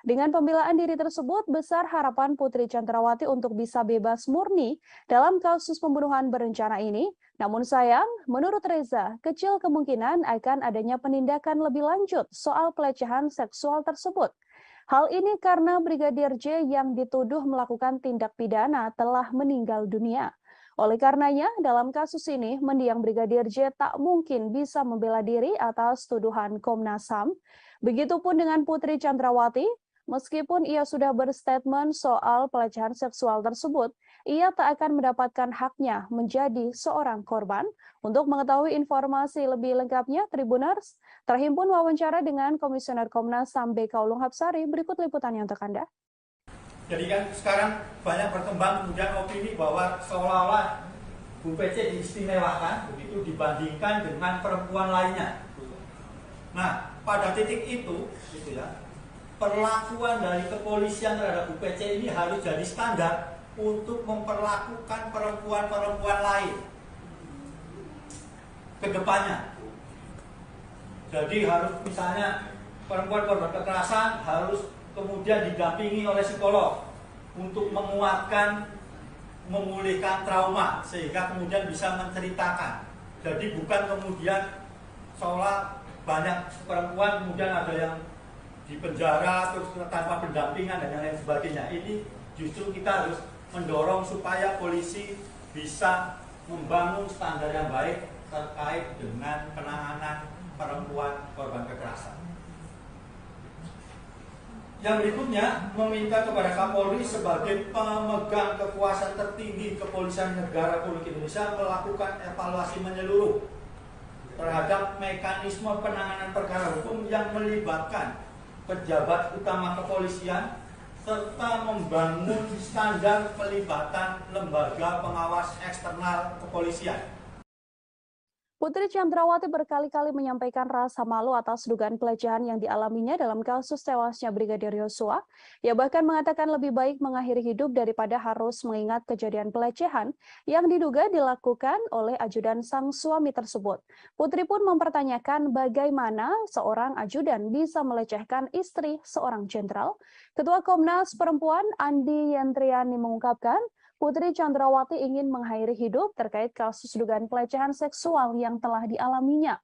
Dengan pembelaan diri tersebut, besar harapan Putri Chandrawati untuk bisa bebas murni dalam kasus pembunuhan berencana ini. Namun sayang, menurut Reza, kecil kemungkinan akan adanya penindakan lebih lanjut soal pelecehan seksual tersebut. Hal ini karena Brigadir J yang dituduh melakukan tindak pidana telah meninggal dunia. Oleh karenanya, dalam kasus ini, mendiang Brigadir J tak mungkin bisa membela diri atas tuduhan Komnas HAM. Begitupun dengan Putri Chandrawati, meskipun ia sudah berstatement soal pelecehan seksual tersebut, ia tak akan mendapatkan haknya menjadi seorang korban. Untuk mengetahui informasi lebih lengkapnya, Tribuners, terhimpun wawancara dengan Komisioner Komnas HAM BK Ulung Hapsari, berikut liputannya untuk Anda. Jadi kan sekarang banyak berkembang kemudian opini bahwa seolah-olah Bu PC diistimewakan begitu dibandingkan dengan perempuan lainnya. Nah, pada titik itu, gitu ya, perlakuan dari kepolisian terhadap Bu PC ini harus jadi standar untuk memperlakukan perempuan-perempuan lain ke depannya. Jadi harus misalnya perempuan korban kekerasan harus kemudian didampingi oleh psikolog untuk menguatkan, memulihkan trauma sehingga kemudian bisa menceritakan. Jadi bukan kemudian seolah banyak perempuan kemudian ada yang di penjara terus tanpa pendampingan dan lain sebagainya. Ini justru kita harus mendorong supaya polisi bisa membangun standar yang baik terkait dengan penanganan perempuan korban kekerasan. Yang berikutnya, meminta kepada Kapolri sebagai pemegang kekuasaan tertinggi Kepolisian Negara Republik Indonesia melakukan evaluasi menyeluruh terhadap mekanisme penanganan perkara hukum yang melibatkan pejabat utama kepolisian serta membangun standar pelibatan lembaga pengawas eksternal kepolisian. Putri Chandrawati berkali-kali menyampaikan rasa malu atas dugaan pelecehan yang dialaminya dalam kasus tewasnya Brigadir Yosua. Ia bahkan mengatakan lebih baik mengakhiri hidup daripada harus mengingat kejadian pelecehan yang diduga dilakukan oleh ajudan sang suami tersebut. Putri pun mempertanyakan bagaimana seorang ajudan bisa melecehkan istri seorang jenderal. Ketua Komnas Perempuan Andi Yentriani mengungkapkan, Putri Chandrawati ingin mengakhiri hidup terkait kasus dugaan pelecehan seksual yang telah dialaminya.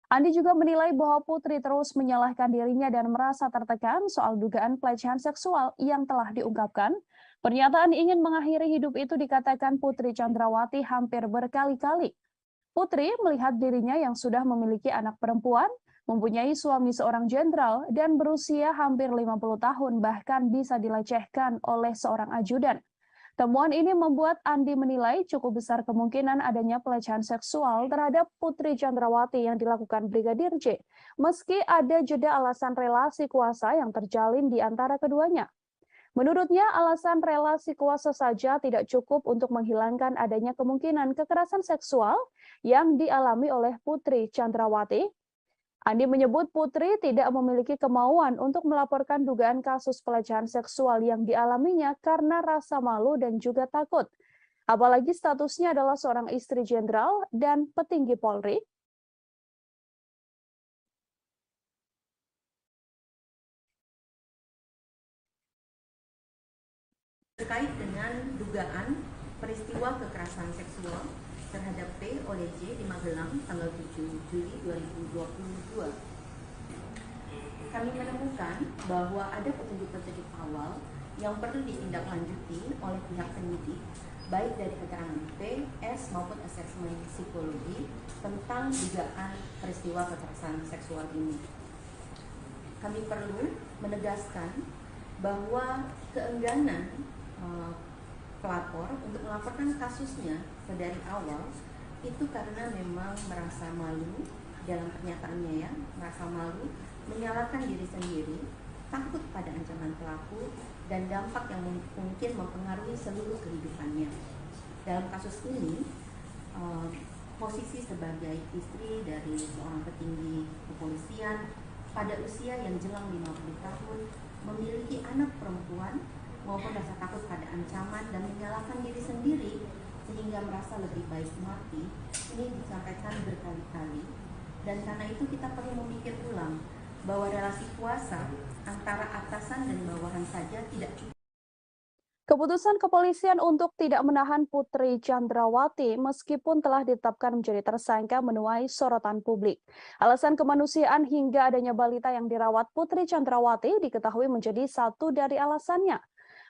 Andi juga menilai bahwa Putri terus menyalahkan dirinya dan merasa tertekan soal dugaan pelecehan seksual yang telah diungkapkan. Pernyataan ingin mengakhiri hidup itu dikatakan Putri Chandrawati hampir berkali-kali. Putri melihat dirinya yang sudah memiliki anak perempuan, mempunyai suami seorang jenderal, dan berusia hampir 50 tahun bahkan bisa dilecehkan oleh seorang ajudan. Temuan ini membuat Andi menilai cukup besar kemungkinan adanya pelecehan seksual terhadap Putri Chandrawati yang dilakukan Brigadir J, meski ada jeda alasan relasi kuasa yang terjalin di antara keduanya. Menurutnya, alasan relasi kuasa saja tidak cukup untuk menghilangkan adanya kemungkinan kekerasan seksual yang dialami oleh Putri Chandrawati. Andi menyebut Putri tidak memiliki kemauan untuk melaporkan dugaan kasus pelecehan seksual yang dialaminya karena rasa malu dan juga takut. Apalagi statusnya adalah seorang istri jenderal dan petinggi Polri. Terkait dengan dugaan peristiwa kekerasan seksual terhadap P oleh J di Magelang tanggal 7 Juli 2022. Kami menemukan bahwa ada petunjuk-petunjuk awal yang perlu ditindaklanjuti oleh pihak penyidik, baik dari keterangan P, S maupun asesmen psikologi tentang dugaan peristiwa kekerasan seksual ini. Kami perlu menegaskan bahwa keengganan pelapor untuk melaporkan kasusnya dari awal itu karena memang merasa malu dalam pernyataannya, ya, merasa malu, menyalahkan diri sendiri, takut pada ancaman pelaku dan dampak yang mungkin mempengaruhi seluruh kehidupannya. Dalam kasus ini, posisi sebagai istri dari seorang petinggi kepolisian pada usia yang jelang 50 tahun, memiliki anak perempuan maupun rasa takut pada ancaman dan menyalahkan diri sendiri sehingga merasa lebih baik mati, ini disampaikan berkali-kali. Dan karena itu kita perlu memikir ulang bahwa relasi kuasa antara atasan dan bawahan saja tidak cukup. Keputusan kepolisian untuk tidak menahan Putri Chandrawati meskipun telah ditetapkan menjadi tersangka menuai sorotan publik. Alasan kemanusiaan hingga adanya balita yang dirawat Putri Chandrawati diketahui menjadi satu dari alasannya.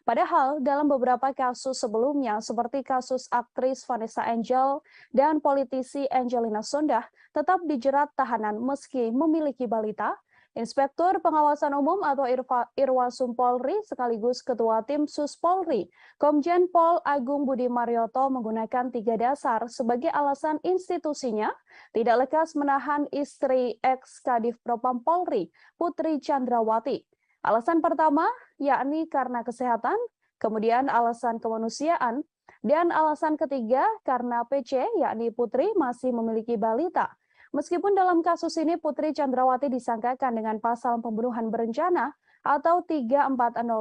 Padahal dalam beberapa kasus sebelumnya seperti kasus aktris Vanessa Angel dan politisi Angelina Sondakh tetap dijerat tahanan meski memiliki balita. Inspektur Pengawasan Umum atau Irwasum Polri sekaligus Ketua Tim Sus Polri, Komjen Pol Agung Budi Marioto menggunakan 3 dasar sebagai alasan institusinya tidak lekas menahan istri ex-Kadif Propam Polri, Putri Chandrawati. Alasan pertama, yakni karena kesehatan, kemudian alasan kemanusiaan, dan alasan ketiga karena PC, yakni Putri masih memiliki balita. Meskipun dalam kasus ini Putri Chandrawati disangkakan dengan pasal pembunuhan berencana atau 340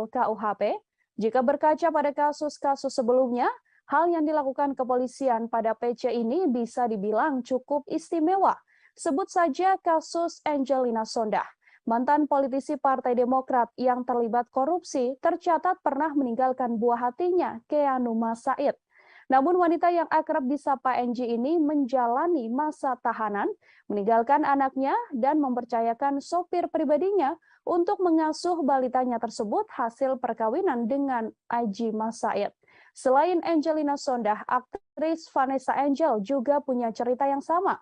KUHP, jika berkaca pada kasus-kasus sebelumnya, hal yang dilakukan kepolisian pada PC ini bisa dibilang cukup istimewa. Sebut saja kasus Angelina Sondakh. Mantan politisi Partai Demokrat yang terlibat korupsi tercatat pernah meninggalkan buah hatinya, Keanu Said. Namun wanita yang akrab disapa Angie ini menjalani masa tahanan, meninggalkan anaknya dan mempercayakan sopir pribadinya untuk mengasuh balitanya tersebut hasil perkawinan dengan Aji Said. Selain Angelina Sondakh, aktris Vanessa Angel juga punya cerita yang sama.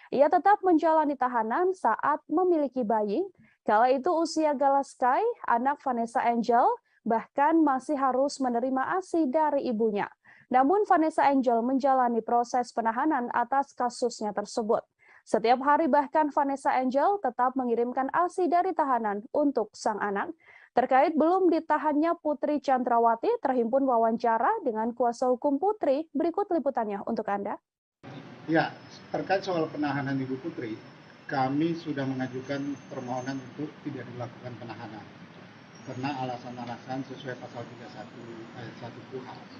Ia tetap menjalani tahanan saat memiliki bayi. Kala itu usia Galaskai, anak Vanessa Angel, bahkan masih harus menerima ASI dari ibunya. Namun Vanessa Angel menjalani proses penahanan atas kasusnya tersebut. Setiap hari bahkan Vanessa Angel tetap mengirimkan ASI dari tahanan untuk sang anak. Terkait belum ditahannya Putri Chandrawati, terhimpun wawancara dengan kuasa hukum Putri. Berikut liputannya untuk Anda. Ya, terkait soal penahanan Ibu Putri, kami sudah mengajukan permohonan untuk tidak dilakukan penahanan. Karena alasan-alasan sesuai pasal 31 ayat 1 KUHP.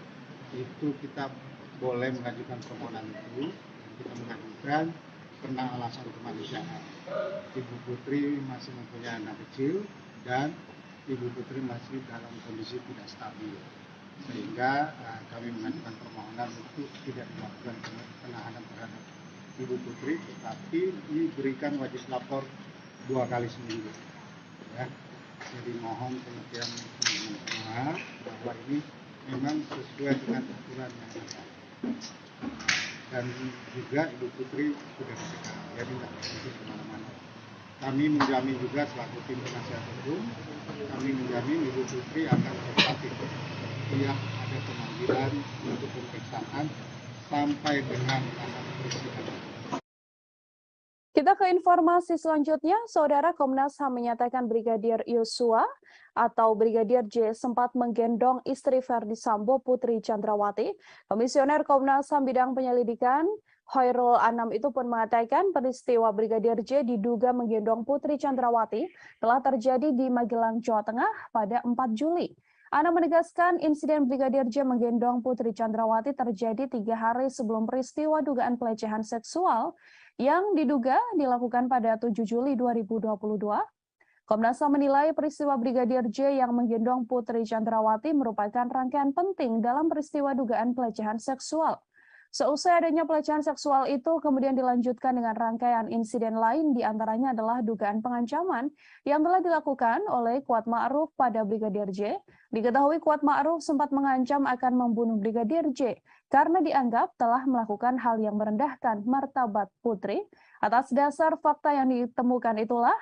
Itu kita boleh mengajukan permohonan itu, kita mengajukan karena alasan kemanusiaan. Ibu Putri masih mempunyai anak kecil dan Ibu Putri masih dalam kondisi tidak stabil, sehingga kami mengajukan permohonan untuk tidak dilakukan penahanan terhadap Ibu Putri, tetapi diberikan wajib lapor 2 kali seminggu. Ya. Jadi mohon pengertian semua bahwa ini memang sesuai dengan aturan yang ada. Dan juga Ibu Putri sudah dicegah, jadi tidak bisa kemana-mana. Kami menjamin juga selaku tim penasihat hukum, kami menjamin Ibu Putri akan kooperatif setiap ada pemanggilan untuk pemeriksaan sampai dengan tahap persidangan. Kita ke informasi selanjutnya, Saudara. Komnas HAM menyatakan Brigadir Yosua atau Brigadir J sempat menggendong istri Verdi Sambo, Putri Chandrawati. Komisioner Komnas HAM bidang penyelidikan Khairul Anam itu pun mengatakan peristiwa Brigadir J diduga menggendong Putri Chandrawati telah terjadi di Magelang, Jawa Tengah pada 4 Juli. Anam menegaskan insiden Brigadir J menggendong Putri Chandrawati terjadi 3 hari sebelum peristiwa dugaan pelecehan seksual yang diduga dilakukan pada 7 Juli 2022. Komnas HAM menilai peristiwa Brigadir J yang menggendong Putri Chandrawati merupakan rangkaian penting dalam peristiwa dugaan pelecehan seksual. Seusai adanya pelecehan seksual itu kemudian dilanjutkan dengan rangkaian insiden lain, diantaranya adalah dugaan pengancaman yang telah dilakukan oleh Kuat Ma'ruf pada Brigadir J. Diketahui Kuat Ma'ruf sempat mengancam akan membunuh Brigadir J karena dianggap telah melakukan hal yang merendahkan martabat Putri. Atas dasar fakta yang ditemukan itulah,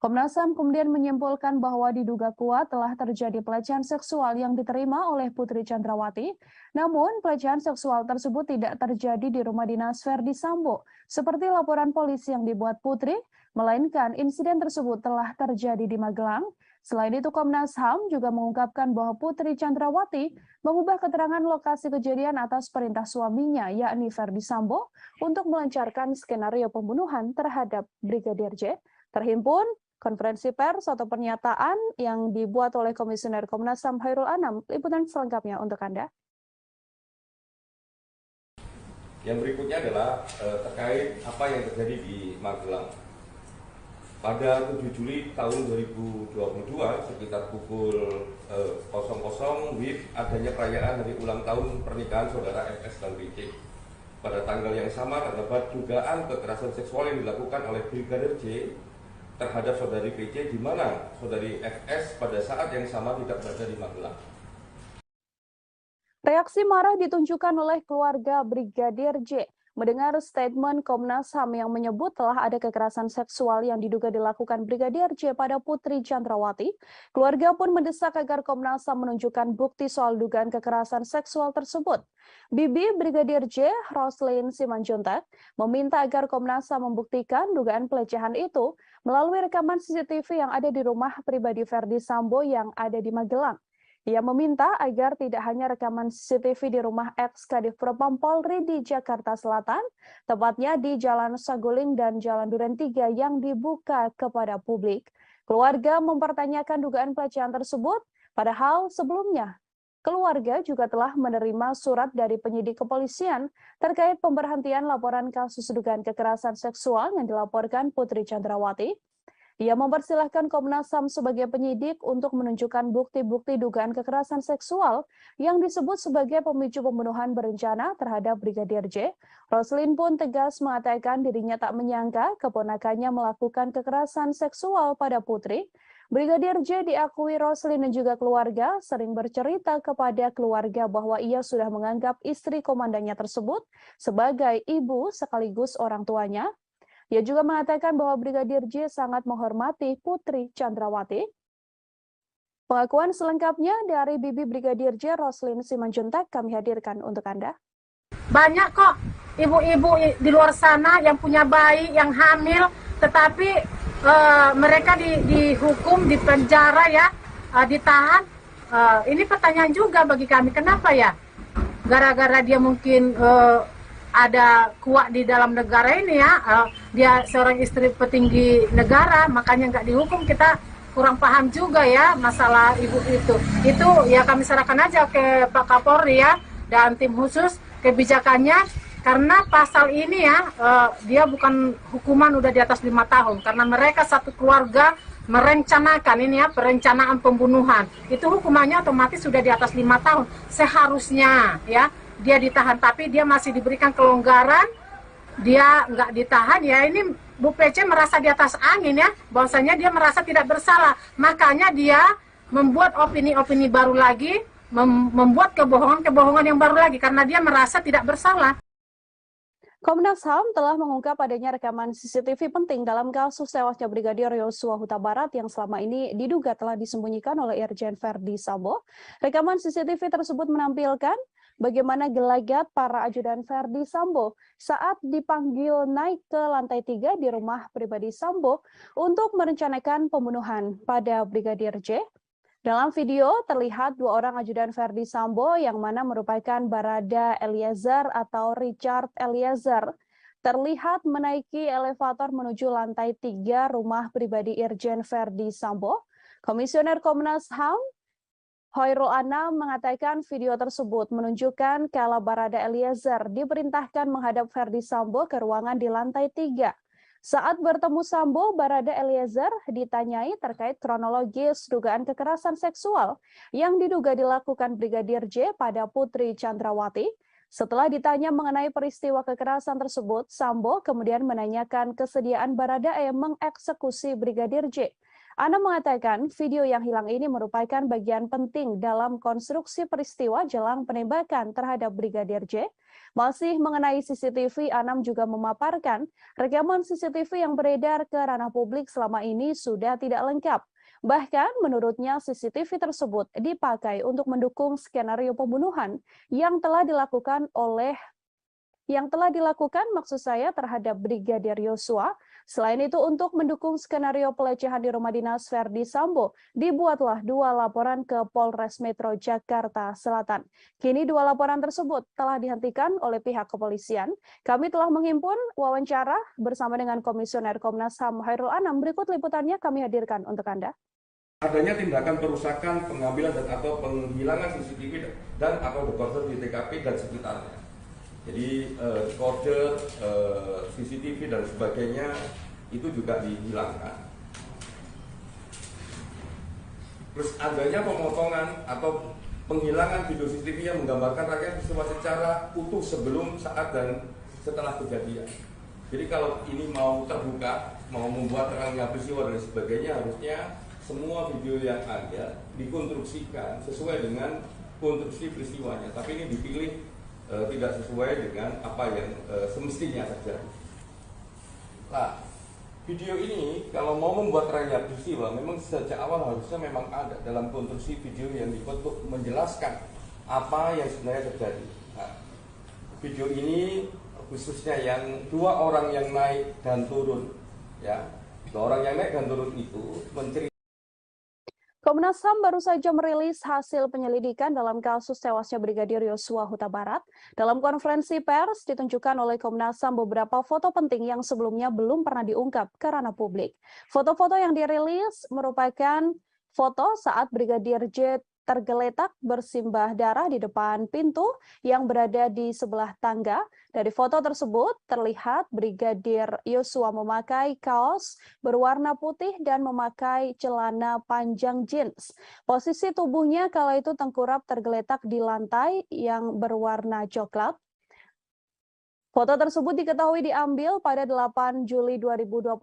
Komnas HAM kemudian menyimpulkan bahwa diduga kuat telah terjadi pelecehan seksual yang diterima oleh Putri Chandrawati. Namun, pelecehan seksual tersebut tidak terjadi di rumah dinas Verdi Sambo, seperti laporan polisi yang dibuat Putri, melainkan insiden tersebut telah terjadi di Magelang. Selain itu, Komnas HAM juga mengungkapkan bahwa Putri Chandrawati mengubah keterangan lokasi kejadian atas perintah suaminya, yakni Verdi Sambo, untuk melancarkan skenario pembunuhan terhadap Brigadir J. Terhimpun konferensi pers atau pernyataan yang dibuat oleh Komisioner Komnas HAM Khairul Anam. Liputan selengkapnya untuk Anda. Yang berikutnya adalah terkait apa yang terjadi di Magelang. Pada 7 Juli tahun 2022 sekitar pukul 00 WIB adanya perayaan hari ulang tahun pernikahan saudara FS dan BC. Pada tanggal yang sama terdapat dugaan kekerasan seksual yang dilakukan oleh Brigadir J terhadap saudari PC, di mana saudari FS pada saat yang sama tidak berada di Magelang. Reaksi marah ditunjukkan oleh keluarga Brigadir J mendengar statement Komnas HAM yang menyebut telah ada kekerasan seksual yang diduga dilakukan Brigadir J pada Putri Chandrawati. Keluarga pun mendesak agar Komnas HAM menunjukkan bukti soal dugaan kekerasan seksual tersebut. Bibi Brigadir J, Roslyn Simanjuntak, meminta agar Komnas HAM membuktikan dugaan pelecehan itu melalui rekaman CCTV yang ada di rumah pribadi Verdi Sambo yang ada di Magelang. Ia meminta agar tidak hanya rekaman CCTV di rumah ex-Kadif Propam Polri di Jakarta Selatan, tepatnya di Jalan Saguling dan Jalan Duren 3 yang dibuka kepada publik. Keluarga mempertanyakan dugaan pelecehan tersebut, padahal sebelumnya keluarga juga telah menerima surat dari penyidik kepolisian terkait pemberhentian laporan kasus dugaan kekerasan seksual yang dilaporkan Putri Chandrawati. Ia mempersilahkan Komnas HAM sebagai penyidik untuk menunjukkan bukti-bukti dugaan kekerasan seksual yang disebut sebagai pemicu pembunuhan berencana terhadap Brigadir J. Roslyn pun tegas mengatakan dirinya tak menyangka keponakannya melakukan kekerasan seksual pada Putri. Brigadir J diakui Roslyn dan juga keluarga sering bercerita kepada keluarga bahwa ia sudah menganggap istri komandannya tersebut sebagai ibu sekaligus orang tuanya. Ia juga mengatakan bahwa Brigadir J sangat menghormati Putri Chandrawati. Pengakuan selengkapnya dari Bibi Brigadir J, Roslin Simanjuntak, kami hadirkan untuk Anda. Banyak kok ibu-ibu di luar sana yang punya bayi, yang hamil, tetapi mereka dihukum, dipenjara ya, ditahan. Ini pertanyaan juga bagi kami, kenapa ya? Gara-gara dia mungkin ada kuat di dalam negara ini ya, dia seorang istri petinggi negara, makanya nggak dihukum. Kita kurang paham juga ya masalah ibu itu. Itu ya kami serahkan aja ke Pak Kapolri ya dan tim khusus kebijakannya, karena pasal ini ya dia bukan hukuman udah di atas 5 tahun karena mereka satu keluarga merencanakan ini ya, perencanaan pembunuhan. Itu hukumannya otomatis sudah di atas 5 tahun. Seharusnya ya dia ditahan, tapi dia masih diberikan kelonggaran, dia nggak ditahan ya. Ini Bu PC merasa di atas angin ya, bahwasanya dia merasa tidak bersalah. Makanya dia membuat opini-opini baru lagi, membuat kebohongan-kebohongan yang baru lagi, karena dia merasa tidak bersalah. Komnas HAM telah mengungkap adanya rekaman CCTV penting dalam kasus tewasnya Brigadir Yosua Huta Barat yang selama ini diduga telah disembunyikan oleh Irjen Verdi Sambo. Rekaman CCTV tersebut menampilkan bagaimana gelagat para ajudan Verdi Sambo saat dipanggil naik ke lantai 3 di rumah pribadi Sambo untuk merencanakan pembunuhan pada Brigadir J. Dalam video terlihat 2 orang ajudan Verdi Sambo yang mana merupakan Barada Eliezer atau Richard Eliezer terlihat menaiki elevator menuju lantai 3 rumah pribadi Irjen Verdi Sambo. Komisioner Komnas HAM Hoirul Anam mengatakan video tersebut menunjukkan kala Barada Eliezer diperintahkan menghadap Verdi Sambo ke ruangan di lantai 3. Saat bertemu Sambo, Barada Eliezer ditanyai terkait kronologis dugaan kekerasan seksual yang diduga dilakukan Brigadir J pada Putri Chandrawati. Setelah ditanya mengenai peristiwa kekerasan tersebut, Sambo kemudian menanyakan kesediaan Baradae mengeksekusi Brigadir J. Anam mengatakan video yang hilang ini merupakan bagian penting dalam konstruksi peristiwa jelang penembakan terhadap Brigadir J. Masih mengenai CCTV, Anam juga memaparkan rekaman CCTV yang beredar ke ranah publik selama ini sudah tidak lengkap. Bahkan menurutnya CCTV tersebut dipakai untuk mendukung skenario pembunuhan yang telah dilakukan maksud saya terhadap Brigadir Yosua. Selain itu untuk mendukung skenario pelecehan di rumah dinas Verdi Sambo, dibuatlah 2 laporan ke Polres Metro Jakarta Selatan. Kini 2 laporan tersebut telah dihentikan oleh pihak kepolisian. Kami telah menghimpun wawancara bersama dengan Komisioner Komnas HAM Hoirul Anam. Berikut liputannya kami hadirkan untuk Anda. Adanya tindakan perusakan, pengambilan dan atau penghilangan CCTV dan atau dekoder di TKP dan sekitarnya. Jadi dekoder, CCTV dan sebagainya itu juga dihilangkan. Terus adanya pemotongan atau penghilangan video CCTV yang menggambarkan rangkaian peristiwa secara utuh sebelum, saat dan setelah kejadian. Jadi kalau ini mau terbuka, mau membuat terangnya peristiwa dan sebagainya, harusnya semua video yang ada dikonstruksikan sesuai dengan konstruksi peristiwanya. Tapi ini dipilih tidak sesuai dengan apa yang semestinya terjadi. Nah, video ini kalau mau membuat terangnya peristiwa, memang sejak awal harusnya memang ada dalam konstruksi video yang dibentuk menjelaskan apa yang sebenarnya terjadi. Nah, video ini khususnya yang 2 orang yang naik dan turun, ya, 2 orang yang naik dan turun itu menceritakan. Komnas HAM baru saja merilis hasil penyelidikan dalam kasus tewasnya Brigadir Yosua Huta Barat. Dalam konferensi pers ditunjukkan oleh Komnas HAM beberapa foto penting yang sebelumnya belum pernah diungkap ke ranah publik. Foto-foto yang dirilis merupakan foto saat Brigadir J tergeletak bersimbah darah di depan pintu yang berada di sebelah tangga. Dari foto tersebut terlihat Brigadir Yosua memakai kaos berwarna putih dan memakai celana panjang jeans. Posisi tubuhnya kala itu tengkurap tergeletak di lantai yang berwarna coklat. Foto tersebut diketahui diambil pada 8 Juli 2022,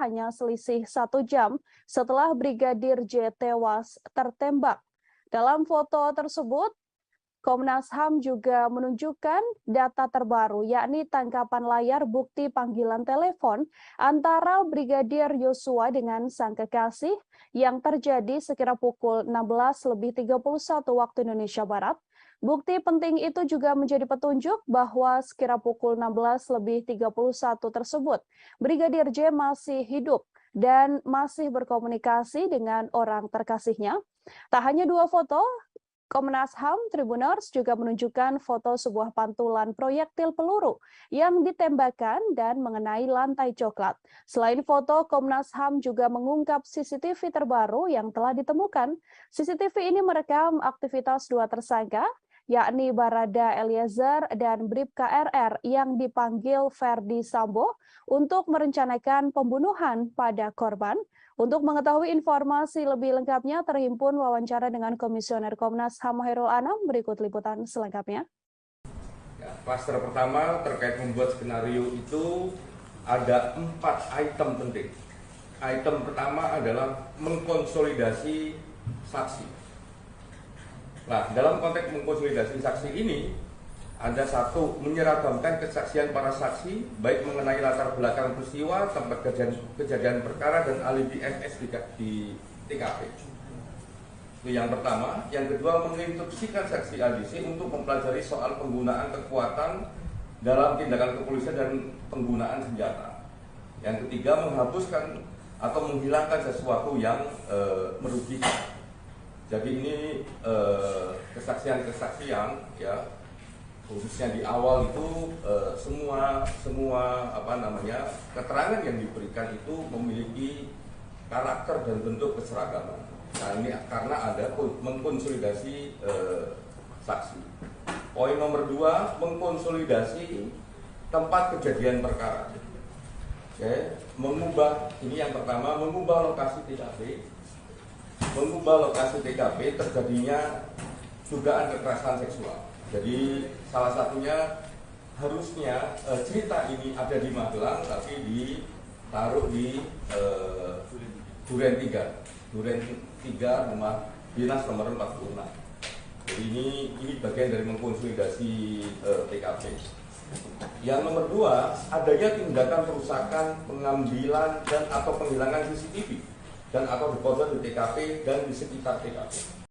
hanya selisih 1 jam setelah Brigadir J tewas tertembak. Dalam foto tersebut, Komnas HAM juga menunjukkan data terbaru, yakni tangkapan layar bukti panggilan telepon antara Brigadir Yosua dengan sang kekasih yang terjadi sekira pukul 16.31 waktu Indonesia Barat. Bukti penting itu juga menjadi petunjuk bahwa sekira pukul 16.31 tersebut, Brigadir J masih hidup dan masih berkomunikasi dengan orang terkasihnya. Tak hanya dua foto, Komnas HAM Tribuners juga menunjukkan foto sebuah pantulan proyektil peluru yang ditembakkan dan mengenai lantai coklat. Selain foto, Komnas HAM juga mengungkap CCTV terbaru yang telah ditemukan. CCTV ini merekam aktivitas dua tersangka, yakni Barada Eliezer dan Bribka RR yang dipanggil Ferdi Sambo untuk merencanakan pembunuhan pada korban. Untuk mengetahui informasi lebih lengkapnya, terhimpun wawancara dengan Komisioner Komnas HAM Hairul Anam. Berikut liputan selengkapnya. Ya, klaster pertama terkait membuat skenario itu ada 4 item penting. Item pertama adalah mengkonsolidasi saksi. Nah, dalam konteks mengkonsolidasi saksi ini, ada satu, menyeragamkan kesaksian para saksi, baik mengenai latar belakang peristiwa, tempat kejadian perkara, dan alibi FS di TKP. Itu yang pertama. Yang kedua, menginstruksikan saksi ADC untuk mempelajari soal penggunaan kekuatan dalam tindakan kepolisian dan penggunaan senjata. Yang ketiga, menghapuskan atau menghilangkan sesuatu yang merugikan. Jadi ini kesaksian-kesaksian, ya, khususnya di awal itu semua keterangan yang diberikan itu memiliki karakter dan bentuk keseragaman. Nah, ini karena ada mengkonsolidasi saksi. Poin nomor 2, mengkonsolidasi tempat kejadian perkara. Oke, ini yang pertama, mengubah lokasi TKP. Mengubah lokasi TKP terjadinya dugaan kekerasan seksual. Jadi salah satunya harusnya cerita ini ada di Magelang, tapi ditaruh di Duren 3 rumah dinas nomor 46. Jadi ini bagian dari mengkonsolidasi TKP. Yang nomor 2, adanya tindakan perusakan, pengambilan dan atau penghilangan CCTV dan atau dekoder di TKP dan di sekitar TKP.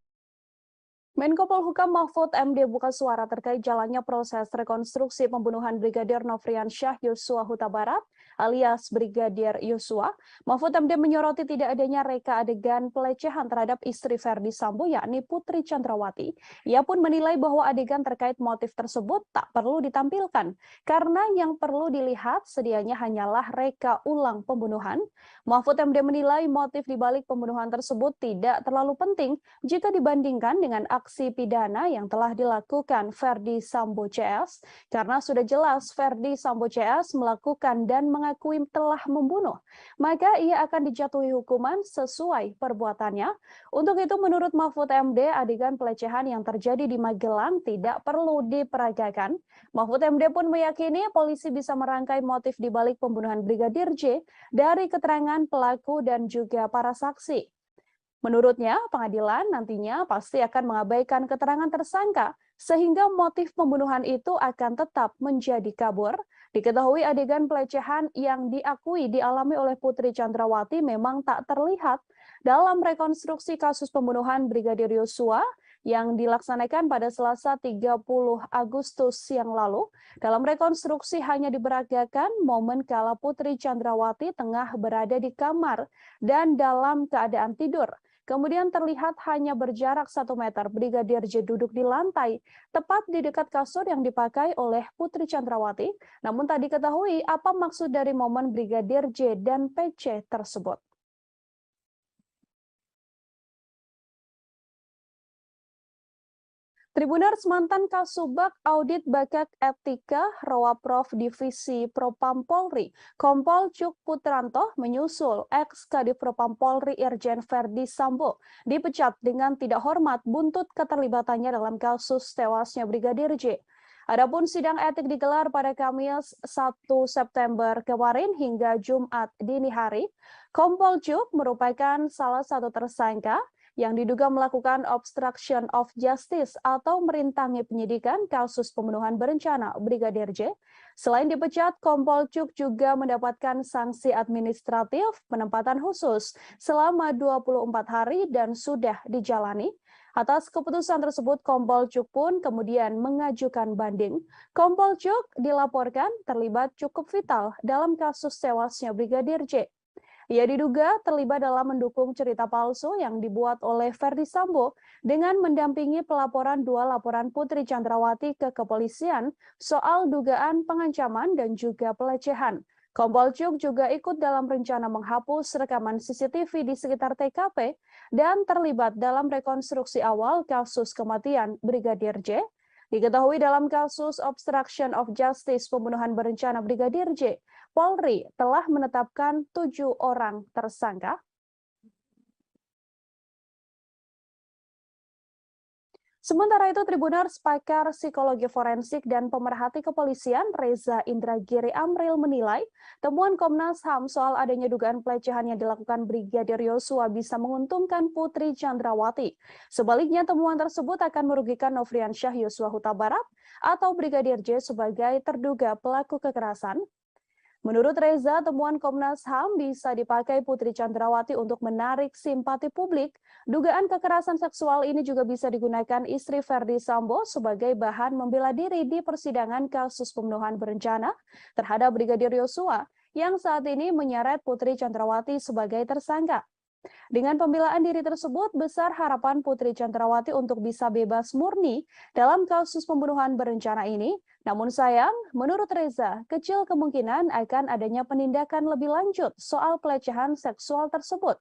Menko Polhukam Mahfud MD buka suara terkait jalannya proses rekonstruksi pembunuhan Brigadir Nofriansyah Yosua Huta Barat alias Brigadir Yosua. Mahfud MD menyoroti tidak adanya reka adegan pelecehan terhadap istri Ferdi Sambo yakni Putri Chandrawati. Ia pun menilai bahwa adegan terkait motif tersebut tak perlu ditampilkan karena yang perlu dilihat sedianya hanyalah reka ulang pembunuhan. Mahfud MD menilai motif dibalik pembunuhan tersebut tidak terlalu penting jika dibandingkan dengan aksi pidana yang telah dilakukan Ferdi Sambo CS karena sudah jelas Ferdi Sambo CS melakukan dan mengakui telah membunuh, maka ia akan dijatuhi hukuman sesuai perbuatannya. Untuk itu menurut Mahfud MD, adegan pelecehan yang terjadi di Magelang tidak perlu diperagakan. Mahfud MD pun meyakini polisi bisa merangkai motif dibalik pembunuhan Brigadir J dari keterangan pelaku dan juga para saksi. Menurutnya, pengadilan nantinya pasti akan mengabaikan keterangan tersangka sehingga motif pembunuhan itu akan tetap menjadi kabur. Diketahui adegan pelecehan yang diakui dialami oleh Putri Chandrawati memang tak terlihat dalam rekonstruksi kasus pembunuhan Brigadir Yosua yang dilaksanakan pada Selasa 30 Agustus yang lalu. Dalam rekonstruksi hanya diperagakan momen kala Putri Chandrawati tengah berada di kamar dan dalam keadaan tidur. Kemudian terlihat hanya berjarak 1 meter Brigadir J duduk di lantai, tepat di dekat kasur yang dipakai oleh Putri Chandrawati. Namun tak diketahui apa maksud dari momen Brigadir J dan PC tersebut. Tribuners, mantan Kasubag Audit Bakat Etika Rowaprof Divisi Propam Polri, Kompol Cuk Putranto menyusul ex-Kadif Propam Polri Irjen Ferdi Sambo dipecat dengan tidak hormat buntut keterlibatannya dalam kasus tewasnya Brigadir J. Adapun sidang etik digelar pada Kamis 1 September kemarin hingga Jumat dini hari. Kompol Cuk merupakan salah satu tersangka yang diduga melakukan obstruction of justice atau merintangi penyidikan kasus pembunuhan berencana Brigadir J. Selain dipecat, Kompol Cuk juga mendapatkan sanksi administratif penempatan khusus selama 24 hari dan sudah dijalani. Atas keputusan tersebut, Kompol Cuk pun kemudian mengajukan banding. Kompol Cuk dilaporkan terlibat cukup vital dalam kasus tewasnya Brigadir J. Ia diduga terlibat dalam mendukung cerita palsu yang dibuat oleh Ferdy Sambo dengan mendampingi pelaporan 2 laporan Putri Chandrawati ke kepolisian soal dugaan pengancaman dan juga pelecehan. Kompol Cuk juga ikut dalam rencana menghapus rekaman CCTV di sekitar TKP dan terlibat dalam rekonstruksi awal kasus kematian Brigadir J. Diketahui dalam kasus obstruction of justice pembunuhan berencana Brigadir J, Polri telah menetapkan 7 orang tersangka. Sementara itu, Tribuners pakar psikologi forensik dan pemerhati kepolisian Reza Indragiri Amril menilai temuan Komnas HAM soal adanya dugaan pelecehan yang dilakukan Brigadir Yosua bisa menguntungkan Putri Chandrawati. Sebaliknya, temuan tersebut akan merugikan Nofriansyah Yosua Huta Barat atau Brigadir J sebagai terduga pelaku kekerasan. Menurut Reza, temuan Komnas HAM bisa dipakai Putri Chandrawati untuk menarik simpati publik. Dugaan kekerasan seksual ini juga bisa digunakan istri Ferdy Sambo sebagai bahan membela diri di persidangan kasus pembunuhan berencana terhadap Brigadir Yosua yang saat ini menyeret Putri Chandrawati sebagai tersangka. Dengan pembelaan diri tersebut, besar harapan Putri Chandrawati untuk bisa bebas murni dalam kasus pembunuhan berencana ini. Namun sayang, menurut Reza, kecil kemungkinan akan adanya penindakan lebih lanjut soal pelecehan seksual tersebut.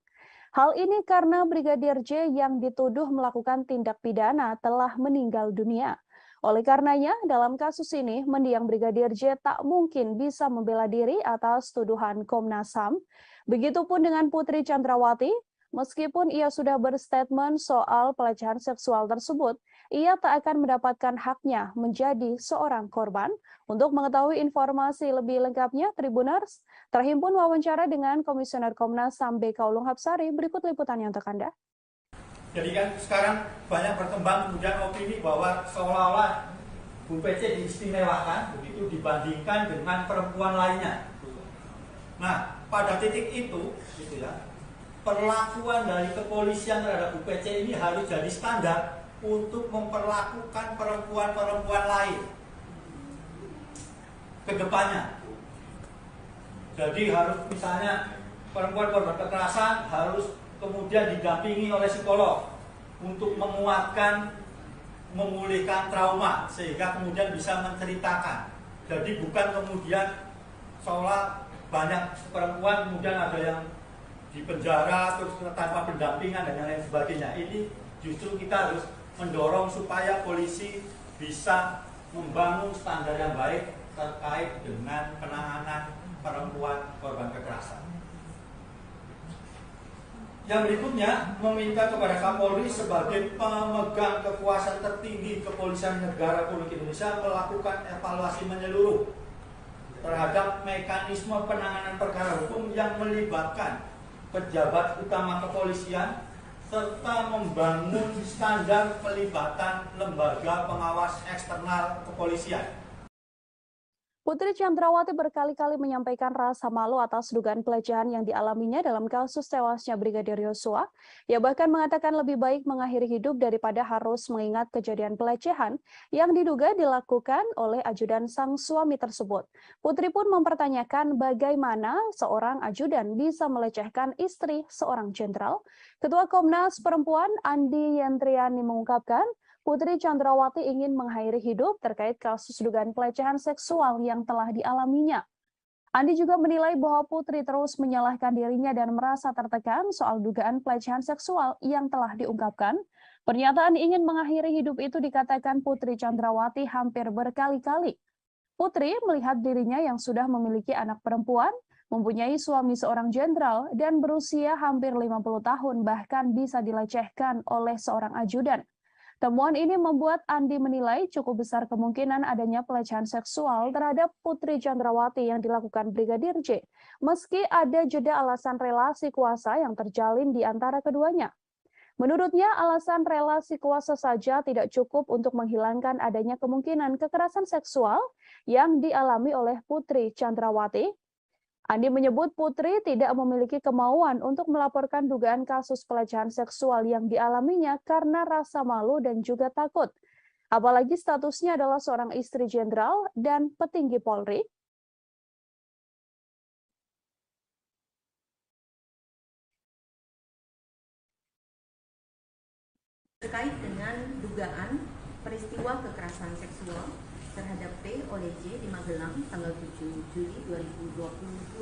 Hal ini karena Brigadir J yang dituduh melakukan tindak pidana telah meninggal dunia. Oleh karenanya, dalam kasus ini, mendiang Brigadir J tak mungkin bisa membela diri atas tuduhan Komnas HAM. Begitupun dengan Putri Chandrawati, meskipun ia sudah berstatement soal pelecehan seksual tersebut, ia tak akan mendapatkan haknya menjadi seorang korban. Untuk mengetahui informasi lebih lengkapnya, Tribuners terhimpun wawancara dengan Komisioner Komnas HAM BK Ulung Hapsari. Berikut liputannya untuk Anda. Jadi kan sekarang banyak berkembang kemudian opini bahwa seolah-olah Bu PC diistimewakan begitu dibandingkan dengan perempuan lainnya. Nah, pada titik itu, gitu ya, perlakuan dari kepolisian terhadap Bu PC ini harus jadi standar untuk memperlakukan perempuan-perempuan lain ke depannya. Jadi harus misalnya perempuan korban kekerasan harus kemudian didampingi oleh psikolog untuk menguatkan, memulihkan trauma sehingga kemudian bisa menceritakan. Jadi bukan kemudian seolah banyak perempuan kemudian ada yang di penjara terus tanpa pendampingan dan lain sebagainya. Ini justru kita harus mendorong supaya polisi bisa membangun standar yang baik terkait dengan penanganan perempuan korban kekerasan. Yang berikutnya, meminta kepada Kapolri sebagai pemegang kekuasaan tertinggi Kepolisian Negara Republik Indonesia melakukan evaluasi menyeluruh terhadap mekanisme penanganan perkara hukum yang melibatkan pejabat utama kepolisian serta membangun standar pelibatan lembaga pengawas eksternal kepolisian. Putri Chandrawati berkali-kali menyampaikan rasa malu atas dugaan pelecehan yang dialaminya dalam kasus tewasnya Brigadir Yosua. Ia bahkan mengatakan lebih baik mengakhiri hidup daripada harus mengingat kejadian pelecehan yang diduga dilakukan oleh ajudan sang suami tersebut. Putri pun mempertanyakan bagaimana seorang ajudan bisa melecehkan istri seorang jenderal. Ketua Komnas Perempuan Andi Yentriani mengungkapkan, Putri Chandrawati ingin mengakhiri hidup terkait kasus dugaan pelecehan seksual yang telah dialaminya. Andi juga menilai bahwa Putri terus menyalahkan dirinya dan merasa tertekan soal dugaan pelecehan seksual yang telah diungkapkan. Pernyataan ingin mengakhiri hidup itu dikatakan Putri Chandrawati hampir berkali-kali. Putri melihat dirinya yang sudah memiliki anak perempuan, mempunyai suami seorang jenderal, dan berusia hampir 50 tahun bahkan bisa dilecehkan oleh seorang ajudan. Temuan ini membuat Andi menilai cukup besar kemungkinan adanya pelecehan seksual terhadap Putri Chandrawati yang dilakukan Brigadir J, meski ada jeda alasan relasi kuasa yang terjalin di antara keduanya. Menurutnya, alasan relasi kuasa saja tidak cukup untuk menghilangkan adanya kemungkinan kekerasan seksual yang dialami oleh Putri Chandrawati. Andi menyebut Putri tidak memiliki kemauan untuk melaporkan dugaan kasus pelecehan seksual yang dialaminya karena rasa malu dan juga takut. Apalagi statusnya adalah seorang istri jenderal dan petinggi Polri. Terkait dengan dugaan peristiwa kekerasan seksual terhadap P oleh J di Magelang tanggal 7 Juli 2022.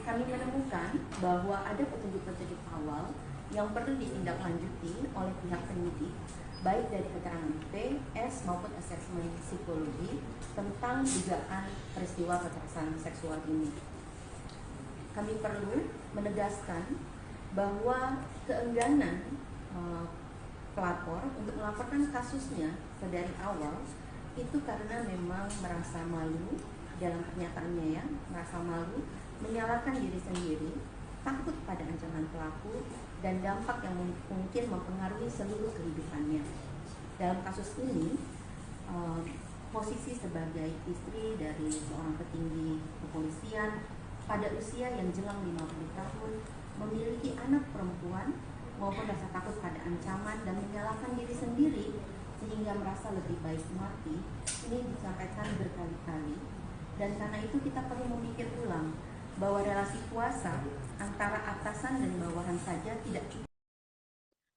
Kami menemukan bahwa ada petunjuk-petunjuk awal yang perlu ditindaklanjuti oleh pihak penyidik, baik dari keterangan P, S maupun asesmen psikologi tentang dugaan peristiwa kekerasan seksual ini. Kami perlu menegaskan bahwa keengganan pelapor untuk melaporkan kasusnya sedari awal itu karena memang merasa malu dalam pernyataannya ya, merasa malu, menyalahkan diri sendiri, takut pada ancaman pelaku dan dampak yang mungkin mempengaruhi seluruh kehidupannya. Dalam kasus ini, posisi sebagai istri dari seorang petinggi kepolisian pada usia yang jelang 50 tahun, memiliki anak perempuan maupun rasa takut pada ancaman dan menyalahkan diri sendiri sehingga merasa lebih baik mati, ini disampaikan berkali-kali. Dan karena itu kita perlu memikir ulang bahwa relasi kuasa antara atasan dan bawahan saja tidak cukup.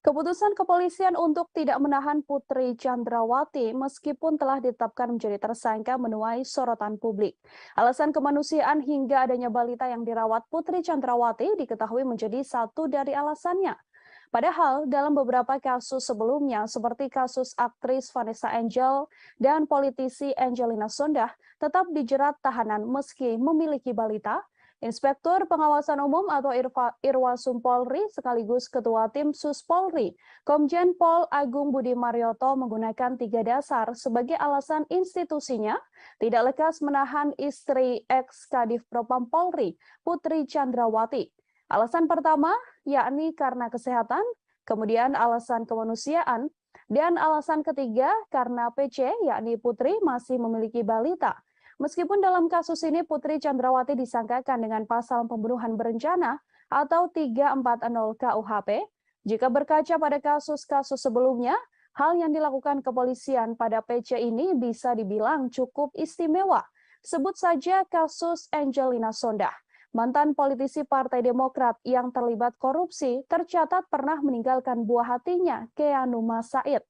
Keputusan kepolisian untuk tidak menahan Putri Chandrawati meskipun telah ditetapkan menjadi tersangka menuai sorotan publik. Alasan kemanusiaan hingga adanya balita yang dirawat Putri Chandrawati diketahui menjadi satu dari alasannya. Padahal dalam beberapa kasus sebelumnya seperti kasus aktris Vanessa Angel dan politisi Angelina Sondakh tetap dijerat tahanan meski memiliki balita. Inspektur Pengawasan Umum atau Irwasum Polri sekaligus Ketua Tim Sus Polri, Komjen Pol Agung Budi Marioto menggunakan 3 dasar sebagai alasan institusinya tidak lekas menahan istri ex-Kadif Propam Polri, Putri Chandrawati. Alasan pertama, yakni karena kesehatan, kemudian alasan kemanusiaan, dan alasan ketiga karena PC, yakni Putri masih memiliki balita. Meskipun dalam kasus ini Putri Chandrawati disangkakan dengan pasal pembunuhan berencana atau 340 KUHP, jika berkaca pada kasus-kasus sebelumnya, hal yang dilakukan kepolisian pada PC ini bisa dibilang cukup istimewa. Sebut saja kasus Angelina Sondakh. Mantan politisi Partai Demokrat yang terlibat korupsi tercatat pernah meninggalkan buah hatinya, Keanuma Said.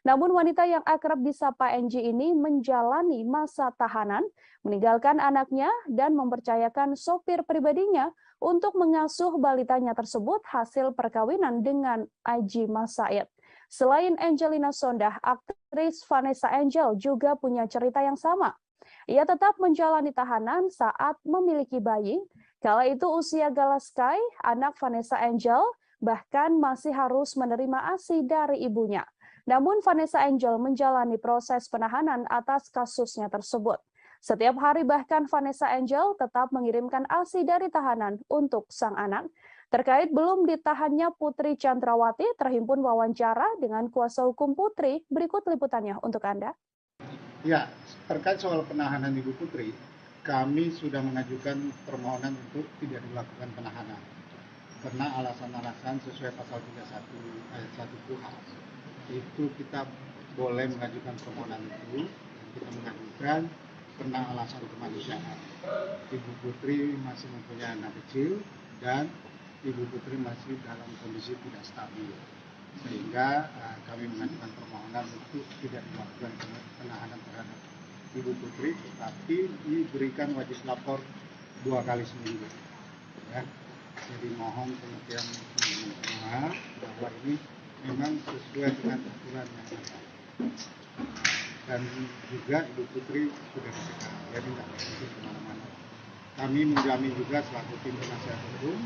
Namun wanita yang akrab disapa NG ini menjalani masa tahanan, meninggalkan anaknya dan mempercayakan sopir pribadinya untuk mengasuh balitanya tersebut hasil perkawinan dengan Aji Mas Said. Selain Angelina Sondakh, aktris Vanessa Angel juga punya cerita yang sama. Ia tetap menjalani tahanan saat memiliki bayi. Kala itu usia Galaskai, anak Vanessa Angel, bahkan masih harus menerima ASI dari ibunya. Namun Vanessa Angel menjalani proses penahanan atas kasusnya tersebut. Setiap hari bahkan Vanessa Angel tetap mengirimkan ASI dari tahanan untuk sang anak. Terkait belum ditahannya Putri Chandrawati, terhimpun wawancara dengan kuasa hukum Putri. Berikut liputannya untuk Anda. Ya, terkait soal penahanan Ibu Putri, kami sudah mengajukan permohonan untuk tidak dilakukan penahanan karena alasan-alasan sesuai pasal 31 ayat 1 KUHP. Itu kita boleh mengajukan permohonan itu, kita mengajukan karena alasan kemanusiaan. Ibu Putri masih mempunyai anak kecil dan Ibu Putri masih dalam kondisi tidak stabil, sehingga kami mengajukan permohonan untuk tidak dilakukan penahanan terhadap Ibu Putri, tetapi diberikan wajib lapor 2 kali seminggu. Ya. Jadi mohon pengertian teman-teman bahwa ini memang sesuai dengan aturan yang ada. Dan juga Ibu Putri sudah dicegah, jadi tidak bisa kemana-mana. Kami menjamin juga selaku tim penasihat hukum,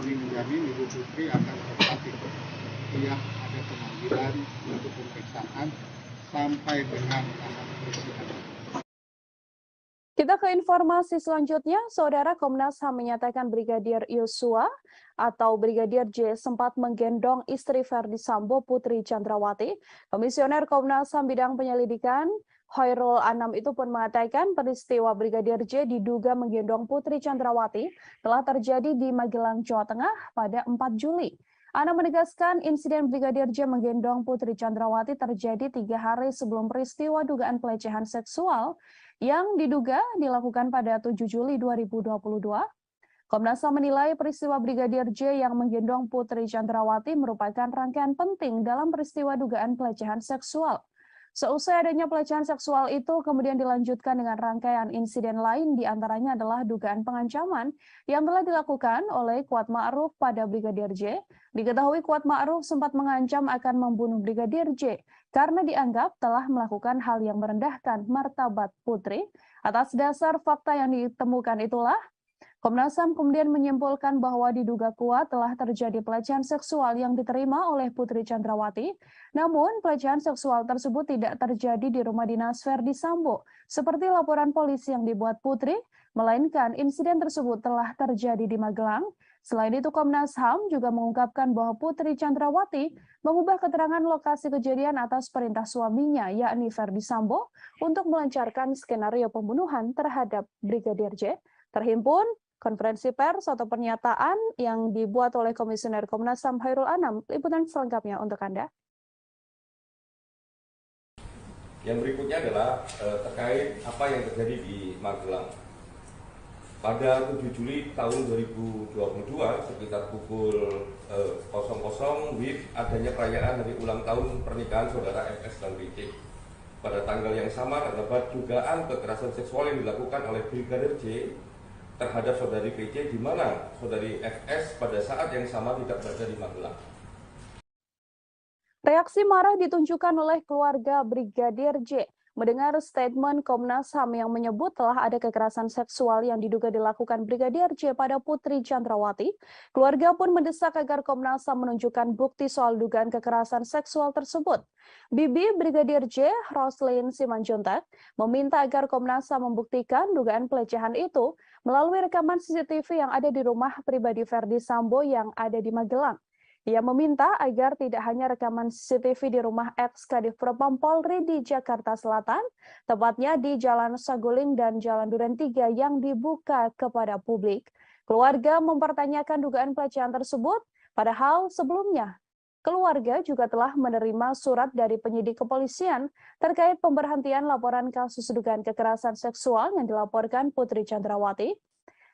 kami menjamin Ibu Putri akan tetap setiap ada pemanggilan untuk pemeriksaan sampai dengan tanggal persidangan. Kita ke informasi selanjutnya, Saudara. Komnas HAM menyatakan Brigadir Yosua atau Brigadir J sempat menggendong istri Verdi Sambo, Putri Chandrawati. Komisioner Komnas HAM bidang penyelidikan Khairul Anam itu pun mengatakan peristiwa Brigadir J diduga menggendong Putri Chandrawati telah terjadi di Magelang, Jawa Tengah pada 4 Juli. Anam menegaskan insiden Brigadir J menggendong Putri Chandrawati terjadi 3 hari sebelum peristiwa dugaan pelecehan seksual yang diduga dilakukan pada 7 Juli 2022. Komnas HAM menilai peristiwa Brigadir J yang menggendong Putri Chandrawati merupakan rangkaian penting dalam peristiwa dugaan pelecehan seksual. Seusai adanya pelecehan seksual itu kemudian dilanjutkan dengan rangkaian insiden lain, diantaranya adalah dugaan pengancaman yang telah dilakukan oleh Kuat Ma'ruf pada Brigadir J. Diketahui Kuat Ma'ruf sempat mengancam akan membunuh Brigadir J karena dianggap telah melakukan hal yang merendahkan martabat Putri. Atas dasar fakta yang ditemukan itulah, Komnas HAM kemudian menyimpulkan bahwa diduga kuat telah terjadi pelecehan seksual yang diterima oleh Putri Chandrawati. Namun, pelecehan seksual tersebut tidak terjadi di rumah dinas Verdi Sambo, seperti laporan polisi yang dibuat Putri, melainkan insiden tersebut telah terjadi di Magelang. Selain itu, Komnas HAM juga mengungkapkan bahwa Putri Chandrawati mengubah keterangan lokasi kejadian atas perintah suaminya, yakni Verdi Sambo, untuk melancarkan skenario pembunuhan terhadap Brigadir J. Terhimpun konferensi pers atau pernyataan yang dibuat oleh Komisioner Komnas HAM Khairul Anam. Liputan selengkapnya untuk Anda. Yang berikutnya adalah terkait apa yang terjadi di Magelang. Pada 7 Juli tahun 2022 sekitar pukul 00 WIB adanya perayaan hari ulang tahun pernikahan saudara FS dan BC. Pada tanggal yang sama terdapat dugaan kekerasan seksual yang dilakukan oleh Brigadir J terhadap saudari PC, di mana saudari FS pada saat yang sama tidak berada di Magelang. Reaksi marah ditunjukkan oleh keluarga Brigadir J mendengar statement Komnas HAM yang menyebut telah ada kekerasan seksual yang diduga dilakukan Brigadir J pada Putri Chandrawati. Keluarga pun mendesak agar Komnas HAM menunjukkan bukti soal dugaan kekerasan seksual tersebut. Bibi Brigadir J, Roslin Simanjuntak, meminta agar Komnas HAM membuktikan dugaan pelecehan itu melalui rekaman CCTV yang ada di rumah pribadi Verdi Sambo yang ada di Magelang. Ia meminta agar tidak hanya rekaman CCTV di rumah ex-Kadif Propam Polri di Jakarta Selatan, tepatnya di Jalan Saguling dan Jalan Duren 3 yang dibuka kepada publik. Keluarga mempertanyakan dugaan pelecehan tersebut, padahal sebelumnya keluarga juga telah menerima surat dari penyidik kepolisian terkait pemberhentian laporan kasus dugaan kekerasan seksual yang dilaporkan Putri Chandrawati.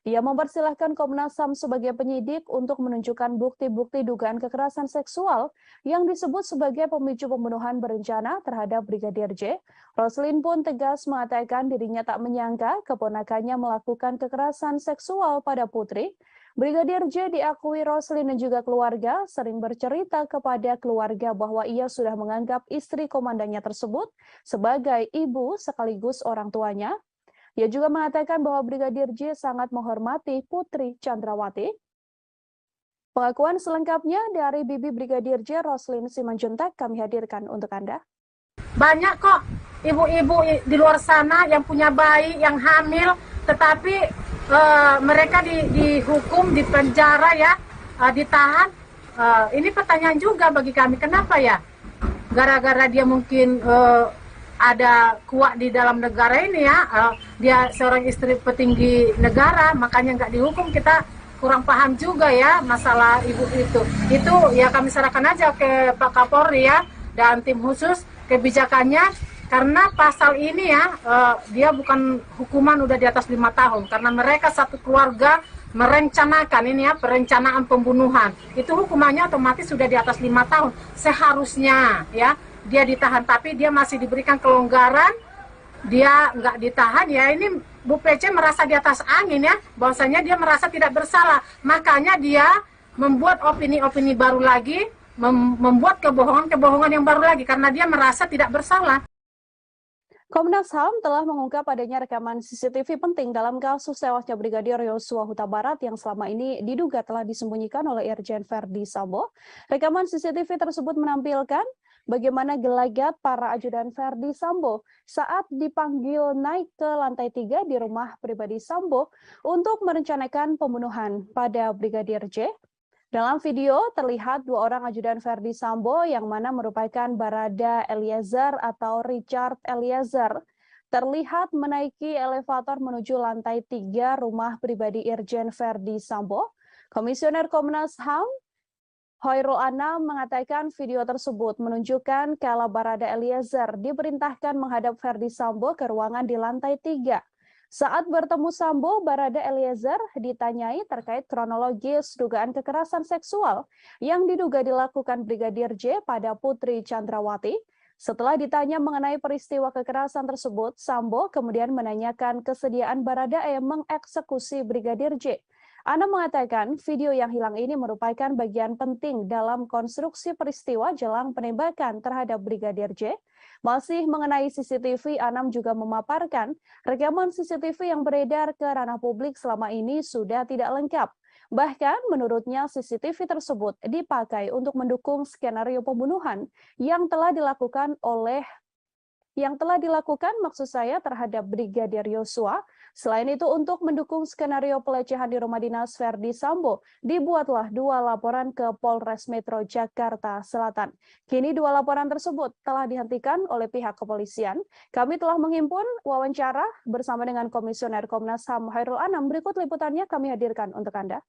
Ia mempersilahkan Komnas HAM sebagai penyidik untuk menunjukkan bukti-bukti dugaan kekerasan seksual yang disebut sebagai pemicu pembunuhan berencana terhadap Brigadir J. Roslin pun tegas mengatakan dirinya tak menyangka keponakannya melakukan kekerasan seksual pada Putri. Brigadir J diakui Roslin dan juga keluarga sering bercerita kepada keluarga bahwa ia sudah menganggap istri komandannya tersebut sebagai ibu sekaligus orang tuanya. Ia juga mengatakan bahwa Brigadir J sangat menghormati Putri Chandrawati. Pengakuan selengkapnya dari Bibi Brigadir J, Roslin Simanjuntak, kami hadirkan untuk Anda. Banyak kok ibu-ibu di luar sana yang punya bayi, yang hamil, tetapi mereka dihukum, dipenjara ya, ditahan. Ini pertanyaan juga bagi kami, kenapa ya? Gara-gara dia mungkin ada kuat di dalam negara ini ya, dia seorang istri petinggi negara, makanya nggak dihukum. Kita kurang paham juga ya masalah ibu itu. Itu ya kami serahkan aja ke Pak Kapolri ya dan tim khusus kebijakannya, karena pasal ini ya dia bukan hukuman udah di atas 5 tahun, karena mereka satu keluarga merencanakan ini ya, perencanaan pembunuhan. Itu hukumannya otomatis sudah di atas 5 tahun seharusnya ya. Dia ditahan, tapi dia masih diberikan kelonggaran, dia nggak ditahan ya. Ini Bu PC merasa di atas angin ya, bahwasanya dia merasa tidak bersalah, makanya dia membuat opini-opini baru lagi, membuat kebohongan-kebohongan yang baru lagi, karena dia merasa tidak bersalah. Komnas HAM telah mengungkap adanya rekaman CCTV penting dalam kasus tewasnya Brigadir Yosua Huta Barat yang selama ini diduga telah disembunyikan oleh Irjen Verdi Sambo. Rekaman CCTV tersebut menampilkan bagaimana gelagat para ajudan Verdi Sambo saat dipanggil naik ke lantai 3 di rumah pribadi Sambo untuk merencanakan pembunuhan pada Brigadir J. Dalam video terlihat 2 orang ajudan Verdi Sambo yang mana merupakan Barada Eliezer atau Richard Eliezer terlihat menaiki elevator menuju lantai 3 rumah pribadi Irjen Verdi Sambo. Komisioner Komnas HAM Khairul Anam mengatakan video tersebut menunjukkan kala Barada Eliezer diperintahkan menghadap Verdi Sambo ke ruangan di lantai 3. Saat bertemu Sambo, Barada Eliezer ditanyai terkait kronologis dugaan kekerasan seksual yang diduga dilakukan Brigadir J pada Putri Chandrawati. Setelah ditanya mengenai peristiwa kekerasan tersebut, Sambo kemudian menanyakan kesediaan Baradae mengeksekusi Brigadir J. Anam mengatakan video yang hilang ini merupakan bagian penting dalam konstruksi peristiwa jelang penembakan terhadap Brigadir J. Masih mengenai CCTV, Anam juga memaparkan rekaman CCTV yang beredar ke ranah publik selama ini sudah tidak lengkap. Bahkan menurutnya CCTV tersebut dipakai untuk mendukung skenario pembunuhan yang telah dilakukan maksud saya terhadap Brigadir Yosua. Selain itu untuk mendukung skenario pelecehan di rumah dinas Verdi Sambo, dibuatlah 2 laporan ke Polres Metro Jakarta Selatan. Kini 2 laporan tersebut telah dihentikan oleh pihak kepolisian. Kami telah menghimpun wawancara bersama dengan Komisioner Komnas HAM Khairul Anam. Berikut liputannya kami hadirkan untuk Anda.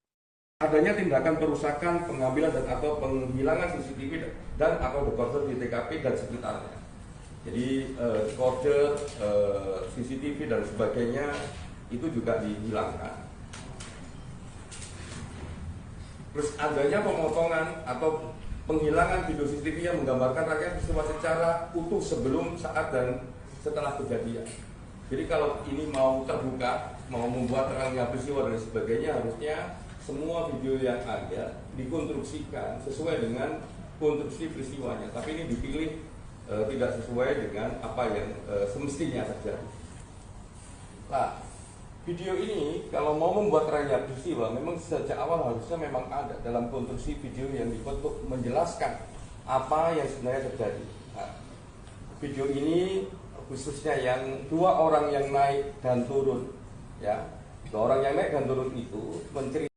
Adanya tindakan perusakan, pengambilan dan atau penghilangan CCTV dan atau dekoder di TKP dan sekitarnya. Jadi kode CCTV dan sebagainya itu juga dihilangkan. Terus adanya pemotongan atau penghilangan video CCTV yang menggambarkan rangkaian peristiwa secara utuh sebelum, saat, dan setelah kejadian. Jadi kalau ini mau terbuka, mau membuat terangnya peristiwa dan sebagainya, harusnya semua video yang ada dikonstruksikan sesuai dengan konstruksi peristiwanya. Tapi ini dipilih tidak sesuai dengan apa yang semestinya terjadi. Nah, video ini kalau mau membuat terangnya peristiwa, memang sejak awal harusnya memang ada dalam konstruksi video yang dibuat untuk menjelaskan apa yang sebenarnya terjadi. Nah, video ini khususnya yang 2 orang yang naik dan turun, ya, 2 orang yang naik dan turun itu menceritakan.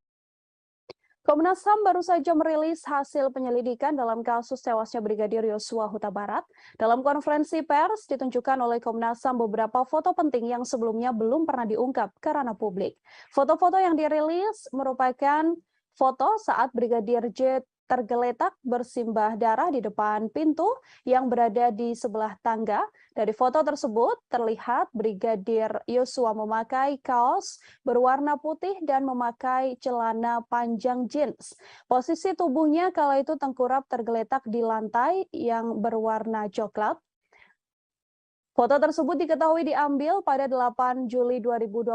Komnas HAM baru saja merilis hasil penyelidikan dalam kasus tewasnya Brigadir Yosua Huta Barat. Dalam konferensi pers ditunjukkan oleh Komnas HAM beberapa foto penting yang sebelumnya belum pernah diungkap ke ranah publik. Foto-foto yang dirilis merupakan foto saat Brigadir J tergeletak bersimbah darah di depan pintu yang berada di sebelah tangga. Dari foto tersebut terlihat Brigadir Yosua memakai kaos berwarna putih dan memakai celana panjang jeans. Posisi tubuhnya kala itu tengkurap tergeletak di lantai yang berwarna coklat. Foto tersebut diketahui diambil pada 8 Juli 2022,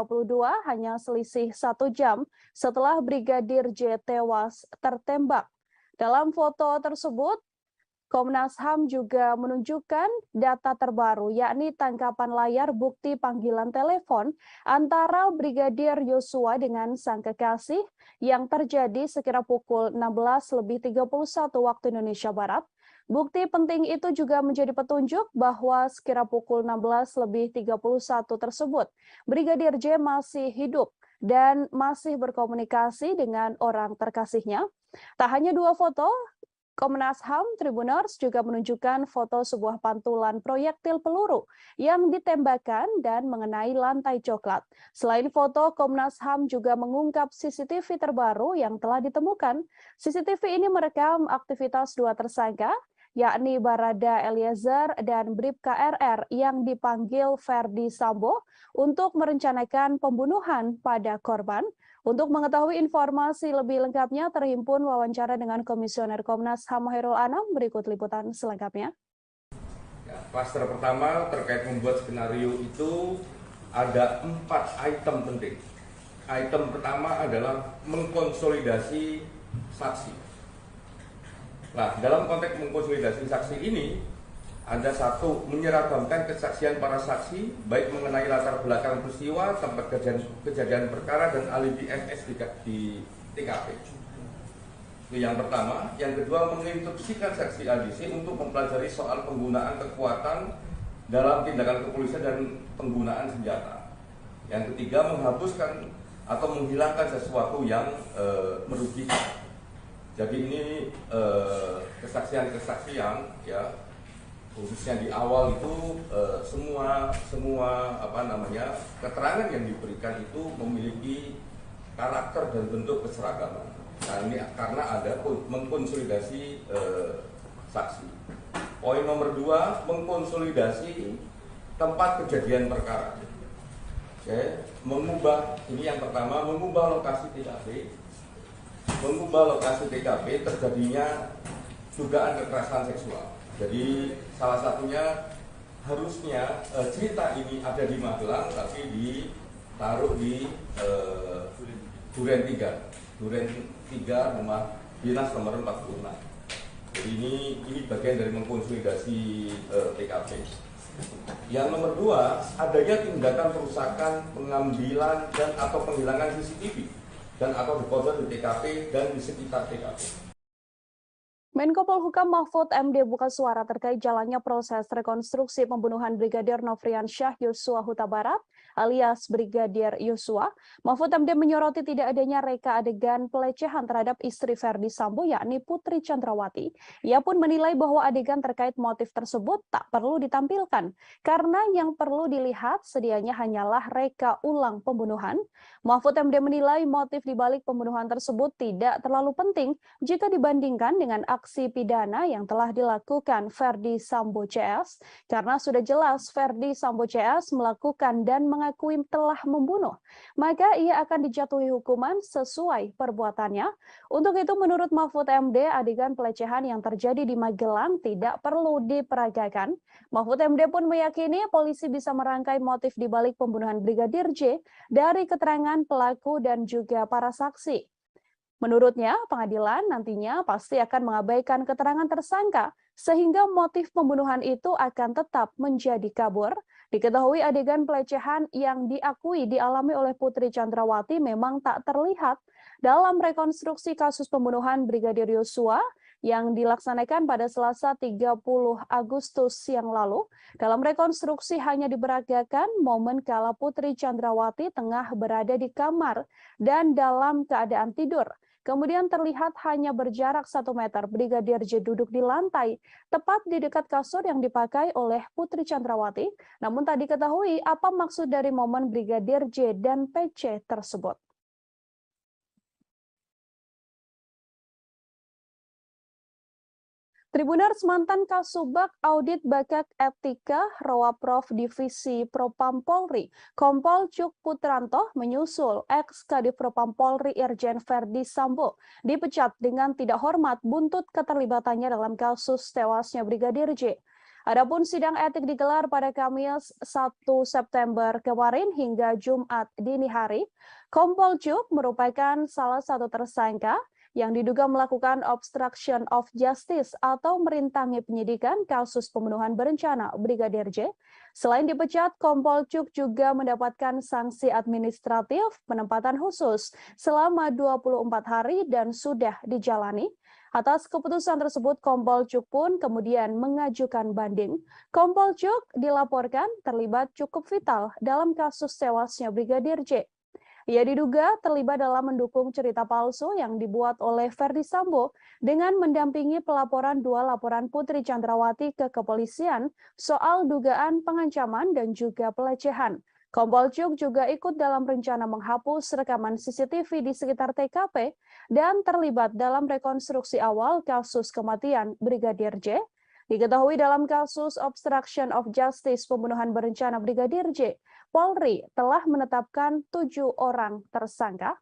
hanya selisih 1 jam setelah Brigadir J tewas tertembak. Dalam foto tersebut, Komnas HAM juga menunjukkan data terbaru, yakni tangkapan layar bukti panggilan telepon antara Brigadir Yosua dengan sang kekasih yang terjadi sekira pukul 16.31 waktu Indonesia Barat. Bukti penting itu juga menjadi petunjuk bahwa sekira pukul 16.31 tersebut, Brigadir J masih hidup dan masih berkomunikasi dengan orang terkasihnya. Tak hanya 2 foto, Komnas HAM Tribuners juga menunjukkan foto sebuah pantulan proyektil peluru yang ditembakkan dan mengenai lantai coklat. Selain foto, Komnas HAM juga mengungkap CCTV terbaru yang telah ditemukan. CCTV ini merekam aktivitas 2 tersangka, yakni Barada Eliezer dan Bribka RR yang dipanggil Verdi Sambo untuk merencanakan pembunuhan pada korban. Untuk mengetahui informasi lebih lengkapnya, terhimpun wawancara dengan Komisioner Komnas HAM Khairul Anam. Berikut liputan selengkapnya. Ya, klaster pertama terkait membuat skenario itu ada 4 item penting. Item pertama adalah mengkonsolidasi saksi. Nah, dalam konteks mengkonsolidasi saksi ini, ada 1, menyeragamkan kesaksian para saksi, baik mengenai latar belakang peristiwa, tempat kejadian perkara, dan alibi MS di TKP. Itu yang pertama. Yang kedua, menginstruksikan seksi ADC untuk mempelajari soal penggunaan kekuatan dalam tindakan kepolisian dan penggunaan senjata. Yang ketiga, menghapuskan atau menghilangkan sesuatu yang merugikan. Jadi ini kesaksian-kesaksian ya, khususnya di awal itu semua keterangan yang diberikan itu memiliki karakter dan bentuk keseragaman. Nah ini karena ada mengkonsolidasi saksi. Poin nomor 2, mengkonsolidasi tempat kejadian perkara. Oke, mengubah, ini yang pertama, mengubah lokasi TKP. Mengubah lokasi TKP terjadinya dugaan kekerasan seksual. Jadi salah satunya harusnya cerita ini ada di Magelang tapi ditaruh di Duren 3 rumah dinas nomor 46. Jadi ini bagian dari mengkonsolidasi TKP. Yang nomor 2, adanya tindakan perusakan, pengambilan dan atau penghilangan CCTV dan atau deposit di TKP dan di sekitar TKP. Menko Polhukam Mahfud MD buka suara terkait jalannya proses rekonstruksi pembunuhan Brigadir Nofriansyah Yosua Huta Barat alias Brigadir Yosua. Mahfud MD menyoroti tidak adanya reka adegan pelecehan terhadap istri Verdi Sambo yakni Putri Chandrawati. Ia pun menilai bahwa adegan terkait motif tersebut tak perlu ditampilkan karena yang perlu dilihat sedianya hanyalah reka ulang pembunuhan. Mahfud MD menilai motif dibalik pembunuhan tersebut tidak terlalu penting jika dibandingkan dengan aksi pidana yang telah dilakukan Verdi Sambo CS karena sudah jelas Verdi Sambo CS melakukan dan mengakui telah membunuh, maka ia akan dijatuhi hukuman sesuai perbuatannya. Untuk itu menurut Mahfud MD, adegan pelecehan yang terjadi di Magelang tidak perlu diperagakan. Mahfud MD pun meyakini polisi bisa merangkai motif dibalik pembunuhan Brigadir J dari keterangan pelaku dan juga para saksi. Menurutnya, pengadilan nantinya pasti akan mengabaikan keterangan tersangka, sehingga motif pembunuhan itu akan tetap menjadi kabur. Diketahui adegan pelecehan yang diakui dialami oleh Putri Chandrawati memang tak terlihat dalam rekonstruksi kasus pembunuhan Brigadir Yosua yang dilaksanakan pada Selasa 30 Agustus yang lalu. Dalam rekonstruksi hanya diperagakan momen kala Putri Chandrawati tengah berada di kamar dan dalam keadaan tidur. Kemudian terlihat hanya berjarak 1 meter Brigadir J duduk di lantai, tepat di dekat kasur yang dipakai oleh Putri Chandrawati. Namun tak diketahui apa maksud dari momen Brigadir J dan PC tersebut. Tribuners, mantan Kasubag Audit Bakak Etika Rowaprov Divisi Propam Polri, Kompol Cuk Putranto menyusul ex-Kadif Propam Polri Irjen Verdi Sambo dipecat dengan tidak hormat buntut keterlibatannya dalam kasus tewasnya Brigadir J. Adapun sidang etik digelar pada Kamis 1 September kemarin hingga Jumat dini hari. Kompol Cuk merupakan salah satu tersangka yang diduga melakukan obstruction of justice atau merintangi penyidikan kasus pembunuhan berencana Brigadir J. Selain dipecat, Kompol Cuk juga mendapatkan sanksi administratif penempatan khusus selama 24 hari dan sudah dijalani. Atas keputusan tersebut, Kompol Cuk pun kemudian mengajukan banding. Kompol Cuk dilaporkan terlibat cukup vital dalam kasus tewasnya Brigadir J. Ia diduga terlibat dalam mendukung cerita palsu yang dibuat oleh Verdi Sambo dengan mendampingi pelaporan 2 laporan Putri Chandrawati ke kepolisian soal dugaan pengancaman dan juga pelecehan. Kompol Cuk juga ikut dalam rencana menghapus rekaman CCTV di sekitar TKP dan terlibat dalam rekonstruksi awal kasus kematian Brigadir J. Diketahui dalam kasus obstruction of justice pembunuhan berencana Brigadir J, Polri telah menetapkan 7 orang tersangka.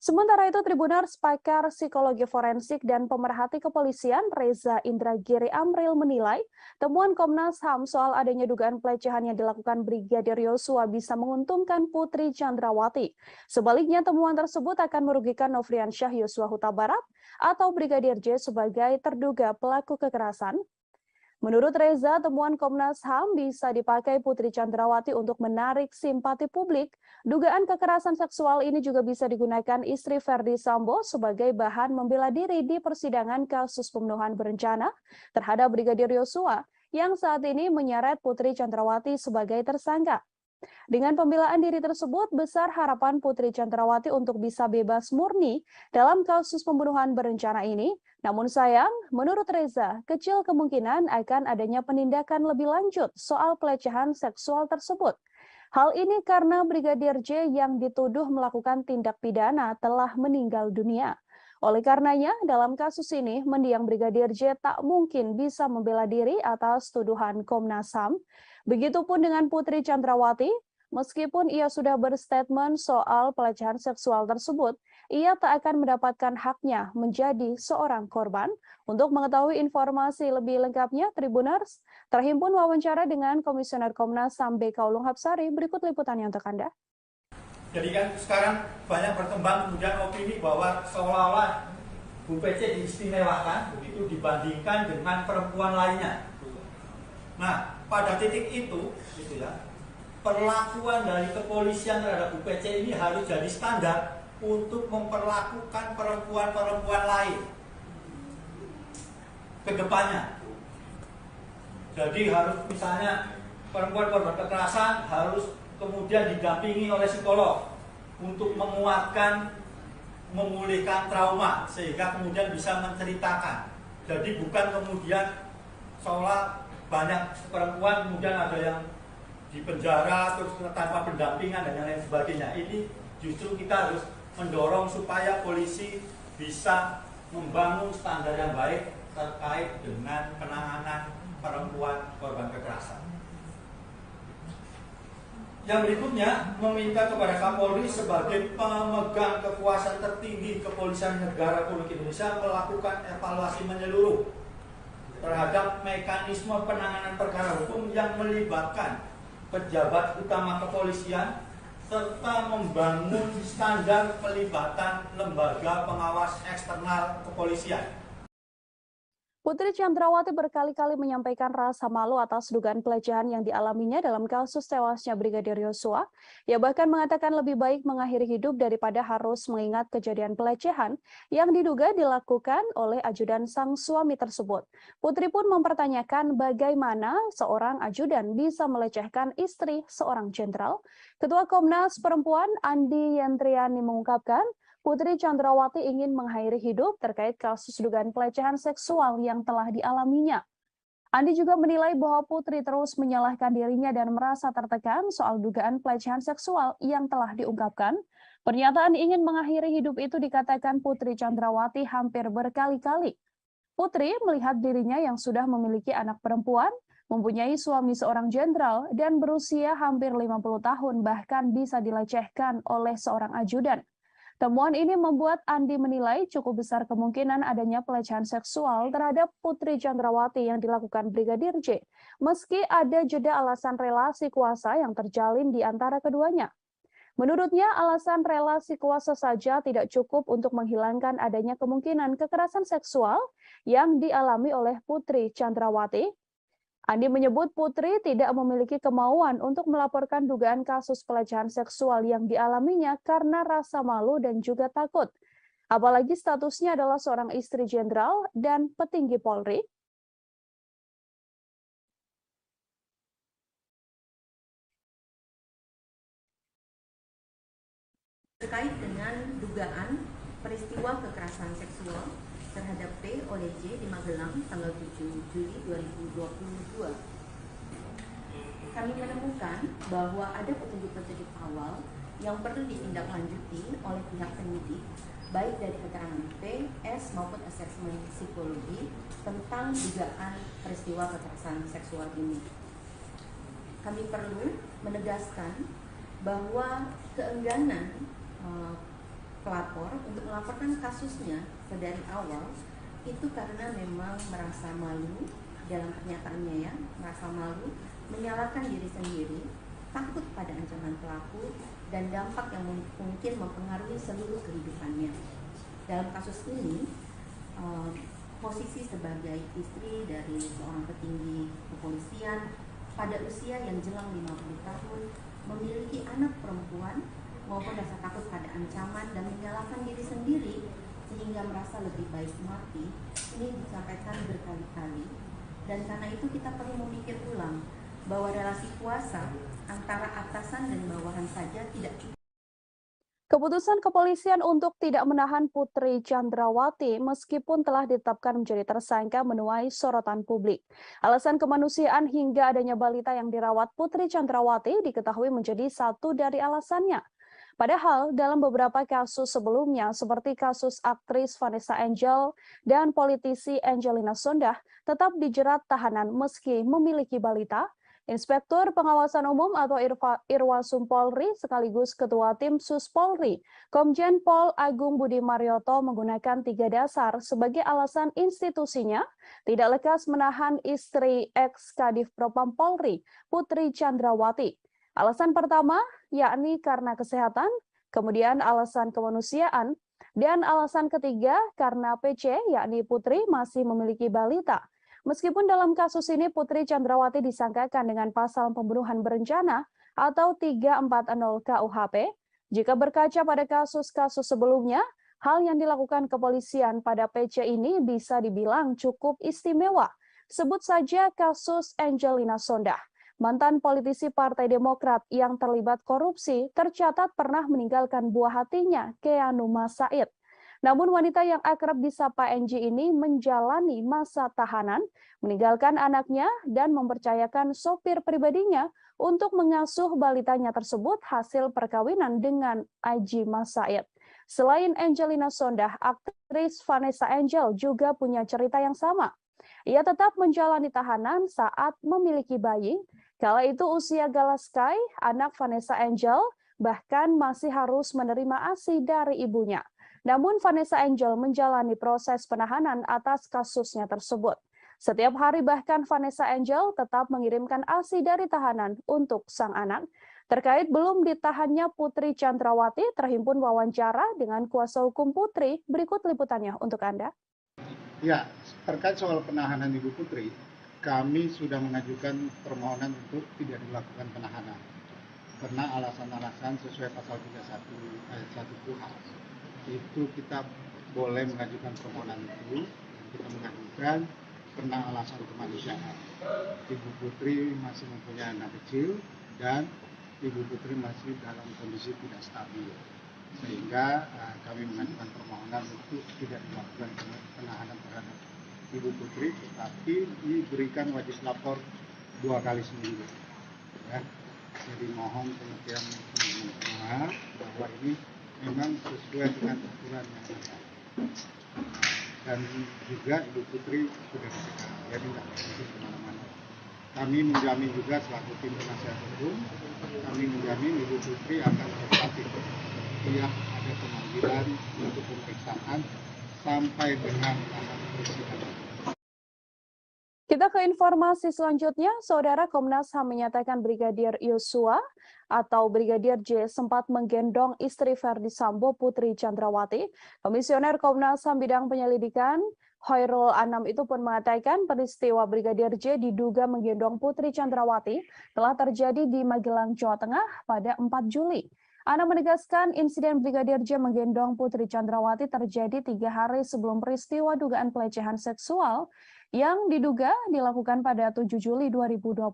Sementara itu, Tribuners, pakar psikologi forensik dan pemerhati kepolisian Reza Indragiri Amril menilai temuan Komnas HAM soal adanya dugaan pelecehan yang dilakukan Brigadir Yosua bisa menguntungkan Putri Chandrawati. Sebaliknya, temuan tersebut akan merugikan Nofriansyah Yosua Huta Barat atau Brigadir J sebagai terduga pelaku kekerasan. Menurut Reza, temuan Komnas HAM bisa dipakai Putri Chandrawati untuk menarik simpati publik. Dugaan kekerasan seksual ini juga bisa digunakan istri Verdi Sambo sebagai bahan membela diri di persidangan kasus pembunuhan berencana terhadap Brigadir Yosua yang saat ini menyeret Putri Chandrawati sebagai tersangka. Dengan pembelaan diri tersebut, besar harapan Putri Chandrawati untuk bisa bebas murni dalam kasus pembunuhan berencana ini. Namun sayang, menurut Reza, kecil kemungkinan akan adanya penindakan lebih lanjut soal pelecehan seksual tersebut. Hal ini karena Brigadir J yang dituduh melakukan tindak pidana telah meninggal dunia. Oleh karenanya, dalam kasus ini, mendiang Brigadir J tak mungkin bisa membela diri atas tuduhan Komnas HAM. Begitupun dengan Putri Chandrawati, meskipun ia sudah berstatement soal pelecehan seksual tersebut, ia tak akan mendapatkan haknya menjadi seorang korban. Untuk mengetahui informasi lebih lengkapnya, Tribuners terhimpun wawancara dengan Komisioner Komnas HAM BK Ulung Hapsari. Berikut liputannya untuk Anda. Jadi kan sekarang banyak berkembang kemudian opini bahwa seolah-olah Bu PC diistimewakan begitu dibandingkan dengan perempuan lainnya. Nah, pada titik itu, gitu ya, perlakuan dari kepolisian terhadap Bu PC ini harus jadi standar untuk memperlakukan perempuan-perempuan lain ke depannya. Jadi harus misalnya perempuan korban kekerasan harus kemudian didampingi oleh psikolog untuk menguatkan, memulihkan trauma sehingga kemudian bisa menceritakan. Jadi bukan kemudian seolah banyak perempuan kemudian ada yang di penjara terus tanpa pendampingan dan lain sebagainya. Ini justru kita harus mendorong supaya polisi bisa membangun standar yang baik terkait dengan penanganan perempuan korban kekerasan. Yang berikutnya, meminta kepada Kapolri sebagai pemegang kekuasaan tertinggi Kepolisian Negara Republik Indonesia melakukan evaluasi menyeluruh terhadap mekanisme penanganan perkara hukum yang melibatkan pejabat utama kepolisian serta membangun standar pelibatan lembaga pengawas eksternal kepolisian. Putri Chandrawati berkali-kali menyampaikan rasa malu atas dugaan pelecehan yang dialaminya dalam kasus tewasnya Brigadir Yosua. Ia bahkan mengatakan lebih baik mengakhiri hidup daripada harus mengingat kejadian pelecehan yang diduga dilakukan oleh ajudan sang suami tersebut. Putri pun mempertanyakan bagaimana seorang ajudan bisa melecehkan istri seorang jenderal. Ketua Komnas Perempuan Andi Yentriani mengungkapkan, Putri Chandrawati ingin mengakhiri hidup terkait kasus dugaan pelecehan seksual yang telah dialaminya. Andi juga menilai bahwa Putri terus menyalahkan dirinya dan merasa tertekan soal dugaan pelecehan seksual yang telah diungkapkan. Pernyataan ingin mengakhiri hidup itu dikatakan Putri Chandrawati hampir berkali-kali. Putri melihat dirinya yang sudah memiliki anak perempuan, mempunyai suami seorang jenderal, dan berusia hampir 50 tahun bahkan bisa dilecehkan oleh seorang ajudan. Temuan ini membuat Andi menilai cukup besar kemungkinan adanya pelecehan seksual terhadap Putri Chandrawati yang dilakukan Brigadir J, meski ada jeda alasan relasi kuasa yang terjalin di antara keduanya. Menurutnya, alasan relasi kuasa saja tidak cukup untuk menghilangkan adanya kemungkinan kekerasan seksual yang dialami oleh Putri Chandrawati. Andi menyebut Putri tidak memiliki kemauan untuk melaporkan dugaan kasus pelecehan seksual yang dialaminya karena rasa malu dan juga takut. Apalagi statusnya adalah seorang istri jenderal dan petinggi Polri. Terkait dengan dugaan peristiwa kekerasan seksual terhadap P oleh J di Magelang tanggal 7 Juli 2022. Kami menemukan bahwa ada petunjuk-petunjuk awal yang perlu ditindaklanjuti oleh pihak penyidik, baik dari keterangan P, S maupun asesmen psikologi tentang dugaan peristiwa kekerasan seksual ini. Kami perlu menegaskan bahwa keengganan pelapor untuk melaporkan kasusnya dari awal itu karena memang merasa malu dalam pernyataannya, ya, merasa malu, menyalahkan diri sendiri, takut pada ancaman pelaku dan dampak yang mungkin mempengaruhi seluruh kehidupannya. Dalam kasus ini posisi sebagai istri dari seorang petinggi kepolisian pada usia yang jelang 50 tahun, memiliki anak perempuan maupun rasa takut pada ancaman dan menyalahkan diri sendiri sehingga merasa lebih baik mati, ini disampaikan berkali-kali. Dan karena itu kita perlu memikir ulang bahwa relasi kuasa antara atasan dan bawahan saja tidak cukup. Keputusan kepolisian untuk tidak menahan Putri Chandrawati meskipun telah ditetapkan menjadi tersangka menuai sorotan publik. Alasan kemanusiaan hingga adanya balita yang dirawat Putri Chandrawati diketahui menjadi satu dari alasannya. Padahal dalam beberapa kasus sebelumnya seperti kasus aktris Vanessa Angel dan politisi Angelina Sondah tetap dijerat tahanan meski memiliki balita. Inspektur Pengawasan Umum atau Irwasum Polri sekaligus Ketua Tim Sus Polri, Komjen Pol Agung Budi Marioto menggunakan 3 dasar sebagai alasan institusinya tidak lekas menahan istri ex-Kadif Propam Polri, Putri Chandrawati. Alasan pertama yakni karena kesehatan, kemudian alasan kemanusiaan, dan alasan ketiga karena PC yakni Putri masih memiliki balita. Meskipun dalam kasus ini Putri Chandrawati disangkakan dengan pasal pembunuhan berencana atau 340 KUHP, jika berkaca pada kasus-kasus sebelumnya, hal yang dilakukan kepolisian pada PC ini bisa dibilang cukup istimewa. Sebut saja kasus Angelina Sondah. Mantan politisi Partai Demokrat yang terlibat korupsi tercatat pernah meninggalkan buah hatinya, Keanu Masaid. Namun wanita yang akrab disapa Angie ini menjalani masa tahanan, meninggalkan anaknya dan mempercayakan sopir pribadinya untuk mengasuh balitanya tersebut hasil perkawinan dengan Aji Masaid. Selain Angelina Sondah, aktris Vanessa Angel juga punya cerita yang sama. Ia tetap menjalani tahanan saat memiliki bayi. Kala itu usia Galaskai, anak Vanessa Angel, bahkan masih harus menerima ASI dari ibunya. Namun Vanessa Angel menjalani proses penahanan atas kasusnya tersebut. Setiap hari bahkan Vanessa Angel tetap mengirimkan ASI dari tahanan untuk sang anak. Terkait belum ditahannya Putri Chandrawati, terhimpun wawancara dengan kuasa hukum Putri. Berikut liputannya untuk Anda. Ya, terkait soal penahanan Ibu Putri, kami sudah mengajukan permohonan untuk tidak dilakukan penahanan. Karena alasan-alasan sesuai pasal 31 ayat 1 KUHP. Itu kita boleh mengajukan permohonan itu, kita mengajukan karena alasan kemanusiaan. Ibu Putri masih mempunyai anak kecil dan Ibu Putri masih dalam kondisi tidak stabil, sehingga kami mengajukan permohonan untuk tidak dilakukan penahanan terhadap Ibu Putri, tetapi diberikan wajib lapor 2 kali seminggu. Ya. Jadi mohon pengertian semua bahwa ini memang sesuai dengan aturan yang ada. Dan juga Ibu Putri sudah dicegah, jadi tidak pergi kemana-mana. Kami menjamin juga selaku tim penasihat hukum, kami menjamin Ibu Putri akan kooperatif. Setiap ada pemanggilan untuk pemeriksaan sampai dengan tahap persidangan. Kita ke informasi selanjutnya, Saudara. Komnas HAM menyatakan Brigadir Yosua atau Brigadir J sempat menggendong istri Verdi Sambo, Putri Chandrawati. Komisioner Komnas HAM bidang penyelidikan Hoirul Anam itu pun mengatakan peristiwa Brigadir J diduga menggendong Putri Chandrawati telah terjadi di Magelang, Jawa Tengah pada 4 Juli. Anam menegaskan insiden Brigadir J menggendong Putri Chandrawati terjadi 3 hari sebelum peristiwa dugaan pelecehan seksual yang diduga dilakukan pada 7 Juli 2022.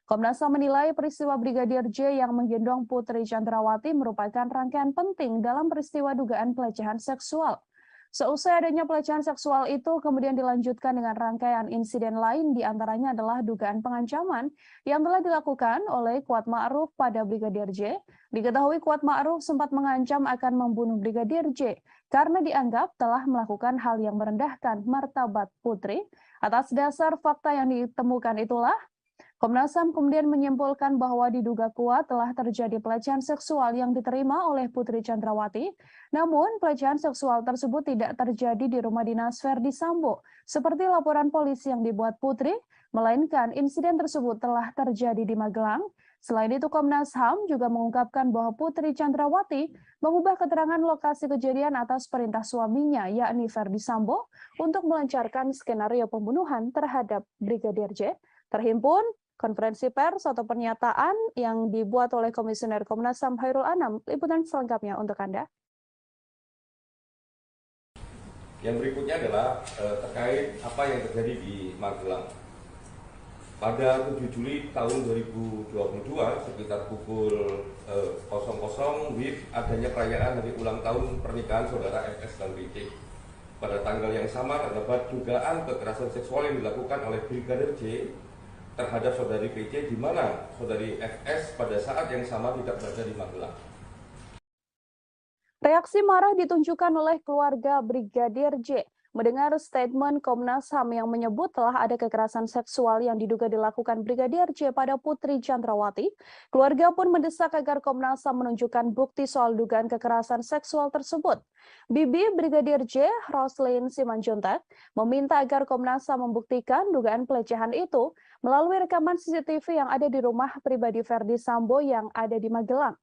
Komnas HAM menilai peristiwa Brigadir J yang menggendong Putri Chandrawati merupakan rangkaian penting dalam peristiwa dugaan pelecehan seksual. Seusai adanya pelecehan seksual itu kemudian dilanjutkan dengan rangkaian insiden lain, diantaranya adalah dugaan pengancaman yang telah dilakukan oleh Kuat Ma'ruf pada Brigadir J. Diketahui Kuat Ma'ruf sempat mengancam akan membunuh Brigadir J karena dianggap telah melakukan hal yang merendahkan martabat Putri. Atas dasar fakta yang ditemukan itulah, Komnas HAM kemudian menyimpulkan bahwa diduga kuat telah terjadi pelecehan seksual yang diterima oleh Putri Chandrawati. Namun, pelecehan seksual tersebut tidak terjadi di rumah dinas Verdi Sambo, seperti laporan polisi yang dibuat Putri, melainkan insiden tersebut telah terjadi di Magelang. Selain itu, Komnas HAM juga mengungkapkan bahwa Putri Chandrawati mengubah keterangan lokasi kejadian atas perintah suaminya, yakni Ferdi Sambo, untuk melancarkan skenario pembunuhan terhadap Brigadir J. Terhimpun konferensi pers atau pernyataan yang dibuat oleh Komisioner Komnas HAM Khairul Anam. Liputan selengkapnya untuk Anda. Yang berikutnya adalah terkait apa yang terjadi di Magelang. Pada 7 Juli tahun 2022 sekitar pukul 00 WIB adanya perayaan hari ulang tahun pernikahan saudara FS dan BC. Pada tanggal yang sama terdapat dugaan kekerasan seksual yang dilakukan oleh Brigadir J terhadap saudari PC, di mana saudari FS pada saat yang sama tidak berada di Magelang. Reaksi marah ditunjukkan oleh keluarga Brigadir J mendengar statement Komnas HAM yang menyebut telah ada kekerasan seksual yang diduga dilakukan Brigadir J pada Putri Chandrawati. Keluarga pun mendesak agar Komnas HAM menunjukkan bukti soal dugaan kekerasan seksual tersebut. Bibi Brigadir J, Roslin Simanjuntak, meminta agar Komnas HAM membuktikan dugaan pelecehan itu melalui rekaman CCTV yang ada di rumah pribadi Ferdi Sambo yang ada di Magelang.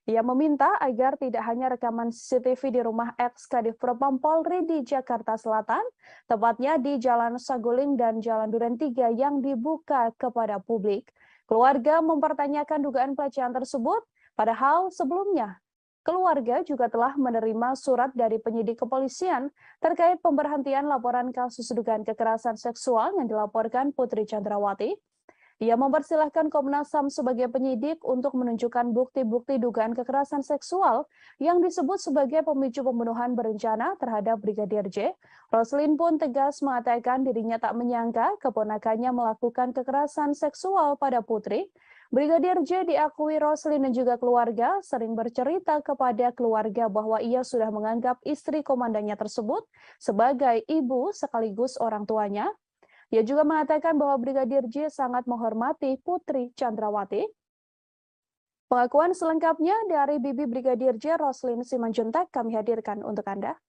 Ia meminta agar tidak hanya rekaman CCTV di rumah ex-Kadif Propam Polri di Jakarta Selatan, tepatnya di Jalan Saguling dan Jalan Duren 3 yang dibuka kepada publik. Keluarga mempertanyakan dugaan pelecehan tersebut, padahal sebelumnya keluarga juga telah menerima surat dari penyidik kepolisian terkait pemberhentian laporan kasus dugaan kekerasan seksual yang dilaporkan Putri Chandrawati. Ia mempersilahkan Komnas HAM sebagai penyidik untuk menunjukkan bukti-bukti dugaan kekerasan seksual yang disebut sebagai pemicu pembunuhan berencana terhadap Brigadir J. Roslin pun tegas mengatakan dirinya tak menyangka keponakannya melakukan kekerasan seksual pada Putri. Brigadir J diakui Roslin dan juga keluarga sering bercerita kepada keluarga bahwa ia sudah menganggap istri komandannya tersebut sebagai ibu sekaligus orang tuanya. Ia juga mengatakan bahwa Brigadir J sangat menghormati Putri Chandrawati. Pengakuan selengkapnya dari Bibi Brigadir J, Roslin Simanjuntak, kami hadirkan untuk Anda.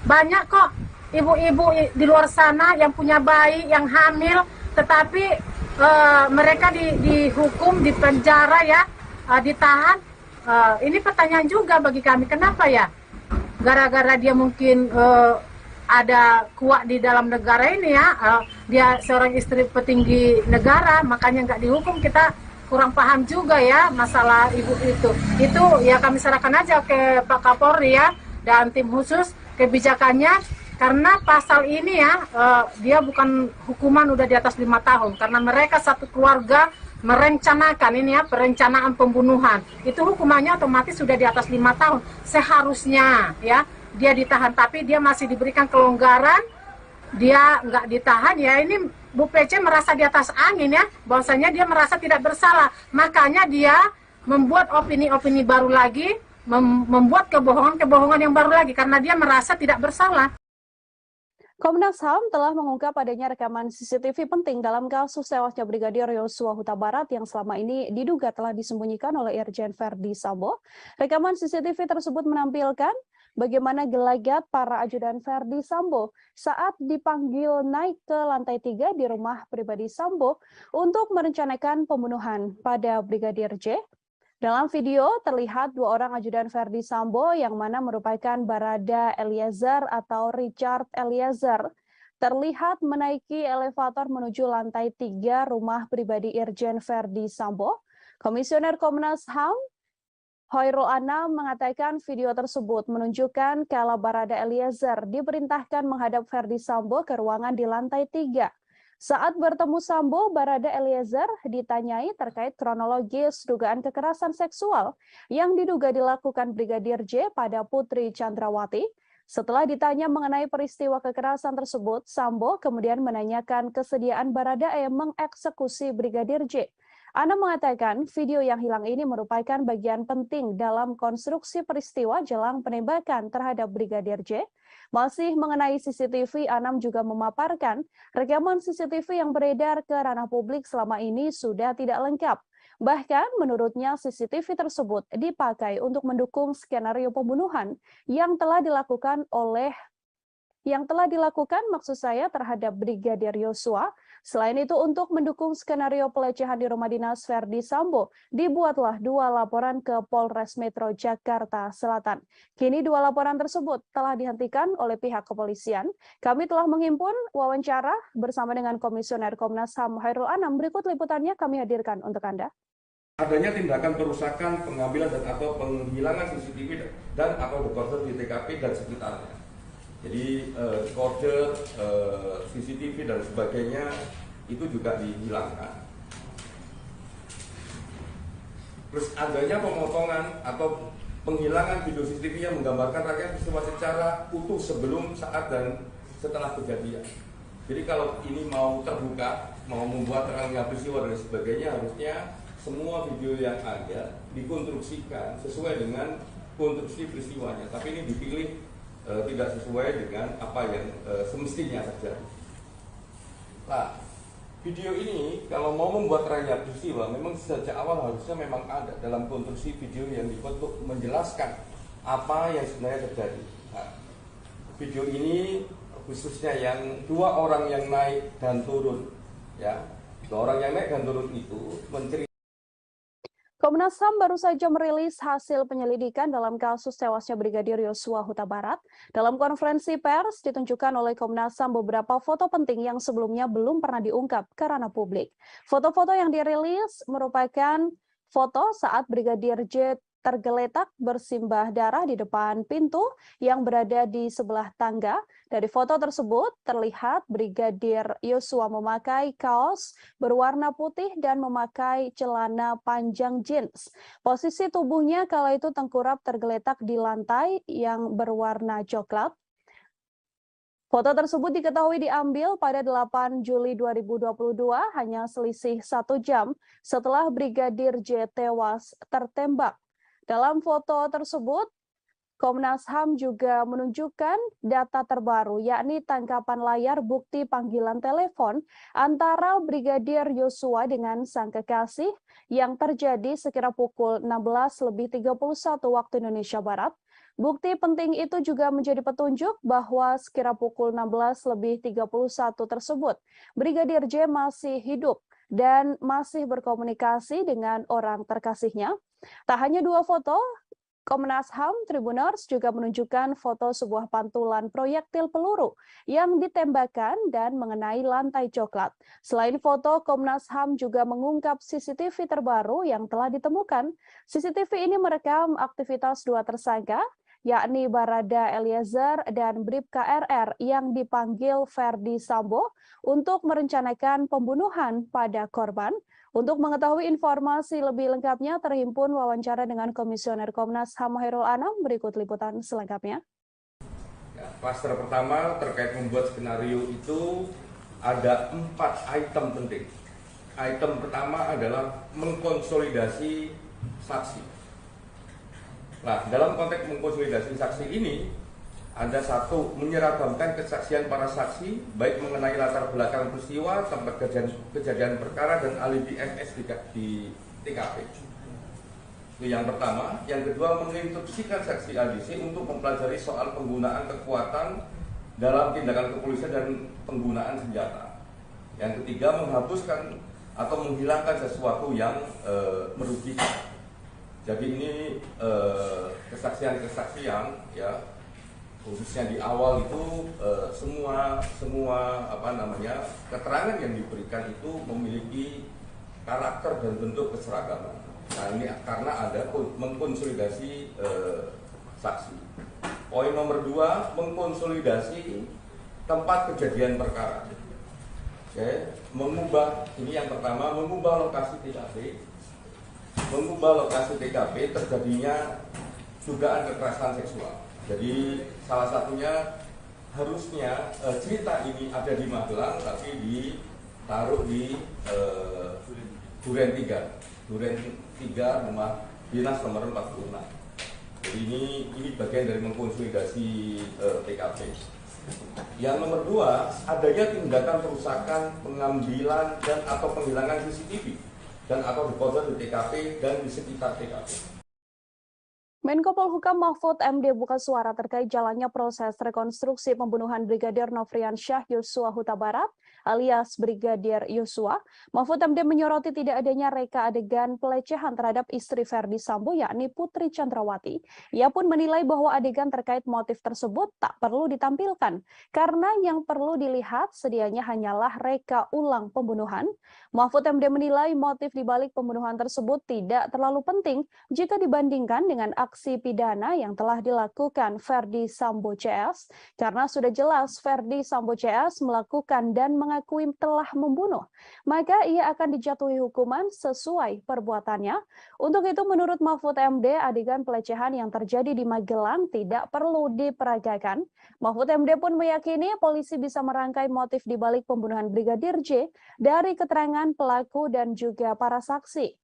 Banyak kok ibu-ibu di luar sana yang punya bayi, yang hamil, tetapi mereka dihukum, dipenjara ya, ditahan. Ini pertanyaan juga bagi kami, kenapa ya? Gara-gara dia mungkin ada kuat di dalam negara ini ya, dia seorang istri petinggi negara, makanya nggak dihukum. Kita kurang paham juga ya masalah ibu itu ya, kami serahkan aja ke Pak Kapolri ya dan tim khusus kebijakannya, karena pasal ini ya dia bukan hukuman udah di atas 5 tahun, karena mereka satu keluarga merencanakan ini ya, perencanaan pembunuhan, itu hukumannya otomatis sudah di atas 5 tahun seharusnya ya. Dia ditahan, tapi dia masih diberikan kelonggaran, dia nggak ditahan ya. Ini Bu PC merasa di atas angin ya, bahwasanya dia merasa tidak bersalah, makanya dia membuat opini-opini baru lagi, membuat kebohongan-kebohongan yang baru lagi, karena dia merasa tidak bersalah. Komnas HAM telah mengungkap adanya rekaman CCTV penting dalam kasus tewasnya Brigadir Yosua Huta Barat yang selama ini diduga telah disembunyikan oleh Irjen Ferdi Sambo. Rekaman CCTV tersebut menampilkan bagaimana gelagat para ajudan Ferdi Sambo saat dipanggil naik ke lantai 3 di rumah pribadi Sambo untuk merencanakan pembunuhan pada Brigadir J. Dalam video terlihat 2 orang ajudan Ferdi Sambo yang mana merupakan Barada Eliezer atau Richard Eliezer terlihat menaiki elevator menuju lantai 3 rumah pribadi Irjen Ferdi Sambo. Komisioner Komnas HAM Khairul Anam mengatakan video tersebut menunjukkan kala Barada Eliezer diperintahkan menghadap Ferdi Sambo ke ruangan di lantai 3. Saat bertemu Sambo, Barada Eliezer ditanyai terkait kronologis dugaan kekerasan seksual yang diduga dilakukan Brigadir J pada Putri Chandrawati. Setelah ditanya mengenai peristiwa kekerasan tersebut, Sambo kemudian menanyakan kesediaan Baradae mengeksekusi Brigadir J. Anam mengatakan video yang hilang ini merupakan bagian penting dalam konstruksi peristiwa jelang penembakan terhadap Brigadir J. Masih mengenai CCTV, Anam juga memaparkan rekaman CCTV yang beredar ke ranah publik selama ini sudah tidak lengkap. Bahkan menurutnya CCTV tersebut dipakai untuk mendukung skenario pembunuhan yang telah dilakukan oleh yang telah dilakukan maksud saya terhadap Brigadir Yosua. Selain itu, untuk mendukung skenario pelecehan di rumah dinas Verdi Sambo, dibuatlah 2 laporan ke Polres Metro Jakarta Selatan. Kini 2 laporan tersebut telah dihentikan oleh pihak kepolisian. Kami telah menghimpun wawancara bersama dengan Komisioner Komnas HAM Khairul Anam. Berikut liputannya kami hadirkan untuk Anda. Adanya tindakan perusakan, pengambilan dan atau penghilangan CCTV dan atau dekoder di TKP dan sekitarnya. Jadi dekoder, CCTV dan sebagainya itu juga dihilangkan. Terus adanya pemotongan atau penghilangan video CCTV yang menggambarkan rangkaian peristiwa secara utuh sebelum, saat dan setelah kejadian. Jadi kalau ini mau terbuka, mau membuat rangkaian peristiwa dan sebagainya, harusnya semua video yang ada dikonstruksikan sesuai dengan konstruksi peristiwanya. Tapi ini dipilih tidak sesuai dengan apa yang semestinya terjadi. Nah, video ini kalau mau membuat rangkaian peristiwa, memang sejak awal harusnya memang ada dalam konstruksi video yang dibuat untuk menjelaskan apa yang sebenarnya terjadi. Nah, video ini khususnya yang 2 orang yang naik dan turun, ya, 2 orang yang naik dan turun itu menceritakan. Komnas HAM baru saja merilis hasil penyelidikan dalam kasus tewasnya Brigadir Yosua Huta Barat. Dalam konferensi pers ditunjukkan oleh Komnas HAM beberapa foto penting yang sebelumnya belum pernah diungkap ke ranah publik. Foto-foto yang dirilis merupakan foto saat Brigadir J tergeletak bersimbah darah di depan pintu yang berada di sebelah tangga. Dari foto tersebut terlihat Brigadir Yosua memakai kaos berwarna putih dan memakai celana panjang jeans. Posisi tubuhnya kala itu tengkurap tergeletak di lantai yang berwarna coklat. Foto tersebut diketahui diambil pada 8 Juli 2022, hanya selisih 1 jam setelah Brigadir J tewas tertembak. Dalam foto tersebut, Komnas HAM juga menunjukkan data terbaru, yakni tangkapan layar bukti panggilan telepon antara Brigadir Yosua dengan sang kekasih yang terjadi sekira pukul 16.31 waktu Indonesia Barat. Bukti penting itu juga menjadi petunjuk bahwa sekira pukul 16.31 tersebut, Brigadir J masih hidup dan masih berkomunikasi dengan orang terkasihnya. Tak hanya 2 foto, Komnas HAM Tribuners juga menunjukkan foto sebuah pantulan proyektil peluru yang ditembakkan dan mengenai lantai coklat. Selain foto, Komnas HAM juga mengungkap CCTV terbaru yang telah ditemukan. CCTV ini merekam aktivitas 2 tersangka, yakni Barada Eliezer dan Bribka RR yang dipanggil Verdi Sambo untuk merencanakan pembunuhan pada korban. Untuk mengetahui informasi lebih lengkapnya, terhimpun wawancara dengan Komisioner Komnas HAM Khairul Anam. Berikut liputan selengkapnya. Ya, klaster pertama terkait membuat skenario itu ada 4 item penting. Item pertama adalah mengkonsolidasi saksi. Nah, dalam konteks mengkonsolidasi saksi ini, ada 1, menyeragamkan kesaksian para saksi, baik mengenai latar belakang peristiwa, tempat kejadian perkara, dan alibi MS di TKP. Itu yang pertama. Yang kedua, menginstruksikan saksi ADC untuk mempelajari soal penggunaan kekuatan dalam tindakan kepolisian dan penggunaan senjata. Yang ketiga, menghapuskan atau menghilangkan sesuatu yang merugikan. Jadi ini kesaksian-kesaksian, ya, khususnya di awal itu semua keterangan yang diberikan itu memiliki karakter dan bentuk keseragaman. Nah, ini karena ada mengkonsolidasi saksi. Poin nomor 2, mengkonsolidasi tempat kejadian perkara. Oke, ini yang pertama, mengubah lokasi TKP. Mengubah lokasi TKP terjadinya dugaan kekerasan seksual. Jadi salah satunya harusnya cerita ini ada di Magelang, tapi ditaruh di Duren 3 rumah dinas nomor 46. Jadi ini bagian dari mengkonsolidasi TKP. Yang nomor 2, adanya tindakan perusakan, pengambilan dan atau penghilangan CCTV dan atau dekoder di TKP dan di sekitar TKP. Menko Polhukam Mahfud MD buka suara terkait jalannya proses rekonstruksi pembunuhan Brigadir Nofriansyah Yosua Huta Barat alias Brigadir Yosua. Mahfud MD menyoroti tidak adanya reka adegan pelecehan terhadap istri Verdi Sambo yakni Putri Chandrawati. Ia pun menilai bahwa adegan terkait motif tersebut tak perlu ditampilkan karena yang perlu dilihat sedianya hanyalah reka ulang pembunuhan. Mahfud MD menilai motif dibalik pembunuhan tersebut tidak terlalu penting jika dibandingkan dengan aksi pidana yang telah dilakukan Verdi Sambo CS karena sudah jelas Verdi Sambo CS melakukan dan mengakui telah membunuh, maka ia akan dijatuhi hukuman sesuai perbuatannya. Untuk itu menurut Mahfud MD, adegan pelecehan yang terjadi di Magelang tidak perlu diperagakan. Mahfud MD pun meyakini polisi bisa merangkai motif dibalik pembunuhan Brigadir J dari keterangan pelaku dan juga para saksi.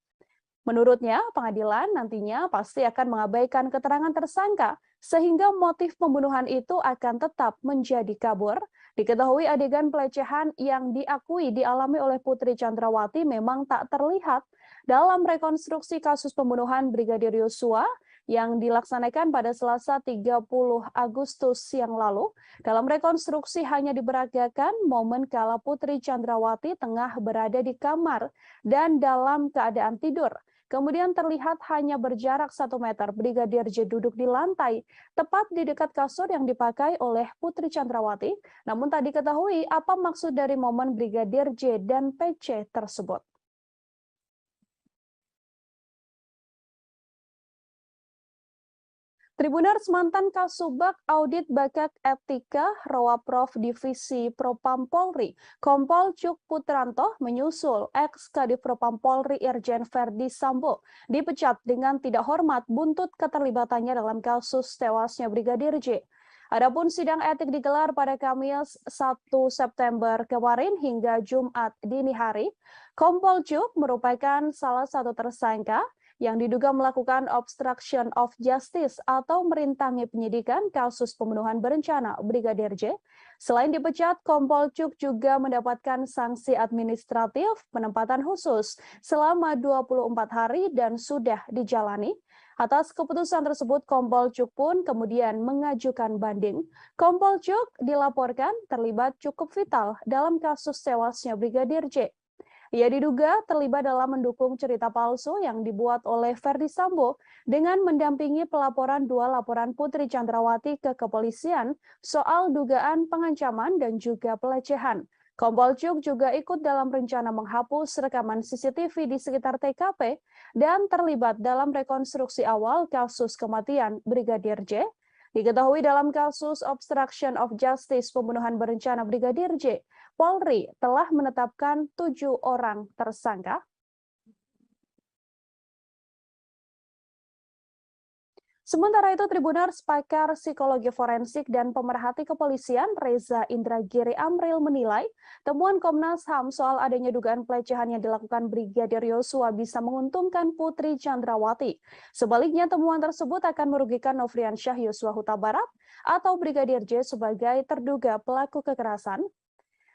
Menurutnya, pengadilan nantinya pasti akan mengabaikan keterangan tersangka sehingga motif pembunuhan itu akan tetap menjadi kabur. Diketahui adegan pelecehan yang diakui dialami oleh Putri Chandrawati memang tak terlihat dalam rekonstruksi kasus pembunuhan Brigadir Yosua yang dilaksanakan pada Selasa 30 Agustus yang lalu. Dalam rekonstruksi hanya diperagakan momen kala Putri Chandrawati tengah berada di kamar dan dalam keadaan tidur. Kemudian terlihat hanya berjarak 1 meter Brigadir J duduk di lantai, tepat di dekat kasur yang dipakai oleh Putri Chandrawati. Namun tak diketahui apa maksud dari momen Brigadir J dan PC tersebut. Tribuners, mantan Kasubag Audit Bakat Etika Rowaprof Divisi Propam Polri, Kompol Cuk Putranto menyusul ex-Kadif Propam Polri Irjen Verdi Sambo dipecat dengan tidak hormat buntut keterlibatannya dalam kasus tewasnya Brigadir J. Adapun sidang etik digelar pada Kamis 1 September kemarin hingga Jumat dini hari. Kompol Cuk merupakan salah satu tersangka yang diduga melakukan obstruction of justice atau merintangi penyidikan kasus pembunuhan berencana Brigadir J. Selain dipecat, Kompol Cuk juga mendapatkan sanksi administratif penempatan khusus selama 24 hari dan sudah dijalani. Atas keputusan tersebut, Kompol Cuk pun kemudian mengajukan banding. Kompol Cuk dilaporkan terlibat cukup vital dalam kasus tewasnya Brigadir J. Ia diduga terlibat dalam mendukung cerita palsu yang dibuat oleh Verdi Sambo dengan mendampingi pelaporan 2 laporan Putri Chandrawati ke kepolisian soal dugaan pengancaman dan juga pelecehan. Kompol Cuk juga ikut dalam rencana menghapus rekaman CCTV di sekitar TKP dan terlibat dalam rekonstruksi awal kasus kematian Brigadir J. Diketahui dalam kasus obstruction of justice pembunuhan berencana Brigadir J, Polri telah menetapkan 7 orang tersangka. Sementara itu, Tribuners, pakar psikologi forensik dan pemerhati kepolisian Reza Indragiri Amril menilai temuan Komnas HAM soal adanya dugaan pelecehan yang dilakukan Brigadir Yosua bisa menguntungkan Putri Chandrawati. Sebaliknya, temuan tersebut akan merugikan Nofriansyah Yosua Huta Barat atau Brigadir J sebagai terduga pelaku kekerasan.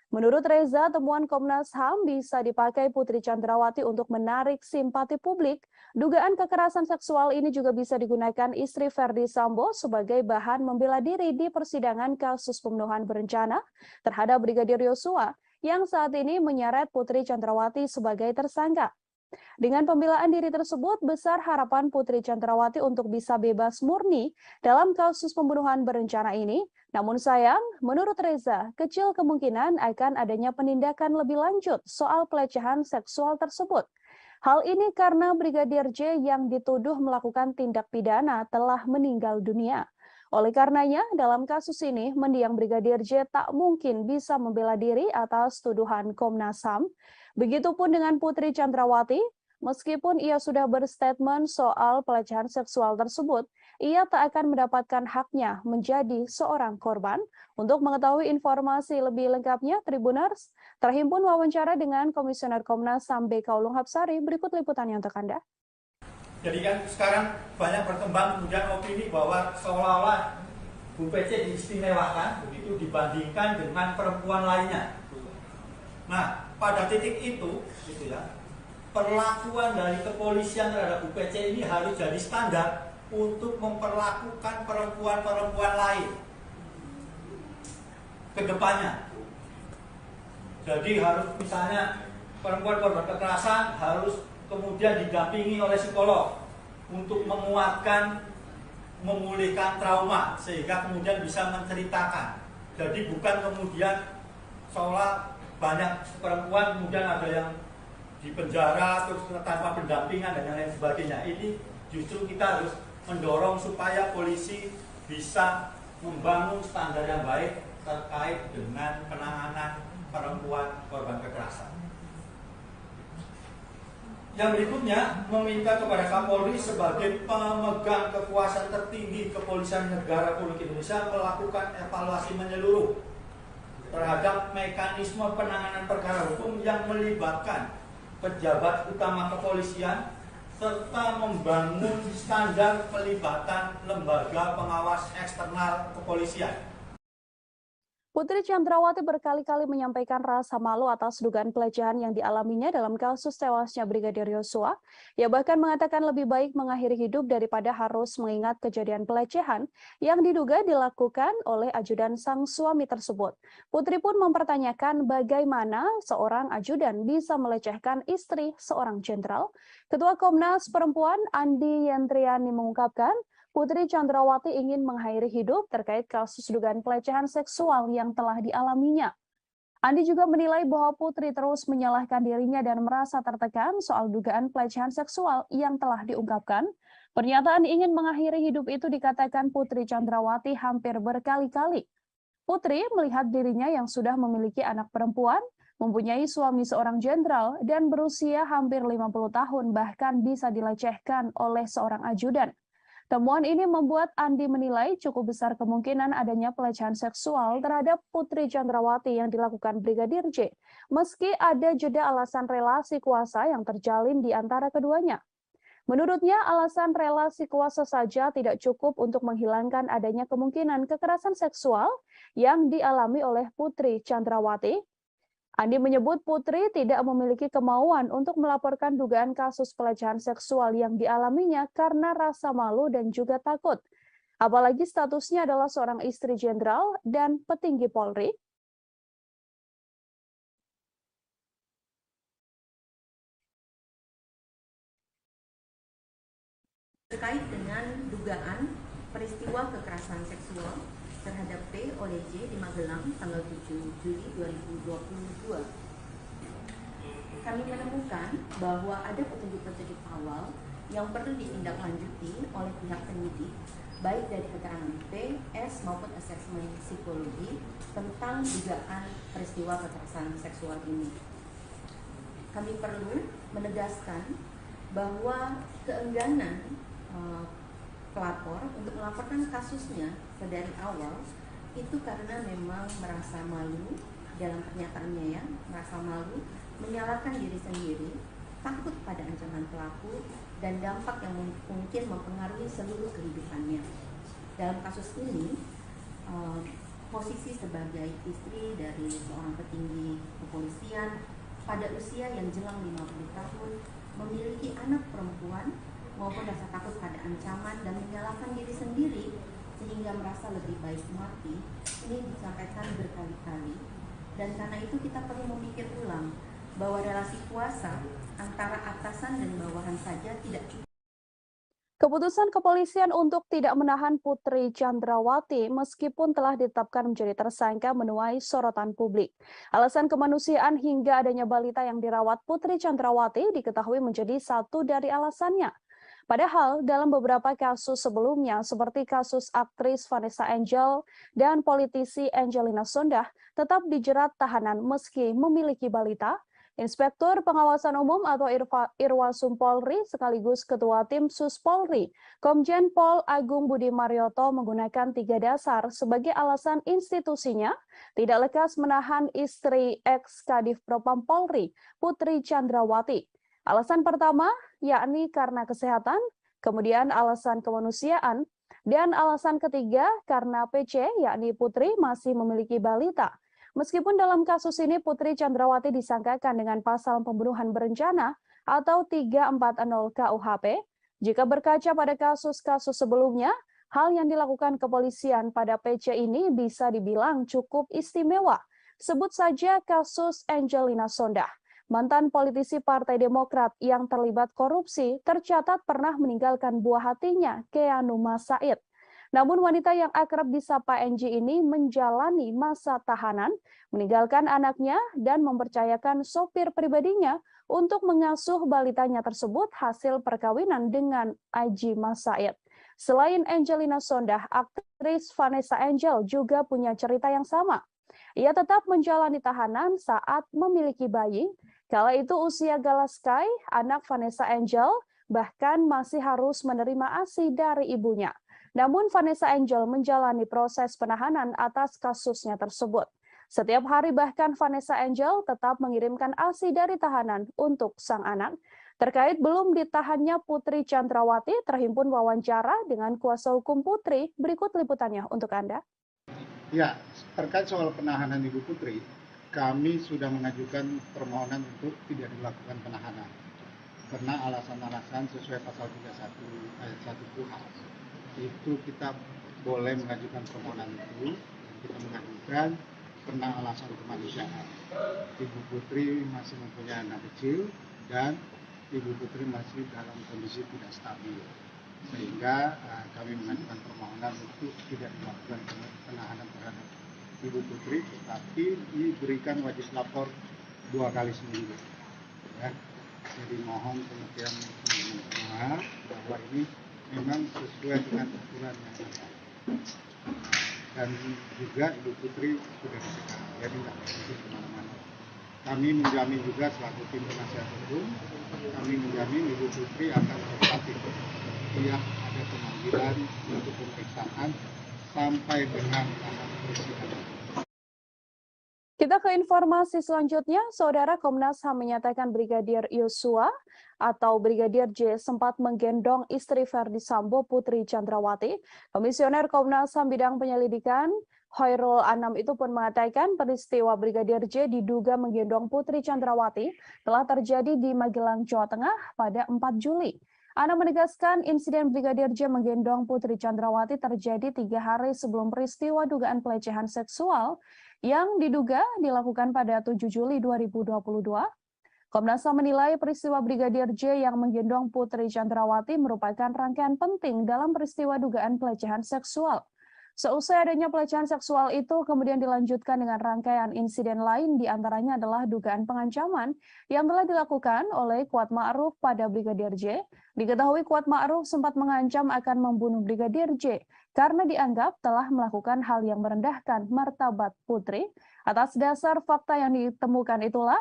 Menurut Reza, temuan Komnas HAM bisa dipakai Putri Chandrawati untuk menarik simpati publik. Dugaan kekerasan seksual ini juga bisa digunakan istri Verdi Sambo sebagai bahan membela diri di persidangan kasus pembunuhan berencana terhadap Brigadir Yosua yang saat ini menyeret Putri Chandrawati sebagai tersangka. Dengan pembelaan diri tersebut, besar harapan Putri Chandrawati untuk bisa bebas murni dalam kasus pembunuhan berencana ini. Namun sayang, menurut Reza, kecil kemungkinan akan adanya penindakan lebih lanjut soal pelecehan seksual tersebut. Hal ini karena Brigadir J yang dituduh melakukan tindak pidana telah meninggal dunia. Oleh karenanya, dalam kasus ini, mendiang Brigadir J tak mungkin bisa membela diri atas tuduhan Komnas HAM. Begitupun dengan Putri Chandrawati, meskipun ia sudah berstatement soal pelecehan seksual tersebut, ia tak akan mendapatkan haknya menjadi seorang korban. Untuk mengetahui informasi lebih lengkapnya, Tribuners, terhimpun wawancara dengan Komisioner Komnas HAM BK Ulung Hapsari, berikut liputannya untuk Anda. Jadi kan sekarang banyak berkembang kemudian opini bahwa seolah-olah Bu PC diistimewakan begitu dibandingkan dengan perempuan lainnya. Nah, pada titik itu, gitu ya, perlakuan dari kepolisian terhadap Bu PC ini harus jadi standar untuk memperlakukan perempuan-perempuan lain ke depannya. Jadi harus misalnya perempuan korban kekerasan harus kemudian didampingi oleh psikolog untuk menguatkan, memulihkan trauma sehingga kemudian bisa menceritakan. Jadi bukan kemudian seolah banyak perempuan kemudian ada yang di penjara terus tanpa pendampingan dan lain sebagainya. Ini justru kita harus mendorong supaya polisi bisa membangun standar yang baik terkait dengan penanganan perempuan korban kekerasan. Yang berikutnya, meminta kepada Kapolri sebagai pemegang kekuasaan tertinggi Kepolisian Negara Republik Indonesia melakukan evaluasi menyeluruh terhadap mekanisme penanganan perkara hukum yang melibatkan pejabat utama kepolisian serta membangun standar pelibatan lembaga pengawas eksternal kepolisian. Putri Chandrawati berkali-kali menyampaikan rasa malu atas dugaan pelecehan yang dialaminya dalam kasus tewasnya Brigadir Yosua. Ia bahkan mengatakan lebih baik mengakhiri hidup daripada harus mengingat kejadian pelecehan yang diduga dilakukan oleh ajudan sang suami tersebut. Putri pun mempertanyakan bagaimana seorang ajudan bisa melecehkan istri seorang jenderal. Ketua Komnas Perempuan Andi Yentriani mengungkapkan, Putri Chandrawati ingin mengakhiri hidup terkait kasus dugaan pelecehan seksual yang telah dialaminya. Andi juga menilai bahwa Putri terus menyalahkan dirinya dan merasa tertekan soal dugaan pelecehan seksual yang telah diungkapkan. Pernyataan ingin mengakhiri hidup itu dikatakan Putri Chandrawati hampir berkali-kali. Putri melihat dirinya yang sudah memiliki anak perempuan, mempunyai suami seorang jenderal, dan berusia hampir 50 tahun bahkan bisa dilecehkan oleh seorang ajudan. Temuan ini membuat Andi menilai cukup besar kemungkinan adanya pelecehan seksual terhadap Putri Chandrawati yang dilakukan Brigadir J, meski ada jeda alasan relasi kuasa yang terjalin di antara keduanya. Menurutnya, alasan relasi kuasa saja tidak cukup untuk menghilangkan adanya kemungkinan kekerasan seksual yang dialami oleh Putri Chandrawati. Andi menyebut Putri tidak memiliki kemauan untuk melaporkan dugaan kasus pelecehan seksual yang dialaminya karena rasa malu dan juga takut. Apalagi statusnya adalah seorang istri jenderal dan petinggi Polri. Terkait dengan dugaan peristiwa kekerasan seksual terhadap P oleh J di Magelang tanggal 7 Juli 2022. Kami menemukan bahwa ada petunjuk-petunjuk awal yang perlu ditindaklanjuti oleh pihak penyidik, baik dari keterangan P, S maupun asesmen psikologi tentang dugaan peristiwa kekerasan seksual ini. Kami perlu menegaskan bahwa keengganan pelapor untuk melaporkan kasusnya dari awal itu karena memang merasa malu dalam pernyataannya, ya, merasa malu, menyalahkan diri sendiri, takut pada ancaman pelaku dan dampak yang mungkin mempengaruhi seluruh kehidupannya. Dalam kasus ini, posisi sebagai istri dari seorang petinggi kepolisian pada usia yang jelang 50 tahun, memiliki anak perempuan maupun rasa takut pada ancaman dan menyalahkan diri sendiri sehingga merasa lebih baik mati, ini disampaikan berkali-kali. Dan karena itu kita perlu memikir ulang bahwa relasi kuasa antara atasan dan bawahan saja tidak cukup. Keputusan kepolisian untuk tidak menahan Putri Chandrawati meskipun telah ditetapkan menjadi tersangka menuai sorotan publik. Alasan kemanusiaan hingga adanya balita yang dirawat Putri Chandrawati diketahui menjadi satu dari alasannya. Padahal dalam beberapa kasus sebelumnya seperti kasus aktris Vanessa Angel dan politisi Angelina Sondakh tetap dijerat tahanan meski memiliki balita. Inspektur Pengawasan Umum atau Irwasum Polri sekaligus Ketua Tim Sus Polri, Komjen Pol Agung Budi Marioto menggunakan 3 dasar sebagai alasan institusinya tidak lekas menahan istri ex-Kadif Propam Polri, Putri Chandrawati. Alasan pertama, yakni karena kesehatan, kemudian alasan kemanusiaan, dan alasan ketiga karena PC, yakni Putri masih memiliki balita. Meskipun dalam kasus ini Putri Chandrawati disangkakan dengan pasal pembunuhan berencana atau 340 KUHP, Jika berkaca pada kasus-kasus sebelumnya, hal yang dilakukan kepolisian pada PC ini bisa dibilang cukup istimewa. Sebut saja kasus Angelina Sondah. Mantan politisi Partai Demokrat yang terlibat korupsi tercatat pernah meninggalkan buah hatinya, Keanu Said. Namun wanita yang akrab disapa NG ini menjalani masa tahanan, meninggalkan anaknya dan mempercayakan sopir pribadinya untuk mengasuh balitanya tersebut hasil perkawinan dengan Aji Said. Selain Angelina Sondah, aktris Vanessa Angel juga punya cerita yang sama. Ia tetap menjalani tahanan saat memiliki bayi. Kala itu usia Galaskai, anak Vanessa Angel, bahkan masih harus menerima ASI dari ibunya. Namun Vanessa Angel menjalani proses penahanan atas kasusnya tersebut. Setiap hari bahkan Vanessa Angel tetap mengirimkan ASI dari tahanan untuk sang anak. Terkait belum ditahannya Putri Chandrawati, terhimpun wawancara dengan kuasa hukum Putri. Berikut liputannya untuk Anda. Ya, terkait soal penahanan Ibu Putri, kami sudah mengajukan permohonan untuk tidak dilakukan penahanan. Karena alasan-alasan sesuai pasal 31 ayat 1 KUHP. Itu kita boleh mengajukan permohonan itu, kita mengajukan karena alasan kemanusiaan. Ibu Putri masih mempunyai anak kecil dan Ibu Putri masih dalam kondisi tidak stabil, sehingga kami mengajukan permohonan untuk tidak dilakukan penahanan terhadap Ibu Putri, tetapi diberikan wajib lapor 2 kali seminggu. Ya. Jadi mohon pengertian teman-teman semua bahwa ini memang sesuai dengan aturan yang ada. Dan juga Ibu Putri sudah dicegah, jadi tidak bisa kemana-mana. Kami menjamin juga selaku tim penasihat hukum, kami menjamin Ibu Putri akan tetap setiap ada pemanggilan untuk pemeriksaan sampai dengan tahap persidangan. Kita ke informasi selanjutnya, Saudara. Komnas HAM menyatakan Brigadir Yosua atau Brigadir J sempat menggendong istri Verdi Sambo, Putri Chandrawati. Komisioner Komnas HAM bidang penyelidikan Khairul Anam itu pun mengatakan peristiwa Brigadir J diduga menggendong Putri Chandrawati telah terjadi di Magelang, Jawa Tengah pada 4 Juli. Anam menegaskan insiden Brigadir J menggendong Putri Chandrawati terjadi 3 hari sebelum peristiwa dugaan pelecehan seksual yang diduga dilakukan pada 7 Juli 2022. Komnas HAM menilai peristiwa Brigadir J yang menggendong Putri Chandrawati merupakan rangkaian penting dalam peristiwa dugaan pelecehan seksual. Seusai adanya pelecehan seksual itu kemudian dilanjutkan dengan rangkaian insiden lain, diantaranya adalah dugaan pengancaman yang telah dilakukan oleh Kuat Ma'ruf pada Brigadir J. Diketahui Kuat Ma'ruf sempat mengancam akan membunuh Brigadir J karena dianggap telah melakukan hal yang merendahkan martabat Putri. Atas dasar fakta yang ditemukan itulah,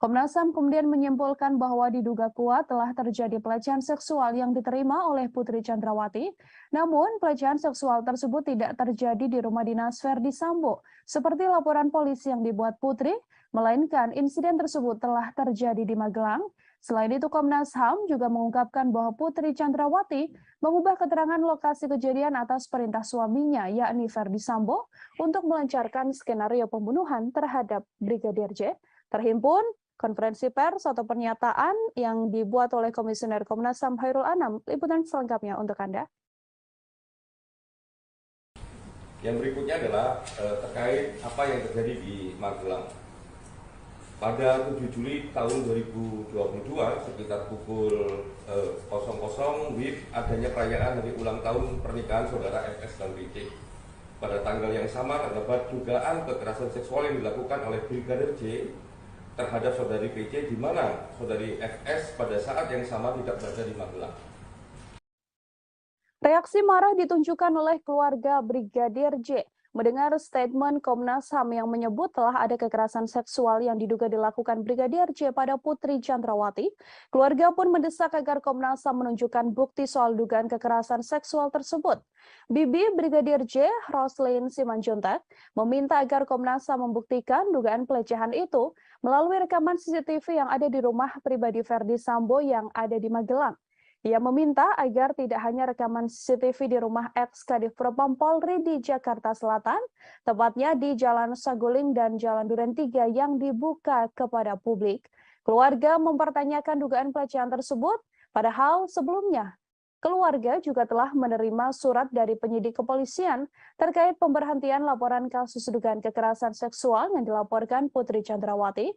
Komnas HAM kemudian menyimpulkan bahwa diduga kuat telah terjadi pelecehan seksual yang diterima oleh Putri Chandrawati. Namun, pelecehan seksual tersebut tidak terjadi di rumah dinas Verdi Sambo, seperti laporan polisi yang dibuat Putri, melainkan insiden tersebut telah terjadi di Magelang. Selain itu, Komnas HAM juga mengungkapkan bahwa Putri Chandrawati mengubah keterangan lokasi kejadian atas perintah suaminya, yakni Verdi Sambo, untuk melancarkan skenario pembunuhan terhadap Brigadir J. Terhimpun konferensi pers atau pernyataan yang dibuat oleh Komisioner Komnas HAM Khairul Anam. Liputan selengkapnya untuk Anda. Yang berikutnya adalah terkait apa yang terjadi di Magelang. Pada 7 Juli tahun 2022 sekitar pukul 00 WIB adanya perayaan hari ulang tahun pernikahan saudara FS dan BC. Pada tanggal yang sama terdapat dugaan kekerasan seksual yang dilakukan oleh Brigadir J terhadap saudari PC, di mana saudari FS pada saat yang sama tidak berada di Magelang. Reaksi marah ditunjukkan oleh keluarga Brigadir J mendengar statement Komnas HAM yang menyebut telah ada kekerasan seksual yang diduga dilakukan Brigadir J pada Putri Chandrawati. Keluarga pun mendesak agar Komnas HAM menunjukkan bukti soal dugaan kekerasan seksual tersebut. Bibi Brigadir J, Roslyn Simanjuntak, meminta agar Komnas HAM membuktikan dugaan pelecehan itu melalui rekaman CCTV yang ada di rumah pribadi Verdi Sambo yang ada di Magelang. Ia meminta agar tidak hanya rekaman CCTV di rumah ex-Kadif Propam Polri di Jakarta Selatan, tepatnya di Jalan Saguling dan Jalan Duren 3 yang dibuka kepada publik. Keluarga mempertanyakan dugaan pelecehan tersebut, padahal sebelumnya Keluarga juga telah menerima surat dari penyidik kepolisian terkait pemberhentian laporan kasus dugaan kekerasan seksual yang dilaporkan Putri Chandrawati.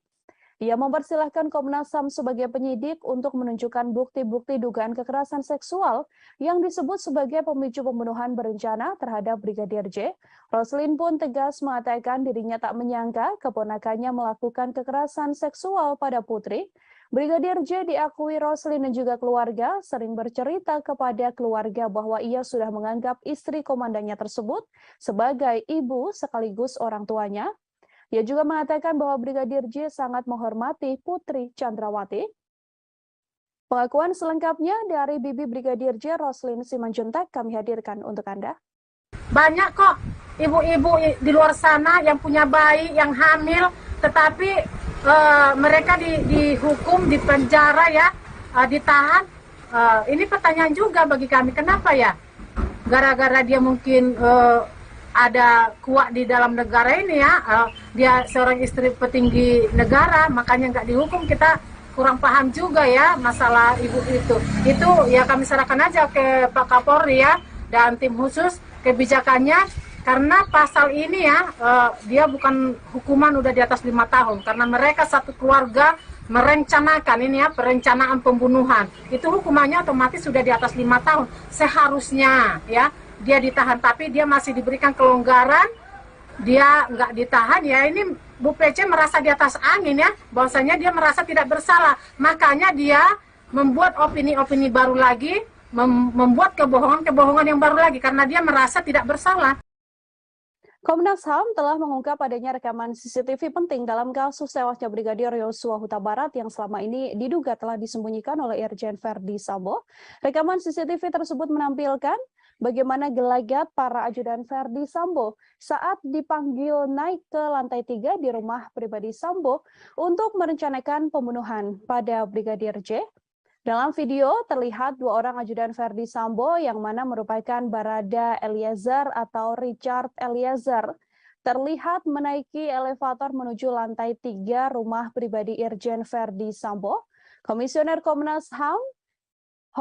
Ia mempersilahkan Komnas HAM sebagai penyidik untuk menunjukkan bukti-bukti dugaan kekerasan seksual yang disebut sebagai pemicu pembunuhan berencana terhadap Brigadir J. Roslin pun tegas mengatakan dirinya tak menyangka keponakannya melakukan kekerasan seksual pada Putri. Brigadir J diakui Roslin dan juga keluarga sering bercerita kepada keluarga bahwa ia sudah menganggap istri komandannya tersebut sebagai ibu sekaligus orang tuanya. Ia juga mengatakan bahwa Brigadir J sangat menghormati Putri Chandrawati. Pengakuan selengkapnya dari Bibi Brigadir J, Roslin Simanjuntak, kami hadirkan untuk Anda. Banyak kok ibu-ibu di luar sana yang punya bayi, yang hamil, tetapi mereka dihukum, dipenjara ya, ditahan. Ini pertanyaan juga bagi kami, kenapa ya? Gara-gara dia mungkin ada kuat di dalam negara ini ya, dia seorang istri petinggi negara, makanya nggak dihukum. Kita kurang paham juga ya masalah ibu itu. Itu ya kami serahkan aja ke Pak Kapolri ya dan tim khusus kebijakannya. Karena pasal ini ya, dia bukan hukuman udah di atas 5 tahun. Karena mereka satu keluarga merencanakan ini ya, perencanaan pembunuhan. Itu hukumannya otomatis sudah di atas 5 tahun. Seharusnya ya, dia ditahan. Tapi dia masih diberikan kelonggaran, dia nggak ditahan ya. Ini Bu PC merasa di atas angin ya, bahwasanya dia merasa tidak bersalah. Makanya dia membuat opini-opini baru lagi, membuat kebohongan-kebohongan yang baru lagi. Karena dia merasa tidak bersalah. Komnas HAM telah mengungkap adanya rekaman CCTV penting dalam kasus tewasnya Brigadir Yosua Huta Barat yang selama ini diduga telah disembunyikan oleh Irjen Verdi Sambo. Rekaman CCTV tersebut menampilkan bagaimana gelagat para ajudan Verdi Sambo saat dipanggil naik ke lantai 3 di rumah pribadi Sambo untuk merencanakan pembunuhan pada Brigadir J. Dalam video terlihat 2 orang ajudan Verdi Sambo yang mana merupakan Barada Eliezer atau Richard Eliezer terlihat menaiki elevator menuju lantai 3 rumah pribadi Irjen Verdi Sambo. Komisioner Komnas HAM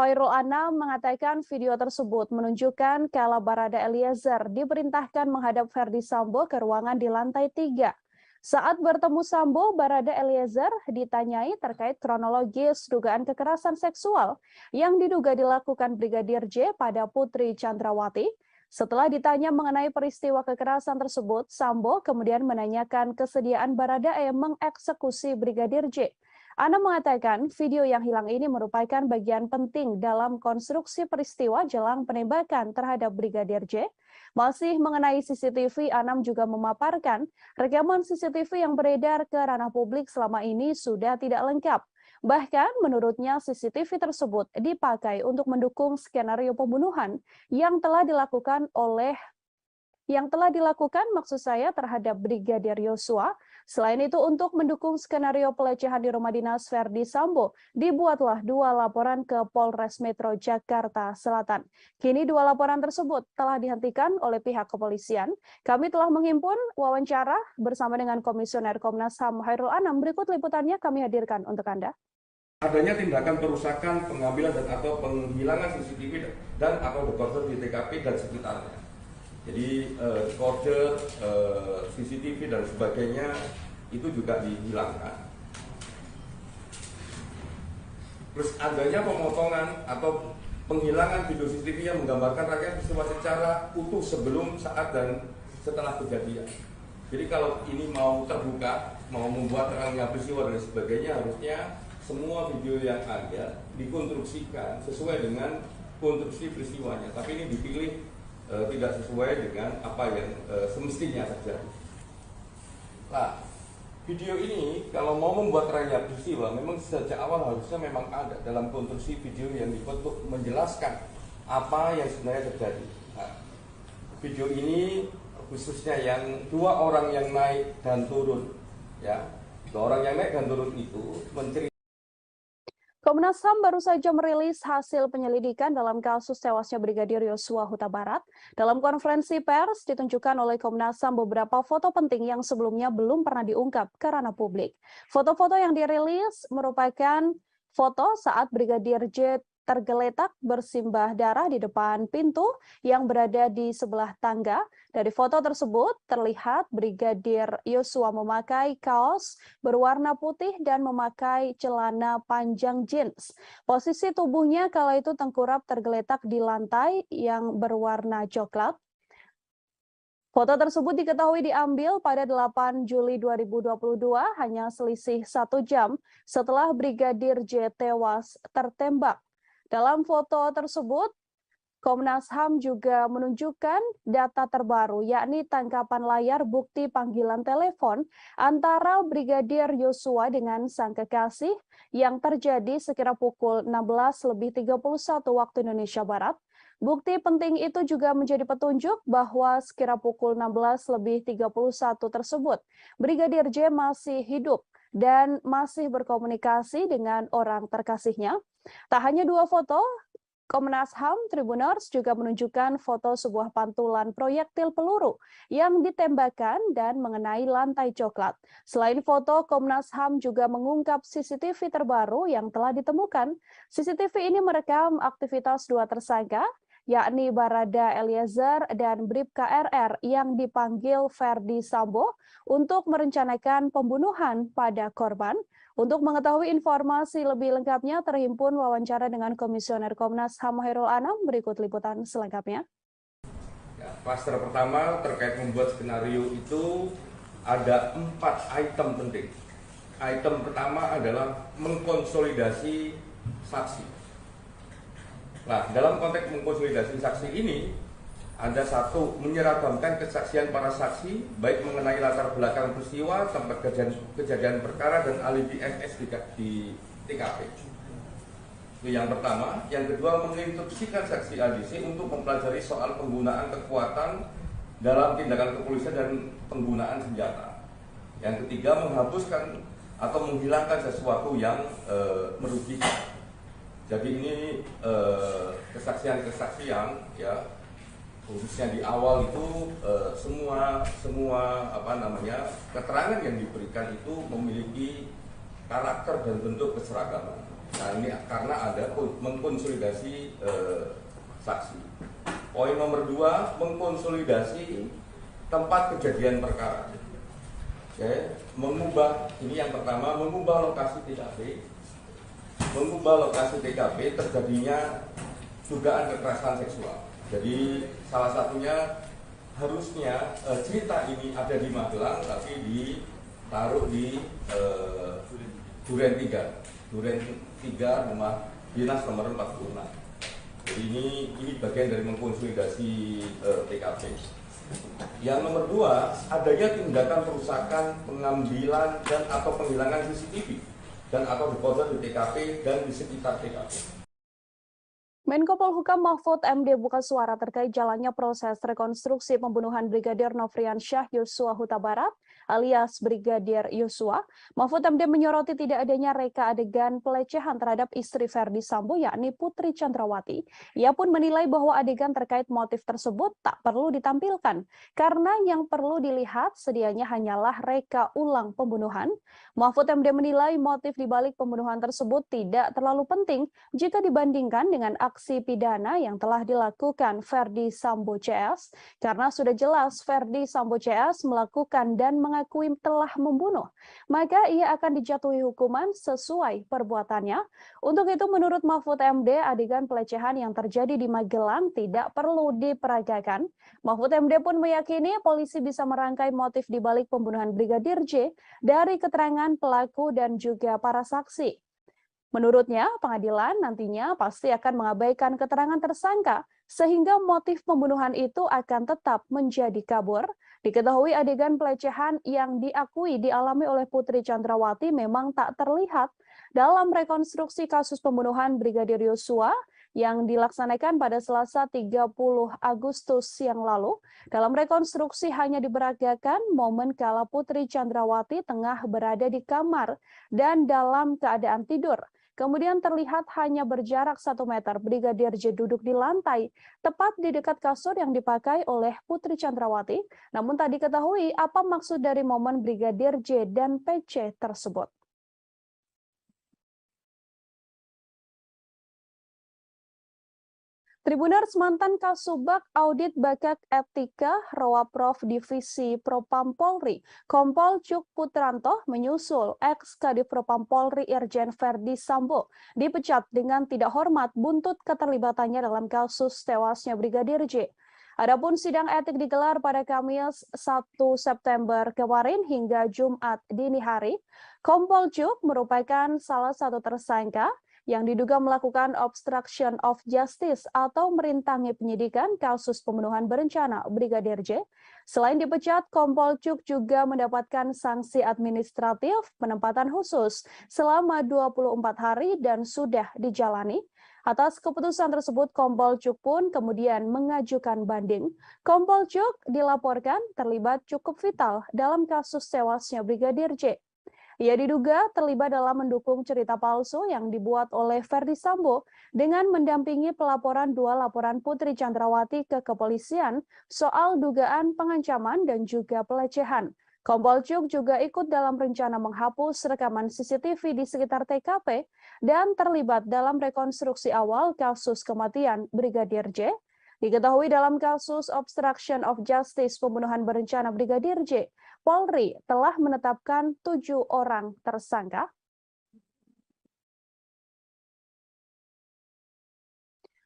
Hoirul Anam mengatakan video tersebut menunjukkan kala Barada Eliezer diperintahkan menghadap Verdi Sambo ke ruangan di lantai 3. Saat bertemu Sambo, Barada Eliezer ditanyai terkait kronologis dugaan kekerasan seksual yang diduga dilakukan Brigadir J pada Putri Chandrawati. Setelah ditanya mengenai peristiwa kekerasan tersebut, Sambo kemudian menanyakan kesediaan Baradae mengeksekusi Brigadir J. Anam mengatakan video yang hilang ini merupakan bagian penting dalam konstruksi peristiwa jelang penembakan terhadap Brigadir J. Masih mengenai CCTV, Anam juga memaparkan rekaman CCTV yang beredar ke ranah publik selama ini sudah tidak lengkap. Bahkan menurutnya CCTV tersebut dipakai untuk mendukung skenario pembunuhan yang telah dilakukan maksud saya terhadap Brigadir Yosua. Selain itu untuk mendukung skenario pelecehan di rumah dinas Verdi Sambo, dibuatlah 2 laporan ke Polres Metro Jakarta Selatan. Kini 2 laporan tersebut telah dihentikan oleh pihak kepolisian. Kami telah menghimpun wawancara bersama dengan Komisioner Komnas HAM Hoirul Anam. Berikut liputannya kami hadirkan untuk Anda. Adanya tindakan perusakan, pengambilan dan atau penghilangan CCTV dan atau dekoder di TKP dan sekitarnya. Jadi kode CCTV dan sebagainya itu juga dihilangkan. Terus adanya pemotongan atau penghilangan video CCTV yang menggambarkan rangkaian peristiwa secara utuh sebelum, saat, dan setelah kejadian. Jadi kalau ini mau terbuka, mau membuat rangkaian peristiwa dan sebagainya, harusnya semua video yang ada dikonstruksikan sesuai dengan konstruksi peristiwanya. Tapi ini dipilih tidak sesuai dengan apa yang semestinya terjadi. Nah, video ini kalau mau membuat rangkaian peristiwa memang sejak awal harusnya memang ada dalam konstruksi video yang dibuat untuk menjelaskan apa yang sebenarnya terjadi. Nah, video ini khususnya yang 2 orang yang naik dan turun, ya, 2 orang yang naik dan turun itu menceritakan. Komnas HAM baru saja merilis hasil penyelidikan dalam kasus tewasnya Brigadir Yosua Huta Barat. Dalam konferensi pers ditunjukkan oleh Komnas HAM beberapa foto penting yang sebelumnya belum pernah diungkap ke ranah publik. Foto-foto yang dirilis merupakan foto saat Brigadir J tergeletak bersimbah darah di depan pintu yang berada di sebelah tangga. Dari foto tersebut terlihat Brigadir Yosua memakai kaos berwarna putih dan memakai celana panjang jeans. Posisi tubuhnya kala itu tengkurap tergeletak di lantai yang berwarna coklat. Foto tersebut diketahui diambil pada 8 Juli 2022, hanya selisih 1 jam setelah Brigadir J tewas tertembak. Dalam foto tersebut, Komnas HAM juga menunjukkan data terbaru, yakni tangkapan layar bukti panggilan telepon antara Brigadir Yosua dengan sang kekasih yang terjadi sekira pukul 16.31 waktu Indonesia Barat. Bukti penting itu juga menjadi petunjuk bahwa sekira pukul 16.31 tersebut, Brigadir J masih hidup dan masih berkomunikasi dengan orang terkasihnya. Tak hanya 2 foto, Komnas HAM Tribuners juga menunjukkan foto sebuah pantulan proyektil peluru yang ditembakkan dan mengenai lantai coklat. Selain foto, Komnas HAM juga mengungkap CCTV terbaru yang telah ditemukan. CCTV ini merekam aktivitas 2 tersangka, yakni Barada Eliezer dan Bribka RR yang dipanggil Ferdi Sambo untuk merencanakan pembunuhan pada korban. Untuk mengetahui informasi lebih lengkapnya, terhimpun wawancara dengan Komisioner Komnas HAM Hairul Anam. Berikut liputan selengkapnya. Ya, klaster pertama terkait membuat skenario itu ada 4 item penting. Item pertama adalah mengkonsolidasi saksi. Nah, dalam konteks mengkonsolidasi saksi ini, ada 1, menyeragamkan kesaksian para saksi, baik mengenai latar belakang peristiwa, tempat kejadian perkara, dan alibi FS di TKP. Itu yang pertama. Yang kedua, menginstruksikan saksi ADC untuk mempelajari soal penggunaan kekuatan dalam tindakan kepolisian dan penggunaan senjata. Yang ketiga, menghapuskan atau menghilangkan sesuatu yang merugikan. Jadi ini kesaksian-kesaksian, ya, khususnya di awal itu semua keterangan yang diberikan itu memiliki karakter dan bentuk keseragaman. Nah, ini karena ada mengkonsolidasi saksi. Poin nomor 2, mengkonsolidasi tempat kejadian perkara. Oke, ini yang pertama, mengubah lokasi TKP. Mengubah lokasi TKP terjadinya dugaan kekerasan seksual. Jadi salah satunya harusnya cerita ini ada di Magelang, tapi ditaruh di Duren 3 rumah dinas nomor 46. Jadi ini bagian dari mengkonsolidasi TKP. Yang nomor 2, adanya tindakan perusakan, pengambilan dan atau penghilangan CCTV dan atau deposit di TKP dan di sekitar TKP. Menko Polhukam Mahfud MD buka suara terkait jalannya proses rekonstruksi pembunuhan Brigadir Nofriansyah Yosua Huta Barat alias Brigadir Yosua. Mahfud MD menyoroti tidak adanya reka adegan pelecehan terhadap istri Ferdi Sambo yakni Putri Chandrawati. Ia pun menilai bahwa adegan terkait motif tersebut tak perlu ditampilkan karena yang perlu dilihat sedianya hanyalah reka ulang pembunuhan. Mahfud MD menilai motif dibalik pembunuhan tersebut tidak terlalu penting jika dibandingkan dengan aksi pidana yang telah dilakukan Ferdi Sambo CS, karena sudah jelas Ferdi Sambo CS melakukan dan mengakui telah membunuh, maka ia akan dijatuhi hukuman sesuai perbuatannya. Untuk itu menurut Mahfud MD, adegan pelecehan yang terjadi di Magelang tidak perlu diperagakan. Mahfud MD pun meyakini polisi bisa merangkai motif dibalik pembunuhan Brigadir J dari keterangan pelaku dan juga para saksi. Menurutnya, pengadilan nantinya pasti akan mengabaikan keterangan tersangka, sehingga motif pembunuhan itu akan tetap menjadi kabur. Diketahui adegan pelecehan yang diakui dialami oleh Putri Chandrawati memang tak terlihat dalam rekonstruksi kasus pembunuhan Brigadir Yosua yang dilaksanakan pada Selasa 30 Agustus yang lalu. Dalam rekonstruksi hanya diperagakan momen kala Putri Chandrawati tengah berada di kamar dan dalam keadaan tidur. Kemudian terlihat hanya berjarak 1 meter Brigadir J duduk di lantai, tepat di dekat kasur yang dipakai oleh Putri Chandrawati. Namun tak diketahui apa maksud dari momen Brigadir J dan PC tersebut. Tribuners mantan Kasubag Audit Bakak Etika Rowaprov Divisi Propam Polri, Kompol Cuk Putranto menyusul ex-Kadif Propam Polri Irjen Verdi Sambo dipecat dengan tidak hormat buntut keterlibatannya dalam kasus tewasnya Brigadir J. Adapun sidang etik digelar pada Kamis 1 September kemarin hingga Jumat dini hari. Kompol Cuk merupakan salah satu tersangka yang diduga melakukan obstruction of justice atau merintangi penyidikan kasus pembunuhan berencana Brigadir J. Selain dipecat, Kompol Cuk juga mendapatkan sanksi administratif penempatan khusus selama 24 hari dan sudah dijalani. Atas keputusan tersebut, Kompol Cuk pun kemudian mengajukan banding. Kompol Cuk dilaporkan terlibat cukup vital dalam kasus tewasnya Brigadir J. Ia diduga terlibat dalam mendukung cerita palsu yang dibuat oleh Verdi Sambo dengan mendampingi pelaporan 2 laporan Putri Chandrawati ke kepolisian soal dugaan pengancaman dan juga pelecehan. Kompol Cuk juga ikut dalam rencana menghapus rekaman CCTV di sekitar TKP dan terlibat dalam rekonstruksi awal kasus kematian Brigadir J. Diketahui dalam kasus obstruction of justice pembunuhan berencana Brigadir J, Polri telah menetapkan 7 orang tersangka.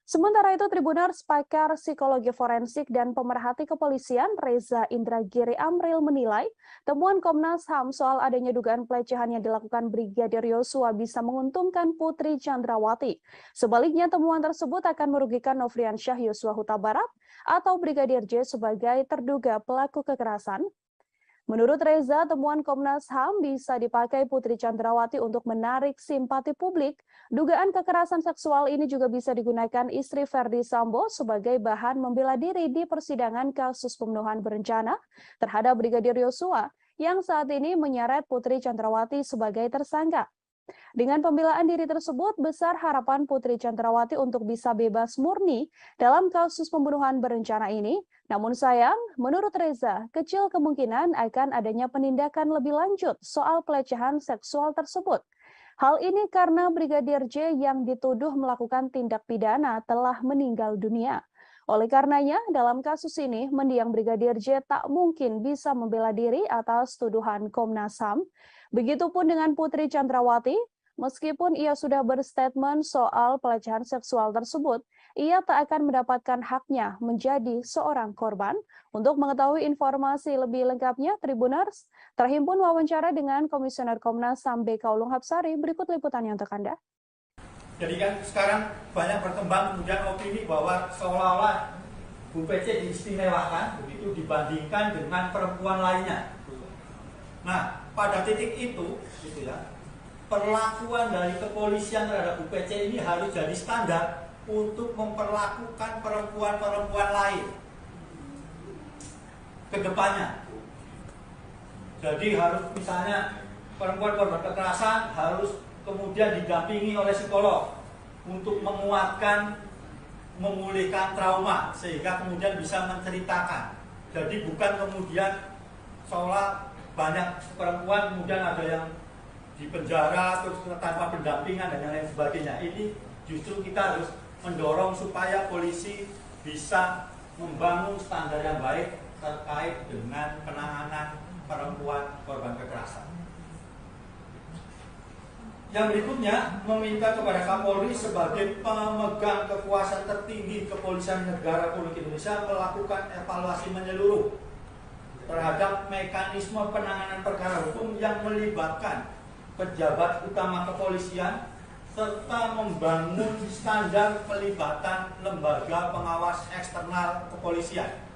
Sementara itu, Tribuners pakar psikologi forensik dan pemerhati kepolisian Reza Indragiri Amril menilai temuan Komnas HAM soal adanya dugaan pelecehan yang dilakukan Brigadir Yosua bisa menguntungkan Putri Chandrawati. Sebaliknya, temuan tersebut akan merugikan Nofriansyah Yosua Huta Barat atau Brigadir J sebagai terduga pelaku kekerasan. Menurut Reza, temuan Komnas HAM bisa dipakai Putri Chandrawati untuk menarik simpati publik. Dugaan kekerasan seksual ini juga bisa digunakan istri Verdi Sambo sebagai bahan membela diri di persidangan kasus pembunuhan berencana terhadap Brigadir Yosua yang saat ini menyeret Putri Chandrawati sebagai tersangka. Dengan pembelaan diri tersebut, besar harapan Putri Chandrawati untuk bisa bebas murni dalam kasus pembunuhan berencana ini. Namun sayang, menurut Reza, kecil kemungkinan akan adanya penindakan lebih lanjut soal pelecehan seksual tersebut. Hal ini karena Brigadir J yang dituduh melakukan tindak pidana telah meninggal dunia. Oleh karenanya, dalam kasus ini, mendiang Brigadir J tak mungkin bisa membela diri atas tuduhan Komnas HAM. Begitupun dengan Putri Chandrawati, meskipun ia sudah berstatement soal pelecehan seksual tersebut, ia tak akan mendapatkan haknya menjadi seorang korban. Untuk mengetahui informasi lebih lengkapnya, Tribuners terhimpun wawancara dengan Komisioner Komnas HAM BK Ulung Hapsari. Berikut liputannya untuk Anda. Jadi kan sekarang banyak berkembang kemudian opini bahwa seolah-olah Bu PC diistimewakan begitu dibandingkan dengan perempuan lainnya. Nah, pada titik itu, gitu ya, perlakuan dari kepolisian terhadap Bu PC ini harus jadi standar untuk memperlakukan perempuan-perempuan lain ke depannya. Jadi harus misalnya perempuan korban kekerasan harus kemudian didampingi oleh psikolog untuk menguatkan, memulihkan trauma sehingga kemudian bisa menceritakan. Jadi bukan kemudian seolah banyak perempuan kemudian ada yang di penjara terus tanpa pendampingan dan lain sebagainya. Ini justru kita harus mendorong supaya polisi bisa membangun standar yang baik terkait dengan penanganan perempuan korban kekerasan. Yang berikutnya meminta kepada Kapolri sebagai pemegang kekuasaan tertinggi Kepolisian Negara Republik Indonesia melakukan evaluasi menyeluruh terhadap mekanisme penanganan perkara hukum yang melibatkan pejabat utama kepolisian serta membangun standar pelibatan lembaga pengawas eksternal kepolisian.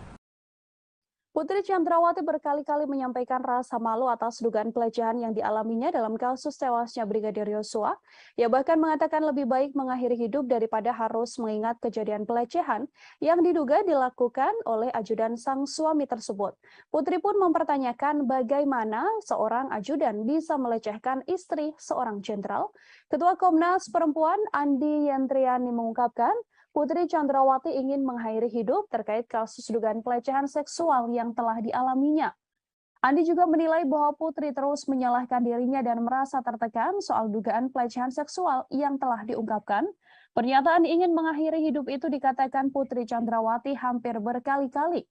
Putri Chandrawati berkali-kali menyampaikan rasa malu atas dugaan pelecehan yang dialaminya dalam kasus tewasnya Brigadir Yosua. Ia bahkan mengatakan lebih baik mengakhiri hidup daripada harus mengingat kejadian pelecehan yang diduga dilakukan oleh ajudan sang suami tersebut. Putri pun mempertanyakan bagaimana seorang ajudan bisa melecehkan istri seorang jenderal. Ketua Komnas Perempuan Andi Yentriani mengungkapkan, Putri Chandrawati ingin mengakhiri hidup terkait kasus dugaan pelecehan seksual yang telah dialaminya. Andi juga menilai bahwa Putri terus menyalahkan dirinya dan merasa tertekan soal dugaan pelecehan seksual yang telah diungkapkan. Pernyataan ingin mengakhiri hidup itu dikatakan Putri Chandrawati hampir berkali-kali.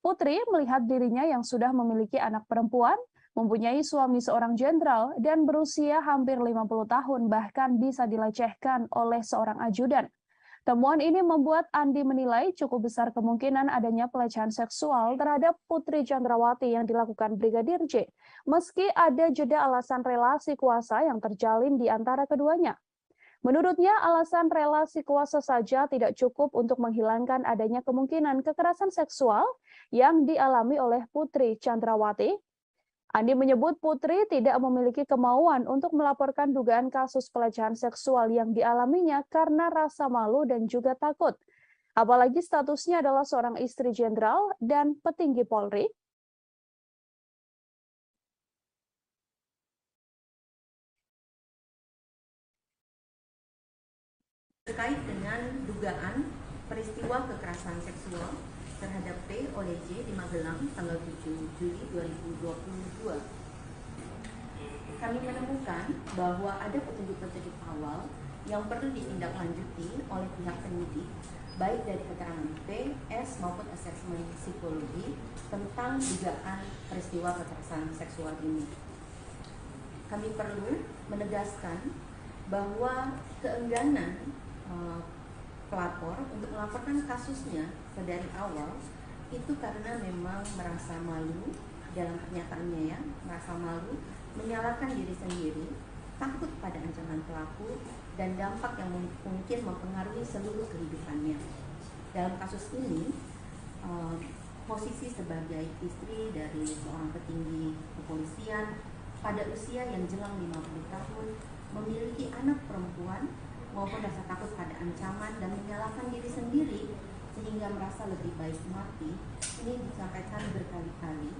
Putri melihat dirinya yang sudah memiliki anak perempuan, mempunyai suami seorang jenderal, dan berusia hampir 50 tahun bahkan bisa dilecehkan oleh seorang ajudan. Temuan ini membuat Andi menilai cukup besar kemungkinan adanya pelecehan seksual terhadap Putri Chandrawati yang dilakukan Brigadir J, meski ada jeda alasan relasi kuasa yang terjalin di antara keduanya. Menurutnya, alasan relasi kuasa saja tidak cukup untuk menghilangkan adanya kemungkinan kekerasan seksual yang dialami oleh Putri Chandrawati. Andi menyebut Putri tidak memiliki kemauan untuk melaporkan dugaan kasus pelecehan seksual yang dialaminya karena rasa malu dan juga takut. Apalagi statusnya adalah seorang istri jenderal dan petinggi Polri. Terkait dengan dugaan peristiwa kekerasan seksual terhadap P oleh J di Magelang tanggal 7 Juli 2022. Kami menemukan bahwa ada petunjuk-petunjuk awal yang perlu ditindaklanjuti oleh pihak penyidik, baik dari keterangan P, S maupun asesmen psikologi tentang dugaan peristiwa kekerasan seksual ini. Kami perlu menegaskan bahwa keengganan pelapor untuk melaporkan kasusnya dari awal itu karena memang merasa malu dalam pernyataannya ya, merasa malu, menyalahkan diri sendiri, takut pada ancaman pelaku dan dampak yang mungkin mempengaruhi seluruh kehidupannya. Dalam kasus ini, posisi sebagai istri dari seorang petinggi kepolisian pada usia yang jelang 50 tahun, memiliki anak perempuan maupun rasa takut pada ancaman dan menyalahkan diri sendiri sehingga merasa lebih baik mati, ini disampaikan berkali-kali.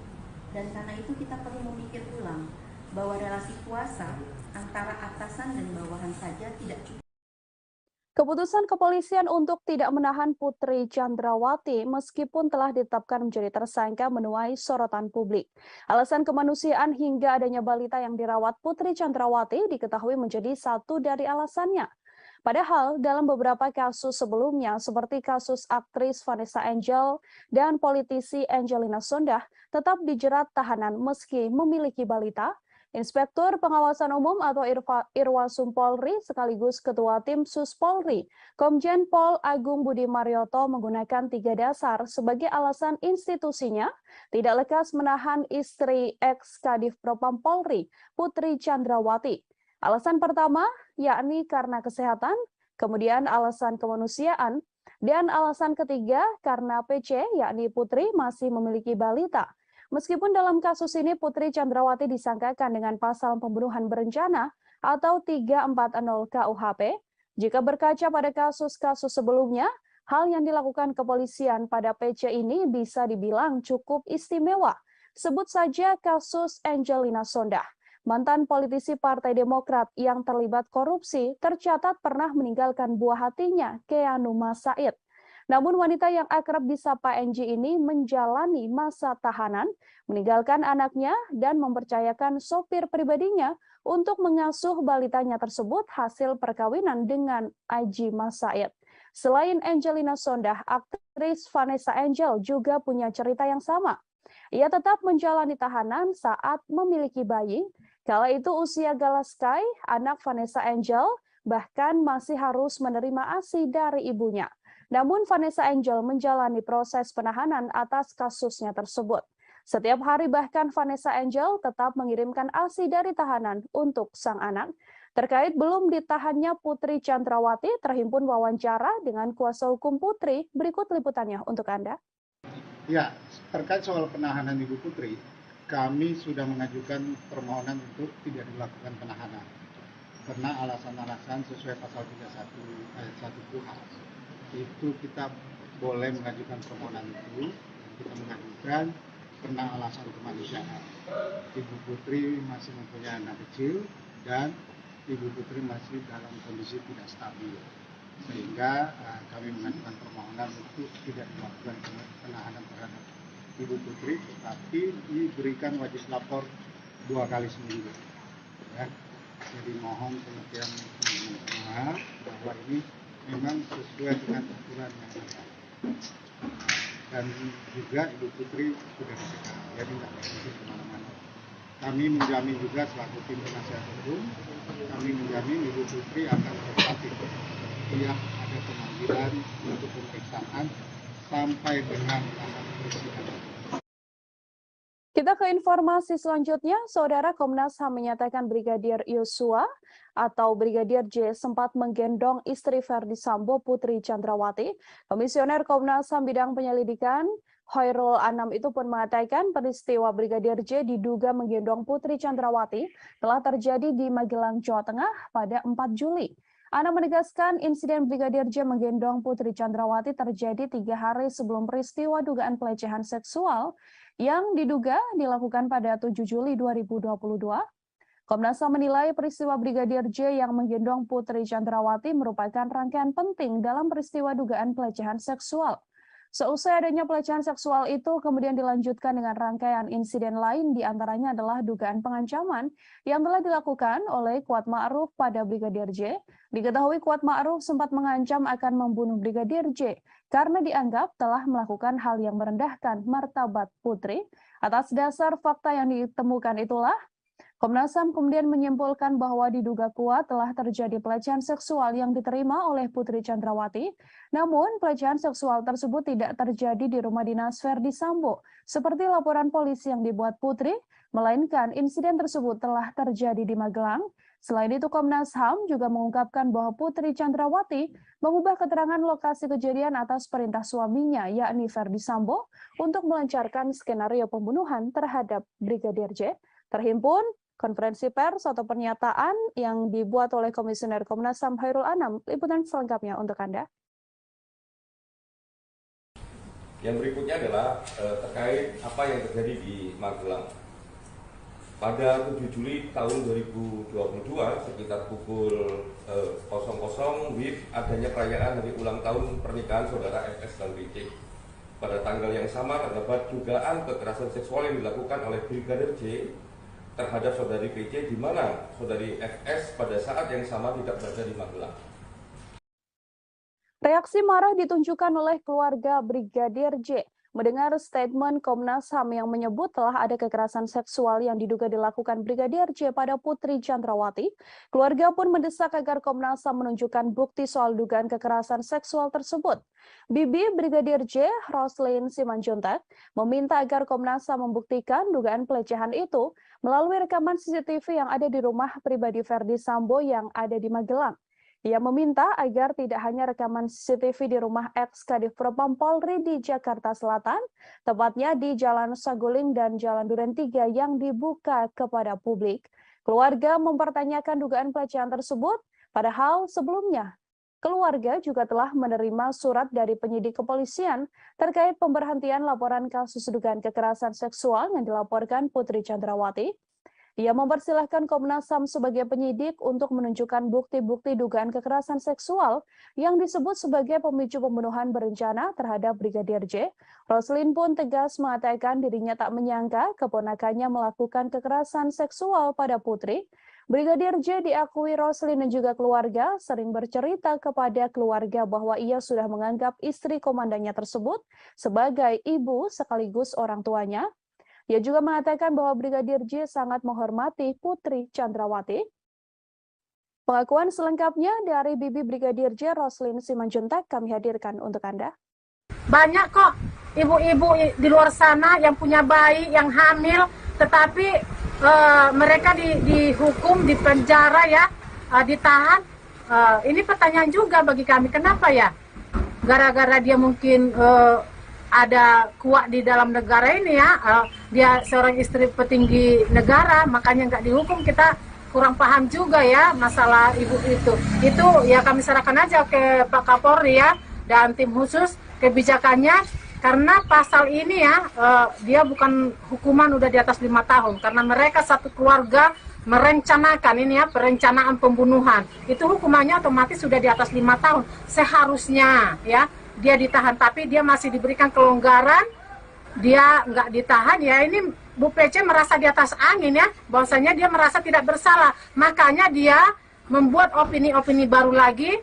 Dan karena itu kita perlu memikir ulang bahwa relasi kuasa antara atasan dan bawahan saja tidak cukup. Keputusan kepolisian untuk tidak menahan Putri Chandrawati meskipun telah ditetapkan menjadi tersangka menuai sorotan publik. Alasan kemanusiaan hingga adanya balita yang dirawat Putri Chandrawati diketahui menjadi satu dari alasannya. Padahal dalam beberapa kasus sebelumnya seperti kasus aktris Vanessa Angel dan politisi Angelina Sondakh tetap dijerat tahanan meski memiliki balita. Inspektur Pengawasan Umum atau Irwasum Polri sekaligus Ketua Tim Sus Polri, Komjen Pol Agung Budi Marioto menggunakan 3 dasar sebagai alasan institusinya tidak lekas menahan istri ex-Kadif Propam Polri, Putri Chandrawati. Alasan pertama, yakni karena kesehatan, kemudian alasan kemanusiaan, dan alasan ketiga karena PC, yakni Putri masih memiliki balita. Meskipun dalam kasus ini Putri Chandrawati disangkakan dengan pasal pembunuhan berencana atau 340 KUHP, jika berkaca pada kasus-kasus sebelumnya, hal yang dilakukan kepolisian pada PC ini bisa dibilang cukup istimewa. Sebut saja kasus Angelina Sondakh. Mantan politisi Partai Demokrat yang terlibat korupsi tercatat pernah meninggalkan buah hatinya, Keanu Said. Namun wanita yang akrab disapa Angie ini menjalani masa tahanan, meninggalkan anaknya dan mempercayakan sopir pribadinya untuk mengasuh balitanya tersebut hasil perkawinan dengan Aji Said. Selain Angelina Sondakh, aktris Vanessa Angel juga punya cerita yang sama. Ia tetap menjalani tahanan saat memiliki bayi. Kala itu usia Gala Sky, anak Vanessa Angel, bahkan masih harus menerima ASI dari ibunya. Namun Vanessa Angel menjalani proses penahanan atas kasusnya tersebut. Setiap hari bahkan Vanessa Angel tetap mengirimkan ASI dari tahanan untuk sang anak. Terkait belum ditahannya Putri Chandrawati, terhimpun wawancara dengan kuasa hukum Putri. Berikut liputannya untuk Anda. Ya, terkait soal penahanan Ibu Putri, kami sudah mengajukan permohonan untuk tidak dilakukan penahanan karena alasan-alasan sesuai pasal 31 ayat 1 KUHP. Itu kita boleh mengajukan permohonan itu, kita mengajukan karena alasan kemanusiaan. Ibu Putri masih mempunyai anak kecil dan Ibu Putri masih dalam kondisi tidak stabil, sehingga kami mengajukan permohonan untuk tidak dilakukan penahanan terhadap Ibu Putri, tetapi diberikan wajib lapor 2 kali seminggu. Ya. Jadi mohon pengertian semua bahwa ini memang sesuai dengan aturan yang ada. Dan juga Ibu Putri sudah dicegah, jadi tidak pergi kemana-mana. Kami menjamin juga selaku tim penasihat hukum, kami menjamin Ibu Putri akan kooperatif setiap ada pemanggilan untuk pemeriksaan sampai dengan tahap persidangan. Kita ke informasi selanjutnya, Saudara. Komnas HAM menyatakan Brigadir Yosua atau Brigadir J sempat menggendong istri Verdi Sambo, Putri Chandrawati. Komisioner Komnas HAM bidang penyelidikan Khairul Anam itu pun mengatakan peristiwa Brigadir J diduga menggendong Putri Chandrawati telah terjadi di Magelang, Jawa Tengah pada 4 Juli. Anam menegaskan insiden Brigadir J menggendong Putri Chandrawati terjadi 3 hari sebelum peristiwa dugaan pelecehan seksual yang diduga dilakukan pada 7 Juli 2022. Komnas HAM menilai peristiwa Brigadir J yang menggendong Putri Chandrawati merupakan rangkaian penting dalam peristiwa dugaan pelecehan seksual. Seusai adanya pelecehan seksual itu kemudian dilanjutkan dengan rangkaian insiden lain, diantaranya adalah dugaan pengancaman yang telah dilakukan oleh Kuat Ma'ruf pada Brigadir J. Diketahui Kuat Ma'ruf sempat mengancam akan membunuh Brigadir J karena dianggap telah melakukan hal yang merendahkan martabat Putri. Atas dasar fakta yang ditemukan itulah, Komnas HAM kemudian menyimpulkan bahwa diduga kuat telah terjadi pelecehan seksual yang diterima oleh Putri Chandrawati. Namun, pelecehan seksual tersebut tidak terjadi di rumah dinas Verdi Sambo, seperti laporan polisi yang dibuat Putri, melainkan insiden tersebut telah terjadi di Magelang. Selain itu, Komnas HAM juga mengungkapkan bahwa Putri Chandrawati mengubah keterangan lokasi kejadian atas perintah suaminya, yakni Verdi Sambo, untuk melancarkan skenario pembunuhan terhadap Brigadir J. Terhimpun konferensi pers atau pernyataan yang dibuat oleh Komisioner Komnas HAM Khairul Anam. Liputan selengkapnya untuk Anda. Yang berikutnya adalah terkait apa yang terjadi di Magelang. Pada 7 Juli tahun 2022 sekitar pukul 00 WIB adanya perayaan hari ulang tahun pernikahan saudara FS dan BC. Pada tanggal yang sama terdapat dugaan kekerasan seksual yang dilakukan oleh Brigadir J terhadap saudari PC, di mana saudari FS pada saat yang sama tidak berada di Magelang. Reaksi marah ditunjukkan oleh keluarga Brigadir J mendengar statement Komnas HAM yang menyebut telah ada kekerasan seksual yang diduga dilakukan Brigadir J pada Putri Chandrawati. Keluarga pun mendesak agar Komnas HAM menunjukkan bukti soal dugaan kekerasan seksual tersebut. Bibi Brigadir J, Roslin Simanjuntak, meminta agar Komnas HAM membuktikan dugaan pelecehan itu melalui rekaman CCTV yang ada di rumah pribadi Verdi Sambo yang ada di Magelang. Ia meminta agar tidak hanya rekaman CCTV di rumah ex-Kadif Propam Polri di Jakarta Selatan, tepatnya di Jalan Saguling dan Jalan Duren 3 yang dibuka kepada publik. Keluarga mempertanyakan dugaan pelecehan tersebut, padahal sebelumnya keluarga juga telah menerima surat dari penyidik kepolisian terkait pemberhentian laporan kasus dugaan kekerasan seksual yang dilaporkan Putri Chandrawati. Ia mempersilahkan Komnas HAM sebagai penyidik untuk menunjukkan bukti-bukti dugaan kekerasan seksual yang disebut sebagai pemicu pembunuhan berencana terhadap Brigadir J. Roslin pun tegas mengatakan dirinya tak menyangka keponakannya melakukan kekerasan seksual pada Putri. Brigadir J diakui Roslin dan juga keluarga sering bercerita kepada keluarga bahwa ia sudah menganggap istri komandannya tersebut sebagai ibu sekaligus orang tuanya. Ia juga mengatakan bahwa Brigadir J sangat menghormati Putri Chandrawati. Pengakuan selengkapnya dari Bibi Brigadir J, Roslin Simanjuntak, kami hadirkan untuk Anda. Banyak kok ibu-ibu di luar sana yang punya bayi, yang hamil, tetapi mereka dihukum, dipenjara ya, ditahan. Ini pertanyaan juga bagi kami, kenapa ya? Gara-gara dia mungkin ada kuat di dalam negara ini ya, dia seorang istri petinggi negara, makanya nggak dihukum. Kita kurang paham juga ya masalah ibu itu. Itu ya kami serahkan aja ke Pak Kapolri ya dan tim khusus kebijakannya, karena pasal ini ya dia bukan hukuman udah di atas 5 tahun, karena mereka satu keluarga merencanakan ini ya, perencanaan pembunuhan. Itu hukumannya otomatis sudah di atas 5 tahun. Seharusnya ya dia ditahan, tapi dia masih diberikan kelonggaran dia nggak ditahan, ya ini Bu PC merasa di atas angin ya, bahwasanya dia merasa tidak bersalah. Makanya dia membuat opini-opini baru lagi,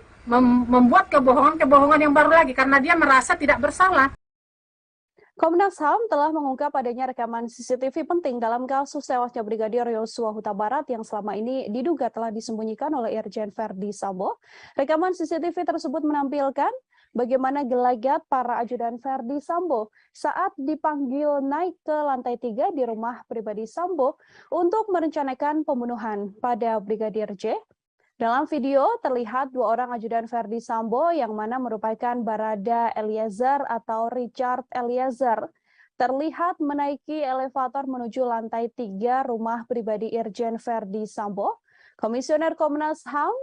membuat kebohongan-kebohongan yang baru lagi, karena dia merasa tidak bersalah. Komnas HAM telah mengungkap adanya rekaman CCTV penting dalam kasus tewasnya Brigadir Yosua Huta Barat yang selama ini diduga telah disembunyikan oleh Irjen Verdi Sambo. Rekaman CCTV tersebut menampilkan bagaimana gelagat para ajudan Verdi Sambo saat dipanggil naik ke lantai 3 di rumah pribadi Sambo untuk merencanakan pembunuhan pada Brigadir J. Dalam video terlihat dua orang ajudan Verdi Sambo yang mana merupakan Barada Eliezer atau Richard Eliezer terlihat menaiki elevator menuju lantai 3 rumah pribadi Irjen Verdi Sambo. Komisioner Komnas HAM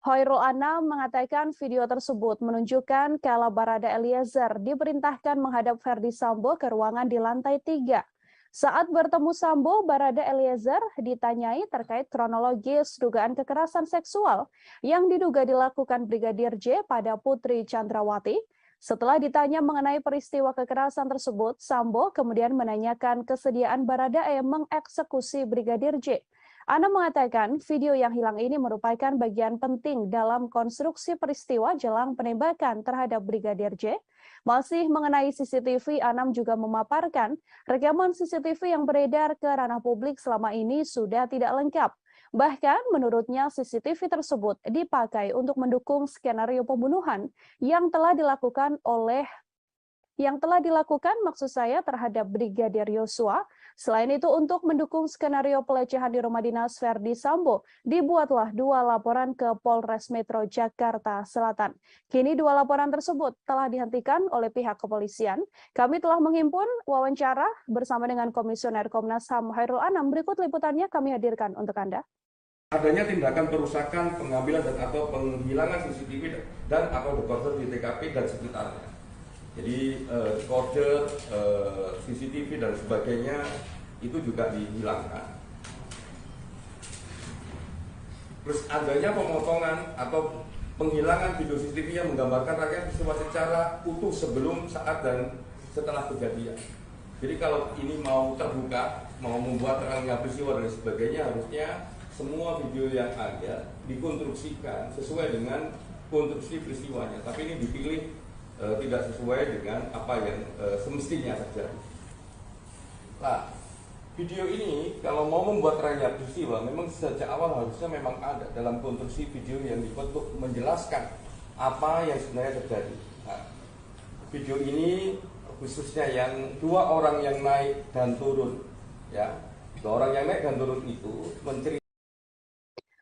Khairul Anam mengatakan video tersebut menunjukkan kala Barada Eliezer diperintahkan menghadap Verdi Sambo ke ruangan di lantai 3. Saat bertemu Sambo, Barada Eliezer ditanyai terkait kronologis dugaan kekerasan seksual yang diduga dilakukan Brigadir J pada Putri Chandrawati. Setelah ditanya mengenai peristiwa kekerasan tersebut, Sambo kemudian menanyakan kesediaan Baradae mengeksekusi Brigadir J. Anam mengatakan video yang hilang ini merupakan bagian penting dalam konstruksi peristiwa jelang penembakan terhadap Brigadir J. Masih mengenai CCTV, Anam juga memaparkan rekaman CCTV yang beredar ke ranah publik selama ini sudah tidak lengkap. Bahkan menurutnya CCTV tersebut dipakai untuk mendukung skenario pembunuhan yang telah dilakukan maksud saya terhadap Brigadir Yosua. Selain itu untuk mendukung skenario pelecehan di rumah dinas Verdi Sambo, dibuatlah 2 laporan ke Polres Metro Jakarta Selatan. Kini 2 laporan tersebut telah dihentikan oleh pihak kepolisian. Kami telah menghimpun wawancara bersama dengan Komisioner Komnas HAM Khairul Anam. Berikut liputannya kami hadirkan untuk Anda. Adanya tindakan perusakan, pengambilan dan atau penghilangan CCTV dan atau dekoder di TKP dan sekitarnya. Jadi dekoder, CCTV dan sebagainya itu juga dihilangkan. Terus adanya pemotongan atau penghilangan video CCTV yang menggambarkan rangkaian peristiwa secara utuh sebelum, saat dan setelah kejadian. Jadi kalau ini mau terbuka, mau membuat terangnya peristiwa dan sebagainya, harusnya semua video yang ada dikonstruksikan sesuai dengan konstruksi peristiwanya. Tapi ini dipilih tidak sesuai dengan apa yang semestinya terjadi. Nah, video ini kalau mau membuat terangnya peristiwa, memang sejak awal harusnya memang ada dalam konstruksi video yang dibentuk menjelaskan apa yang sebenarnya terjadi. Nah, video ini khususnya yang 2 orang yang naik dan turun, ya, 2 orang yang naik dan turun itu menceritakan.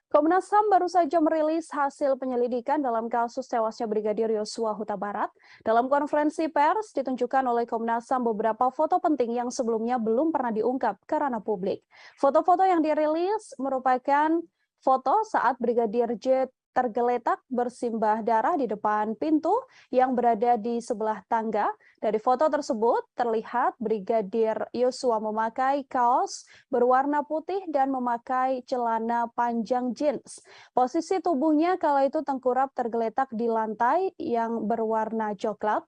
Komnas HAM baru saja merilis hasil penyelidikan dalam kasus tewasnya Brigadir Yosua Huta Barat. Dalam konferensi pers ditunjukkan oleh Komnas HAM beberapa foto penting yang sebelumnya belum pernah diungkap ke ranah publik. Foto-foto yang dirilis merupakan foto saat Brigadir J tergeletak bersimbah darah di depan pintu yang berada di sebelah tangga. Dari foto tersebut terlihat Brigadir Yosua memakai kaos berwarna putih dan memakai celana panjang jeans. Posisi tubuhnya kala itu tengkurap tergeletak di lantai yang berwarna coklat.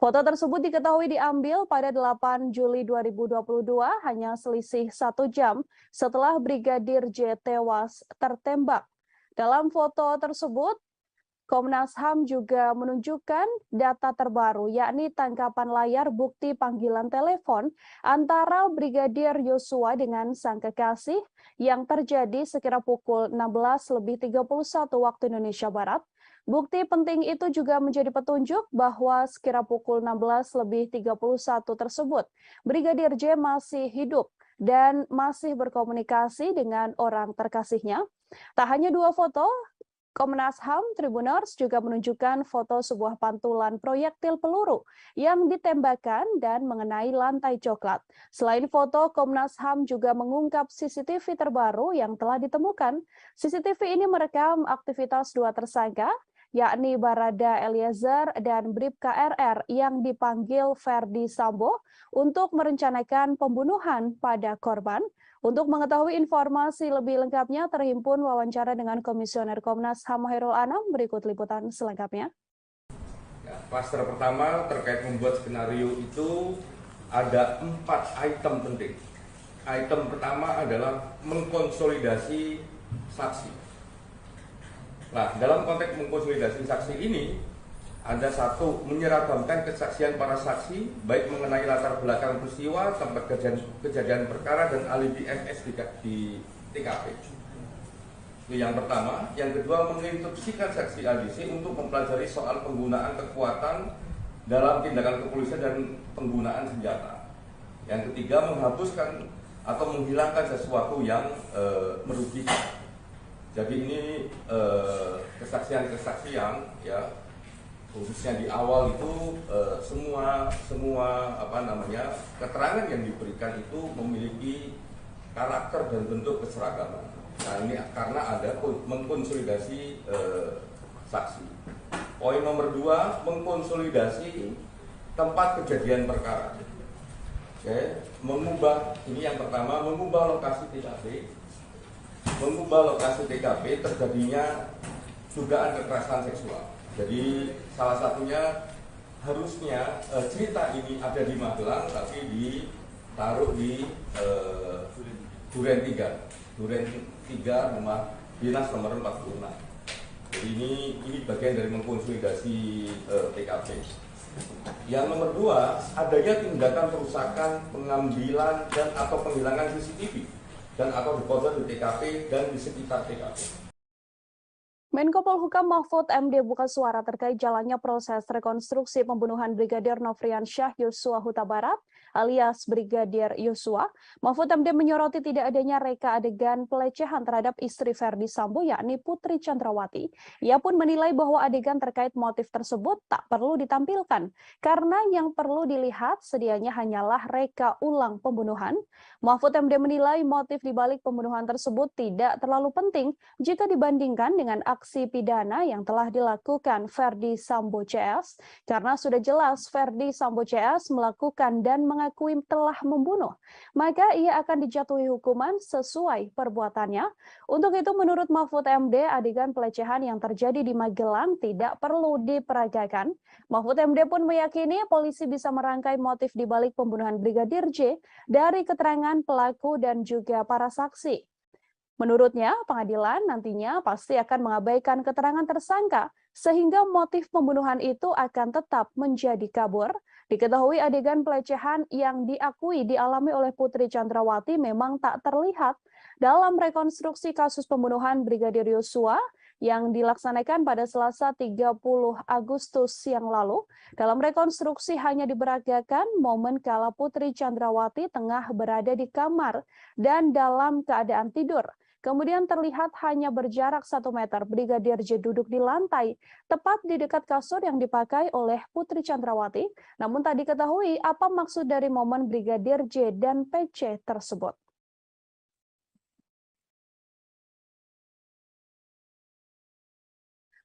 Foto tersebut diketahui diambil pada 8 Juli 2022, hanya selisih 1 jam setelah Brigadir J tewas tertembak. Dalam foto tersebut, Komnas HAM juga menunjukkan data terbaru, yakni tangkapan layar bukti panggilan telepon antara Brigadir Yosua dengan sang kekasih yang terjadi sekira pukul 16.31 waktu Indonesia Barat. Bukti penting itu juga menjadi petunjuk bahwa sekira pukul 16.31 tersebut, Brigadir J masih hidup dan masih berkomunikasi dengan orang terkasihnya. Tak hanya 2 foto, Komnas HAM Tribuners juga menunjukkan foto sebuah pantulan proyektil peluru yang ditembakkan dan mengenai lantai coklat. Selain foto, Komnas HAM juga mengungkap CCTV terbaru yang telah ditemukan. CCTV ini merekam aktivitas 2 tersangka, yakni Barada Eliezer dan Bribka RR yang dipanggil Verdi Sambo untuk merencanakan pembunuhan pada korban. Untuk mengetahui informasi lebih lengkapnya, terhimpun wawancara dengan Komisioner Komnas HAM Khairul Anam. Berikut liputan selengkapnya. Klaster pertama terkait membuat skenario itu ada 4 item penting. Item pertama adalah mengkonsolidasi saksi. Nah, dalam konteks mengkonsolidasi saksi ini, ada satu, menyeragamkan kesaksian para saksi, baik mengenai latar belakang peristiwa, tempat kejadian perkara, dan alibi FS di TKP. Itu yang pertama. Yang kedua, menginstruksikan saksi ADC untuk mempelajari soal penggunaan kekuatan dalam tindakan kepolisian dan penggunaan senjata. Yang ketiga, menghapuskan atau menghilangkan sesuatu yang merugikan. Jadi ini kesaksian-kesaksian ya, khususnya di awal itu semua keterangan yang diberikan itu memiliki karakter dan bentuk keseragaman. Nah, ini karena ada mengkonsolidasi saksi. Poin nomor 2, mengkonsolidasi tempat kejadian perkara. Oke, ini yang pertama, mengubah lokasi TKP. Mengubah lokasi TKP terjadinya dugaan kekerasan seksual. Jadi salah satunya harusnya cerita ini ada di Magelang, tapi ditaruh di Duren 3 rumah dinas nomor 46. Jadi ini bagian dari mengkonsolidasi TKP. Yang nomor 2, adanya tindakan perusakan, pengambilan dan atau penghilangan CCTV dan atau dekoder di TKP dan di sekitar TKP. Menko Polhukam Mahfud MD buka suara terkait jalannya proses rekonstruksi pembunuhan Brigadir Nofriansyah Yosua Huta Barat alias Brigadir Yosua. Mahfud MD menyoroti tidak adanya reka adegan pelecehan terhadap istri Verdi Sambo yakni Putri Chandrawati. Ia pun menilai bahwa adegan terkait motif tersebut tak perlu ditampilkan karena yang perlu dilihat sedianya hanyalah reka ulang pembunuhan. Mahfud MD menilai motif dibalik pembunuhan tersebut tidak terlalu penting jika dibandingkan dengan aksi pidana yang telah dilakukan Verdi Sambo CS karena sudah jelas Verdi Sambo CS melakukan dan mengakui telah membunuh, maka ia akan dijatuhi hukuman sesuai perbuatannya. Untuk itu menurut Mahfud MD, adegan pelecehan yang terjadi di Magelang tidak perlu diperagakan. Mahfud MD pun meyakini polisi bisa merangkai motif dibalik pembunuhan Brigadir J dari keterangan pelaku dan juga para saksi. Menurutnya, pengadilan nantinya pasti akan mengabaikan keterangan tersangka sehingga motif pembunuhan itu akan tetap menjadi kabur. Diketahui adegan pelecehan yang diakui dialami oleh Putri Chandrawati memang tak terlihat dalam rekonstruksi kasus pembunuhan Brigadir Yosua yang dilaksanakan pada Selasa 30 Agustus yang lalu. Dalam rekonstruksi hanya diperagakan momen kala Putri Chandrawati tengah berada di kamar dan dalam keadaan tidur. Kemudian terlihat hanya berjarak 1 meter Brigadir J duduk di lantai, tepat di dekat kasur yang dipakai oleh Putri Chandrawati. Namun tak diketahui apa maksud dari momen Brigadir J dan PC tersebut.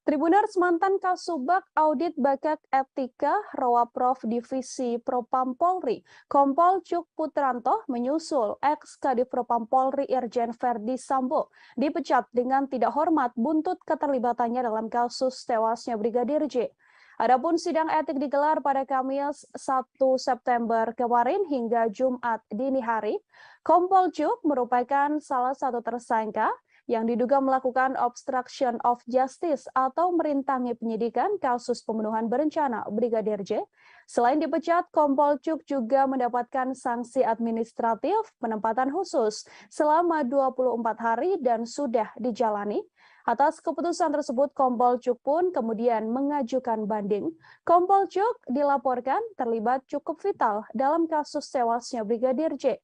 Tribuners mantan Kasubag Audit Bakat Etika Rowaprof Divisi Propam Polri, Kompol Cuk Putranto menyusul ex-Kadif Propam Polri Irjen Verdi Sambo dipecat dengan tidak hormat buntut keterlibatannya dalam kasus tewasnya Brigadir J. Adapun sidang etik digelar pada Kamis 1 September kemarin hingga Jumat dini hari. Kompol Cuk merupakan salah satu tersangka yang diduga melakukan obstruction of justice atau merintangi penyidikan kasus pembunuhan berencana Brigadir J. Selain dipecat, Kompol Cuk juga mendapatkan sanksi administratif penempatan khusus selama 24 hari dan sudah dijalani. Atas keputusan tersebut, Kompol Cuk pun kemudian mengajukan banding. Kompol Cuk dilaporkan terlibat cukup vital dalam kasus tewasnya Brigadir J.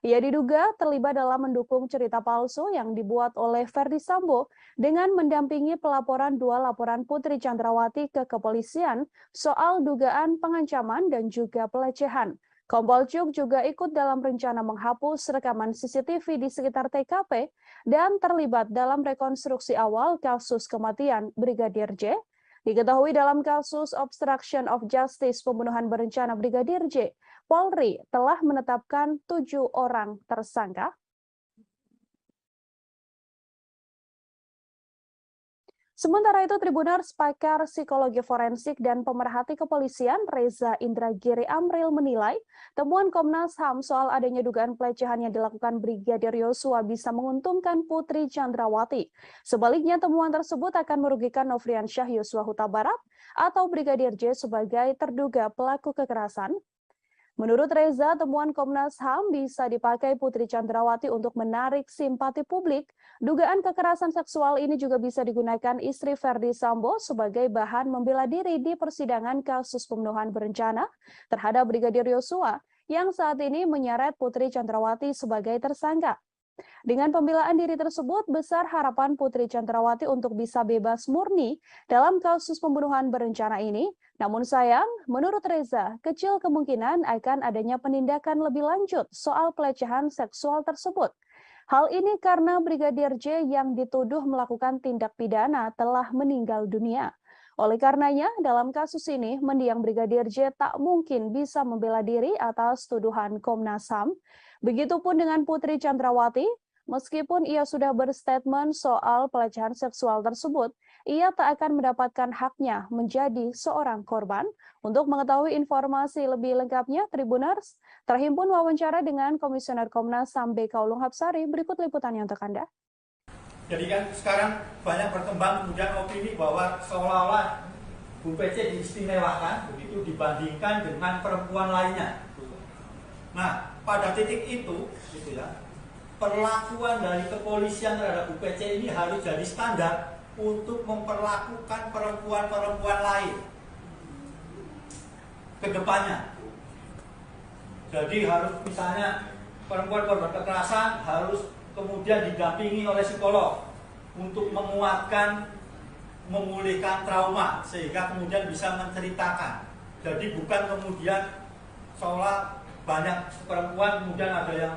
Ia diduga terlibat dalam mendukung cerita palsu yang dibuat oleh Verdi Sambo dengan mendampingi pelaporan 2 laporan Putri Chandrawati ke kepolisian soal dugaan pengancaman dan juga pelecehan. Kompol Cuk juga ikut dalam rencana menghapus rekaman CCTV di sekitar TKP dan terlibat dalam rekonstruksi awal kasus kematian Brigadir J. Diketahui dalam kasus obstruction of justice pembunuhan berencana Brigadir J, Polri telah menetapkan 7 orang tersangka. Sementara itu, Tribuners, pakar psikologi forensik dan pemerhati kepolisian Reza Indragiri Amril menilai temuan Komnas HAM soal adanya dugaan pelecehan yang dilakukan Brigadir Yosua bisa menguntungkan Putri Chandrawati. Sebaliknya, temuan tersebut akan merugikan Nofriansyah Yosua Huta Barat atau Brigadir J sebagai terduga pelaku kekerasan. Menurut Reza, temuan Komnas HAM bisa dipakai Putri Chandrawati untuk menarik simpati publik. Dugaan kekerasan seksual ini juga bisa digunakan istri Verdi Sambo sebagai bahan membela diri di persidangan kasus pembunuhan berencana terhadap Brigadir Yosua yang saat ini menyeret Putri Chandrawati sebagai tersangka. Dengan pembelaan diri tersebut, besar harapan Putri Chandrawati untuk bisa bebas murni dalam kasus pembunuhan berencana ini. Namun sayang, menurut Reza, kecil kemungkinan akan adanya penindakan lebih lanjut soal pelecehan seksual tersebut. Hal ini karena Brigadir J yang dituduh melakukan tindak pidana telah meninggal dunia. Oleh karenanya, dalam kasus ini, mendiang Brigadir J tak mungkin bisa membela diri atas tuduhan Komnas HAM. Begitupun dengan Putri Chandrawati, meskipun ia sudah berstatement soal pelecehan seksual tersebut, ia tak akan mendapatkan haknya menjadi seorang korban. Untuk mengetahui informasi lebih lengkapnya, Tribuners, terhimpun wawancara dengan Komisioner Komnas HAM BK Ulung Hapsari, berikut liputannya untuk Anda. Jadi kan sekarang banyak berkembang kemudian opini bahwa seolah-olah Bu PC diistimewakan begitu dibandingkan dengan perempuan lainnya. Nah, pada titik itu, gitu ya, perlakuan dari kepolisian terhadap Bu PC ini harus jadi standar untuk memperlakukan perempuan-perempuan lain ke depannya. Jadi harus misalnya perempuan korban kekerasan harus kemudian didampingi oleh psikolog untuk menguatkan, memulihkan trauma sehingga kemudian bisa menceritakan. Jadi bukan kemudian seolah banyak perempuan kemudian ada yang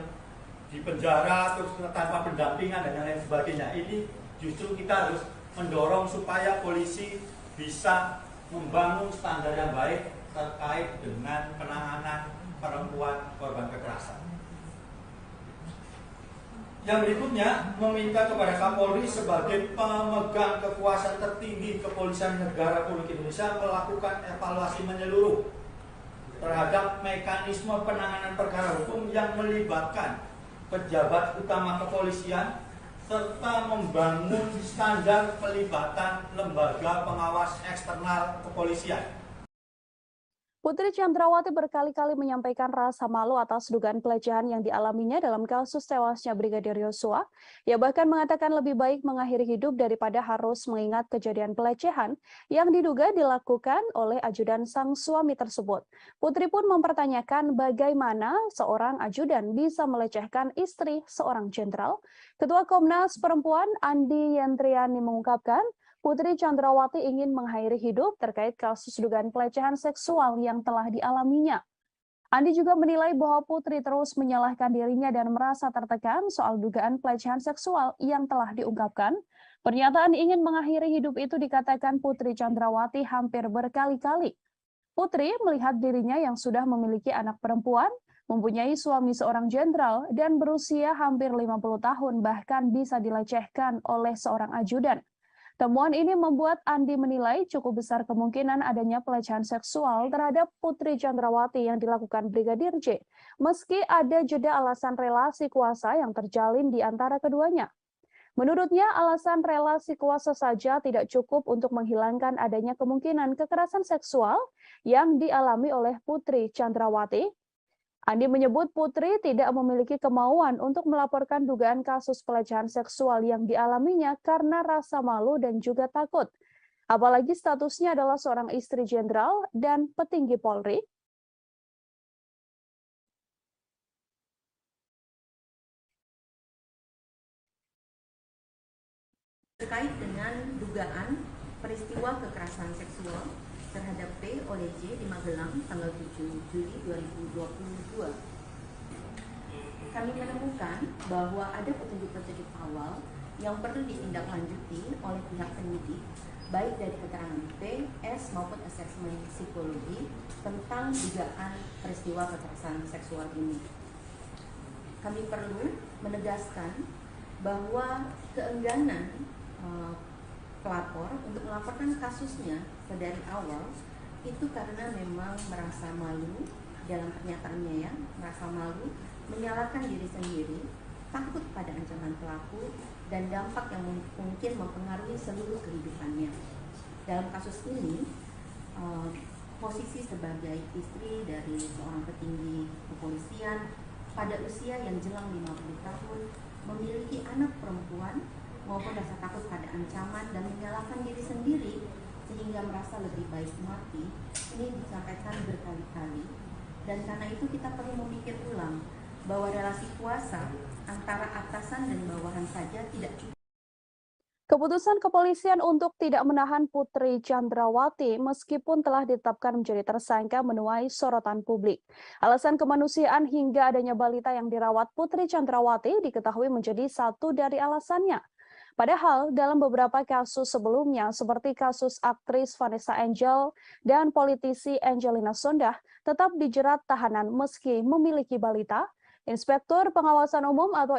di penjara terus tanpa pendampingan dan lain sebagainya. Ini justru kita harus mendorong supaya polisi bisa membangun standar yang baik terkait dengan penanganan perempuan korban kekerasan. Yang berikutnya, meminta kepada Kapolri sebagai pemegang kekuasaan tertinggi Kepolisian Negara Republik Indonesia melakukan evaluasi menyeluruh terhadap mekanisme penanganan perkara hukum yang melibatkan pejabat utama kepolisian serta membangun standar pelibatan lembaga pengawas eksternal kepolisian. Putri Chandrawati berkali-kali menyampaikan rasa malu atas dugaan pelecehan yang dialaminya dalam kasus tewasnya Brigadir Yosua. Ia bahkan mengatakan lebih baik mengakhiri hidup daripada harus mengingat kejadian pelecehan yang diduga dilakukan oleh ajudan sang suami tersebut. Putri pun mempertanyakan bagaimana seorang ajudan bisa melecehkan istri seorang jenderal. Ketua Komnas Perempuan Andi Yentriani mengungkapkan, Putri Chandrawati ingin mengakhiri hidup terkait kasus dugaan pelecehan seksual yang telah dialaminya. Andi juga menilai bahwa Putri terus menyalahkan dirinya dan merasa tertekan soal dugaan pelecehan seksual yang telah diungkapkan. Pernyataan ingin mengakhiri hidup itu dikatakan Putri Chandrawati hampir berkali-kali. Putri melihat dirinya yang sudah memiliki anak perempuan, mempunyai suami seorang jenderal, dan berusia hampir 50 tahun bahkan bisa dilecehkan oleh seorang ajudan. Temuan ini membuat Andi menilai cukup besar kemungkinan adanya pelecehan seksual terhadap Putri Chandrawati yang dilakukan Brigadir J, meski ada jeda alasan relasi kuasa yang terjalin di antara keduanya. Menurutnya, alasan relasi kuasa saja tidak cukup untuk menghilangkan adanya kemungkinan kekerasan seksual yang dialami oleh Putri Chandrawati. Andi menyebut Putri tidak memiliki kemauan untuk melaporkan dugaan kasus pelecehan seksual yang dialaminya karena rasa malu dan juga takut. Apalagi statusnya adalah seorang istri jenderal dan petinggi Polri. Terkait dengan dugaan peristiwa kekerasan seksual terhadap P oleh J di Magelang tanggal 7 Juli 2022. Kami menemukan bahwa ada petunjuk-petunjuk awal yang perlu ditindaklanjuti oleh pihak penyidik, baik dari keterangan P, S maupun asesmen psikologi tentang dugaan peristiwa kekerasan seksual ini. Kami perlu menegaskan bahwa keengganan pelapor untuk melaporkan kasusnya dari awal itu karena memang merasa malu dalam pernyataannya ya, merasa malu, menyalahkan diri sendiri, takut pada ancaman pelaku, dan dampak yang mungkin mempengaruhi seluruh kehidupannya. Dalam kasus ini, posisi sebagai istri dari seorang petinggi kepolisian pada usia yang jelang 50 tahun, memiliki anak perempuan maupun rasa takut pada ancaman dan menyalahkan diri sendiri sehingga merasa lebih baik mati, ini disampaikan berkali-kali. Dan karena itu kita perlu memikir ulang bahwa relasi kuasa antara atasan dan bawahan saja tidak cukup. Keputusan kepolisian untuk tidak menahan Putri Chandrawati meskipun telah ditetapkan menjadi tersangka menuai sorotan publik. Alasan kemanusiaan hingga adanya balita yang dirawat Putri Chandrawati diketahui menjadi satu dari alasannya. Padahal dalam beberapa kasus sebelumnya seperti kasus aktris Vanessa Angel dan politisi Angelina Sondakh tetap dijerat tahanan meski memiliki balita. Inspektur Pengawasan Umum atau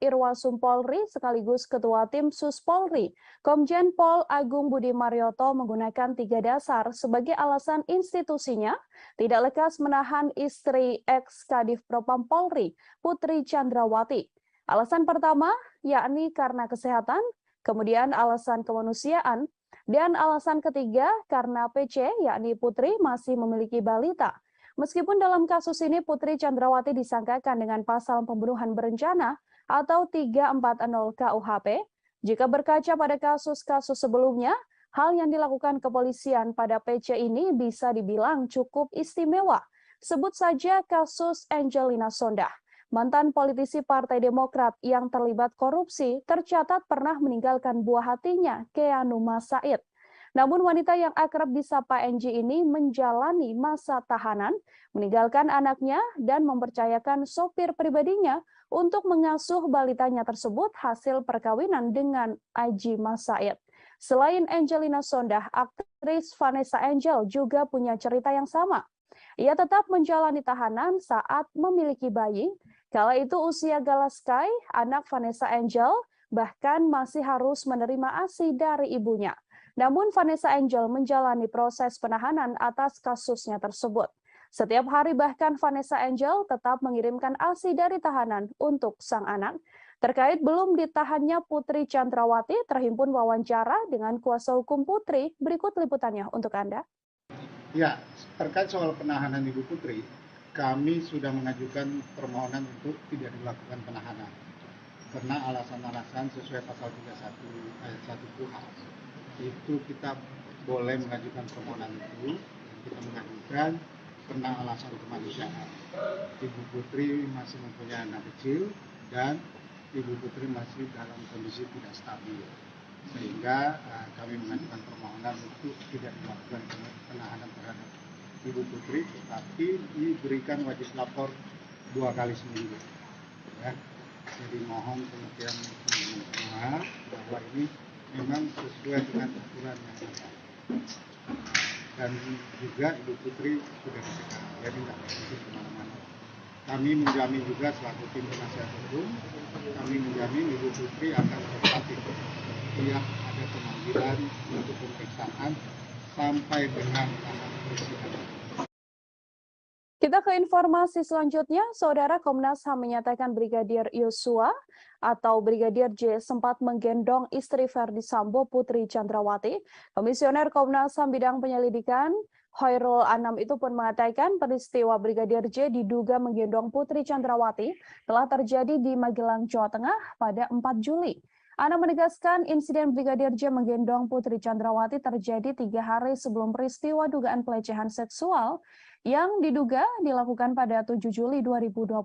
Irwasum Polri sekaligus Ketua Tim Sus Polri, Komjen Pol Agung Budi Marioto menggunakan 3 dasar sebagai alasan institusinya tidak lekas menahan istri ex-Kadif Propam Polri, Putri Chandrawati. Alasan pertama yakni karena kesehatan, kemudian alasan kemanusiaan, dan alasan ketiga karena PC yakni Putri masih memiliki balita. Meskipun dalam kasus ini Putri Chandrawati disangkakan dengan pasal pembunuhan berencana atau 340 KUHP, jika berkaca pada kasus-kasus sebelumnya, hal yang dilakukan kepolisian pada PC ini bisa dibilang cukup istimewa. Sebut saja kasus Angelina Sondakh. Mantan politisi Partai Demokrat yang terlibat korupsi tercatat pernah meninggalkan buah hatinya, Keanu Masaid. Namun wanita yang akrab disapa Angie ini menjalani masa tahanan, meninggalkan anaknya dan mempercayakan sopir pribadinya untuk mengasuh balitanya tersebut hasil perkawinan dengan Aji Masaid. Selain Angelina Sondakh, aktris Vanessa Angel juga punya cerita yang sama. Ia tetap menjalani tahanan saat memiliki bayi. Kala itu usia Galaskai, anak Vanessa Angel, bahkan masih harus menerima ASI dari ibunya. Namun Vanessa Angel menjalani proses penahanan atas kasusnya tersebut. Setiap hari bahkan Vanessa Angel tetap mengirimkan ASI dari tahanan untuk sang anak. Terkait belum ditahannya Putri Chandrawati, terhimpun wawancara dengan kuasa hukum Putri. Berikut liputannya untuk Anda. Ya, terkait soal penahanan Ibu Putri, kami sudah mengajukan permohonan untuk tidak dilakukan penahanan. Karena alasan-alasan sesuai pasal 31 ayat 1 KUHP. Itu kita boleh mengajukan permohonan itu, kita mengajukan karena alasan kemanusiaan. Ibu Putri masih mempunyai anak kecil dan Ibu Putri masih dalam kondisi tidak stabil, sehingga kami mengajukan permohonan untuk tidak dilakukan penahanan terhadap Ibu Putri, tetapi diberikan wajib lapor 2 kali seminggu. Ya. Jadi mohon pengertian teman-teman semua bahwa ini memang sesuai dengan aturan yang ada. Dan juga Ibu Putri sudah dicegah, jadi tidak bisa kemana-mana. Kami menjamin juga selaku tim penasihat hukum, kami menjamin Ibu Putri akan tetap setiap ada pemanggilan untuk pemeriksaan sampai dengan tanggal persidangan. Kita ke informasi selanjutnya, Saudara. Komnas HAM menyatakan Brigadir Yosua atau Brigadir J sempat menggendong istri Verdi Sambo, Putri Chandrawati. Komisioner Komnas HAM bidang penyelidikan Hoirul Anam itu pun mengatakan peristiwa Brigadir J diduga menggendong Putri Chandrawati telah terjadi di Magelang, Jawa Tengah pada 4 Juli. Anam menegaskan insiden Brigadir J menggendong Putri Chandrawati terjadi 3 hari sebelum peristiwa dugaan pelecehan seksual yang diduga dilakukan pada 7 Juli 2022.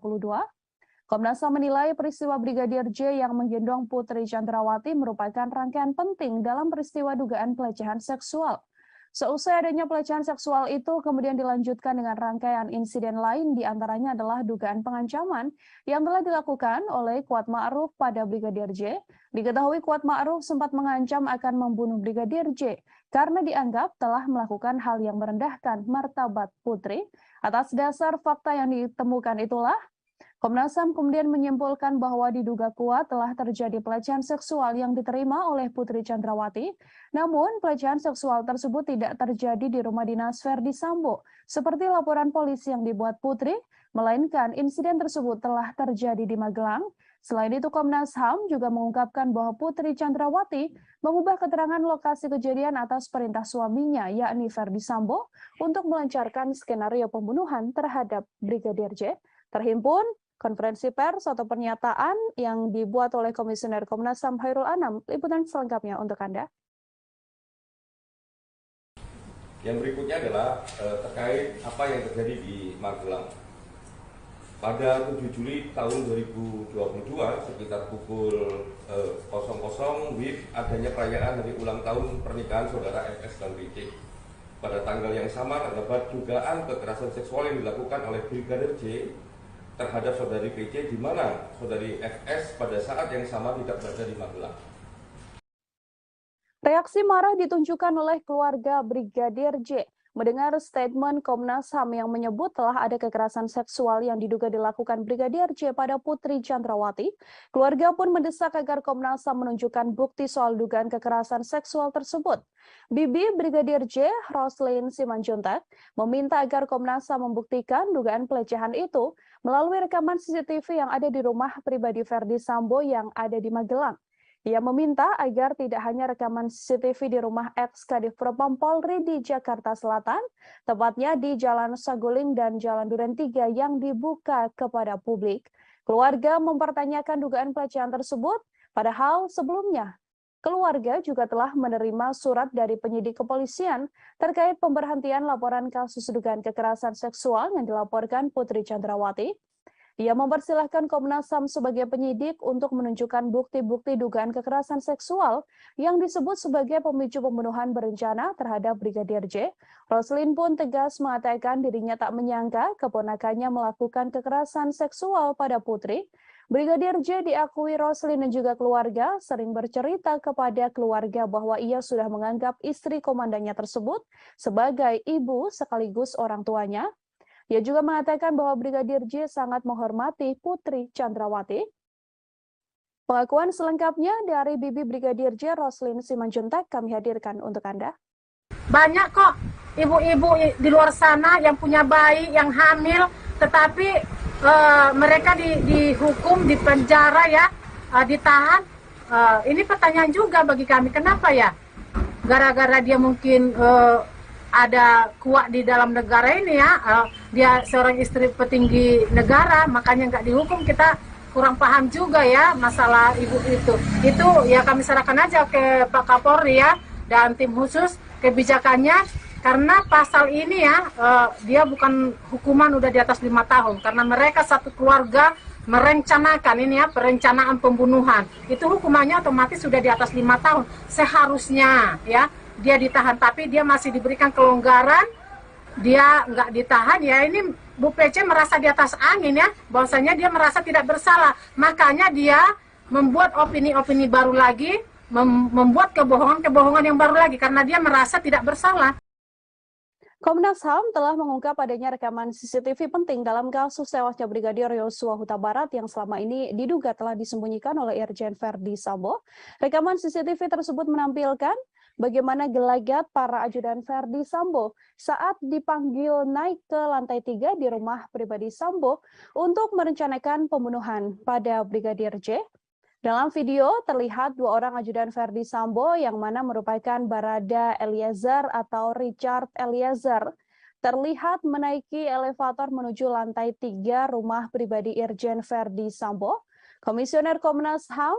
Komnas HAM menilai peristiwa Brigadir J yang menggendong Putri Chandrawati merupakan rangkaian penting dalam peristiwa dugaan pelecehan seksual. Seusai adanya pelecehan seksual itu kemudian dilanjutkan dengan rangkaian insiden lain, diantaranya adalah dugaan pengancaman yang telah dilakukan oleh Kuat Ma'ruf pada Brigadir J. Diketahui Kuat Ma'ruf sempat mengancam akan membunuh Brigadir J karena dianggap telah melakukan hal yang merendahkan martabat Putri. Atas dasar fakta yang ditemukan itulah, Komnas HAM kemudian menyimpulkan bahwa diduga kuat telah terjadi pelecehan seksual yang diterima oleh Putri Chandrawati, namun pelecehan seksual tersebut tidak terjadi di rumah dinas Verdi Sambo, seperti laporan polisi yang dibuat Putri, melainkan insiden tersebut telah terjadi di Magelang. Selain itu, Komnas HAM juga mengungkapkan bahwa Putri Chandrawati mengubah keterangan lokasi kejadian atas perintah suaminya, yakni Verdi Sambo, untuk melancarkan skenario pembunuhan terhadap Brigadir J. Terhimpun konferensi pers atau pernyataan yang dibuat oleh Komisioner Komnas HAM Khairul Anam. Liputan selengkapnya untuk Anda. Yang berikutnya adalah terkait apa yang terjadi di Magelang. Pada 7 Juli tahun 2022 sekitar pukul 00 WIB adanya perayaan hari ulang tahun pernikahan saudara FS dan BC. Pada tanggal yang sama terdapat dugaan kekerasan seksual yang dilakukan oleh Brigadir J terhadap saudari PC, di mana saudari FS pada saat yang sama tidak berada di Magelang. Reaksi marah ditunjukkan oleh keluarga Brigadir J mendengar statement Komnas HAM yang menyebut telah ada kekerasan seksual yang diduga dilakukan Brigadir J pada Putri Chandrawati. Keluarga pun mendesak agar Komnas HAM menunjukkan bukti soal dugaan kekerasan seksual tersebut. Bibi Brigadir J, Roslin Simanjuntak, meminta agar Komnas HAM membuktikan dugaan pelecehan itu melalui rekaman CCTV yang ada di rumah pribadi Verdi Sambo yang ada di Magelang. Ia meminta agar tidak hanya rekaman CCTV di rumah ex-Kadif Propam Polri di Jakarta Selatan, tepatnya di Jalan Saguling dan Jalan Duren 3 yang dibuka kepada publik. Keluarga mempertanyakan dugaan pelecehan tersebut, padahal sebelumnya keluarga juga telah menerima surat dari penyidik kepolisian terkait pemberhentian laporan kasus dugaan kekerasan seksual yang dilaporkan Putri Chandrawati. Ia mempersilahkan Komnas HAM sebagai penyidik untuk menunjukkan bukti-bukti dugaan kekerasan seksual yang disebut sebagai pemicu pembunuhan berencana terhadap Brigadir J. Roslin pun tegas mengatakan dirinya tak menyangka keponakannya melakukan kekerasan seksual pada Putri. Brigadir J diakui Roslin dan juga keluarga sering bercerita kepada keluarga bahwa ia sudah menganggap istri komandannya tersebut sebagai ibu sekaligus orang tuanya. Ia juga mengatakan bahwa Brigadir J sangat menghormati Putri Chandrawati. Pengakuan selengkapnya dari Bibi Brigadir J, Roslin Simanjuntak, kami hadirkan untuk Anda. Banyak kok ibu-ibu di luar sana yang punya bayi, yang hamil, tetapi mereka dihukum, dipenjara ya, ditahan. Ini pertanyaan juga bagi kami, kenapa ya? Gara-gara dia mungkin ada kuat di dalam negara ini ya, dia seorang istri petinggi negara, makanya nggak dihukum. Kita kurang paham juga ya masalah ibu itu. Itu ya kami serahkan aja ke Pak Kapolri ya dan tim khusus kebijakannya, karena pasal ini ya dia bukan hukuman udah di atas 5 tahun, karena mereka satu keluarga merencanakan ini ya, perencanaan pembunuhan. Itu hukumannya otomatis sudah di atas 5 tahun seharusnya ya. Dia ditahan, tapi dia masih diberikan kelonggaran, dia nggak ditahan ya. Ini Bu PC merasa di atas angin ya, bahwasanya dia merasa tidak bersalah, makanya dia membuat opini-opini baru lagi, membuat kebohongan-kebohongan yang baru lagi, karena dia merasa tidak bersalah. Komnas HAM telah mengungkap adanya rekaman CCTV penting dalam kasus tewasnya Brigadir Yosua Huta Barat yang selama ini diduga telah disembunyikan oleh Irjen Verdi Sambo. Rekaman CCTV tersebut menampilkan bagaimana gelagat para ajudan Verdi Sambo saat dipanggil naik ke lantai 3 di rumah pribadi Sambo untuk merencanakan pembunuhan pada Brigadir J. Dalam video terlihat 2 orang ajudan Verdi Sambo yang mana merupakan Barada Eliezer atau Richard Eliezer terlihat menaiki elevator menuju lantai 3 rumah pribadi Irjen Verdi Sambo. Komisioner Komnas HAM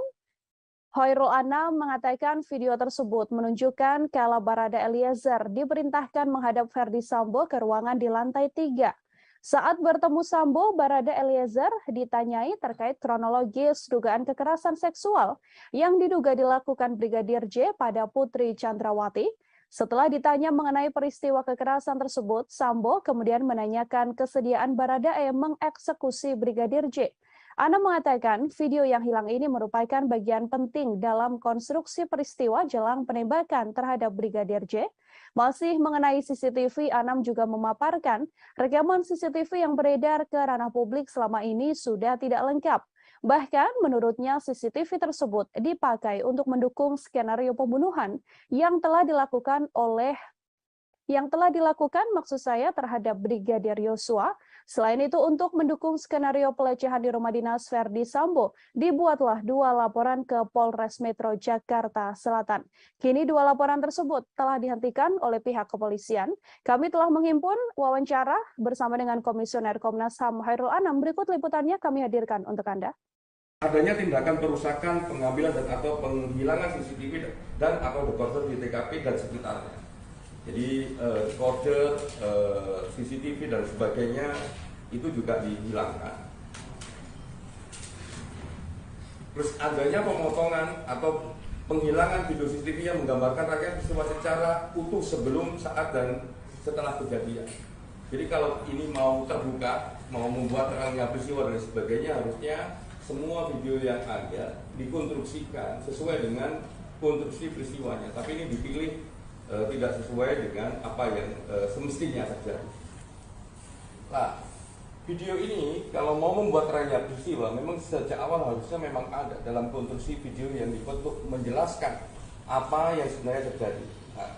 Khairul Anam mengatakan video tersebut menunjukkan kala Barada Eliezer diperintahkan menghadap Verdi Sambo ke ruangan di lantai 3. Saat bertemu Sambo, Barada Eliezer ditanyai terkait kronologis dugaan kekerasan seksual yang diduga dilakukan Brigadir J pada Putri Chandrawati. Setelah ditanya mengenai peristiwa kekerasan tersebut, Sambo kemudian menanyakan kesediaan Baradae mengeksekusi Brigadir J. Anam mengatakan video yang hilang ini merupakan bagian penting dalam konstruksi peristiwa jelang penembakan terhadap Brigadir J. Masih mengenai CCTV, Anam juga memaparkan rekaman CCTV yang beredar ke ranah publik selama ini sudah tidak lengkap. Bahkan menurutnya CCTV tersebut dipakai untuk mendukung skenario pembunuhan yang telah dilakukan maksud saya terhadap Brigadir Yosua. Selain itu untuk mendukung skenario pelecehan di rumah dinas Verdi Sambo, dibuatlah 2 laporan ke Polres Metro Jakarta Selatan. Kini 2 laporan tersebut telah dihentikan oleh pihak kepolisian. Kami telah menghimpun wawancara bersama dengan Komisioner Komnas HAM Hairul Anam. Berikut liputannya kami hadirkan untuk Anda. Adanya tindakan perusakan, pengambilan dan atau penghilangan CCTV dan atau dekoder di TKP dan sekitarnya. Jadi kode CCTV dan sebagainya itu juga dihilangkan. Terus adanya pemotongan atau penghilangan video CCTV yang menggambarkan rangkaian peristiwa secara utuh sebelum, saat, dan setelah kejadian. Jadi kalau ini mau terbuka, mau membuat terangnya peristiwa dan sebagainya, harusnya semua video yang ada dikonstruksikan sesuai dengan konstruksi peristiwanya. Tapi ini dipilih tidak sesuai dengan apa yang semestinya terjadi. Nah, video ini kalau mau membuat terangnya peristiwa, memang sejak awal harusnya memang ada dalam konstruksi video yang dibentuk menjelaskan apa yang sebenarnya terjadi. Nah,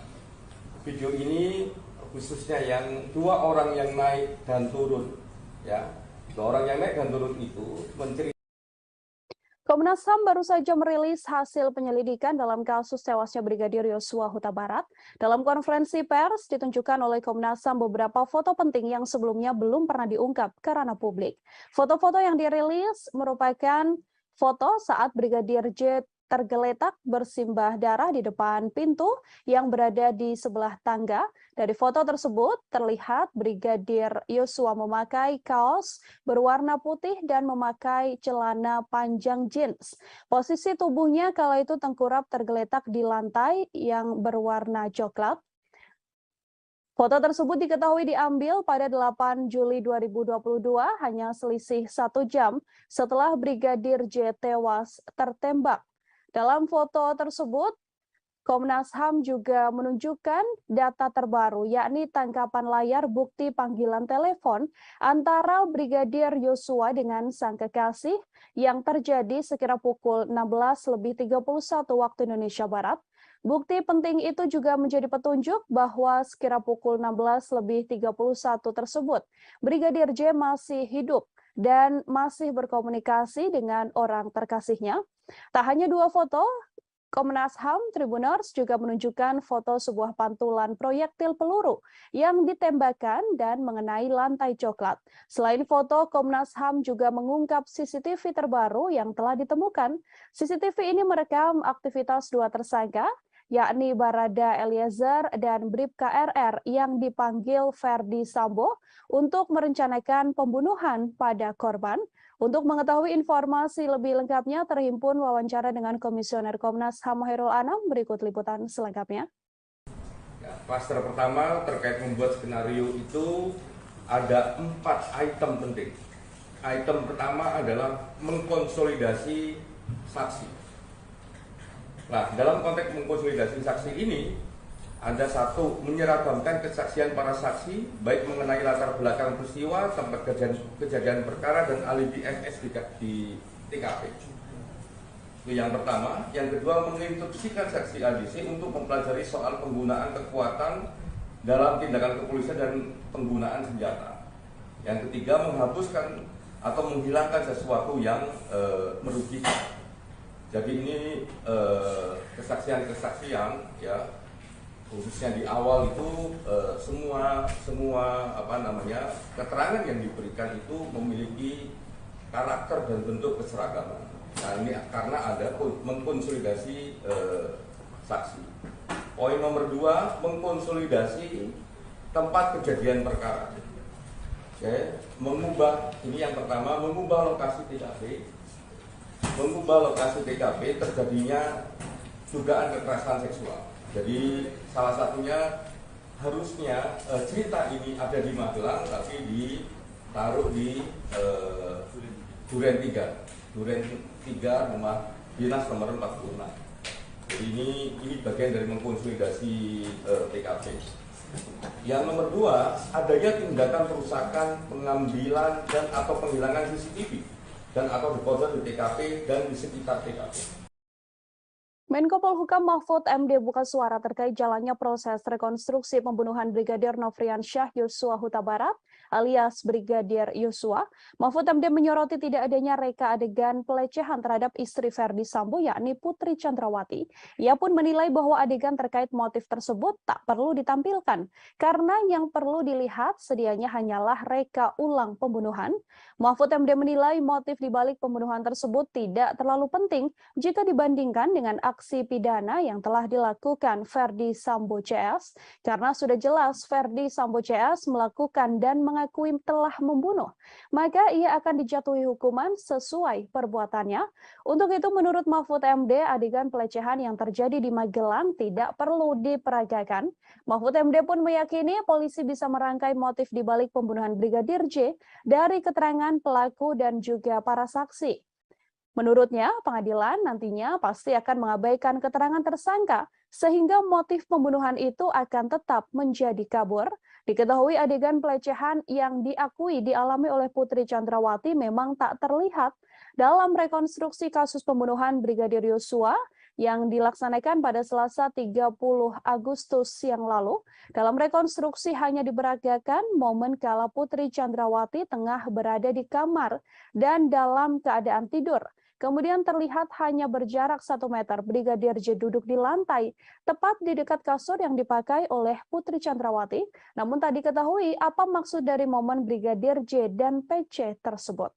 video ini khususnya yang 2 orang yang naik dan turun, ya, 2 orang yang naik dan turun itu menceritakan. Komnas HAM baru saja merilis hasil penyelidikan dalam kasus tewasnya Brigadir Yosua Huta Barat. Dalam konferensi pers ditunjukkan oleh Komnas HAM beberapa foto penting yang sebelumnya belum pernah diungkap ke ranah publik. Foto-foto yang dirilis merupakan foto saat Brigadir J tergeletak bersimbah darah di depan pintu yang berada di sebelah tangga. Dari foto tersebut terlihat Brigadir Yosua memakai kaos berwarna putih dan memakai celana panjang jeans. Posisi tubuhnya kala itu tengkurap tergeletak di lantai yang berwarna coklat. Foto tersebut diketahui diambil pada 8 Juli 2022, hanya selisih 1 jam setelah Brigadir J tewas tertembak. Dalam foto tersebut, Komnas HAM juga menunjukkan data terbaru, yakni tangkapan layar bukti panggilan telepon antara Brigadir Yosua dengan sang kekasih yang terjadi sekira pukul 16.31 waktu Indonesia Barat. Bukti penting itu juga menjadi petunjuk bahwa sekira pukul 16.31 tersebut, Brigadir J masih hidup dan masih berkomunikasi dengan orang terkasihnya. Tak hanya 2 foto, Komnas HAM Tribuners juga menunjukkan foto sebuah pantulan proyektil peluru yang ditembakkan dan mengenai lantai coklat. Selain foto, Komnas HAM juga mengungkap CCTV terbaru yang telah ditemukan. CCTV ini merekam aktivitas 2 tersangka, yakni Barada Eliezer dan Bribka RR yang dipanggil Verdi Sambo untuk merencanakan pembunuhan pada korban. Untuk mengetahui informasi lebih lengkapnya, terhimpun wawancara dengan Komisioner Komnas HAM Hairul Anam. Berikut liputan selengkapnya. Ya, klaster pertama terkait membuat skenario itu ada 4 item penting. Item pertama adalah mengkonsolidasi saksi. Nah, dalam konteks mengkonsolidasi saksi ini, ada 1, menyeragamkan kesaksian para saksi, baik mengenai latar belakang peristiwa, tempat kejadian perkara, dan alibi MS di TKP. Itu yang pertama. Yang kedua, menginstruksikan saksi ADC untuk mempelajari soal penggunaan kekuatan dalam tindakan kepolisian dan penggunaan senjata. Yang ketiga, menghapuskan atau menghilangkan sesuatu yang merugikan. Jadi ini kesaksian-kesaksian, ya, khususnya di awal itu semua keterangan yang diberikan itu memiliki karakter dan bentuk keseragaman. Nah, ini karena ada mengkonsolidasi saksi. Poin nomor 2, mengkonsolidasi tempat kejadian perkara. Oke, ini yang pertama, mengubah lokasi TKP. Mengubah lokasi TKP terjadinya dugaan kekerasan seksual. Jadi salah satunya harusnya cerita ini ada di Magelang, tapi ditaruh di Duren 3 rumah dinas nomor 46. Jadi ini bagian dari mengkonsolidasi TKP. Yang nomor 2, adanya tindakan perusakan, pengambilan dan atau penghilangan CCTV dan atau dekoder di TKP dan di sekitar TKP. Menko Polhukam Mahfud MD buka suara terkait jalannya proses rekonstruksi pembunuhan Brigadir Nofriansyah Yosua Huta Barat alias Brigadir Yosua. Mahfud MD menyoroti tidak adanya reka adegan pelecehan terhadap istri Ferdi Sambo yakni Putri Chandrawati. Ia pun menilai bahwa adegan terkait motif tersebut tak perlu ditampilkan karena yang perlu dilihat sedianya hanyalah reka ulang pembunuhan. Mahfud MD menilai motif dibalik pembunuhan tersebut tidak terlalu penting jika dibandingkan dengan aksi pidana yang telah dilakukan Ferdi Sambo CS karena sudah jelas Ferdi Sambo CS melakukan dan mengakui telah membunuh, maka ia akan dijatuhi hukuman sesuai perbuatannya. Untuk itu menurut Mahfud MD, adegan pelecehan yang terjadi di Magelang tidak perlu diperagakan. Mahfud MD pun meyakini polisi bisa merangkai motif dibalik pembunuhan Brigadir J dari keterangan pelaku dan juga para saksi. Menurutnya, pengadilan nantinya pasti akan mengabaikan keterangan tersangka sehingga motif pembunuhan itu akan tetap menjadi kabur. Diketahui adegan pelecehan yang diakui dialami oleh Putri Chandrawati memang tak terlihat dalam rekonstruksi kasus pembunuhan Brigadir Yosua yang dilaksanakan pada Selasa 30 Agustus yang lalu. Dalam rekonstruksi hanya diperagakan momen kala Putri Chandrawati tengah berada di kamar dan dalam keadaan tidur. Kemudian terlihat hanya berjarak 1 meter Brigadir J duduk di lantai, tepat di dekat kasur yang dipakai oleh Putri Chandrawati. Namun tak diketahui apa maksud dari momen Brigadir J dan PC tersebut.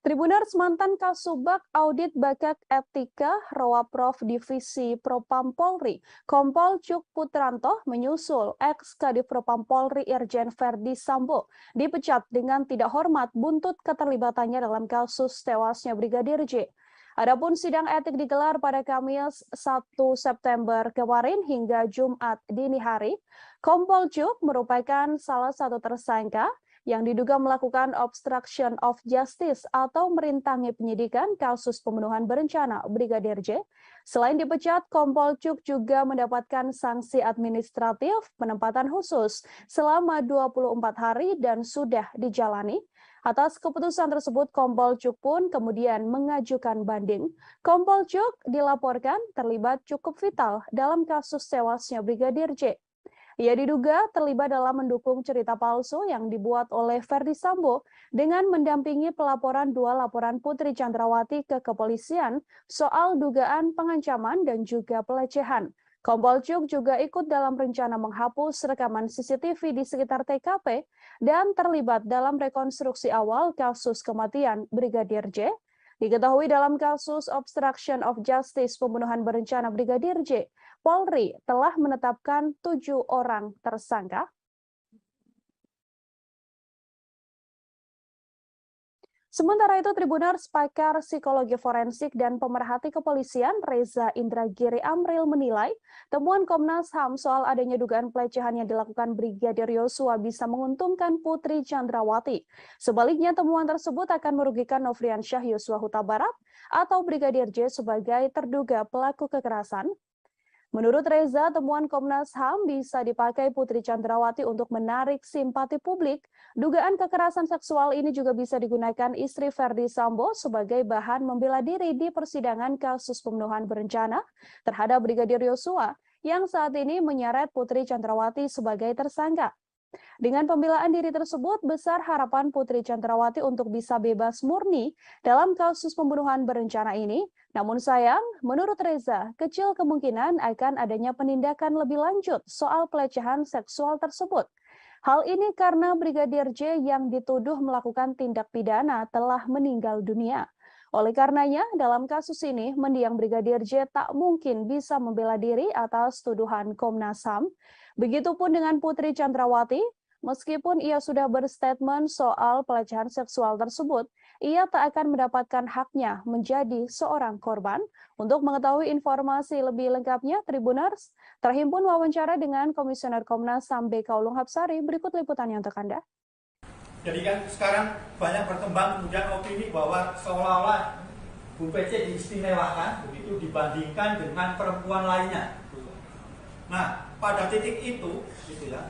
Tribuners, mantan Kasubag Audit Bakat Etika Rowaprov Divisi Propam Polri, Kompol Cuk Putranto menyusul ex-Kadif Propam Polri Irjen Ferdi Sambo dipecat dengan tidak hormat buntut keterlibatannya dalam kasus tewasnya Brigadir J. Adapun sidang etik digelar pada Kamis 1 September kemarin hingga Jumat dini hari. Kompol Cuk merupakan salah satu tersangka yang diduga melakukan obstruction of justice atau merintangi penyidikan kasus pembunuhan berencana Brigadir J. Selain dipecat, Kompol Cuk juga mendapatkan sanksi administratif penempatan khusus selama 24 hari dan sudah dijalani. Atas keputusan tersebut, Kompol Cuk pun kemudian mengajukan banding. Kompol Cuk dilaporkan terlibat cukup vital dalam kasus tewasnya Brigadir J. Ia diduga terlibat dalam mendukung cerita palsu yang dibuat oleh Ferdi Sambo dengan mendampingi pelaporan 2 laporan Putri Chandrawati ke kepolisian soal dugaan pengancaman dan juga pelecehan. Kompol Cuk juga ikut dalam rencana menghapus rekaman CCTV di sekitar TKP dan terlibat dalam rekonstruksi awal kasus kematian Brigadir J. Diketahui dalam kasus obstruction of justice pembunuhan berencana Brigadir J, Polri telah menetapkan 7 orang tersangka. Sementara itu, Tribuners, pakar psikologi forensik dan pemerhati kepolisian Reza Indragiri Amril menilai temuan Komnas HAM soal adanya dugaan pelecehan yang dilakukan Brigadir Yosua bisa menguntungkan Putri Chandrawati. Sebaliknya, temuan tersebut akan merugikan Nofriansyah Yosua Huta Barat atau Brigadir J sebagai terduga pelaku kekerasan. Menurut Reza, temuan Komnas HAM bisa dipakai Putri Chandrawati untuk menarik simpati publik. Dugaan kekerasan seksual ini juga bisa digunakan istri Ferdi Sambo sebagai bahan membela diri di persidangan kasus pembunuhan berencana terhadap Brigadir Yosua yang saat ini menyeret Putri Chandrawati sebagai tersangka. Dengan pembelaan diri tersebut, besar harapan Putri Chandrawati untuk bisa bebas murni dalam kasus pembunuhan berencana ini. Namun sayang, menurut Reza, kecil kemungkinan akan adanya penindakan lebih lanjut soal pelecehan seksual tersebut. Hal ini karena Brigadir J yang dituduh melakukan tindak pidana telah meninggal dunia. Oleh karenanya, dalam kasus ini, mendiang Brigadir J tak mungkin bisa membela diri atas tuduhan Komnas HAM. Begitupun dengan Putri Chandrawati, meskipun ia sudah berstatement soal pelecehan seksual tersebut, ia tak akan mendapatkan haknya menjadi seorang korban. Untuk mengetahui informasi lebih lengkapnya, Tribuners terhimpun wawancara dengan Komisioner Komnas HAM BK Ulung Hapsari. Berikut liputannya untuk Anda. Jadi kan sekarang banyak berkembang kemudian opini bahwa seolah-olah Bu PC diistimewakan begitu dibandingkan dengan perempuan lainnya. Nah, pada titik itu, gitu ya,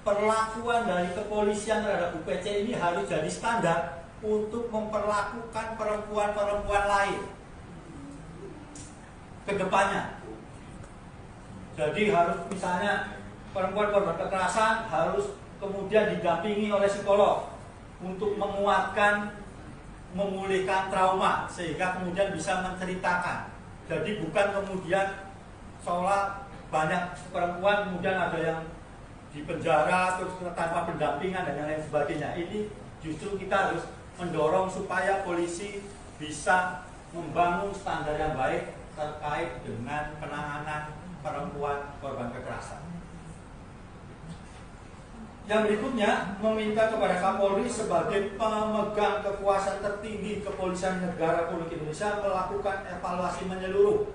perlakuan dari kepolisian terhadap Bu PC ini harus jadi standar untuk memperlakukan perempuan-perempuan lain ke depannya. Jadi harus misalnya perempuan korban kekerasan harus kemudian didampingi oleh psikolog untuk menguatkan, memulihkan trauma sehingga kemudian bisa menceritakan. Jadi bukan kemudian seolah banyak perempuan kemudian ada yang di penjara terus tanpa pendampingan dan lain sebagainya. Ini justru kita harus mendorong supaya polisi bisa membangun standar yang baik terkait dengan penanganan perempuan korban kekerasan. Yang berikutnya, meminta kepada Kapolri sebagai pemegang kekuasaan tertinggi Kepolisian Negara Republik Indonesia melakukan evaluasi menyeluruh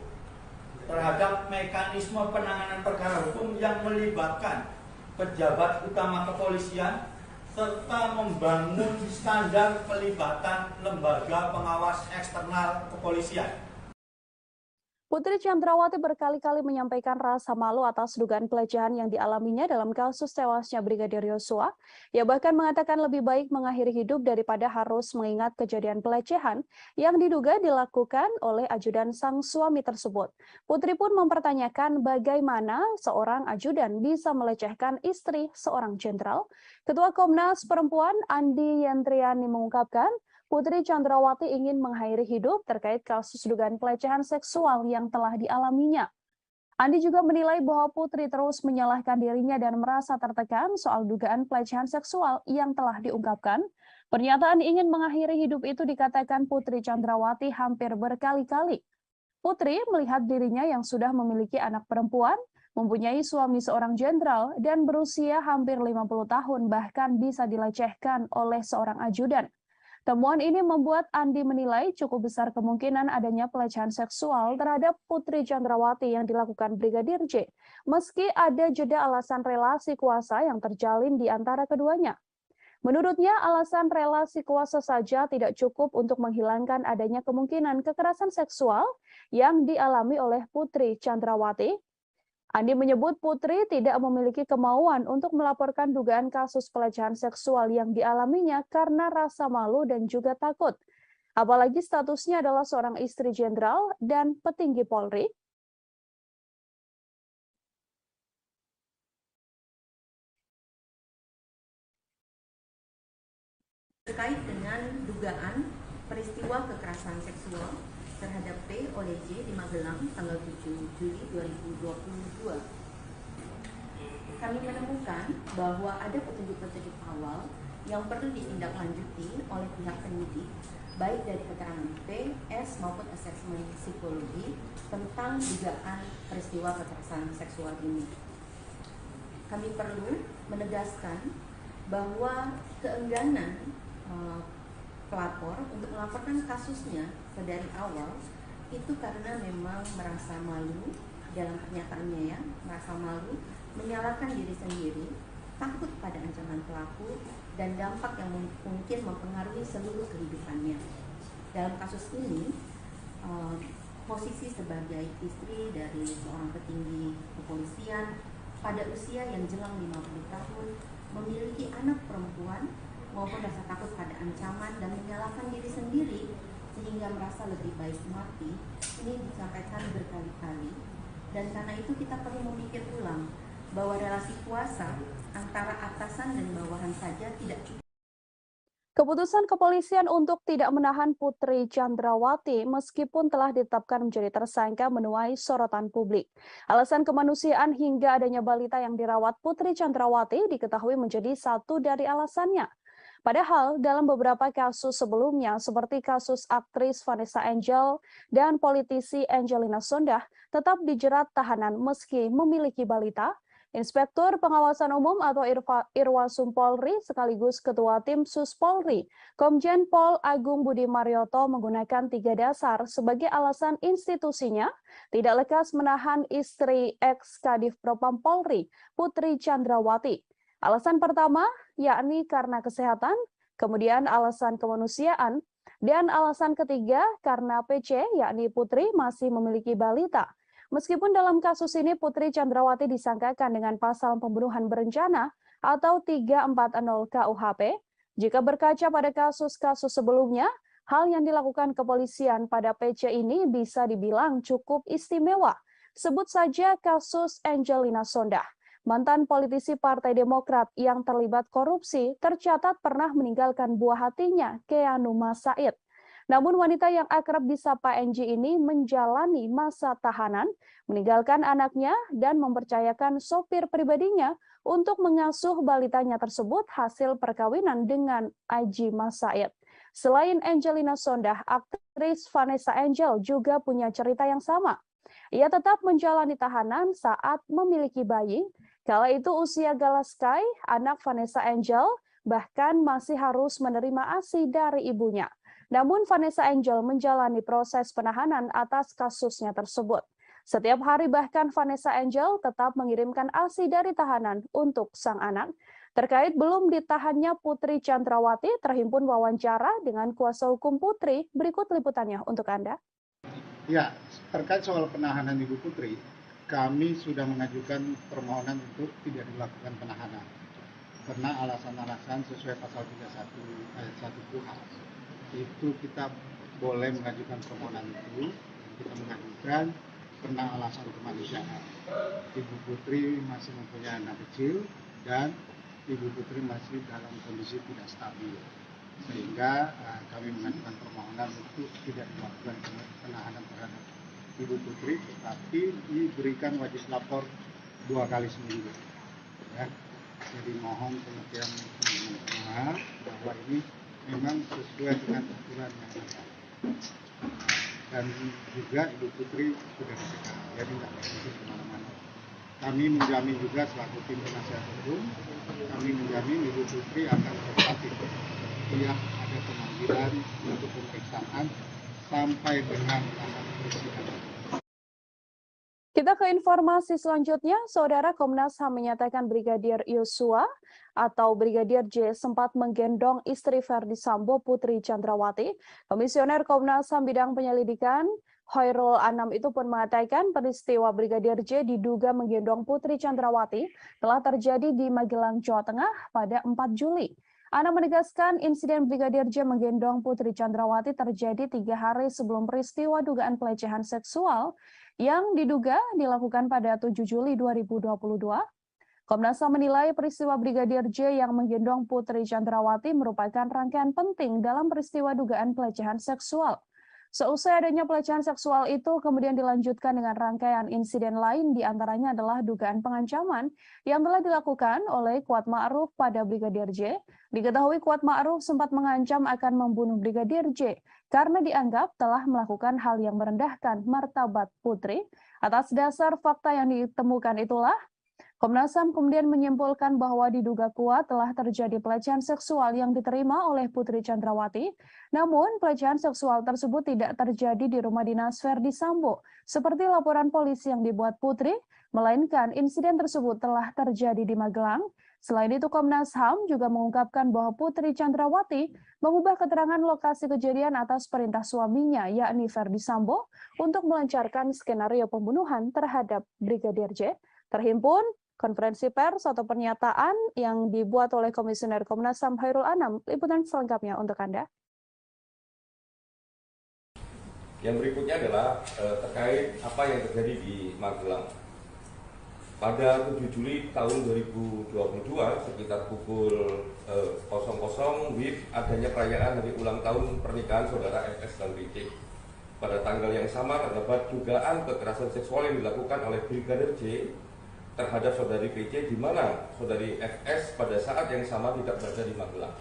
terhadap mekanisme penanganan perkara hukum yang melibatkan pejabat utama kepolisian serta membangun standar pelibatan lembaga pengawas eksternal kepolisian. Putri Chandrawati berkali-kali menyampaikan rasa malu atas dugaan pelecehan yang dialaminya dalam kasus tewasnya Brigadir Yosua. Ia bahkan mengatakan lebih baik mengakhiri hidup daripada harus mengingat kejadian pelecehan yang diduga dilakukan oleh ajudan sang suami tersebut. Putri pun mempertanyakan bagaimana seorang ajudan bisa melecehkan istri seorang jenderal. Ketua Komnas Perempuan Andi Yentriani mengungkapkan, Putri Chandrawati ingin mengakhiri hidup terkait kasus dugaan pelecehan seksual yang telah dialaminya. Andi juga menilai bahwa Putri terus menyalahkan dirinya dan merasa tertekan soal dugaan pelecehan seksual yang telah diungkapkan. Pernyataan ingin mengakhiri hidup itu dikatakan Putri Chandrawati hampir berkali-kali. Putri melihat dirinya yang sudah memiliki anak perempuan, mempunyai suami seorang jenderal, dan berusia hampir 50 tahun bahkan bisa dilecehkan oleh seorang ajudan. Temuan ini membuat Andi menilai cukup besar kemungkinan adanya pelecehan seksual terhadap Putri Chandrawati yang dilakukan Brigadir J, meski ada jeda alasan relasi kuasa yang terjalin di antara keduanya. Menurutnya, alasan relasi kuasa saja tidak cukup untuk menghilangkan adanya kemungkinan kekerasan seksual yang dialami oleh Putri Chandrawati. Andi menyebut Putri tidak memiliki kemauan untuk melaporkan dugaan kasus pelecehan seksual yang dialaminya karena rasa malu dan juga takut. Apalagi statusnya adalah seorang istri jenderal dan petinggi Polri. Terkait dengan dugaan peristiwa kekerasan seksual terhadap P oleh J di Magelang tanggal 7 Juli 2022. Kami menemukan bahwa ada petunjuk-petunjuk awal yang perlu ditindaklanjuti oleh pihak penyidik, baik dari keterangan P, S maupun asesmen psikologi tentang dugaan peristiwa kekerasan seksual ini. Kami perlu menegaskan bahwa keengganan pelapor untuk melaporkan kasusnya dari awal itu karena memang merasa malu dalam pernyataannya ya, merasa malu, menyalahkan diri sendiri, takut pada ancaman pelaku dan dampak yang mungkin mempengaruhi seluruh kehidupannya. Dalam kasus ini, posisi sebagai istri dari seorang petinggi kepolisian pada usia yang jelang 50 tahun, memiliki anak perempuan maupun rasa takut pada ancaman dan menyalahkan diri sendiri sehingga merasa lebih baik mati, ini disampaikan berkali-kali. Dan karena itu kita perlu memikir ulang bahwa relasi kuasa antara atasan dan bawahan saja tidak cukup. Keputusan kepolisian untuk tidak menahan Putri Chandrawati meskipun telah ditetapkan menjadi tersangka menuai sorotan publik. Alasan kemanusiaan hingga adanya balita yang dirawat Putri Chandrawati diketahui menjadi satu dari alasannya. Padahal dalam beberapa kasus sebelumnya seperti kasus aktris Vanessa Angel dan politisi Angelina Sondakh tetap dijerat tahanan meski memiliki balita. Inspektur Pengawasan Umum atau Irwasum Polri sekaligus Ketua Tim Sus Polri, Komjen Pol Agung Budi Marioto menggunakan 3 dasar sebagai alasan institusinya tidak lekas menahan istri ex-Kadif Propam Polri, Putri Chandrawati. Alasan pertama yakni karena kesehatan, kemudian alasan kemanusiaan, dan alasan ketiga karena PC yakni Putri masih memiliki balita. Meskipun dalam kasus ini Putri Chandrawati disangkakan dengan pasal pembunuhan berencana atau 340 KUHP, jika berkaca pada kasus-kasus sebelumnya, hal yang dilakukan kepolisian pada PC ini bisa dibilang cukup istimewa. Sebut saja kasus Angelina Sondah. Mantan politisi Partai Demokrat yang terlibat korupsi tercatat pernah meninggalkan buah hatinya, Keanu Masaid. Namun wanita yang akrab disapa NG ini menjalani masa tahanan, meninggalkan anaknya dan mempercayakan sopir pribadinya untuk mengasuh balitanya tersebut hasil perkawinan dengan Aji Masaid. Selain Angelina Sondah, aktris Vanessa Angel juga punya cerita yang sama. Ia tetap menjalani tahanan saat memiliki bayi. Kala itu usia Galaskai, anak Vanessa Angel, bahkan masih harus menerima ASI dari ibunya. Namun Vanessa Angel menjalani proses penahanan atas kasusnya tersebut. Setiap hari bahkan Vanessa Angel tetap mengirimkan ASI dari tahanan untuk sang anak. Terkait belum ditahannya Putri Chandrawati, terhimpun wawancara dengan kuasa hukum Putri. Berikut liputannya untuk Anda. Ya, terkait soal penahanan Ibu Putri, kami sudah mengajukan permohonan untuk tidak dilakukan penahanan. Karena alasan-alasan sesuai pasal 31 ayat 1 KUHP. Itu kita boleh mengajukan permohonan itu, kita mengajukan karena alasan kemanusiaan. Ibu Putri masih mempunyai anak kecil dan Ibu Putri masih dalam kondisi tidak stabil, sehingga kami mengajukan permohonan untuk tidak dilakukan penahanan terhadap Ibu Putri, tetapi diberikan wajib lapor 2 kali seminggu. Ya. Jadi mohon pengertian teman-teman bahwa ini memang sesuai dengan aturan yang ada. Dan juga Ibu Putri sudah dicegah, jadi tidak bisa kemana-mana. Kami menjamin juga selaku tim penasihat hukum, kami menjamin Ibu Putri akan kooperatif setiap ada pemanggilan untuk pemeriksaan sampai dengan tanggal persidangan. Kita ke informasi selanjutnya, Saudara. Komnas HAM menyatakan Brigadir Yosua atau Brigadir J sempat menggendong istri Verdi Sambo, Putri Chandrawati. Komisioner Komnas HAM bidang penyelidikan Khairul Anam itu pun mengatakan peristiwa Brigadir J diduga menggendong Putri Chandrawati telah terjadi di Magelang, Jawa Tengah pada 4 Juli. Anam menegaskan insiden Brigadir J menggendong Putri Chandrawati terjadi 3 hari sebelum peristiwa dugaan pelecehan seksual yang diduga dilakukan pada 7 Juli 2022. Komnas HAM menilai peristiwa Brigadir J yang menggendong Putri Chandrawati merupakan rangkaian penting dalam peristiwa dugaan pelecehan seksual. Seusai adanya pelecehan seksual itu kemudian dilanjutkan dengan rangkaian insiden lain, diantaranya adalah dugaan pengancaman yang telah dilakukan oleh Kuat Ma'ruf pada Brigadir J. Diketahui Kuat Ma'ruf sempat mengancam akan membunuh Brigadir J karena dianggap telah melakukan hal yang merendahkan martabat Putri. Atas dasar fakta yang ditemukan itulah, Komnas HAM kemudian menyimpulkan bahwa diduga kuat telah terjadi pelecehan seksual yang diterima oleh Putri Chandrawati. Namun, pelecehan seksual tersebut tidak terjadi di rumah dinas Verdi Sambo, seperti laporan polisi yang dibuat Putri, melainkan insiden tersebut telah terjadi di Magelang. Selain itu, Komnas HAM juga mengungkapkan bahwa Putri Chandrawati mengubah keterangan lokasi kejadian atas perintah suaminya, yakni Verdi Sambo, untuk melancarkan skenario pembunuhan terhadap Brigadir J. Terhimpun konferensi pers atau pernyataan yang dibuat oleh Komisioner Komnas HAM Khairul Anam. Liputan selengkapnya untuk Anda. Yang berikutnya adalah terkait apa yang terjadi di Magelang. Pada 7 Juli tahun 2022, sekitar pukul 00 WIB, adanya perayaan hari ulang tahun pernikahan saudara FS dan PC. Pada tanggal yang sama terdapat dugaan kekerasan seksual yang dilakukan oleh Brigadir J terhadap saudari PC, di mana saudari FS pada saat yang sama tidak berada di Magelang.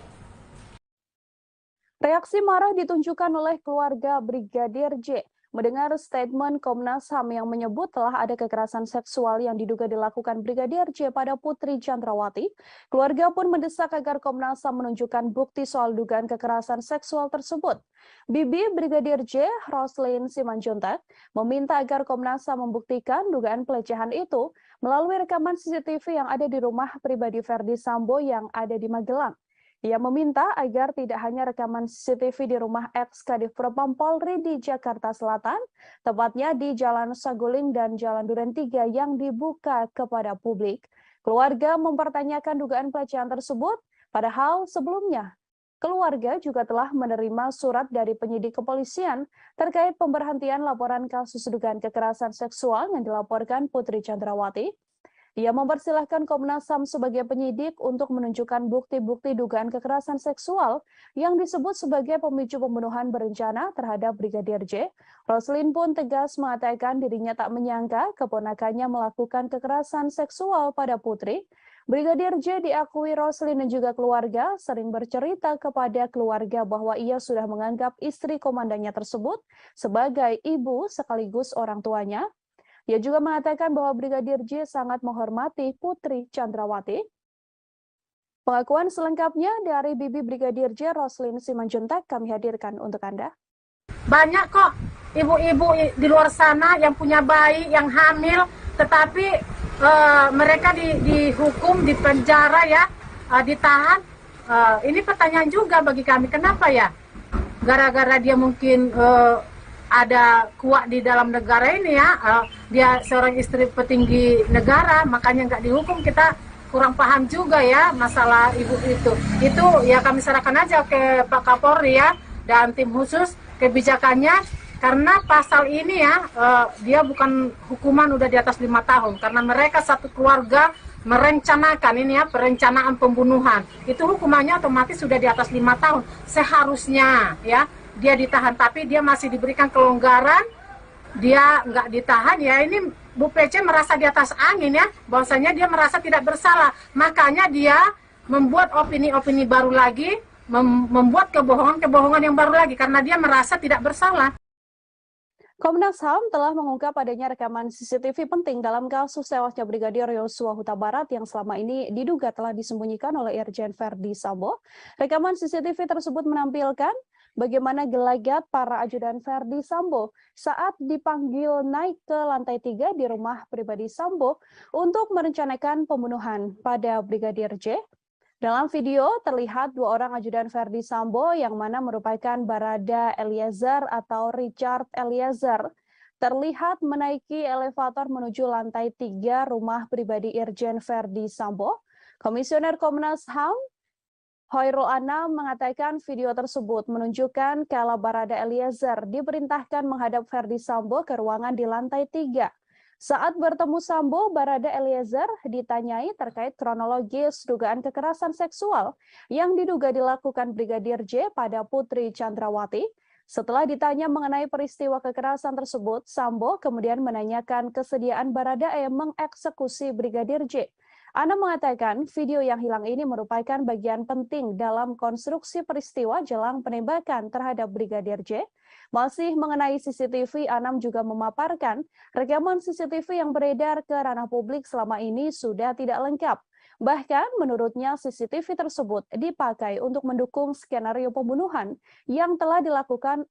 Reaksi marah ditunjukkan oleh keluarga Brigadir J. mendengar statement Komnas HAM yang menyebut telah ada kekerasan seksual yang diduga dilakukan Brigadir J pada Putri Chandrawati, keluarga pun mendesak agar Komnas HAM menunjukkan bukti soal dugaan kekerasan seksual tersebut. Bibi Brigadir J, Roslin Simanjuntak, meminta agar Komnas HAM membuktikan dugaan pelecehan itu melalui rekaman CCTV yang ada di rumah pribadi Verdi Sambo yang ada di Magelang. Ia meminta agar tidak hanya rekaman CCTV di rumah ex-Kadif Propam Polri di Jakarta Selatan, tepatnya di Jalan Saguling dan Jalan Duren 3 yang dibuka kepada publik. Keluarga mempertanyakan dugaan pelecehan tersebut, padahal sebelumnya keluarga juga telah menerima surat dari penyidik kepolisian terkait pemberhentian laporan kasus dugaan kekerasan seksual yang dilaporkan Putri Chandrawati. Ia mempersilahkan Komnas HAM sebagai penyidik untuk menunjukkan bukti-bukti dugaan kekerasan seksual yang disebut sebagai pemicu pembunuhan berencana terhadap Brigadir J. Roslin pun tegas mengatakan dirinya tak menyangka keponakannya melakukan kekerasan seksual pada Putri. Brigadir J diakui Roslin dan juga keluarga sering bercerita kepada keluarga bahwa ia sudah menganggap istri komandannya tersebut sebagai ibu sekaligus orang tuanya. Ia juga mengatakan bahwa Brigadir J sangat menghormati Putri Chandrawati. Pengakuan selengkapnya dari Bibi Brigadir J, Roslin Simanjuntak, kami hadirkan untuk Anda. Banyak kok ibu-ibu di luar sana yang punya bayi, yang hamil, tetapi mereka dihukum, dipenjara ya, ditahan. Ini pertanyaan juga bagi kami, kenapa ya? Gara-gara dia mungkin ada kuat di dalam negara ini ya, dia seorang istri petinggi negara, makanya nggak dihukum. Kita kurang paham juga ya masalah ibu itu. Itu ya kami serahkan aja ke Pak Kapolri ya dan tim khusus kebijakannya, karena pasal ini ya dia bukan hukuman udah di atas 5 tahun, karena mereka satu keluarga merencanakan ini ya, perencanaan pembunuhan. Itu hukumannya otomatis sudah di atas 5 tahun. Seharusnya ya dia ditahan, tapi dia masih diberikan kelonggaran, dia nggak ditahan ya. Ini Bu PC merasa di atas angin ya, bahwasanya dia merasa tidak bersalah, makanya dia membuat opini-opini baru lagi, membuat kebohongan-kebohongan yang baru lagi, karena dia merasa tidak bersalah. Komnas HAM telah mengungkap adanya rekaman CCTV penting dalam kasus tewasnya Brigadir Yosua Huta Barat yang selama ini diduga telah disembunyikan oleh Irjen Verdi Sambo. Rekaman CCTV tersebut menampilkan bagaimana gelagat para ajudan Verdi Sambo saat dipanggil naik ke lantai 3 di rumah pribadi Sambo untuk merencanakan pembunuhan pada Brigadir J. Dalam video terlihat 2 orang ajudan Verdi Sambo yang mana merupakan Barada Eliezer atau Richard Eliezer terlihat menaiki elevator menuju lantai 3 rumah pribadi Irjen Verdi Sambo. Komisioner Komnas HAM Hoirul Anam mengatakan video tersebut menunjukkan kala Barada Eliezer diperintahkan menghadap Verdi Sambo ke ruangan di lantai 3. Saat bertemu Sambo, Barada Eliezer ditanyai terkait kronologis dugaan kekerasan seksual yang diduga dilakukan Brigadir J pada Putri Chandrawati. Setelah ditanya mengenai peristiwa kekerasan tersebut, Sambo kemudian menanyakan kesediaan Baradae mengeksekusi Brigadir J. Anam mengatakan video yang hilang ini merupakan bagian penting dalam konstruksi peristiwa jelang penembakan terhadap Brigadir J. Masih mengenai CCTV, Anam juga memaparkan rekaman CCTV yang beredar ke ranah publik selama ini sudah tidak lengkap. Bahkan menurutnya CCTV tersebut dipakai untuk mendukung skenario pembunuhan yang telah dilakukan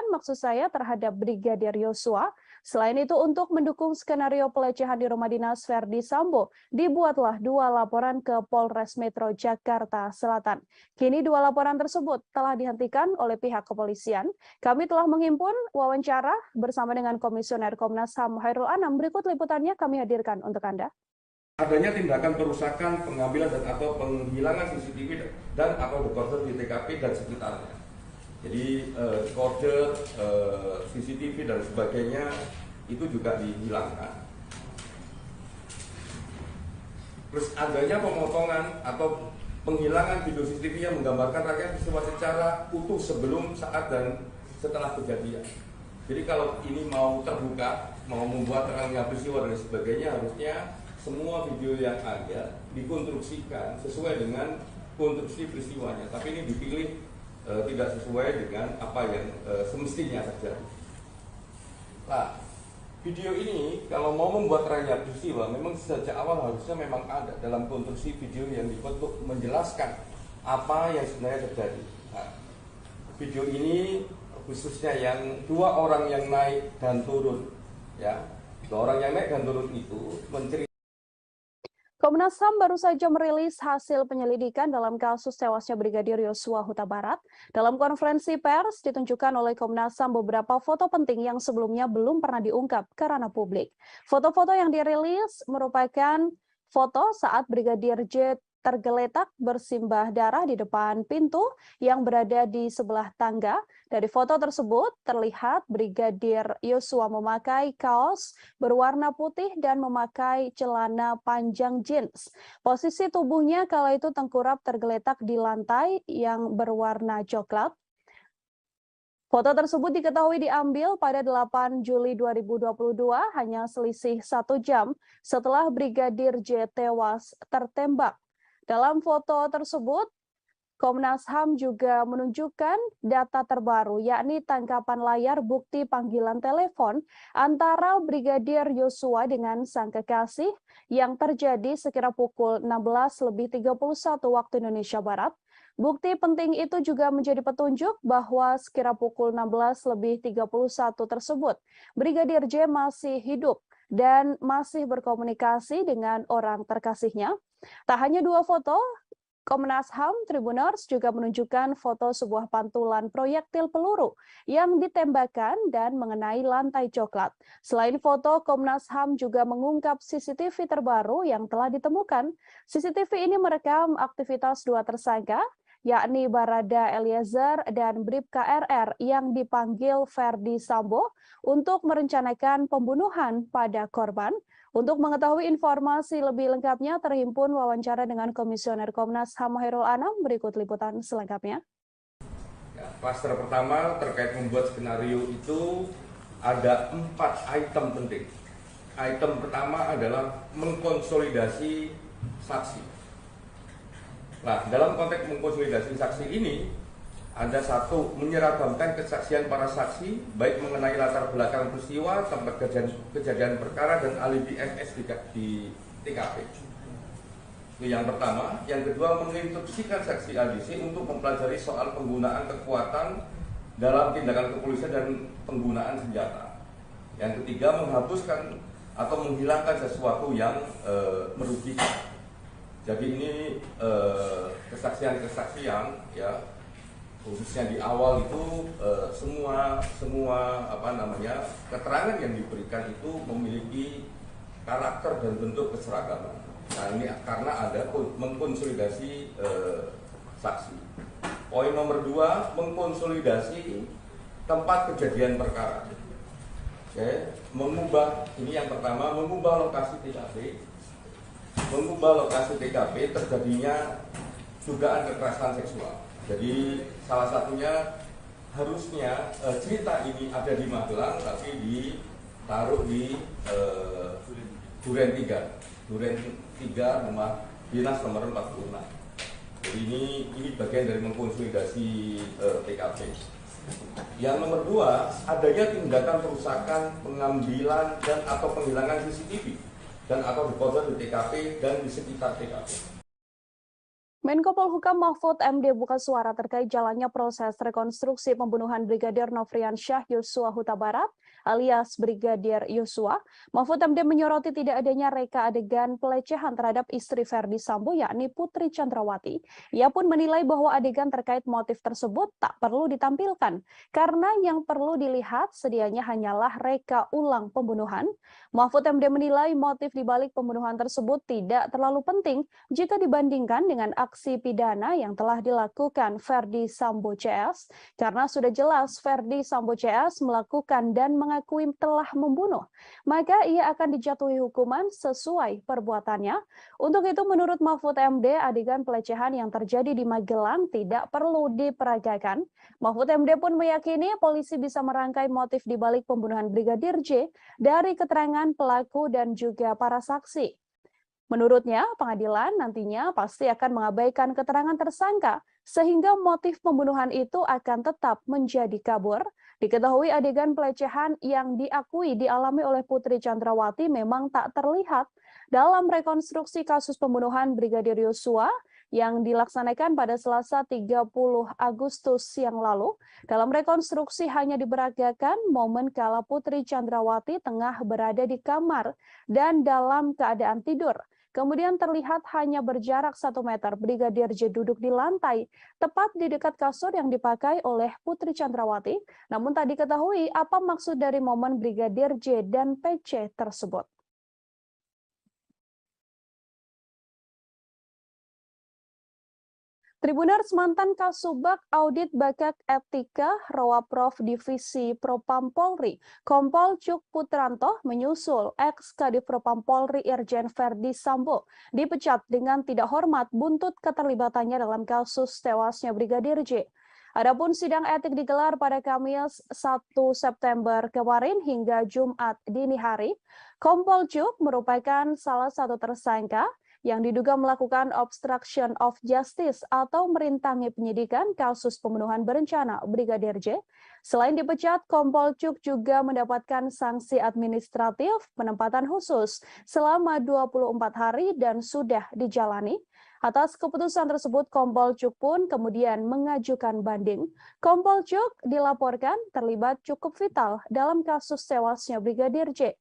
maksud saya terhadap Brigadir Yosua. Selain itu, untuk mendukung skenario pelecehan di rumah dinas Verdi Sambo, dibuatlah 2 laporan ke Polres Metro Jakarta Selatan. Kini 2 laporan tersebut telah dihentikan oleh pihak kepolisian. Kami telah menghimpun wawancara bersama dengan Komisioner Komnas HAM Hoirul Anam. Berikut liputannya kami hadirkan untuk Anda. Adanya tindakan perusakan, pengambilan dan atau penghilangan CCTV dan atau dekoder di TKP dan sekitarnya. Jadi dekoder, CCTV dan sebagainya itu juga dihilangkan. Terus adanya pemotongan atau penghilangan video CCTV yang menggambarkan rangkaian peristiwa secara utuh sebelum, saat dan setelah kejadian. Jadi kalau ini mau terbuka, mau membuat rangkaian peristiwa dan sebagainya, harusnya semua video yang ada dikonstruksikan sesuai dengan konstruksi peristiwanya. Tapi ini dipilih tidak sesuai dengan apa yang semestinya terjadi. Nah, video ini kalau mau membuat rangkaian peristiwa memang sejak awal harusnya memang ada dalam konstruksi video yang dibuat untuk menjelaskan apa yang sebenarnya terjadi. Nah, video ini khususnya yang 2 orang yang naik dan turun, ya, 2 orang yang naik dan turun itu menceritakan. Komnas HAM baru saja merilis hasil penyelidikan dalam kasus tewasnya Brigadir Yosua Huta Barat. Dalam konferensi pers ditunjukkan oleh Komnas HAM beberapa foto penting yang sebelumnya belum pernah diungkap ke ranah publik. Foto-foto yang dirilis merupakan foto saat Brigadir J tergeletak bersimbah darah di depan pintu yang berada di sebelah tangga. Dari foto tersebut terlihat Brigadir Yosua memakai kaos berwarna putih dan memakai celana panjang jeans. Posisi tubuhnya kala itu tengkurap tergeletak di lantai yang berwarna coklat. Foto tersebut diketahui diambil pada 8 Juli 2022, hanya selisih 1 jam setelah Brigadir J tewas tertembak. Dalam foto tersebut, Komnas HAM juga menunjukkan data terbaru, yakni tangkapan layar bukti panggilan telepon antara Brigadir Yosua dengan sang kekasih yang terjadi sekira pukul 16.31 waktu Indonesia Barat. Bukti penting itu juga menjadi petunjuk bahwa sekira pukul 16.31 tersebut, Brigadir J masih hidup dan masih berkomunikasi dengan orang terkasihnya. Tak hanya 2 foto, Komnas HAM Tribuners juga menunjukkan foto sebuah pantulan proyektil peluru yang ditembakkan dan mengenai lantai coklat. Selain foto, Komnas HAM juga mengungkap CCTV terbaru yang telah ditemukan. CCTV ini merekam aktivitas 2 tersangka, yakni Barada Eliezer dan Bribka RR yang dipanggil Ferdi Sambo untuk merencanakan pembunuhan pada korban. Untuk mengetahui informasi lebih lengkapnya, terhimpun wawancara dengan Komisioner Komnas HAM Hairul Anam. Berikut liputan selengkapnya. Ya, klaster pertama terkait membuat skenario itu ada 4 item penting. Item pertama adalah mengkonsolidasi saksi. Nah, dalam konteks mengkonsolidasi saksi ini, ada 1, menyeragamkan kesaksian para saksi, baik mengenai latar belakang peristiwa, tempat kejadian perkara, dan alibi FS di TKP. Itu yang pertama. Yang kedua, menginstruksikan saksi ADC untuk mempelajari soal penggunaan kekuatan dalam tindakan kepolisian dan penggunaan senjata. Yang ketiga, menghapuskan atau menghilangkan sesuatu yang merugikan. Jadi ini kesaksian-kesaksian, ya, khususnya di awal itu semua keterangan yang diberikan itu memiliki karakter dan bentuk keseragaman. Nah, ini karena ada mengkonsolidasi saksi. Poin nomor 2, mengkonsolidasi tempat kejadian perkara. Oke, ini yang pertama, mengubah lokasi TKP. Mengubah lokasi TKP terjadinya dugaan kekerasan seksual. Jadi salah satunya harusnya cerita ini ada di Magelang, tapi ditaruh di Duren 3 rumah dinas nomor 46. Jadi ini bagian dari mengkonsolidasi TKP. Yang nomor 2, adanya tindakan perusakan, pengambilan dan atau penghilangan CCTV dan atau dekoder di TKP dan di sekitar TKP. Menko Polhukam Mahfud MD buka suara terkait jalannya proses rekonstruksi pembunuhan Brigadir Nofriansyah Yosua Huta Barat alias Brigadir Yosua. Mahfud MD menyoroti tidak adanya reka adegan pelecehan terhadap istri Ferdi Sambo yakni Putri Chandrawati. Ia pun menilai bahwa adegan terkait motif tersebut tak perlu ditampilkan karena yang perlu dilihat sedianya hanyalah reka ulang pembunuhan. Mahfud MD menilai motif dibalik pembunuhan tersebut tidak terlalu penting jika dibandingkan dengan aksi pidana yang telah dilakukan Ferdi Sambo CS, karena sudah jelas Ferdi Sambo CS melakukan dan mengakui telah membunuh, maka ia akan dijatuhi hukuman sesuai perbuatannya. Untuk itu menurut Mahfud MD, adegan pelecehan yang terjadi di Magelang tidak perlu diperagakan. Mahfud MD pun meyakini polisi bisa merangkai motif dibalik pembunuhan Brigadir J dari keterangan pelaku dan juga para saksi. Menurutnya, pengadilan nantinya pasti akan mengabaikan keterangan tersangka sehingga motif pembunuhan itu akan tetap menjadi kabur. Diketahui adegan pelecehan yang diakui dialami oleh Putri Chandrawati memang tak terlihat dalam rekonstruksi kasus pembunuhan Brigadir Yosua yang dilaksanakan pada Selasa 30 Agustus yang lalu. Dalam rekonstruksi hanya diperagakan momen kala Putri Chandrawati tengah berada di kamar dan dalam keadaan tidur. Kemudian terlihat hanya berjarak 1 meter Brigadir J duduk di lantai, tepat di dekat kasur yang dipakai oleh Putri Chandrawati. Namun tak diketahui apa maksud dari momen Brigadir J dan PC tersebut. Tribuners, mantan Kasubag Audit Bakat Etika Rowaprov Divisi Propam Polri, Kompol Cuk Putranto menyusul ex-Kadif Propam Polri Irjen Verdi Sambo dipecat dengan tidak hormat buntut keterlibatannya dalam kasus tewasnya Brigadir J. Adapun sidang etik digelar pada Kamis 1 September kemarin hingga Jumat dini hari. Kompol Cuk merupakan salah satu tersangka yang diduga melakukan obstruction of justice atau merintangi penyidikan kasus pembunuhan berencana Brigadir J. Selain dipecat, Kompol Cuk juga mendapatkan sanksi administratif penempatan khusus selama 24 hari dan sudah dijalani. Atas keputusan tersebut, Kompol Cuk pun kemudian mengajukan banding. Kompol Cuk dilaporkan terlibat cukup vital dalam kasus tewasnya Brigadir J.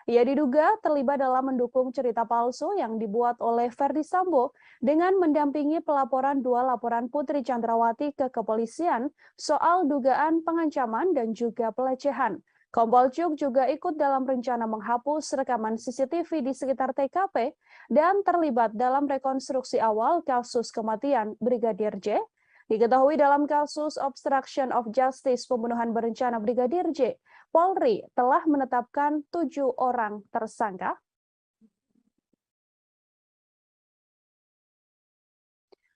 Ia diduga terlibat dalam mendukung cerita palsu yang dibuat oleh Verdi Sambo dengan mendampingi pelaporan 2 laporan Putri Chandrawati ke kepolisian soal dugaan pengancaman dan juga pelecehan. Kompol Cuk juga ikut dalam rencana menghapus rekaman CCTV di sekitar TKP dan terlibat dalam rekonstruksi awal kasus kematian Brigadir J. Diketahui dalam kasus obstruction of justice pembunuhan berencana Brigadir J, Polri telah menetapkan 7 orang tersangka.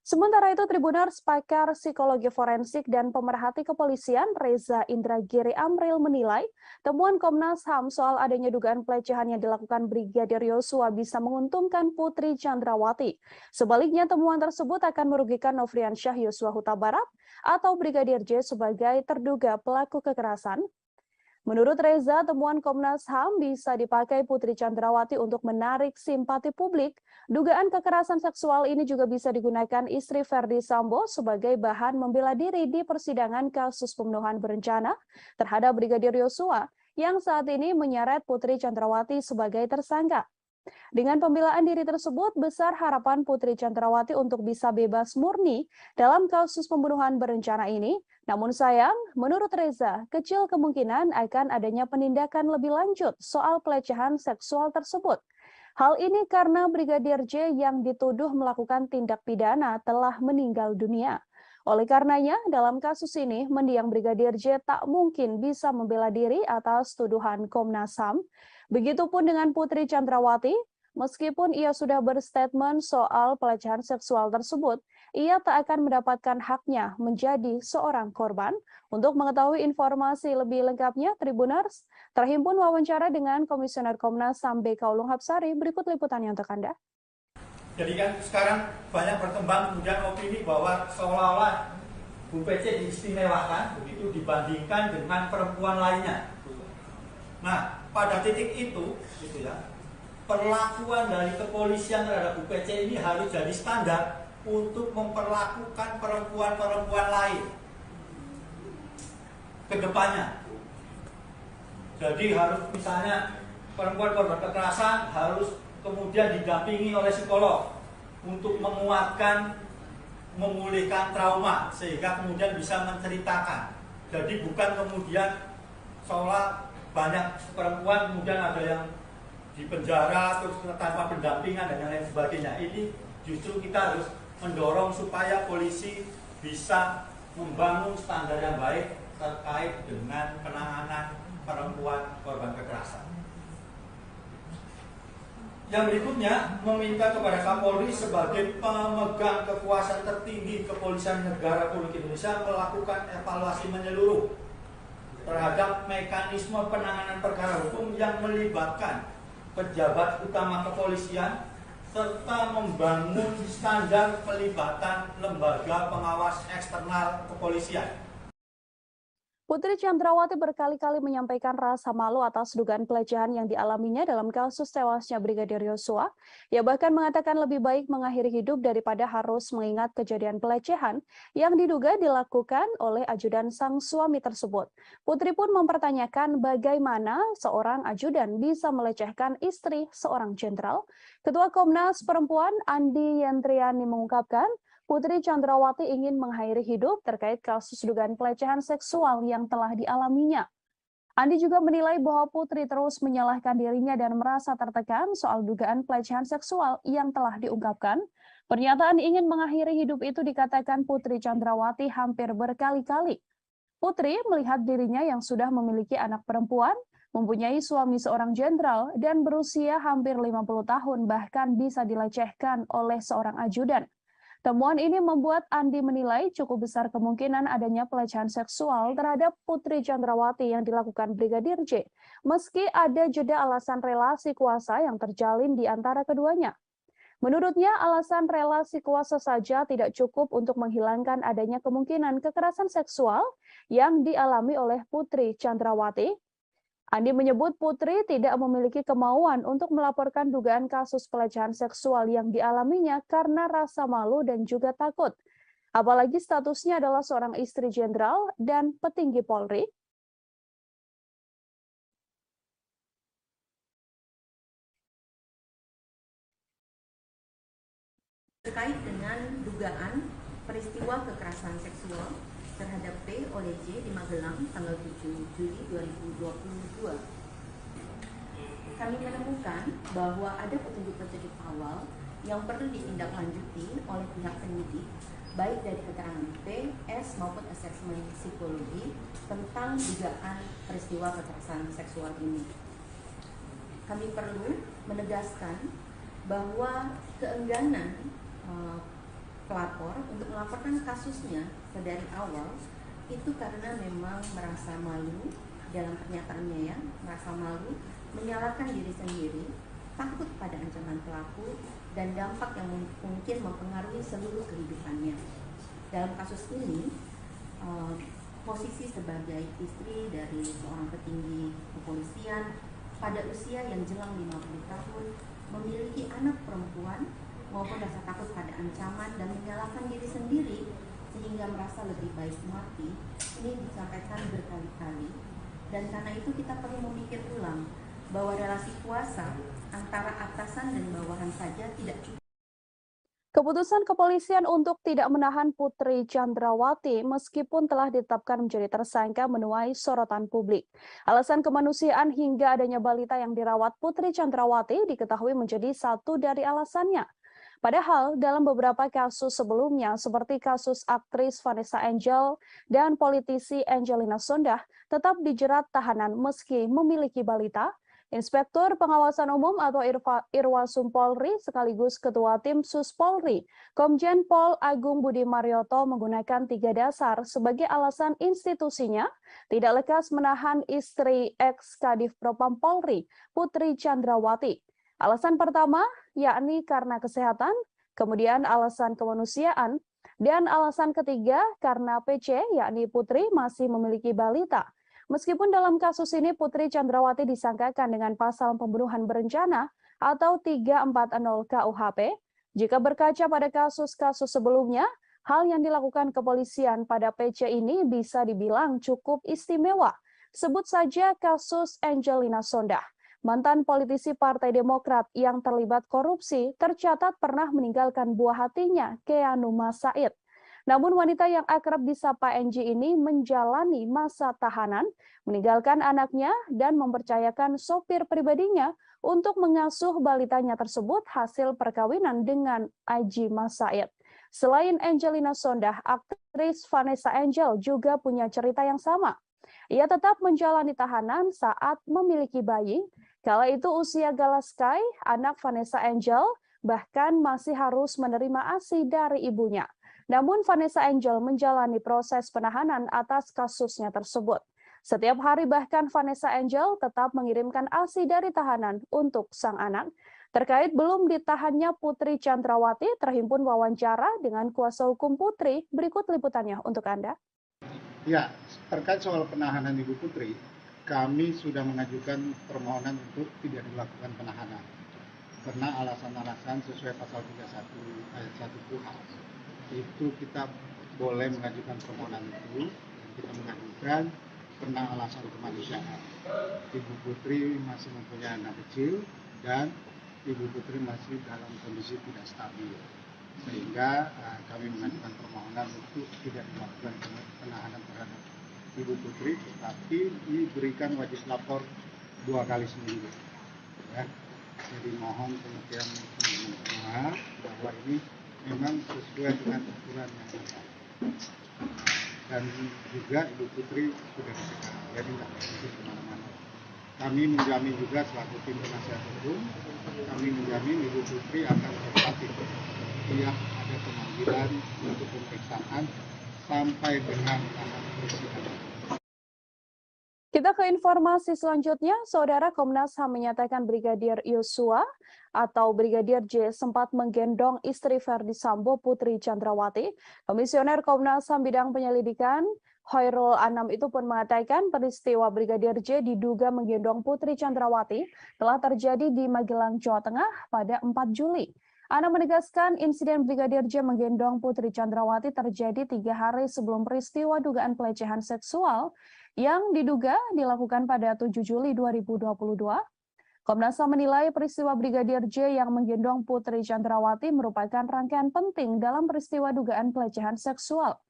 Sementara itu, Tribuners, pakar psikologi forensik dan pemerhati kepolisian Reza Indragiri Amril menilai temuan Komnas HAM soal adanya dugaan pelecehan yang dilakukan Brigadir Yosua bisa menguntungkan Putri Chandrawati. Sebaliknya, temuan tersebut akan merugikan Nofriansyah Yosua Huta Barat atau Brigadir J sebagai terduga pelaku kekerasan. Menurut Reza, temuan Komnas HAM bisa dipakai Putri Chandrawati untuk menarik simpati publik. Dugaan kekerasan seksual ini juga bisa digunakan istri Verdi Sambo sebagai bahan membela diri di persidangan kasus pembunuhan berencana terhadap Brigadir Yosua yang saat ini menyeret Putri Chandrawati sebagai tersangka. Dengan pembelaan diri tersebut, besar harapan Putri Chandrawati untuk bisa bebas murni dalam kasus pembunuhan berencana ini. Namun sayang, menurut Reza, kecil kemungkinan akan adanya penindakan lebih lanjut soal pelecehan seksual tersebut. Hal ini karena Brigadir J yang dituduh melakukan tindak pidana telah meninggal dunia. Oleh karenanya, dalam kasus ini, mendiang Brigadir J tak mungkin bisa membela diri atas tuduhan Komnas HAM. Begitupun dengan Putri Chandrawati, meskipun ia sudah berstatement soal pelecehan seksual tersebut, ia tak akan mendapatkan haknya menjadi seorang korban. Untuk mengetahui informasi lebih lengkapnya, Tribuners, terhimpun wawancara dengan Komisioner Komnas HAM BK Ulung Hapsari. Berikut liputannya untuk Anda. Jadi kan sekarang banyak berkembang kemudian opini bahwa seolah-olah Bu PC diistimewakan begitu dibandingkan dengan perempuan lainnya. Nah, pada titik itu, gitu ya, perlakuan dari kepolisian terhadap Bu PC ini harus jadi standar untuk memperlakukan perempuan-perempuan lain ke depannya. Jadi harus misalnya perempuan korban kekerasan harus kemudian didampingi oleh psikolog untuk menguatkan, memulihkan trauma sehingga kemudian bisa menceritakan. Jadi bukan kemudian seolah banyak perempuan kemudian ada yang di penjara terus tanpa pendampingan dan lain sebagainya. Ini justru kita harus mendorong supaya polisi bisa membangun standar yang baik terkait dengan penanganan perempuan korban kekerasan. Yang berikutnya, meminta kepada Kapolri sebagai pemegang kekuasaan tertinggi Kepolisian Negara Republik Indonesia melakukan evaluasi menyeluruh terhadap mekanisme penanganan perkara hukum yang melibatkan pejabat utama kepolisian serta membangun standar pelibatan lembaga pengawas eksternal kepolisian. Putri Chandrawati berkali-kali menyampaikan rasa malu atas dugaan pelecehan yang dialaminya dalam kasus tewasnya Brigadir Yosua. Ia bahkan mengatakan lebih baik mengakhiri hidup daripada harus mengingat kejadian pelecehan yang diduga dilakukan oleh ajudan sang suami tersebut. Putri pun mempertanyakan bagaimana seorang ajudan bisa melecehkan istri seorang jenderal. Ketua Komnas Perempuan Andi Yentriani mengungkapkan, Putri Chandrawati ingin mengakhiri hidup terkait kasus dugaan pelecehan seksual yang telah dialaminya. Andi juga menilai bahwa Putri terus menyalahkan dirinya dan merasa tertekan soal dugaan pelecehan seksual yang telah diungkapkan. Pernyataan ingin mengakhiri hidup itu dikatakan Putri Chandrawati hampir berkali-kali. Putri melihat dirinya yang sudah memiliki anak perempuan, mempunyai suami seorang jenderal, dan berusia hampir 50 tahun bahkan bisa dilecehkan oleh seorang ajudan. Temuan ini membuat Andi menilai cukup besar kemungkinan adanya pelecehan seksual terhadap Putri Chandrawati yang dilakukan Brigadir J, meski ada jeda alasan relasi kuasa yang terjalin di antara keduanya. Menurutnya, alasan relasi kuasa saja tidak cukup untuk menghilangkan adanya kemungkinan kekerasan seksual yang dialami oleh Putri Chandrawati. Andi menyebut Putri tidak memiliki kemauan untuk melaporkan dugaan kasus pelecehan seksual yang dialaminya karena rasa malu dan juga takut. Apalagi statusnya adalah seorang istri jenderal dan petinggi Polri. Terkait dengan dugaan peristiwa kekerasan seksual terhadap P oleh J di Magelang tanggal 7 Juli 2022. Kami menemukan bahwa ada petunjuk-petunjuk awal yang perlu ditindaklanjuti oleh pihak penyidik, baik dari keterangan P, S maupun asesmen psikologi tentang dugaan peristiwa kekerasan seksual ini. Kami perlu menegaskan bahwa keengganan pelapor untuk melaporkan kasusnya dari awal itu karena memang merasa malu dalam pernyataannya ya, merasa malu, menyalahkan diri sendiri, takut pada ancaman pelaku dan dampak yang mungkin mempengaruhi seluruh kehidupannya. Dalam kasus ini, posisi sebagai istri dari seorang petinggi kepolisian pada usia yang jelang 50 tahun, memiliki anak perempuan maupun rasa takut pada ancaman dan menyalahkan diri sendiri sehingga merasa lebih baik mati, ini disampaikan berkali-kali. Dan karena itu kita perlu memikir ulang bahwa relasi kuasa antara atasan dan bawahan saja tidak cukup. Keputusan kepolisian untuk tidak menahan Putri Chandrawati meskipun telah ditetapkan menjadi tersangka menuai sorotan publik. Alasan kemanusiaan hingga adanya balita yang dirawat Putri Chandrawati diketahui menjadi satu dari alasannya. Padahal dalam beberapa kasus sebelumnya seperti kasus aktris Vanessa Angel dan politisi Angelina Sondakh tetap dijerat tahanan meski memiliki balita. Inspektur Pengawasan Umum atau Irwasum Polri sekaligus Ketua Tim Sus Polri, Komjen Pol Agung Budi Marioto menggunakan 3 dasar sebagai alasan institusinya tidak lekas menahan istri ex-Kadif Propam Polri, Putri Chandrawati. Alasan pertama, yakni karena kesehatan, kemudian alasan kemanusiaan, dan alasan ketiga karena PC, yakni Putri masih memiliki balita. Meskipun dalam kasus ini Putri Chandrawati disangkakan dengan pasal pembunuhan berencana atau 340 KUHP, jika berkaca pada kasus-kasus sebelumnya, hal yang dilakukan kepolisian pada PC ini bisa dibilang cukup istimewa. Sebut saja kasus Angelina Sondakh. Mantan politisi Partai Demokrat yang terlibat korupsi tercatat pernah meninggalkan buah hatinya, Keanu Masaid. Namun wanita yang akrab disapa Angie ini menjalani masa tahanan, meninggalkan anaknya dan mempercayakan sopir pribadinya untuk mengasuh balitanya tersebut hasil perkawinan dengan Aji Masaid. Selain Angelina Sondakh, aktris Vanessa Angel juga punya cerita yang sama. Ia tetap menjalani tahanan saat memiliki bayi. Kala itu usia Galaskai, anak Vanessa Angel, bahkan masih harus menerima ASI dari ibunya. Namun Vanessa Angel menjalani proses penahanan atas kasusnya tersebut. Setiap hari bahkan Vanessa Angel tetap mengirimkan ASI dari tahanan untuk sang anak. Terkait belum ditahannya Putri Chandrawati, terhimpun wawancara dengan kuasa hukum Putri. Berikut liputannya untuk Anda. Ya, terkait soal penahanan Ibu Putri, kami sudah mengajukan permohonan untuk tidak dilakukan penahanan. Karena alasan-alasan sesuai pasal 31 ayat 1 KUHP. Itu kita boleh mengajukan permohonan itu, kita mengajukan karena alasan kemanusiaan. Ibu Putri masih mempunyai anak kecil dan Ibu Putri masih dalam kondisi tidak stabil, sehingga kami mengajukan permohonan untuk tidak dilakukan penahanan terhadap Ibu Putri, tetapi diberikan wajib lapor 2 kali seminggu. Ya. Jadi mohon pengertian teman-teman semua bahwa ini memang sesuai dengan aturan yang ada. Dan juga Ibu Putri sudah dicegah, jadi tidak bisa kemana-mana. Kami menjamin juga selaku tim penasihat hukum, kami menjamin Ibu Putri akan kooperatif setiap ada pemanggilan untuk pemeriksaan sampai dengan persidangan. Kita ke informasi selanjutnya, Saudara. Komnas HAM menyatakan Brigadir Yosua atau Brigadir J sempat menggendong istri Verdi Sambo, Putri Chandrawati. Komisioner Komnas HAM bidang penyelidikan Khairul Anam itu pun mengatakan peristiwa Brigadir J diduga menggendong Putri Chandrawati telah terjadi di Magelang, Jawa Tengah pada 4 Juli. Anam menegaskan insiden Brigadir J menggendong Putri Chandrawati terjadi 3 hari sebelum peristiwa dugaan pelecehan seksual yang diduga dilakukan pada 7 Juli 2022. Komnas HAM menilai peristiwa Brigadir J yang menggendong Putri Chandrawati merupakan rangkaian penting dalam peristiwa dugaan pelecehan seksual.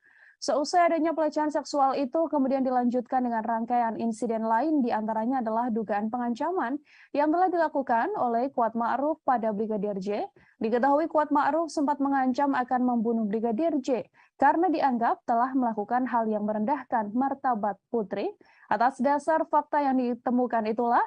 Seusai adanya pelecehan seksual itu kemudian dilanjutkan dengan rangkaian insiden lain, diantaranya adalah dugaan pengancaman yang telah dilakukan oleh Kuat Ma'ruf pada Brigadir J. Diketahui Kuat Ma'ruf sempat mengancam akan membunuh Brigadir J karena dianggap telah melakukan hal yang merendahkan martabat Putri. Atas dasar fakta yang ditemukan itulah,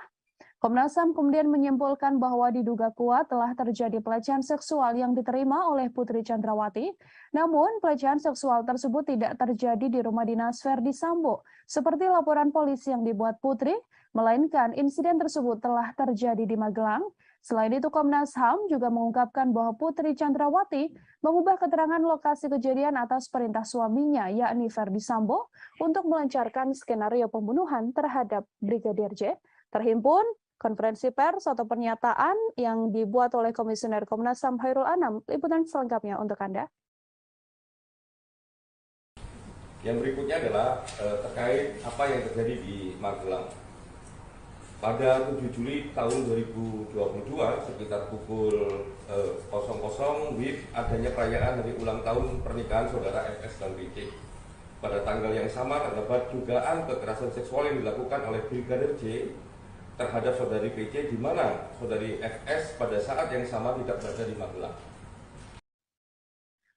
Komnas HAM kemudian menyimpulkan bahwa diduga kuat telah terjadi pelecehan seksual yang diterima oleh Putri Chandrawati. Namun, pelecehan seksual tersebut tidak terjadi di rumah dinas Verdi Sambo, seperti laporan polisi yang dibuat Putri, melainkan insiden tersebut telah terjadi di Magelang. Selain itu, Komnas HAM juga mengungkapkan bahwa Putri Chandrawati mengubah keterangan lokasi kejadian atas perintah suaminya, yakni Verdi Sambo, untuk melancarkan skenario pembunuhan terhadap Brigadir J. Terhimpun konferensi pers atau pernyataan yang dibuat oleh Komisioner Komnas HAM Khairul Anam. Liputan selengkapnya untuk Anda. Yang berikutnya adalah terkait apa yang terjadi di Magelang. Pada 7 Juli tahun 2022 sekitar pukul 00 WIB adanya perayaan hari ulang tahun pernikahan saudara FS dan BC. Pada tanggal yang sama terdapat dugaan kekerasan seksual yang dilakukan oleh Brigadir J terhadap saudari PC, di mana saudari FS pada saat yang sama tidak berada di Magelang.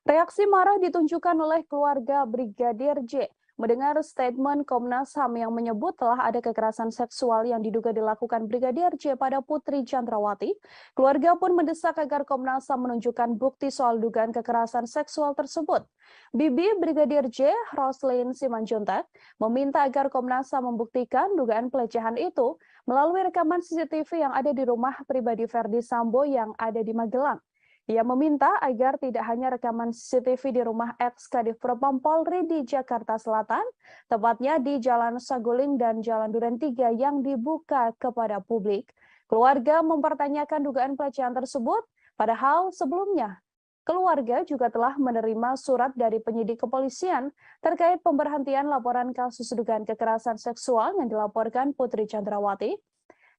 Reaksi marah ditunjukkan oleh keluarga Brigadir J mendengar statement Komnas HAM yang menyebut telah ada kekerasan seksual yang diduga dilakukan Brigadir J pada Putri Chandrawati. Keluarga pun mendesak agar Komnas HAM menunjukkan bukti soal dugaan kekerasan seksual tersebut. Bibi Brigadir J, Roslin Simanjuntak, meminta agar Komnas HAM membuktikan dugaan pelecehan itu melalui rekaman CCTV yang ada di rumah pribadi Verdi Sambo yang ada di Magelang. Ia meminta agar tidak hanya rekaman CCTV di rumah ex-Kadif Propam Polri di Jakarta Selatan, tepatnya di Jalan Saguling dan Jalan Duren 3 yang dibuka kepada publik. Keluarga mempertanyakan dugaan pelecehan tersebut, padahal sebelumnya keluarga juga telah menerima surat dari penyidik kepolisian terkait pemberhentian laporan kasus dugaan kekerasan seksual yang dilaporkan Putri Chandrawati.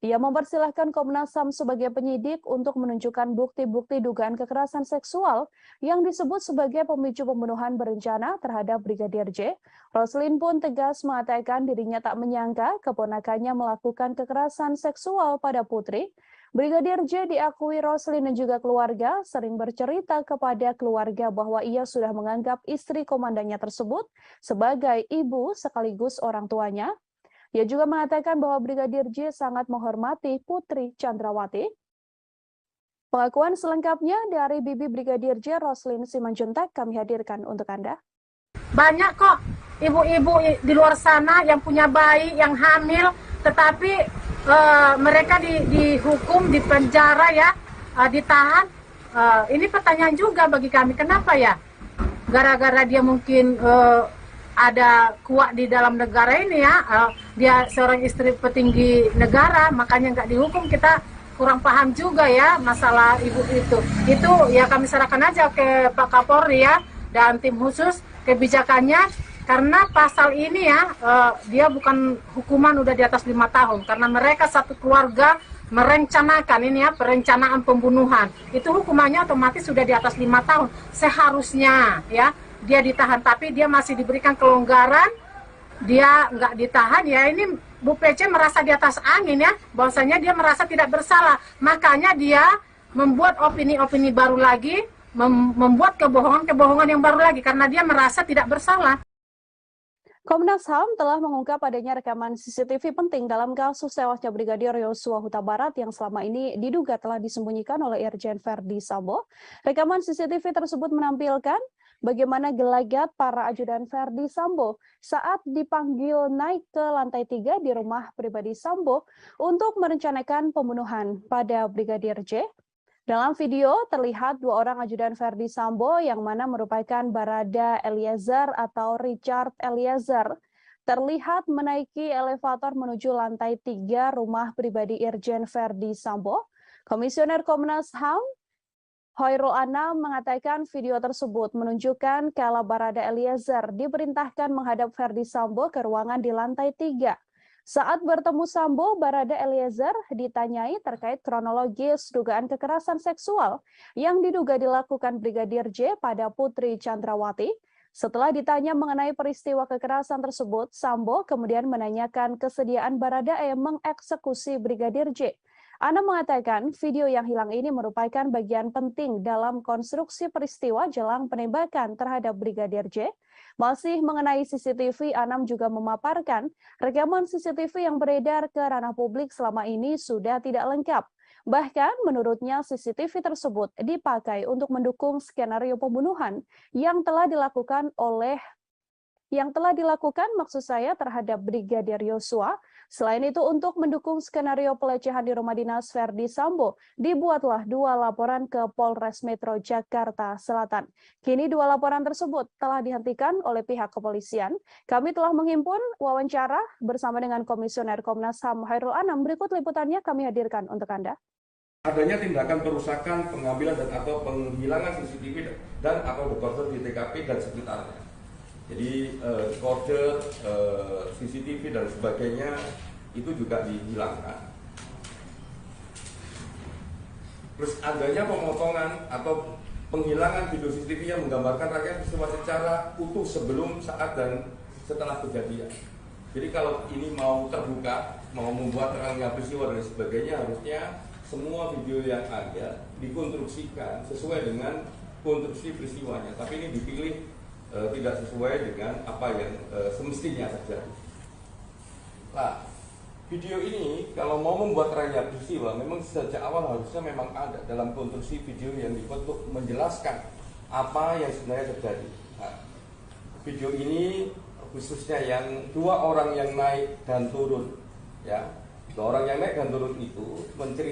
Ia mempersilahkan Komnas HAM sebagai penyidik untuk menunjukkan bukti-bukti dugaan kekerasan seksual yang disebut sebagai pemicu pembunuhan berencana terhadap Brigadir J. Roslin pun tegas mengatakan dirinya tak menyangka keponakannya melakukan kekerasan seksual pada Putri. Brigadir J diakui Roslin dan juga keluarga sering bercerita kepada keluarga bahwa ia sudah menganggap istri komandannya tersebut sebagai ibu sekaligus orang tuanya. Ia juga mengatakan bahwa Brigadir J sangat menghormati Putri Chandrawati. Pengakuan selengkapnya dari Bibi Brigadir J, Roslin Simanjuntak, kami hadirkan untuk Anda. Banyak kok ibu-ibu di luar sana yang punya bayi, yang hamil, tetapi mereka dihukum, dipenjara ya, ditahan. Ini pertanyaan juga bagi kami, kenapa ya? Gara-gara dia mungkin ada kuat di dalam negara ini ya, dia seorang istri petinggi negara, makanya nggak dihukum. Kita kurang paham juga ya masalah ibu itu. Itu ya kami serahkan aja ke Pak Kapolri ya dan tim khusus kebijakannya, karena pasal ini ya dia bukan hukuman udah di atas 5 tahun, karena mereka satu keluarga merencanakan ini ya, perencanaan pembunuhan. Itu hukumannya otomatis sudah di atas 5 tahun. Seharusnya ya dia ditahan, tapi dia masih diberikan kelonggaran, dia nggak ditahan ya. Ini Bu PC merasa di atas angin ya, bahwasanya dia merasa tidak bersalah. Makanya dia membuat opini-opini baru lagi, membuat kebohongan-kebohongan yang baru lagi, karena dia merasa tidak bersalah. Komnas HAM telah mengungkap adanya rekaman CCTV penting dalam kasus tewasnya Brigadir Yosua Huta Barat yang selama ini diduga telah disembunyikan oleh Irjen Verdi Sambo. Rekaman CCTV tersebut menampilkan bagaimana gelagat para ajudan Verdi Sambo saat dipanggil naik ke lantai 3 di rumah pribadi Sambo untuk merencanakan pembunuhan pada Brigadir J. Dalam video terlihat 2 orang ajudan Verdi Sambo yang mana merupakan Barada Eliezer atau Richard Eliezer terlihat menaiki elevator menuju lantai 3 rumah pribadi Irjen Verdi Sambo. Komisioner Komnas HAM Hoirul Anam mengatakan video tersebut menunjukkan kala Barada Eliezer diperintahkan menghadap Verdi Sambo ke ruangan di lantai 3. Saat bertemu Sambo, Barada Eliezer ditanyai terkait kronologis dugaan kekerasan seksual yang diduga dilakukan Brigadir J pada Putri Chandrawati. Setelah ditanya mengenai peristiwa kekerasan tersebut, Sambo kemudian menanyakan kesediaan Barada E mengeksekusi Brigadir J. Ana mengatakan video yang hilang ini merupakan bagian penting dalam konstruksi peristiwa jelang penembakan terhadap Brigadir J. Masih mengenai CCTV, Anam juga memaparkan rekaman CCTV yang beredar ke ranah publik selama ini sudah tidak lengkap. Bahkan menurutnya CCTV tersebut dipakai untuk mendukung skenario pembunuhan yang telah dilakukan maksud saya terhadap Brigadir Yosua. Selain itu, untuk mendukung skenario pelecehan di rumah dinas Verdi Sambo, dibuatlah 2 laporan ke Polres Metro Jakarta Selatan. Kini 2 laporan tersebut telah dihentikan oleh pihak kepolisian. Kami telah menghimpun wawancara bersama dengan Komisioner Komnas HAM Hoirul Anam. Berikut liputannya kami hadirkan untuk Anda. Adanya tindakan perusakan, pengambilan dan atau penghilangan CCTV dan atau dekoder di TKP dan sekitarnya. Jadi kode CCTV dan sebagainya itu juga dihilangkan. Terus adanya pemotongan atau penghilangan video CCTV yang menggambarkan rangkaian peristiwa secara utuh sebelum, saat, dan setelah kejadian. Jadi kalau ini mau terbuka, mau membuat terangnya peristiwa dan sebagainya, harusnya semua video yang ada dikonstruksikan sesuai dengan konstruksi peristiwanya. Tapi ini dipilih tidak sesuai dengan apa yang semestinya terjadi. Nah, video ini kalau mau membuat terangnya peristiwa, memang sejak awal harusnya memang ada dalam konstruksi video yang dibuat untuk menjelaskan apa yang sebenarnya terjadi. Nah, video ini khususnya yang 2 orang yang naik dan turun, ya, 2 orang yang naik dan turun itu menceritakan.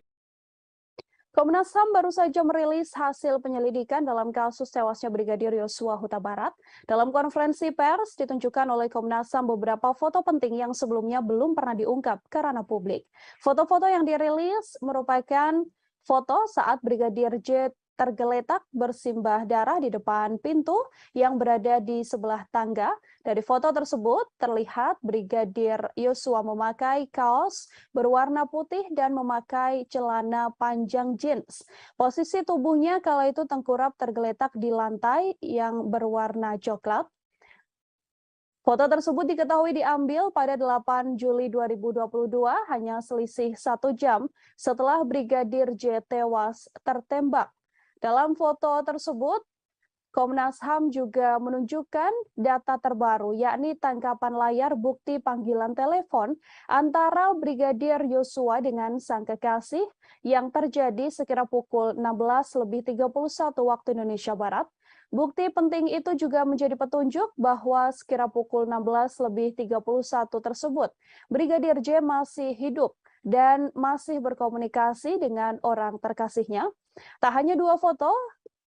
Komnas HAM baru saja merilis hasil penyelidikan dalam kasus tewasnya Brigadir Yosua Huta Barat. Dalam konferensi pers ditunjukkan oleh Komnas HAM beberapa foto penting yang sebelumnya belum pernah diungkap ke ranah publik. Foto-foto yang dirilis merupakan foto saat Brigadir J tergeletak bersimbah darah di depan pintu yang berada di sebelah tangga. Dari foto tersebut terlihat Brigadir Yosua memakai kaos berwarna putih dan memakai celana panjang jeans. Posisi tubuhnya kala itu tengkurap tergeletak di lantai yang berwarna coklat. Foto tersebut diketahui diambil pada 8 Juli 2022, hanya selisih 1 jam setelah Brigadir J tewas tertembak. Dalam foto tersebut, Komnas HAM juga menunjukkan data terbaru, yakni tangkapan layar bukti panggilan telepon antara Brigadir Yosua dengan sang kekasih yang terjadi sekira pukul 16.31 waktu Indonesia Barat. Bukti penting itu juga menjadi petunjuk bahwa sekira pukul 16.31 tersebut, Brigadir J masih hidup dan masih berkomunikasi dengan orang terkasihnya. Tak hanya 2 foto,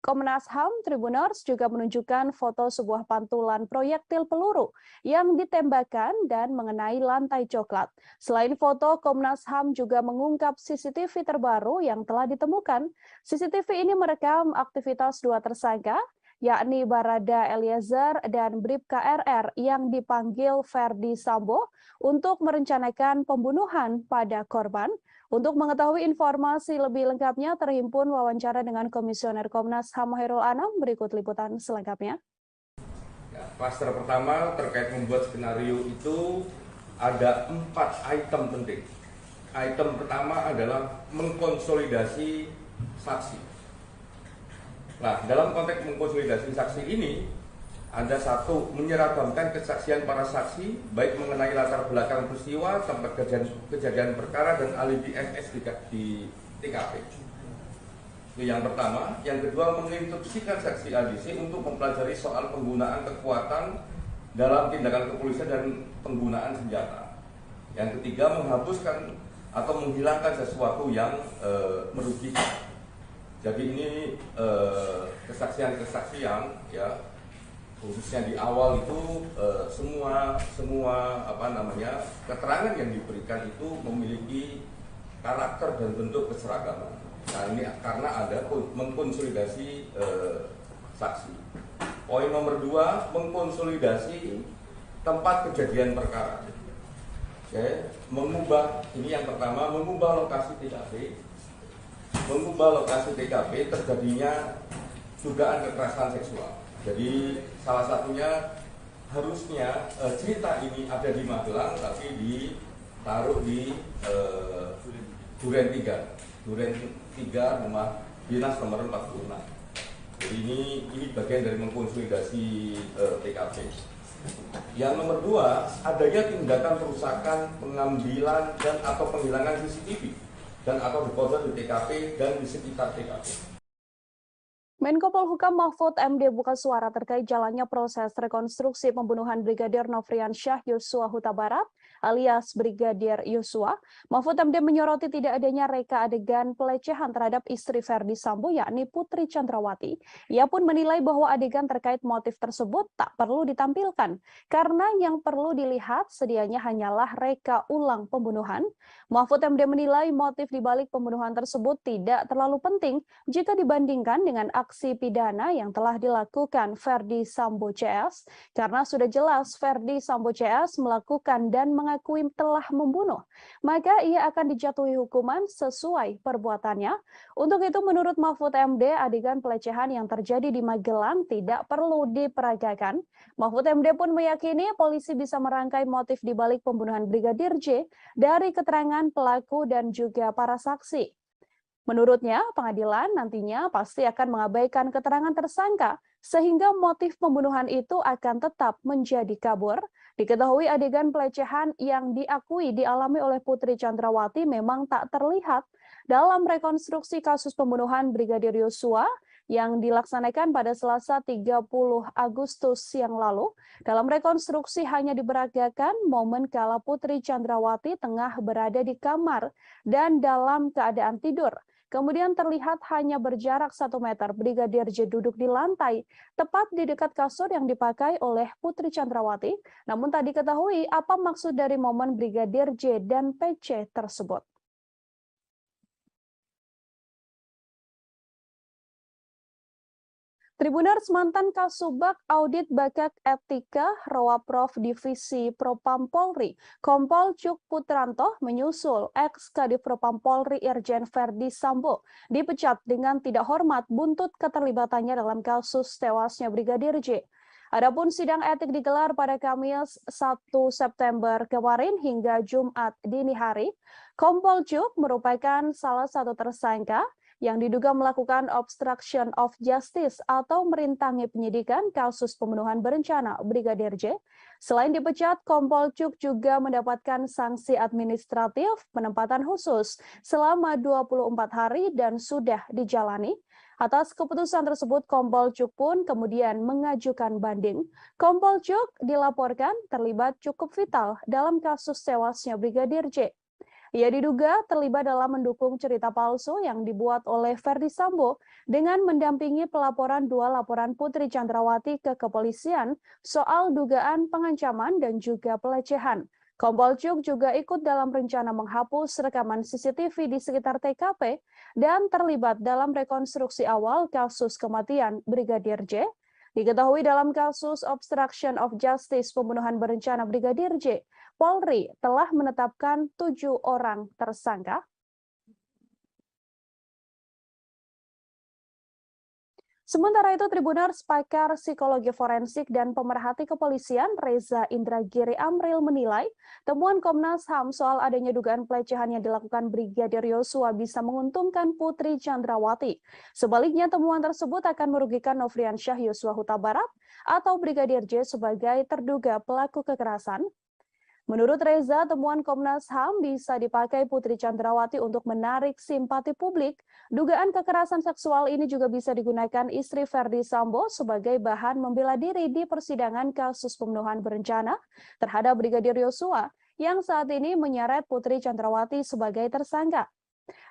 Komnas HAM Tribuners juga menunjukkan foto sebuah pantulan proyektil peluru yang ditembakkan dan mengenai lantai coklat. Selain foto, Komnas HAM juga mengungkap CCTV terbaru yang telah ditemukan. CCTV ini merekam aktivitas 2 tersangka, yakni Barada Eliezer dan Bribka RR yang dipanggil Ferdi Sambo untuk merencanakan pembunuhan pada korban. Untuk mengetahui informasi lebih lengkapnya, terhimpun wawancara dengan Komisioner Komnas HAM Hairul Anam. Berikut liputan selengkapnya. Ya, klaster pertama terkait membuat skenario itu ada 4 item penting. Item pertama adalah mengkonsolidasi saksi. Nah, dalam konteks mengkonsolidasi saksi ini, ada 1, menyeragamkan kesaksian para saksi, baik mengenai latar belakang peristiwa, tempat kejadian perkara, dan alibi FS di TKP. Itu yang pertama. Yang kedua, menginstruksikan saksi ADC untuk mempelajari soal penggunaan kekuatan dalam tindakan kepolisian dan penggunaan senjata. Yang ketiga, menghapuskan atau menghilangkan sesuatu yang merugikan. Jadi ini kesaksian-kesaksian, ya, khususnya di awal itu semua keterangan yang diberikan itu memiliki karakter dan bentuk keseragaman. Nah, ini karena ada mengkonsolidasi saksi. Poin nomor 2, mengkonsolidasi tempat kejadian perkara. Oke, ini yang pertama, mengubah lokasi TKP. Mengubah lokasi TKP terjadinya dugaan kekerasan seksual. Jadi salah satunya harusnya cerita ini ada di Magelang, tapi ditaruh di Duren 3 rumah dinas nomor 46. Jadi ini bagian dari mengkonsolidasi TKP. Yang nomor 2, adanya tindakan perusakan, pengambilan dan atau penghilangan CCTV dan atau dekoder di TKP dan di sekitar TKP. Menko Polhukam Mahfud MD buka suara terkait jalannya proses rekonstruksi pembunuhan Brigadir Nofriansyah Yosua Huta Barat alias Brigadir Yosua. Mahfud MD menyoroti tidak adanya reka adegan pelecehan terhadap istri Ferdi Sambo yakni Putri Chandrawati. Ia pun menilai bahwa adegan terkait motif tersebut tak perlu ditampilkan karena yang perlu dilihat sedianya hanyalah reka ulang pembunuhan. Mahfud MD menilai motif dibalik pembunuhan tersebut tidak terlalu penting jika dibandingkan dengan aksi pidana yang telah dilakukan Ferdi Sambo CS, karena sudah jelas Ferdi Sambo CS melakukan dan mengakui telah membunuh, maka ia akan dijatuhi hukuman sesuai perbuatannya. Untuk itu menurut Mahfud MD, adegan pelecehan yang terjadi di Magelang tidak perlu diperagakan. Mahfud MD pun meyakini polisi bisa merangkai motif dibalik pembunuhan Brigadir J dari keterangan pelaku dan juga para saksi. Menurutnya, pengadilan nantinya pasti akan mengabaikan keterangan tersangka sehingga motif pembunuhan itu akan tetap menjadi kabur. Diketahui adegan pelecehan yang diakui dialami oleh Putri Chandrawati memang tak terlihat dalam rekonstruksi kasus pembunuhan Brigadir Yosua yang dilaksanakan pada Selasa 30 Agustus yang lalu. Dalam rekonstruksi hanya diperagakan momen kala Putri Chandrawati tengah berada di kamar dan dalam keadaan tidur. Kemudian terlihat hanya berjarak 1 meter Brigadir J duduk di lantai, tepat di dekat kasur yang dipakai oleh Putri Chandrawati. Namun tak diketahui apa maksud dari momen Brigadir J dan PC tersebut. Tribuners, mantan Kasubag Audit Bakat Etika Rowaprof Divisi Propam Polri, Kompol Cuk Putranto menyusul ex-Kadif Propam Polri Irjen Ferdi Sambo dipecat dengan tidak hormat buntut keterlibatannya dalam kasus tewasnya Brigadir J. Adapun sidang etik digelar pada Kamis 1 September kemarin hingga Jumat dini hari. Kompol Cuk merupakan salah satu tersangka yang diduga melakukan obstruction of justice atau merintangi penyidikan kasus pembunuhan berencana Brigadir J. Selain dipecat, Kompol Cuk juga mendapatkan sanksi administratif penempatan khusus selama 24 hari dan sudah dijalani. Atas keputusan tersebut, Kompol Cuk pun kemudian mengajukan banding. Kompol Cuk dilaporkan terlibat cukup vital dalam kasus tewasnya Brigadir J. Ia diduga terlibat dalam mendukung cerita palsu yang dibuat oleh Verdi Sambo dengan mendampingi pelaporan dua laporan Putri Chandrawati ke kepolisian soal dugaan pengancaman dan juga pelecehan. Kompol Cuk juga ikut dalam rencana menghapus rekaman CCTV di sekitar TKP dan terlibat dalam rekonstruksi awal kasus kematian Brigadir J. Diketahui dalam kasus obstruction of justice pembunuhan berencana Brigadir J, Polri telah menetapkan 7 orang tersangka. Sementara itu, Tribuners, pakar psikologi forensik dan pemerhati kepolisian Reza Indragiri Amril menilai temuan Komnas HAM soal adanya dugaan pelecehan yang dilakukan Brigadir Yosua bisa menguntungkan Putri Chandrawati. Sebaliknya, temuan tersebut akan merugikan Nofriansyah Yosua Huta Barat atau Brigadir J sebagai terduga pelaku kekerasan. Menurut Reza, temuan Komnas HAM bisa dipakai Putri Chandrawati untuk menarik simpati publik. Dugaan kekerasan seksual ini juga bisa digunakan istri Verdi Sambo sebagai bahan membela diri di persidangan kasus pembunuhan berencana terhadap Brigadir Yosua yang saat ini menyeret Putri Chandrawati sebagai tersangka.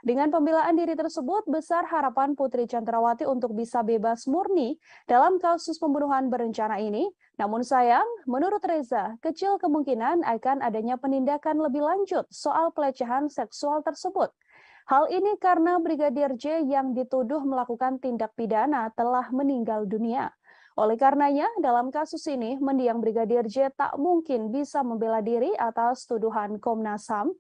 Dengan pembelaan diri tersebut, besar harapan Putri Chandrawati untuk bisa bebas murni dalam kasus pembunuhan berencana ini. Namun sayang, menurut Reza, kecil kemungkinan akan adanya penindakan lebih lanjut soal pelecehan seksual tersebut. Hal ini karena Brigadir J yang dituduh melakukan tindak pidana telah meninggal dunia. Oleh karenanya, dalam kasus ini, mendiang Brigadir J tak mungkin bisa membela diri atas tuduhan Komnas HAM.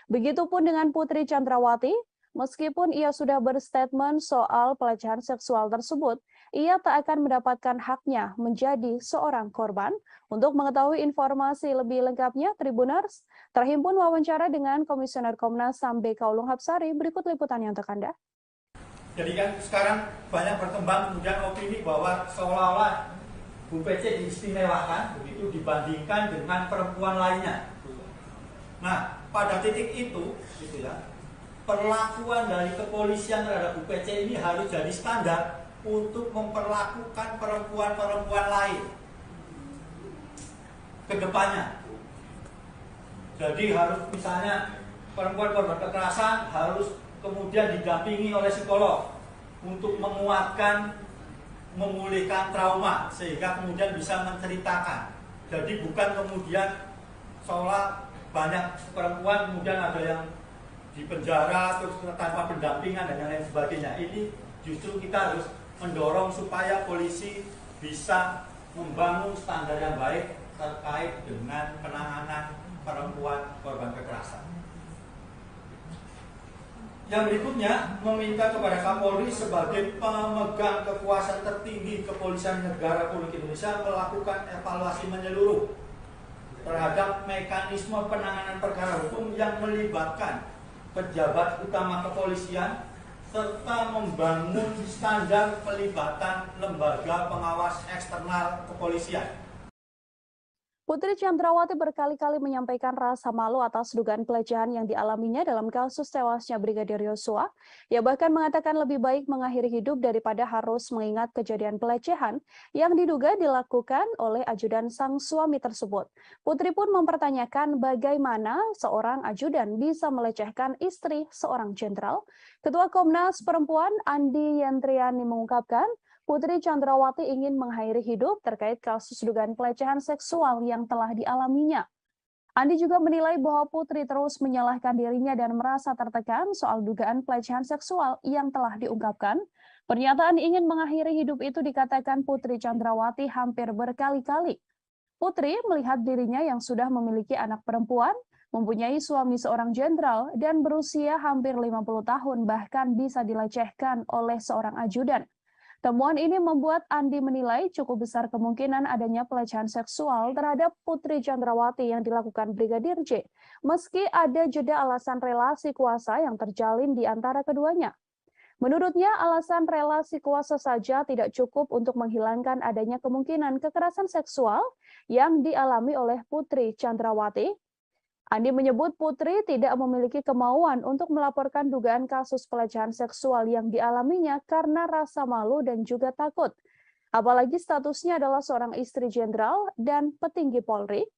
Begitupun dengan Putri Chandrawati, meskipun ia sudah berstatement soal pelecehan seksual tersebut, ia tak akan mendapatkan haknya menjadi seorang korban. Untuk mengetahui informasi lebih lengkapnya, Tribuners, terhimpun wawancara dengan Komisioner Komnas HAM BK Ulung Hapsari, berikut liputannya untuk Anda. Jadi kan sekarang banyak berkembang kemudian opini bahwa seolah-olah Bu PC diistimewakan begitu dibandingkan dengan perempuan lainnya. Nah, pada titik itu, gitu ya, perlakuan dari kepolisian terhadap Bu PC ini harus jadi standar untuk memperlakukan perempuan-perempuan lain ke depannya. Jadi harus misalnya perempuan korban kekerasan harus kemudian didampingi oleh psikolog untuk menguatkan, memulihkan trauma sehingga kemudian bisa menceritakan. Jadi bukan kemudian seolah banyak perempuan kemudian ada yang di penjara terus tanpa pendampingan dan lain sebagainya. Ini justru kita harus mendorong supaya polisi bisa membangun standar yang baik terkait dengan penanganan perempuan korban kekerasan. Yang berikutnya, meminta kepada Kapolri sebagai pemegang kekuasaan tertinggi Kepolisian Negara Republik Indonesia melakukan evaluasi menyeluruh terhadap mekanisme penanganan perkara hukum yang melibatkan pejabat utama kepolisian serta membangun standar pelibatan lembaga pengawas eksternal kepolisian. Putri Chandrawati berkali-kali menyampaikan rasa malu atas dugaan pelecehan yang dialaminya dalam kasus tewasnya Brigadir Yosua. Ia bahkan mengatakan lebih baik mengakhiri hidup daripada harus mengingat kejadian pelecehan yang diduga dilakukan oleh ajudan sang suami tersebut. Putri pun mempertanyakan bagaimana seorang ajudan bisa melecehkan istri seorang jenderal. Ketua Komnas Perempuan Andi Yentriani mengungkapkan, Putri Chandrawati ingin mengakhiri hidup terkait kasus dugaan pelecehan seksual yang telah dialaminya. Andi juga menilai bahwa Putri terus menyalahkan dirinya dan merasa tertekan soal dugaan pelecehan seksual yang telah diungkapkan. Pernyataan ingin mengakhiri hidup itu dikatakan Putri Chandrawati hampir berkali-kali. Putri melihat dirinya yang sudah memiliki anak perempuan, mempunyai suami seorang jenderal, dan berusia hampir 50 tahun bahkan bisa dilecehkan oleh seorang ajudan. Temuan ini membuat Andi menilai cukup besar kemungkinan adanya pelecehan seksual terhadap Putri Chandrawati yang dilakukan Brigadir J, meski ada jeda alasan relasi kuasa yang terjalin di antara keduanya. Menurutnya, alasan relasi kuasa saja tidak cukup untuk menghilangkan adanya kemungkinan kekerasan seksual yang dialami oleh Putri Chandrawati. Andi menyebut Putri tidak memiliki kemauan untuk melaporkan dugaan kasus pelecehan seksual yang dialaminya karena rasa malu dan juga takut. Apalagi statusnya adalah seorang istri jenderal dan petinggi Polri.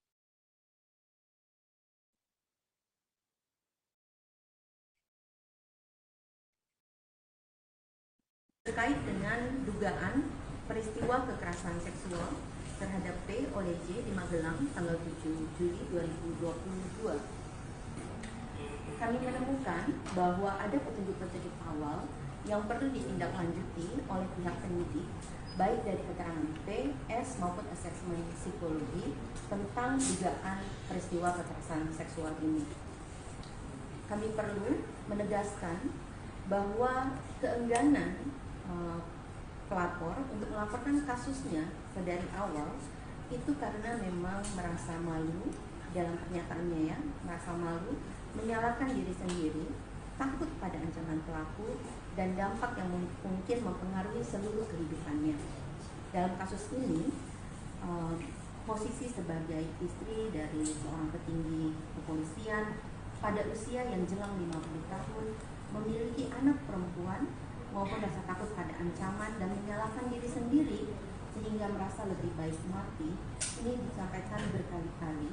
terkait dengan dugaan peristiwa kekerasan seksual terhadap P oleh J di Magelang tanggal 7 Juli 2022. Kami menemukan bahwa ada petunjuk-petunjuk awal yang perlu ditindaklanjuti oleh pihak penyidik, baik dari keterangan P, S maupun asesmen psikologi tentang dugaan peristiwa kekerasan seksual ini. Kami perlu menegaskan bahwa keengganan pelapor untuk melaporkan kasusnya dari awal itu karena memang merasa malu dalam pernyataannya, ya, merasa malu, menyalahkan diri sendiri, takut pada ancaman pelaku, dan dampak yang mungkin mempengaruhi seluruh kehidupannya. Dalam kasus ini, posisi sebagai istri dari seorang petinggi kepolisian pada usia yang jelang 50 tahun, memiliki anak perempuan, maupun rasa takut pada ancaman dan menyalahkan diri sendiri sehingga merasa lebih baik mati, ini disampaikan berkali-kali.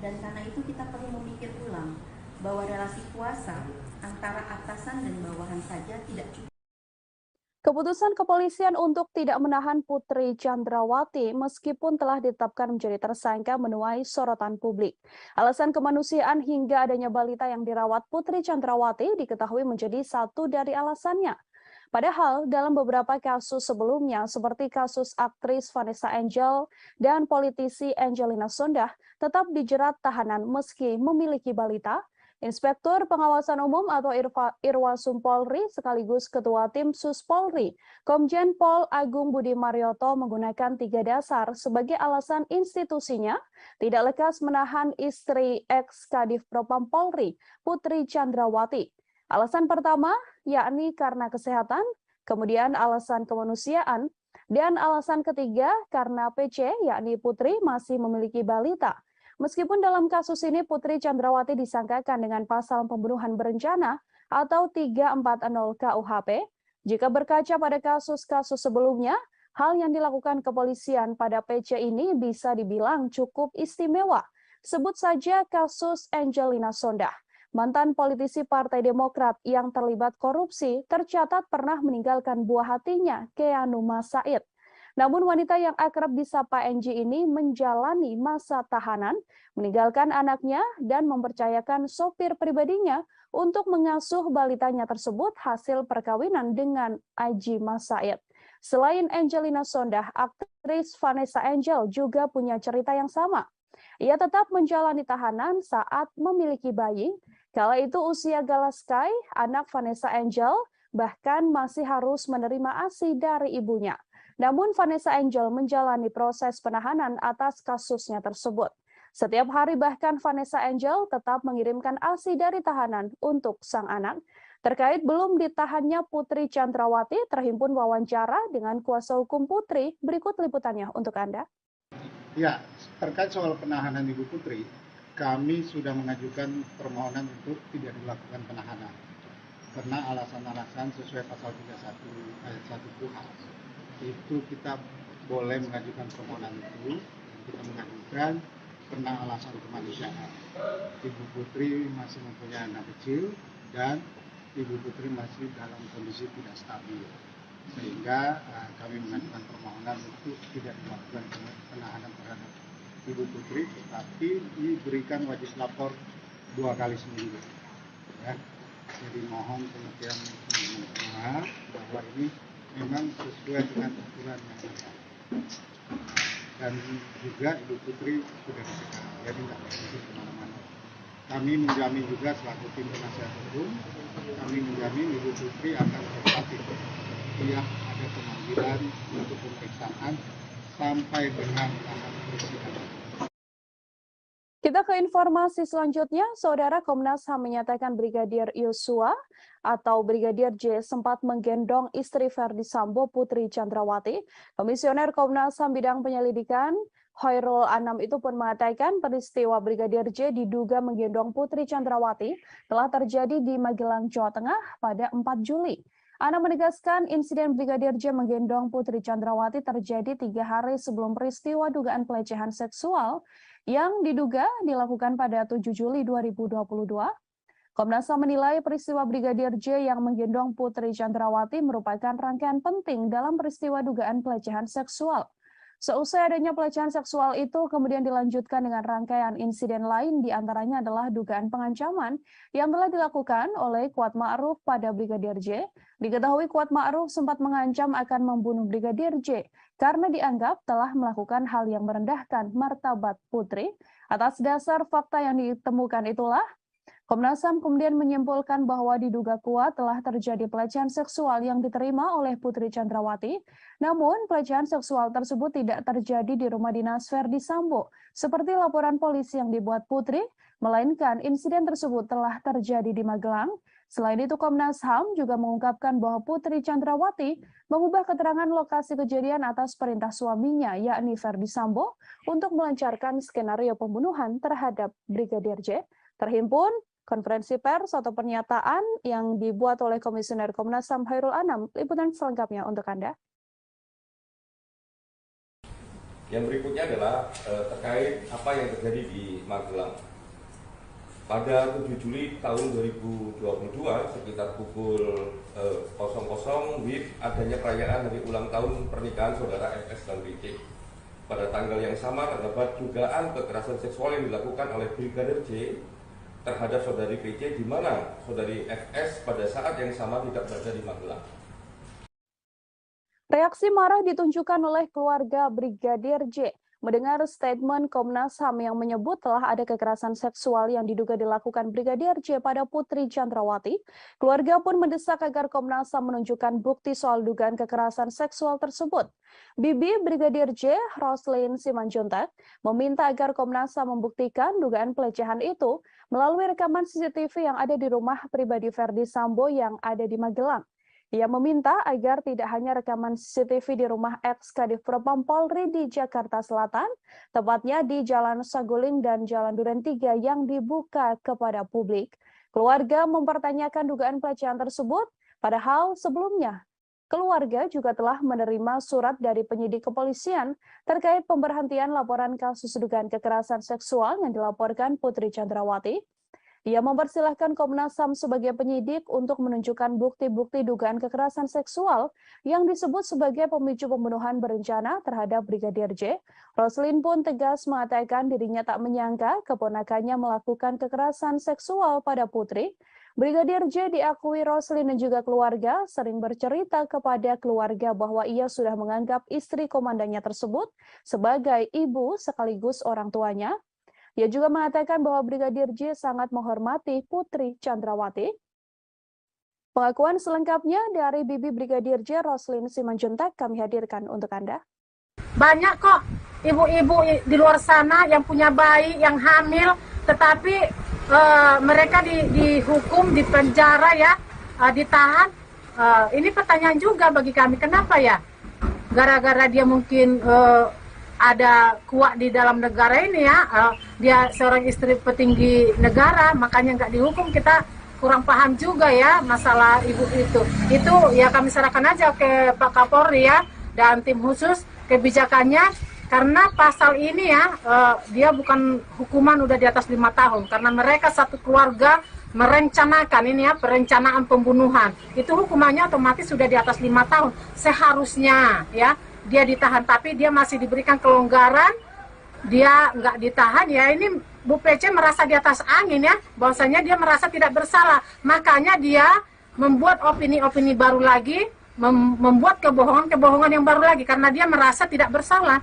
Dan karena itu kita perlu memikir ulang bahwa relasi kuasa antara atasan dan bawahan saja tidak cukup. Keputusan kepolisian untuk tidak menahan Putri Chandrawati meskipun telah ditetapkan menjadi tersangka menuai sorotan publik. Alasan kemanusiaan hingga adanya balita yang dirawat Putri Chandrawati diketahui menjadi satu dari alasannya. Padahal dalam beberapa kasus sebelumnya seperti kasus aktris Vanessa Angel dan politisi Angelina Sondakh tetap dijerat tahanan meski memiliki balita. Inspektur Pengawasan Umum atau Irwasum Polri sekaligus Ketua Tim Sus Polri, Komjen Pol Agung Budi Marioto menggunakan 3 dasar sebagai alasan institusinya tidak lekas menahan istri ex-Kadif Propam Polri, Putri Chandrawati. Alasan pertama yakni karena kesehatan, kemudian alasan kemanusiaan, dan alasan ketiga karena PC yakni Putri masih memiliki balita. Meskipun dalam kasus ini Putri Chandrawati disangkakan dengan pasal pembunuhan berencana atau 340 KUHP, jika berkaca pada kasus-kasus sebelumnya, hal yang dilakukan kepolisian pada PC ini bisa dibilang cukup istimewa. Sebut saja kasus Angelina Sondakh. Mantan politisi Partai Demokrat yang terlibat korupsi tercatat pernah meninggalkan buah hatinya, Keanu Masaid. Namun wanita yang akrab disapa NG ini menjalani masa tahanan, meninggalkan anaknya dan mempercayakan sopir pribadinya untuk mengasuh balitanya tersebut hasil perkawinan dengan Aji Masaid. Selain Angelina Sondakh, aktris Vanessa Angel juga punya cerita yang sama. Ia tetap menjalani tahanan saat memiliki bayi. Kala itu usia Galaskai, anak Vanessa Angel, bahkan masih harus menerima ASI dari ibunya. Namun Vanessa Angel menjalani proses penahanan atas kasusnya tersebut. Setiap hari bahkan Vanessa Angel tetap mengirimkan ASI dari tahanan untuk sang anak. Terkait belum ditahannya Putri Chandrawati, terhimpun wawancara dengan kuasa hukum Putri. Berikut liputannya untuk Anda. Ya, terkait soal penahanan Ibu Putri, kami sudah mengajukan permohonan untuk tidak dilakukan penahanan. Karena alasan-alasan sesuai pasal 31 ayat 1 KUHP. Itu kita boleh mengajukan permohonan itu, kita mengajukan karena alasan kemanusiaan. Ibu Putri masih mempunyai anak kecil dan Ibu Putri masih dalam kondisi tidak stabil, sehingga kami mengajukan permohonan untuk tidak dilakukan penahanan terhadap Ibu Putri, tetapi diberikan wajib lapor 2 kali seminggu. Ya. Jadi mohon pengertian teman-teman bahwa ini memang sesuai dengan aturan yang ada. Dan juga Ibu Putri sudah dicegah, jadi tidak bisa kemana-mana. Kami menjamin juga selaku tim penasihat hukum, kami menjamin Ibu Putri akan tetap setiap ada pemanggilan untuk pemeriksaan sampai dengan tahap persidangan. Kita ke informasi selanjutnya, Saudara. Komnas HAM menyatakan Brigadir Yosua atau Brigadir J sempat menggendong istri Verdi Sambo, Putri Chandrawati. Komisioner Komnas HAM bidang penyelidikan Hoirul Anam itu pun mengatakan peristiwa Brigadir J diduga menggendong Putri Chandrawati telah terjadi di Magelang, Jawa Tengah pada 4 Juli. Anam menegaskan insiden Brigadir J menggendong Putri Chandrawati terjadi 3 hari sebelum peristiwa dugaan pelecehan seksual yang diduga dilakukan pada 7 Juli 2022. Komnas HAM menilai peristiwa Brigadir J yang menggendong Putri Chandrawati merupakan rangkaian penting dalam peristiwa dugaan pelecehan seksual. Seusai adanya pelecehan seksual itu kemudian dilanjutkan dengan rangkaian insiden lain, diantaranya adalah dugaan pengancaman yang telah dilakukan oleh Kuat Ma'ruf pada Brigadir J. Diketahui Kuat Ma'ruf sempat mengancam akan membunuh Brigadir J karena dianggap telah melakukan hal yang merendahkan martabat Putri. Atas dasar fakta yang ditemukan itulah, Komnas HAM kemudian menyimpulkan bahwa diduga kuat telah terjadi pelecehan seksual yang diterima oleh Putri Chandrawati. Namun, pelecehan seksual tersebut tidak terjadi di rumah dinas Verdi Sambo, seperti laporan polisi yang dibuat Putri, melainkan insiden tersebut telah terjadi di Magelang. Selain itu, Komnas HAM juga mengungkapkan bahwa Putri Chandrawati mengubah keterangan lokasi kejadian atas perintah suaminya, yakni Verdi Sambo, untuk melancarkan skenario pembunuhan terhadap Brigadir J. Terhimpun konferensi pers atau pernyataan yang dibuat oleh Komisioner Komnas HAM Khairul Anam. Liputan selengkapnya untuk Anda. Yang berikutnya adalah terkait apa yang terjadi di Magelang. Pada 7 Juli tahun 2022 sekitar pukul 00 WIB adanya perayaan hari ulang tahun pernikahan saudara FS dan BC. Pada tanggal yang sama terdapat dugaan kekerasan seksual yang dilakukan oleh Brigadir J terhadap saudari PC, di mana saudari FS pada saat yang sama tidak berada di Magelang. Reaksi marah ditunjukkan oleh keluarga Brigadir J mendengar statement Komnas HAM yang menyebut telah ada kekerasan seksual yang diduga dilakukan Brigadir J pada Putri Chandrawati. Keluarga pun mendesak agar Komnas HAM menunjukkan bukti soal dugaan kekerasan seksual tersebut. Bibi Brigadir J, Roslin Simanjuntak, meminta agar Komnas HAM membuktikan dugaan pelecehan itu melalui rekaman CCTV yang ada di rumah pribadi Verdi Sambo yang ada di Magelang. Ia meminta agar tidak hanya rekaman CCTV di rumah ex-Kadif Propam Polri di Jakarta Selatan, tepatnya di Jalan Saguling dan Jalan Duren 3 yang dibuka kepada publik. Keluarga mempertanyakan dugaan pelecehan tersebut, padahal sebelumnya keluarga juga telah menerima surat dari penyidik kepolisian terkait pemberhentian laporan kasus dugaan kekerasan seksual yang dilaporkan Putri Chandrawati. Ia mempersilahkan Komnas HAM sebagai penyidik untuk menunjukkan bukti-bukti dugaan kekerasan seksual yang disebut sebagai pemicu pembunuhan berencana terhadap Brigadir J. Roslin pun tegas mengatakan dirinya tak menyangka keponakannya melakukan kekerasan seksual pada Putri. Brigadir J diakui Roslin dan juga keluarga sering bercerita kepada keluarga bahwa ia sudah menganggap istri komandannya tersebut sebagai ibu sekaligus orang tuanya. Ia juga mengatakan bahwa Brigadir J sangat menghormati Putri Chandrawati. Pengakuan selengkapnya dari Bibi Brigadir J, Roslin Simanjuntak, kami hadirkan untuk Anda. Banyak kok ibu-ibu di luar sana yang punya bayi, yang hamil, tetapi mereka dihukum, dipenjara ya, ditahan. Ini pertanyaan juga bagi kami, kenapa ya? Gara-gara dia mungkin ada kuat di dalam negara ini ya, dia seorang istri petinggi negara, makanya nggak dihukum. Kita kurang paham juga ya masalah ibu itu. Itu ya kami serahkan aja ke Pak Kapolri ya dan tim khusus kebijakannya, karena pasal ini ya dia bukan hukuman udah di atas 5 tahun, karena mereka satu keluarga merencanakan ini ya, perencanaan pembunuhan. Itu hukumannya otomatis sudah di atas 5 tahun seharusnya ya. Dia ditahan, tapi dia masih diberikan kelonggaran, dia nggak ditahan ya. Ini Bu PC merasa di atas angin ya, bahwasanya dia merasa tidak bersalah, makanya dia membuat opini-opini baru lagi, membuat kebohongan-kebohongan yang baru lagi, karena dia merasa tidak bersalah.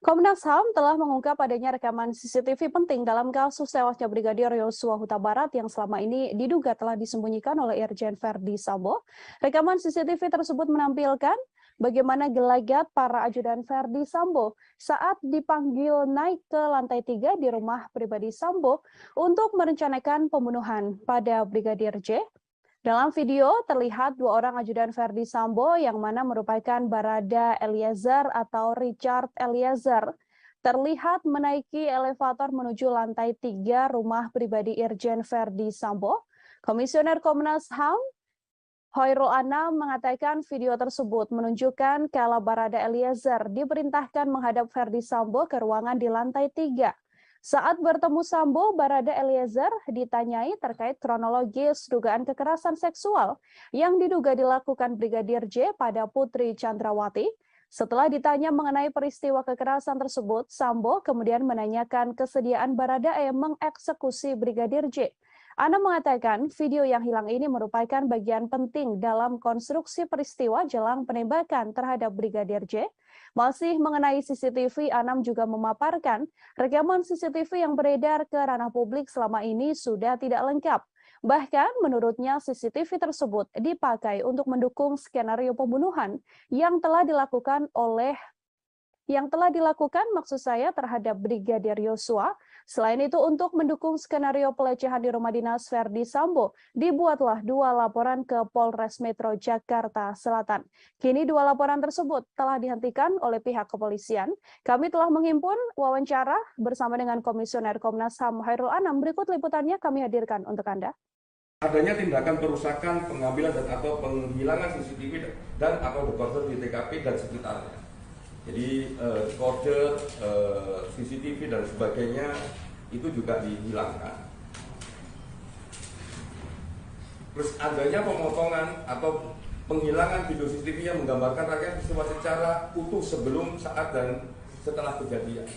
Komnas HAM telah mengungkap adanya rekaman CCTV penting dalam kasus tewasnya Brigadir Yosua Huta Barat yang selama ini diduga telah disembunyikan oleh Irjen Verdi Sambo. Rekaman CCTV tersebut menampilkan bagaimana gelagat para ajudan Verdi Sambo saat dipanggil naik ke lantai 3 di rumah pribadi Sambo untuk merencanakan pembunuhan pada Brigadir J. Dalam video terlihat 2 orang ajudan Verdi Sambo yang mana merupakan Barada Eliezer atau Richard Eliezer terlihat menaiki elevator menuju lantai 3 rumah pribadi Irjen Verdi Sambo. Komisioner Komnas HAM Khairul Anam mengatakan video tersebut menunjukkan kala Barada Eliezer diperintahkan menghadap Verdi Sambo ke ruangan di lantai 3. Saat bertemu Sambo, Barada Eliezer ditanyai terkait kronologis dugaan kekerasan seksual yang diduga dilakukan Brigadir J pada Putri Chandrawati. Setelah ditanya mengenai peristiwa kekerasan tersebut, Sambo kemudian menanyakan kesediaan Baradae mengeksekusi Brigadir J. Anam mengatakan video yang hilang ini merupakan bagian penting dalam konstruksi peristiwa jelang penembakan terhadap Brigadir J. Masih mengenai CCTV, Anam juga memaparkan rekaman CCTV yang beredar ke ranah publik selama ini sudah tidak lengkap. Bahkan menurutnya CCTV tersebut dipakai untuk mendukung skenario pembunuhan yang telah dilakukan maksud saya terhadap Brigadir Yosua. Selain itu untuk mendukung skenario pelecehan di rumah dinas Verdi Sambo, dibuatlah 2 laporan ke Polres Metro Jakarta Selatan. Kini 2 laporan tersebut telah dihentikan oleh pihak kepolisian. Kami telah menghimpun wawancara bersama dengan Komisioner Komnas HAM Hairul Anam. Berikut liputannya kami hadirkan untuk Anda. Adanya tindakan perusakan, pengambilan dan atau penghilangan CCTV dan atau dekoder di TKP dan sekitarnya. Jadi kode CCTV dan sebagainya itu juga dihilangkan. Terus adanya pemotongan atau penghilangan video CCTV yang menggambarkan rangkaian peristiwa secara utuh sebelum, saat, dan setelah kejadian.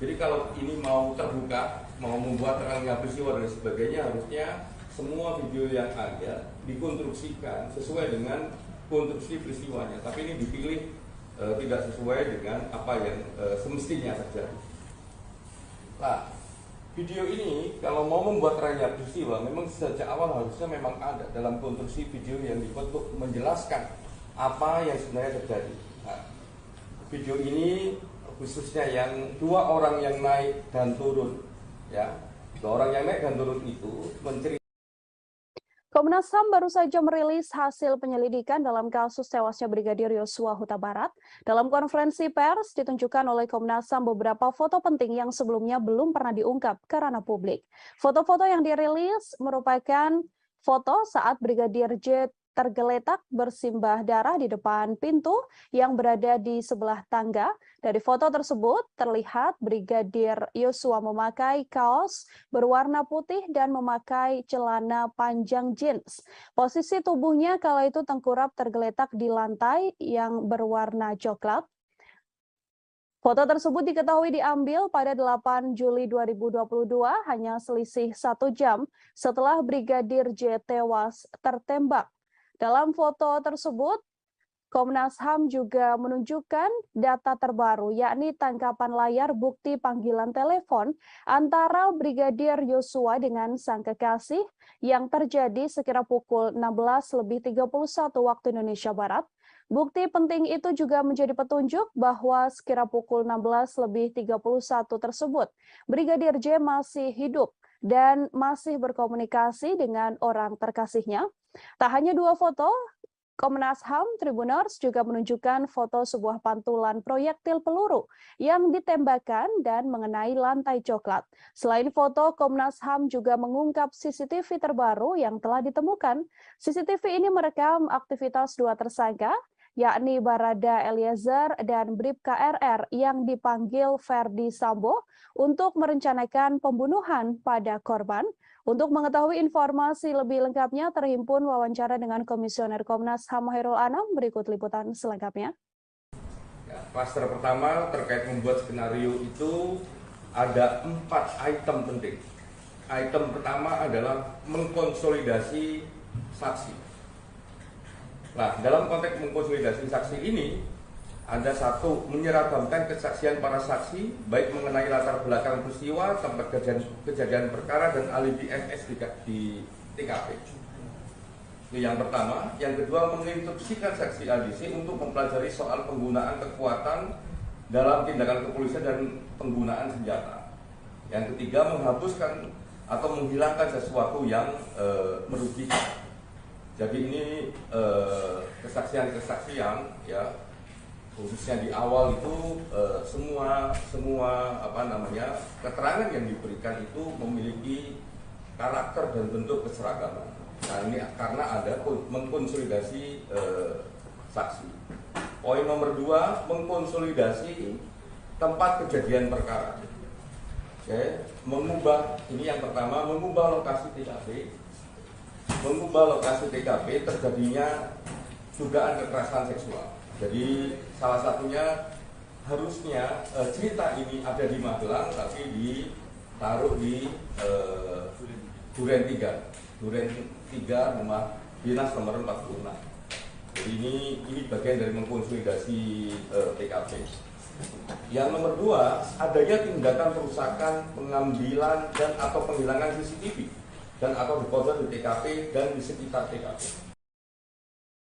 Jadi kalau ini mau terbuka, mau membuat rangkaian peristiwa dan sebagainya, harusnya semua video yang ada dikonstruksikan sesuai dengan konstruksi peristiwanya. Tapi ini dipilih tidak sesuai dengan apa yang semestinya terjadi. Nah, video ini kalau mau membuat rangkaian peristiwa memang sejak awal harusnya memang ada dalam konstruksi video yang dibuat untuk menjelaskan apa yang sebenarnya terjadi. Nah, video ini khususnya yang 2 orang yang naik dan turun, ya, 2 orang yang naik dan turun itu menceritakan. Komnas HAM baru saja merilis hasil penyelidikan dalam kasus tewasnya Brigadir Yosua Huta Barat. Dalam konferensi pers ditunjukkan oleh Komnas HAM beberapa foto penting yang sebelumnya belum pernah diungkap ke ranah publik. Foto-foto yang dirilis merupakan foto saat Brigadir J tergeletak bersimbah darah di depan pintu yang berada di sebelah tangga. Dari foto tersebut terlihat Brigadir Yosua memakai kaos berwarna putih dan memakai celana panjang jeans. Posisi tubuhnya kala itu tengkurap tergeletak di lantai yang berwarna coklat. Foto tersebut diketahui diambil pada 8 Juli 2022, hanya selisih 1 jam setelah Brigadir J tewas tertembak. Dalam foto tersebut, Komnas HAM juga menunjukkan data terbaru, yakni tangkapan layar bukti panggilan telepon antara Brigadir Yosua dengan sang kekasih yang terjadi sekira pukul 16.31 waktu Indonesia Barat. Bukti penting itu juga menjadi petunjuk bahwa sekira pukul 16.31 tersebut, Brigadir J masih hidup dan masih berkomunikasi dengan orang terkasihnya. Tak hanya 2 foto, Komnas HAM Tribuners juga menunjukkan foto sebuah pantulan proyektil peluru yang ditembakkan dan mengenai lantai coklat. Selain foto, Komnas HAM juga mengungkap CCTV terbaru yang telah ditemukan. CCTV ini merekam aktivitas 2 tersangka, yakni Barada Eliezer dan Bribka RR yang dipanggil Verdi Sambo untuk merencanakan pembunuhan pada korban. Untuk mengetahui informasi lebih lengkapnya, terhimpun wawancara dengan Komisioner Komnas HAM Hairul Anam. Berikut liputan selengkapnya. Ya, klaster pertama terkait membuat skenario itu ada 4 item penting. Item pertama adalah mengkonsolidasi saksi. Nah, dalam konteks mengkonsolidasi saksi ini, ada 1, menyeragamkan kesaksian para saksi, baik mengenai latar belakang peristiwa, tempat kejadian perkara, dan alibi MS di TKP. Itu yang pertama. Yang kedua, menginstruksikan saksi ADC untuk mempelajari soal penggunaan kekuatan dalam tindakan kepolisian dan penggunaan senjata. Yang ketiga, menghapuskan atau menghilangkan sesuatu yang merugikan. Jadi ini kesaksian-kesaksian, ya, khususnya di awal itu semua keterangan yang diberikan itu memiliki karakter dan bentuk keseragaman. Nah, ini karena ada mengkonsolidasi saksi. Poin nomor 2, mengkonsolidasi tempat kejadian perkara. mengubah, ini yang pertama, mengubah lokasi TKP terjadinya dugaan kekerasan seksual. Jadi salah satunya harusnya cerita ini ada di Magelang tapi ditaruh di Duren 3 rumah dinas nomor 46. Jadi ini bagian dari mengkonsolidasi TKP. Yang nomor 2, adanya tindakan perusakan, pengambilan dan atau penghilangan CCTV dan atau deposit di TKP dan di sekitar TKP.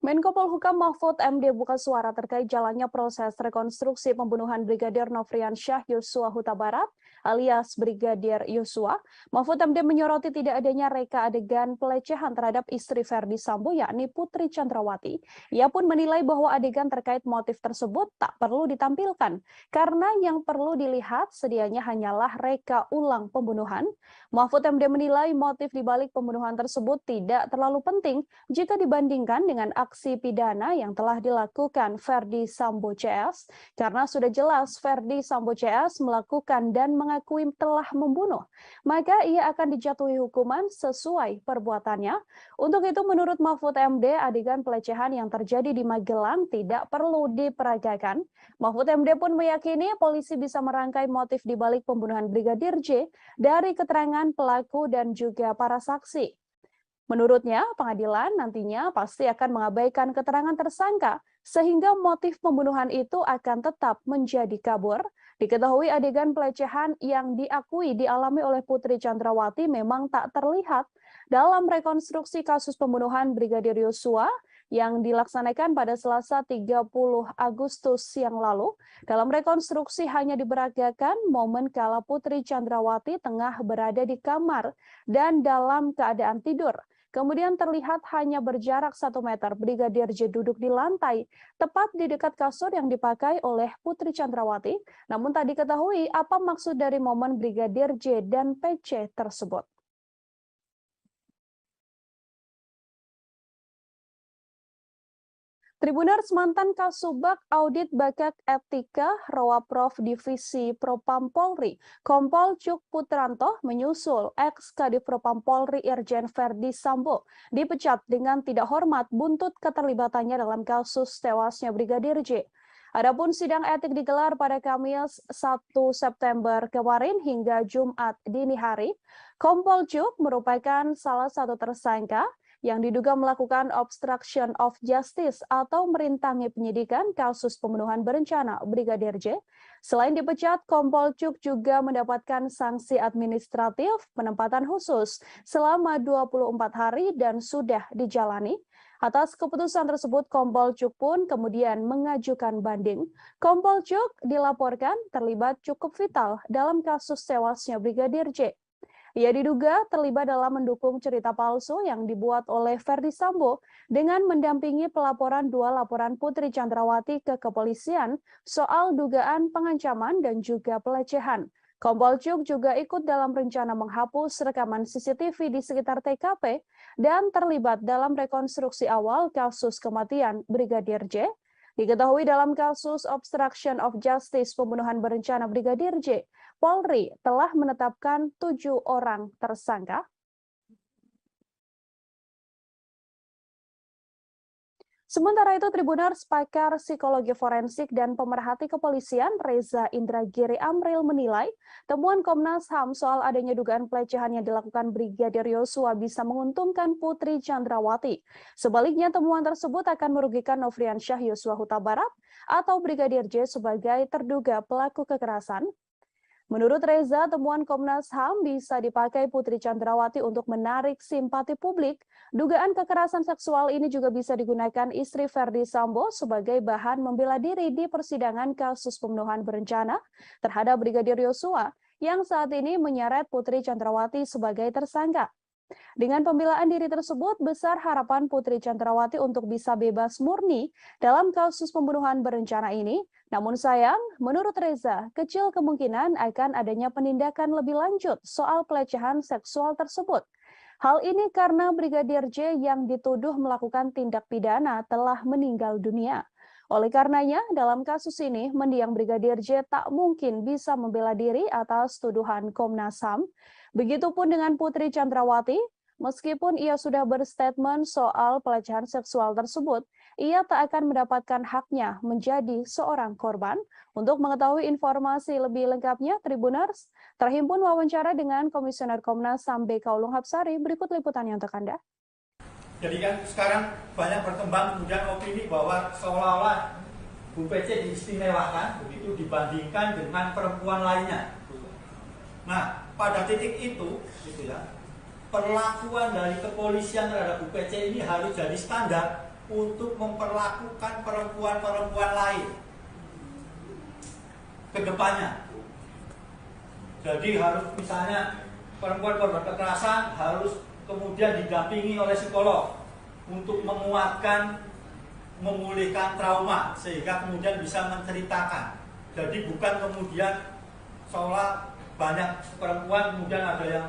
Menko Polhukam Mahfud MD buka suara terkait jalannya proses rekonstruksi pembunuhan Brigadir Nofriansyah Yosua Huta Barat alias Brigadir Yosua. Mahfud MD menyoroti tidak adanya reka adegan pelecehan terhadap istri Verdi Sambo yakni Putri Chandrawati. Ia pun menilai bahwa adegan terkait motif tersebut tak perlu ditampilkan karena yang perlu dilihat sedianya hanyalah reka ulang pembunuhan. Mahfud MD menilai motif dibalik pembunuhan tersebut tidak terlalu penting jika dibandingkan dengan aksi pidana yang telah dilakukan Verdi Sambo CS karena sudah jelas Verdi Sambo CS melakukan dan mengakui telah membunuh, maka ia akan dijatuhi hukuman sesuai perbuatannya. Untuk itu menurut Mahfud MD, adegan pelecehan yang terjadi di Magelang tidak perlu diperagakan. Mahfud MD pun meyakini polisi bisa merangkai motif dibalik pembunuhan Brigadir J dari keterangan pelaku dan juga para saksi. Menurutnya, pengadilan nantinya pasti akan mengabaikan keterangan tersangka, sehingga motif pembunuhan itu akan tetap menjadi kabur. Diketahui adegan pelecehan yang diakui dialami oleh Putri Chandrawati memang tak terlihat dalam rekonstruksi kasus pembunuhan Brigadir Yosua yang dilaksanakan pada Selasa 30 Agustus yang lalu. Dalam rekonstruksi hanya diperagakan momen kala Putri Chandrawati tengah berada di kamar dan dalam keadaan tidur. Kemudian terlihat hanya berjarak 1 meter Brigadir J duduk di lantai, tepat di dekat kasur yang dipakai oleh Putri Chandrawati. Namun tak diketahui apa maksud dari momen Brigadir J dan PC tersebut. Tribuners, mantan Kasubag Audit Bakak Etika Rowaprov Divisi Propam Polri, Kompol Cuk Putranto menyusul ex-Kadif Propam Polri Irjen Verdi Sambo dipecat dengan tidak hormat buntut keterlibatannya dalam kasus tewasnya Brigadir J. Adapun sidang etik digelar pada Kamis 1 September kemarin hingga Jumat dini hari. Kompol Cuk merupakan salah satu tersangka yang diduga melakukan obstruction of justice atau merintangi penyidikan kasus pembunuhan berencana Brigadir J. Selain dipecat, Kompol Cuk juga mendapatkan sanksi administratif penempatan khusus selama 24 hari dan sudah dijalani. Atas keputusan tersebut, Kompol Cuk pun kemudian mengajukan banding. Kompol Cuk dilaporkan terlibat cukup vital dalam kasus tewasnya Brigadir J. Ia diduga terlibat dalam mendukung cerita palsu yang dibuat oleh Verdi Sambo dengan mendampingi pelaporan 2 laporan Putri Chandrawati ke kepolisian soal dugaan pengancaman dan juga pelecehan. Kompol Cuk juga ikut dalam rencana menghapus rekaman CCTV di sekitar TKP dan terlibat dalam rekonstruksi awal kasus kematian Brigadir J. Diketahui dalam kasus obstruction of justice pembunuhan berencana Brigadir J, Polri telah menetapkan 7 orang tersangka. Sementara itu, Tribuners, pakar psikologi forensik dan pemerhati kepolisian Reza Indragiri Amril menilai temuan Komnas HAM soal adanya dugaan pelecehan yang dilakukan Brigadir Yosua bisa menguntungkan Putri Chandrawati. Sebaliknya, temuan tersebut akan merugikan Nofriansyah Yosua Huta Barat atau Brigadir J sebagai terduga pelaku kekerasan. Menurut Reza, temuan Komnas HAM bisa dipakai Putri Chandrawati untuk menarik simpati publik. Dugaan kekerasan seksual ini juga bisa digunakan istri Verdi Sambo sebagai bahan membela diri di persidangan kasus pembunuhan berencana terhadap Brigadir Yosua yang saat ini menyeret Putri Chandrawati sebagai tersangka. Dengan pembelaan diri tersebut, besar harapan Putri Chandrawati untuk bisa bebas murni dalam kasus pembunuhan berencana ini. Namun sayang, menurut Reza, kecil kemungkinan akan adanya penindakan lebih lanjut soal pelecehan seksual tersebut. Hal ini karena Brigadir J yang dituduh melakukan tindak pidana telah meninggal dunia. Oleh karenanya, dalam kasus ini, mendiang Brigadir J tak mungkin bisa membela diri atas tuduhan Komnas HAM. Begitupun dengan Putri Chandrawati, meskipun ia sudah berstatement soal pelecehan seksual tersebut, ia tak akan mendapatkan haknya menjadi seorang korban. Untuk mengetahui informasi lebih lengkapnya, Tribuners terhimpun wawancara dengan Komisioner Komnas HAM BK Ulung Hapsari. Berikut liputannya untuk Anda. Jadi kan sekarang banyak berkembang kemudian opini bahwa seolah-olah Bu PC diistimewakan begitu dibandingkan dengan perempuan lainnya. Nah, pada titik itu, gitu ya, perlakuan dari kepolisian terhadap Bu PC ini harus jadi standar untuk memperlakukan perempuan-perempuan lain ke depannya. Jadi harus misalnya perempuan korban kekerasan harus kemudian didampingi oleh psikolog untuk menguatkan, memulihkan trauma sehingga kemudian bisa menceritakan. Jadi bukan kemudian seolah banyak perempuan kemudian ada yang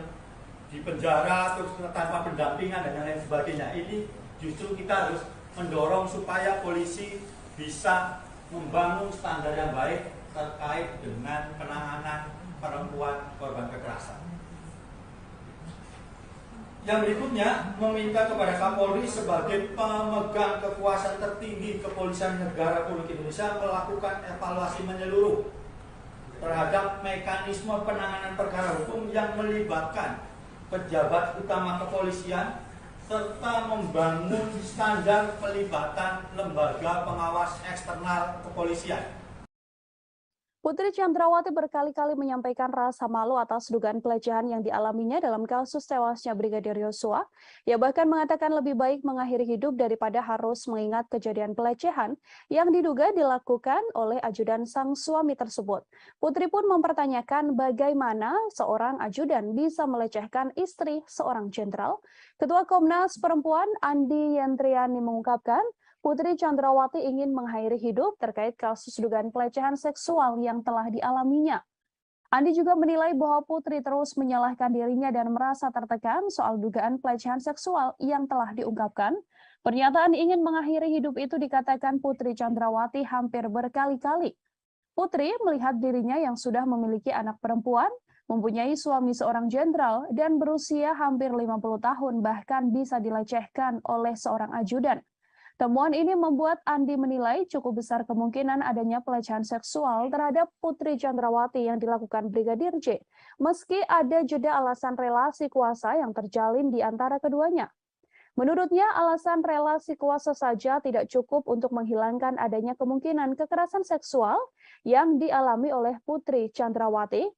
di penjara terus tanpa pendampingan dan lain sebagainya. Ini justru kita harus mendorong supaya polisi bisa membangun standar yang baik terkait dengan penanganan perempuan korban kekerasan. Yang berikutnya, meminta kepada Kapolri sebagai pemegang kekuasaan tertinggi Kepolisian Negara Republik Indonesia melakukan evaluasi menyeluruh terhadap mekanisme penanganan perkara hukum yang melibatkan pejabat utama kepolisian serta membangun standar pelibatan lembaga pengawas eksternal kepolisian. Putri Chandrawati berkali-kali menyampaikan rasa malu atas dugaan pelecehan yang dialaminya dalam kasus tewasnya Brigadir Yosua. Ia bahkan mengatakan lebih baik mengakhiri hidup daripada harus mengingat kejadian pelecehan yang diduga dilakukan oleh ajudan sang suami tersebut. Putri pun mempertanyakan bagaimana seorang ajudan bisa melecehkan istri seorang jenderal. Ketua Komnas Perempuan Andi Yentriani mengungkapkan, Putri Chandrawati ingin mengakhiri hidup terkait kasus dugaan pelecehan seksual yang telah dialaminya. Andi juga menilai bahwa Putri terus menyalahkan dirinya dan merasa tertekan soal dugaan pelecehan seksual yang telah diungkapkan. Pernyataan ingin mengakhiri hidup itu dikatakan Putri Chandrawati hampir berkali-kali. Putri melihat dirinya yang sudah memiliki anak perempuan, mempunyai suami seorang jenderal, dan berusia hampir 50 tahun bahkan bisa dilecehkan oleh seorang ajudan. Temuan ini membuat Andi menilai cukup besar kemungkinan adanya pelecehan seksual terhadap Putri Chandrawati yang dilakukan Brigadir J, meski ada jeda alasan relasi kuasa yang terjalin di antara keduanya. Menurutnya, alasan relasi kuasa saja tidak cukup untuk menghilangkan adanya kemungkinan kekerasan seksual yang dialami oleh Putri Chandrawati.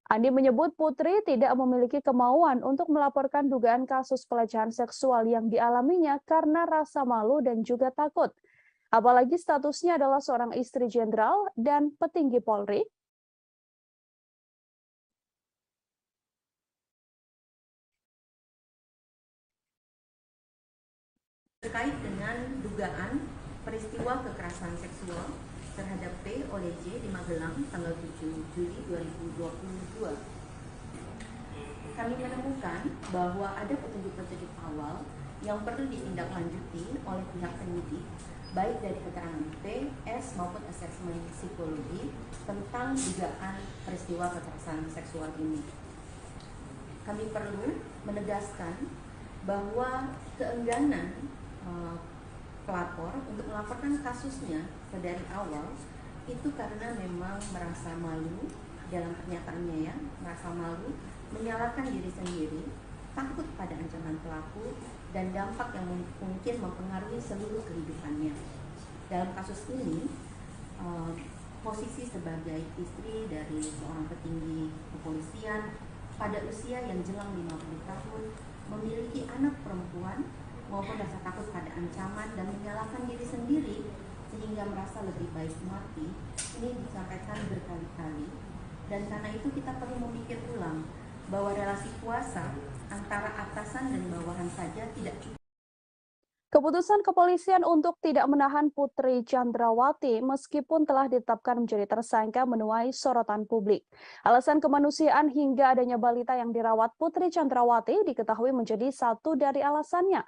Andi menyebut Putri tidak memiliki kemauan untuk melaporkan dugaan kasus pelecehan seksual yang dialaminya karena rasa malu dan juga takut. Apalagi statusnya adalah seorang istri jenderal dan petinggi Polri. Terkait dengan dugaan peristiwa kekerasan seksual terhadap P oleh J di Magelang tanggal 7 Juli 2022. Kami menemukan bahwa ada petunjuk-petunjuk awal yang perlu ditindaklanjuti oleh pihak penyidik, baik dari keterangan P, S maupun asesmen psikologi tentang dugaan peristiwa kekerasan seksual ini. Kami perlu menegaskan bahwa keengganan pelapor untuk melaporkan kasusnya dari awal itu karena memang merasa malu dalam pernyataannya, ya, merasa malu, menyalahkan diri sendiri, takut pada ancaman pelaku dan dampak yang mungkin mempengaruhi seluruh kehidupannya. Dalam kasus ini, posisi sebagai istri dari seorang petinggi kepolisian pada usia yang jelang 50 tahun memiliki anak perempuan maupun rasa takut pada ancaman dan menyalahkan diri sendiri sehingga merasa lebih baik mati, ini disampaikan berkali-kali. Dan karena itu kita perlu memikir ulang bahwa relasi kuasa antara atasan dan bawahan saja tidak cukup. Keputusan kepolisian untuk tidak menahan Putri Chandrawati meskipun telah ditetapkan menjadi tersangka menuai sorotan publik. Alasan kemanusiaan hingga adanya balita yang dirawat Putri Chandrawati diketahui menjadi satu dari alasannya.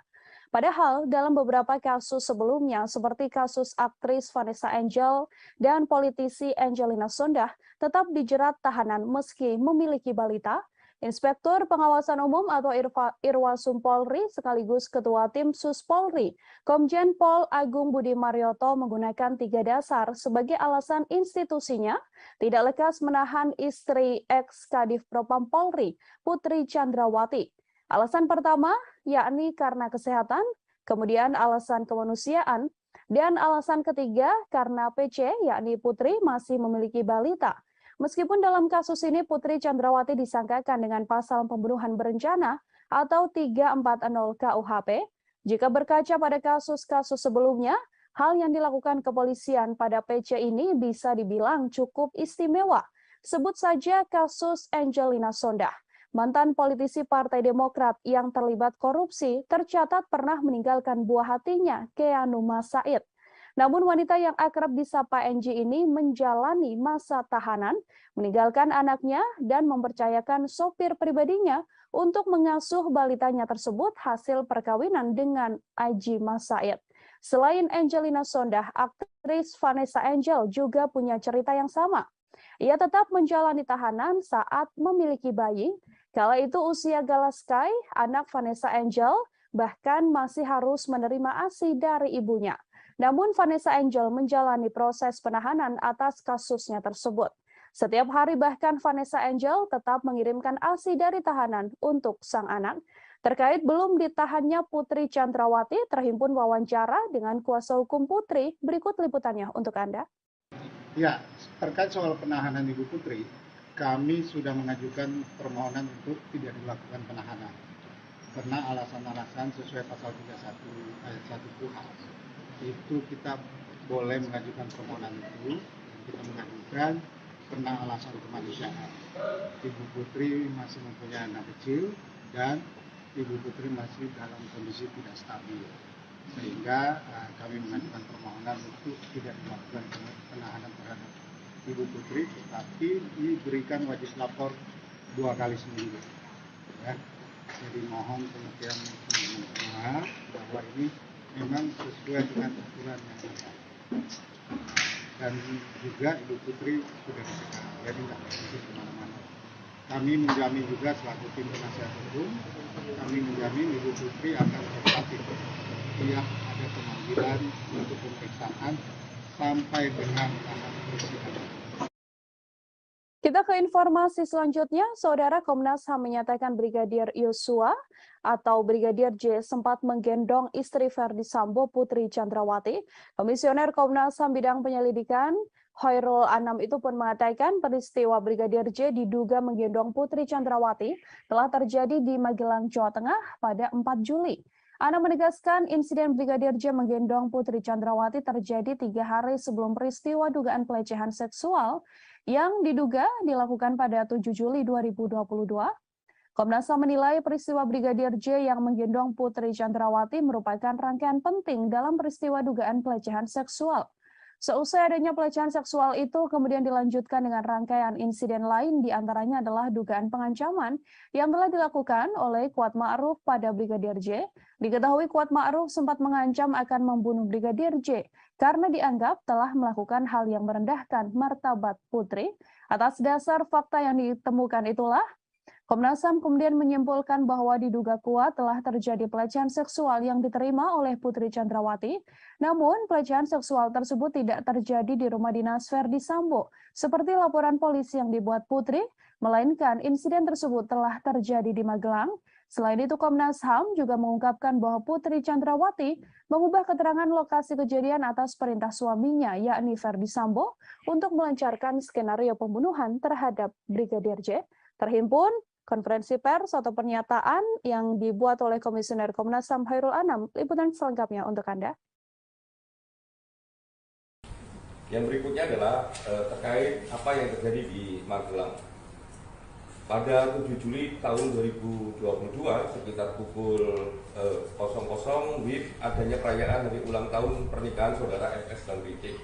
Padahal dalam beberapa kasus sebelumnya seperti kasus aktris Vanessa Angel dan politisi Angelina Sondakh tetap dijerat tahanan meski memiliki balita. Inspektur Pengawasan Umum atau Irwasum Polri sekaligus Ketua Tim Sus Polri, Komjen Pol Agung Budi Marioto menggunakan 3 dasar sebagai alasan institusinya tidak lekas menahan istri ex-Kadif Propam Polri, Putri Chandrawati. Alasan pertama yakni karena kesehatan, kemudian alasan kemanusiaan, dan alasan ketiga karena PC yakni Putri masih memiliki balita. Meskipun dalam kasus ini Putri Chandrawati disangkakan dengan pasal pembunuhan berencana atau 340 KUHP, jika berkaca pada kasus-kasus sebelumnya, hal yang dilakukan kepolisian pada PC ini bisa dibilang cukup istimewa. Sebut saja kasus Angelina Sondakh. Mantan politisi Partai Demokrat yang terlibat korupsi tercatat pernah meninggalkan buah hatinya, Keanu Said. Namun wanita yang akrab disapa Angie ini menjalani masa tahanan, meninggalkan anaknya dan mempercayakan sopir pribadinya untuk mengasuh balitanya tersebut hasil perkawinan dengan Aji Said. Selain Angelina Sondakh, aktris Vanessa Angel juga punya cerita yang sama. Ia tetap menjalani tahanan saat memiliki bayi. Kala itu usia Gala Sky, anak Vanessa Angel, bahkan masih harus menerima ASI dari ibunya. Namun Vanessa Angel menjalani proses penahanan atas kasusnya tersebut. Setiap hari bahkan Vanessa Angel tetap mengirimkan ASI dari tahanan untuk sang anak. Terkait belum ditahannya Putri Chandrawati, terhimpun wawancara dengan kuasa hukum Putri. Berikut liputannya untuk Anda. Ya, terkait soal penahanan Ibu Putri, kami sudah mengajukan permohonan untuk tidak dilakukan penahanan. Karena alasan-alasan sesuai pasal 31 ayat 1 KUHP. Itu kita boleh mengajukan permohonan itu, kita mengajukan karena alasan kemanusiaan. Ibu Putri masih mempunyai anak kecil dan Ibu Putri masih dalam kondisi tidak stabil, sehingga kami mengajukan permohonan untuk tidak dilakukan penahanan terhadap Ibu Putri, tetapi diberikan wajib lapor 2 kali seminggu. Ya. Jadi mohon pengertian teman-teman bahwa ini memang sesuai dengan aturan yang ada. Dan juga Ibu Putri sudah dicegah, jadi tidak pergi kemana-mana. Kami menjamin juga selaku tim penasihat hukum, kami menjamin Ibu Putri akan kooperatif setiap ada pemanggilan untuk pemeriksaan sampai dengan tahap persidangan. Kita ke informasi selanjutnya, Saudara. Komnas HAM menyatakan Brigadir Yosua atau Brigadir J sempat menggendong istri Verdi Sambo, Putri Chandrawati. Komisioner Komnas HAM bidang penyelidikan Khairul Anam itu pun mengatakan peristiwa Brigadir J diduga menggendong Putri Chandrawati telah terjadi di Magelang, Jawa Tengah pada 4 Juli. Anam menegaskan insiden Brigadir J menggendong Putri Chandrawati terjadi 3 hari sebelum peristiwa dugaan pelecehan seksual yang diduga dilakukan pada 7 Juli 2022. Komnas HAM menilai peristiwa Brigadir J yang menggendong Putri Chandrawati merupakan rangkaian penting dalam peristiwa dugaan pelecehan seksual. Seusai adanya pelecehan seksual itu kemudian dilanjutkan dengan rangkaian insiden lain, diantaranya adalah dugaan pengancaman yang telah dilakukan oleh Kuat Ma'ruf pada Brigadir J. Diketahui Kuat Ma'ruf sempat mengancam akan membunuh Brigadir J karena dianggap telah melakukan hal yang merendahkan martabat Putri. Atas dasar fakta yang ditemukan itulah, Komnas HAM kemudian menyimpulkan bahwa diduga kuat telah terjadi pelecehan seksual yang diterima oleh Putri Chandrawati. Namun, pelecehan seksual tersebut tidak terjadi di rumah dinas Verdi Sambo, seperti laporan polisi yang dibuat Putri, melainkan insiden tersebut telah terjadi di Magelang. Selain itu, Komnas HAM juga mengungkapkan bahwa Putri Chandrawati mengubah keterangan lokasi kejadian atas perintah suaminya, yakni Verdi Sambo, untuk melancarkan skenario pembunuhan terhadap Brigadir J. Terhimpun konferensi pers atau pernyataan yang dibuat oleh Komisioner Komnas HAM Khairul Anam. Liputan selengkapnya untuk Anda. Yang berikutnya adalah terkait apa yang terjadi di Magelang. Pada 7 Juli tahun 2022 sekitar pukul 00 WIB adanya perayaan hari ulang tahun pernikahan saudara FS dan PC.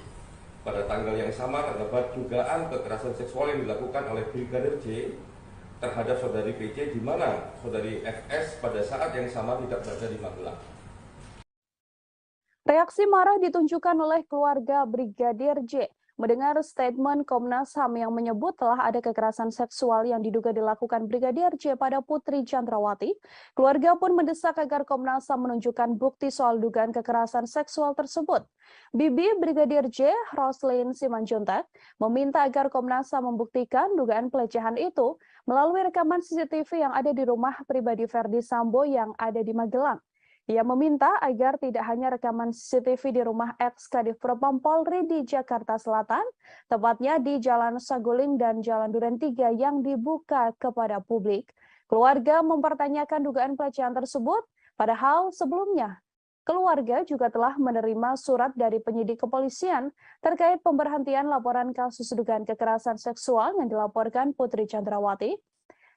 Pada tanggal yang sama terdapat dugaan kekerasan seksual yang dilakukan oleh Brigadir J terhadap saudari PC, di mana saudari FS pada saat yang sama tidak berada di Magelang. Reaksi marah ditunjukkan oleh keluarga Brigadir J mendengar statement Komnas HAM yang menyebut telah ada kekerasan seksual yang diduga dilakukan Brigadir J pada Putri Chandrawati. Keluarga pun mendesak agar Komnas HAM menunjukkan bukti soal dugaan kekerasan seksual tersebut. Bibi Brigadir J, Roslyn Simanjuntak, meminta agar Komnas HAM membuktikan dugaan pelecehan itu melalui rekaman CCTV yang ada di rumah pribadi Verdi Sambo yang ada di Magelang. Ia meminta agar tidak hanya rekaman CCTV di rumah ex-Kadif Propam Polri di Jakarta Selatan, tepatnya di Jalan Saguling dan Jalan Duren 3 yang dibuka kepada publik. Keluarga mempertanyakan dugaan pelecehan tersebut, padahal sebelumnya keluarga juga telah menerima surat dari penyidik kepolisian terkait pemberhentian laporan kasus dugaan kekerasan seksual yang dilaporkan Putri Chandrawati.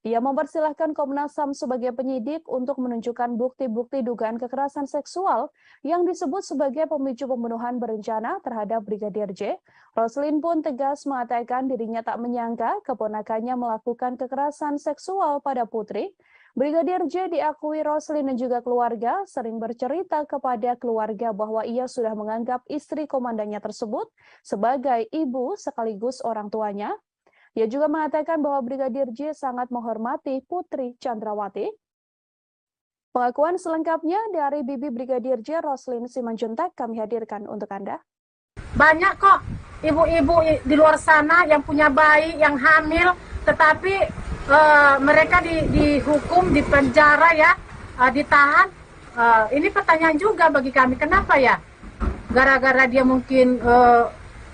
Ia mempersilahkan Komnas HAM sebagai penyidik untuk menunjukkan bukti-bukti dugaan kekerasan seksual yang disebut sebagai pemicu pembunuhan berencana terhadap Brigadir J. Roslyn pun tegas mengatakan dirinya tak menyangka keponakannya melakukan kekerasan seksual pada Putri. Brigadir J diakui Roslyn dan juga keluarga sering bercerita kepada keluarga bahwa ia sudah menganggap istri komandannya tersebut sebagai ibu sekaligus orang tuanya. Ia juga mengatakan bahwa Brigadir J sangat menghormati Putri Chandrawati. Pengakuan selengkapnya dari Bibi Brigadir J, Roslyn Simanjuntak, kami hadirkan untuk Anda. Banyak kok ibu-ibu di luar sana yang punya bayi, yang hamil, tetapi mereka dihukum, dipenjara ya, ditahan. Ini pertanyaan juga bagi kami, kenapa ya? Gara-gara dia mungkin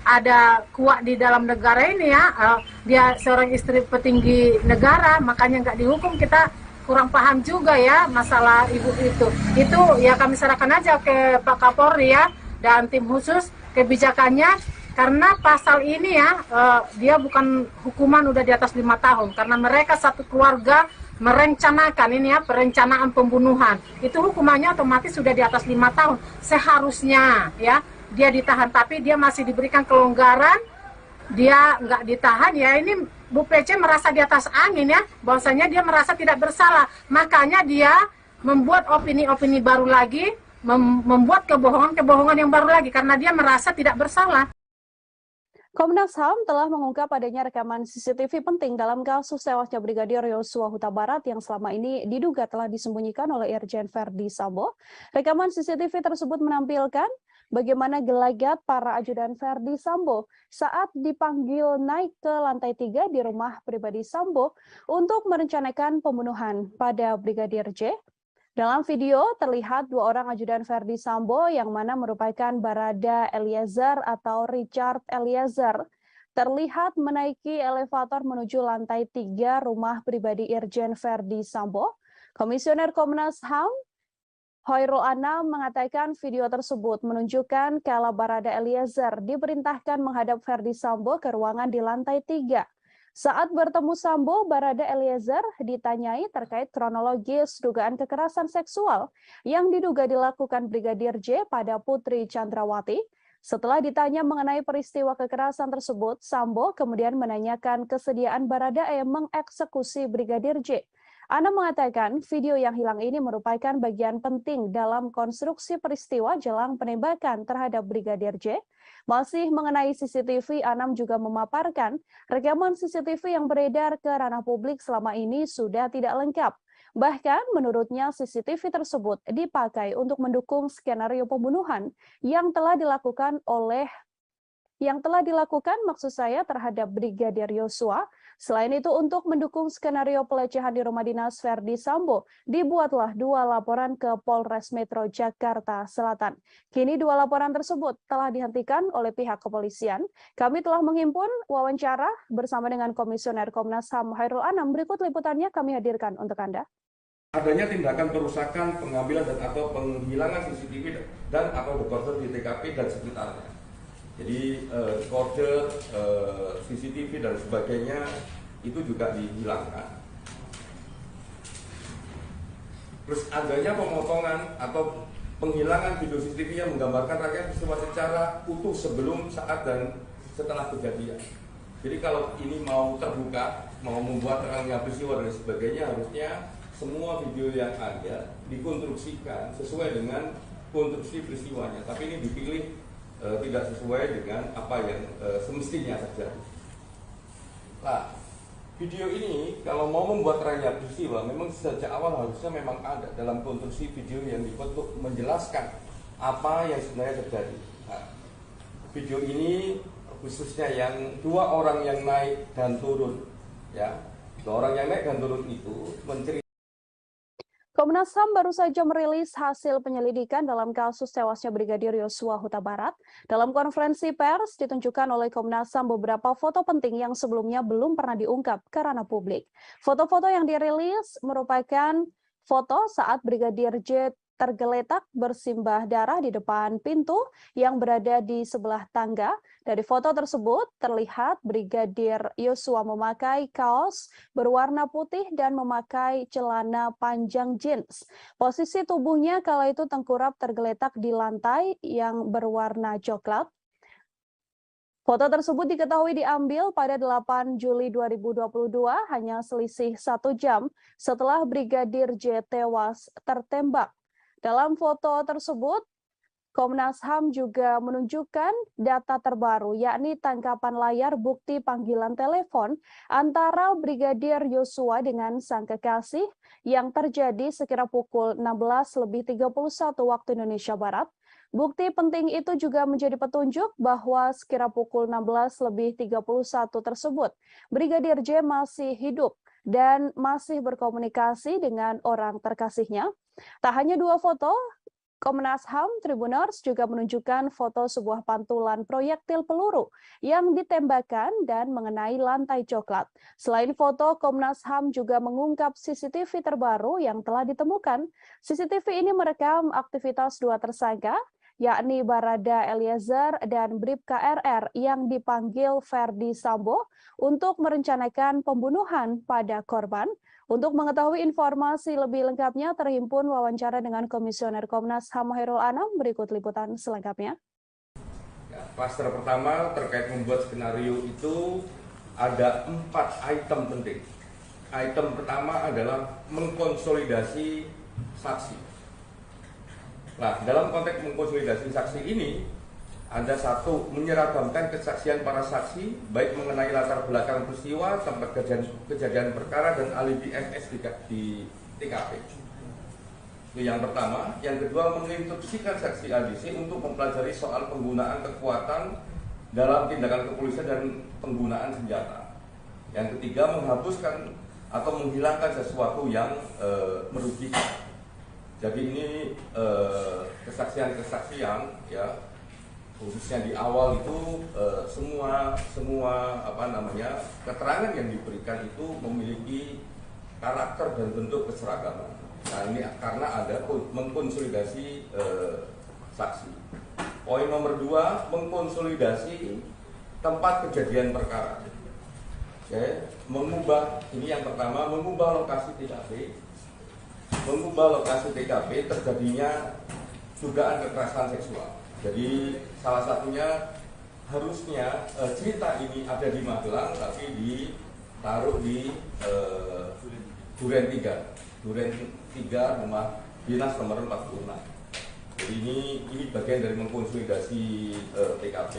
ada kuat di dalam negara ini ya, dia seorang istri petinggi negara, makanya nggak dihukum. Kita kurang paham juga ya masalah ibu itu. Itu ya kami serahkan aja ke Pak Kapolri ya dan tim khusus kebijakannya, karena pasal ini ya dia bukan hukuman udah di atas 5 tahun, karena mereka satu keluarga merencanakan ini ya, perencanaan pembunuhan. Itu hukumannya otomatis sudah di atas 5 tahun. Seharusnya ya dia ditahan, tapi dia masih diberikan kelonggaran, dia nggak ditahan ya. Ini Bu PC merasa di atas angin ya, bahwasanya dia merasa tidak bersalah, makanya dia membuat opini-opini baru lagi, membuat kebohongan-kebohongan yang baru lagi, karena dia merasa tidak bersalah. Komnas HAM telah mengungkap adanya rekaman CCTV penting dalam kasus tewasnya Brigadir Yosua Huta Barat yang selama ini diduga telah disembunyikan oleh Irjen Verdi Sambo. Rekaman CCTV tersebut menampilkan bagaimana gelagat para ajudan Verdi Sambo saat dipanggil naik ke lantai 3 di rumah pribadi Sambo untuk merencanakan pembunuhan pada Brigadir J. Dalam video terlihat 2 orang ajudan Verdi Sambo yang mana merupakan Barada Eliezer atau Richard Eliezer terlihat menaiki elevator menuju lantai 3 rumah pribadi Irjen Verdi Sambo. Komisioner Komnas HAM Hoirul Anam mengatakan video tersebut menunjukkan kala Barada Eliezer diperintahkan menghadap Verdi Sambo ke ruangan di lantai 3. Saat bertemu Sambo, Barada Eliezer ditanyai terkait kronologis dugaan kekerasan seksual yang diduga dilakukan Brigadir J pada Putri Chandrawati. Setelah ditanya mengenai peristiwa kekerasan tersebut, Sambo kemudian menanyakan kesediaan Barada mengeksekusi Brigadir J. Anam mengatakan video yang hilang ini merupakan bagian penting dalam konstruksi peristiwa jelang penembakan terhadap Brigadir J. Masih mengenai CCTV, Anam juga memaparkan rekaman CCTV yang beredar ke ranah publik selama ini sudah tidak lengkap. Bahkan menurutnya CCTV tersebut dipakai untuk mendukung skenario pembunuhan yang telah dilakukan maksud saya terhadap Brigadir Yosua. Selain itu untuk mendukung skenario pelecehan di rumah dinas Verdi Sambo, dibuatlah 2 laporan ke Polres Metro Jakarta Selatan. Kini 2 laporan tersebut telah dihentikan oleh pihak kepolisian. Kami telah menghimpun wawancara bersama dengan Komisioner Komnas HAM Hoirul Anam. Berikut liputannya kami hadirkan untuk Anda. Adanya tindakan perusakan, pengambilan dan atau penghilangan CCTV dan atau dekoder di TKP dan sekitarnya. Jadi dekoder, CCTV dan sebagainya itu juga dihilangkan. Terus adanya pemotongan atau penghilangan video CCTV yang menggambarkan rangkaian peristiwa secara utuh sebelum, saat dan setelah kejadian. Jadi kalau ini mau terbuka, mau membuat rangkaian peristiwa dan sebagainya, harusnya semua video yang ada dikonstruksikan sesuai dengan konstruksi peristiwanya, tapi ini dipilih tidak sesuai dengan apa yang semestinya terjadi. Nah, video ini kalau mau membuat terangnya peristiwa, memang sejak awal harusnya memang ada dalam konstruksi video yang dibuat untuk menjelaskan apa yang sebenarnya terjadi. Nah, video ini khususnya yang dua orang yang naik dan turun, ya, dua orang yang naik dan turun itu menceritakan. Komnas HAM baru saja merilis hasil penyelidikan dalam kasus tewasnya Brigadir Yosua Huta Barat. Dalam konferensi pers ditunjukkan oleh Komnas HAM beberapa foto penting yang sebelumnya belum pernah diungkap ke ranah publik. Foto-foto yang dirilis merupakan foto saat Brigadir J tergeletak bersimbah darah di depan pintu yang berada di sebelah tangga. Dari foto tersebut terlihat Brigadir Yosua memakai kaos berwarna putih dan memakai celana panjang jeans. Posisi tubuhnya kala itu tengkurap tergeletak di lantai yang berwarna coklat. Foto tersebut diketahui diambil pada 8 Juli 2022, hanya selisih 1 jam setelah Brigadir J tewas tertembak. Dalam foto tersebut, Komnas HAM juga menunjukkan data terbaru, yakni tangkapan layar bukti panggilan telepon antara Brigadir Yosua dengan sang kekasih yang terjadi sekira pukul 16.31 waktu Indonesia Barat. Bukti penting itu juga menjadi petunjuk bahwa sekira pukul 16.31 tersebut, Brigadir J masih hidup dan masih berkomunikasi dengan orang terkasihnya. Tak hanya dua foto, Komnas HAM Tribuners juga menunjukkan foto sebuah pantulan proyektil peluru yang ditembakkan dan mengenai lantai coklat. Selain foto, Komnas HAM juga mengungkap CCTV terbaru yang telah ditemukan. CCTV ini merekam aktivitas dua tersangka, yakni Barada Eliezer dan Bribka RR yang dipanggil Ferdi Sambo untuk merencanakan pembunuhan pada korban. Untuk mengetahui informasi lebih lengkapnya, terhimpun wawancara dengan Komisioner Komnas HAM Hairul Anam. Berikut liputan selengkapnya. Ya, klaster pertama terkait membuat skenario itu ada 4 item penting. Item pertama adalah mengkonsolidasi saksi. Nah, dalam konteks mengkonsolidasi saksi ini, ada satu, menyeragamkan kesaksian para saksi, baik mengenai latar belakang peristiwa, tempat kejadian perkara, dan alibi FS di TKP. Itu yang pertama. Yang kedua, menginstruksikan saksi ADC untuk mempelajari soal penggunaan kekuatan dalam tindakan kepolisian dan penggunaan senjata. Yang ketiga, menghapuskan atau menghilangkan sesuatu yang merugikan. Jadi ini kesaksian-kesaksian, ya, khususnya di awal itu semua keterangan yang diberikan itu memiliki karakter dan bentuk keseragaman. Nah, ini karena ada mengkonsolidasi saksi. Poin nomor 2, mengkonsolidasi tempat kejadian perkara. Oke, ini yang pertama, mengubah lokasi TKP. Mengubah lokasi TKP terjadinya dugaan kekerasan seksual. Jadi salah satunya harusnya cerita ini ada di Magelang, tapi ditaruh di Duren 3 rumah dinas nomor 46. Jadi ini bagian dari mengkonsolidasi TKP.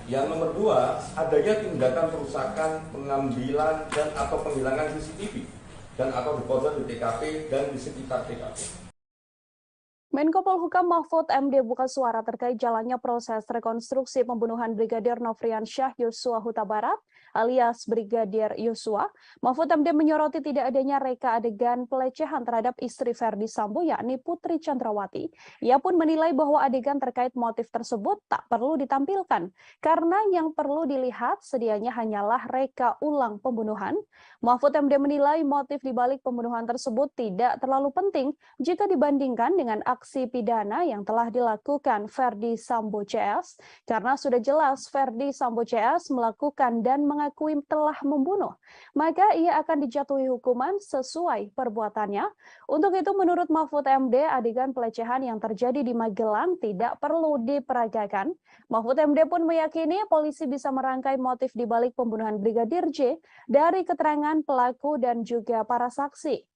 Yang nomor 2, adanya tindakan perusakan, pengambilan dan atau penghilangan CCTV dan atau deposit di TKP dan di sekitar TKP. Menko Polhukam Mahfud MD buka suara terkait jalannya proses rekonstruksi pembunuhan Brigadir Nofriansyah Yosua Huta Barat alias Brigadir Yosua. Mahfud MD menyoroti tidak adanya reka adegan pelecehan terhadap istri Ferdi Sambo yakni Putri Chandrawati. Ia pun menilai bahwa adegan terkait motif tersebut tak perlu ditampilkan karena yang perlu dilihat sedianya hanyalah reka ulang pembunuhan. Mahfud MD menilai motif dibalik pembunuhan tersebut tidak terlalu penting jika dibandingkan dengan aksi pidana yang telah dilakukan Ferdi Sambo CS, karena sudah jelas Ferdi Sambo CS melakukan dan mengakui telah membunuh, maka ia akan dijatuhi hukuman sesuai perbuatannya. Untuk itu menurut Mahfud MD, adegan pelecehan yang terjadi di Magelang tidak perlu diperagakan. Mahfud MD pun meyakini polisi bisa merangkai motif dibalik pembunuhan Brigadir J dari keterangan pelaku dan juga para saksi.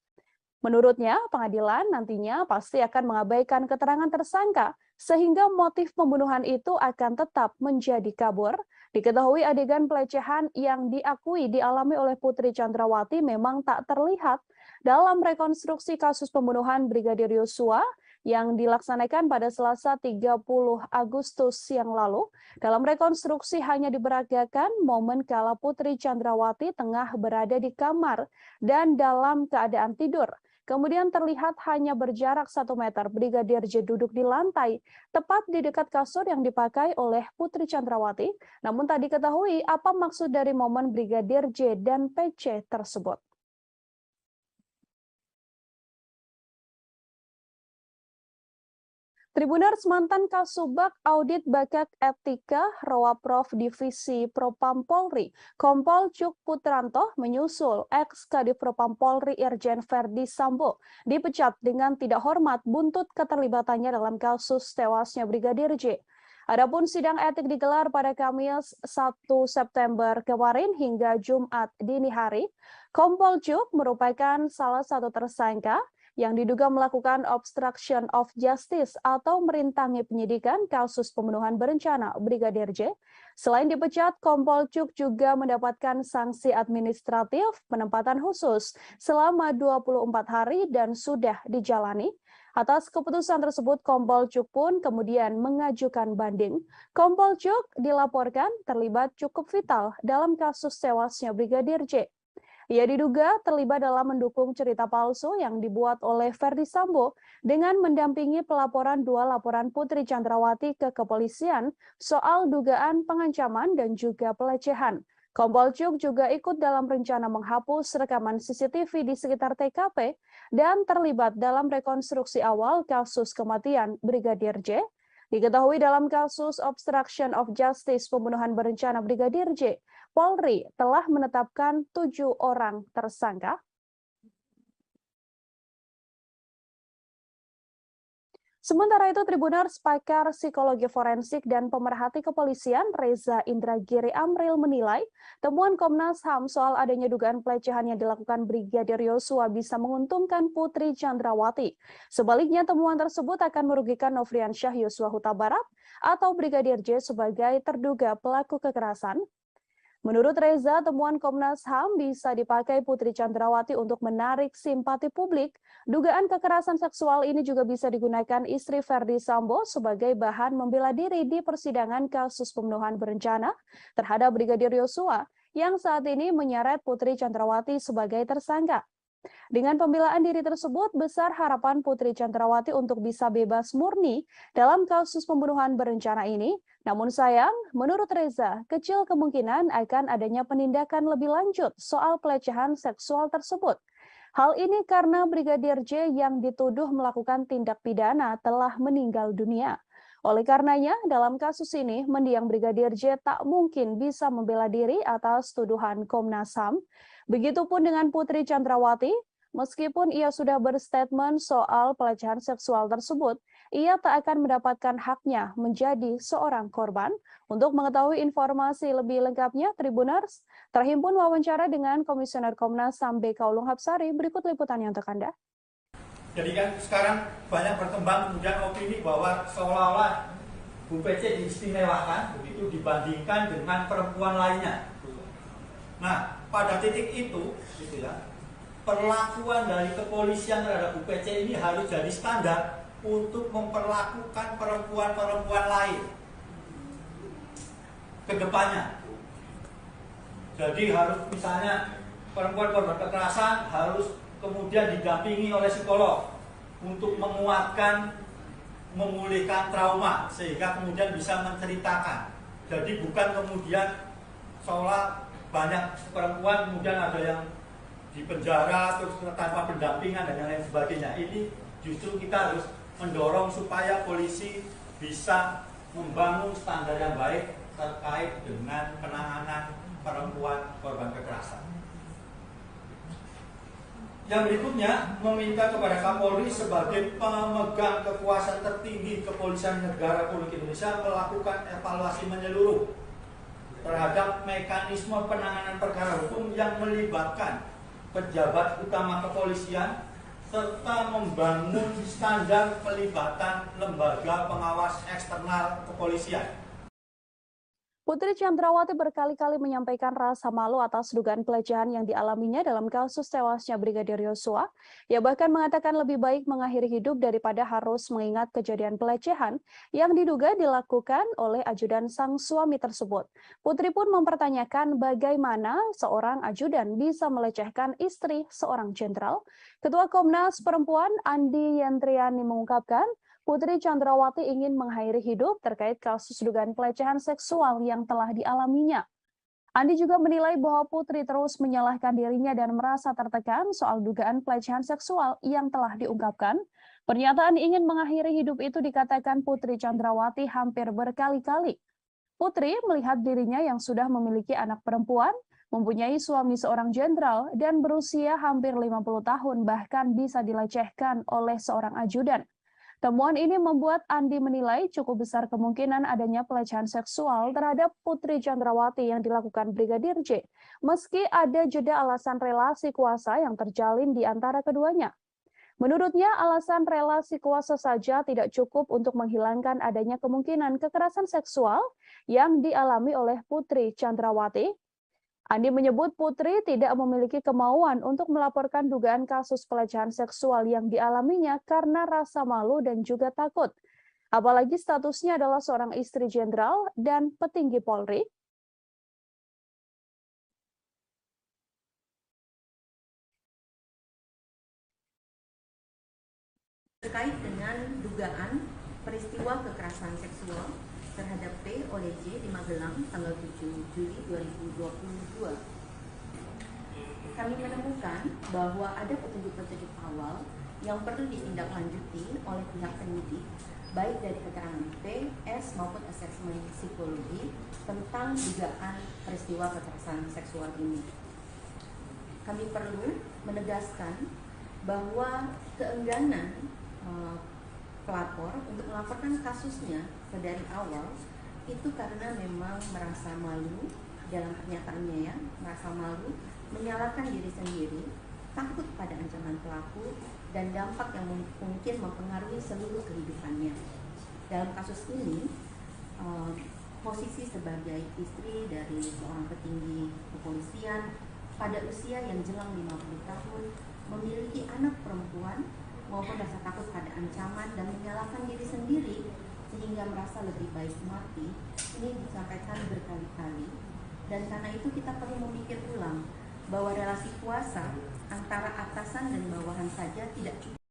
Menurutnya, pengadilan nantinya pasti akan mengabaikan keterangan tersangka sehingga motif pembunuhan itu akan tetap menjadi kabur. Diketahui adegan pelecehan yang diakui dialami oleh Putri Chandrawati memang tak terlihat dalam rekonstruksi kasus pembunuhan Brigadir Yosua yang dilaksanakan pada Selasa 30 Agustus yang lalu. Dalam rekonstruksi hanya diperagakan momen kala Putri Chandrawati tengah berada di kamar dan dalam keadaan tidur. Kemudian terlihat hanya berjarak 1 meter Brigadir J duduk di lantai, tepat di dekat kasur yang dipakai oleh Putri Chandrawati. Namun tak diketahui apa maksud dari momen Brigadir J dan PC tersebut. Tribuners, mantan Kasubag Audit Bakat Etika Rowaprof Divisi Propam Polri, Kompol Cuk Putranto menyusul ex-Kadif Propam Polri Irjen Verdi Sambo dipecat dengan tidak hormat buntut keterlibatannya dalam kasus tewasnya Brigadir J. Adapun sidang etik digelar pada Kamis 1 September kemarin hingga Jumat dini hari. Kompol Cuk merupakan salah satu tersangka yang diduga melakukan obstruction of justice atau merintangi penyidikan kasus pembunuhan berencana Brigadir J. Selain dipecat, Kompol Cuk juga mendapatkan sanksi administratif penempatan khusus selama 24 hari dan sudah dijalani. Atas keputusan tersebut, Kompol Cuk pun kemudian mengajukan banding. Kompol Cuk dilaporkan terlibat cukup vital dalam kasus tewasnya Brigadir J. Ia diduga terlibat dalam mendukung cerita palsu yang dibuat oleh Verdi Sambo dengan mendampingi pelaporan 2 laporan Putri Chandrawati ke kepolisian soal dugaan pengancaman dan juga pelecehan. Kompol Cuk juga ikut dalam rencana menghapus rekaman CCTV di sekitar TKP dan terlibat dalam rekonstruksi awal kasus kematian Brigadir J. Diketahui dalam kasus obstruction of justice pembunuhan berencana Brigadir J, Polri telah menetapkan 7 orang tersangka. Sementara itu, Tribuners, pakar psikologi forensik dan pemerhati kepolisian Reza Indragiri Amril menilai temuan Komnas HAM soal adanya dugaan pelecehan yang dilakukan Brigadir Yosua bisa menguntungkan Putri Chandrawati. Sebaliknya, temuan tersebut akan merugikan Nofriansyah Yosua Huta Barat atau Brigadir J sebagai terduga pelaku kekerasan. Menurut Reza, temuan Komnas HAM bisa dipakai Putri Chandrawati untuk menarik simpati publik. Dugaan kekerasan seksual ini juga bisa digunakan istri Verdi Sambo sebagai bahan membela diri di persidangan kasus pembunuhan berencana terhadap Brigadir Yosua yang saat ini menyeret Putri Chandrawati sebagai tersangka. Dengan pembelaan diri tersebut, besar harapan Putri Chandrawati untuk bisa bebas murni dalam kasus pembunuhan berencana ini. Namun sayang, menurut Reza, kecil kemungkinan akan adanya penindakan lebih lanjut soal pelecehan seksual tersebut. Hal ini karena Brigadir J yang dituduh melakukan tindak pidana telah meninggal dunia. Oleh karenanya, dalam kasus ini, mendiang Brigadir J tak mungkin bisa membela diri atas tuduhan Komnas HAM. Begitupun dengan Putri Chandrawati, meskipun ia sudah berstatement soal pelecehan seksual tersebut, ia tak akan mendapatkan haknya menjadi seorang korban. Untuk mengetahui informasi lebih lengkapnya, Tribuners, terhimpun wawancara dengan Komisioner Komnas HAM BK Ulung Hapsari. Berikut liputannya untuk Anda. Jadi kan sekarang banyak berkembang kemudian opini bahwa seolah-olah Bu PC diistimewakan begitu dibandingkan dengan perempuan lainnya. Nah, pada titik itu, gitu ya, perlakuan dari kepolisian terhadap Bu PC ini harus jadi standar untuk memperlakukan perempuan-perempuan lain ke depannya. Jadi harus misalnya perempuan korban kekerasan harus kemudian didampingi oleh psikolog untuk menguatkan, memulihkan trauma sehingga kemudian bisa menceritakan. Jadi bukan kemudian seolah banyak perempuan kemudian ada yang di penjara terus tanpa pendampingan dan lain sebagainya. Ini justru kita harus mendorong supaya polisi bisa membangun standar yang baik terkait dengan penanganan perempuan korban kekerasan. Yang berikutnya, meminta kepada Kapolri sebagai pemegang kekuasaan tertinggi Kepolisian Negara Republik Indonesia melakukan evaluasi menyeluruh terhadap mekanisme penanganan perkara hukum yang melibatkan pejabat utama kepolisian serta membangun standar pelibatan lembaga pengawas eksternal kepolisian. Putri Chandrawati berkali-kali menyampaikan rasa malu atas dugaan pelecehan yang dialaminya dalam kasus tewasnya Brigadir Yosua. Ia bahkan mengatakan lebih baik mengakhiri hidup daripada harus mengingat kejadian pelecehan yang diduga dilakukan oleh ajudan sang suami tersebut. Putri pun mempertanyakan bagaimana seorang ajudan bisa melecehkan istri seorang jenderal. Ketua Komnas Perempuan Andi Yentriani mengungkapkan, Putri Chandrawati ingin mengakhiri hidup terkait kasus dugaan pelecehan seksual yang telah dialaminya. Andi juga menilai bahwa Putri terus menyalahkan dirinya dan merasa tertekan soal dugaan pelecehan seksual yang telah diungkapkan. Pernyataan ingin mengakhiri hidup itu dikatakan Putri Chandrawati hampir berkali-kali. Putri melihat dirinya yang sudah memiliki anak perempuan, mempunyai suami seorang jenderal, dan berusia hampir 50 tahun bahkan bisa dilecehkan oleh seorang ajudan. Temuan ini membuat Andi menilai cukup besar kemungkinan adanya pelecehan seksual terhadap Putri Chandrawati yang dilakukan Brigadir J, meski ada jeda alasan relasi kuasa yang terjalin di antara keduanya. Menurutnya, alasan relasi kuasa saja tidak cukup untuk menghilangkan adanya kemungkinan kekerasan seksual yang dialami oleh Putri Chandrawati. Andi menyebut Putri tidak memiliki kemauan untuk melaporkan dugaan kasus pelecehan seksual yang dialaminya karena rasa malu dan juga takut. Apalagi statusnya adalah seorang istri jenderal dan petinggi Polri. Terkait dengan dugaan peristiwa kekerasan seksual terhadap P oleh J di Magelang tanggal 7 Juli 2022. Kami menemukan bahwa ada petunjuk-petunjuk awal yang perlu ditindaklanjuti oleh pihak penyidik, baik dari keterangan P, S maupun asesmen psikologi tentang dugaan peristiwa kekerasan seksual ini. Kami perlu menegaskan bahwa keengganan pelapor untuk melaporkan kasusnya dari awal itu karena memang merasa malu dalam pernyataannya, ya, merasa malu, menyalahkan diri sendiri, takut pada ancaman pelaku dan dampak yang mungkin mempengaruhi seluruh kehidupannya. Dalam kasus ini, posisi sebagai istri dari seorang petinggi kepolisian pada usia yang jelang 50 tahun, memiliki anak perempuan maupun rasa takut pada ancaman dan menyalahkan diri sendiri sehingga merasa lebih baik mati, ini disampaikan berkali-kali. Dan karena itu kita perlu memikir ulang bahwa relasi kuasa antara atasan dan bawahan saja tidak cukup.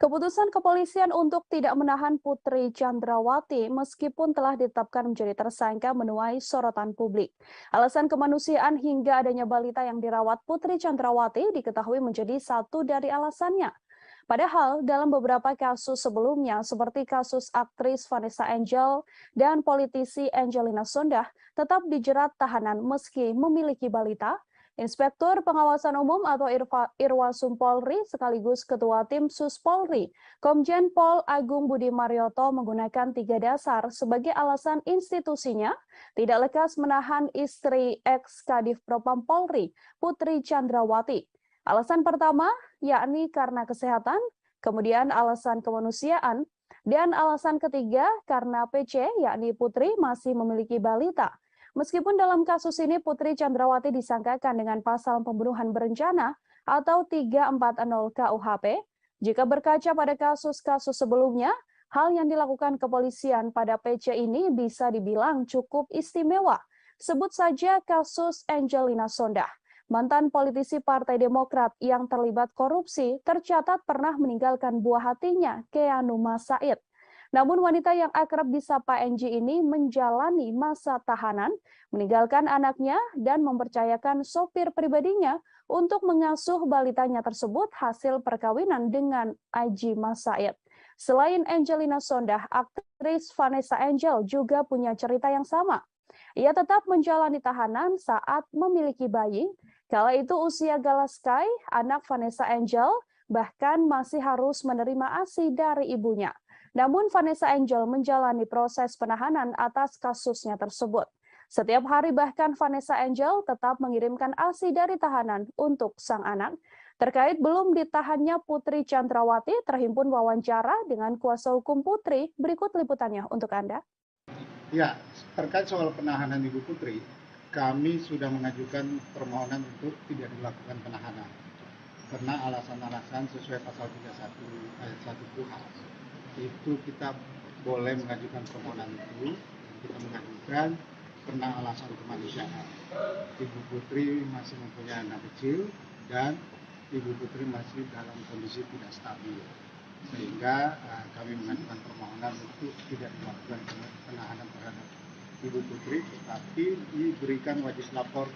Keputusan kepolisian untuk tidak menahan Putri Chandrawati meskipun telah ditetapkan menjadi tersangka menuai sorotan publik. Alasan kemanusiaan hingga adanya balita yang dirawat Putri Chandrawati diketahui menjadi satu dari alasannya. Padahal dalam beberapa kasus sebelumnya seperti kasus aktris Vanessa Angel dan politisi Angelina Sondakh tetap dijerat tahanan meski memiliki balita. Inspektur Pengawasan Umum atau Irwasum Polri sekaligus Ketua Tim Sus Polri, Komjen Pol Agung Budi Marioto menggunakan 3 dasar sebagai alasan institusinya tidak lekas menahan istri ex-Kadif Propam Polri, Putri Chandrawati. Alasan pertama, yakni karena kesehatan, kemudian alasan kemanusiaan, dan alasan ketiga karena PC, yakni Putri masih memiliki balita. Meskipun dalam kasus ini Putri Chandrawati disangkakan dengan pasal pembunuhan berencana atau 340 KUHP, jika berkaca pada kasus-kasus sebelumnya, hal yang dilakukan kepolisian pada PC ini bisa dibilang cukup istimewa. Sebut saja kasus Angelina Sondakh. Mantan politisi Partai Demokrat yang terlibat korupsi tercatat pernah meninggalkan buah hatinya, Keanuma Said. Namun wanita yang akrab disapa Angie ini menjalani masa tahanan, meninggalkan anaknya dan mempercayakan sopir pribadinya untuk mengasuh balitanya tersebut hasil perkawinan dengan Aji Mas Said. Selain Angelina Sondakh, aktris Vanessa Angel juga punya cerita yang sama. Ia tetap menjalani tahanan saat memiliki bayi. Kala itu usia Galaskai, anak Vanessa Angel, bahkan masih harus menerima ASI dari ibunya. Namun Vanessa Angel menjalani proses penahanan atas kasusnya tersebut. Setiap hari bahkan Vanessa Angel tetap mengirimkan ASI dari tahanan untuk sang anak. Terkait belum ditahannya Putri Chandrawati, terhimpun wawancara dengan kuasa hukum Putri. Berikut liputannya untuk Anda. Ya, terkait soal penahanan Ibu Putri, kami sudah mengajukan permohonan untuk tidak dilakukan penahanan. Karena alasan-alasan sesuai pasal 31 ayat 1 KUHP. Itu kita boleh mengajukan permohonan itu, kita mengajukan karena alasan kemanusiaan. Ibu Putri masih mempunyai anak kecil dan Ibu Putri masih dalam kondisi tidak stabil. Sehingga kami mengajukan permohonan untuk tidak dilakukan penahanan terhadap Ibu Putri, tetapi diberikan wajib lapor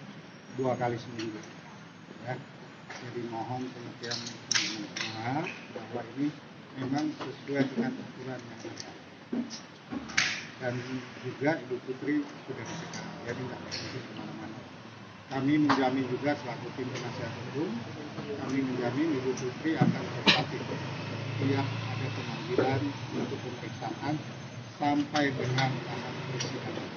2 kali seminggu. Ya. Jadi mohon pengertian teman-teman semua bahwa ini memang sesuai dengan aturan yang ada. Dan juga Ibu Putri sudah dicegah, jadi tidak bisa kemana-mana. Kami menjamin juga selaku tim penasihat hukum, kami menjamin Ibu Putri akan tetap setiap ada pemanggilan untuk pemeriksaan sampai dengan tahap persidangan.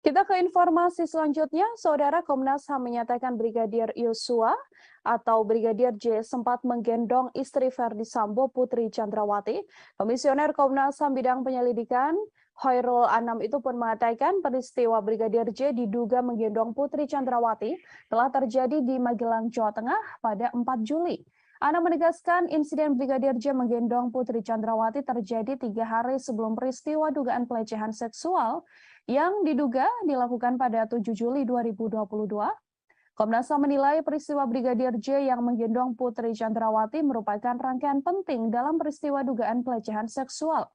Kita ke informasi selanjutnya, Saudara. Komnas HAM menyatakan Brigadir Yosua atau Brigadir J sempat menggendong istri Verdi Sambo, Putri Chandrawati. Komisioner Komnas HAM bidang penyelidikan Khairul Anam itu pun mengatakan peristiwa Brigadir J diduga menggendong Putri Chandrawati telah terjadi di Magelang, Jawa Tengah pada 4 Juli. Anam menegaskan insiden Brigadir J menggendong Putri Chandrawati terjadi 3 hari sebelum peristiwa dugaan pelecehan seksual yang diduga dilakukan pada 7 Juli 2022. Komnas HAM menilai peristiwa Brigadir J yang menggendong Putri Chandrawati merupakan rangkaian penting dalam peristiwa dugaan pelecehan seksual.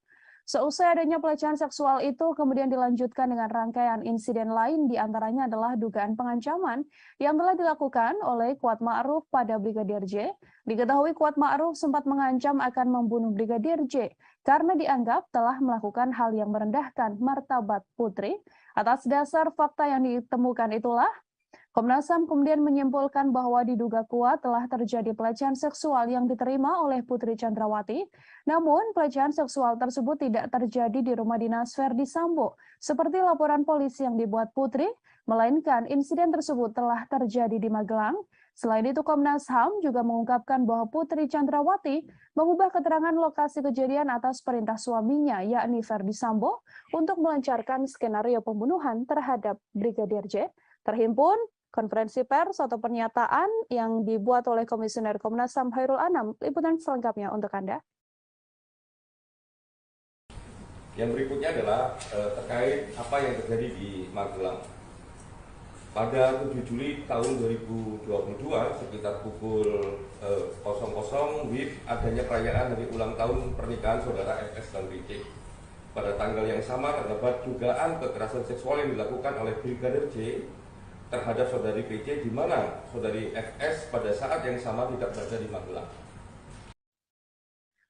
Seusai adanya pelecehan seksual itu kemudian dilanjutkan dengan rangkaian insiden lain, diantaranya adalah dugaan pengancaman yang telah dilakukan oleh Kuat Ma'ruf pada Brigadir J. Diketahui Kuat Ma'ruf sempat mengancam akan membunuh Brigadir J karena dianggap telah melakukan hal yang merendahkan martabat Putri. Atas dasar fakta yang ditemukan itulah, Komnas HAM kemudian menyimpulkan bahwa diduga kuat telah terjadi pelecehan seksual yang diterima oleh Putri Chandrawati. Namun, pelecehan seksual tersebut tidak terjadi di rumah dinas Verdi Sambo, seperti laporan polisi yang dibuat Putri, melainkan insiden tersebut telah terjadi di Magelang. Selain itu, Komnas HAM juga mengungkapkan bahwa Putri Chandrawati mengubah keterangan lokasi kejadian atas perintah suaminya, yakni Verdi Sambo, untuk melancarkan skenario pembunuhan terhadap Brigadir J. Terhimpun konferensi pers atau pernyataan yang dibuat oleh Komisioner Komnas HAM Khairul Anam. Liputan selengkapnya untuk Anda. Yang berikutnya adalah terkait apa yang terjadi di Magelang. Pada 7 Juli tahun 2022 sekitar pukul 00 WIB adanya perayaan hari ulang tahun pernikahan saudara FS dan BC. Pada tanggal yang sama terdapat dugaan kekerasan seksual yang dilakukan oleh Brigadir J terhadap saudari PC, di mana saudari FS pada saat yang sama tidak berada di Magelang.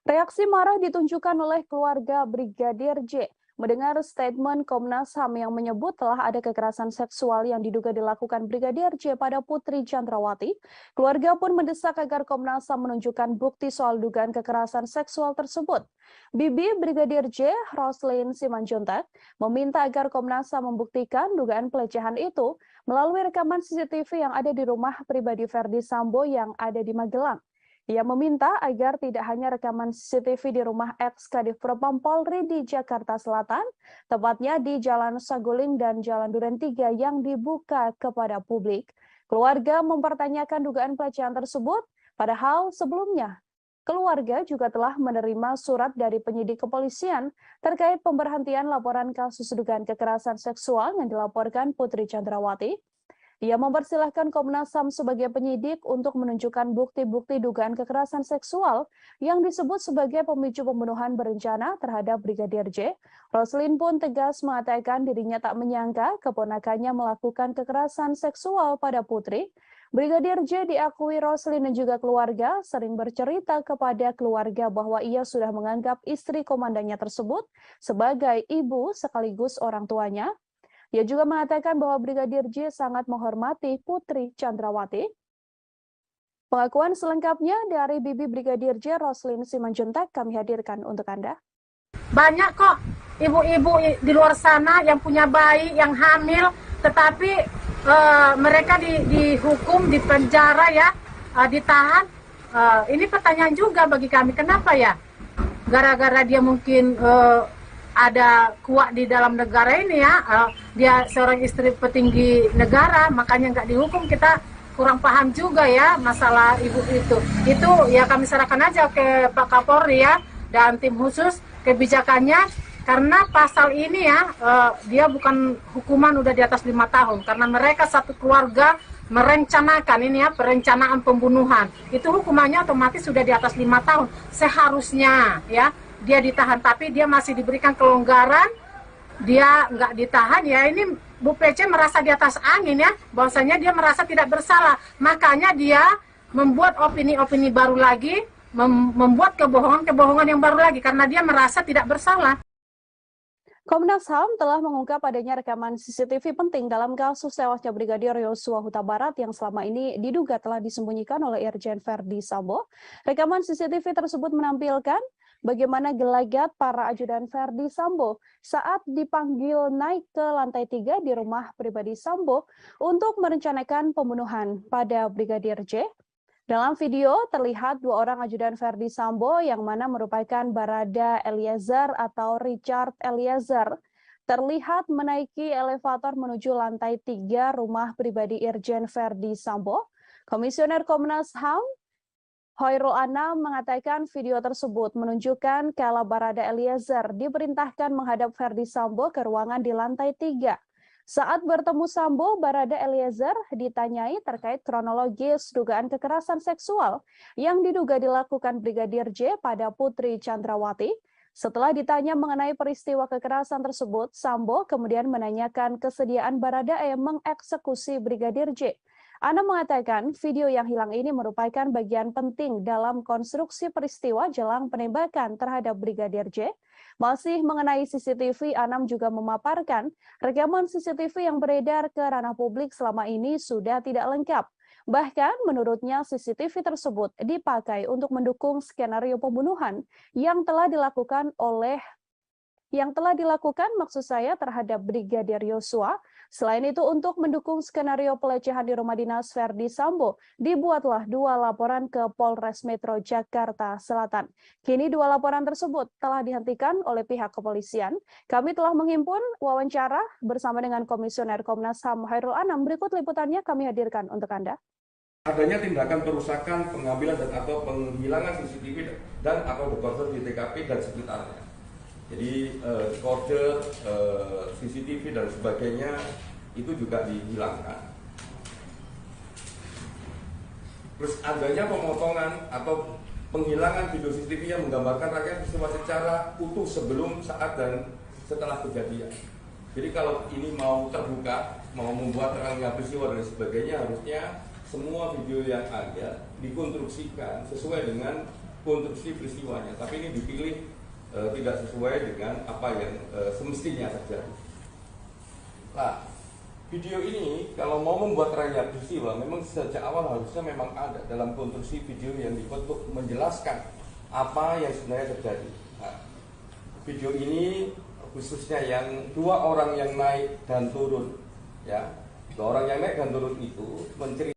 Reaksi marah ditunjukkan oleh keluarga Brigadir J mendengar statement Komnas HAM yang menyebut telah ada kekerasan seksual yang diduga dilakukan Brigadir J pada Putri Chandrawati. Keluarga pun mendesak agar Komnas HAM menunjukkan bukti soal dugaan kekerasan seksual tersebut. Bibi Brigadir J, Roslin Simanjuntak, meminta agar Komnas HAM membuktikan dugaan pelecehan itu melalui rekaman CCTV yang ada di rumah pribadi Verdi Sambo yang ada di Magelang. Ia meminta agar tidak hanya rekaman CCTV di rumah ex-Kadif Propam Polri di Jakarta Selatan, tepatnya di Jalan Saguling dan Jalan Duren 3 yang dibuka kepada publik. Keluarga mempertanyakan dugaan pelecehan tersebut, padahal sebelumnya keluarga juga telah menerima surat dari penyidik kepolisian terkait pemberhentian laporan kasus dugaan kekerasan seksual yang dilaporkan Putri Chandrawati. Ia mempersilahkan Komnas HAM sebagai penyidik untuk menunjukkan bukti-bukti dugaan kekerasan seksual yang disebut sebagai pemicu pembunuhan berencana terhadap Brigadir J. Roslin pun tegas mengatakan dirinya tak menyangka keponakannya melakukan kekerasan seksual pada Putri. Brigadir J diakui Roslin dan juga keluarga sering bercerita kepada keluarga bahwa ia sudah menganggap istri komandannya tersebut sebagai ibu sekaligus orang tuanya. Ia juga mengatakan bahwa Brigadir J sangat menghormati Putri Chandrawati. Pengakuan selengkapnya dari Bibi Brigadir J, Roslin Simanjuntak, kami hadirkan untuk Anda. Banyak kok ibu-ibu di luar sana yang punya bayi, yang hamil, tetapi mereka dihukum, dipenjara ya, ditahan. Ini pertanyaan juga bagi kami, kenapa ya? Gara-gara dia mungkin ada kuat di dalam negara ini ya, dia seorang istri petinggi negara, makanya nggak dihukum. Kita kurang paham juga ya masalah ibu itu. Itu ya kami serahkan aja ke Pak Kapolri ya dan tim khusus kebijakannya, karena pasal ini ya dia bukan hukuman udah di atas 5 tahun, karena mereka satu keluarga merencanakan ini ya, perencanaan pembunuhan. Itu hukumannya otomatis sudah di atas 5 tahun. Seharusnya ya dia ditahan, tapi dia masih diberikan kelonggaran, dia nggak ditahan ya. Ini Bu PC merasa di atas angin ya, bahwasanya dia merasa tidak bersalah. Makanya dia membuat opini-opini baru lagi, membuat kebohongan-kebohongan yang baru lagi, karena dia merasa tidak bersalah. Komnas HAM telah mengungkap adanya rekaman CCTV penting dalam kasus tewasnya Brigadir Yosua Huta Barat yang selama ini diduga telah disembunyikan oleh Irjen Verdi Sambo. Rekaman CCTV tersebut menampilkan bagaimana gelagat para ajudan Verdi Sambo saat dipanggil naik ke lantai 3 di rumah pribadi Sambo untuk merencanakan pembunuhan pada Brigadir J. Dalam video terlihat 2 orang ajudan Verdi Sambo yang mana merupakan Barada Eliezer atau Richard Eliezer terlihat menaiki elevator menuju lantai 3 rumah pribadi Irjen Verdi Sambo. Komisioner Komnas HAM Hoirul Anam mengatakan video tersebut menunjukkan kala Barada Eliezer diperintahkan menghadap Verdi Sambo ke ruangan di lantai 3. Saat bertemu Sambo, Barada Eliezer ditanyai terkait kronologis dugaan kekerasan seksual yang diduga dilakukan Brigadir J pada Putri Chandrawati. Setelah ditanya mengenai peristiwa kekerasan tersebut, Sambo kemudian menanyakan kesediaan Baradae mengeksekusi Brigadir J. Anam mengatakan video yang hilang ini merupakan bagian penting dalam konstruksi peristiwa jelang penembakan terhadap Brigadir J. Masih mengenai CCTV, Anam juga memaparkan rekaman CCTV yang beredar ke ranah publik selama ini sudah tidak lengkap. Bahkan menurutnya CCTV tersebut dipakai untuk mendukung skenario pembunuhan yang telah dilakukan maksud saya terhadap Brigadir Yosua. Selain itu, untuk mendukung skenario pelecehan di rumah dinas Verdi Sambo, dibuatlah 2 laporan ke Polres Metro Jakarta Selatan. Kini 2 laporan tersebut telah dihentikan oleh pihak kepolisian. Kami telah menghimpun wawancara bersama dengan Komisioner Komnas HAM Hoirul Anam. Berikut liputannya kami hadirkan untuk Anda. Adanya tindakan perusakan, pengambilan dan atau penghilangan CCTV dan atau dekoder di TKP dan sekitarnya. Jadi kode CCTV dan sebagainya itu juga dihilangkan. Terus adanya pemotongan atau penghilangan video CCTV yang menggambarkan rangkaian peristiwa secara utuh sebelum, saat, dan setelah kejadian. Jadi kalau ini mau terbuka, mau membuat rangkaian peristiwa dan sebagainya, harusnya semua video yang ada dikonstruksikan sesuai dengan konstruksi peristiwanya. Tapi ini dipilih tidak sesuai dengan apa yang semestinya terjadi. Nah, video ini kalau mau membuat rangkaian peristiwa memang sejak awal harusnya memang ada dalam konstruksi video yang dibuat untuk menjelaskan apa yang sebenarnya terjadi. Nah, video ini khususnya yang 2 orang yang naik dan turun, ya, 2 orang yang naik dan turun itu menceritakan.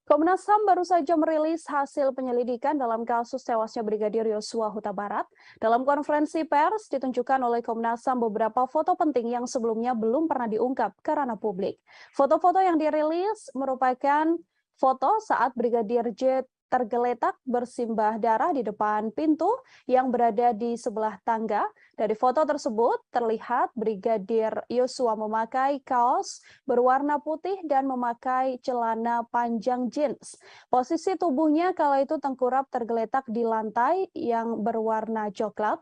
Komnas HAM baru saja merilis hasil penyelidikan dalam kasus tewasnya Brigadir Yosua Huta Barat. Dalam konferensi pers ditunjukkan oleh Komnas HAM beberapa foto penting yang sebelumnya belum pernah diungkap ke ranah publik. Foto-foto yang dirilis merupakan foto saat Brigadir J tergeletak bersimbah darah di depan pintu yang berada di sebelah tangga. Dari foto tersebut terlihat Brigadir Yosua memakai kaos berwarna putih dan memakai celana panjang jeans. Posisi tubuhnya kala itu tengkurap tergeletak di lantai yang berwarna coklat.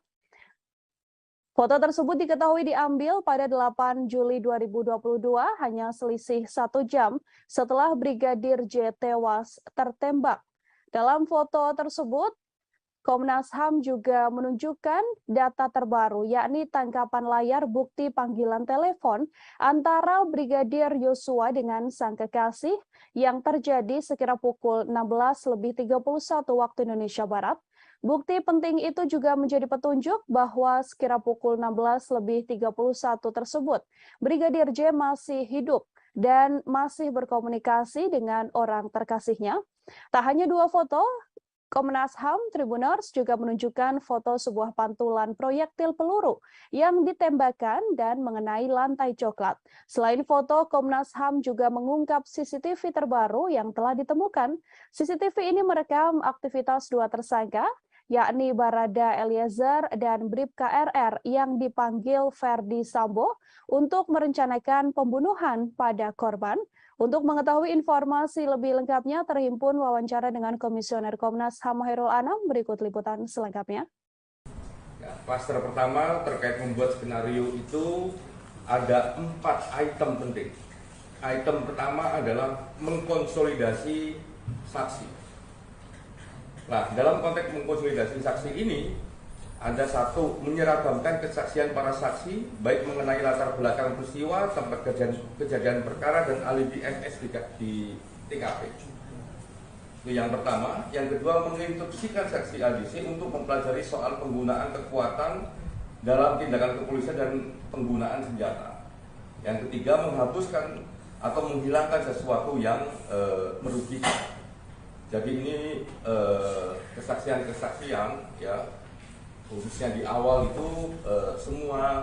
Foto tersebut diketahui diambil pada 8 Juli 2022, hanya selisih 1 jam setelah Brigadir J tewas tertembak. Dalam foto tersebut, Komnas HAM juga menunjukkan data terbaru, yakni tangkapan layar bukti panggilan telepon antara Brigadir Yosua dengan sang kekasih yang terjadi sekira pukul 16.31 waktu Indonesia Barat. Bukti penting itu juga menjadi petunjuk bahwa sekira pukul 16.31 tersebut, Brigadir J masih hidup dan masih berkomunikasi dengan orang terkasihnya. Tak hanya 2 foto, Komnas HAM Tribuners juga menunjukkan foto sebuah pantulan proyektil peluru yang ditembakkan dan mengenai lantai coklat. Selain foto, Komnas HAM juga mengungkap CCTV terbaru yang telah ditemukan. CCTV ini merekam aktivitas 2 tersangka, yakni Barada Eliezer dan Bribka RR yang dipanggil Ferdi Sambo untuk merencanakan pembunuhan pada korban. Untuk mengetahui informasi lebih lengkapnya, terhimpun wawancara dengan Komisioner Komnas HAM Hairul Anam. Berikut liputan selengkapnya. Ya, klaster pertama terkait membuat skenario itu ada 4 item penting. Item pertama adalah mengkonsolidasi saksi. Nah, dalam konteks mengkonsolidasi saksi ini, ada 1, menyeragamkan kesaksian para saksi, baik mengenai latar belakang peristiwa, tempat kejadian perkara, dan alibi MS di TKP. Itu yang pertama. Yang kedua, menginstruksikan saksi ADC untuk mempelajari soal penggunaan kekuatan dalam tindakan kepolisian dan penggunaan senjata. Yang ketiga, menghapuskan atau menghilangkan sesuatu yang merugikan. Jadi ini kesaksian-kesaksian, ya, khususnya di awal itu semua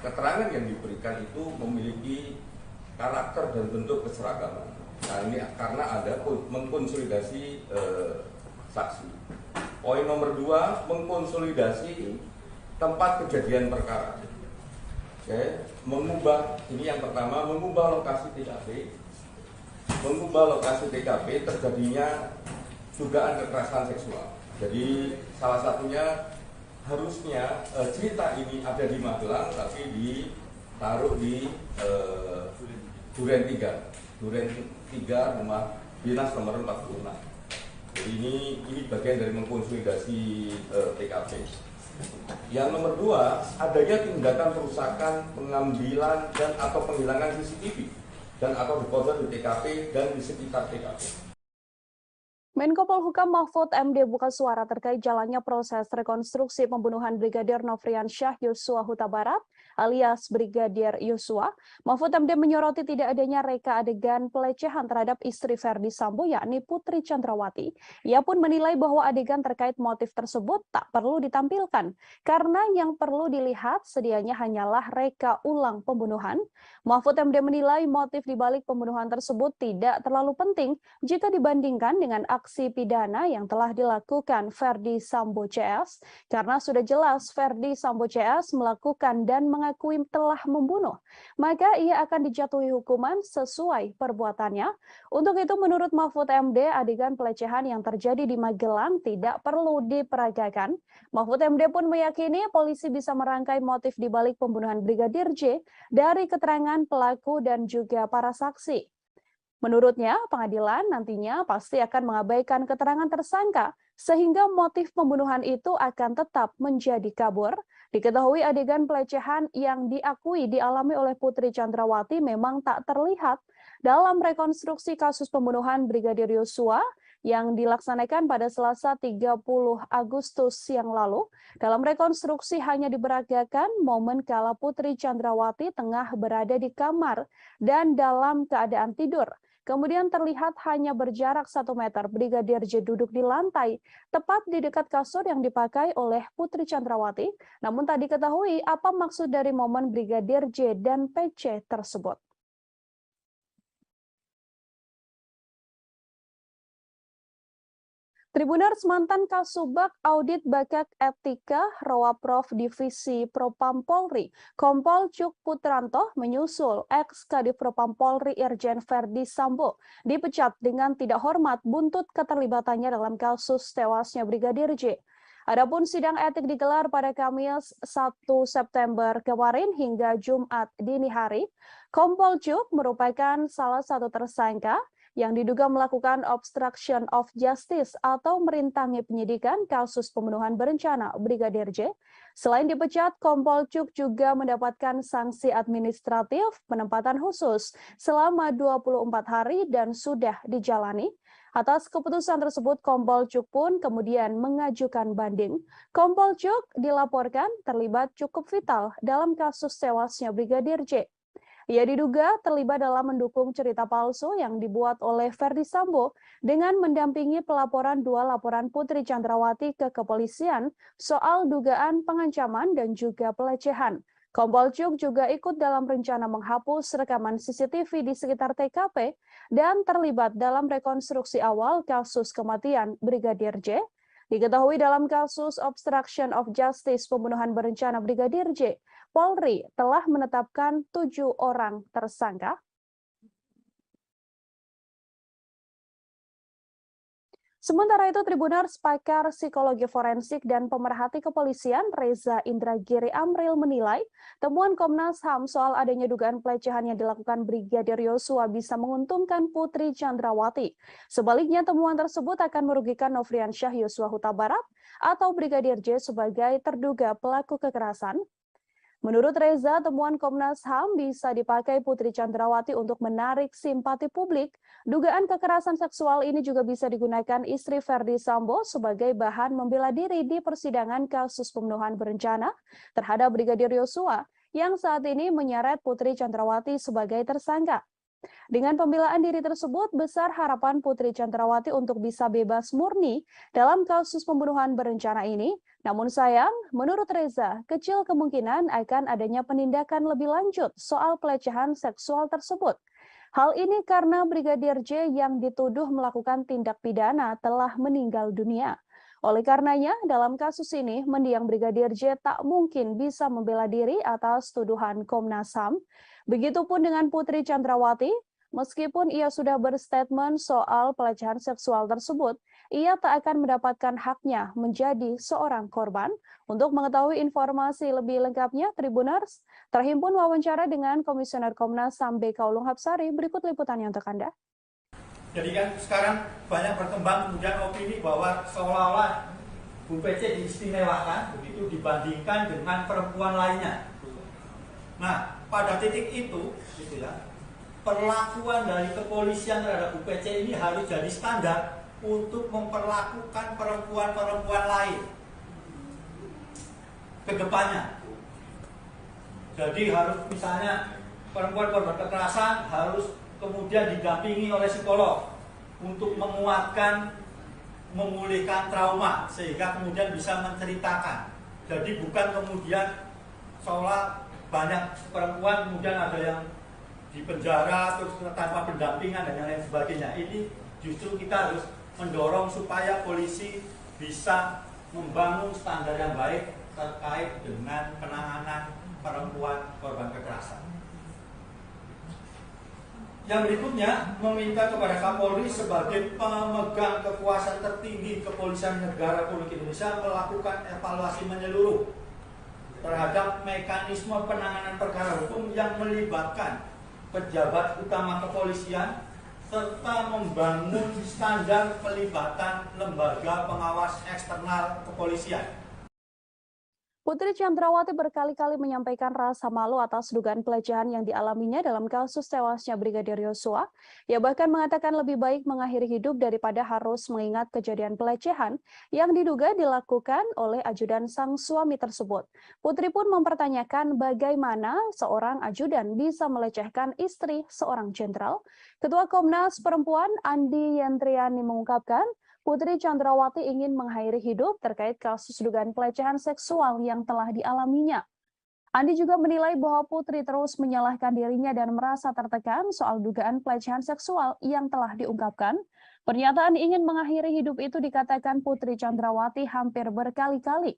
keterangan yang diberikan itu memiliki karakter dan bentuk keseragaman. Nah, ini karena ada mengkonsolidasi saksi. Poin nomor 2, mengkonsolidasi tempat kejadian perkara. Oke, ini yang pertama, mengubah lokasi TKP. Mengubah lokasi TKP terjadinya dugaan kekerasan seksual. Jadi salah satunya harusnya cerita ini ada di Magelang, tapi ditaruh di Duren 3 rumah dinas nomor 46. Jadi ini bagian dari mengkonsolidasi TKP. Yang nomor 2, adanya tindakan perusakan, pengambilan dan atau penghilangan CCTV dan atau deposit di TKP dan di sekitar TKP. Menko Polhukam Mahfud MD buka suara terkait jalannya proses rekonstruksi pembunuhan Brigadir Nofriansyah Yosua Huta Barat alias Brigadir Yosua. Mahfud MD menyoroti tidak adanya reka adegan pelecehan terhadap istri Ferdi Sambo yakni Putri Chandrawati. Ia pun menilai bahwa adegan terkait motif tersebut tak perlu ditampilkan karena yang perlu dilihat sedianya hanyalah reka ulang pembunuhan. Mahfud MD menilai motif dibalik pembunuhan tersebut tidak terlalu penting jika dibandingkan dengan aksi pidana yang telah dilakukan Ferdi Sambo CS karena sudah jelas Ferdi Sambo CS melakukan dan mengakui telah membunuh, maka ia akan dijatuhi hukuman sesuai perbuatannya. Untuk itu menurut Mahfud MD, adegan pelecehan yang terjadi di Magelang tidak perlu diperagakan. Mahfud MD pun meyakini polisi bisa merangkai motif dibalik pembunuhan Brigadir J dari keterangan pelaku dan juga para saksi. Menurutnya, pengadilan nantinya pasti akan mengabaikan keterangan tersangka, sehingga motif pembunuhan itu akan tetap menjadi kabur. Diketahui adegan pelecehan yang diakui dialami oleh Putri Chandrawati memang tak terlihat dalam rekonstruksi kasus pembunuhan Brigadir Yosua yang dilaksanakan pada Selasa 30 Agustus yang lalu. Dalam rekonstruksi hanya diperagakan momen kala Putri Chandrawati tengah berada di kamar dan dalam keadaan tidur. Kemudian terlihat hanya berjarak 1 meter Brigadir J duduk di lantai, tepat di dekat kasur yang dipakai oleh Putri Chandrawati. Namun tak diketahui apa maksud dari momen Brigadir J dan PC tersebut. Tribuners, mantan Kasubag Audit Bakat Etika Rowaprov Divisi Propam Polri, Kompol Cuk Putranto menyusul ex-Kadif Propam Polri Irjen Ferdi Sambo dipecat dengan tidak hormat buntut keterlibatannya dalam kasus tewasnya Brigadir J. Adapun sidang etik digelar pada Kamis 1 September kemarin hingga Jumat dini hari. Kompol Cuk merupakan salah satu tersangka yang diduga melakukan obstruction of justice atau merintangi penyidikan kasus pembunuhan berencana Brigadir J. Selain dipecat, Kompol Cuk juga mendapatkan sanksi administratif penempatan khusus selama 24 hari dan sudah dijalani. Atas keputusan tersebut, Kompol Cuk pun kemudian mengajukan banding. Kompol Cuk dilaporkan terlibat cukup vital dalam kasus tewasnya Brigadir J. Ia diduga terlibat dalam mendukung cerita palsu yang dibuat oleh Ferdi Sambo dengan mendampingi pelaporan dua laporan Putri Chandrawati ke kepolisian soal dugaan pengancaman dan juga pelecehan. Kompol Cuk juga ikut dalam rencana menghapus rekaman CCTV di sekitar TKP dan terlibat dalam rekonstruksi awal kasus kematian Brigadir J. Diketahui dalam kasus obstruction of justice pembunuhan berencana Brigadir J, Polri telah menetapkan 7 orang tersangka. Sementara itu, Tribuners pakar psikologi forensik dan pemerhati kepolisian Reza Indragiri Amril menilai temuan Komnas HAM soal adanya dugaan pelecehan yang dilakukan Brigadir Yosua bisa menguntungkan Putri Chandrawati. Sebaliknya, temuan tersebut akan merugikan Nofriansyah Yosua Huta Barat atau Brigadir J sebagai terduga pelaku kekerasan. Menurut Reza, temuan Komnas HAM bisa dipakai Putri Chandrawati untuk menarik simpati publik. Dugaan kekerasan seksual ini juga bisa digunakan istri Ferdi Sambo sebagai bahan membela diri di persidangan kasus pembunuhan berencana terhadap Brigadir Yosua yang saat ini menyeret Putri Chandrawati sebagai tersangka. Dengan pembelaan diri tersebut, besar harapan Putri Chandrawati untuk bisa bebas murni dalam kasus pembunuhan berencana ini. Namun sayang, menurut Reza, kecil kemungkinan akan adanya penindakan lebih lanjut soal pelecehan seksual tersebut. Hal ini karena Brigadir J yang dituduh melakukan tindak pidana telah meninggal dunia. Oleh karenanya, dalam kasus ini, mendiang Brigadir J tak mungkin bisa membela diri atas tuduhan Komnas HAM. Begitupun dengan Putri Chandrawati, meskipun ia sudah berstatement soal pelecehan seksual tersebut, ia tak akan mendapatkan haknya menjadi seorang korban. Untuk mengetahui informasi lebih lengkapnya, Tribuners terhimpun wawancara dengan Komisioner Komnas HAM BK Ulung Hapsari. Berikut liputannya untuk Anda. Jadi kan sekarang banyak berkembang kemudian opini bahwa seolah-olah Bu PC diistimewakan begitu dibandingkan dengan perempuan lainnya. Nah, pada titik itu, gitu ya, perlakuan dari kepolisian terhadap Bu PC ini harus jadi standar untuk memperlakukan perempuan-perempuan lain ke depannya. Jadi harus misalnya perempuan korban kekerasan harus kemudian didampingi oleh psikolog untuk menguatkan, memulihkan trauma sehingga kemudian bisa menceritakan. Jadi bukan kemudian seolah banyak perempuan kemudian ada yang di penjara terus tanpa pendampingan dan yang lain sebagainya. Ini justru kita harus mendorong supaya polisi bisa membangun standar yang baik terkait dengan penanganan perempuan korban kekerasan. Yang berikutnya meminta kepada Kapolri sebagai pemegang kekuasaan tertinggi Kepolisian Negara Republik Indonesia melakukan evaluasi menyeluruh terhadap mekanisme penanganan perkara hukum yang melibatkan pejabat utama kepolisian serta membangun standar pelibatan lembaga pengawas eksternal kepolisian. Putri Chandrawati berkali-kali menyampaikan rasa malu atas dugaan pelecehan yang dialaminya dalam kasus tewasnya Brigadir Yosua. Ia bahkan mengatakan lebih baik mengakhiri hidup daripada harus mengingat kejadian pelecehan yang diduga dilakukan oleh ajudan sang suami tersebut. Putri pun mempertanyakan bagaimana seorang ajudan bisa melecehkan istri seorang jenderal. Ketua Komnas Perempuan Andi Yentriani mengungkapkan, Putri Chandrawati ingin mengakhiri hidup terkait kasus dugaan pelecehan seksual yang telah dialaminya. Andi juga menilai bahwa Putri terus menyalahkan dirinya dan merasa tertekan soal dugaan pelecehan seksual yang telah diungkapkan. Pernyataan ingin mengakhiri hidup itu dikatakan Putri Chandrawati hampir berkali-kali.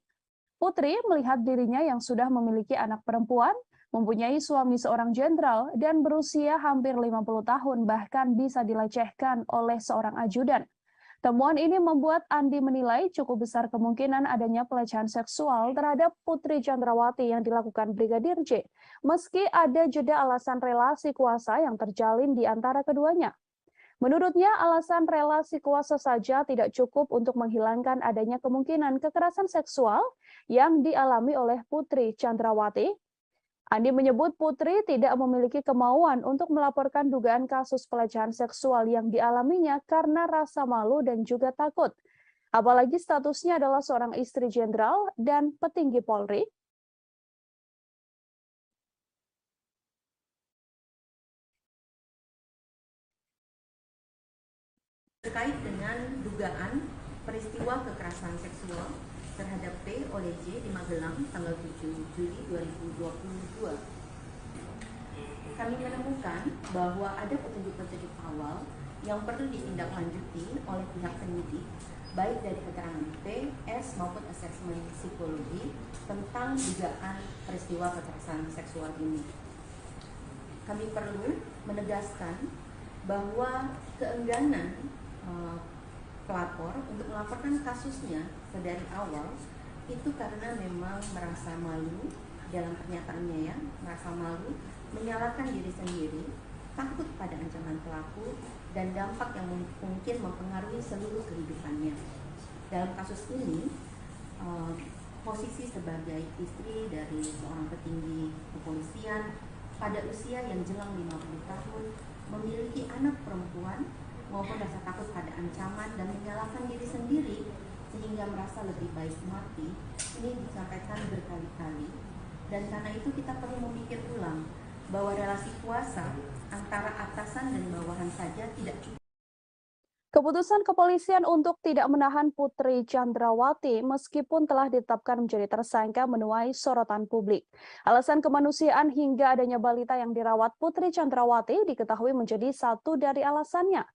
Putri melihat dirinya yang sudah memiliki anak perempuan, mempunyai suami seorang jenderal, dan berusia hampir 50 tahun bahkan bisa dilecehkan oleh seorang ajudan. Temuan ini membuat Andi menilai cukup besar kemungkinan adanya pelecehan seksual terhadap Putri Chandrawati yang dilakukan Brigadir J, meski ada jeda alasan relasi kuasa yang terjalin di antara keduanya. Menurutnya, alasan relasi kuasa saja tidak cukup untuk menghilangkan adanya kemungkinan kekerasan seksual yang dialami oleh Putri Chandrawati. Andi menyebut Putri tidak memiliki kemauan untuk melaporkan dugaan kasus pelecehan seksual yang dialaminya karena rasa malu dan juga takut. Apalagi statusnya adalah seorang istri jenderal dan petinggi Polri. terkait dengan dugaan peristiwa kekerasan seksual terhadap P oleh J di Magelang tanggal 7 Juli 2022. Kami menemukan bahwa ada petunjuk-petunjuk awal yang perlu ditindaklanjuti oleh pihak penyidik, baik dari keterangan P, S maupun asesmen psikologi tentang dugaan peristiwa kekerasan seksual ini. Kami perlu menegaskan bahwa keengganan pelapor untuk melaporkan kasusnya dari awal itu karena memang merasa malu dalam pernyataannya ya, merasa malu, menyalahkan diri sendiri, takut pada ancaman pelaku dan dampak yang mungkin mempengaruhi seluruh kehidupannya. Dalam kasus ini, posisi sebagai istri dari seorang petinggi kepolisian pada usia yang jelang 50 tahun, memiliki anak perempuan maupun rasa takut pada ancaman dan menyalahkan diri sendiri sehingga merasa lebih baik mati, ini disampaikan berkali-kali. Dan karena itu kita perlu memikir ulang bahwa relasi kuasa antara atasan dan bawahan saja tidak cukup. Keputusan kepolisian untuk tidak menahan Putri Chandrawati meskipun telah ditetapkan menjadi tersangka menuai sorotan publik. Alasan kemanusiaan hingga adanya balita yang dirawat Putri Chandrawati diketahui menjadi satu dari alasannya.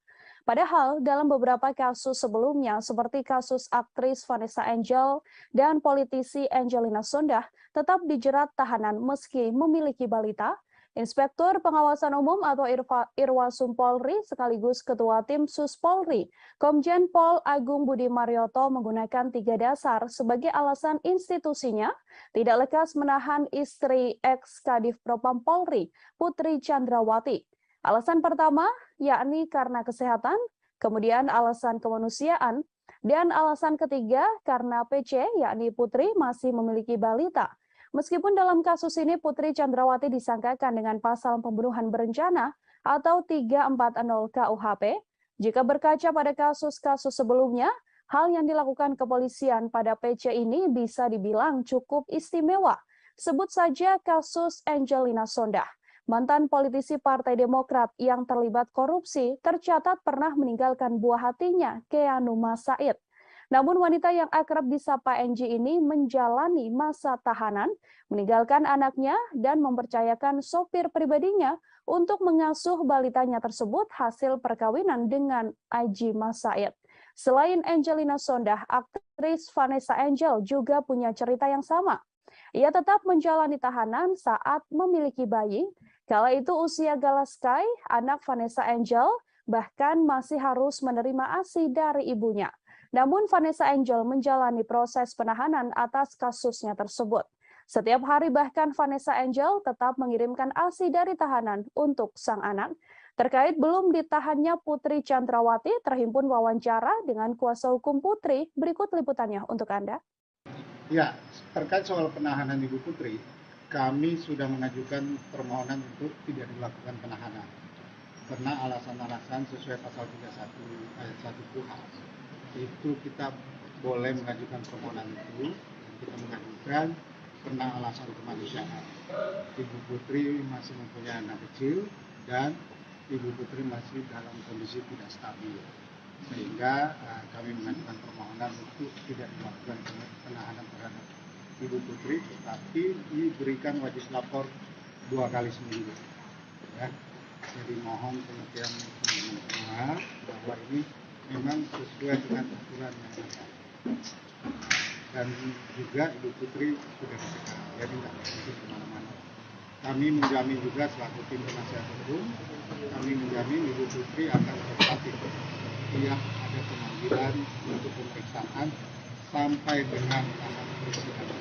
Padahal dalam beberapa kasus sebelumnya seperti kasus aktris Vanessa Angel dan politisi Angelina Sondakh tetap dijerat tahanan meski memiliki balita. Inspektur Pengawasan Umum atau Irwasum Polri sekaligus Ketua Tim Sus Polri, Komjen Pol Agung Budi Marioto menggunakan 3 dasar sebagai alasan institusinya tidak lekas menahan istri ex-Kadif Propam Polri, Putri Chandrawati. Alasan pertama yakni karena kesehatan, kemudian alasan kemanusiaan, dan alasan ketiga karena PC yakni Putri masih memiliki balita. Meskipun dalam kasus ini Putri Chandrawati disangkakan dengan pasal pembunuhan berencana atau 340 KUHP, jika berkaca pada kasus-kasus sebelumnya, hal yang dilakukan kepolisian pada PC ini bisa dibilang cukup istimewa. Sebut saja kasus Angelina Sondakh. Mantan politisi Partai Demokrat yang terlibat korupsi tercatat pernah meninggalkan buah hatinya, Keanu Said. Namun wanita yang akrab disapa Angie ini menjalani masa tahanan, meninggalkan anaknya dan mempercayakan sopir pribadinya untuk mengasuh balitanya tersebut hasil perkawinan dengan Aji Said. Selain Angelina Sondakh, aktris Vanessa Angel juga punya cerita yang sama. Ia tetap menjalani tahanan saat memiliki bayi. Kala itu usia Gala Sky, anak Vanessa Angel, bahkan masih harus menerima ASI dari ibunya. Namun Vanessa Angel menjalani proses penahanan atas kasusnya tersebut. Setiap hari bahkan Vanessa Angel tetap mengirimkan ASI dari tahanan untuk sang anak. Terkait belum ditahannya Putri Chandrawati, terhimpun wawancara dengan kuasa hukum Putri. Berikut liputannya untuk Anda. Ya, terkait soal penahanan Ibu Putri, kami sudah mengajukan permohonan untuk tidak dilakukan penahanan. Karena alasan-alasan sesuai pasal 31 ayat 1 KUHP. Itu kita boleh mengajukan permohonan itu, kita mengajukan karena alasan kemanusiaan. Ibu Putri masih mempunyai anak kecil dan Ibu Putri masih dalam kondisi tidak stabil, sehingga kami mengajukan permohonan untuk tidak dilakukan penahanan terhadap Ibu Putri, tetapi diberikan wajib lapor 2 kali seminggu. Ya. Jadi mohon pengertian semua bahwa ini memang sesuai dengan aturan yang ada. Dan juga Ibu Putri sudah dicegah, jadi tidak bisa kemana-mana. Kami menjamin juga selaku tim penasihat hukum, kami menjamin Ibu Putri akan terpatih setiap ada pemanggilan untuk pemeriksaan sampai dengan tahap persidangan.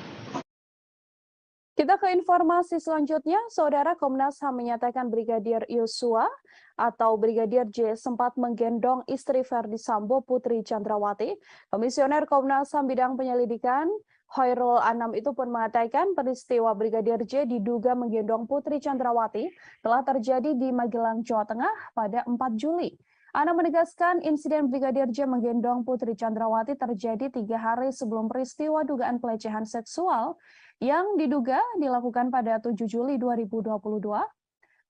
Kita ke informasi selanjutnya, Saudara. Komnas HAM menyatakan Brigadir Yosua atau Brigadir J sempat menggendong istri Verdi Sambo, Putri Chandrawati. Komisioner Komnas HAM bidang penyelidikan Hoirul Anam itu pun mengatakan peristiwa Brigadir J diduga menggendong Putri Chandrawati telah terjadi di Magelang, Jawa Tengah pada 4 Juli. Anam menegaskan insiden Brigadir J menggendong Putri Chandrawati terjadi 3 hari sebelum peristiwa dugaan pelecehan seksual yang diduga dilakukan pada 7 Juli 2022.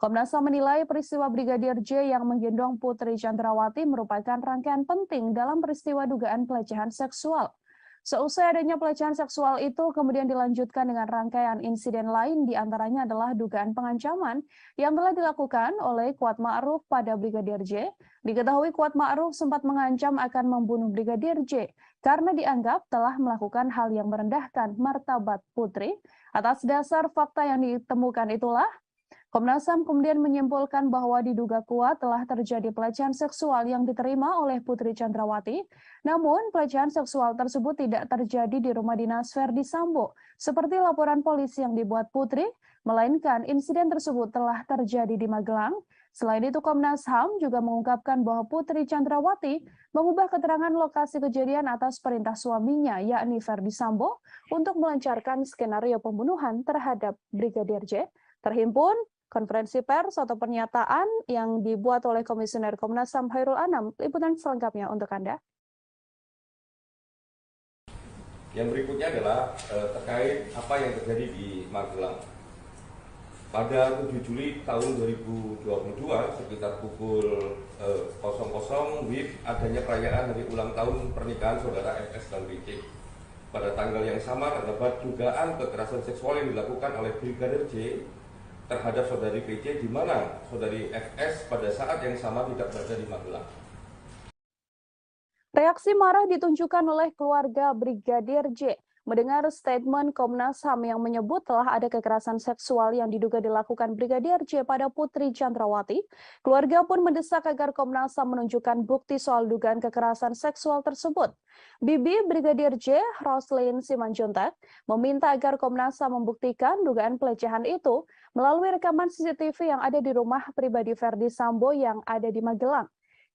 Komnas HAM menilai peristiwa Brigadir J yang menggendong Putri Chandrawati merupakan rangkaian penting dalam peristiwa dugaan pelecehan seksual. Seusai adanya pelecehan seksual itu kemudian dilanjutkan dengan rangkaian insiden lain, diantaranya adalah dugaan pengancaman yang telah dilakukan oleh Kuat Ma'ruf pada Brigadir J. Diketahui Kuat Ma'ruf sempat mengancam akan membunuh Brigadir J karena dianggap telah melakukan hal yang merendahkan martabat Putri. Atas dasar fakta yang ditemukan itulah, Komnas HAM kemudian menyimpulkan bahwa diduga kuat telah terjadi pelecehan seksual yang diterima oleh Putri Chandrawati. Namun, pelecehan seksual tersebut tidak terjadi di rumah dinas Verdi Sambo, seperti laporan polisi yang dibuat Putri, melainkan insiden tersebut telah terjadi di Magelang. Selain itu, Komnas HAM juga mengungkapkan bahwa Putri Chandrawati mengubah keterangan lokasi kejadian atas perintah suaminya, yakni Verdi Sambo, untuk melancarkan skenario pembunuhan terhadap Brigadir J. Terhimpun konferensi pers atau pernyataan yang dibuat oleh Komisioner Komnas HAM Khairul Anam. Liputan selengkapnya untuk Anda. Yang berikutnya adalah terkait apa yang terjadi di Magelang. Pada 7 Juli tahun 2022 sekitar pukul 00 WIB adanya perayaan hari ulang tahun pernikahan saudara FS dan BC. Pada tanggal yang sama terdapat dugaan kekerasan seksual yang dilakukan oleh Brigadir J terhadap saudari PC, di mana saudari FS pada saat yang sama tidak berada di Magelang. Reaksi marah ditunjukkan oleh keluarga Brigadir J mendengar statement Komnas HAM yang menyebut telah ada kekerasan seksual yang diduga dilakukan Brigadir J pada Putri Chandrawati. Keluarga pun mendesak agar Komnas HAM menunjukkan bukti soal dugaan kekerasan seksual tersebut. Bibi Brigadir J, Roslin Simanjuntak, meminta agar Komnas HAM membuktikan dugaan pelecehan itu melalui rekaman CCTV yang ada di rumah pribadi Verdi Sambo yang ada di Magelang.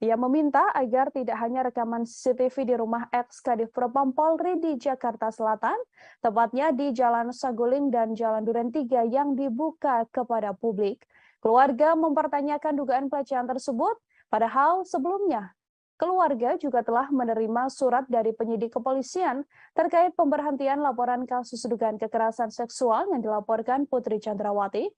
Ia meminta agar tidak hanya rekaman CCTV di rumah ex-Kadif Propam Polri di Jakarta Selatan, tepatnya di Jalan Saguling dan Jalan Duren 3 yang dibuka kepada publik. Keluarga mempertanyakan dugaan pelecehan tersebut, padahal sebelumnya keluarga juga telah menerima surat dari penyidik kepolisian terkait pemberhentian laporan kasus dugaan kekerasan seksual yang dilaporkan Putri Chandrawati.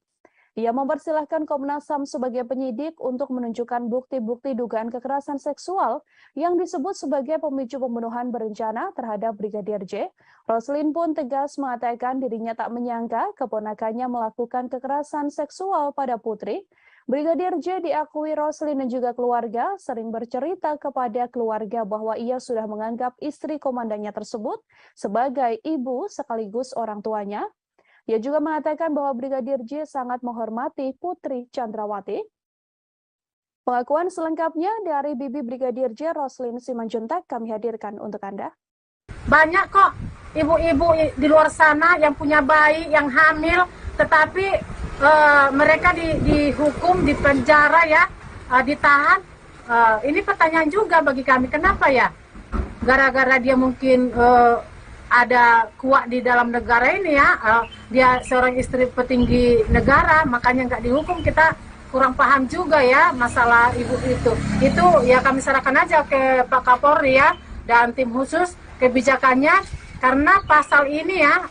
Ia mempersilahkan Komnas HAM sebagai penyidik untuk menunjukkan bukti-bukti dugaan kekerasan seksual yang disebut sebagai pemicu pembunuhan berencana terhadap Brigadir J. Roslin pun tegas mengatakan dirinya tak menyangka keponakannya melakukan kekerasan seksual pada Putri. Brigadir J diakui Roslin dan juga keluarga sering bercerita kepada keluarga bahwa ia sudah menganggap istri komandannya tersebut sebagai ibu sekaligus orang tuanya. Ia juga mengatakan bahwa Brigadir J sangat menghormati Putri Chandrawati. Pengakuan selengkapnya dari Bibi Brigadir J, Roslin Simanjuntak, kami hadirkan untuk Anda. Banyak kok ibu-ibu di luar sana yang punya bayi, yang hamil, tetapi mereka dihukum, dipenjara ya, ditahan. Ini pertanyaan juga bagi kami, kenapa ya? Gara-gara dia mungkin ada kuat di dalam negara ini ya, dia seorang istri petinggi negara, makanya nggak dihukum. Kita kurang paham juga ya masalah ibu itu. Itu ya kami serahkan aja ke Pak Kapolri ya dan tim khusus kebijakannya, karena pasal ini ya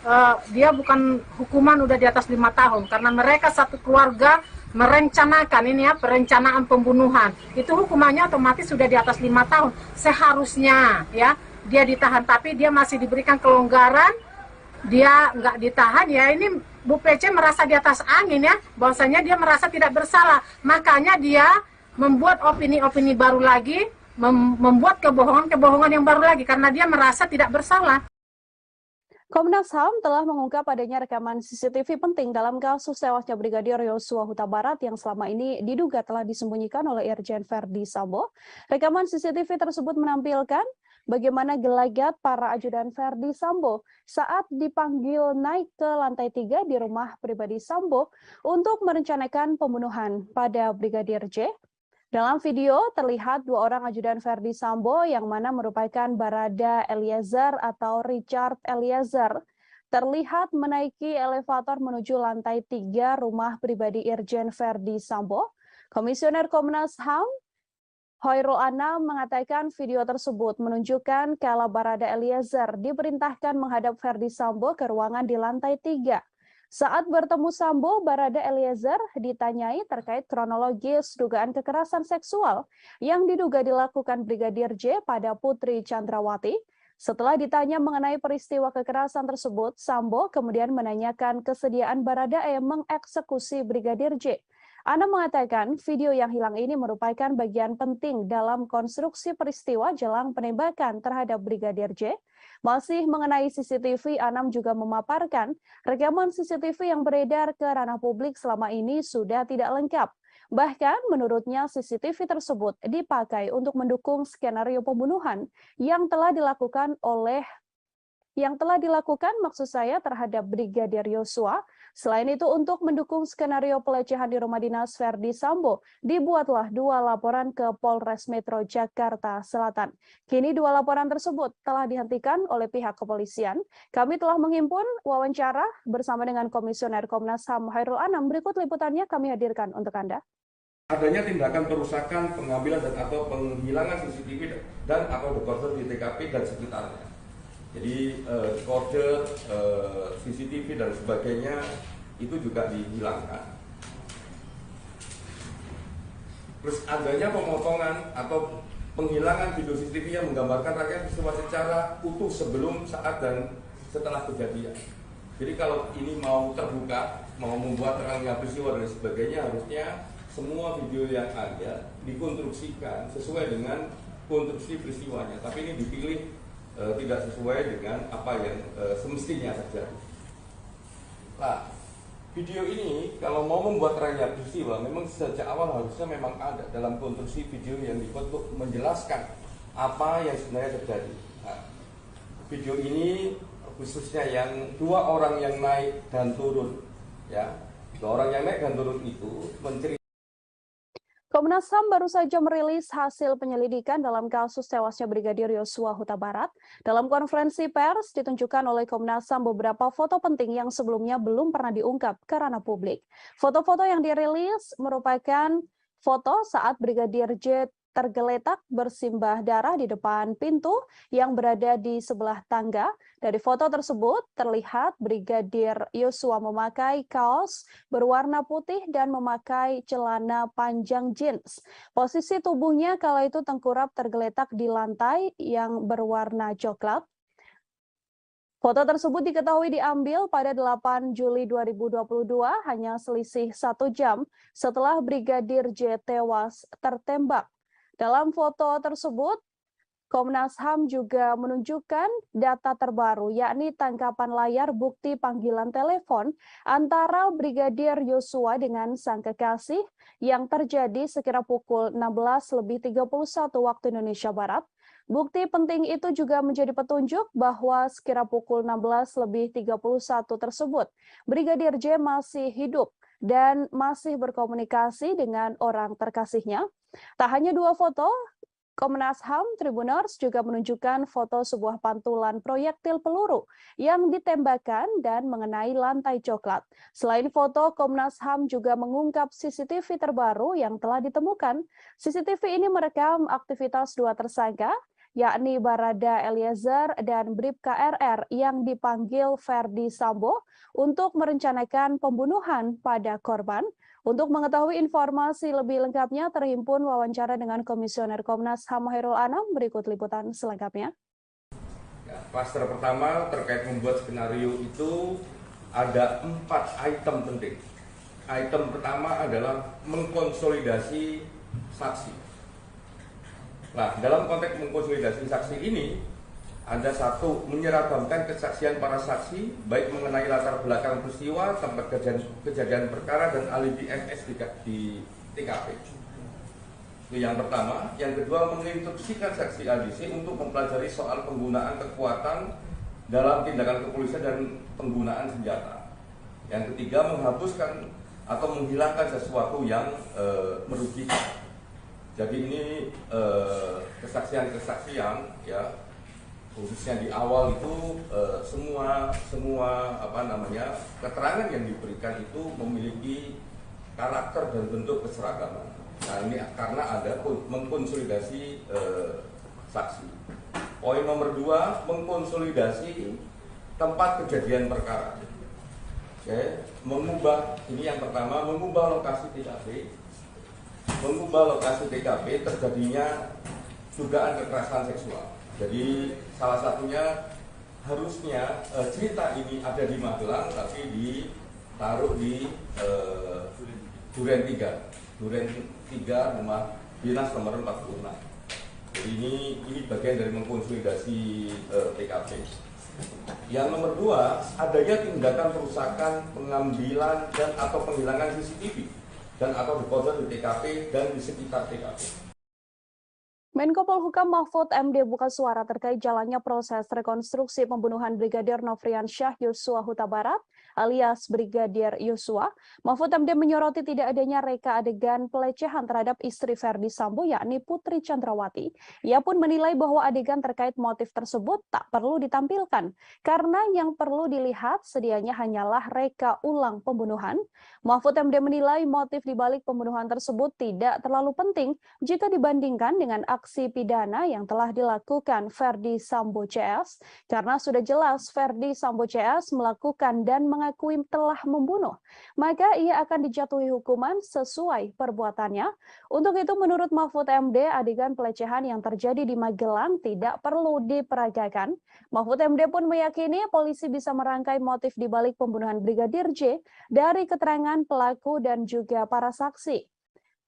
dia bukan hukuman udah di atas 5 tahun, karena mereka satu keluarga merencanakan ini ya, perencanaan pembunuhan. Itu hukumannya otomatis sudah di atas 5 tahun. Seharusnya ya dia ditahan, tapi dia masih diberikan kelonggaran, dia nggak ditahan ya. Ini Bu PC merasa di atas angin ya, bahwasanya dia merasa tidak bersalah, makanya dia membuat opini-opini baru lagi, membuat kebohongan-kebohongan yang baru lagi, karena dia merasa tidak bersalah. Komnas HAM telah mengungkap adanya rekaman CCTV penting dalam kasus tewasnya Brigadir Yosua Huta Barat yang selama ini diduga telah disembunyikan oleh Irjen Verdi Sambo. Rekaman CCTV tersebut menampilkan bagaimana gelagat para ajudan Verdi Sambo saat dipanggil naik ke lantai 3 di rumah pribadi Sambo untuk merencanakan pembunuhan pada Brigadir J. Dalam video terlihat 2 orang ajudan Verdi Sambo yang mana merupakan Barada Eliezer atau Richard Eliezer terlihat menaiki elevator menuju lantai 3 rumah pribadi Irjen Verdi Sambo. Komisioner Komnas HAM Khairul Anam mengatakan video tersebut menunjukkan kala Barada Eliezer diperintahkan menghadap Verdi Sambo ke ruangan di lantai 3. Saat bertemu Sambo, Barada Eliezer ditanyai terkait kronologis dugaan kekerasan seksual yang diduga dilakukan Brigadir J pada Putri Chandrawati. Setelah ditanya mengenai peristiwa kekerasan tersebut, Sambo kemudian menanyakan kesediaan Baradae mengeksekusi Brigadir J. Anam mengatakan video yang hilang ini merupakan bagian penting dalam konstruksi peristiwa jelang penembakan terhadap Brigadir J. Masih mengenai CCTV, Anam juga memaparkan rekaman CCTV yang beredar ke ranah publik selama ini sudah tidak lengkap. Bahkan menurutnya CCTV tersebut dipakai untuk mendukung skenario pembunuhan yang telah dilakukan maksud saya terhadap Brigadir Yosua. Selain itu untuk mendukung skenario pelecehan di rumah dinas Verdi Sambo, dibuatlah 2 laporan ke Polres Metro Jakarta Selatan. Kini 2 laporan tersebut telah dihentikan oleh pihak kepolisian. Kami telah menghimpun wawancara bersama dengan Komisioner Komnas HAM Hairul Anam. Berikut liputannya kami hadirkan untuk Anda. Adanya tindakan perusakan, pengambilan dan atau penghilangan CCTV dan atau dekoder di TKP dan sekitarnya. Jadi kode CCTV dan sebagainya itu juga dihilangkan. Terus adanya pemotongan atau penghilangan video CCTV yang menggambarkan rangkaian peristiwa secara utuh sebelum, saat dan setelah kejadian. Jadi kalau ini mau terbuka, mau membuat terangnya peristiwa dan sebagainya, harusnya semua video yang ada dikonstruksikan sesuai dengan konstruksi peristiwanya. Tapi ini dipilih tidak sesuai dengan apa yang semestinya terjadi. Nah, video ini kalau mau membuat terangnya peristiwa, memang sejak awal harusnya memang ada dalam konstruksi video yang dibuat untuk menjelaskan apa yang sebenarnya terjadi. Nah, video ini khususnya yang 2 orang yang naik dan turun, ya, 2 orang yang naik dan turun itu menceritakan. Komnas HAM baru saja merilis hasil penyelidikan dalam kasus tewasnya Brigadir Yosua Huta Barat. Dalam konferensi pers ditunjukkan oleh Komnas HAM beberapa foto penting yang sebelumnya belum pernah diungkap ke ranah publik. Foto-foto yang dirilis merupakan foto saat Brigadir J tergeletak bersimbah darah di depan pintu yang berada di sebelah tangga. Dari foto tersebut terlihat Brigadir Yosua memakai kaos berwarna putih dan memakai celana panjang jeans. Posisi tubuhnya kala itu tengkurap tergeletak di lantai yang berwarna coklat. Foto tersebut diketahui diambil pada 8 Juli 2022, hanya selisih 1 jam setelah Brigadir J tewas tertembak. Dalam foto tersebut, Komnas HAM juga menunjukkan data terbaru, yakni tangkapan layar bukti panggilan telepon antara Brigadir Yosua dengan sang kekasih yang terjadi sekira pukul 16.31 waktu Indonesia Barat. Bukti penting itu juga menjadi petunjuk bahwa sekira pukul 16.31 tersebut, Brigadir J masih hidup dan masih berkomunikasi dengan orang terkasihnya. Tak hanya 2 foto, Komnas HAM Tribuners juga menunjukkan foto sebuah pantulan proyektil peluru yang ditembakkan dan mengenai lantai coklat. Selain foto, Komnas HAM juga mengungkap CCTV terbaru yang telah ditemukan. CCTV ini merekam aktivitas 2 tersangka, yakni Barada Eliezer dan Bribka RR yang dipanggil Verdi Sambo untuk merencanakan pembunuhan pada korban. Untuk mengetahui informasi lebih lengkapnya, terhimpun wawancara dengan Komisioner Komnas HAM Hairul Anam. Berikut liputan selengkapnya. Ya, klaster pertama terkait membuat skenario itu ada 4 item penting. Item pertama adalah mengkonsolidasi saksi. Nah, dalam konteks mengkonsolidasi saksi ini, ada 1, menyeragamkan kesaksian para saksi, baik mengenai latar belakang peristiwa, tempat kejadian perkara, dan alibi MS di TKP. Itu yang pertama. Yang kedua, menginstruksikan saksi ADC untuk mempelajari soal penggunaan kekuatan dalam tindakan kepolisian dan penggunaan senjata. Yang ketiga, menghapuskan atau menghilangkan sesuatu yang merugikan. Jadi ini kesaksian-kesaksian, ya, khususnya di awal itu semua keterangan yang diberikan itu memiliki karakter dan bentuk keseragaman. Nah, ini karena ada mengkonsolidasi saksi. Poin nomor 2, mengkonsolidasi tempat kejadian perkara. mengubah, ini yang pertama, mengubah lokasi TKP terjadinya dugaan kekerasan seksual. Jadi salah satunya harusnya cerita ini ada di Magelang tapi ditaruh di Duren 3 rumah dinas nomor 46. Jadi ini bagian dari mengkonsolidasi TKP. Yang nomor 2, adanya tindakan perusakan, pengambilan dan atau penghilangan CCTV dan atau dekoder di TKP dan di sekitar TKP. Menko Polhukam Mahfud MD buka suara terkait jalannya proses rekonstruksi pembunuhan Brigadir Nofriansyah Yosua Huta Barat alias Brigadir Yosua. Mahfud MD menyoroti tidak adanya reka adegan pelecehan terhadap istri Verdi Sambo yakni Putri Chandrawati. Ia pun menilai bahwa adegan terkait motif tersebut tak perlu ditampilkan karena yang perlu dilihat sedianya hanyalah reka ulang pembunuhan. Mahfud MD menilai motif dibalik pembunuhan tersebut tidak terlalu penting jika dibandingkan dengan aksi pidana yang telah dilakukan Verdi Sambo CS karena sudah jelas Verdi Sambo CS melakukan dan mengakui telah membunuh, maka ia akan dijatuhi hukuman sesuai perbuatannya. Untuk itu menurut Mahfud MD, adegan pelecehan yang terjadi di Magelang tidak perlu diperagakan. Mahfud MD pun meyakini polisi bisa merangkai motif dibalik pembunuhan Brigadir J dari keterangan pelaku dan juga para saksi.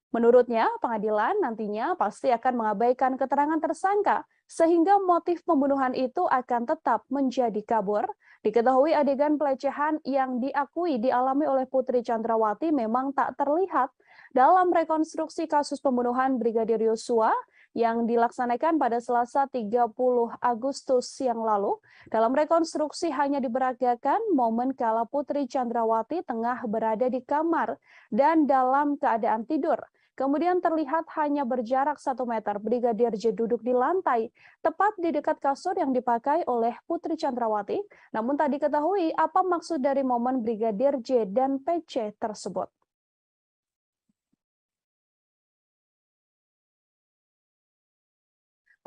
Menurutnya, pengadilan nantinya pasti akan mengabaikan keterangan tersangka sehingga motif pembunuhan itu akan tetap menjadi kabur. Diketahui adegan pelecehan yang diakui dialami oleh Putri Chandrawati memang tak terlihat dalam rekonstruksi kasus pembunuhan Brigadir Yosua yang dilaksanakan pada Selasa 30 Agustus yang lalu. Dalam rekonstruksi hanya diperagakan momen kala Putri Chandrawati tengah berada di kamar dan dalam keadaan tidur. Kemudian terlihat hanya berjarak 1 meter Brigadir J duduk di lantai, tepat di dekat kasur yang dipakai oleh Putri Chandrawati. Namun tak diketahui apa maksud dari momen Brigadir J dan PC tersebut.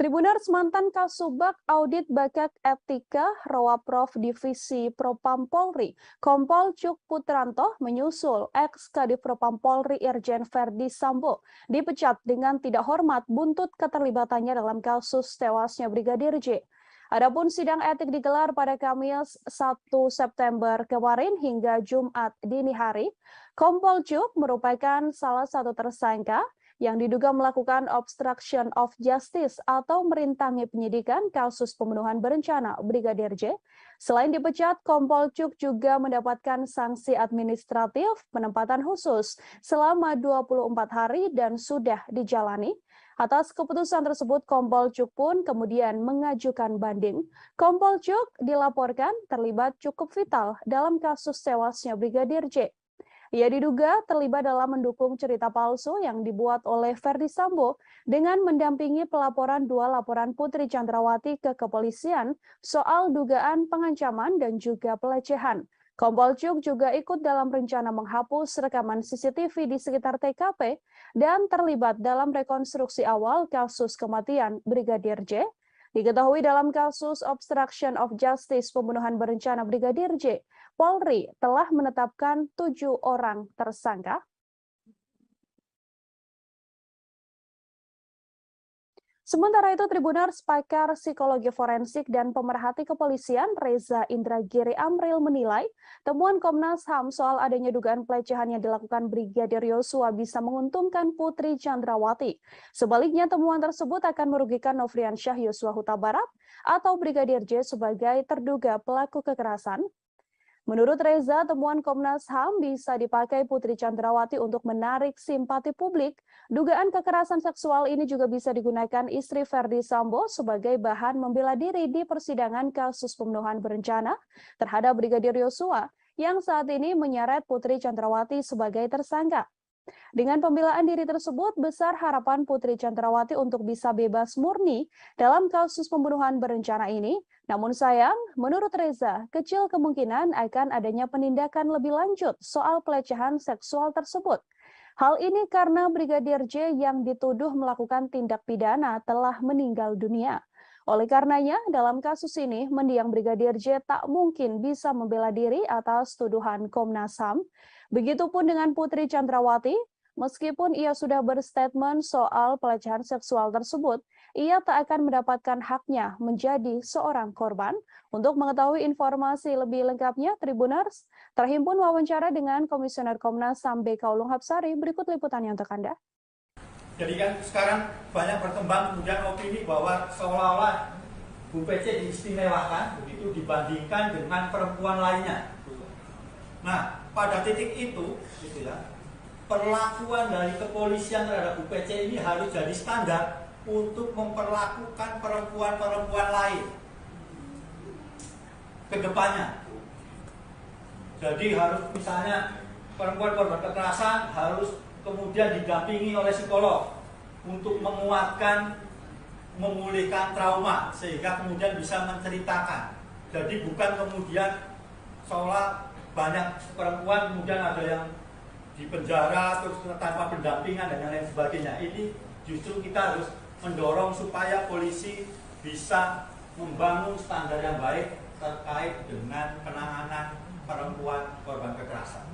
Tribuners mantan Kasubag Audit Bakat Etika Rowaprof Divisi Propam Polri, Kompol Cuk Putranto menyusul ex-Kadif Propam Polri Irjen Verdi Sambo dipecat dengan tidak hormat buntut keterlibatannya dalam kasus tewasnya Brigadir J. Adapun sidang etik digelar pada Kamis 1 September kemarin hingga Jumat dini hari. Kompol Cuk merupakan salah satu tersangka yang diduga melakukan obstruction of justice atau merintangi penyidikan kasus pembunuhan berencana Brigadir J. Selain dipecat, Kompol Cuk juga mendapatkan sanksi administratif penempatan khusus selama 24 hari dan sudah dijalani. Atas keputusan tersebut, Kompol Cuk pun kemudian mengajukan banding. Kompol Cuk dilaporkan terlibat cukup vital dalam kasus tewasnya Brigadir J. Ia diduga terlibat dalam mendukung cerita palsu yang dibuat oleh Verdi Sambo dengan mendampingi pelaporan 2 laporan Putri Chandrawati ke kepolisian soal dugaan pengancaman dan juga pelecehan. Kompol Cuk juga ikut dalam rencana menghapus rekaman CCTV di sekitar TKP dan terlibat dalam rekonstruksi awal kasus kematian Brigadir J. Diketahui dalam kasus obstruction of justice pembunuhan berencana Brigadir J, Polri telah menetapkan 7 orang tersangka. Sementara itu, Tribuners pakar psikologi forensik dan pemerhati kepolisian Reza Indragiri Amril menilai temuan Komnas HAM soal adanya dugaan pelecehan yang dilakukan Brigadir Yosua bisa menguntungkan Putri Chandrawati. Sebaliknya, temuan tersebut akan merugikan Nofriansyah Yosua Huta Barat atau Brigadir J sebagai terduga pelaku kekerasan. Menurut Reza, temuan Komnas HAM bisa dipakai Putri Chandrawati untuk menarik simpati publik. Dugaan kekerasan seksual ini juga bisa digunakan istri Verdi Sambo sebagai bahan membela diri di persidangan kasus pembunuhan berencana terhadap Brigadir Yosua yang saat ini menyeret Putri Chandrawati sebagai tersangka. Dengan pembelaan diri tersebut, besar harapan Putri Chandrawati untuk bisa bebas murni dalam kasus pembunuhan berencana ini. Namun sayang, menurut Reza, kecil kemungkinan akan adanya penindakan lebih lanjut soal pelecehan seksual tersebut. Hal ini karena Brigadir J yang dituduh melakukan tindak pidana telah meninggal dunia. Oleh karenanya, dalam kasus ini, mendiang Brigadir J tak mungkin bisa membela diri atas tuduhan Komnas HAM. Begitupun dengan Putri Chandrawati, meskipun ia sudah berstatement soal pelecehan seksual tersebut, ia tak akan mendapatkan haknya menjadi seorang korban. Untuk mengetahui informasi lebih lengkapnya, Tribuners, terhimpun wawancara dengan Komisioner Komnas HAM BK Ulung Hapsari, berikut liputannya untuk Anda. Jadi kan sekarang banyak berkembang kemudian opini bahwa seolah-olah Bu PC diistimewakan begitu dibandingkan dengan perempuan lainnya. Nah, pada titik itu, gitu ya, perlakuan dari kepolisian terhadap Bu PC ini harus jadi standar untuk memperlakukan perempuan-perempuan lain ke depannya. Jadi harus misalnya perempuan korban kekerasan harus kemudian didampingi oleh psikolog untuk menguatkan, memulihkan trauma sehingga kemudian bisa menceritakan. Jadi bukan kemudian seolah banyak perempuan kemudian ada yang di penjara terus tanpa pendampingan dan lain sebagainya. Ini justru kita harus mendorong supaya polisi bisa membangun standar yang baik terkait dengan penanganan perempuan korban kekerasan.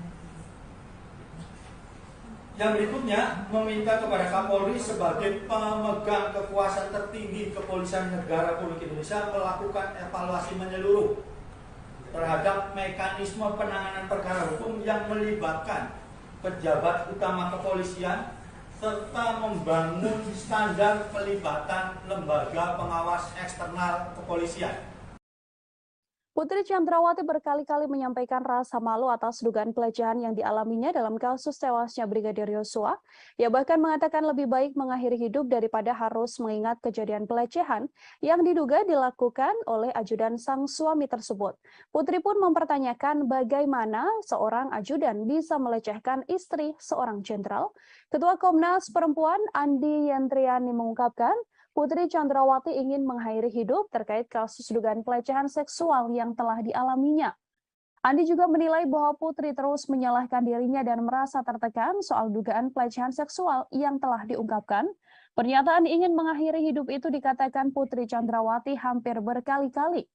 Yang berikutnya, meminta kepada Kapolri sebagai pemegang kekuasaan tertinggi Kepolisian Negara Republik Indonesia melakukan evaluasi menyeluruh terhadap mekanisme penanganan perkara hukum yang melibatkan pejabat utama kepolisian serta membangun standar pelibatan lembaga pengawas eksternal kepolisian. Putri Chandrawati berkali-kali menyampaikan rasa malu atas dugaan pelecehan yang dialaminya dalam kasus tewasnya Brigadir Yosua. Ia bahkan mengatakan lebih baik mengakhiri hidup daripada harus mengingat kejadian pelecehan yang diduga dilakukan oleh ajudan sang suami tersebut. Putri pun mempertanyakan bagaimana seorang ajudan bisa melecehkan istri seorang jenderal. Ketua Komnas Perempuan Andi Yentriani mengungkapkan, Putri Chandrawati ingin mengakhiri hidup terkait kasus dugaan pelecehan seksual yang telah dialaminya. Andi juga menilai bahwa Putri terus menyalahkan dirinya dan merasa tertekan soal dugaan pelecehan seksual yang telah diungkapkan. Pernyataan ingin mengakhiri hidup itu dikatakan Putri Chandrawati hampir berkali-kali.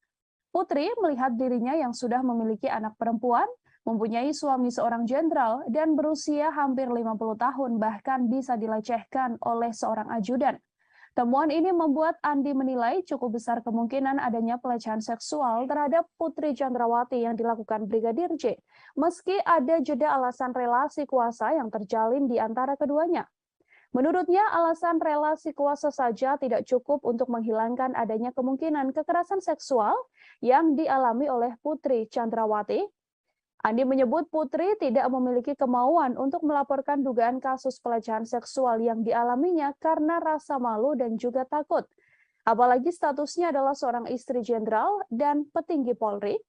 Putri melihat dirinya yang sudah memiliki anak perempuan, mempunyai suami seorang jenderal, dan berusia hampir 50 tahun bahkan bisa dilecehkan oleh seorang ajudan. Temuan ini membuat Andi menilai cukup besar kemungkinan adanya pelecehan seksual terhadap Putri Chandrawati yang dilakukan Brigadir J, meski ada jeda alasan relasi kuasa yang terjalin di antara keduanya. Menurutnya, alasan relasi kuasa saja tidak cukup untuk menghilangkan adanya kemungkinan kekerasan seksual yang dialami oleh Putri Chandrawati. Andi menyebut Putri tidak memiliki kemauan untuk melaporkan dugaan kasus pelecehan seksual yang dialaminya karena rasa malu dan juga takut. Apalagi statusnya adalah seorang istri jenderal dan petinggi Polri.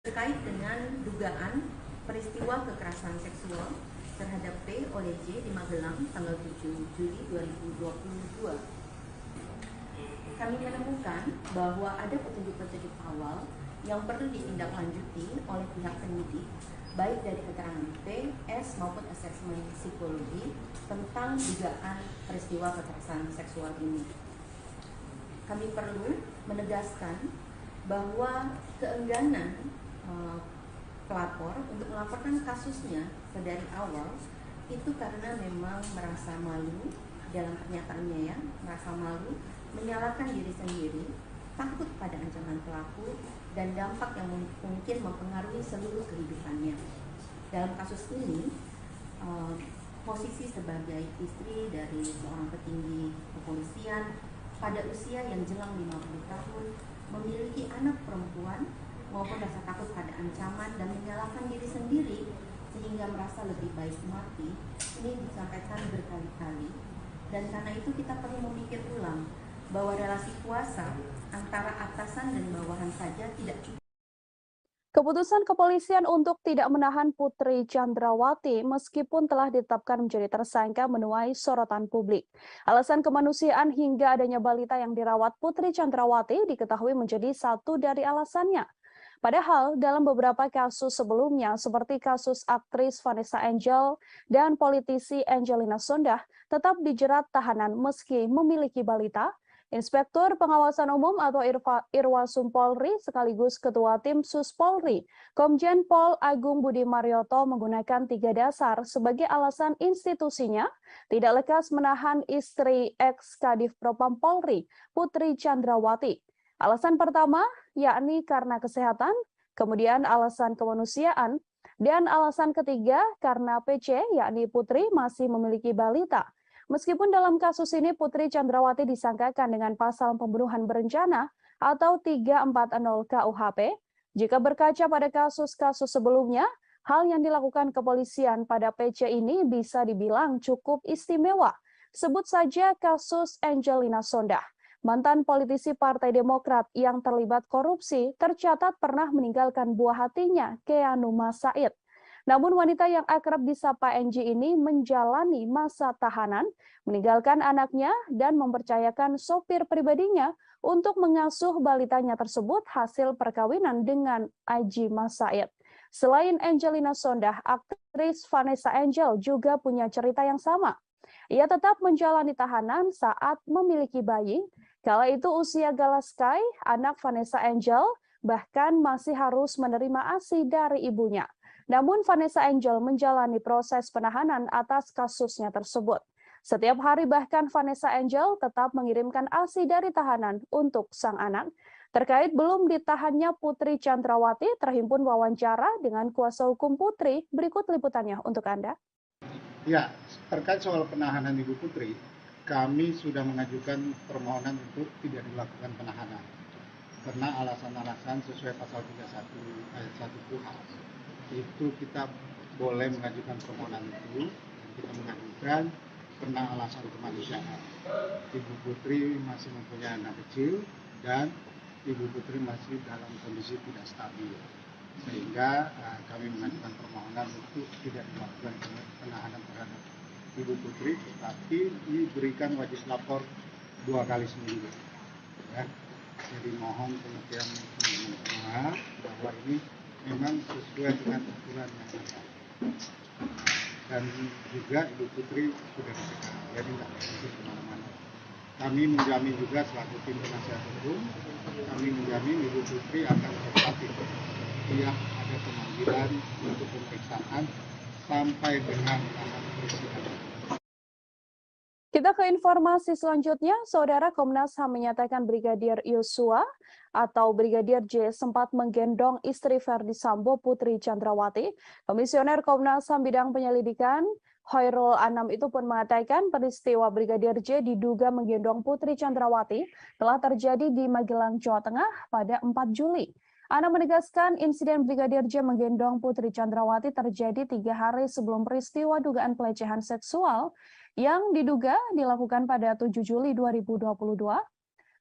Terkait dengan dugaan peristiwa kekerasan seksual terhadap P oleh J di Magelang tanggal 7 Juli 2022. Kami menemukan bahwa ada petunjuk-petunjuk awal yang perlu ditindaklanjuti oleh pihak penyidik, baik dari keterangan P, S maupun asesmen psikologi tentang dugaan peristiwa kekerasan seksual ini. Kami perlu menegaskan bahwa keengganan pelapor untuk melaporkan kasusnya dari awal itu karena memang merasa malu dalam pernyataannya, ya, merasa malu, menyalahkan diri sendiri, takut pada ancaman pelaku dan dampak yang mungkin mempengaruhi seluruh kehidupannya. Dalam kasus ini, posisi sebagai istri dari seorang petinggi kepolisian pada usia yang jelang 50 tahun, memiliki anak perempuan maupun rasa takut pada ancaman dan menyalahkan diri sendiri sehingga merasa lebih baik mati, ini disampaikan berkali-kali. Dan karena itu kita perlu memikir ulang bahwa relasi kuasa antara atasan dan bawahan saja tidak cukup. Keputusan kepolisian untuk tidak menahan Putri Chandrawati meskipun telah ditetapkan menjadi tersangka menuai sorotan publik. Alasan kemanusiaan hingga adanya balita yang dirawat Putri Chandrawati diketahui menjadi satu dari alasannya. Padahal dalam beberapa kasus sebelumnya seperti kasus aktris Vanessa Angel dan politisi Angelina Sondakh tetap dijerat tahanan meski memiliki balita. Inspektur Pengawasan Umum atau Irwasum Polri sekaligus Ketua Tim Sus Polri, Komjen Pol Agung Budi Marioto menggunakan 3 dasar sebagai alasan institusinya tidak lekas menahan istri ex-Kadif Propam Polri, Putri Chandrawati. Alasan pertama yakni karena kesehatan, kemudian alasan kemanusiaan, dan alasan ketiga karena PC yakni Putri masih memiliki balita. Meskipun dalam kasus ini Putri Chandrawati disangkakan dengan pasal pembunuhan berencana atau 340 KUHP, jika berkaca pada kasus-kasus sebelumnya, hal yang dilakukan kepolisian pada PC ini bisa dibilang cukup istimewa. Sebut saja kasus Angelina Sondakh. Mantan politisi Partai Demokrat yang terlibat korupsi tercatat pernah meninggalkan buah hatinya, Keanu Masaid. Namun wanita yang akrab disapa NG ini menjalani masa tahanan, meninggalkan anaknya dan mempercayakan sopir pribadinya untuk mengasuh balitanya tersebut hasil perkawinan dengan Aji Masaid. Selain Angelina Sondakh, aktris Vanessa Angel juga punya cerita yang sama. Ia tetap menjalani tahanan saat memiliki bayi. Kala itu usia Galaskai, anak Vanessa Angel, bahkan masih harus menerima ASI dari ibunya. Namun Vanessa Angel menjalani proses penahanan atas kasusnya tersebut. Setiap hari bahkan Vanessa Angel tetap mengirimkan ASI dari tahanan untuk sang anak. Terkait belum ditahannya Putri Chandrawati, terhimpun wawancara dengan kuasa hukum Putri. Berikut liputannya untuk Anda. Ya, terkait soal penahanan Ibu Putri, kami sudah mengajukan permohonan untuk tidak dilakukan penahanan. Karena alasan-alasan sesuai pasal 31 ayat 1 KUHP. Itu kita boleh mengajukan permohonan itu, kita mengajukan karena alasan kemanusiaan. Ibu Putri masih mempunyai anak kecil dan Ibu Putri masih dalam kondisi tidak stabil, sehingga kami mengajukan permohonan untuk tidak dilakukan penahanan terhadap Ibu Putri, tetapi diberikan wajib lapor 2 kali seminggu. Ya. Jadi mohon pengertian teman-teman semua bahwa ini memang sesuai dengan aturan yang ada. Dan juga Ibu Putri sudah dicegah, jadi tidak bisa kemana-mana. Kami menjamin juga selaku tim penasihat hukum, kami menjamin Ibu Putri akan tetap setiap ada pemanggilan untuk pemeriksaan sampai dengan tanggal persidangan. Kita ke informasi selanjutnya, Saudara. Komnas HAM menyatakan Brigadir Yosua atau Brigadir J sempat menggendong istri Verdi Sambo, Putri Chandrawati. Komisioner Komnas HAM bidang penyelidikan Khairul Anam itu pun mengatakan peristiwa Brigadir J diduga menggendong Putri Chandrawati telah terjadi di Magelang, Jawa Tengah pada 4 Juli. Anam menegaskan insiden Brigadir J menggendong Putri Chandrawati terjadi 3 hari sebelum peristiwa dugaan pelecehan seksual yang diduga dilakukan pada 7 Juli 2022.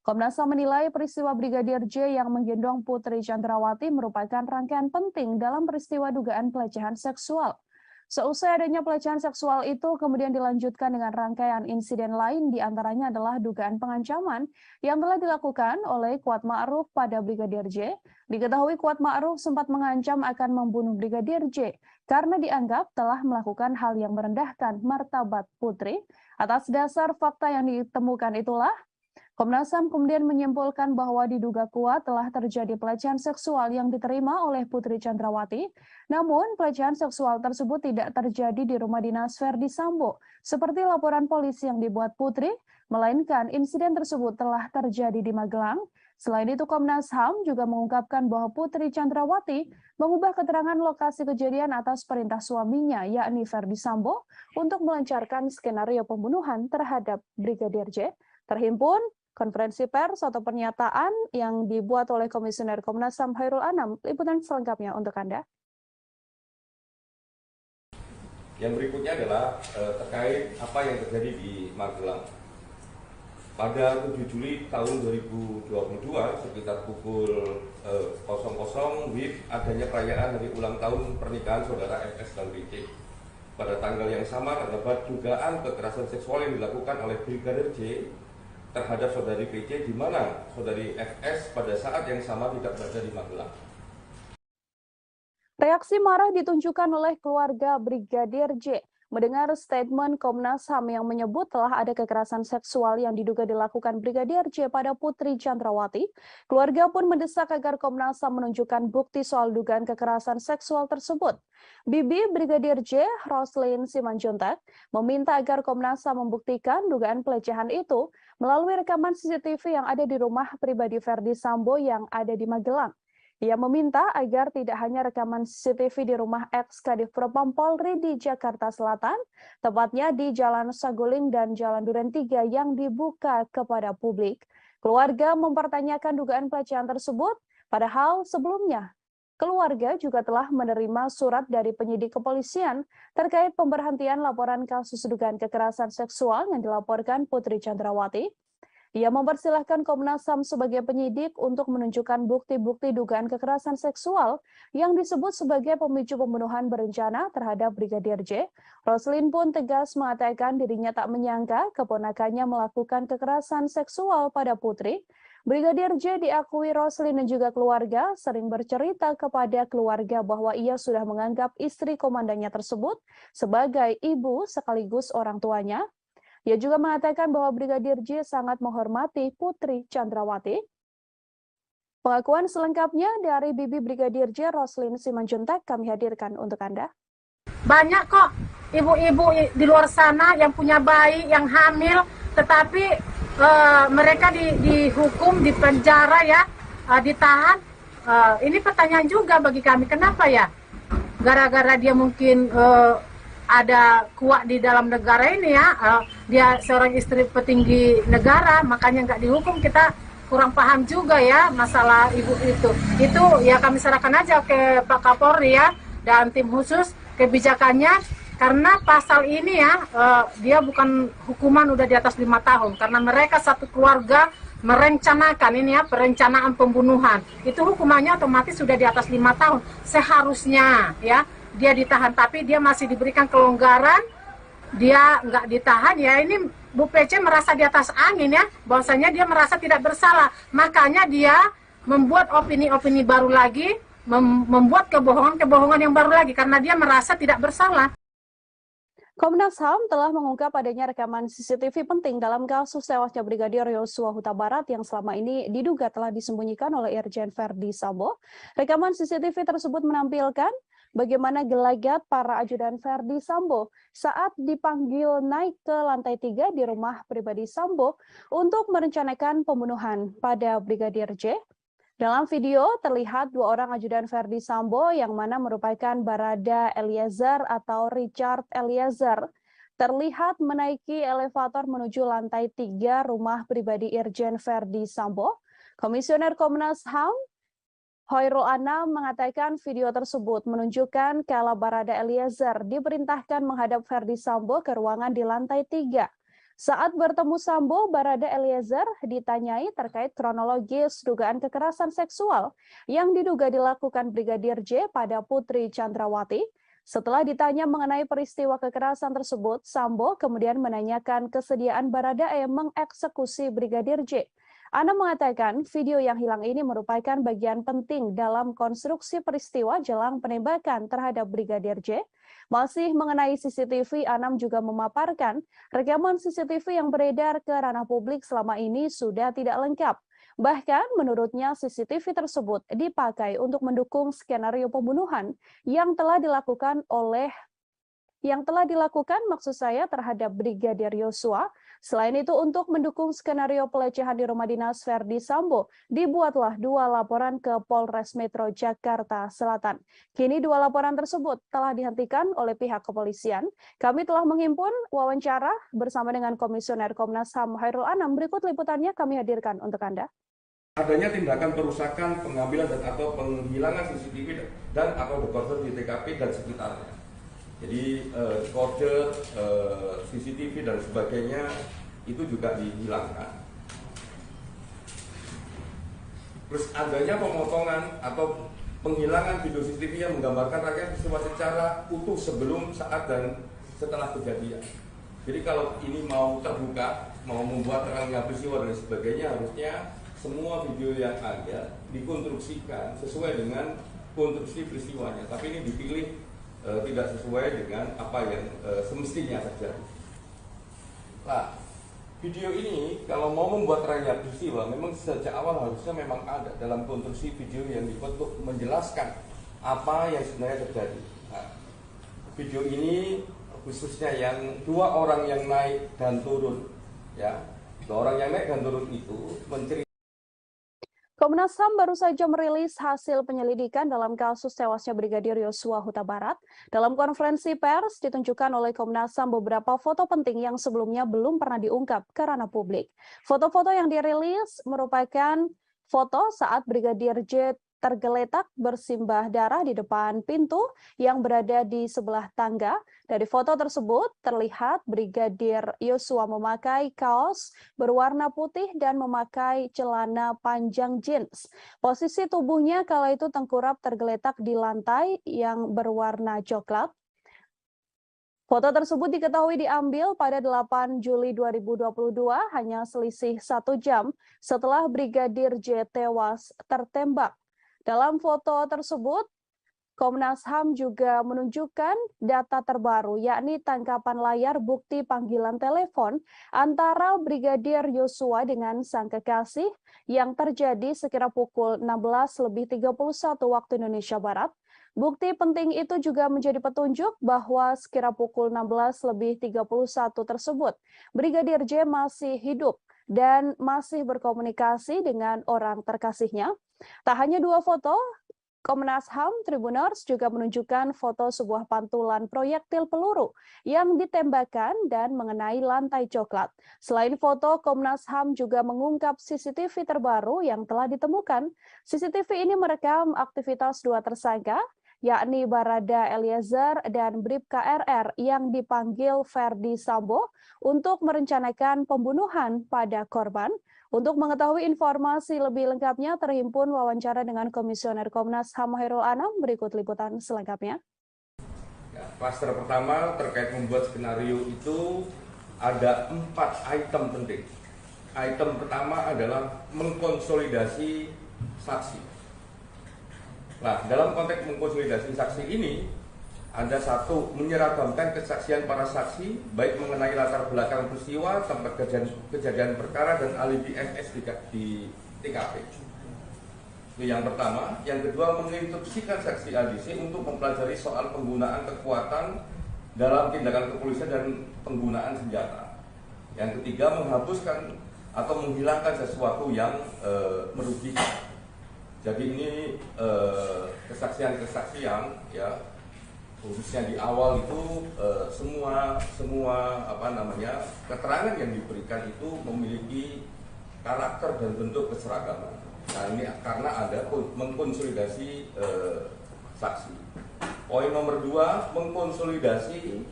Komnas HAM menilai peristiwa Brigadir J yang menggendong Putri Chandrawati merupakan rangkaian penting dalam peristiwa dugaan pelecehan seksual. Seusai adanya pelecehan seksual itu kemudian dilanjutkan dengan rangkaian insiden lain, diantaranya adalah dugaan pengancaman yang telah dilakukan oleh Kuat Ma'ruf pada Brigadir J. Diketahui Kuat Ma'ruf sempat mengancam akan membunuh Brigadir J karena dianggap telah melakukan hal yang merendahkan martabat Putri. Atas dasar fakta yang ditemukan itulah, Komnas HAM kemudian menyimpulkan bahwa diduga kuat telah terjadi pelecehan seksual yang diterima oleh Putri Chandrawati. Namun, pelecehan seksual tersebut tidak terjadi di rumah dinas Verdi Sambo, seperti laporan polisi yang dibuat Putri, melainkan insiden tersebut telah terjadi di Magelang. Selain itu, Komnas HAM juga mengungkapkan bahwa Putri Chandrawati mengubah keterangan lokasi kejadian atas perintah suaminya, yakni Verdi Sambo, untuk melancarkan skenario pembunuhan terhadap Brigadir J. Terhimpun konferensi pers atau pernyataan yang dibuat oleh Komisioner Komnas HAM Khairul Anam. Liputan selengkapnya untuk Anda. Yang berikutnya adalah terkait apa yang terjadi di Magelang. Pada 7 Juli tahun 2022 sekitar pukul 00 WIB adanya perayaan hari ulang tahun pernikahan saudara FS dan PC. Pada tanggal yang sama terdapat dugaan kekerasan seksual yang dilakukan oleh Brigadir J terhadap saudari PC, di mana saudari FS pada saat yang sama tidak berada di Magelang. Reaksi marah ditunjukkan oleh keluarga Brigadir J mendengar statement Komnas HAM yang menyebut telah ada kekerasan seksual yang diduga dilakukan Brigadir J pada Putri Chandrawati. Keluarga pun mendesak agar Komnas HAM menunjukkan bukti soal dugaan kekerasan seksual tersebut. Bibi Brigadir J, Roslin Simanjuntak, meminta agar Komnas HAM membuktikan dugaan pelecehan itu melalui rekaman CCTV yang ada di rumah pribadi Verdi Sambo yang ada di Magelang. Ia meminta agar tidak hanya rekaman CCTV di rumah ex-Kadif Propam Polri di Jakarta Selatan, tepatnya di Jalan Saguling dan Jalan Duren 3 yang dibuka kepada publik. Keluarga mempertanyakan dugaan pelecehan tersebut, padahal sebelumnya keluarga juga telah menerima surat dari penyidik kepolisian terkait pemberhentian laporan kasus dugaan kekerasan seksual yang dilaporkan Putri Chandrawati. Ia mempersilahkan Komnas HAM sebagai penyidik untuk menunjukkan bukti-bukti dugaan kekerasan seksual yang disebut sebagai pemicu pembunuhan berencana terhadap Brigadir J. Roslin pun tegas mengatakan dirinya tak menyangka keponakannya melakukan kekerasan seksual pada Putri. Brigadir J diakui Roslin dan juga keluarga sering bercerita kepada keluarga bahwa ia sudah menganggap istri komandannya tersebut sebagai ibu sekaligus orang tuanya. Ia juga mengatakan bahwa Brigadir J sangat menghormati Putri Chandrawati. Pengakuan selengkapnya dari Bibi Brigadir J, Roslin Simanjuntak, kami hadirkan untuk Anda. Banyak kok ibu-ibu di luar sana yang punya bayi, yang hamil, tetapi mereka dihukum, dipenjara ya, ditahan. Ini pertanyaan juga bagi kami, kenapa ya? Gara-gara dia mungkin ada kuat di dalam negara ini ya, dia seorang istri petinggi negara, makanya nggak dihukum. Kita kurang paham juga ya masalah ibu itu. Itu ya kami serahkan aja ke Pak Kapolri ya dan tim khusus kebijakannya, karena pasal ini ya dia bukan hukuman udah di atas 5 tahun, karena mereka satu keluarga merencanakan ini ya, perencanaan pembunuhan. Itu hukumannya otomatis sudah di atas 5 tahun seharusnya ya. Dia ditahan, tapi dia masih diberikan kelonggaran, dia nggak ditahan ya. Ini Bu PC merasa di atas angin ya, bahwasanya dia merasa tidak bersalah, makanya dia membuat opini-opini baru lagi, membuat kebohongan-kebohongan yang baru lagi, karena dia merasa tidak bersalah. Komnas HAM telah mengungkap adanya rekaman CCTV penting dalam kasus tewasnya Brigadir Yosua Huta Barat yang selama ini diduga telah disembunyikan oleh Irjen Verdi Sambo. Rekaman CCTV tersebut menampilkan bagaimana gelagat para ajudan Verdi Sambo saat dipanggil naik ke lantai 3 di rumah pribadi Sambo untuk merencanakan pembunuhan pada Brigadir J. Dalam video terlihat 2 orang ajudan Verdi Sambo yang mana merupakan Barada Eliezer atau Richard Eliezer terlihat menaiki elevator menuju lantai 3 rumah pribadi Irjen Verdi Sambo. Komisioner Komnas HAM Hoirul Anam mengatakan video tersebut menunjukkan kala Barada Eliezer diperintahkan menghadap Verdi Sambo ke ruangan di lantai 3. Saat bertemu Sambo, Barada Eliezer ditanyai terkait kronologis dugaan kekerasan seksual yang diduga dilakukan Brigadir J pada Putri Chandrawati. Setelah ditanya mengenai peristiwa kekerasan tersebut, Sambo kemudian menanyakan kesediaan Baradae mengeksekusi Brigadir J. Anam mengatakan video yang hilang ini merupakan bagian penting dalam konstruksi peristiwa jelang penembakan terhadap Brigadir J. Masih mengenai CCTV, Anam juga memaparkan rekaman CCTV yang beredar ke ranah publik selama ini sudah tidak lengkap. Bahkan menurutnya CCTV tersebut dipakai untuk mendukung skenario pembunuhan yang telah dilakukan maksud saya terhadap Brigadir Yosua. Selain itu, untuk mendukung skenario pelecehan di rumah dinas Verdi Sambo, dibuatlah 2 laporan ke Polres Metro Jakarta Selatan. Kini 2 laporan tersebut telah dihentikan oleh pihak kepolisian. Kami telah menghimpun wawancara bersama dengan Komisioner Komnas HAM Hoirul Anam. Berikut liputannya kami hadirkan untuk Anda. Adanya tindakan perusakan, pengambilan dan atau penghilangan CCTV dan atau dekoder di TKP dan sekitarnya. Jadi kode CCTV dan sebagainya itu juga dihilangkan. Terus adanya pemotongan atau penghilangan video CCTV yang menggambarkan rangkaian peristiwa secara utuh sebelum, saat, dan setelah kejadian. Jadi kalau ini mau terbuka, mau membuat rangkaian peristiwa dan sebagainya, harusnya semua video yang ada dikonstruksikan sesuai dengan konstruksi peristiwanya, tapi ini dipilih tidak sesuai dengan apa yang semestinya terjadi. Nah, video ini kalau mau membuat rangkaian peristiwa, memang sejak awal harusnya memang ada dalam konstruksi video yang dibuat untuk menjelaskan apa yang sebenarnya terjadi. Nah, video ini khususnya yang 2 orang yang naik dan turun, ya, 2 orang yang naik dan turun itu menceritakan. Komnas HAM baru saja merilis hasil penyelidikan dalam kasus tewasnya Brigadir Yosua Huta Barat. Dalam konferensi pers ditunjukkan oleh Komnas HAM beberapa foto penting yang sebelumnya belum pernah diungkap ke ranah publik. Foto-foto yang dirilis merupakan foto saat Brigadir J tergeletak bersimbah darah di depan pintu yang berada di sebelah tangga. Dari foto tersebut terlihat Brigadir Yosua memakai kaos berwarna putih dan memakai celana panjang jeans. Posisi tubuhnya kala itu tengkurap tergeletak di lantai yang berwarna coklat. Foto tersebut diketahui diambil pada 8 Juli 2022, hanya selisih 1 jam setelah Brigadir J tewas tertembak. Dalam foto tersebut, Komnas HAM juga menunjukkan data terbaru, yakni tangkapan layar bukti panggilan telepon antara Brigadir Yosua dengan sang kekasih yang terjadi sekira pukul 16.31 waktu Indonesia Barat. Bukti penting itu juga menjadi petunjuk bahwa sekira pukul 16.31 tersebut, Brigadir J masih hidup dan masih berkomunikasi dengan orang terkasihnya. Tak hanya 2 foto, Komnas HAM Tribuners juga menunjukkan foto sebuah pantulan proyektil peluru yang ditembakkan dan mengenai lantai coklat. Selain foto, Komnas HAM juga mengungkap CCTV terbaru yang telah ditemukan. CCTV ini merekam aktivitas 2 tersangka, yakni Barada Eliezer dan Bribka RR yang dipanggil Ferdi Sambo untuk merencanakan pembunuhan pada korban. Untuk mengetahui informasi lebih lengkapnya, terhimpun wawancara dengan Komisioner Komnas HAM Hairul Anam. Berikut liputan selengkapnya. Ya, klaster pertama terkait membuat skenario itu ada 4 item penting. Item pertama adalah mengkonsolidasi saksi. Nah, dalam konteks mengkonsolidasi saksi ini, ada 1, menyeragamkan kesaksian para saksi, baik mengenai latar belakang peristiwa, tempat kejadian perkara, dan alibi MS di TKP. Itu yang pertama. Yang kedua, menginstruksikan saksi ADC untuk mempelajari soal penggunaan kekuatan dalam tindakan kepolisian dan penggunaan senjata. Yang ketiga, menghapuskan atau menghilangkan sesuatu yang merugikan. Jadi ini kesaksian-kesaksian, ya, khususnya di awal itu semua keterangan yang diberikan itu memiliki karakter dan bentuk keseragaman. Nah, ini karena ada mengkonsolidasi saksi. Poin nomor 2, mengkonsolidasi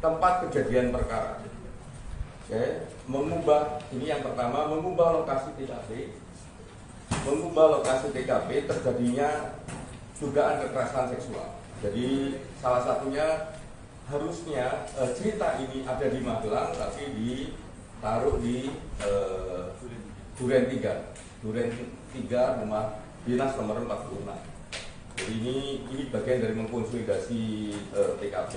tempat kejadian perkara. Oke, mengubah, ini yang pertama, mengubah lokasi TKP. Mengubah lokasi TKP terjadinya dugaan kekerasan seksual. Jadi salah satunya harusnya cerita ini ada di Magelang, tapi ditaruh di Duren 3 rumah dinas nomor 46. Jadi ini bagian dari mengkonsolidasi TKP.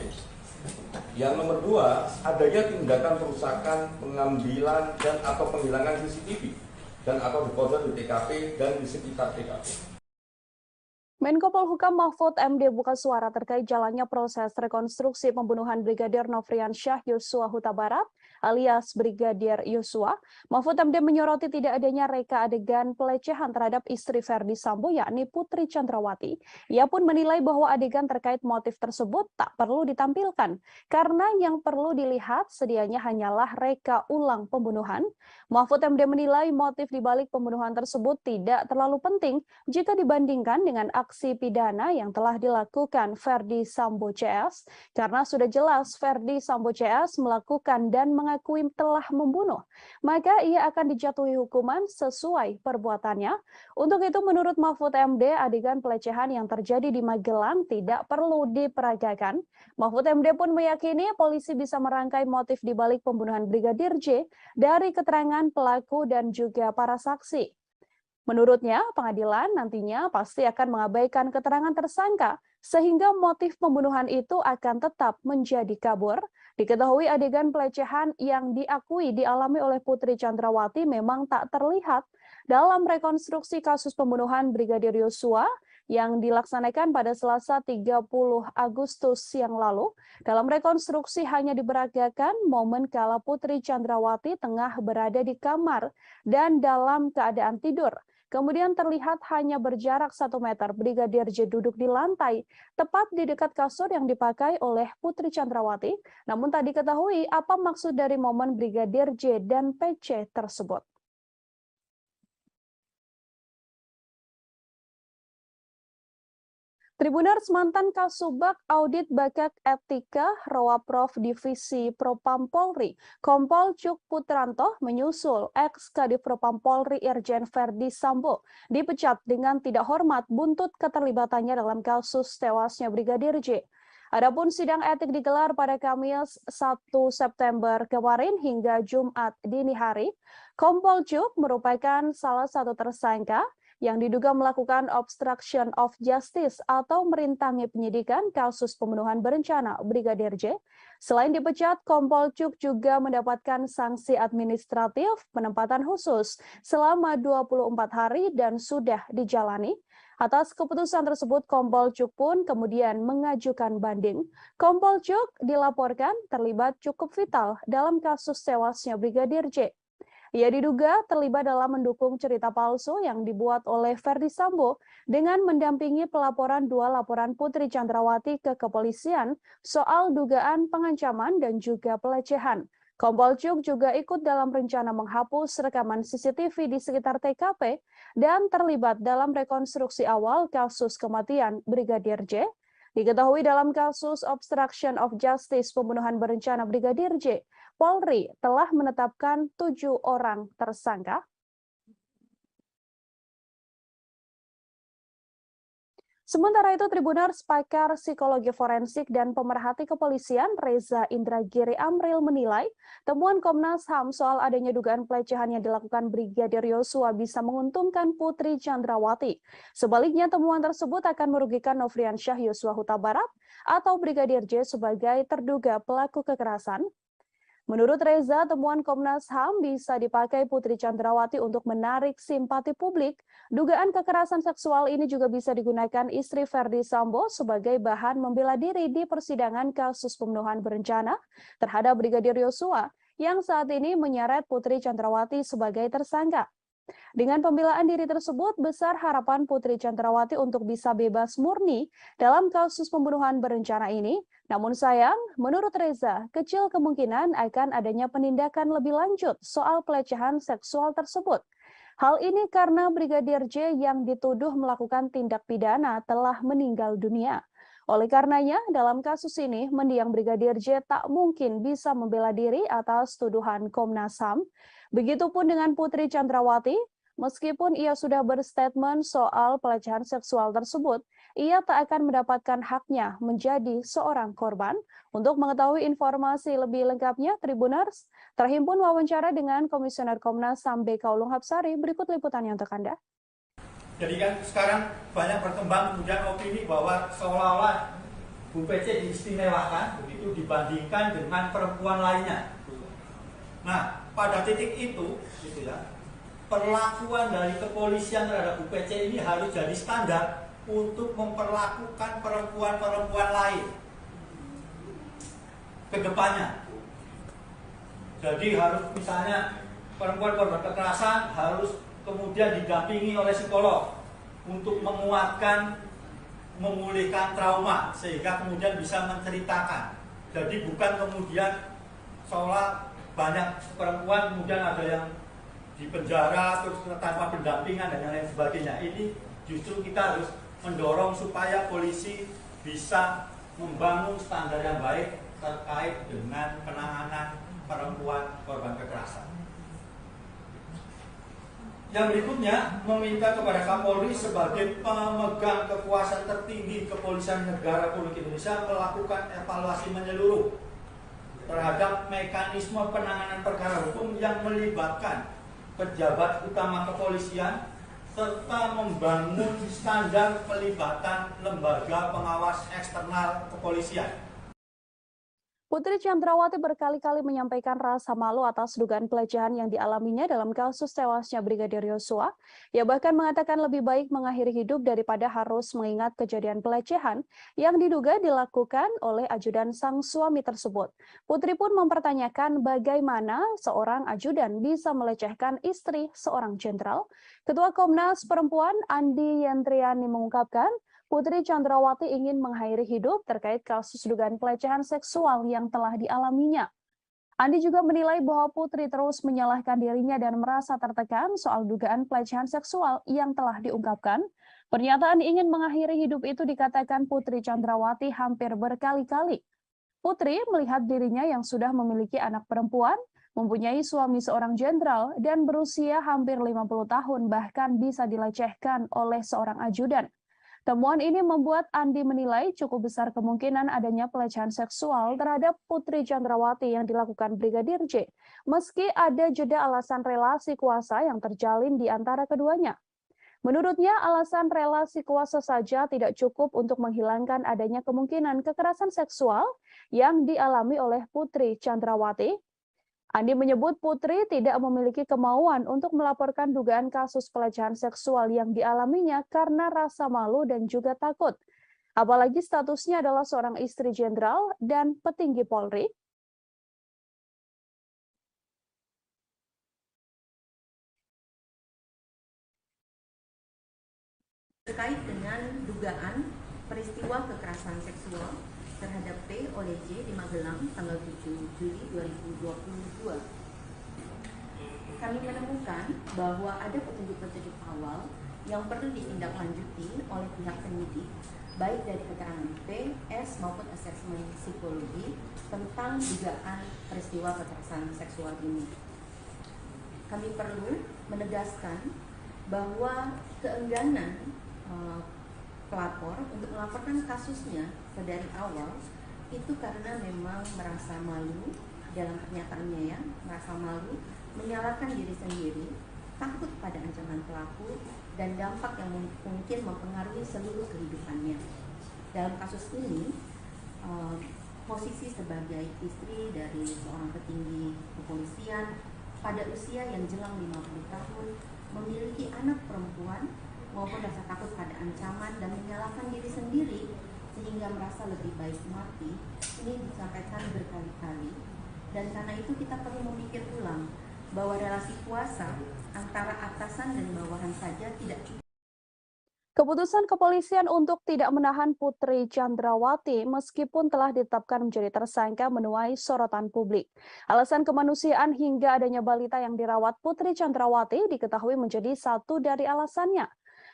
Yang nomor 2, adanya tindakan perusakan, pengambilan dan atau penghilangan CCTV dan atau dekoder di TKP dan di sekitar TKP. Menko Polhukam Mahfud MD buka suara terkait jalannya proses rekonstruksi pembunuhan Brigadir Nofriansyah Yosua Huta Barat alias Brigadir Yosua. Mahfud MD menyoroti tidak adanya reka adegan pelecehan terhadap istri Ferdi Sambo yakni Putri Chandrawati. Ia pun menilai bahwa adegan terkait motif tersebut tak perlu ditampilkan karena yang perlu dilihat sedianya hanyalah reka ulang pembunuhan. Mahfud MD menilai motif dibalik pembunuhan tersebut tidak terlalu penting jika dibandingkan dengan aksi pidana yang telah dilakukan Ferdi Sambo CS karena sudah jelas Ferdi Sambo CS melakukan dan mengakui telah membunuh, maka ia akan dijatuhi hukuman sesuai perbuatannya. Untuk itu menurut Mahfud MD, adegan pelecehan yang terjadi di Magelang tidak perlu diperagakan. Mahfud MD pun meyakini polisi bisa merangkai motif dibalik pembunuhan Brigadir J dari keterangan pelaku dan juga para saksi. Menurutnya, pengadilan nantinya pasti akan mengabaikan keterangan tersangka, sehingga motif pembunuhan itu akan tetap menjadi kabur. Diketahui adegan pelecehan yang diakui dialami oleh Putri Chandrawati memang tak terlihat dalam rekonstruksi kasus pembunuhan Brigadir Yosua yang dilaksanakan pada Selasa 30 Agustus yang lalu. Dalam rekonstruksi hanya diperagakan momen kala Putri Chandrawati tengah berada di kamar dan dalam keadaan tidur. Kemudian terlihat hanya berjarak 1 meter, Brigadir J duduk di lantai, tepat di dekat kasur yang dipakai oleh Putri Chandrawati. Namun tak diketahui apa maksud dari momen Brigadir J dan PC tersebut. Tribuners, mantan Kasubag Audit Bakak Etika Rowaprov Divisi Propam Polri, Kompol Cuk Putranto menyusul ex-Kadif Propam Polri Irjen Verdi Sambo dipecat dengan tidak hormat buntut keterlibatannya dalam kasus tewasnya Brigadir J. Adapun sidang etik digelar pada Kamis 1 September kemarin hingga Jumat dini hari. Kompol Cuk merupakan salah satu tersangka yang diduga melakukan obstruction of justice atau merintangi penyidikan kasus pembunuhan berencana Brigadir J. Selain dipecat, Kompol Cuk juga mendapatkan sanksi administratif penempatan khusus selama 24 hari dan sudah dijalani. Atas keputusan tersebut, Kompol Cuk pun kemudian mengajukan banding. Kompol Cuk dilaporkan terlibat cukup vital dalam kasus tewasnya Brigadir J. Ia diduga terlibat dalam mendukung cerita palsu yang dibuat oleh Verdi Sambo dengan mendampingi pelaporan 2 laporan Putri Chandrawati ke kepolisian soal dugaan pengancaman dan juga pelecehan. Kompol Cuk juga ikut dalam rencana menghapus rekaman CCTV di sekitar TKP dan terlibat dalam rekonstruksi awal kasus kematian Brigadir J. Diketahui dalam kasus obstruction of justice pembunuhan berencana Brigadir J, Polri telah menetapkan 7 orang tersangka. Sementara itu, Tribuners, pakar psikologi forensik dan pemerhati kepolisian Reza Indragiri Amril menilai temuan Komnas HAM soal adanya dugaan pelecehan yang dilakukan Brigadir Yosua bisa menguntungkan Putri Chandrawati. Sebaliknya, temuan tersebut akan merugikan Nofriansyah Yosua Huta Barat atau Brigadir J sebagai terduga pelaku kekerasan. Menurut Reza, temuan Komnas HAM bisa dipakai Putri Chandrawati untuk menarik simpati publik. Dugaan kekerasan seksual ini juga bisa digunakan istri Verdi Sambo sebagai bahan membela diri di persidangan kasus pembunuhan berencana terhadap Brigadir Yosua yang saat ini menyeret Putri Chandrawati sebagai tersangka. Dengan pembelaan diri tersebut, besar harapan Putri Chandrawati untuk bisa bebas murni dalam kasus pembunuhan berencana ini. Namun sayang, menurut Reza, kecil kemungkinan akan adanya penindakan lebih lanjut soal pelecehan seksual tersebut. Hal ini karena Brigadir J yang dituduh melakukan tindak pidana telah meninggal dunia. Oleh karenanya, dalam kasus ini, mendiang Brigadir J tak mungkin bisa membela diri atas tuduhan Komnas HAM. Begitupun dengan Putri Chandrawati, meskipun ia sudah berstatement soal pelecehan seksual tersebut, ia tak akan mendapatkan haknya menjadi seorang korban. Untuk mengetahui informasi lebih lengkapnya, Tribuners, terhimpun wawancara dengan Komisioner Komnas HAM BK Ulung Hapsari, berikut liputannya untuk Anda. Jadi kan sekarang banyak berkembang kemudian opini bahwa seolah-olah Bu PC diistimewakan begitu dibandingkan dengan perempuan lainnya. Nah, pada titik itu, gitu ya, perlakuan dari kepolisian terhadap Bu PC ini harus jadi standar untuk memperlakukan perempuan-perempuan lain ke depannya. Jadi harus misalnya perempuan korban kekerasan harus kemudian didampingi oleh psikolog untuk menguatkan, memulihkan trauma sehingga kemudian bisa menceritakan. Jadi bukan kemudian seolah banyak perempuan kemudian ada yang di penjara terus tanpa pendampingan dan lain sebagainya. Ini justru kita harus mendorong supaya polisi bisa membangun standar yang baik terkait dengan penanganan perempuan korban kekerasan. Yang berikutnya, meminta kepada Kapolri sebagai pemegang kekuasaan tertinggi Kepolisian Negara Republik Indonesia melakukan evaluasi menyeluruh terhadap mekanisme penanganan perkara hukum yang melibatkan pejabat utama kepolisian serta membangun standar pelibatan lembaga pengawas eksternal kepolisian. Putri Chandrawati berkali-kali menyampaikan rasa malu atas dugaan pelecehan yang dialaminya dalam kasus tewasnya Brigadir Yosua. Ia bahkan mengatakan lebih baik mengakhiri hidup daripada harus mengingat kejadian pelecehan yang diduga dilakukan oleh ajudan sang suami tersebut. Putri pun mempertanyakan bagaimana seorang ajudan bisa melecehkan istri seorang jenderal. Ketua Komnas Perempuan Andi Yentriani mengungkapkan, Putri Chandrawati ingin mengakhiri hidup terkait kasus dugaan pelecehan seksual yang telah dialaminya. Andi juga menilai bahwa Putri terus menyalahkan dirinya dan merasa tertekan soal dugaan pelecehan seksual yang telah diungkapkan. Pernyataan ingin mengakhiri hidup itu dikatakan Putri Chandrawati hampir berkali-kali. Putri melihat dirinya yang sudah memiliki anak perempuan, mempunyai suami seorang jenderal, dan berusia hampir 50 tahun bahkan bisa dilecehkan oleh seorang ajudan. Temuan ini membuat Andi menilai cukup besar kemungkinan adanya pelecehan seksual terhadap Putri Chandrawati yang dilakukan Brigadir J, meski ada jeda alasan relasi kuasa yang terjalin di antara keduanya. Menurutnya, alasan relasi kuasa saja tidak cukup untuk menghilangkan adanya kemungkinan kekerasan seksual yang dialami oleh Putri Chandrawati. Andi menyebut Putri tidak memiliki kemauan untuk melaporkan dugaan kasus pelecehan seksual yang dialaminya karena rasa malu dan juga takut. Apalagi statusnya adalah seorang istri jenderal dan petinggi Polri. Terkait dengan dugaan peristiwa kekerasan seksual terhadap P oleh J di Magelang tanggal 7 Juli 2022. Kami menemukan bahwa ada petunjuk-petunjuk awal yang perlu ditindaklanjuti oleh pihak penyidik, baik dari keterangan P, S maupun asesmen psikologi tentang dugaan peristiwa kekerasan seksual ini. Kami perlu menegaskan bahwa keengganan pelapor untuk melaporkan kasusnya dari awal itu karena memang merasa malu dalam pernyataannya ya, merasa malu, menyalahkan diri sendiri, takut pada ancaman pelaku dan dampak yang mungkin mempengaruhi seluruh kehidupannya. Dalam kasus ini, posisi sebagai istri dari seorang petinggi kepolisian pada usia yang jelang 50 tahun, memiliki anak perempuan maupun rasa takut pada ancaman dan menyalahkan diri sendiri sehingga merasa lebih baik mati, ini disampaikan berkali-kali. Dan karena itu kita perlu memikir ulang bahwa relasi kuasa antara atasan dan bawahan saja tidak cukup. Keputusan kepolisian untuk tidak menahan Putri Chandrawati meskipun telah ditetapkan menjadi tersangka menuai sorotan publik. Alasan kemanusiaan hingga adanya balita yang dirawat Putri Chandrawati diketahui menjadi satu dari alasannya.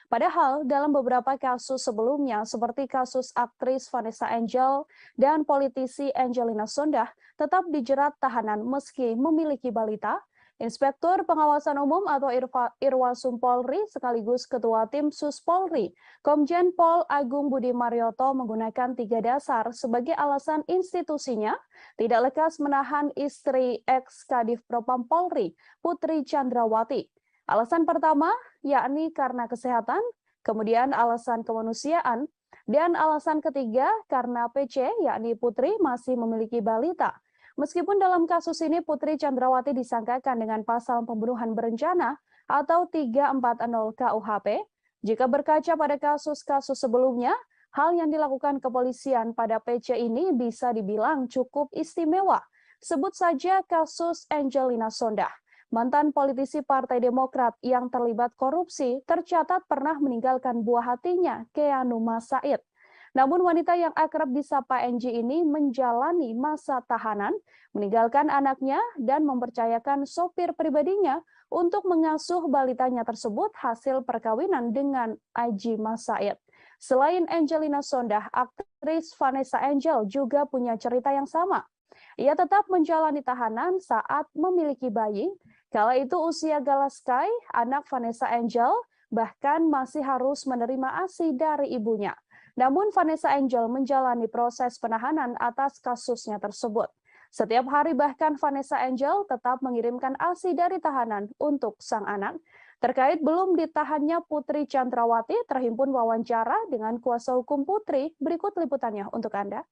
Padahal dalam beberapa kasus sebelumnya seperti kasus aktris Vanessa Angel dan politisi Angelina Sondakh tetap dijerat tahanan meski memiliki balita. Inspektur Pengawasan Umum atau Irwasum Polri sekaligus Ketua Tim Sus Polri, Komjen Pol Agung Budi Marioto menggunakan 3 dasar sebagai alasan institusinya tidak lekas menahan istri ex-Kadif Propam Polri, Putri Chandrawati. Alasan pertama, yakni karena kesehatan, kemudian alasan kemanusiaan, dan alasan ketiga karena PC, yakni Putri masih memiliki balita. Meskipun dalam kasus ini Putri Chandrawati disangkakan dengan pasal pembunuhan berencana atau 340 KUHP, jika berkaca pada kasus-kasus sebelumnya, hal yang dilakukan kepolisian pada PC ini bisa dibilang cukup istimewa. Sebut saja kasus Angelina Sondakh. Mantan politisi Partai Demokrat yang terlibat korupsi tercatat pernah meninggalkan buah hatinya, Keanu Said. Namun wanita yang akrab disapa NG ini menjalani masa tahanan, meninggalkan anaknya dan mempercayakan sopir pribadinya untuk mengasuh balitanya tersebut hasil perkawinan dengan Aji Said. Selain Angelina Sondakh, aktris Vanessa Angel juga punya cerita yang sama. Ia tetap menjalani tahanan saat memiliki bayi. Kala itu usia Gala Sky, anak Vanessa Angel, bahkan masih harus menerima ASI dari ibunya. Namun Vanessa Angel menjalani proses penahanan atas kasusnya tersebut. Setiap hari bahkan Vanessa Angel tetap mengirimkan ASI dari tahanan untuk sang anak. Terkait belum ditahannya Putri Chandrawati, terhimpun wawancara dengan kuasa hukum Putri. Berikut liputannya untuk Anda.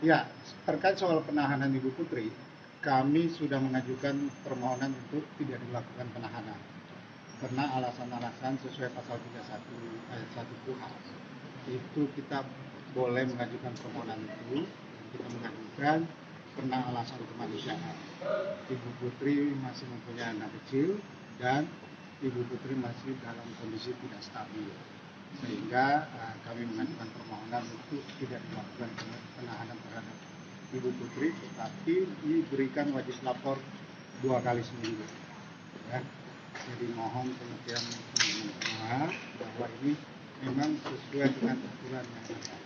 Ya, terkait soal penahanan Ibu Putri, kami sudah mengajukan permohonan untuk tidak dilakukan penahanan karena alasan-alasan sesuai pasal 31 ayat 1 KUHP. Itu kita boleh mengajukan permohonan itu, kita mengajukan karena alasan kemanusiaan. Ibu Putri masih mempunyai anak kecil dan Ibu Putri masih dalam kondisi tidak stabil, sehingga kami mengajukan permohonan untuk tidak dilakukan penahanan terhadap Ibu Putri, tetapi diberikan wajib lapor 2 kali seminggu. Ya. Jadi mohon pengertian semua bahwa ini memang sesuai dengan aturan yang ada.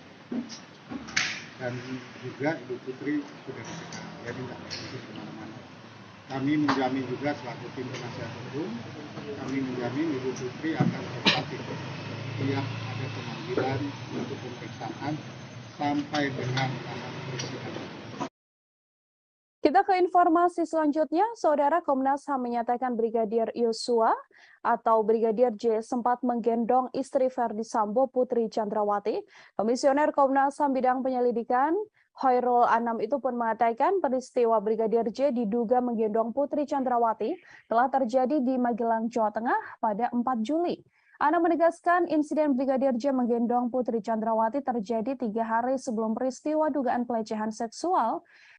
Dan juga Ibu Putri sudah dicegah, jadi tidak pergi kemana-mana. Kami menjamin juga selaku tim penasihat hukum, kami menjamin Ibu Putri akan kooperatif setiap ada pemanggilan untuk pemeriksaan sampai dengan tahap persidangan. Kita ke informasi selanjutnya, Saudara. Komnas HAM menyatakan Brigadir Yosua atau Brigadir J sempat menggendong istri Verdi Sambo, Putri Chandrawati. Komisioner Komnas HAM bidang penyelidikan Hoirul Anam itu pun mengatakan peristiwa Brigadir J diduga menggendong Putri Chandrawati telah terjadi di Magelang, Jawa Tengah pada 4 Juli. Anam menegaskan insiden Brigadir J menggendong Putri Chandrawati terjadi 3 hari sebelum peristiwa dugaan pelecehan seksual